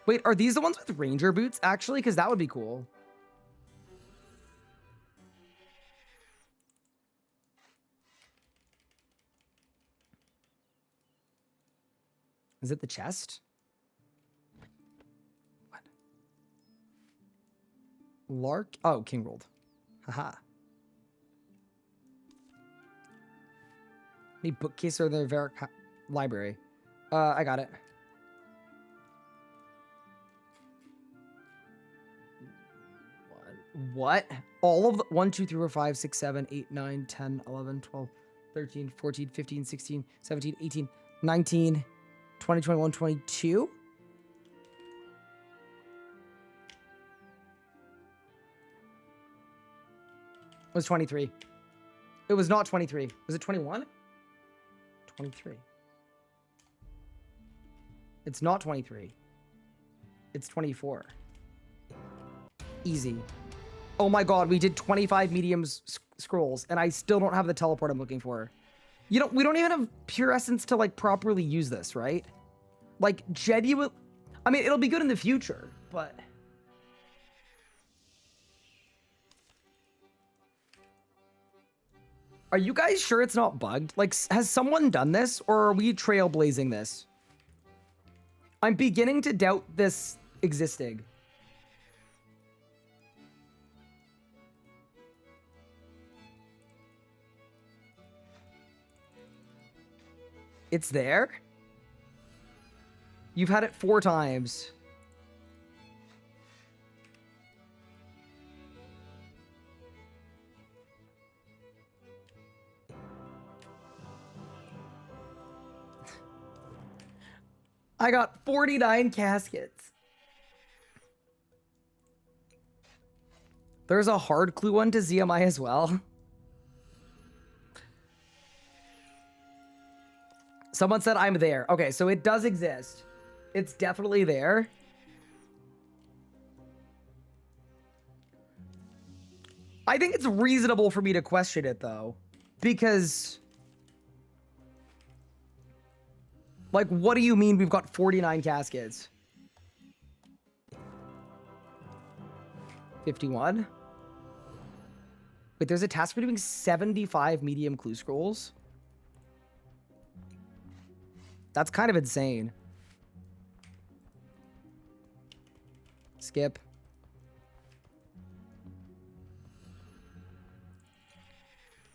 Wait, are these the ones with ranger boots, actually? Because that would be cool. Is it the chest? What? Lark? Oh, King rolled. Haha. Any bookcase or the Zamarok library? I got it. What? All of the 1, 2, 3, 4, 5, 6, 7, 8, 9, 10, 11, 12, 13, 14, 15, 16, 17, 18, 19, 20, 21, 22? It was 23. It was not 23. Was it 21? 23. It's not 23. It's 24. Easy. Oh my god, we did 25 medium scrolls, and I still don't have the teleport I'm looking for. You know, we don't even have pure essence to, like, properly use this, right? Like, genuine... I mean, it'll be good in the future, but... Are you guys sure it's not bugged? Like, has someone done this, or are we trailblazing this? I'm beginning to doubt this existing. It's there? You've had it 4 times. I got 49 caskets. There's a hard clue one to ZMI as well. Someone said I'm there. Okay, so it does exist. It's definitely there. I think it's reasonable for me to question it, though. Because... like, what do you mean we've got 49 caskets? 51? Wait, there's a task for doing 75 medium clue scrolls? That's kind of insane. Skip.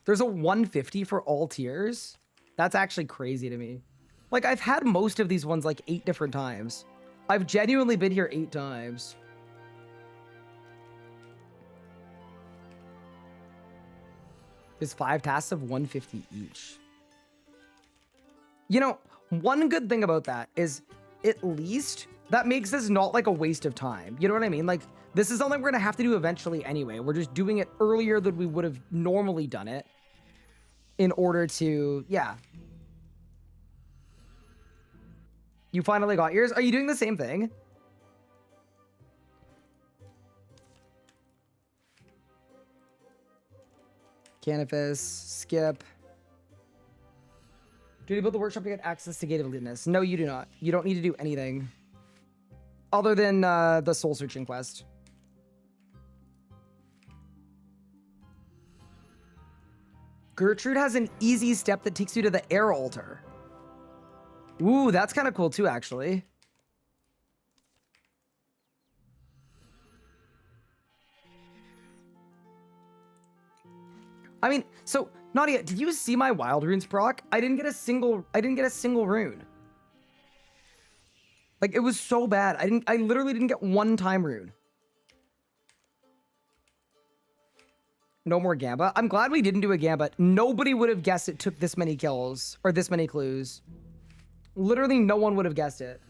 There's a 150 for all tiers? That's actually crazy to me. Like, I've had most of these ones like 8 different times. I've genuinely been here 8 times. There's 5 tasks of 150 each. You know, one good thing about that is at least that makes this not like a waste of time. You know what I mean? Like, this is something we're gonna have to do eventually anyway. We're just doing it earlier than we would have normally done it in order to, yeah. You finally got yours? Are you doing the same thing? Canifis, skip. Do you build the workshop to get access to Gate of Eliteness? No, you do not. You don't need to do anything. Other than the soul searching quest. Gertrude has an easy step that takes you to the air altar. Ooh, that's kind of cool too, actually. I mean, so Nadia, did you see my wild runes proc? I didn't get a single rune. Like, it was so bad. I literally didn't get one time rune. No more Gamba. I'm glad we didn't do a Gamba. Nobody would have guessed it took this many kills or this many clues. Literally no one would have guessed it.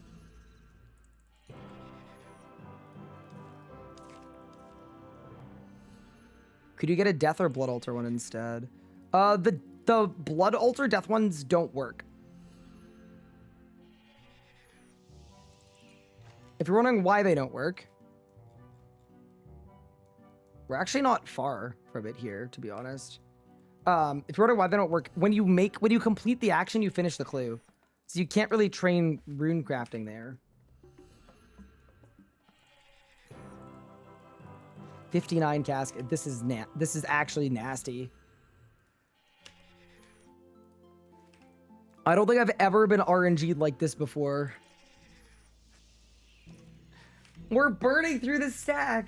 Could you get a death or blood altar one instead? The blood altar death ones don't work. If you're wondering why they don't work, we're actually not far from it here, to be honest. If you're wondering why they don't work, when you complete the action, you finish the clue. So you can't really train rune crafting there. 59 casket. This is actually nasty. I don't think I've ever been RNG'd like this before. We're burning through the stack.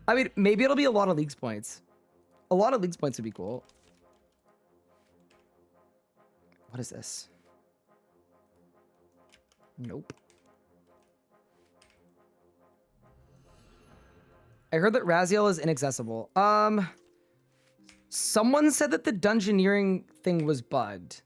I mean, maybe it'll be a lot of leagues points. A lot of leagues points would be cool. What is this? Nope. I heard that Raziel is inaccessible. Someone said that the dungeoneering thing was bugged.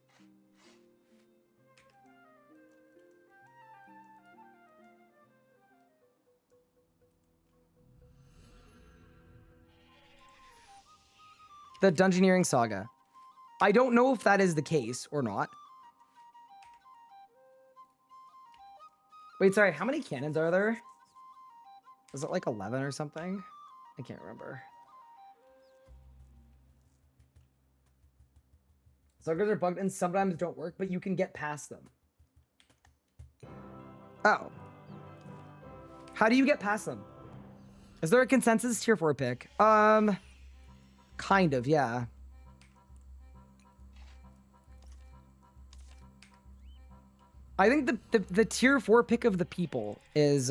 The dungeoneering saga. I don't know if that is the case or not. Wait, sorry, how many cannons are there? Was it like 11 or something? I can't remember. Suckers are bugged and sometimes don't work, but you can get past them. Oh. How do you get past them? Is there a consensus tier 4 pick? Kind of, yeah. I think the tier 4 pick of the people is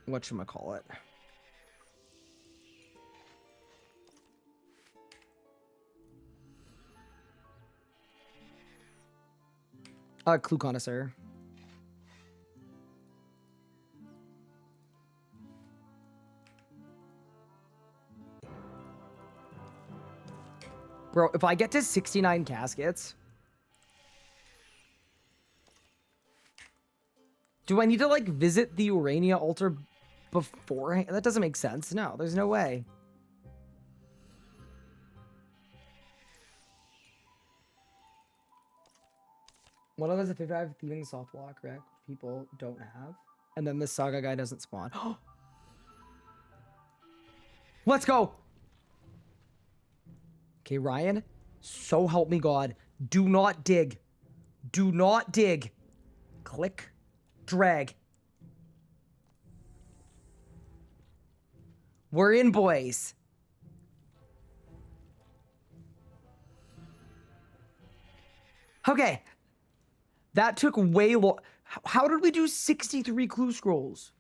whatchamacallit? Clue Connoisseur. Bro, if I get to 69 caskets... Do I need to, like, visit the Urania altar beforehand? That doesn't make sense. No, there's no way. One of us a 55 thieving soft block wreck people don't have. And then this saga guy doesn't spawn. Let's go! Okay, Ryan, so help me God. Do not dig. Do not dig. Click. Drag. We're in, boys. Okay. That took way long. How did we do 63 clue scrolls?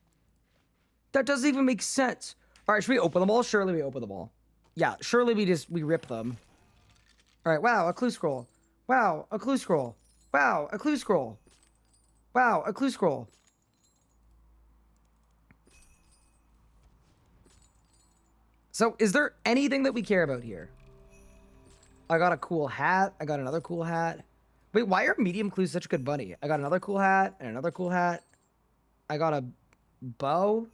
That doesn't even make sense. All right, should we open them all? Surely we open them all. Yeah, surely we rip them. All right, wow, a clue scroll. Wow, a clue scroll. Wow, a clue scroll. Wow, a clue scroll. So, is there anything that we care about here? I got a cool hat. I got another cool hat. Wait, why are medium clues such good money? I got another cool hat and another cool hat. I got a bow.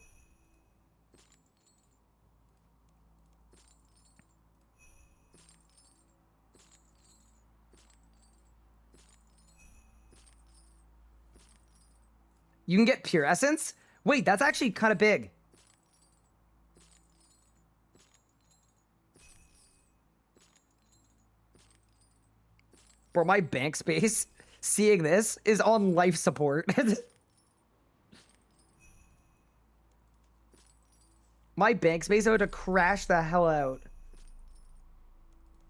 You can get pure essence? Wait, that's actually kind of big. Bro, my bank space, seeing this, is on life support. My bank space, I would have to crash the hell out.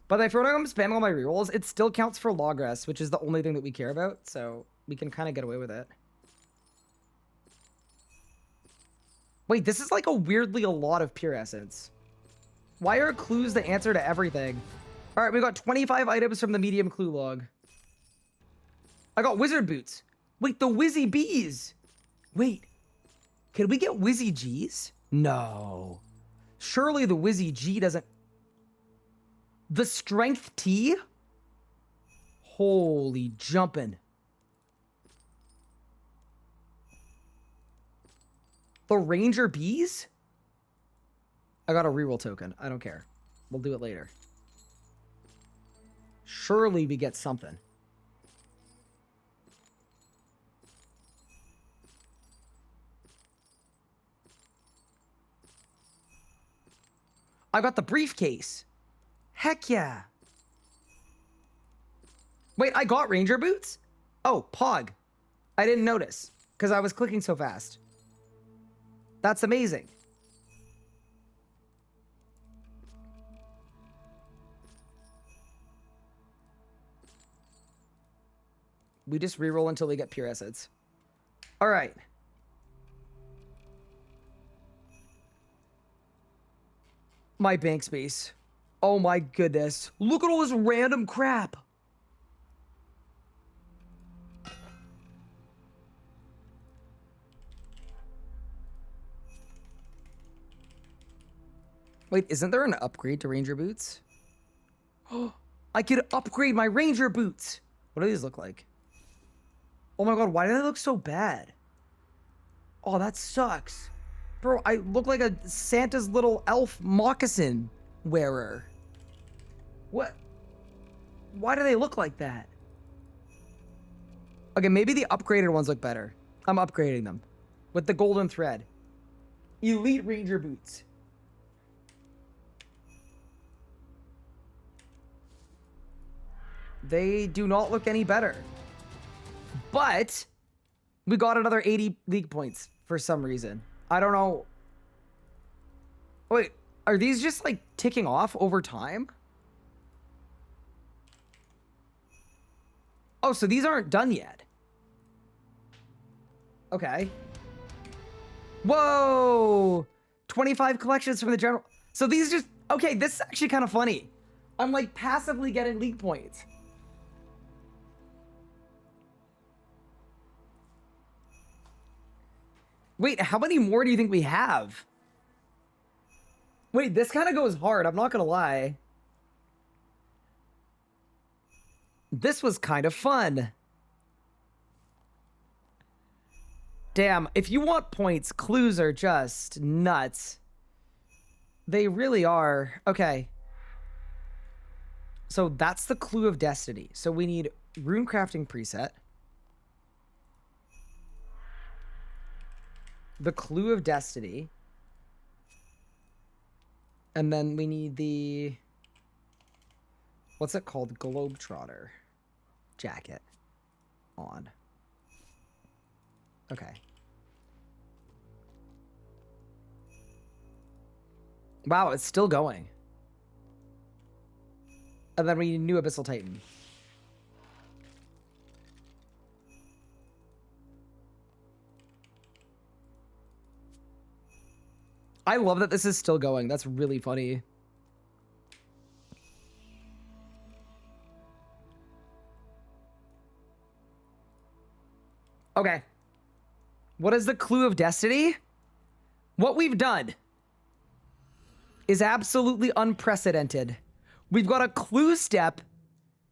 But if I'm spamming all my rerolls, it still counts for logress, which is the only thing that we care about, so we can kind of get away with it. Wait, this is like weirdly a lot of pure essence. Why are clues the answer to everything? All right, we got 25 items from the medium clue log. I got wizard boots. Wait, the Wizzy Bees. Wait, can we get Wizzy G's? No. Surely the Wizzy G doesn't... The Strength T? Holy jumping. The Ranger Bees? I got a reroll token. I don't care. We'll do it later. Surely we get something. I got the briefcase. Heck yeah. Wait, I got ranger boots? Oh, Pog. I didn't notice because I was clicking so fast. That's amazing. We just reroll until we get pure essence. All right. My bank space. Oh my goodness. Look at all this random crap. Wait, isn't there an upgrade to ranger boots? Oh, I could upgrade my ranger boots. What do these look like? Oh my god, why do they look so bad? Oh, that sucks. Bro, I look like a Santa's little elf moccasin wearer. What? Why do they look like that? Okay, maybe the upgraded ones look better. I'm upgrading them with the golden thread. Elite Ranger boots. They do not look any better. But we got another 80 league points for some reason. I don't know. Wait, are these just like ticking off over time? Oh, so these aren't done yet. Okay. Whoa! 25 collections from the general. So these just, okay, this is actually kind of funny. I'm like passively getting league points. Wait, how many more do you think we have? Wait, this kind of goes hard, I'm not gonna lie. This was kind of fun. Damn, if you want points, clues are just nuts. They really are. Okay. So that's the clue of destiny. So we need rune crafting preset. The clue of destiny. And then we need the... what's it called? Globetrotter jacket on. Okay. Wow, it's still going. And then we need new Abyssal Titan. I love that this is still going. That's really funny. Okay. What is the clue of destiny? What we've done is absolutely unprecedented. We've got a clue step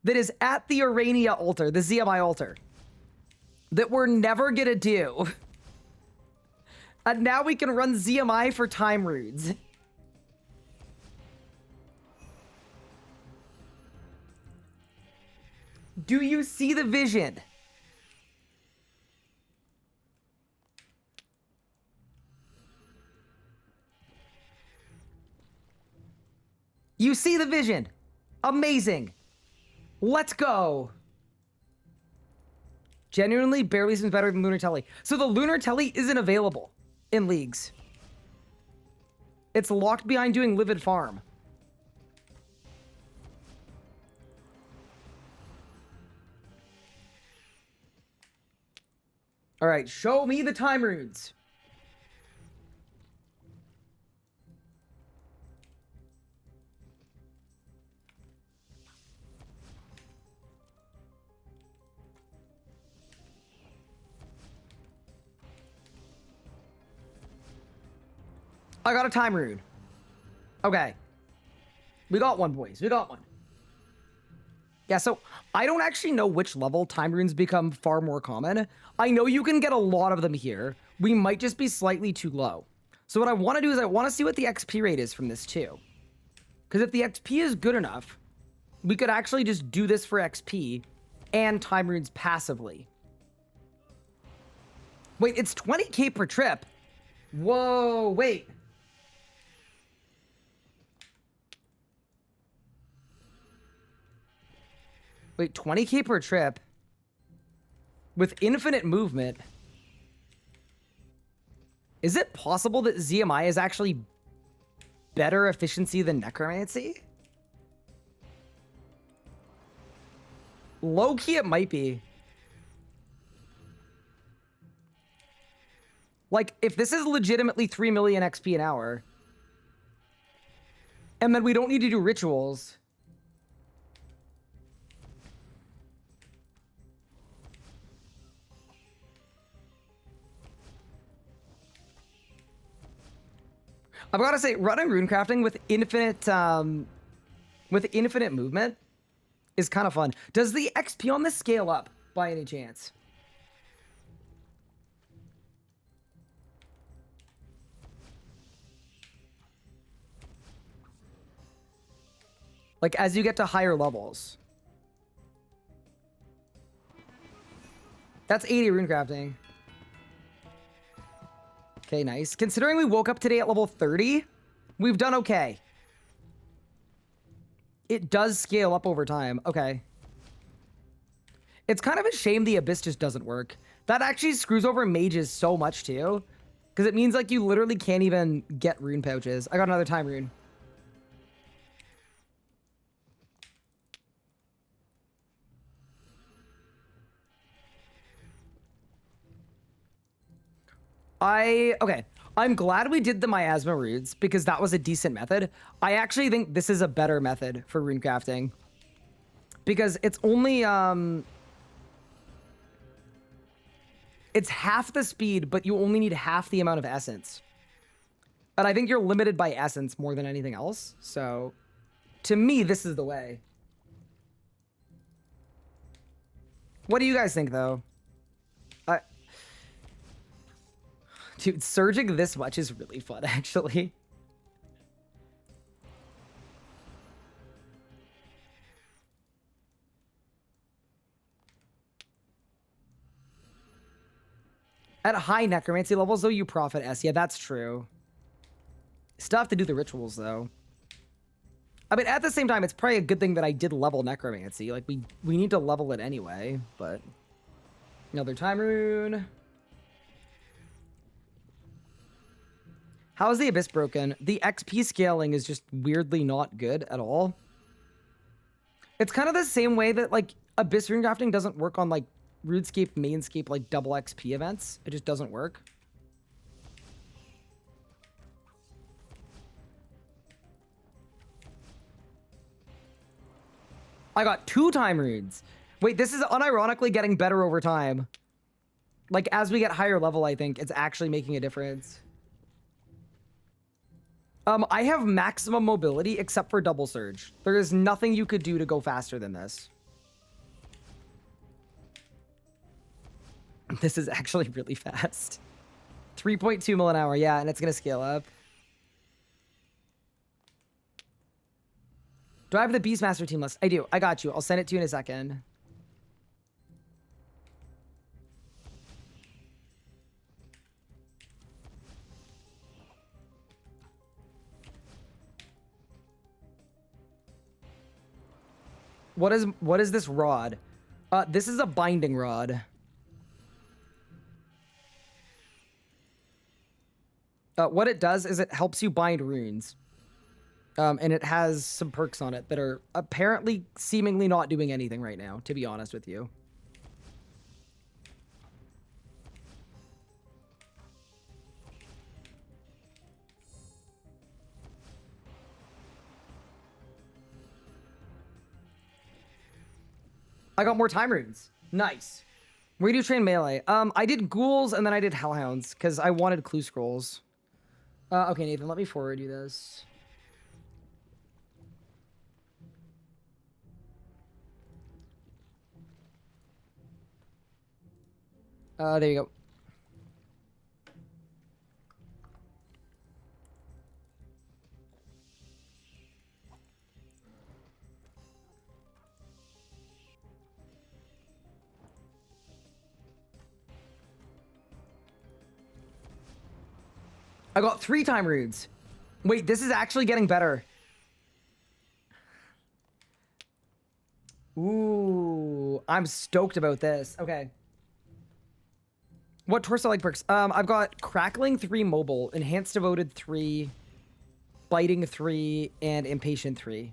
that is at the Urania altar, the ZMI altar, that we're never gonna do. And now we can run ZMI for time runes. Do you see the vision? You see the vision. Amazing. Let's go. Genuinely barely seems better than Lunar Telly. So the Lunar Telly isn't available in leagues. It's locked behind doing Livid Farm. All right, show me the time runes. I got a time rune. Okay. We got one, boys. We got one. Yeah, so I don't actually know which level time runes become far more common. I know you can get a lot of them here. We might just be slightly too low. So what I want to do is I want to see what the XP rate is from this too. Because if the XP is good enough, we could actually just do this for XP and time runes passively. Wait, it's 20k per trip. Whoa, wait. Wait, 20k per trip with infinite movement. Is it possible that ZMI is actually better efficiency than necromancy? Low-key it might be. Like, if this is legitimately 3 million XP an hour, and then we don't need to do rituals... I've got to say, running runecrafting with infinite movement is kind of fun. Does the XP on this scale up by any chance? Like, as you get to higher levels. That's 80 runecrafting. Okay, nice. Considering we woke up today at level 30, we've done okay. It does scale up over time. Okay. It's kind of a shame the Abyss just doesn't work. That actually screws over mages so much too. Because it means like you literally can't even get rune pouches. I got another time rune. Okay. I'm glad we did the miasma runes because that was a decent method. I actually think this is a better method for rune crafting. Because it's only, it's half the speed, but you only need half the amount of essence. And I think you're limited by essence more than anything else. So, to me, this is the way. What do you guys think, though? Dude, surging this much is really fun, actually. At high necromancy levels, though, you profit S. Yeah, that's true. Still have to do the rituals, though. I mean, at the same time, it's probably a good thing that I did level necromancy. Like, we need to level it anyway, but... Another time rune. How is the Abyss broken? The XP scaling is just weirdly not good at all. It's kind of the same way that, like, Abyss rune crafting doesn't work on, like, RuneScape, Mainscape, like, double XP events. It just doesn't work. I got 2 time runes. Wait, this is unironically getting better over time. Like, as we get higher level, I think it's actually making a difference. I have maximum mobility except for double surge. There is nothing you could do to go faster than this. This is actually really fast. 3.2 mil an hour, yeah, and it's gonna scale up. Do I have the Beastmaster team list? I do. I got you. I'll send it to you in a second. What is this rod? This is a binding rod. What it does is it helps you bind runes. And it has some perks on it that are apparently seemingly not doing anything right now, to be honest with you. I got more time runes. Nice. Where do you train melee? I did ghouls and then I did hellhounds because I wanted clue scrolls. Okay, Nathan, let me forward you this. There you go. I got 3 time runes. Wait, this is actually getting better. Ooh, I'm stoked about this. Okay. What torso like perks? I've got Crackling 3 mobile, Enhanced Devoted 3, Biting 3, and Impatient 3.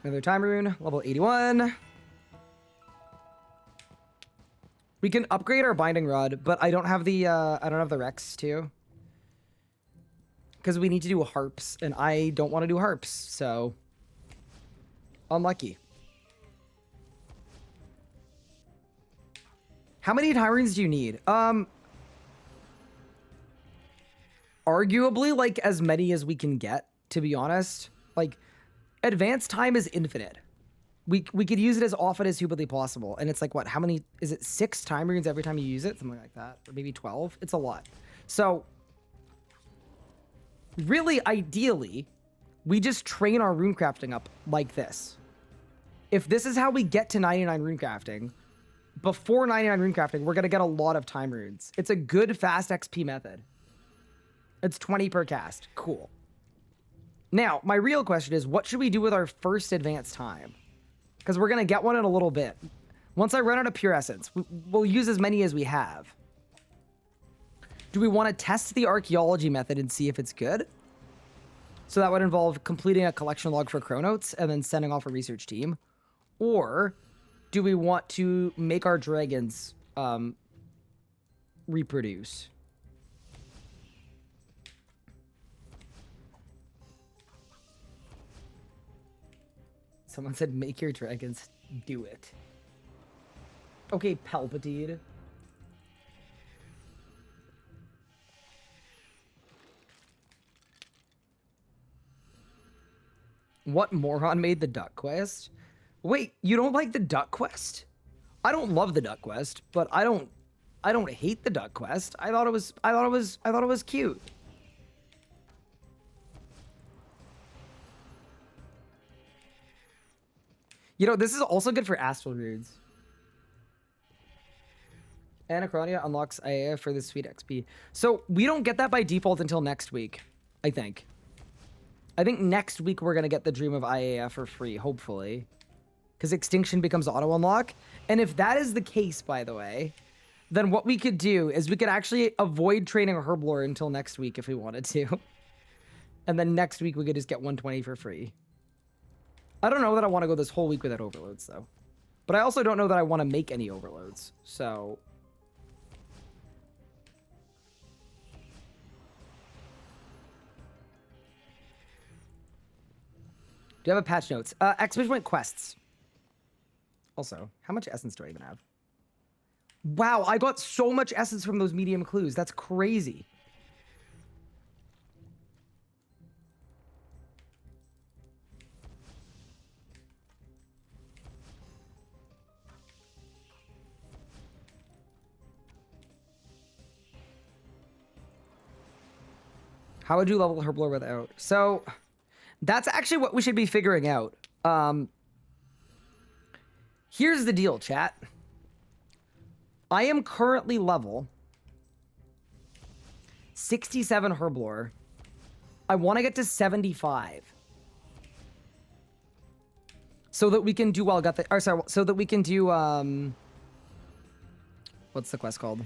Another time rune, level 81. We can upgrade our binding rod, but I don't have the Rex too. Because we need to do harps, and I don't want to do harps, so unlucky. How many time runes do you need? Arguably, like, as many as we can get, to be honest. Like, advanced time is infinite. We could use it as often as humanly possible. And it's like, what, how many, is it 6 time runes every time you use it? Something like that. Or maybe 12. It's a lot. So, really, ideally, we just train our rune crafting up like this. If this is how we get to 99 rune crafting, before 99 rune crafting, we're going to get a lot of time runes. It's a good fast XP method. It's 20 per cast. Cool. Now, my real question is, what should we do with our first advanced time? Because we're going to get one in a little bit. Once I run out of pure essence, we'll use as many as we have. Do we want to test the archaeology method and see if it's good? So that would involve completing a collection log for Chronotes and then sending off a research team. Or do we want to make our dragons reproduce? Someone said, make your dragons do it. Okay, Palpatine. What moron made the duck quest? Wait, you don't like the duck quest? I don't love the duck quest, but I don't hate the duck quest. I thought it was cute. You know, this is also good for astral runes. Anachronia unlocks IA for the sweet XP. So we don't get that by default until next week, I think. I think next week we're going to get the Dream of IAF for free, hopefully. Because Extinction becomes auto-unlock. And if that is the case, by the way, then what we could do is we could actually avoid training Herblore until next week if we wanted to. And then next week we could just get 120 for free. I don't know that I want to go this whole week without overloads, though. But I also don't know that I want to make any overloads. So... do you have a patch notes? Exclamation point quests. Also, how much essence do I even have? Wow, I got so much essence from those medium clues. That's crazy. How would you level Herblore without? So... that's actually what we should be figuring out. Here's the deal, chat. I am currently level 67 Herblore. I want to get to 75. So that we can do so that we can do what's the quest called?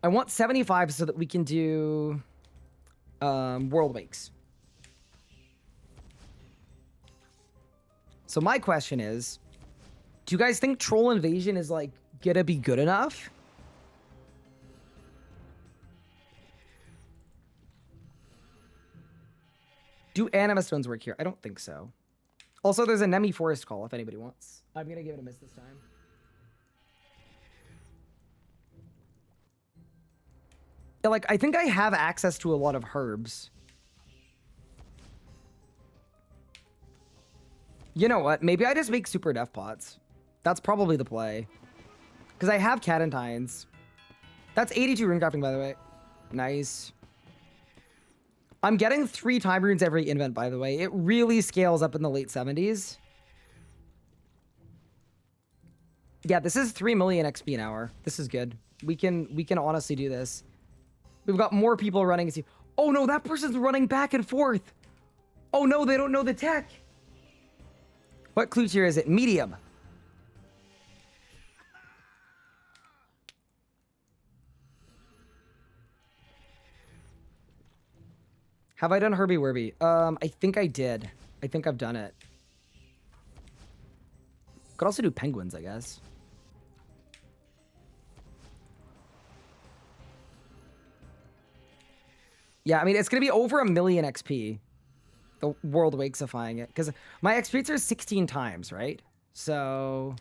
I want 75 so that we can do World Wakes. So my question is, do you guys think Troll Invasion is like gonna be good enough? Do Anima Stones work here? I don't think so. Also, there's a Nemi Forest Call if anybody wants. I'm gonna give it a miss this time. Like, I think I have access to a lot of herbs. You know what? Maybe I just make super def pots. That's probably the play. Because I have Cadentines. That's 82 rune crafting, by the way. Nice. I'm getting 3 time runes every invent, by the way. It really scales up in the late 70s. Yeah, this is 3 million XP an hour. This is good. We can honestly do this. We've got more people running. Oh no, that person's running back and forth. Oh no, they don't know the tech. What clue tier is it? Medium. Have I done Herbie Werby? I think I did. I think I've done it. Could also do penguins, I guess. Yeah, I mean, it's going to be over 1 million XP. The World Wakesifying it. Because my XP are 16 times, right? So...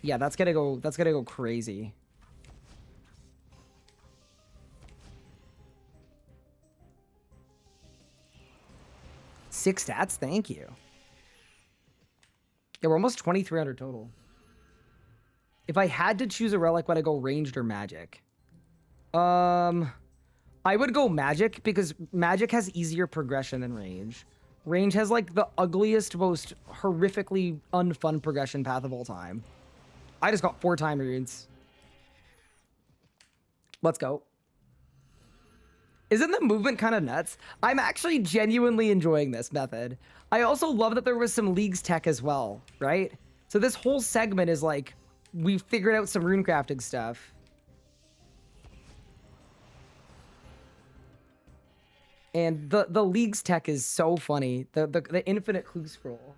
yeah, that's going to go crazy. Six stats? Thank you. Yeah, we're almost 2,300 total. If I had to choose a relic, would I go ranged or magic? I would go magic because magic has easier progression than range. Range has like the ugliest, most horrifically unfun progression path of all time. I just got 4 time runes. Let's go. Isn't the movement kind of nuts? I'm actually genuinely enjoying this method. I also love that there was some Leagues tech as well, right? So this whole segment is like, we figured out some rune crafting stuff. And the Leagues tech is so funny. The infinite clue scroll.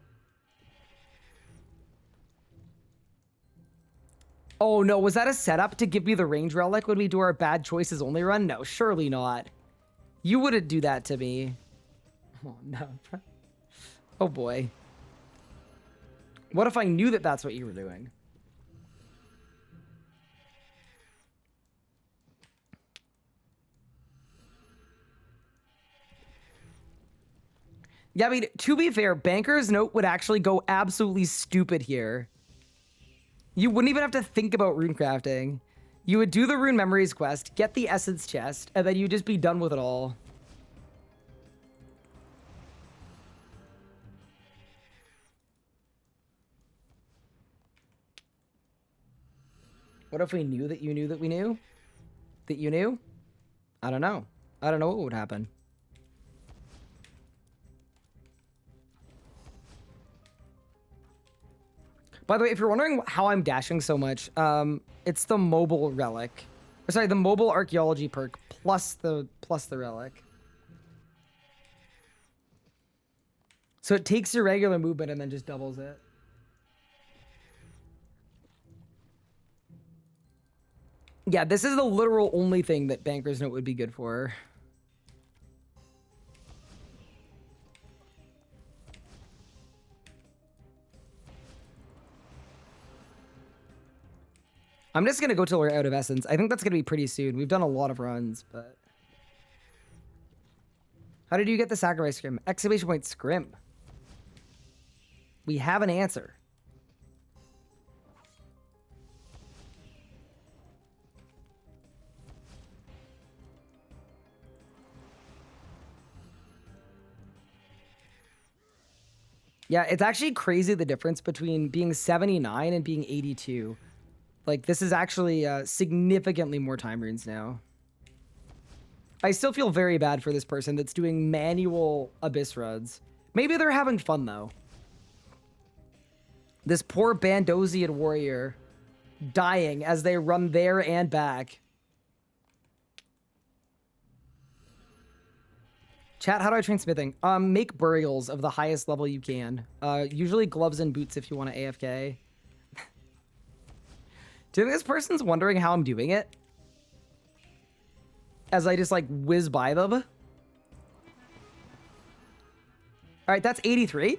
Oh no, was that a setup to give me the range relic when we do our bad choices only run? No, surely not. You wouldn't do that to me. Oh no. Oh boy. What if I knew that that's what you were doing? Yeah, I mean, to be fair, Banker's Note would actually go absolutely stupid here. You wouldn't even have to think about rune crafting. You would do the Rune Memories quest, get the Essence chest, and then you'd just be done with it all. What if we knew that you knew that we knew? That you knew? I don't know. I don't know what would happen. By the way, if you're wondering how I'm dashing so much, it's the mobile relic. Or sorry, the mobile archaeology perk plus the relic. So it takes your regular movement and then just doubles it. Yeah, this is the literal only thing that Banker's Note would be good for. I'm just going to go till we're out of essence. I think that's going to be pretty soon. We've done a lot of runs, but... How did you get the sacrifice scrim? Exclamation point scrim. We have an answer. Yeah, it's actually crazy the difference between being 79 and being 82. Like, this is actually significantly more time runes now. I still feel very bad for this person that's doing manual Abyss runs. Maybe they're having fun, though. This poor Bandosian warrior dying as they run there and back. Chat, how do I train smithing? Make burials of the highest level you can. Usually gloves and boots if you want to AFK. Do you think this person's wondering how I'm doing it? As I just like whiz by them? All right, that's 83.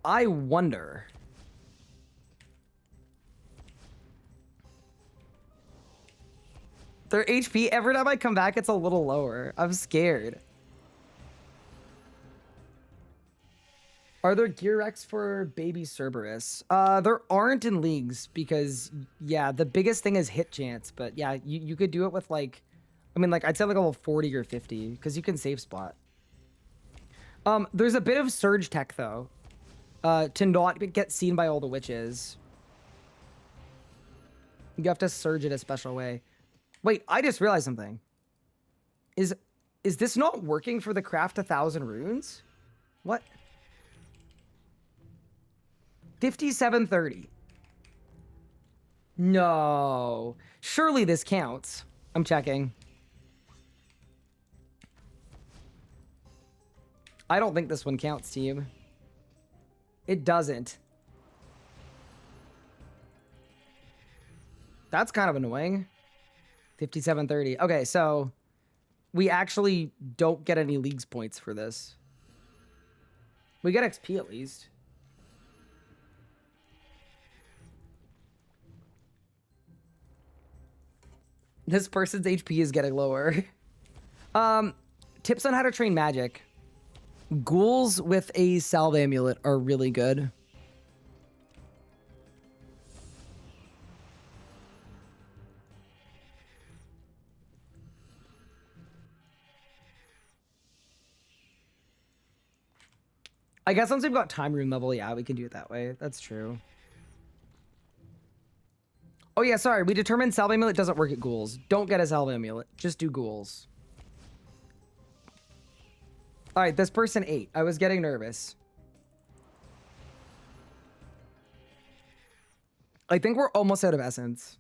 I wonder. Their HP, every time I come back, it's a little lower. I'm scared. Are there gear recs for baby Cerberus? There aren't in leagues because, yeah, the biggest thing is hit chance. But yeah, you could do it with like, I mean, like I'd say like level 40 or 50 because you can save spot. There's a bit of surge tech though, to not get seen by all the witches. You have to surge it a special way. Wait, I just realized something. Is this not working for the craft 1,000 runes? What? 5730. No. Surely this counts. I'm checking. I don't think this one counts, team. It doesn't. That's kind of annoying. 5730. Okay, so we actually don't get any leagues points for this. We get XP at least. This person's HP is getting lower. Tips on how to train magic. Ghouls with a salve amulet are really good. I guess once we've got time rune level, yeah, we can do it that way. That's true. Oh yeah, sorry. We determined salve amulet doesn't work at ghouls. Don't get a salve amulet. Just do ghouls. All right, this person ate. I was getting nervous. I think we're almost out of essence.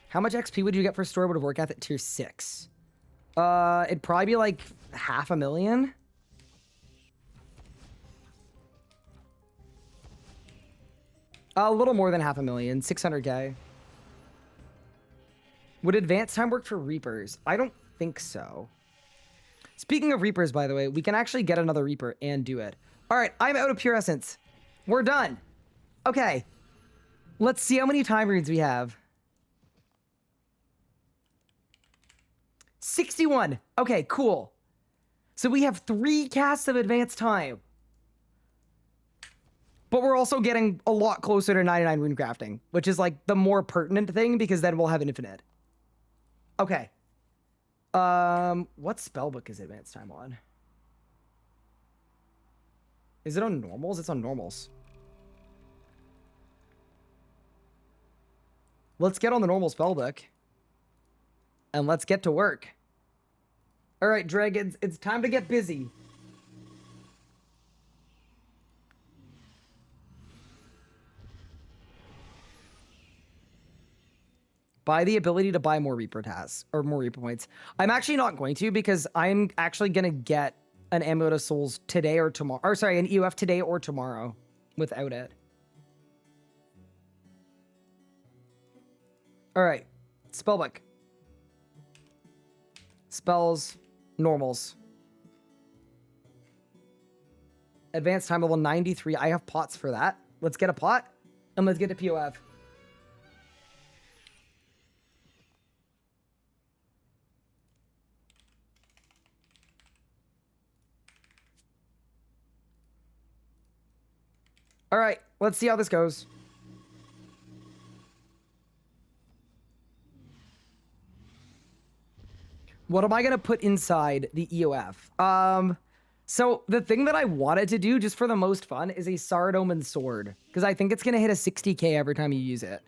How much XP would you get for storyboard of work ethic tier 6? It'd probably be like 500,000. A little more than 500,000, 600k. Would advanced time work for Reapers? I don't think so. Speaking of Reapers, by the way, we can actually get another Reaper and do it. All right, I'm out of pure essence. We're done. Okay. Let's see how many time runes we have. 61. Okay, cool. So we have 3 casts of advanced time. But we're also getting a lot closer to 99 rune crafting, which is like the more pertinent thing because then we'll have an infinite. Okay. What spellbook is advanced time on? Is it on normals? It's on normals. Let's get on the normal spellbook. And let's get to work. All right, dragons, it's time to get busy. Buy the ability to buy more Reaper tasks or more Reaper points. I'm actually not going to because I'm actually going to get an Amulet of Souls today or tomorrow. Or sorry, an EUF today or tomorrow without it. All right, spellbook. Spells, normals. Advanced time level 93. I have pots for that. Let's get a pot and let's get a POF. All right, let's see how this goes. What am I going to put inside the EOF? So the thing that I wanted to do just for the most fun is a Saradomin sword because I think it's going to hit a 60k every time you use it.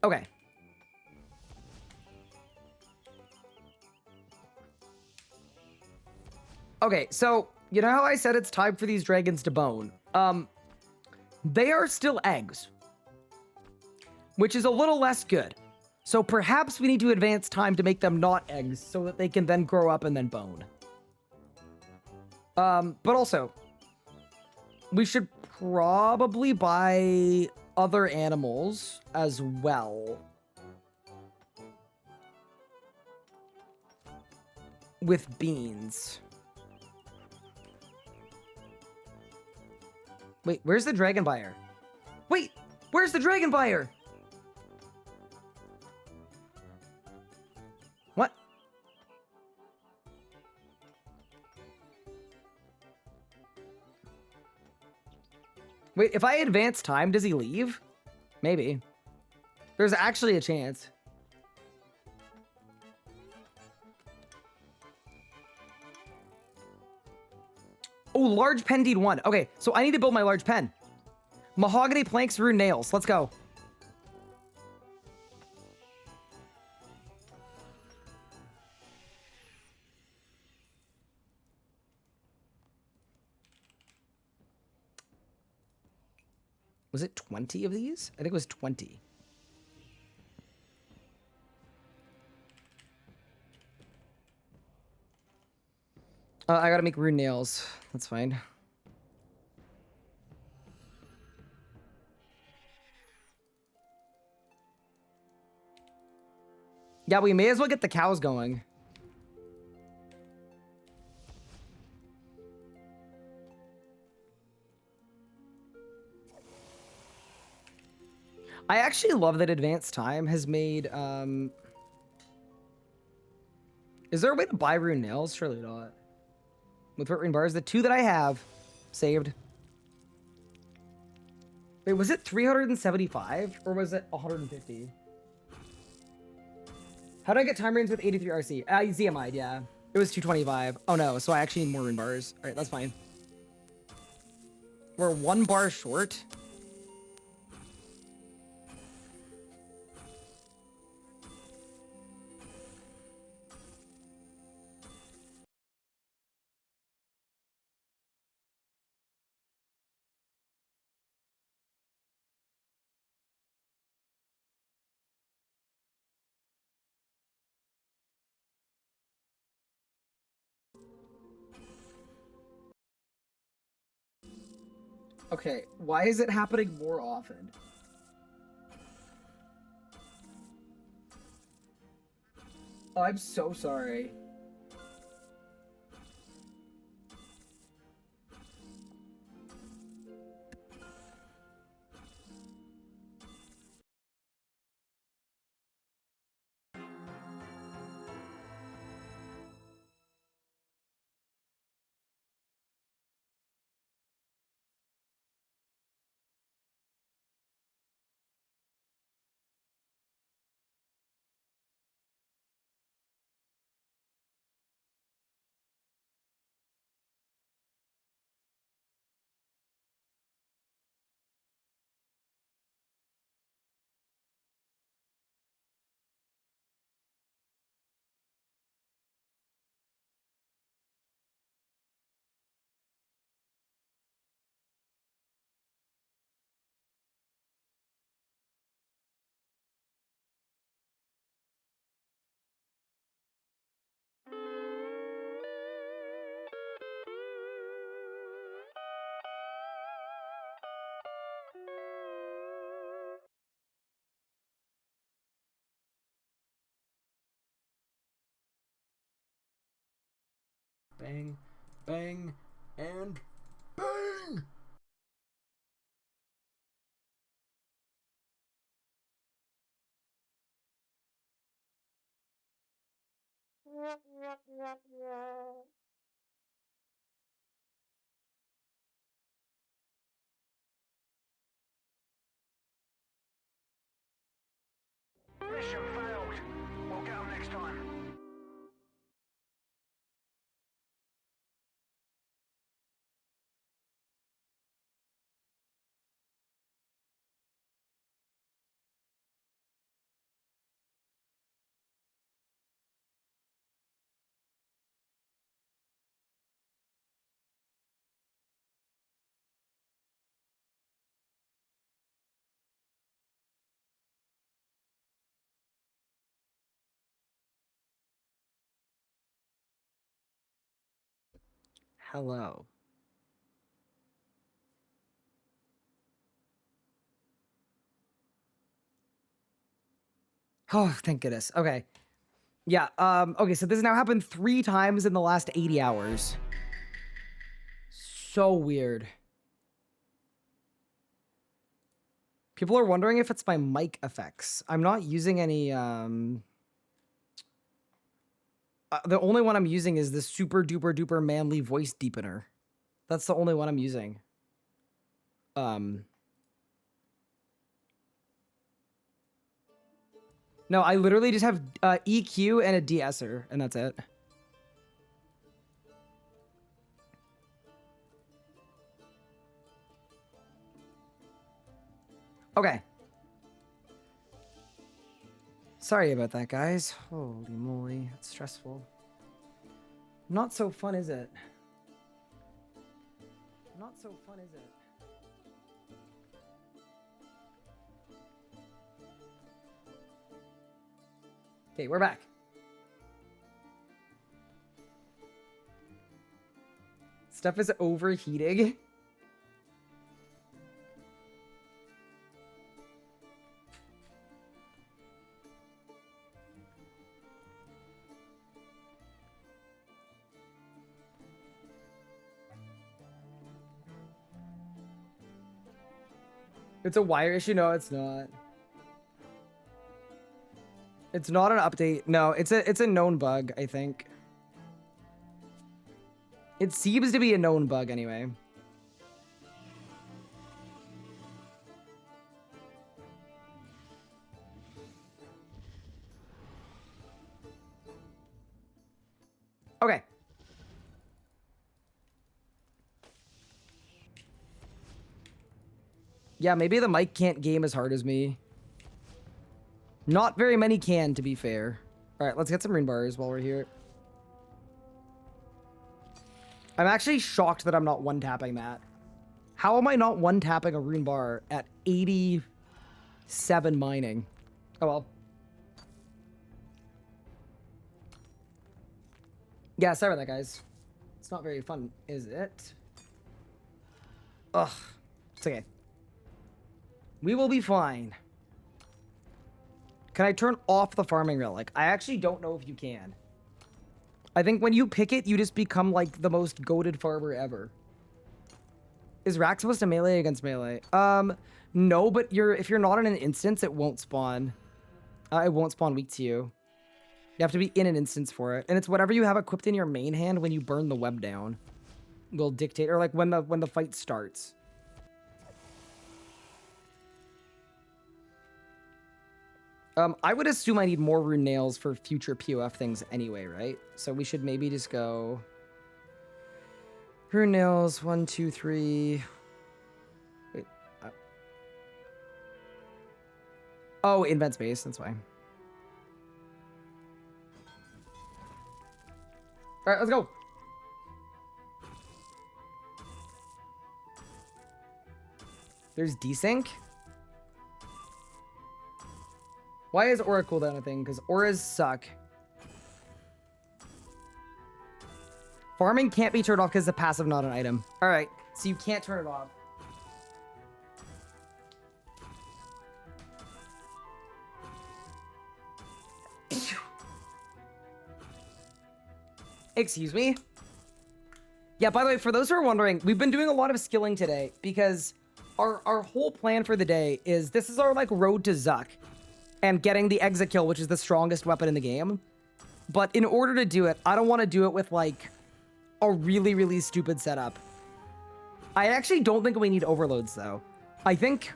Okay. Okay, so you know how I said it's time for these dragons to bone? They are still eggs, which is a little less good. So perhaps we need to advance time to make them not eggs so that they can then grow up and then bone. But also, we should probably buy other animals as well. With beans. Wait, where's the dragon buyer? Wait, where's the dragon buyer? What? Wait, if I advance time, does he leave? Maybe. There's actually a chance. Oh, large pen deed 1. Okay, so I need to build my large pen. Mahogany planks, rune nails. Let's go. Was it 20 of these? I think it was 20. I gotta make rune nails. That's fine. Yeah, we may as well get the cows going. I actually love that advanced time has made, is there a way to buy rune nails? Surely not. With rune bars, the 2 that I have saved. Wait, was it 375 or was it 150? How did I get time runes with 83 RC? ZMI'd, yeah. It was 225. Oh no, so I actually need more rune bars. Alright, that's fine. We're 1 bar short. Okay, why is it happening more often? Oh, I'm so sorry. Bang, bang, and bang! Mission failed. We'll get 'em next time. Hello. Oh, thank goodness. Okay. Yeah, okay, so this has now happened 3 times in the last 80 hours. So weird. People are wondering if it's my mic effects. I'm not using any, the only one I'm using is the super duper duper manly voice deepener. That's the only one I'm using. No, I literally just have EQ and a de-esser, and that's it. Okay. Sorry about that, guys. Holy moly, it's stressful. Not so fun, is it? Not so fun, is it? Okay, we're back. Stuff is overheating. It's a wire issue? No, it's not. It's not an update. No, it's a known bug, I think. It seems to be a known bug anyway. Yeah, maybe the mic can't game as hard as me. Not very many can, to be fair. All right, let's get some rune bars while we're here. I'm actually shocked that I'm not one-tapping that. How am I not one-tapping a rune bar at 87 mining? Oh, well. Yeah, sorry about that, guys. It's not very fun, is it? Ugh. It's okay. We will be fine. Can I turn off the farming relic? I actually don't know if you can. I think when you pick it, you just become like the most goated farmer ever. Is Rack supposed to melee against melee? No, but if you're not in an instance, it won't spawn. It won't spawn weak to you. You have to be in an instance for it. And it's whatever you have equipped in your main hand when you burn the web down will dictate, or like when the fight starts. I would assume I need more rune nails for future POF things anyway, right? So we should maybe just go rune nails, 1, 2, 3. Wait. Oh, invent space, that's why. All right, let's go. There's desync. Why is aura cooldown a thing? Because auras suck. Farming can't be turned off because it's a passive, not an item. All right, so you can't turn it off. Excuse me? Yeah, by the way, for those who are wondering, we've been doing a lot of skilling today because our whole plan for the day is this is our like road to Zuck and getting the exit kill, which is the strongest weapon in the game. But in order to do it, I don't want to do it with like a really, really stupid setup. I actually don't think we need overloads though. I think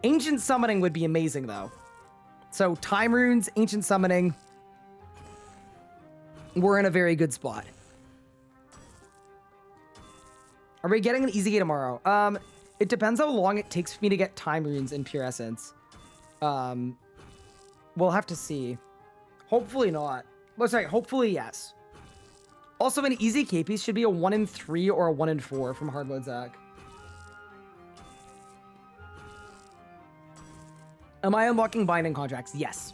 ancient summoning would be amazing though. So time runes, ancient summoning, we're in a very good spot. Are we getting an easy game tomorrow? It depends how long it takes for me to get time runes in Pure Essence. We'll have to see. Hopefully not. Well, sorry, hopefully yes. Also, an easy K piece should be a 1 in 3 or a 1 in 4 from hard mode Zack. Am I unlocking binding contracts? Yes.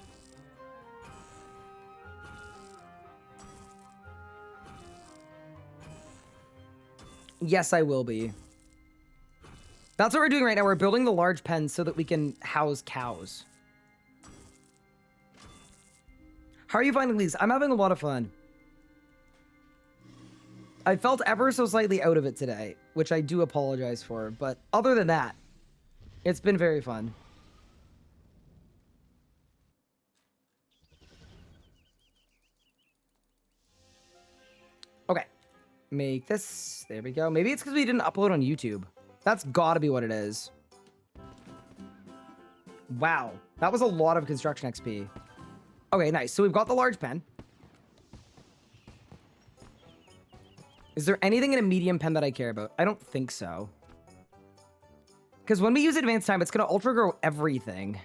Yes, I will be. That's what we're doing right now. We're building the large pen so that we can house cows. How are you finding these? I'm having a lot of fun. I felt ever so slightly out of it today, which I do apologize for. But other than that, it's been very fun. Okay. Make this. There we go. Maybe it's because we didn't upload on YouTube. That's gotta be what it is. Wow. That was a lot of construction XP. Okay, nice. So we've got the large pen. Is there anything in a medium pen that I care about? I don't think so. Because when we use advanced time, it's going to ultra grow everything.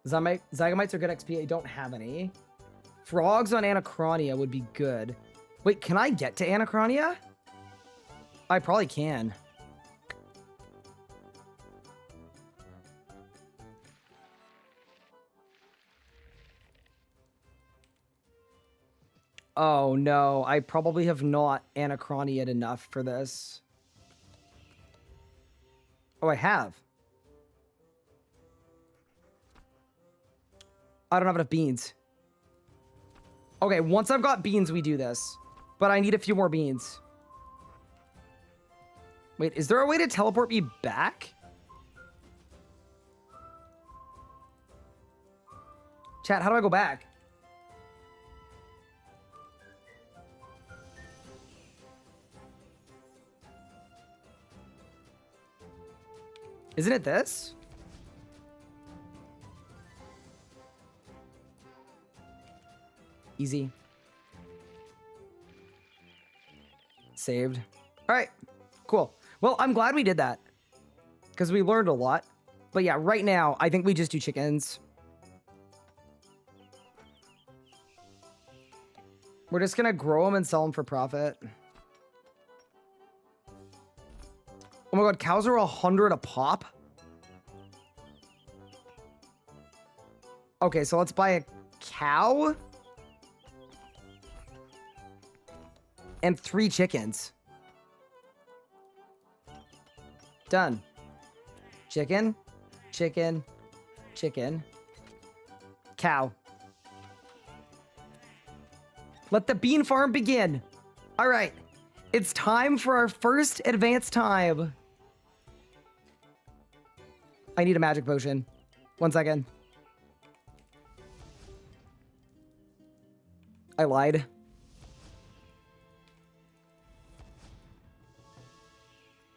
Zygomites are good XP. I don't have any. Frogs on Anachronia would be good. Wait, can I get to Anachronia? I probably can. Oh no, I probably have not Anachronia enough for this. Oh, I have. I don't have enough beans. Okay, once I've got beans, we do this. But I need a few more beans. Wait, is there a way to teleport me back? Chat, how do I go back? Isn't it this? Easy. Saved. All right, cool. Well, I'm glad we did that because we learned a lot. But yeah, right now, I think we just do chickens. We're just gonna grow them and sell them for profit. Oh my god, cows are 100 a pop? Okay, so let's buy a cow. And 3 chickens. Done. Chicken, chicken, chicken. Cow. Let the bean farm begin. All right. It's time for our first advanced time. I need a magic potion. 1 second. I lied.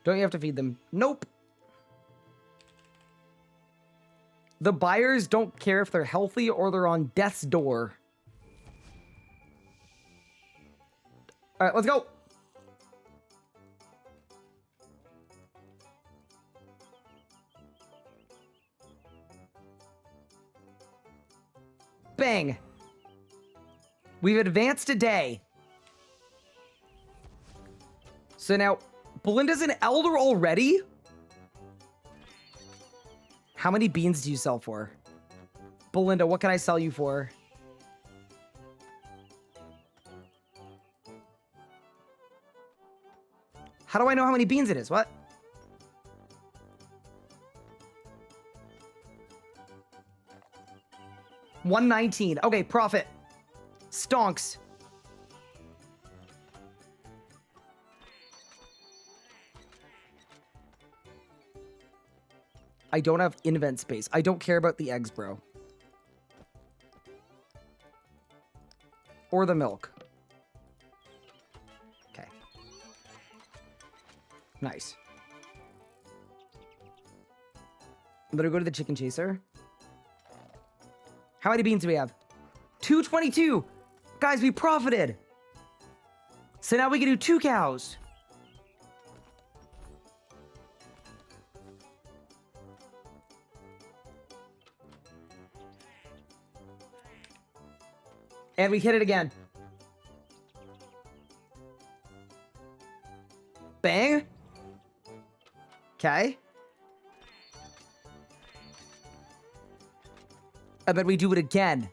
Don't you have to feed them? Nope. The buyers don't care if they're healthy or they're on death's door. All right, let's go. Bang. We've advanced a day. So now, Belinda's an elder already? How many beans do you sell for? Belinda, what can I sell you for? How do I know how many beans it is? What? $119. Okay, profit. Stonks. I don't have invent space. I don't care about the eggs, bro. Or the milk. Okay. Nice. I'm gonna go to the chicken chaser. How many beans do we have? 222. Guys, we profited. So now we can do 2 cows. And we hit it again. Bang. Okay. And then we do it again.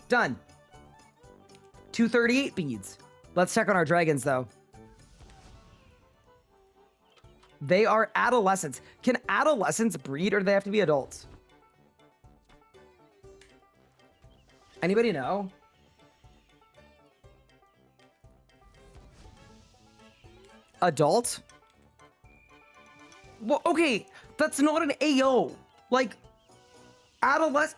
Done. 238 beads. Let's check on our dragons, though. They are adolescents. Can adolescents breed, or do they have to be adults? Anybody know? Adult? Well, okay, that's not an AO. Like, adolescent...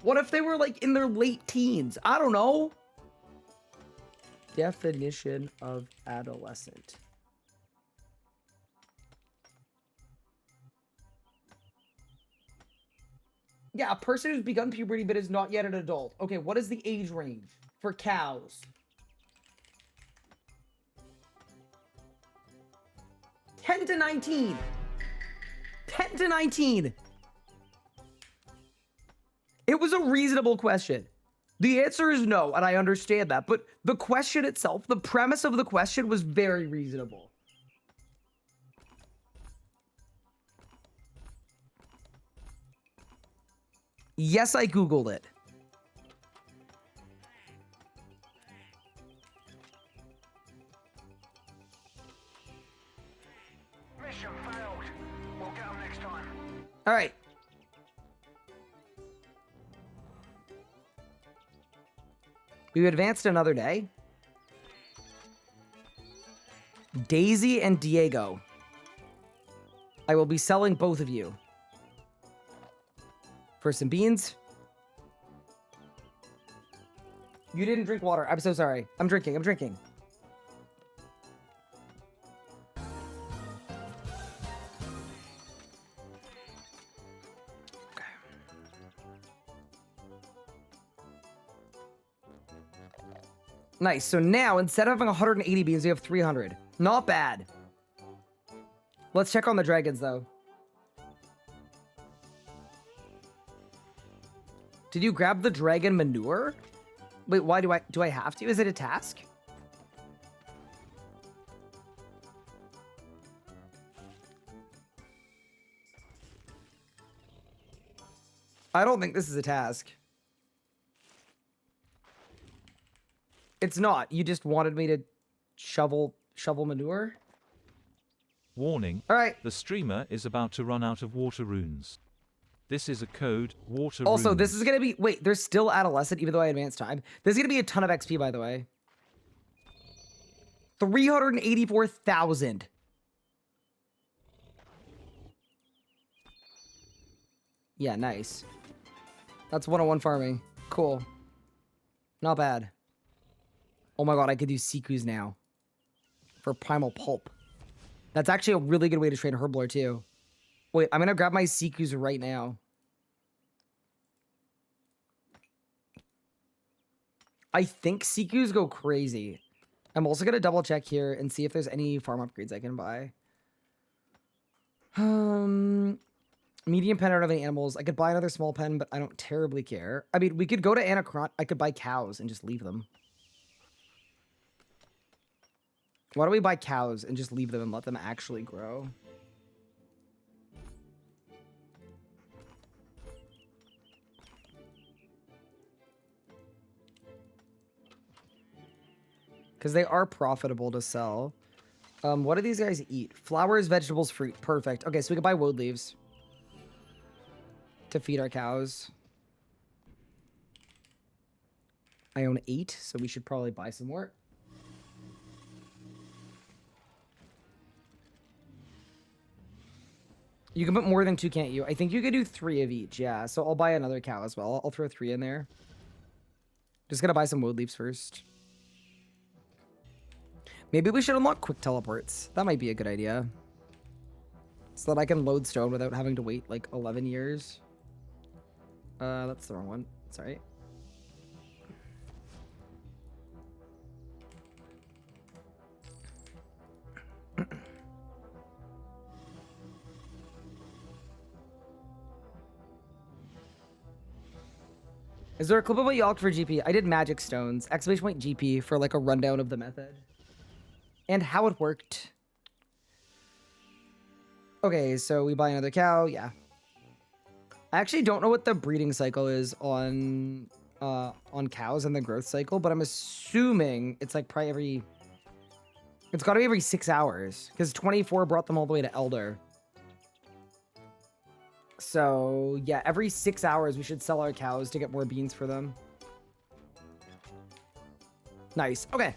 What if they were, like, in their late teens? I don't know. Definition of adolescent. Yeah, a person who's begun puberty but is not yet an adult. Okay, what is the age range for cows? 10 to 19. 10 to 19. It was a reasonable question. The answer is no, and I understand that, but the question itself, the premise of the question was very reasonable. Yes, I Googled it. Mission failed. We'll get them next time. All right. We've advanced another day. Daisy and Diego. I will be selling both of you for some beans. You didn't drink water. I'm so sorry. I'm drinking. I'm drinking. Nice. So now, instead of having 180 beans, we have 300. Not bad. Let's check on the dragons, though. Did you grab the dragon manure? Wait, why do I have to? Is it a task? I don't think this is a task. It's not. You just wanted me to shovel manure? Warning. All right. The streamer is about to run out of water runes. This is a code, water Also, runes. this is going to be... Wait, there's still adolescent, even though I advanced time. This is going to be a ton of XP, by the way. 384,000. Yeah, nice. That's 101 farming. Cool. Not bad. Oh my god, I could do Sikus now. For Primal Pulp. That's actually a really good way to train Herblore, too. Wait, I'm gonna grab my Sikus right now. I think Sikus go crazy. I'm also gonna double check here and see if there's any farm upgrades I can buy. Medium pen, I don't have any animals. I could buy another small pen, but I don't terribly care. I mean, we could go to Anacron. I could buy cows and just leave them. Why don't we buy cows and just leave them and let them actually grow? Because they are profitable to sell. What do these guys eat? Flowers, vegetables, fruit. Perfect. Okay, so we can buy woad leaves to feed our cows. I own 8, so we should probably buy some more. You can put more than 2, can't you? I think you could do 3 of each, yeah. So I'll buy another cow as well. I'll throw 3 in there. Just gotta buy some wood leaves first. Maybe we should unlock quick teleports. That might be a good idea. So that I can load stone without having to wait like 11 years. That's the wrong one. Sorry. Is there a clip of what you locked for GP? I did magic stones. Exclamation point GP for like a rundown of the method. And how it worked. Okay, so we buy another cow. Yeah. I actually don't know what the breeding cycle is on cows and the growth cycle, but I'm assuming it's like probably every... It's got to be every 6 hours because 24 brought them all the way to Elder. So, yeah, every 6 hours we should sell our cows to get more beans for them. Nice. Okay.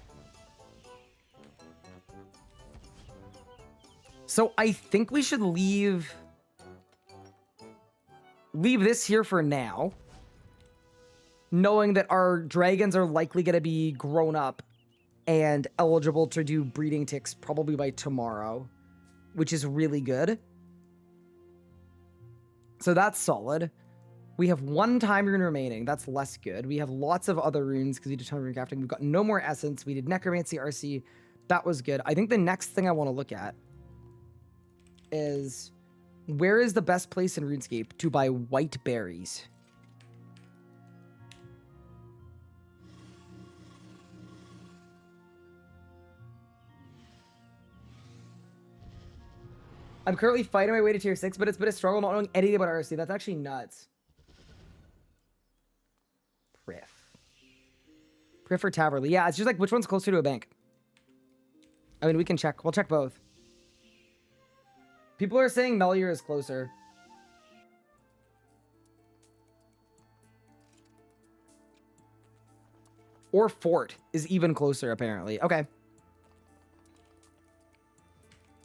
So, I think we should leave this here for now. Knowing that our dragons are likely going to be grown up and eligible to do breeding ticks probably by tomorrow, which is really good. So that's solid. We have 1 time rune remaining. That's less good. We have lots of other runes because we did a ton of rune crafting. We've got no more essence. We did necromancy RC. That was good. I think the next thing I want to look at is where is the best place in RuneScape to buy white berries? I'm currently fighting my way to tier 6, but it's been a struggle not knowing anything about RC. That's actually nuts. Priff or Taverley. Yeah, it's just like, which one's closer to a bank? I mean, we can check. We'll check both. People are saying Melior is closer. Or Fort is even closer, apparently. Okay.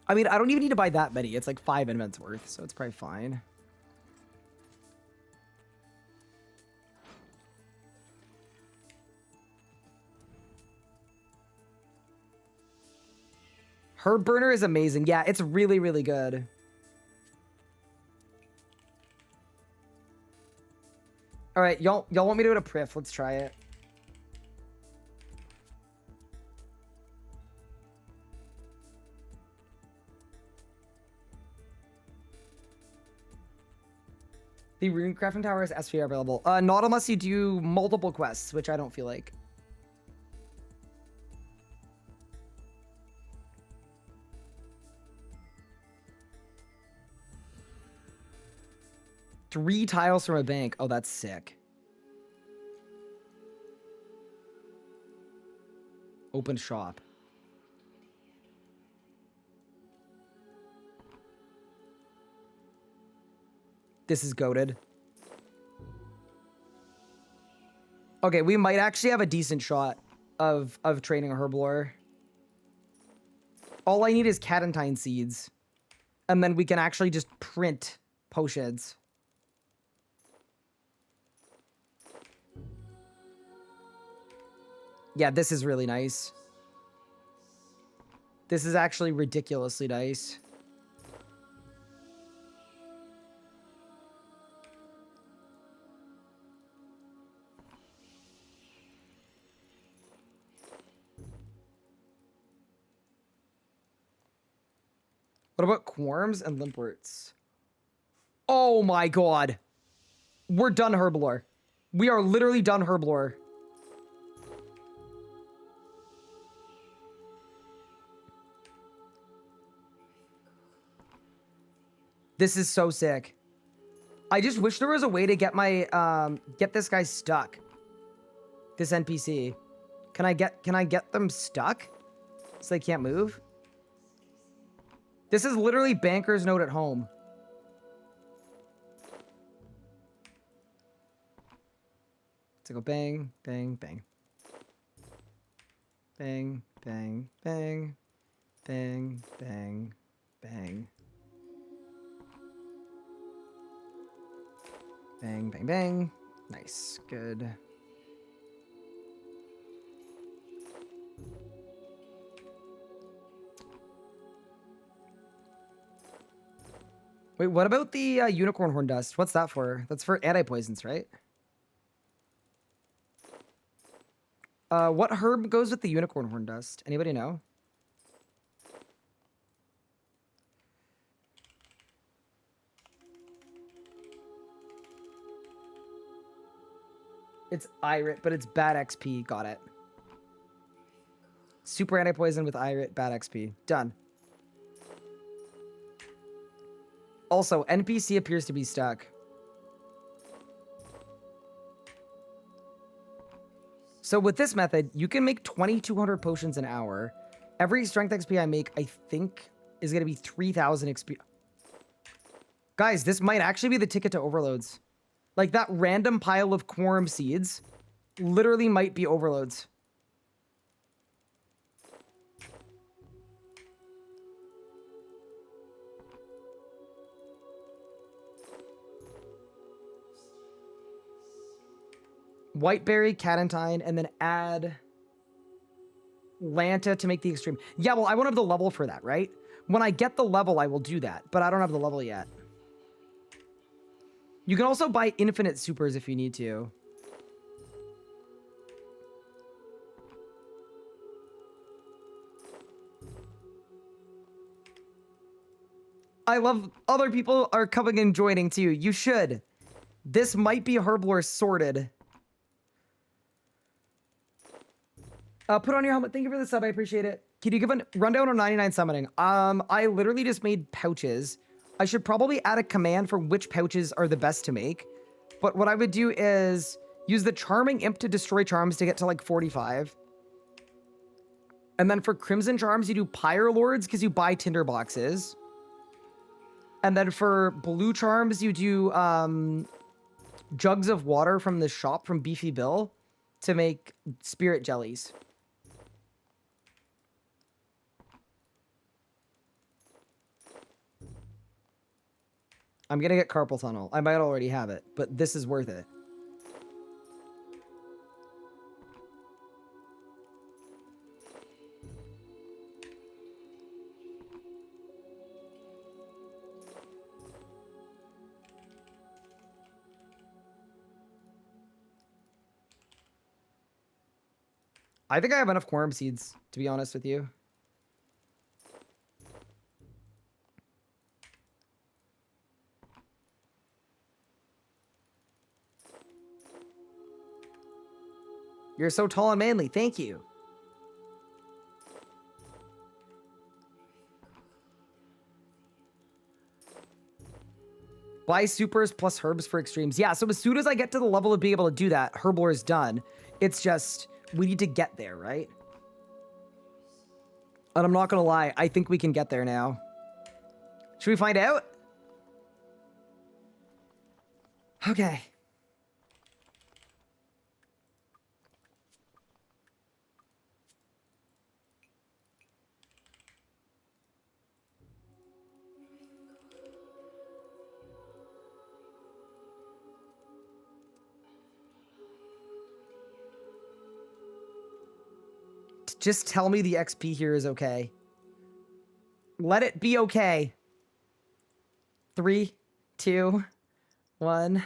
I mean, I don't even need to buy that many. It's like 5 invents worth, so it's probably fine. Herb burner is amazing. Yeah, it's really, really good. All right, y'all want me to go to Priff? Let's try it. The rune crafting tower is SPR available. Not unless you do multiple quests, which I don't feel like. Three tiles from a bank. Oh, that's sick. Open shop. This is goated. Okay, we might actually have a decent shot of training a herblore. All I need is Catentine seeds. And then we can actually just print potions. Yeah, this is really nice. This is actually ridiculously nice. What about Quorms and Limperts? Oh my god. We're done Herblore. We are literally done Herblore. This is so sick. I just wish there was a way to get my get this guy stuck. This NPC. Can I get them stuck? So they can't move? This is literally banker's note at home. Let's go bang, bang, bang. Bang, bang, bang. Bang, bang, bang. Bang, bang, bang. Nice. Good. Wait, what about the unicorn horn dust? What's that for? That's for anti-poisons, right? What herb goes with the unicorn horn dust? Anybody know? It's Irit, but it's bad XP. Got it. Super anti-poison with Irit, bad XP. Done. Also, NPC appears to be stuck. So with this method, you can make 2,200 potions an hour. Every strength XP I make, I think, is going to be 3,000 XP. Guys, this might actually be the ticket to overloads. Like, that random pile of quorum seeds literally might be overloads. Whiteberry, Catentine, and then add Lanta to make the extreme. Yeah, well, I won't have the level for that, right? When I get the level, I will do that, but I don't have the level yet. You can also buy infinite supers if you need to. I love other people are coming and joining too. You should. This might be Herblore sorted. Put on your helmet. Thank you for the sub. I appreciate it. Can you give a rundown on 99 summoning? I literally just made pouches. I should probably add a command for which pouches are the best to make. But what I would do is use the Charming Imp to destroy charms to get to like 45. And then for Crimson Charms, you do Pyre Lords because you buy Tinder boxes. And then for Blue Charms, you do Jugs of Water from the shop from Beefy Bill to make Spirit Jellies. I'm gonna get Carpal Tunnel. I might already have it, but this is worth it. I think I have enough quorum seeds, to be honest with you. You're so tall and manly. Thank you. Buy supers plus herbs for extremes. Yeah, so as soon as I get to the level of being able to do that, Herblore is done. It's just, we need to get there, right? And I'm not gonna lie, I think we can get there now. Should we find out? Okay. Just tell me the XP here is okay. Let it be okay. 3, 2, 1.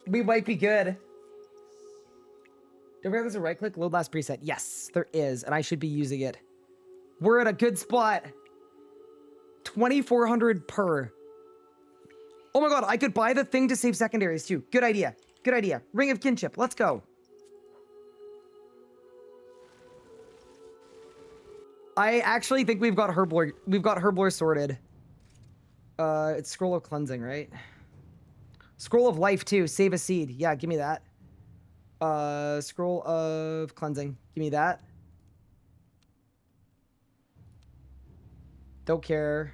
We might be good. Don't forget there's a right click, load last preset. Yes, there is, and I should be using it. We're in a good spot. 2,400 per. Oh my god, I could buy the thing to save secondaries too. Good idea. Good idea. Ring of Kinship. Let's go. I actually think we've got Herblore. We've got Herblore sorted. It's Scroll of Cleansing, right? Scroll of Life too. Save a seed. Yeah, give me that. Scroll of Cleansing. Give me that. Don't care.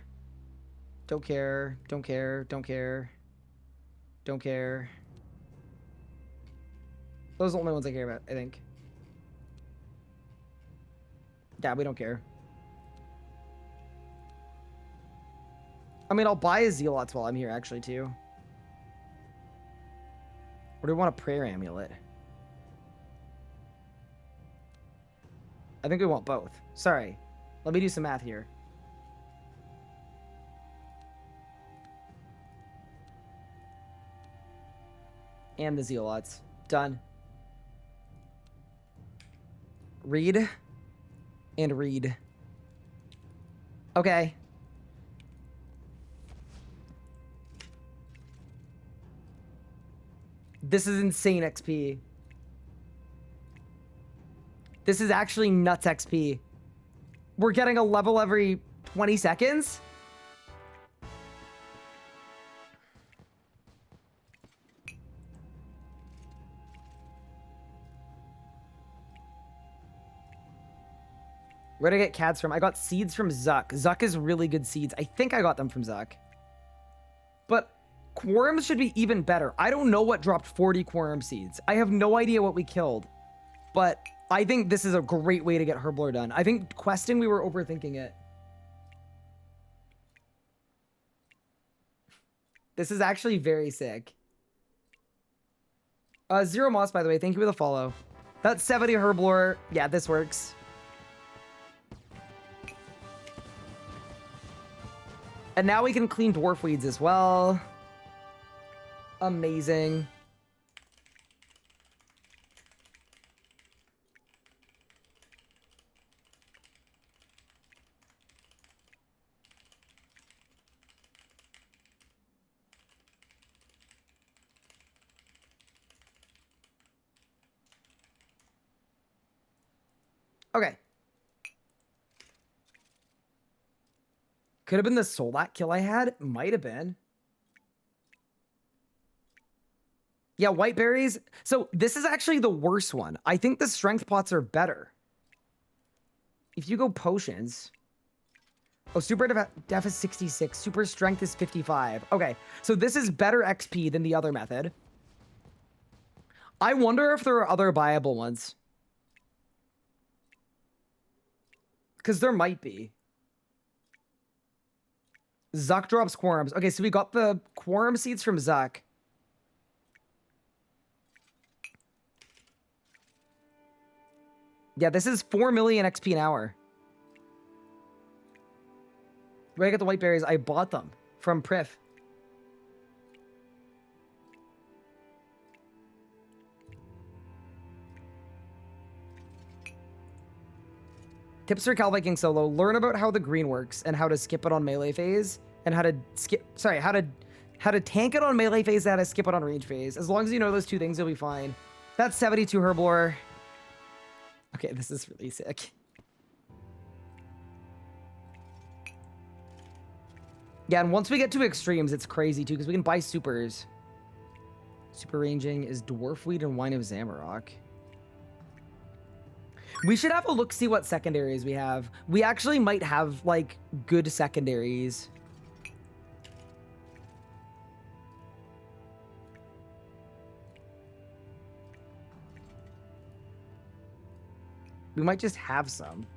Don't care. Don't care. Don't care. Don't care. Those are the only ones I care about, I think. Yeah, we don't care. I mean, I'll buy a Zealots while I'm here, actually, too. Or do we want a prayer amulet? I think we want both. Sorry. Let me do some math here. And the Zealots. Done. Read. And read. Okay. This is insane XP. This is actually nuts XP. We're getting a level every 20 seconds? Where did I get cats from? I got seeds from Zuck. Zuck is really good seeds. I think I got them from Zuck. But quorums should be even better. I don't know what dropped 40 quorum seeds. I have no idea what we killed. But I think this is a great way to get Herblore done. I think questing, we were overthinking it. This is actually very sick. Zero Moss, by the way. Thank you for the follow. That's 70 Herblore. Yeah, this works. And now we can clean dwarf weeds as well. Amazing. Okay. Could have been the Soldat kill I had. Might have been. Yeah, white berries. So this is actually the worst one. I think the strength pots are better. If you go potions. Oh, super def is 66. Super strength is 55. Okay, so this is better XP than the other method. I wonder if there are other viable ones. Because there might be. Zuck drops quorums. Okay, so we got the quorum seeds from Zuck. Yeah, this is 4 million XP an hour. Where I get the white berries? I bought them from Prif. Tips for Cal Viking solo: learn about how the green works and how to skip it on melee phase, and how to tank it on melee phase and how to skip it on range phase. As long as you know those two things, you'll be fine. That's 72 Herblore. Okay, this is really sick. Yeah, and once we get to extremes, it's crazy too, because we can buy supers. Super ranging is Dwarf Weed and Wine of Zamarok. We should have a look, see what secondaries we have. We actually might have, like, good secondaries. We might just have some.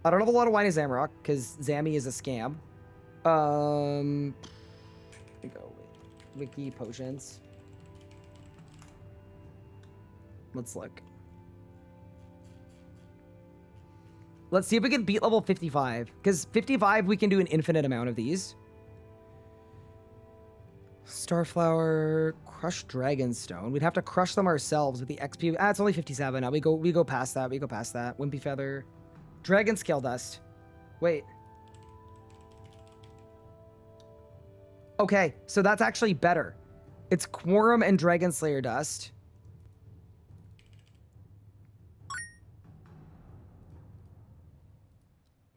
I don't have a lot of Wine of Zamarok, because Zammy is a scam. Here we go. Wiki potions. Let's look. Let's see if we can beat level 55. Because 55, we can do an infinite amount of these. Starflower, crushed dragonstone. We'd have to crush them ourselves with the XP. Ah, it's only 57 now. We go past that. We go past that. Wimpy feather. Dragon scale dust. Wait. Okay, so that's actually better. It's Quorum and Dragon Slayer dust.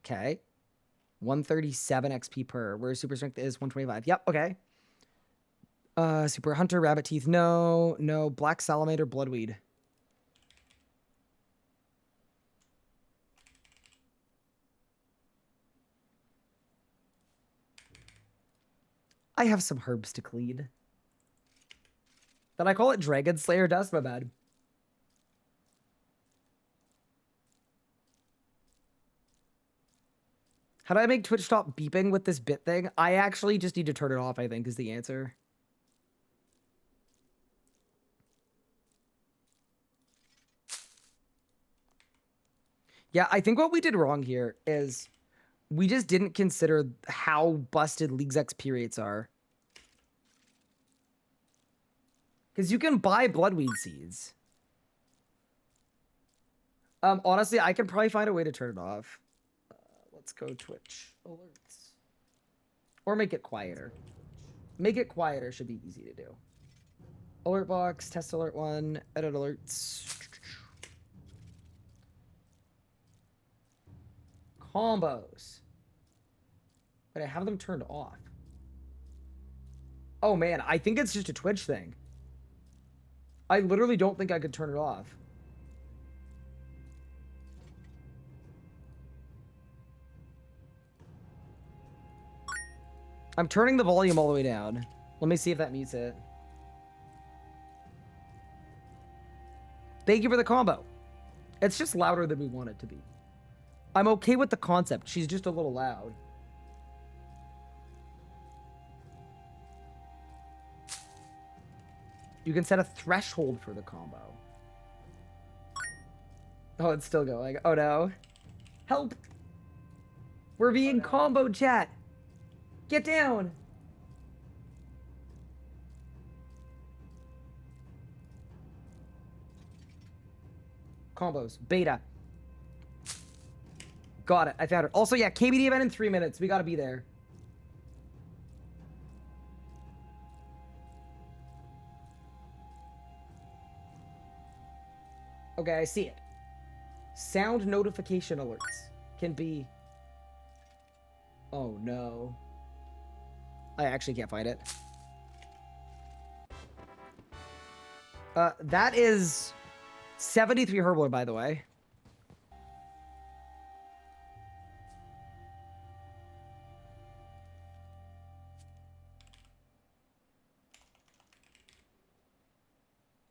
Okay. 137 XP per. Where super strength is 125. Yep, okay. Super hunter, rabbit teeth, no. No. Black salamander, bloodweed. I have some herbs to clean. Did I call it Dragon Slayer dust? My bad. How do I make Twitch stop beeping with this bit thing? I actually just need to turn it off, I think, is the answer. Yeah, I think what we did wrong here is we just didn't consider how busted League's XP rates are. Because you can buy bloodweed seeds. Honestly, I can probably find a way to turn it off. Let's go Twitch alerts. Or make it quieter. Make it quieter should be easy to do. Alert box, test alert 1, edit alerts. Combos. But I have them turned off. Oh man, I think it's just a Twitch thing. I literally don't think I could turn it off. I'm turning the volume all the way down. Let me see if that mutes it. Thank you for the combo. It's just louder than we want it to be. I'm okay with the concept. She's just a little loud. You can set a threshold for the combo. Oh, it's still going. Oh no. Help! We're being combo chat! Get down! Combos. Beta. Got it. I found it. Also, yeah, KBD event in 3 minutes. We gotta be there. Okay, I see it. Sound notification alerts can be... Oh, no. I actually can't find it. That is 73 Herblore, by the way.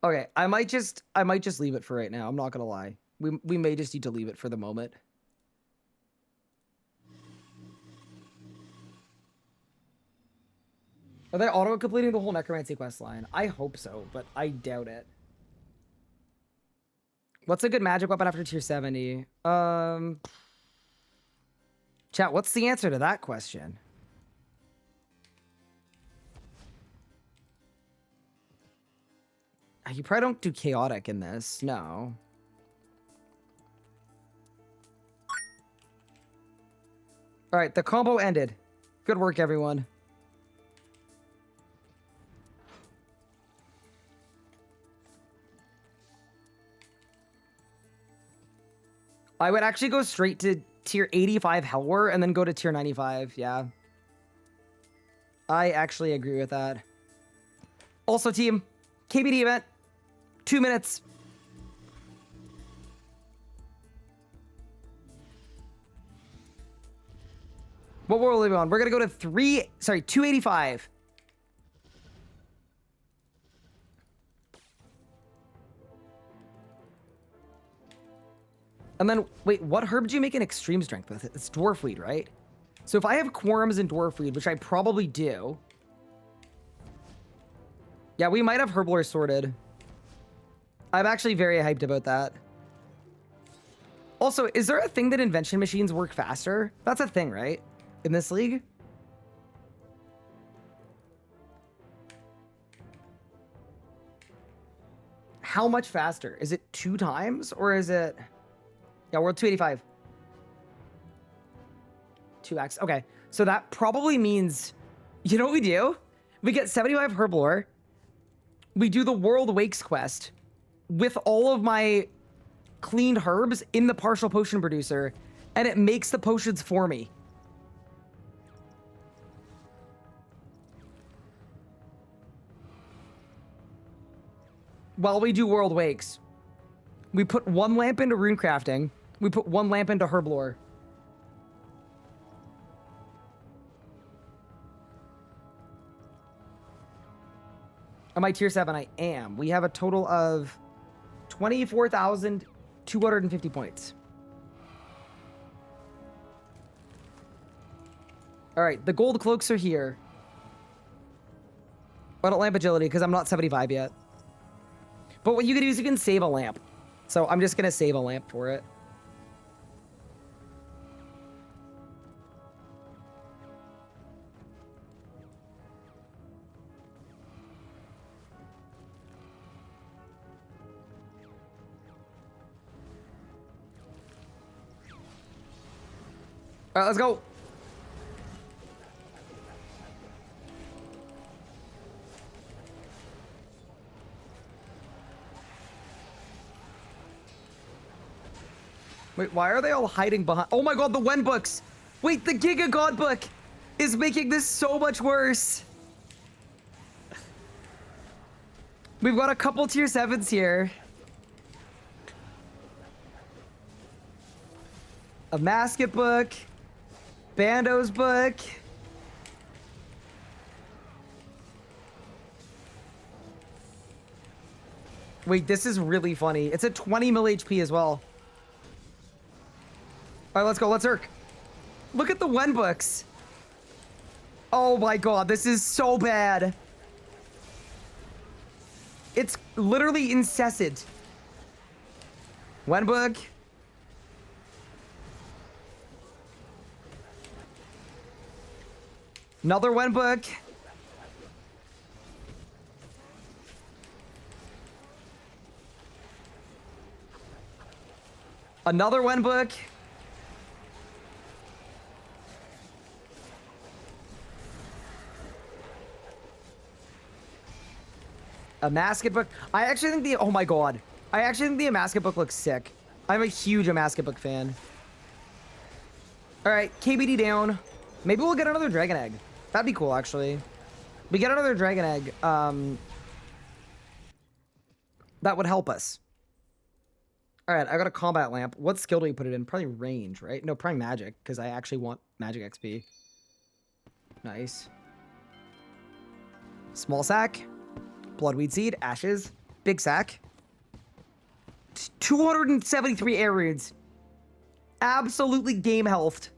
Okay, I might just leave it for right now. I'm not gonna lie. We may just need to leave it for the moment. Are they auto-completing the whole necromancy quest line? I hope so, but I doubt it. What's a good magic weapon after tier 70? Chat, what's the answer to that question? You probably don't do chaotic in this. No. All right, the combo ended. Good work, everyone. I would actually go straight to tier 85 Hellwar and then go to tier 95. Yeah. I actually agree with that. Also, team, KBD event, 2 minutes. What world are we on? We're gonna go to 285. And then, wait, what herb do you make an extreme strength with? It's dwarf weed, right? So if I have quorums and dwarf weed, which I probably do. Yeah, we might have herblore sorted. I'm actually very hyped about that. Also, is there a thing that invention machines work faster? That's a thing, right? In this league? How much faster? Is it 2 times or is it... Yeah, we're at 285. 2x. Okay. So that probably means... You know what we do? We get 75 herblore. We do the World Wakes quest with all of my cleaned herbs in the partial potion producer, and it makes the potions for me. While we do World Wakes, we put 1 lamp into rune crafting. We put 1 lamp into herblore. Am I tier 7? I am. We have a total of 24,250 points. All right, the gold cloaks are here. I don't lamp agility because I'm not 75 yet. But what you can do is you can save a lamp. So I'm just going to save a lamp for it. All right, let's go. Wait, why are they all hiding behind? Oh my god, the Wen books. Wait, the Giga God book is making this so much worse. We've got a couple tier 7s here. A Masket book. Bando's book. Wait, this is really funny. It's at 20 mil HP as well. All right, let's go. Let's Urk. Look at the Wen books. Oh my god, this is so bad. It's literally incessant. Wen book. Another Wen book. Another Wen book. A Masket book. I actually think the... Oh my god. I actually think the Masket book looks sick. I'm a huge Masket book fan. Alright, KBD down. Maybe we'll get another Dragon Egg. That'd be cool, actually. We get another Dragon Egg. That would help us. Alright, I got a combat lamp. What skill do we put it in? Probably range, right? No, probably magic, because I actually want magic XP. Nice. Small sack. Bloodweed seed, ashes, big sack. 273 air runes. Absolutely game healthed.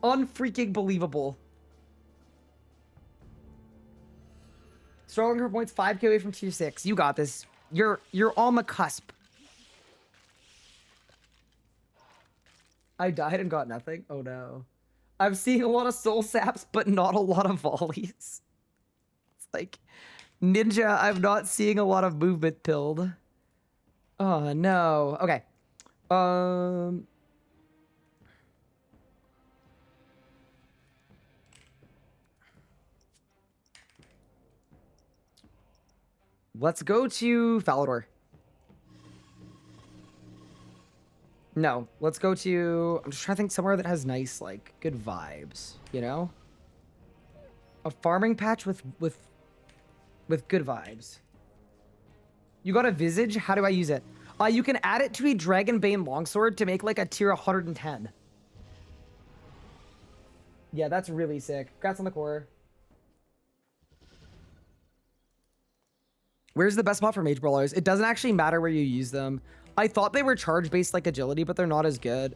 Unfreaking believable. Stronger points 5k away from tier 6. You got this. You're on the cusp. I died and got nothing. Oh no. I'm seeing a lot of soul saps, but not a lot of volleys. It's like, Ninja, I'm not seeing a lot of movement pilled. Oh no. Okay. Let's go to Falador. No, let's go to... I'm just trying to think somewhere that has nice, like, good vibes, you know? A farming patch with good vibes. You got a Visage? How do I use it? You can add it to a Dragonbane Longsword to make, like, a tier 110. Yeah, that's really sick. Congrats on the core. Where's the best spot for Mage Brawlers? It doesn't actually matter where you use them. I thought they were charge-based like agility, but they're not as good,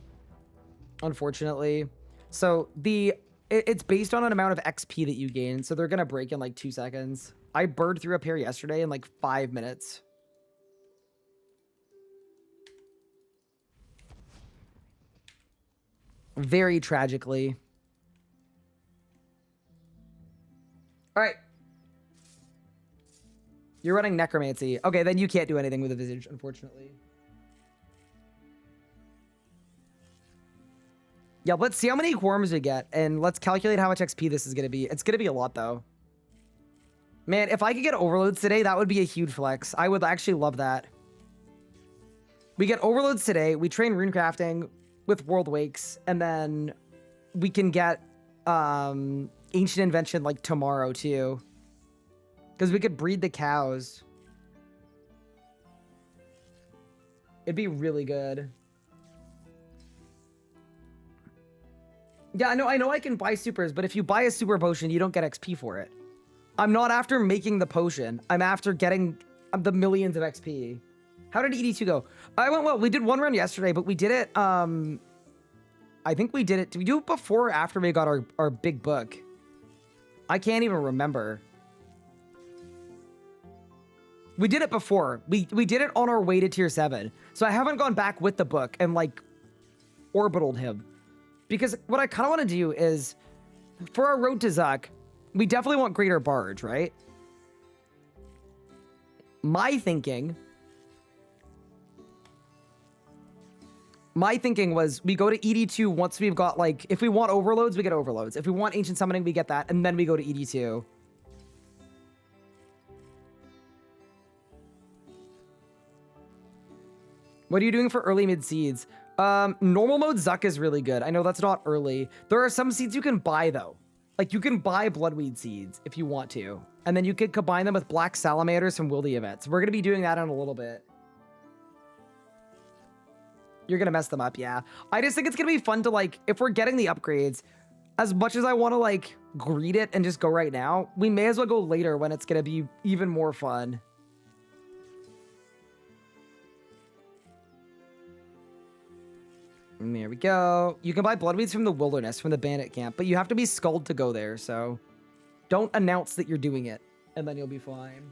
unfortunately. So it's based on an amount of XP that you gain, so they're gonna break in like 2 seconds. I burned through a pair yesterday in like 5 minutes. Very tragically. All right. You're running Necromancy. Okay, then you can't do anything with a Visage, unfortunately. Yeah, let's see how many quorums we get, and let's calculate how much XP this is going to be. It's going to be a lot, though. Man, if I could get overloads today, that would be a huge flex. I would actually love that. We get overloads today. We train runecrafting with World Wakes, and then we can get Ancient Invention, like, tomorrow, too. Because we could breed the cows. It'd be really good. Yeah, I know I can buy supers, but if you buy a super potion, you don't get XP for it. I'm not after making the potion. I'm after getting the millions of XP. How did ED2 go? I went well. We did one run yesterday, but we did it, I think we did it. Did we do it before or after we got our big book? I can't even remember. We did it before. We did it on our way to tier 7. So I haven't gone back with the book and, like, orbitaled him. Because what I kind of want to do is, for our road to Zuck, we definitely want Greater Barge, right? My thinking was we go to ED2 once we've got, like, if we want overloads, we get overloads. If we want Ancient Summoning, we get that, and then we go to ED2. What are you doing for early mid seeds? Normal mode Zuck is really good. I know that's not early. There are some seeds you can buy, though. Like, you can buy Bloodweed seeds if you want to. And then you could combine them with Black Salamanders from Wildy events. We're going to be doing that in a little bit. You're going to mess them up, yeah. I just think it's going to be fun to, like, if we're getting the upgrades, as much as I want to, like, greet it and just go right now, we may as well go later when it's going to be even more fun. And there we go. You can buy Bloodweeds from the Wilderness, from the Bandit Camp, but you have to be Skulled to go there, so don't announce that you're doing it, and then you'll be fine.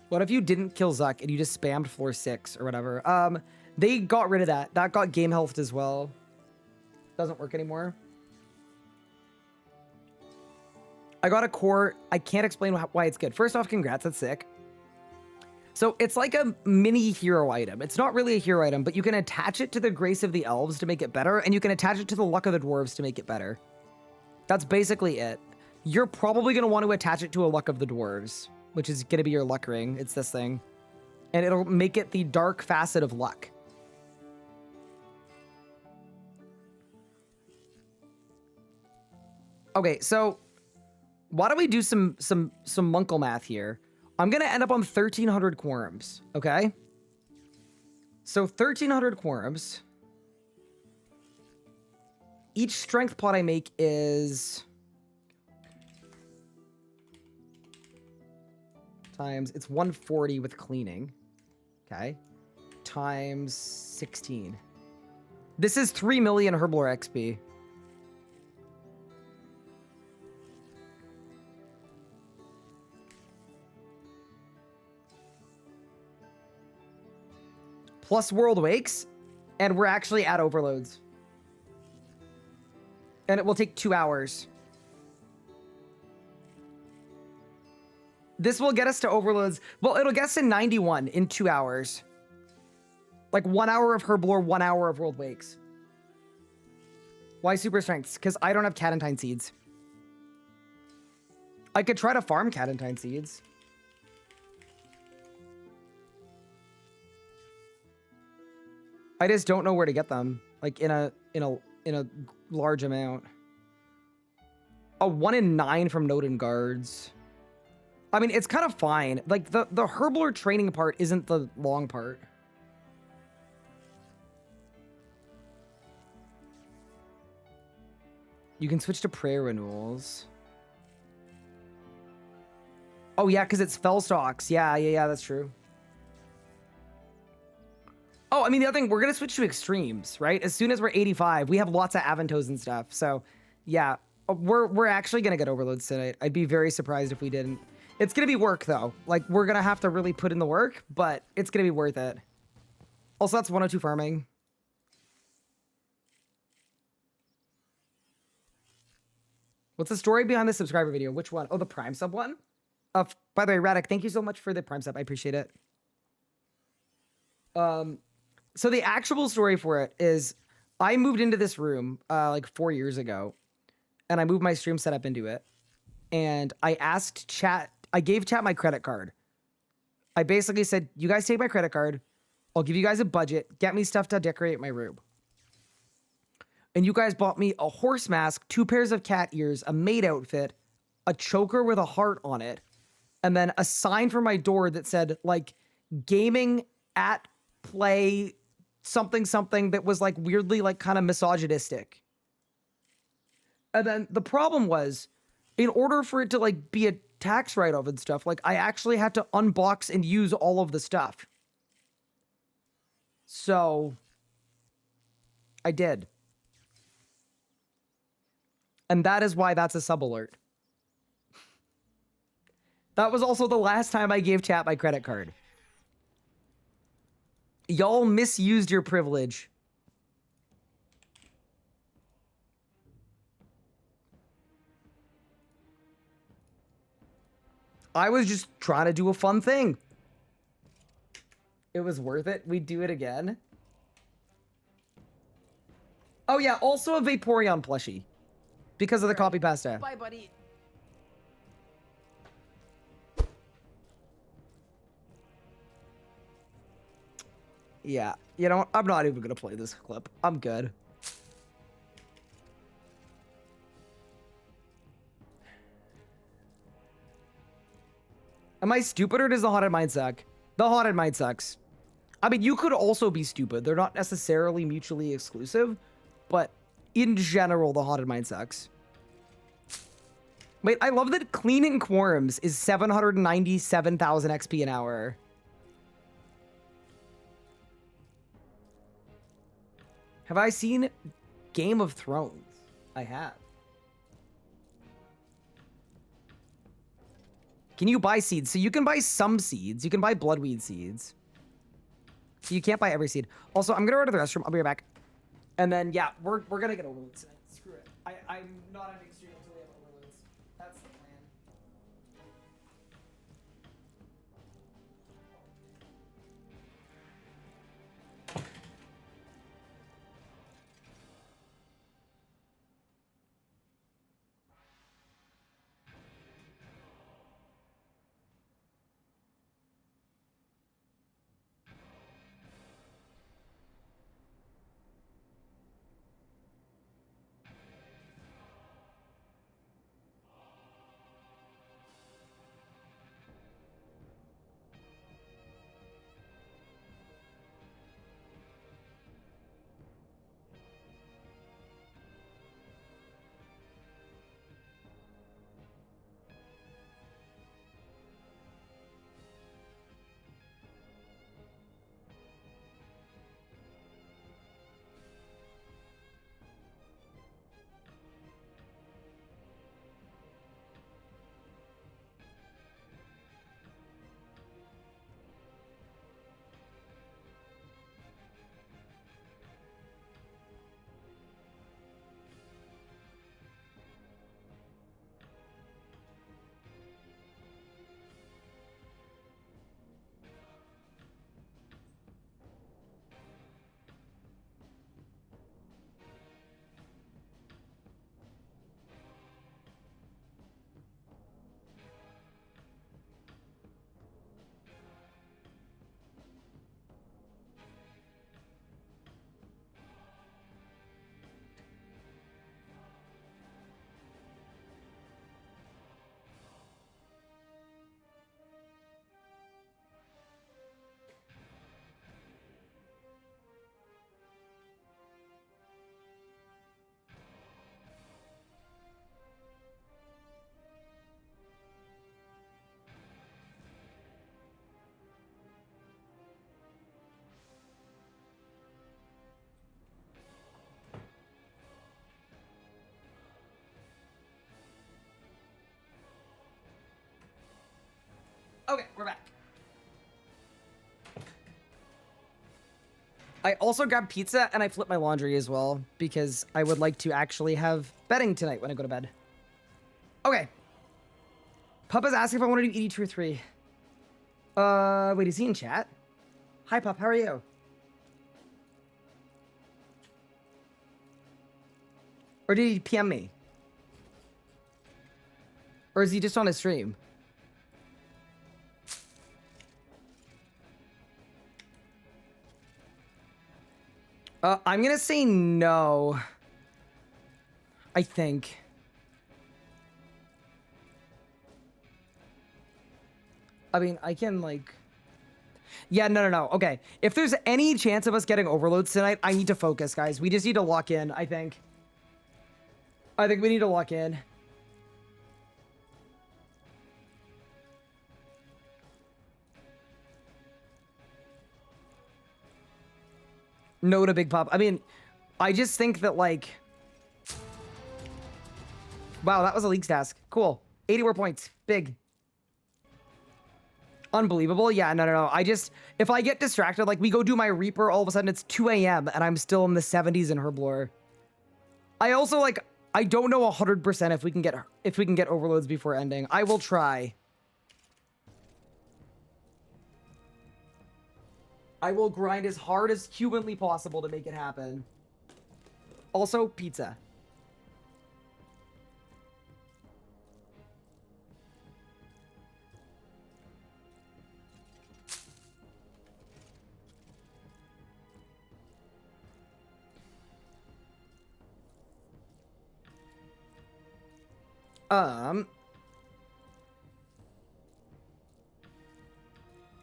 What if you didn't kill Zuck and you just spammed floor 6 or whatever? They got rid of that. That got game healthed as well. Doesn't work anymore. I got a core. I can't explain why it's good. First off, congrats. That's sick. So it's like a mini hero item. It's not really a hero item, but you can attach it to the Grace of the Elves to make it better, and you can attach it to the Luck of the Dwarves to make it better. That's basically it. You're probably going to want to attach it to a Luck of the Dwarves, which is going to be your luck ring. It's this thing. And it'll make it the dark facet of luck. Okay, so why don't we do some Munkle math here? I'm going to end up on 1,300 quorums, okay? So 1,300 quorums. Each strength pot I make is... times, it's 140 with cleaning, okay? Times 16. This is 3 million Herblore XP. plus World Wakes, and we're actually at overloads. And it will take 2 hours. This will get us to overloads. Well, it'll get us to 91 in 2 hours. Like 1 hour of Herblore, 1 hour of World Wakes. Why super strengths? Because I don't have Cadentine seeds. I could try to farm Cadentine seeds. I just don't know where to get them. Like in a large amount. A 1 in 9 from Nodin guards. I mean, it's kind of fine. Like the Herblore training part isn't the long part. You can switch to prayer renewals. Oh yeah, because it's fell stalks. Yeah, that's true. Oh, I mean, the other thing, we're going to switch to extremes, right? As soon as we're 85, we have lots of Aventos and stuff. So yeah, we're actually going to get overloads tonight. I'd be very surprised if we didn't. It's going to be work though. Like we're going to have to really put in the work, but it's going to be worth it. Also, that's 102 farming. What's the story behind the subscriber video? Which one? Oh, the Prime sub one? By the way, Radek, thank you so much for the Prime sub. I appreciate it. So the actual story for it is I moved into this room like 4 years ago, and I moved my stream setup into it. And I asked chat, I gave chat my credit card. I basically said, you guys take my credit card. I'll give you guys a budget. Get me stuff to decorate my room. And you guys bought me a horse mask, 2 pairs of cat ears, a maid outfit, a choker with a heart on it, and then a sign for my door that said, like, gaming at play something that was, like, weirdly, like, kind of misogynistic. And then the problem was, in order for it to, like, be a tax write-off and stuff, like, I actually had to unbox and use all of the stuff. So, I did. And that is why that's a sub alert. That was also the last time I gave chat my credit card. Y'all misused your privilege. I was just trying to do a fun thing. It was worth it. We'd do it again. Oh yeah, also a Vaporeon plushie. Because of the copy pasta. Bye, buddy. Yeah, you know, I'm not even gonna play this clip. I'm good. Am I stupid or does the Haunted Mine suck? The Haunted Mine sucks. I mean, you could also be stupid. They're not necessarily mutually exclusive, but in general, the Haunted Mine sucks. Wait, I love that cleaning quorums is 797,000 XP an hour. Have I seen Game of Thrones? I have. Can you buy seeds? So you can buy some seeds. You can buy bloodweed seeds. So you can't buy every seed. Also, I'm gonna go to the restroom. I'll be right back. And then, yeah, we're gonna get overloads tonight. Screw it. I'm not an extreme until we have overloads. That's the plan. Okay, we're back. I also grabbed pizza and I flipped my laundry as well because I would like to actually have bedding tonight when I go to bed. Okay. Pup is asking if I want to do ED2 or 3. Wait, is he in chat? Hi, Pup, how are you? Or did he PM me? Or is he just on his stream? I'm gonna say no. I think. I mean, I can like... Yeah, no. Okay. If there's any chance of us getting overloads tonight, I need to focus, guys. We just need to lock in, I think. I think we need to lock in. No to Big Pop. I mean, I just think that, like... Wow, that was a leagues task. Cool. 80 more points. Big. Unbelievable. Yeah, no. I just... If I get distracted, like, we go do my Reaper, all of a sudden it's 2 a.m. and I'm still in the 70s in Herblore. I also, like... I don't know 100% if we can get overloads before ending. I will try. I will grind as hard as humanly possible to make it happen. Also, pizza.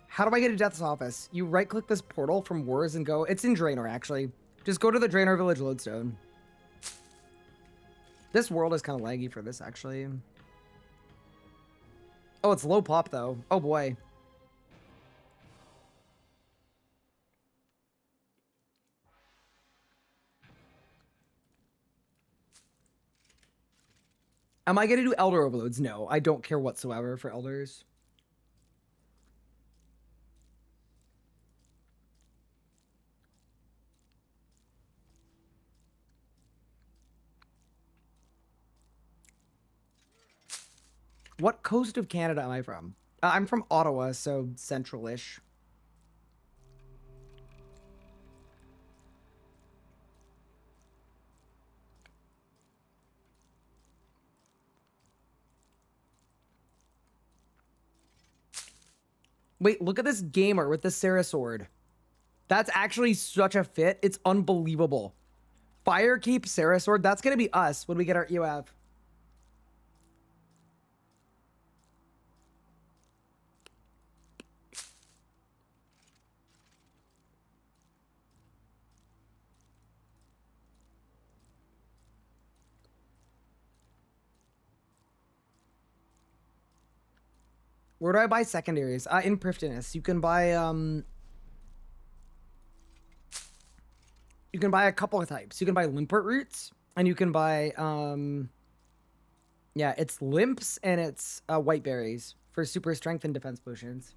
How do I get to Death's office? You right-click this portal from Wars and go... It's in Draenor, actually. Just go to the Draenor Village Lodestone. This world is kind of laggy for this, actually. Oh, it's low pop, though. Oh, boy. Am I going to do Elder Overloads? No, I don't care whatsoever for Elders. What coast of Canada am I from? I'm from Ottawa, so central-ish. Wait, look at this gamer with the Sarah sword. That's actually such a fit. It's unbelievable. Firekeep Sarah sword. That's going to be us when we get our EOF. Where do I buy secondaries? In Prifddinas. You can buy a couple of types. You can buy Limpert roots, and you can buy yeah, it's limps and it's white berries for super strength and defense potions.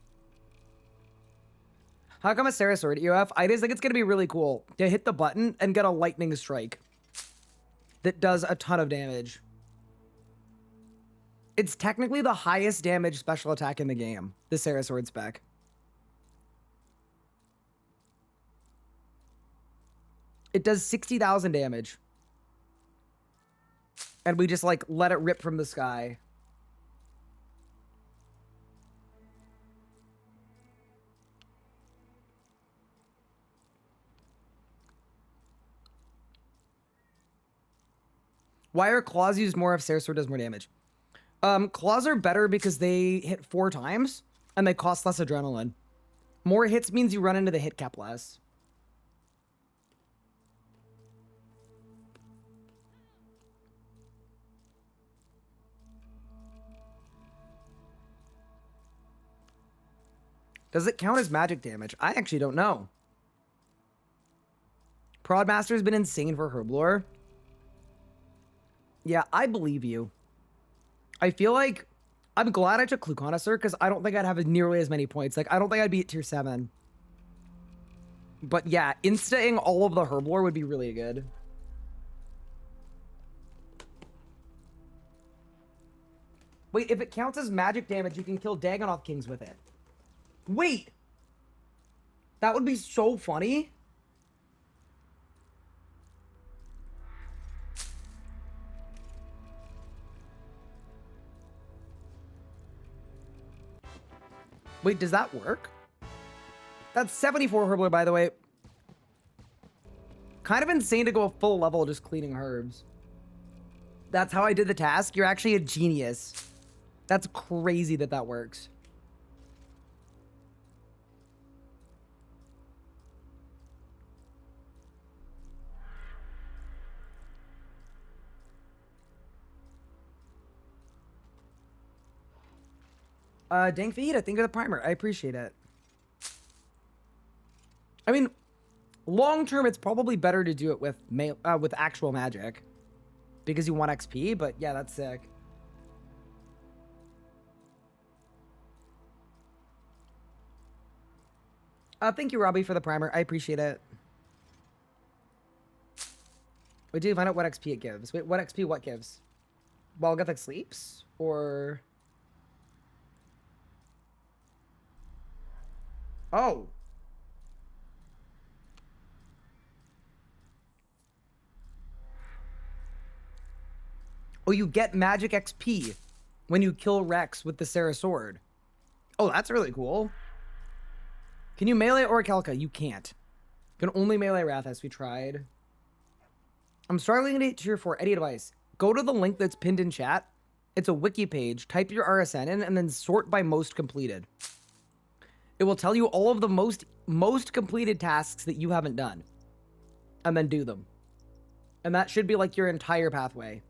How come a Sarah sword EOF? I just think it's gonna be really cool to hit the button and get a lightning strike that does a ton of damage. It's technically the highest damage special attack in the game, the Sarah sword spec. It does 60,000 damage. And we just, like, let it rip from the sky. Why are claws used more if Sarah sword does more damage? Claws are better because they hit 4 times, and they cost less adrenaline. More hits means you run into the hit cap less. Does it count as magic damage? I actually don't know. Prodmaster's been insane for Herblore. Yeah, I believe you. I feel like I'm glad I took Clue Connoisseur because I don't think I'd have nearly as many points. Like, I don't think I'd be at tier 7. But yeah, insta-ing all of the Herblore would be really good. Wait, if it counts as magic damage, you can kill Dagonoth Kings with it. Wait! That would be so funny. Wait, does that work? That's 74 Herblore, by the way. Kind of insane to go a full level just cleaning herbs. That's how I did the task. You're actually a genius. That's crazy that that works. Dank Fajita, thank you for the primer. I appreciate it. I mean, long term, it's probably better to do it with actual magic because you want XP. But yeah, that's sick. Thank you, Robbie, for the primer. I appreciate it. Wait, did you find out what XP it gives? Wait, what XP what gives? While Gothic sleeps? Or... Oh. Oh, you get magic XP when you kill Rex with the Sarah sword. Oh, that's really cool. Can you melee Orichalca? You can't. You can only melee Rathas. We tried. I'm struggling to get tier 4. Any advice? Go to the link that's pinned in chat. It's a wiki page. Type your RSN in and then sort by most completed. It will tell you all of the most completed tasks that you haven't done. And then do them. And that should be like your entire pathway.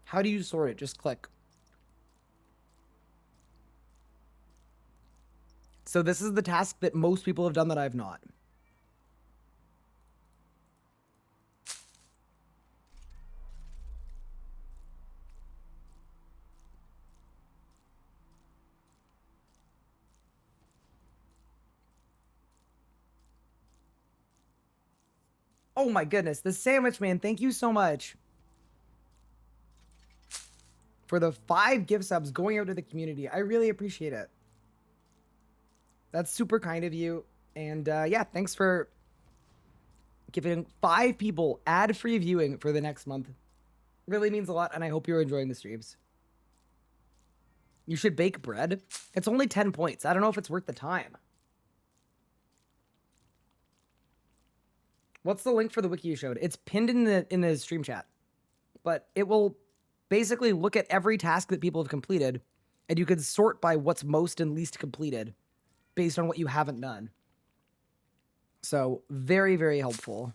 How do you sort it? Just click. So this is the task that most people have done that I've not. Oh my goodness, the sandwich man, thank you so much for the 5 gift subs going out to the community. I really appreciate it. That's super kind of you. And yeah, thanks for giving 5 people ad-free viewing for the next month. Really means a lot, and I hope you're enjoying the streams. You should bake bread. It's only 10 points. I don't know if it's worth the time. What's the link for the wiki you showed? It's pinned in the stream chat. But it will basically look at every task that people have completed, and you can sort by what's most and least completed based on what you haven't done. So, very, very helpful.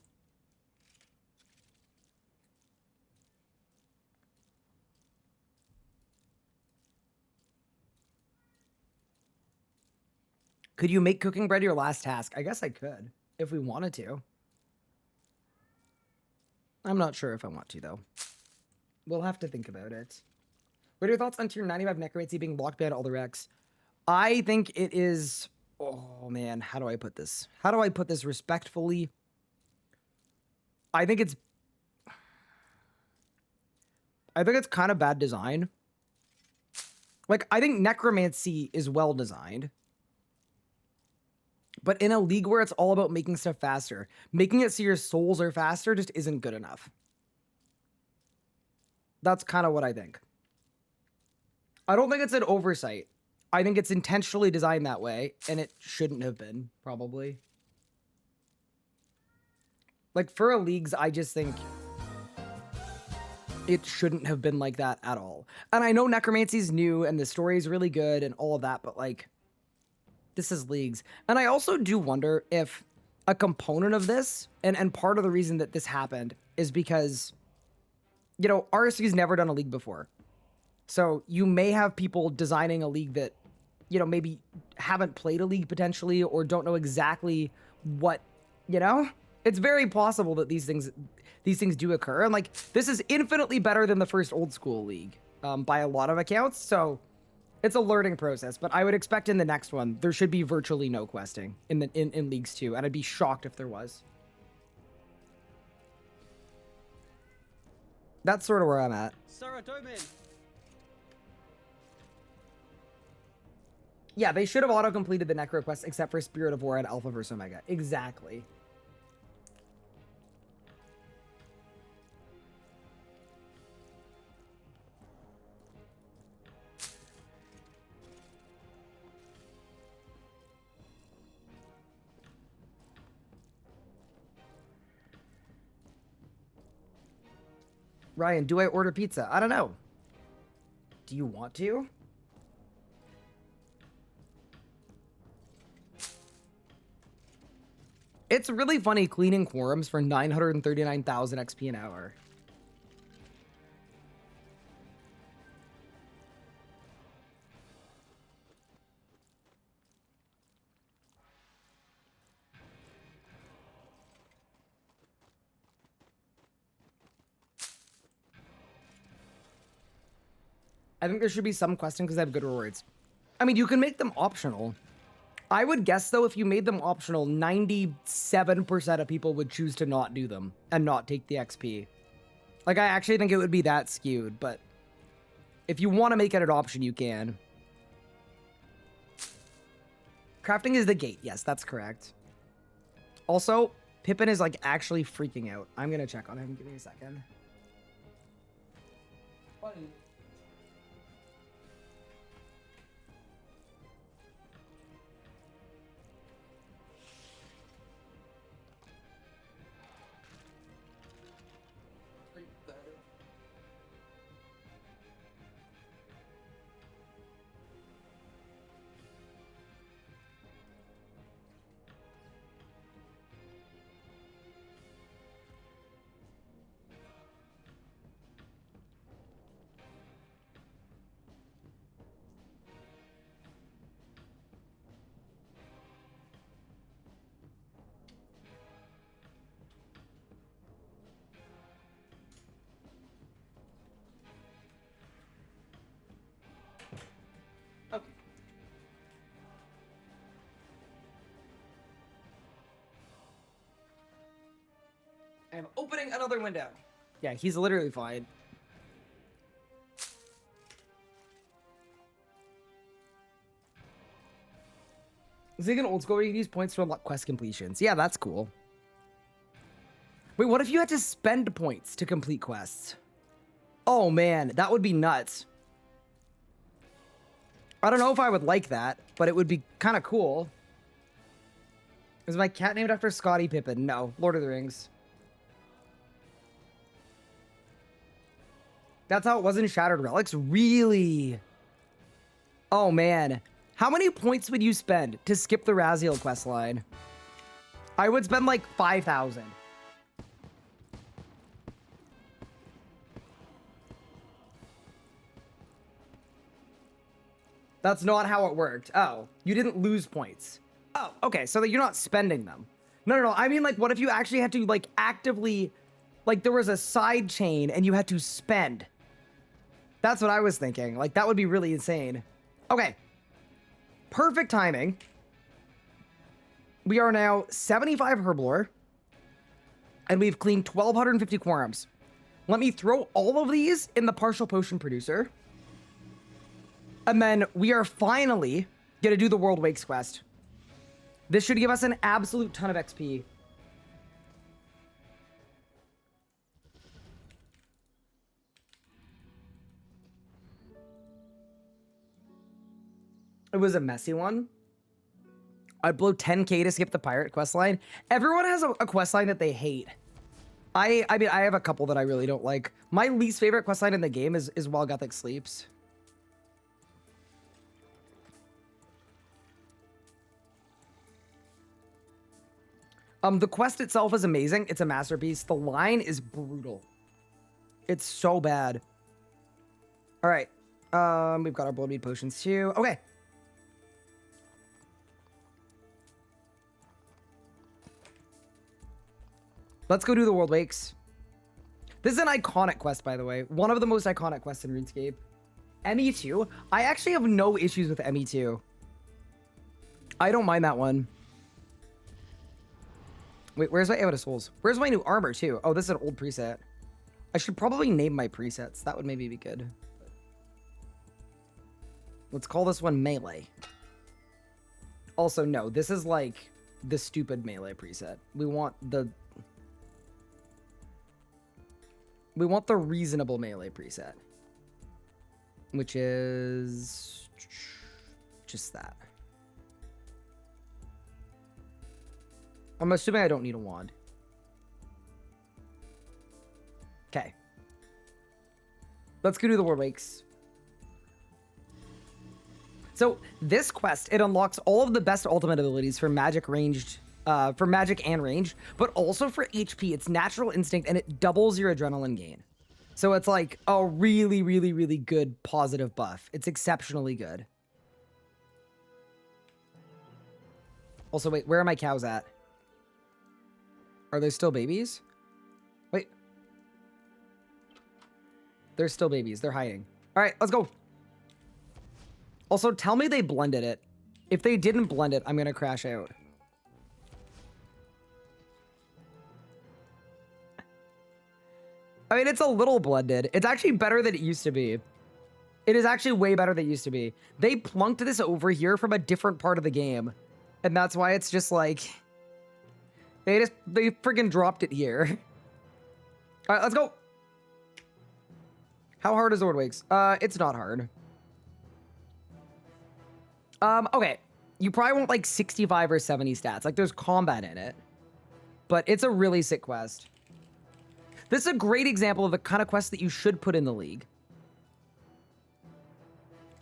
Could you make cooking bread your last task? I guess I could, if we wanted to. I'm not sure if I want to, though. We'll have to think about it. What are your thoughts on tier 95 Necromancy being blocked by all the Rex? I think it is... Oh, man. How do I put this? How do I put this respectfully? I think it's kind of bad design. Like, I think Necromancy is well designed. But in a league where it's all about making stuff faster, making it so your souls are faster just isn't good enough. That's kind of what I think. I don't think it's an oversight. I think it's intentionally designed that way, and it shouldn't have been, probably. Like, for leagues, I just think it shouldn't have been like that at all. And I know Necromancy's new, and the story is really good, and all of that, but, like, this is leagues. And I also do wonder if a component of this, and part of the reason that this happened is because, you know, RSC's never done a league before. So you may have people designing a league that, you know, maybe haven't played a league potentially, or don't know exactly what, you know? It's very possible that these things do occur. And like, this is infinitely better than the first old school league, by a lot of accounts. So it's a learning process, but I would expect in the next one, there should be virtually no questing in leagues 2, and I'd be shocked if there was. That's sort of where I'm at. Yeah, they should have auto-completed the Necro quest except for Spirit of War and Alpha vs. Omega. Exactly. Ryan, do I order pizza? I don't know. Do you want to? It's really funny cleaning quorums for 939,000 XP an hour. I think there should be some questing because they have good rewards. I mean, you can make them optional. I would guess, though, if you made them optional, 97% of people would choose to not do them and not take the XP. Like, I actually think it would be that skewed, but if you want to make it an option, you can. Crafting is the gate. Yes, that's correct. Also, Pippin is, like, actually freaking out. I'm going to check on him. Give me a second. Buddy. Okay. I'm opening another window. Yeah, he's literally fine. Is it an old school where you can use points to unlock quest completions? Yeah, that's cool. Wait, what if you had to spend points to complete quests? Oh man, that would be nuts. I don't know if I would like that, but it would be kind of cool. Is my cat named after Scottie Pippen? No, Lord of the Rings. That's how it was in Shattered Relics? Really? Oh man. How many points would you spend to skip the Raziel quest line? I would spend like 5,000. That's not how it worked. Oh, you didn't lose points. Oh, okay, so that you're not spending them. No. I mean, like, what if you actually had to, like, actively, like, there was a side chain and you had to spend? That's what I was thinking. Like, that would be really insane. Okay. Perfect timing. We are now 75 herblore. And we've cleaned 1,250 quorums. Let me throw all of these in the partial potion producer. And then we are finally going to do the World Wakes quest. This should give us an absolute ton of XP. It was a messy one. I'd blow 10k to skip the pirate questline. Everyone has a questline that they hate. I mean, I have a couple that I really don't like. My least favorite questline in the game is While Gothic Sleeps. The quest itself is amazing. It's a masterpiece. The line is brutal. It's so bad. All right. We've got our blood mead potions too. Okay. Let's go do the World Wakes. This is an iconic quest, by the way. One of the most iconic quests in RuneScape. ME2. I actually have no issues with ME2. I don't mind that one. Wait, where's my Amulet of Souls? Where's my new armor, too? Oh, this is an old preset. I should probably name my presets. That would maybe be good. Let's call this one Melee. Also, no, this is like the stupid Melee preset. We want the reasonable Melee preset. Which is just that. I'm assuming I don't need a wand. Okay. Let's go do the World Wakes. So this quest, it unlocks all of the best ultimate abilities for magic ranged, for magic and ranged, but also for HP. It's natural instinct and it doubles your adrenaline gain. So it's like a really, really, really good positive buff. It's exceptionally good. Also, wait, where are my cows at? Are they still babies? Wait. They're still babies. They're hiding. All right, let's go. Also, tell me they blended it. If they didn't blend it, I'm going to crash out. I mean, it's a little blended. It's actually better than it used to be. It is actually way better than it used to be. They plunked this over here from a different part of the game. And that's why it's just like... They freaking dropped it here. All right, let's go. How hard is World Wakes? It's not hard. Okay. You probably want like 65 or 70 stats. Like there's combat in it. But it's a really sick quest. This is a great example of the kind of quest that you should put in the league.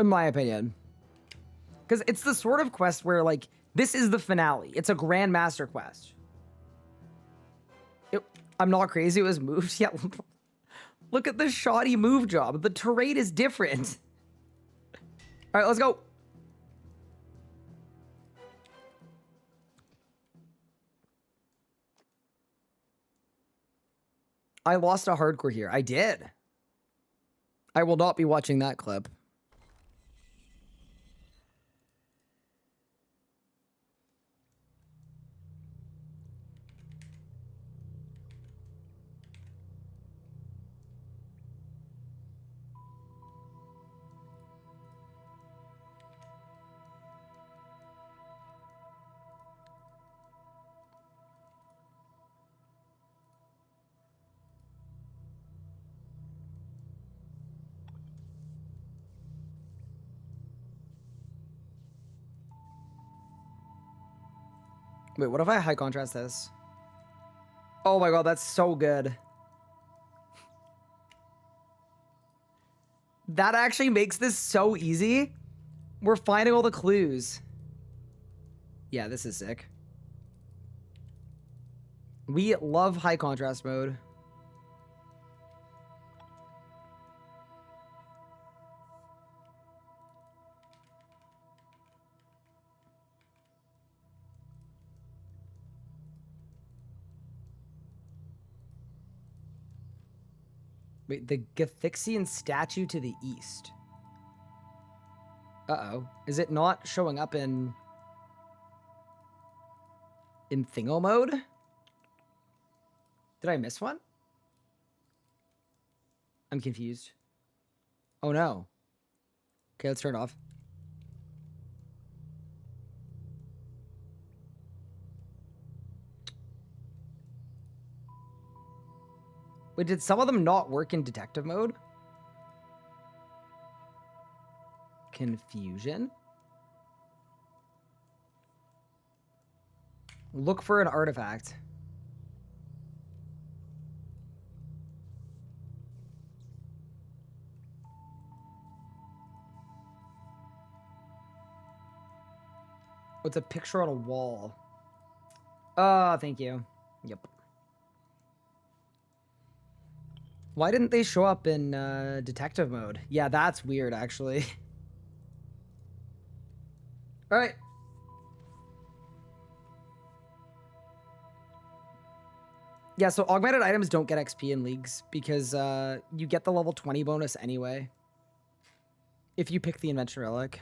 In my opinion. Because it's the sort of quest where like, this is the finale. It's a Grandmaster quest. I'm not crazy, it was moved. Yeah, look at the shoddy move job. The terrain is different. All right, let's go. I lost a hardcore here. I did. I will not be watching that clip. Wait, what if I high contrast this? Oh my god, that's so good. That actually makes this so easy. We're finding all the clues. Yeah, this is sick. We love high contrast mode. Wait, the Gathixian statue to the east. Uh-oh. Is it not showing up in Thingo mode? Did I miss one? I'm confused. Oh no. Okay, let's turn it off. Wait, did some of them not work in detective mode? Confusion? Look for an artifact. What's a picture on a wall? Thank you. Yep. Why didn't they show up in detective mode? Yeah, that's weird, actually. All right. Yeah, so augmented items don't get XP in leagues because you get the level 20 bonus anyway if you pick the Invention Relic.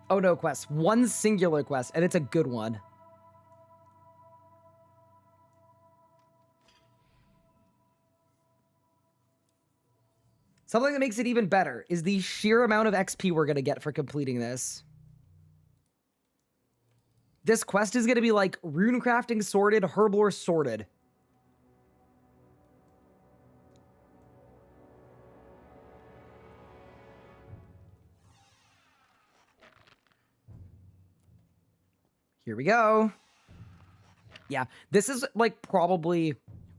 Oh no, quest. One singular quest, and it's a good one. Something that makes it even better is the sheer amount of XP we're going to get for completing this. This quest is going to be like rune crafting sorted, herblore sorted. Here we go. Yeah, this is like probably...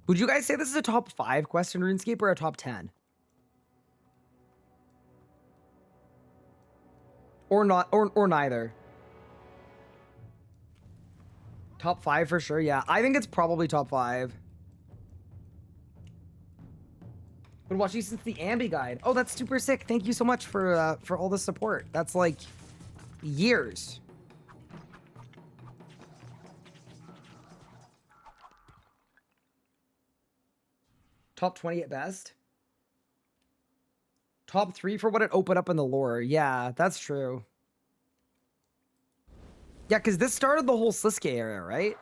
Would you guys say this is a top 5 quest in RuneScape or a top 10? Or not, or neither. Top 5 for sure, yeah. I think it's probably top 5. Been watching since the Ambi guide. Oh, that's super sick. Thank you so much for all the support. That's like years. Top 20 at best. Top 3 for what it opened up in the lore. Yeah, that's true. Yeah, because this started the whole Sliske era, right?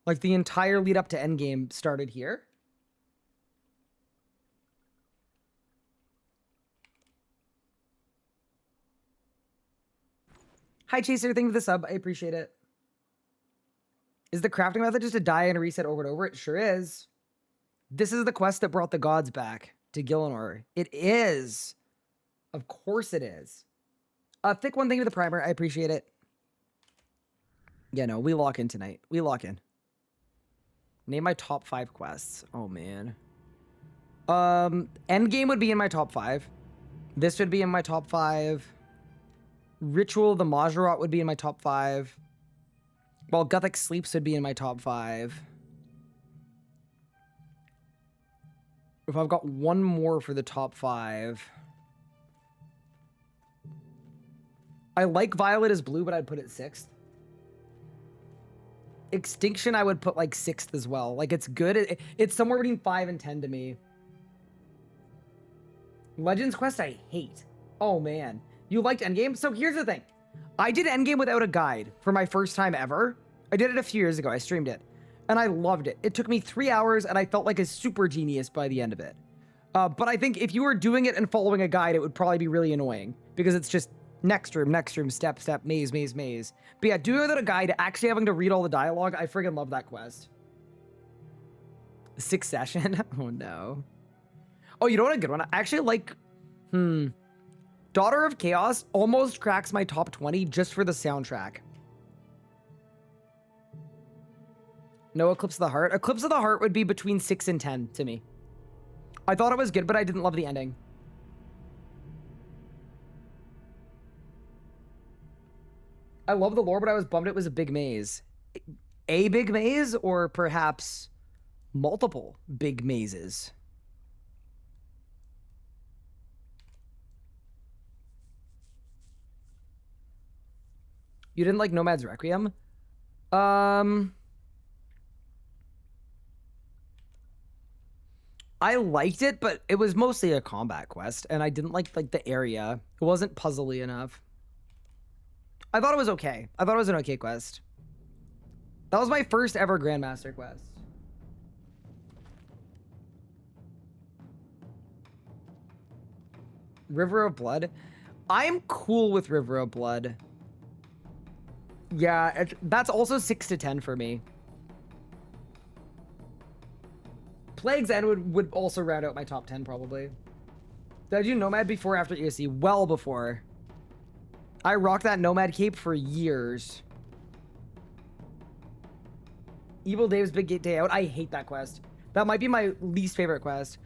Like the entire lead up to endgame started here. Hi, Chaser. Thank you for the sub. I appreciate it. Is the crafting method just to die and reset over and over? It sure is. This is the quest that brought the gods back to Gillinor. It is. Of course it is. Thick one, thank you for the primer. I appreciate it. Yeah, no, we lock in tonight. We lock in. Name my top 5 quests. Oh, man. Endgame would be in my top 5. This would be in my top 5. Ritual of the Majorat would be in my top 5. While Gothic Sleeps would be in my top 5. If I've got one more for the top 5. I like Violet as blue, but I'd put it 6th. Extinction, I would put like 6th as well. Like, it's good. It's somewhere between 5 and 10 to me. Legends Quest, I hate. Oh, man. You liked Endgame? So here's the thing. I did Endgame without a guide for my first time ever. I did it a few years ago. I streamed it. And I loved it. It took me 3 hours, and I felt like a super genius by the end of it. But I think if you were doing it and following a guide, it would probably be really annoying. Because it's just next room, step, step, maze, maze, maze. But yeah, doing it without a guide, actually having to read all the dialogue, I friggin' love that quest. Succession? Oh, no. Oh, you know what? A good one? I actually like... Daughter of Chaos almost cracks my top 20 just for the soundtrack. No Eclipse of the Heart. Eclipse of the Heart would be between 6 and 10 to me. I thought it was good, but I didn't love the ending. I love the lore, but I was bummed it was a big maze. A big maze, or perhaps multiple big mazes? You didn't like Nomad's Requiem? I liked it, but it was mostly a combat quest, and I didn't like the area. It wasn't puzzly enough. I thought it was okay. I thought it was an okay quest. That was my first ever Grandmaster quest. River of Blood? I'm cool with River of Blood. Yeah, that's also 6 to 10 for me. Plague's End would also round out my top 10, probably. Did I do Nomad before or after ESC? Well before. I rocked that Nomad cape for years. Evil Dave's Big Day Out. I hate that quest. That might be my least favorite quest.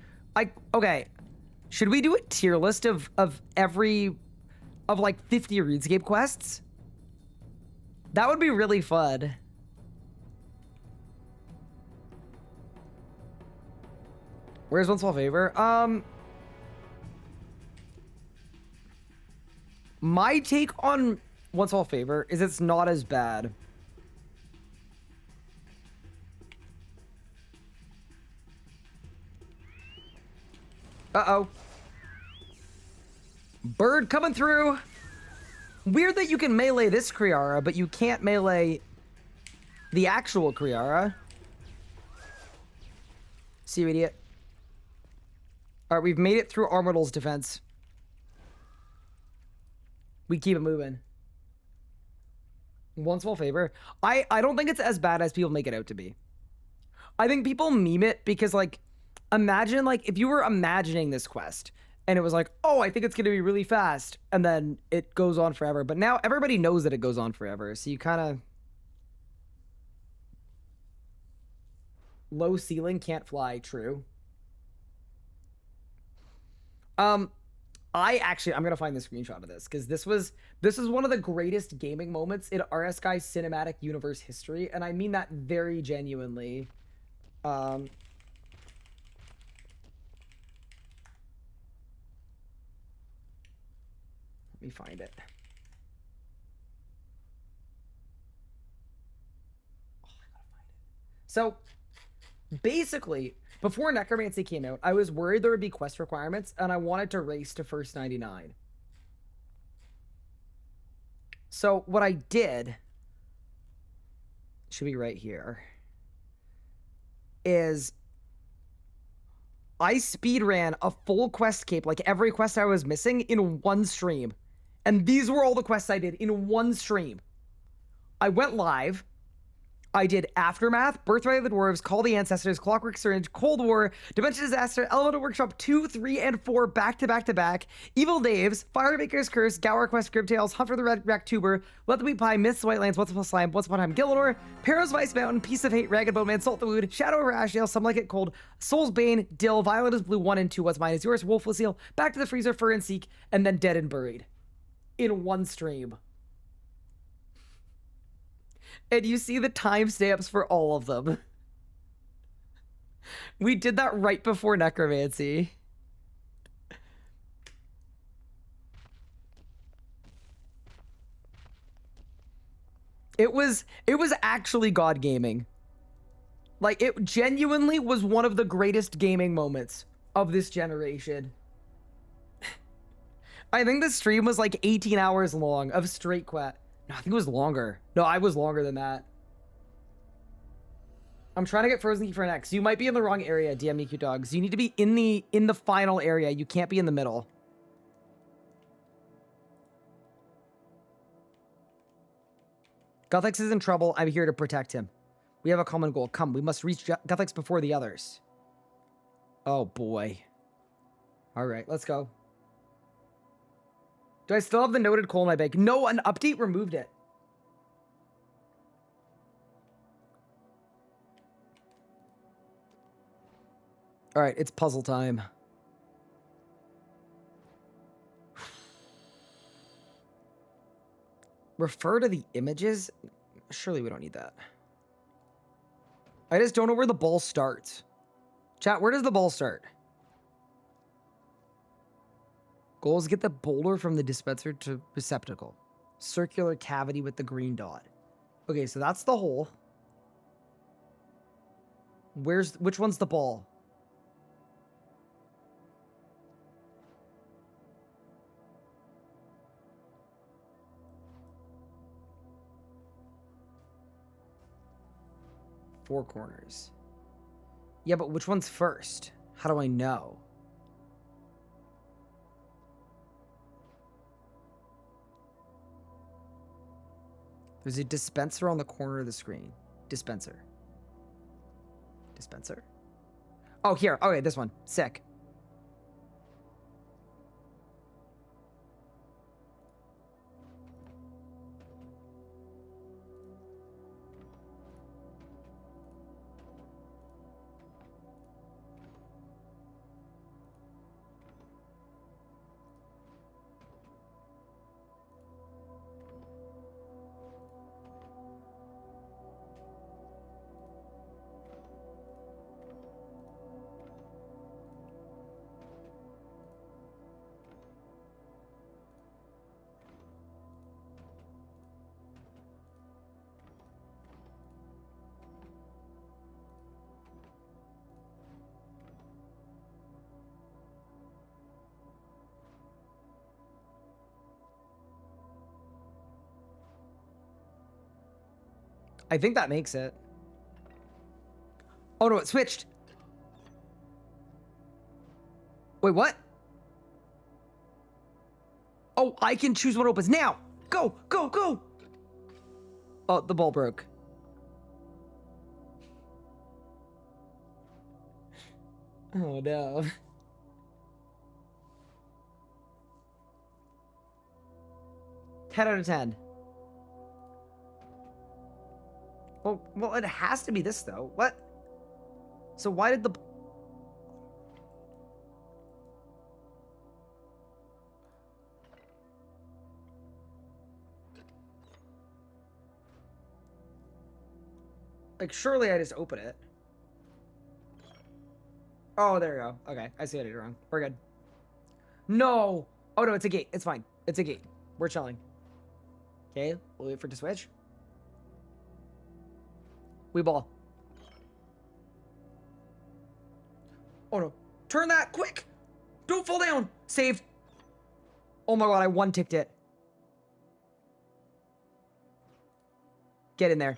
Okay, Should we do a tier list of like 50 RuneScape quests? That would be really fun. Where's One Small Favor? My take on One Small Favor is it's not as bad. Uh-oh. Bird coming through. Weird that you can melee this Kriara, but you can't melee the actual Kriara. See you, idiot. Alright, we've made it through Armadil's defense. We keep it moving. One Small Favor. I don't think it's as bad as people make it out to be. I think people meme it because, like, imagine, like, if you were imagining this quest and it was like, oh, I think it's going to be really fast, and then it goes on forever. But now everybody knows that it goes on forever, so you kind of... Low ceiling, can't fly, true. I'm gonna find the screenshot of this because this is one of the greatest gaming moments in RS Guy's cinematic universe history, and I mean that very genuinely. Let me find it. Oh, I gotta find it. So basically, before Necromancy came out, I was worried there would be quest requirements, and I wanted to race to first 99. So what I did, should be right here, is I speedran a full quest cape, like every quest I was missing, in one stream. And these were all the quests I did in one stream. I went live. I did Aftermath, Birthright of the Dwarves, Call the Ancestors, Clockwork Syringe, Cold War, Dimension Disaster, Elemental Workshop 2, 3, and 4 back to back to back, Evil Daves, Firemaker's Curse, Gower Quest, Gribtails, Hunt for the Red Rack-Tuber, Let the Wheat Pie, Myths, Whitelands, Once Upon a Slime, Once Upon a Time, Gillinor, Perros Vice Mountain, Piece of Hate, Ragged Bowman, Salt the Wood, Shadow over Ashdale, Some Like It Cold, Soul's Bane, Dill, Violet is Blue 1 and 2, What's Mine is Yours, Wolfless Seal, Back to the Freezer, Fur and Seek, and then Dead and Buried. In one stream. And you see the timestamps for all of them. We did that right before Necromancy. It was actually God gaming. Like, it genuinely was one of the greatest gaming moments of this generation. I think the stream was like 18 hours long of straight quest. No, I think it was longer. No, I was longer than that. I'm trying to get Frozen Key for next. You might be in the wrong area, DM EQ Dogs. You need to be in the final area. You can't be in the middle. Guthix is in trouble. I'm here to protect him. We have a common goal. Come, we must reach Guthix before the others. Oh, boy. All right, let's go. Do I still have the noted coal in my bag? No, an update removed it. All right, it's puzzle time. Refer to the images? Surely we don't need that. I just don't know where the ball starts. Chat, where does the ball start? Goals: get the boulder from the dispenser to receptacle. Circular cavity with the green dot. Okay, so that's the hole. Which one's the ball? Four corners. Yeah, but which one's first? How do I know? There's a dispenser on the corner of the screen. Dispenser. Dispenser? Oh, here. Okay, this one. Sick. I think that makes it. Oh no, it switched. Wait, what? Oh, I can choose what opens now. Go, go, go. Oh, the ball broke. Oh no. 10 out of 10. Well, it has to be this though. What? So why did the... Like, surely I just open it. Oh, there we go. Okay, I see what I did wrong. We're good. No! Oh no, it's a gate. It's fine. It's a gate. We're chilling. Okay, we'll wait for it to switch. We ball. Oh no. Turn that quick! Don't fall down! Saved. Oh my god, I one-ticked it. Get in there.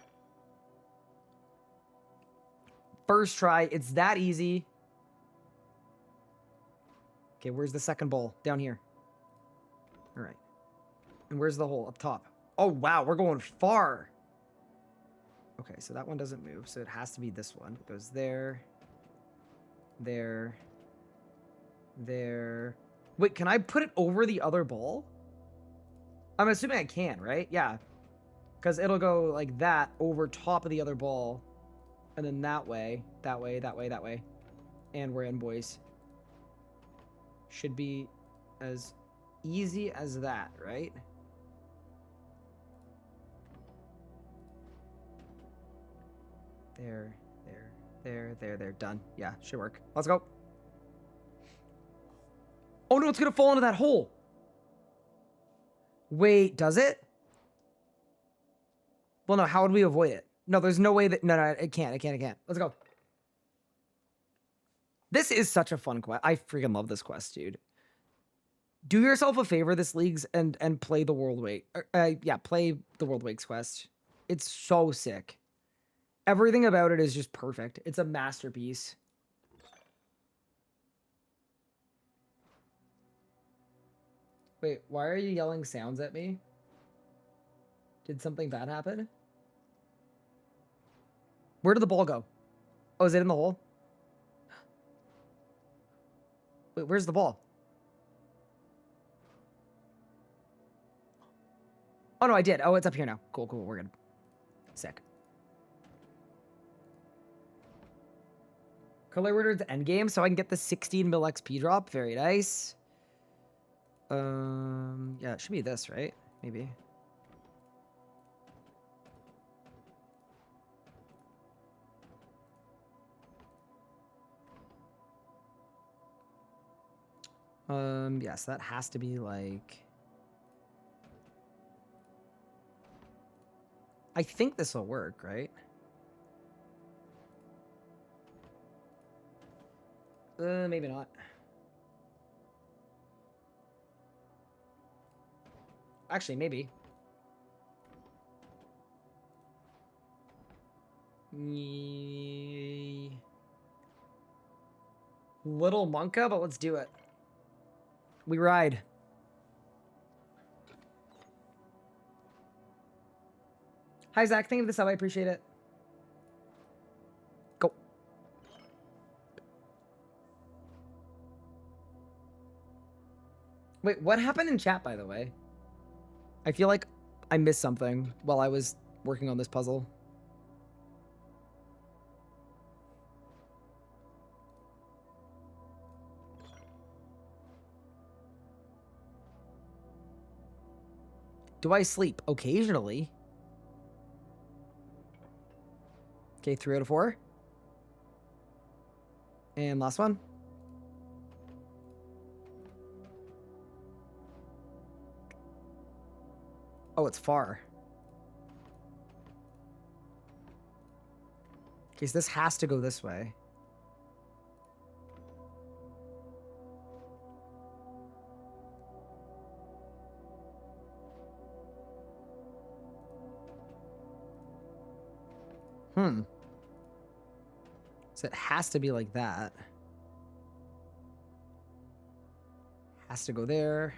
First try. It's that easy. Okay, where's the second ball? Down here. All right. And where's the hole? Up top. Oh, wow. We're going far. Okay, so that one doesn't move. So it has to be this one. It goes there. There. There. Wait, can I put it over the other ball? I'm assuming I can, right? Yeah. Because it'll go like that over top of the other ball. And then that way, that way, that way, that way. And we're in, boys. Should be as easy as that, right? There, there, there, there, there. Done. Yeah, should work. Let's go. Oh no, it's gonna fall into that hole. Wait, does it? Well, no, how would we avoid it? No, there's no way that... No, it can't, it can't, it can't. Let's go. This is such a fun quest. I freaking love this quest, dude. Do yourself a favor this league's and play the World Wake. Yeah, play the World Wakes quest. It's so sick. Everything about it is just perfect. It's a masterpiece. Wait, why are you yelling sounds at me? Did something bad happen? Where did the ball go? Oh, is it in the hole? Wait, where's the ball? Oh, no, I did. Oh, it's up here now. Cool, cool. We're good. Sick. Color order to endgame so I can get the 16 mil XP drop. Very nice. Yeah, it should be this, right? Maybe. Yes, that has to be like... I think this will work, right? Maybe not. Actually, maybe. Little Monka, but let's do it. We ride. Hi, Zach. Thank you for the sub. I appreciate it. Go. Wait, what happened in chat, by the way? I feel like I missed something while I was working on this puzzle. Do I sleep? Occasionally. Okay, 3 out of 4. And last one. Oh, it's far. Okay, so this has to go this way. Hmm. So it has to be like that. Has to go there.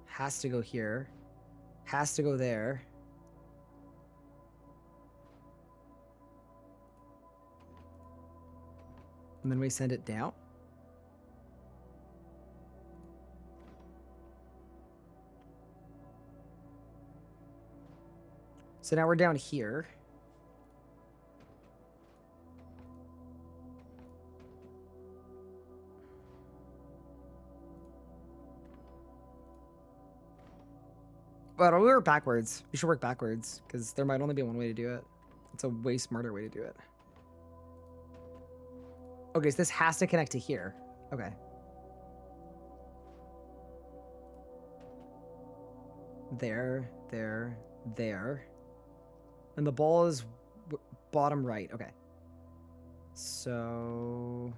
Has to go here. Has to go there. And then we send it down. So now we're down here. But we work backwards. We should work backwards because there might only be one way to do it. It's a way smarter way to do it. Okay, so this has to connect to here. Okay. There, there, there. And the ball is bottom right. Okay. So...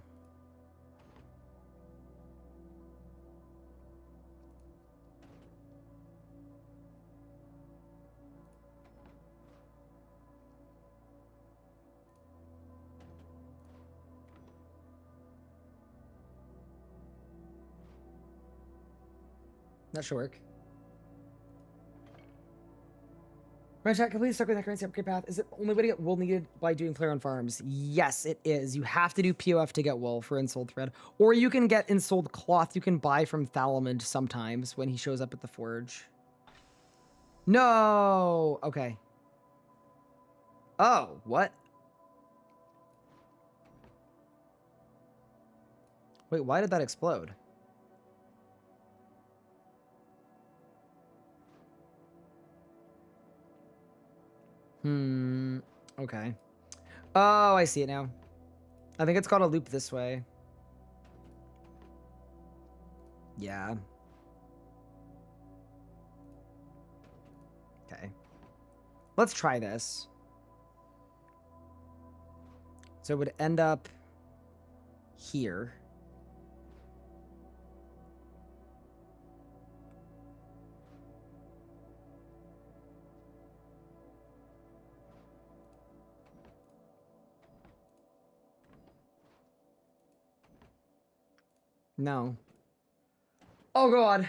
that should work. My chat completely stuck with that currency upgrade path. Is it the only way to get wool needed by doing player on farms? Yes, it is. You have to do POF to get wool for Ensouled Thread. Or you can get Ensouled Cloth you can buy from Thalamond sometimes when he shows up at the forge. No! Okay. Oh, what? Wait, why did that explode? Okay. Oh, I see it now. I think it's got a loop this way. Yeah. Okay. Let's try this. So it would end up here. No. Oh, God.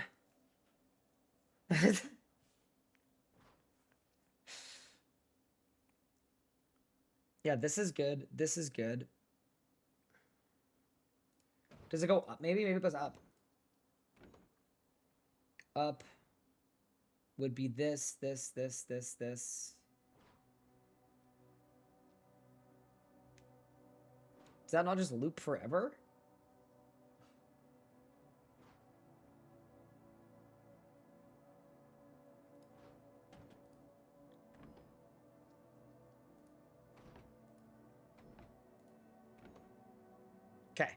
Yeah, this is good. This is good. Does it go up? Maybe it goes up. Up would be this, this, this, this, this. Does that not just loop forever? Okay.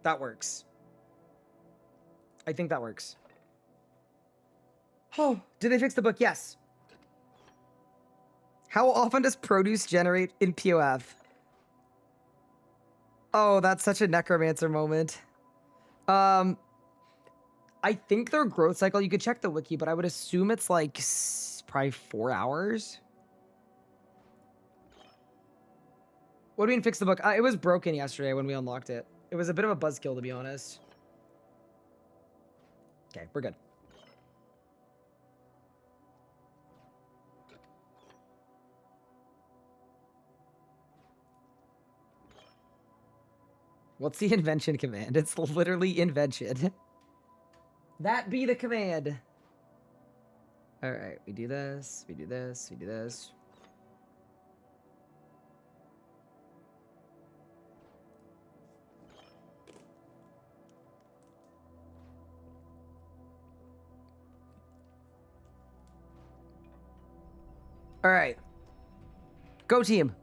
That works. I think that works. Oh, did they fix the book? Yes. How often does produce generate in POF? Oh, that's such a necromancer moment. I think their growth cycle, you could check the wiki, but I would assume it's like probably 4 hours. What do you mean fix the book? It was broken yesterday when we unlocked it. It was a bit of a buzzkill, to be honest. Okay, we're good. What's the invention command? It's literally invention. That be the command. All right, we do this, we do this, we do this. All right. Go team.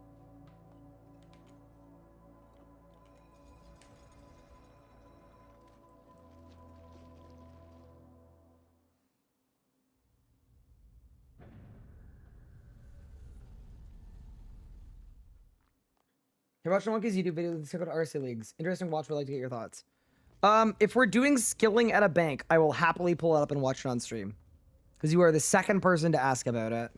You're watching Monkey's YouTube video. Let's check out RC Leagues. Interesting watch. Would like to get your thoughts. If we're doing skilling at a bank, I will happily pull it up and watch it on stream. Because you are the second person to ask about it.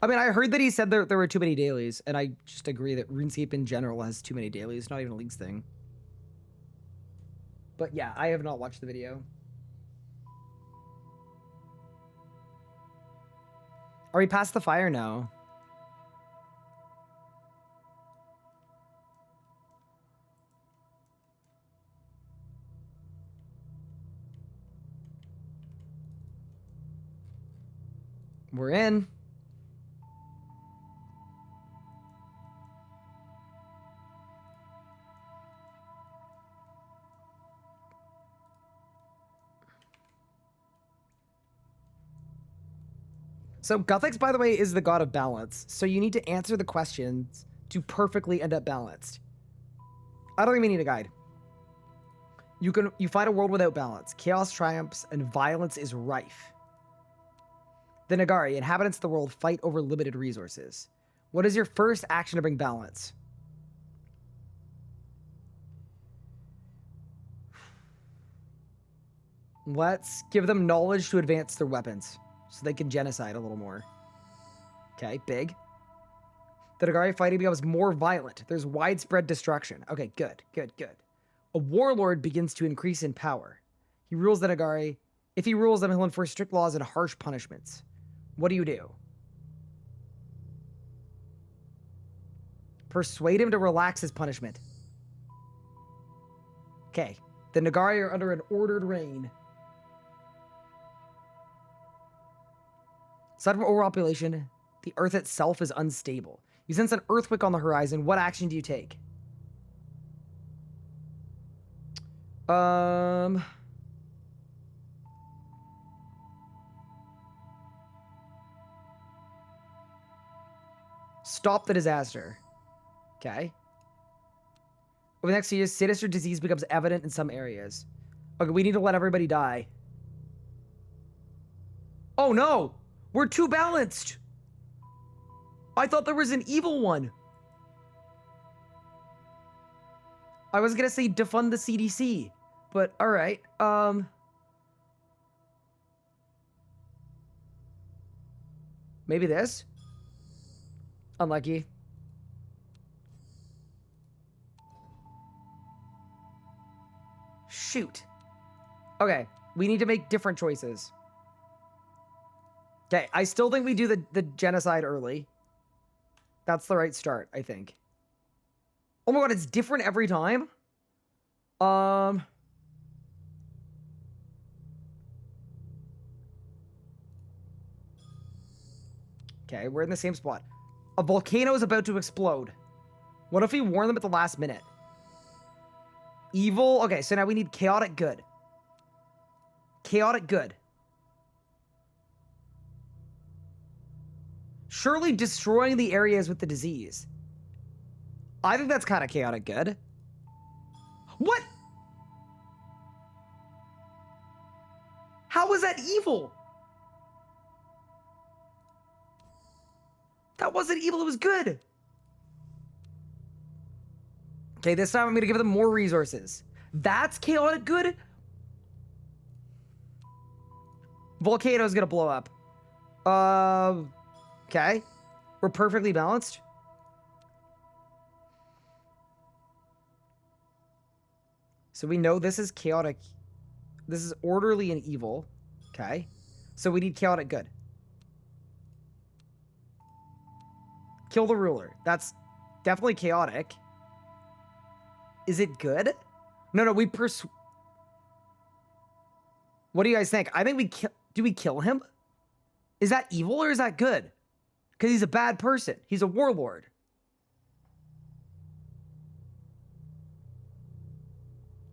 I mean, I heard that he said there were too many dailies, and I just agree that RuneScape in general has too many dailies, not even a League's thing. But yeah, I have not watched the video. Are we past the fire now? We're in. So Guthix, by the way, is the god of balance. So you need to answer the questions to perfectly end up balanced. I don't even need a guide. You find a world without balance. Chaos triumphs and violence is rife. The Nagari, inhabitants of the world, fight over limited resources. What is your first action to bring balance? Let's give them knowledge to advance their weapons, so they can genocide a little more. Okay, big. The Nagari fighting becomes more violent. There's widespread destruction. Okay, good. A warlord begins to increase in power. He rules the Nagari. If he rules them, he'll enforce strict laws and harsh punishments. What do you do? Persuade him to relax his punishment. Okay. The Nagari are under an ordered reign. Aside from overpopulation, the Earth itself is unstable. You sense an earthquake on the horizon. What action do you take? Stop the disaster. Okay. Over the next few years, sinister disease becomes evident in some areas. Okay, we need to let everybody die. Oh no! We're too balanced! I thought there was an evil one. I was gonna say defund the CDC, but alright. Maybe this? Unlucky. Shoot. Okay, we need to make different choices. Okay, I still think we do the genocide early. That's the right start, I think. Oh my god, it's different every time? Okay, we're in the same spot. A volcano is about to explode. What if we warn them at the last minute? Evil? Okay, so now we need chaotic good. Chaotic good. Surely destroying the areas with the disease. I think that's kind of chaotic good. What? How was that evil? That wasn't evil, it was good. Okay, this time I'm going to give them more resources. That's chaotic good? Volcano's going to blow up. Okay. We're perfectly balanced. So we know this is chaotic. This is orderly and evil. Okay. So we need chaotic good. Kill the ruler. That's definitely chaotic. Is it good? No, we What do you guys think? I think we do we kill him? Is that evil or is that good? Because he's a bad person. He's a warlord.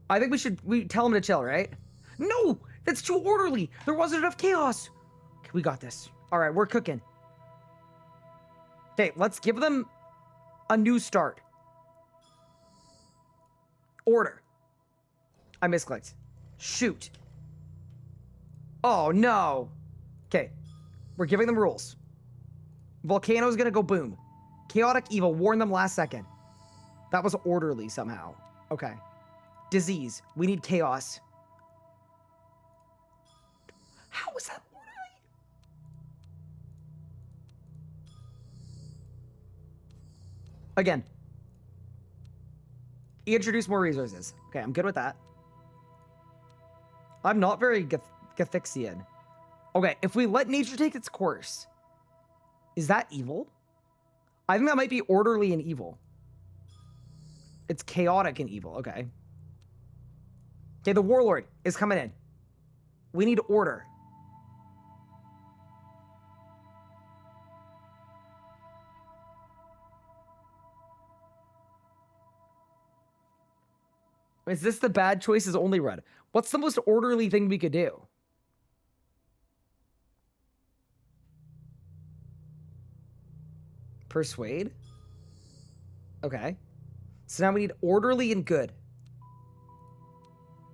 I think we tell him to chill, right? No! That's too orderly! There wasn't enough chaos! Okay, we got this. Alright, we're cooking. Okay, let's give them a new start. Order. I misclicked. Shoot. Oh, no. Okay, we're giving them rules. Volcano's gonna go boom. Chaotic evil, warn them last second. That was orderly somehow. Okay. Disease. We need chaos. How is that Lord Eye? Again. Introduce more resources. Okay, I'm good with that. I'm not very Gathixian. Okay, if we let nature take its course, is that evil? I think that might be orderly and evil. It's chaotic and evil. Okay. Okay, the warlord is coming in. We need order. Is this the bad choices only run? What's the most orderly thing we could do? Persuade? Okay. So now we need orderly and good.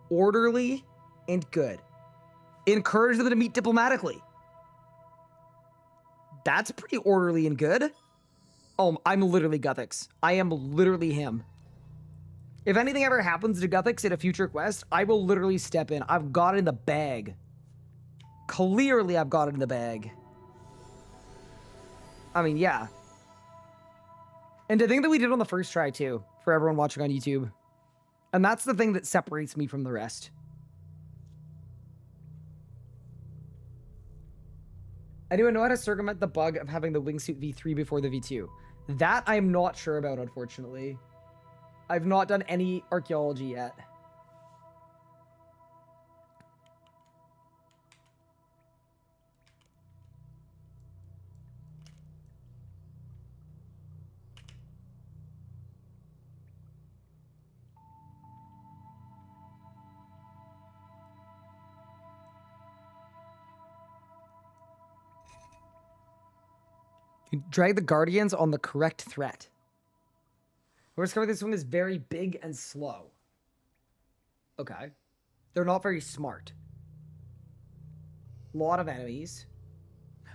Orderly and good. Encourage them to meet diplomatically. That's pretty orderly and good. Oh, I'm literally Guthix. I am literally him. If anything ever happens to Guthix in a future quest, I will literally step in. I've got it in the bag. Clearly, I've got it in the bag. I mean, yeah. And the thing that we did on the first try, too, for everyone watching on YouTube. And that's the thing that separates me from the rest. Anyone know how to circumvent the bug of having the wingsuit V3 before the V2? That I'm not sure about, unfortunately. I've not done any archaeology yet. You drag the guardians on the correct threat. We're discovering this one is very big and slow. Okay. They're not very smart. Lot of enemies.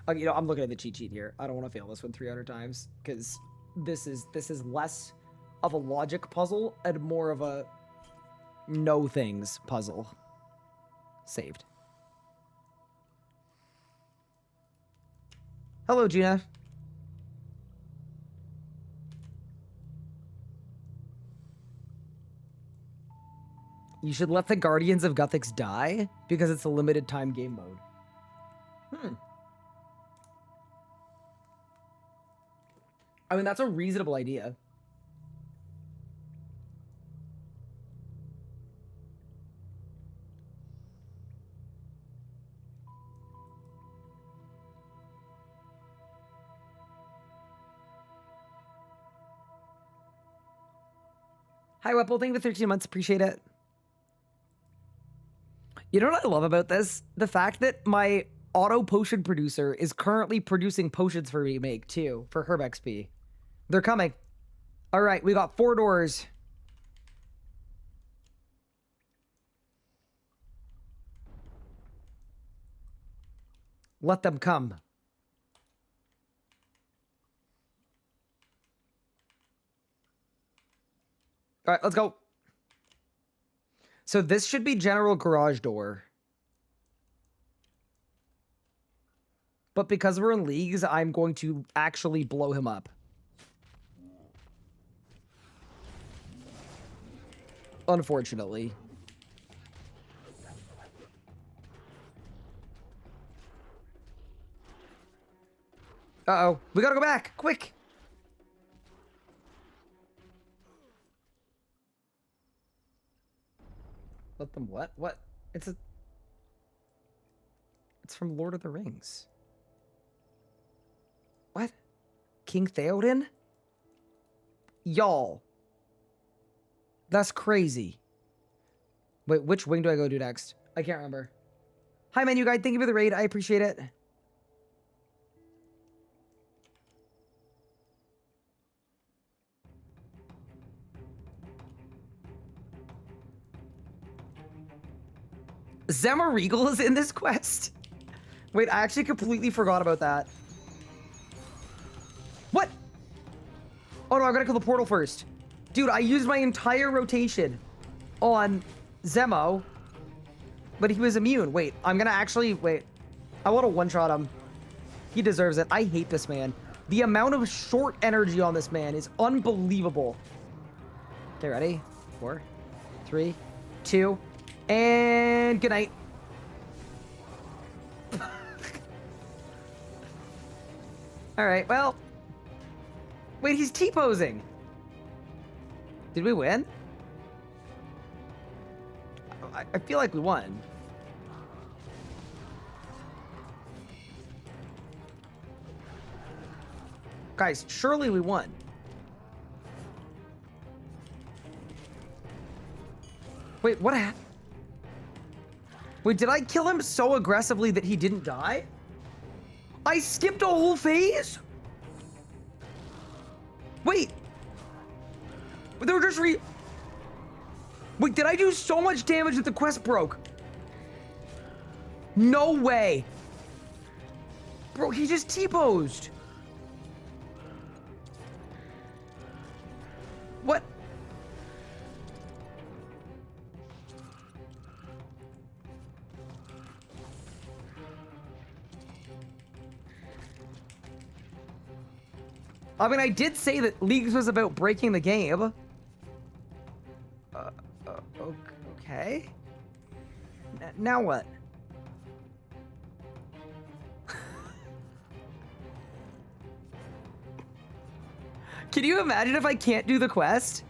You know, I'm looking at the cheat sheet here. I don't want to fail this one 300 times because this is less of a logic puzzle and more of a know things puzzle. Saved. Hello, Gina. You should let the Guardians of Guthix die because it's a limited time game mode. I mean, that's a reasonable idea. Hi, Whipple. Thank you for 13 months. Appreciate it. You know what I love about this? The fact that my auto potion producer is currently producing potions for me to make too, for Herb XP. They're coming. All right, we got 4 doors. Let them come. All right, let's go. So this should be general garage door. But because we're in leagues, I'm going to actually blow him up. Unfortunately. Uh-oh. We gotta go back. Quick. Let them what? What? It's from Lord of the Rings. What? King Theoden? Y'all. That's crazy. Wait, which wing do I go to next? I can't remember. Hi, menu guide. Thank you for the raid. I appreciate it. Zamarok is in this quest? Wait, I actually completely forgot about that. What? Oh no, I gotta kill the portal first. Dude, I used my entire rotation on Zemo, but he was immune. Wait, I'm gonna actually, wait. I want to one-shot him. He deserves it. I hate this man. The amount of short energy on this man is unbelievable. Okay, ready? 4, 3, 2, and good night. All right, well. Wait, he's T-posing. Did we win? I feel like we won. Guys, surely we won. Wait, what happened? Wait, did I kill him so aggressively that he didn't die? I skipped a whole phase? Wait. They were just Wait, did I do so much damage that the quest broke? No way. Bro, he just T-posed. What? I mean, I did say that Leagues was about breaking the game. Okay. Now what? Can you imagine if I can't do the quest?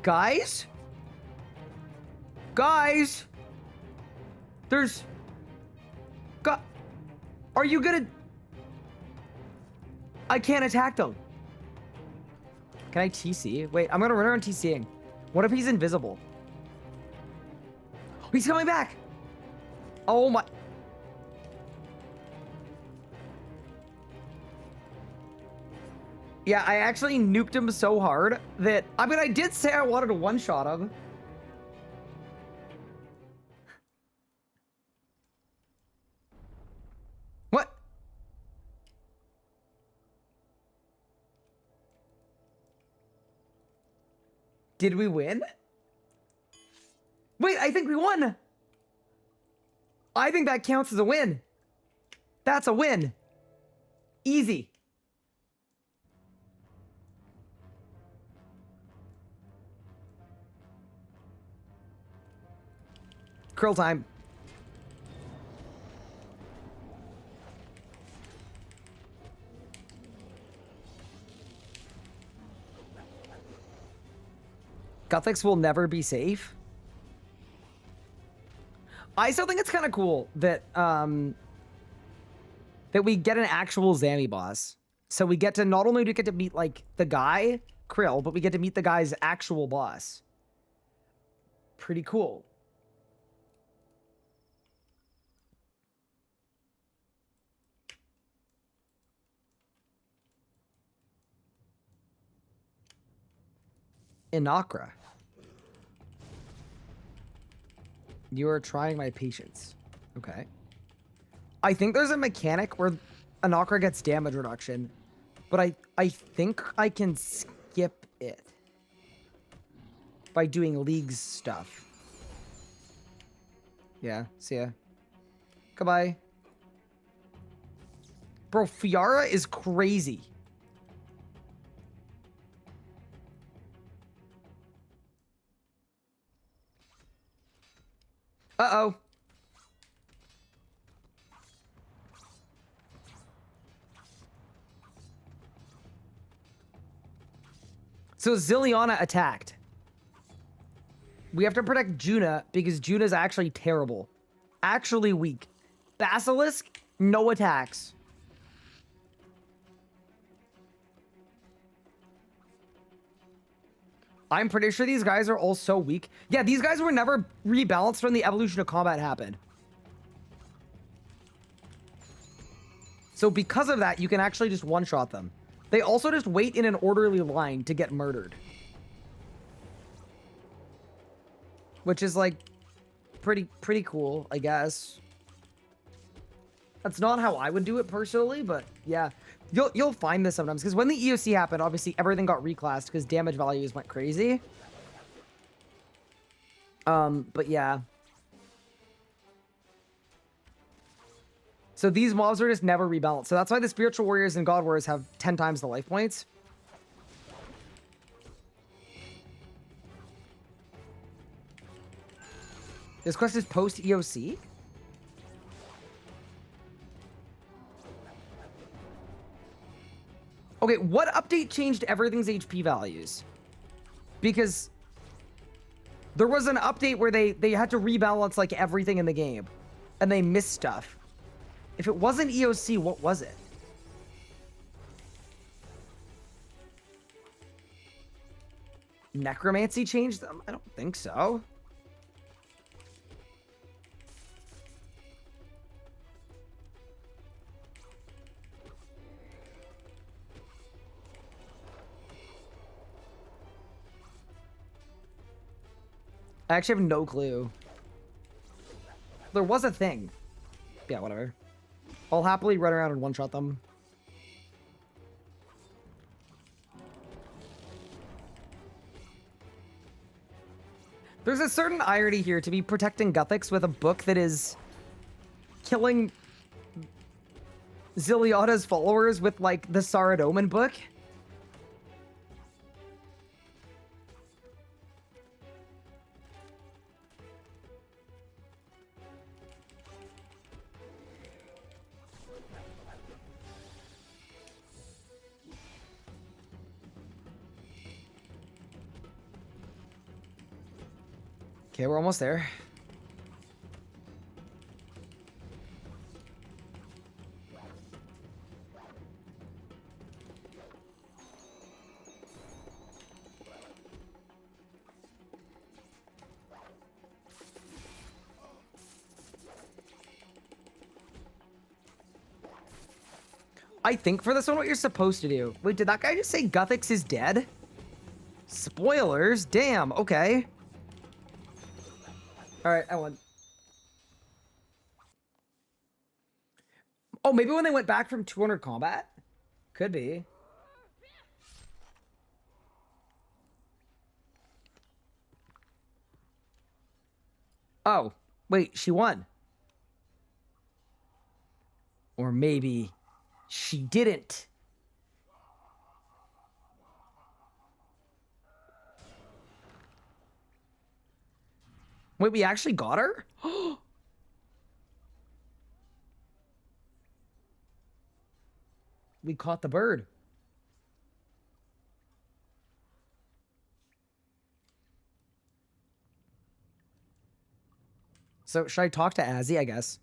Guys? Guys? There's... Are you gonna... I can't attack them. Can I TC? Wait, I'm gonna run around TCing. What if he's invisible? He's coming back! Oh my... Yeah, I actually nuked him so hard that... I mean, I did say I wanted to one-shot him. What? Did we win? Wait, I think we won! I think that counts as a win. That's a win. Easy. Krill time. Guthix will never be safe. I still think it's kind of cool that that we get an actual Zami boss. So we get to not only do we get to meet like the guy, Krill, but we get to meet the guy's actual boss. Pretty cool. Inakra. You are trying my patience. Okay. I think there's a mechanic where Inakra gets damage reduction, but I think I can skip it by doing League's stuff. Yeah, see ya. Goodbye. Bro, Fiara is crazy. Uh-oh. So Zilliana attacked. We have to protect Juna because Juna's actually terrible. Actually weak. Basilisk, no attacks. I'm pretty sure these guys are all so weak. Yeah, these guys were never rebalanced when the evolution of combat happened. So because of that, you can actually just one-shot them. They also just wait in an orderly line to get murdered. Which is like pretty cool, I guess. That's not how I would do it personally, but yeah. You'll find this sometimes, because when the EOC happened, obviously everything got reclassed because damage values went crazy. But yeah. So these mobs are just never rebalanced. So that's why the spiritual warriors and god warriors have 10 times the life points. This quest is post EOC. Okay, what update changed everything's HP values? Because there was an update where they had to rebalance like everything in the game and they missed stuff. If it wasn't EOC, what was it? Necromancy changed them? I don't think so. I actually have no clue. There was a thing. Yeah, whatever. I'll happily run around and one-shot them. There's a certain irony here to be protecting Guthix with a book that is killing Ziliada's followers with, like, the Saradomin book. Okay, we're almost there. I think for this one, what you're supposed to do. Wait, did that guy just say Guthix is dead? Spoilers? Damn, okay. Alright, I won. Oh, maybe when they went back from 200 combat? Could be. Oh, wait, she won. Or maybe she didn't. Wait, we actually got her? We caught the bird. So should I talk to Azzy, I guess?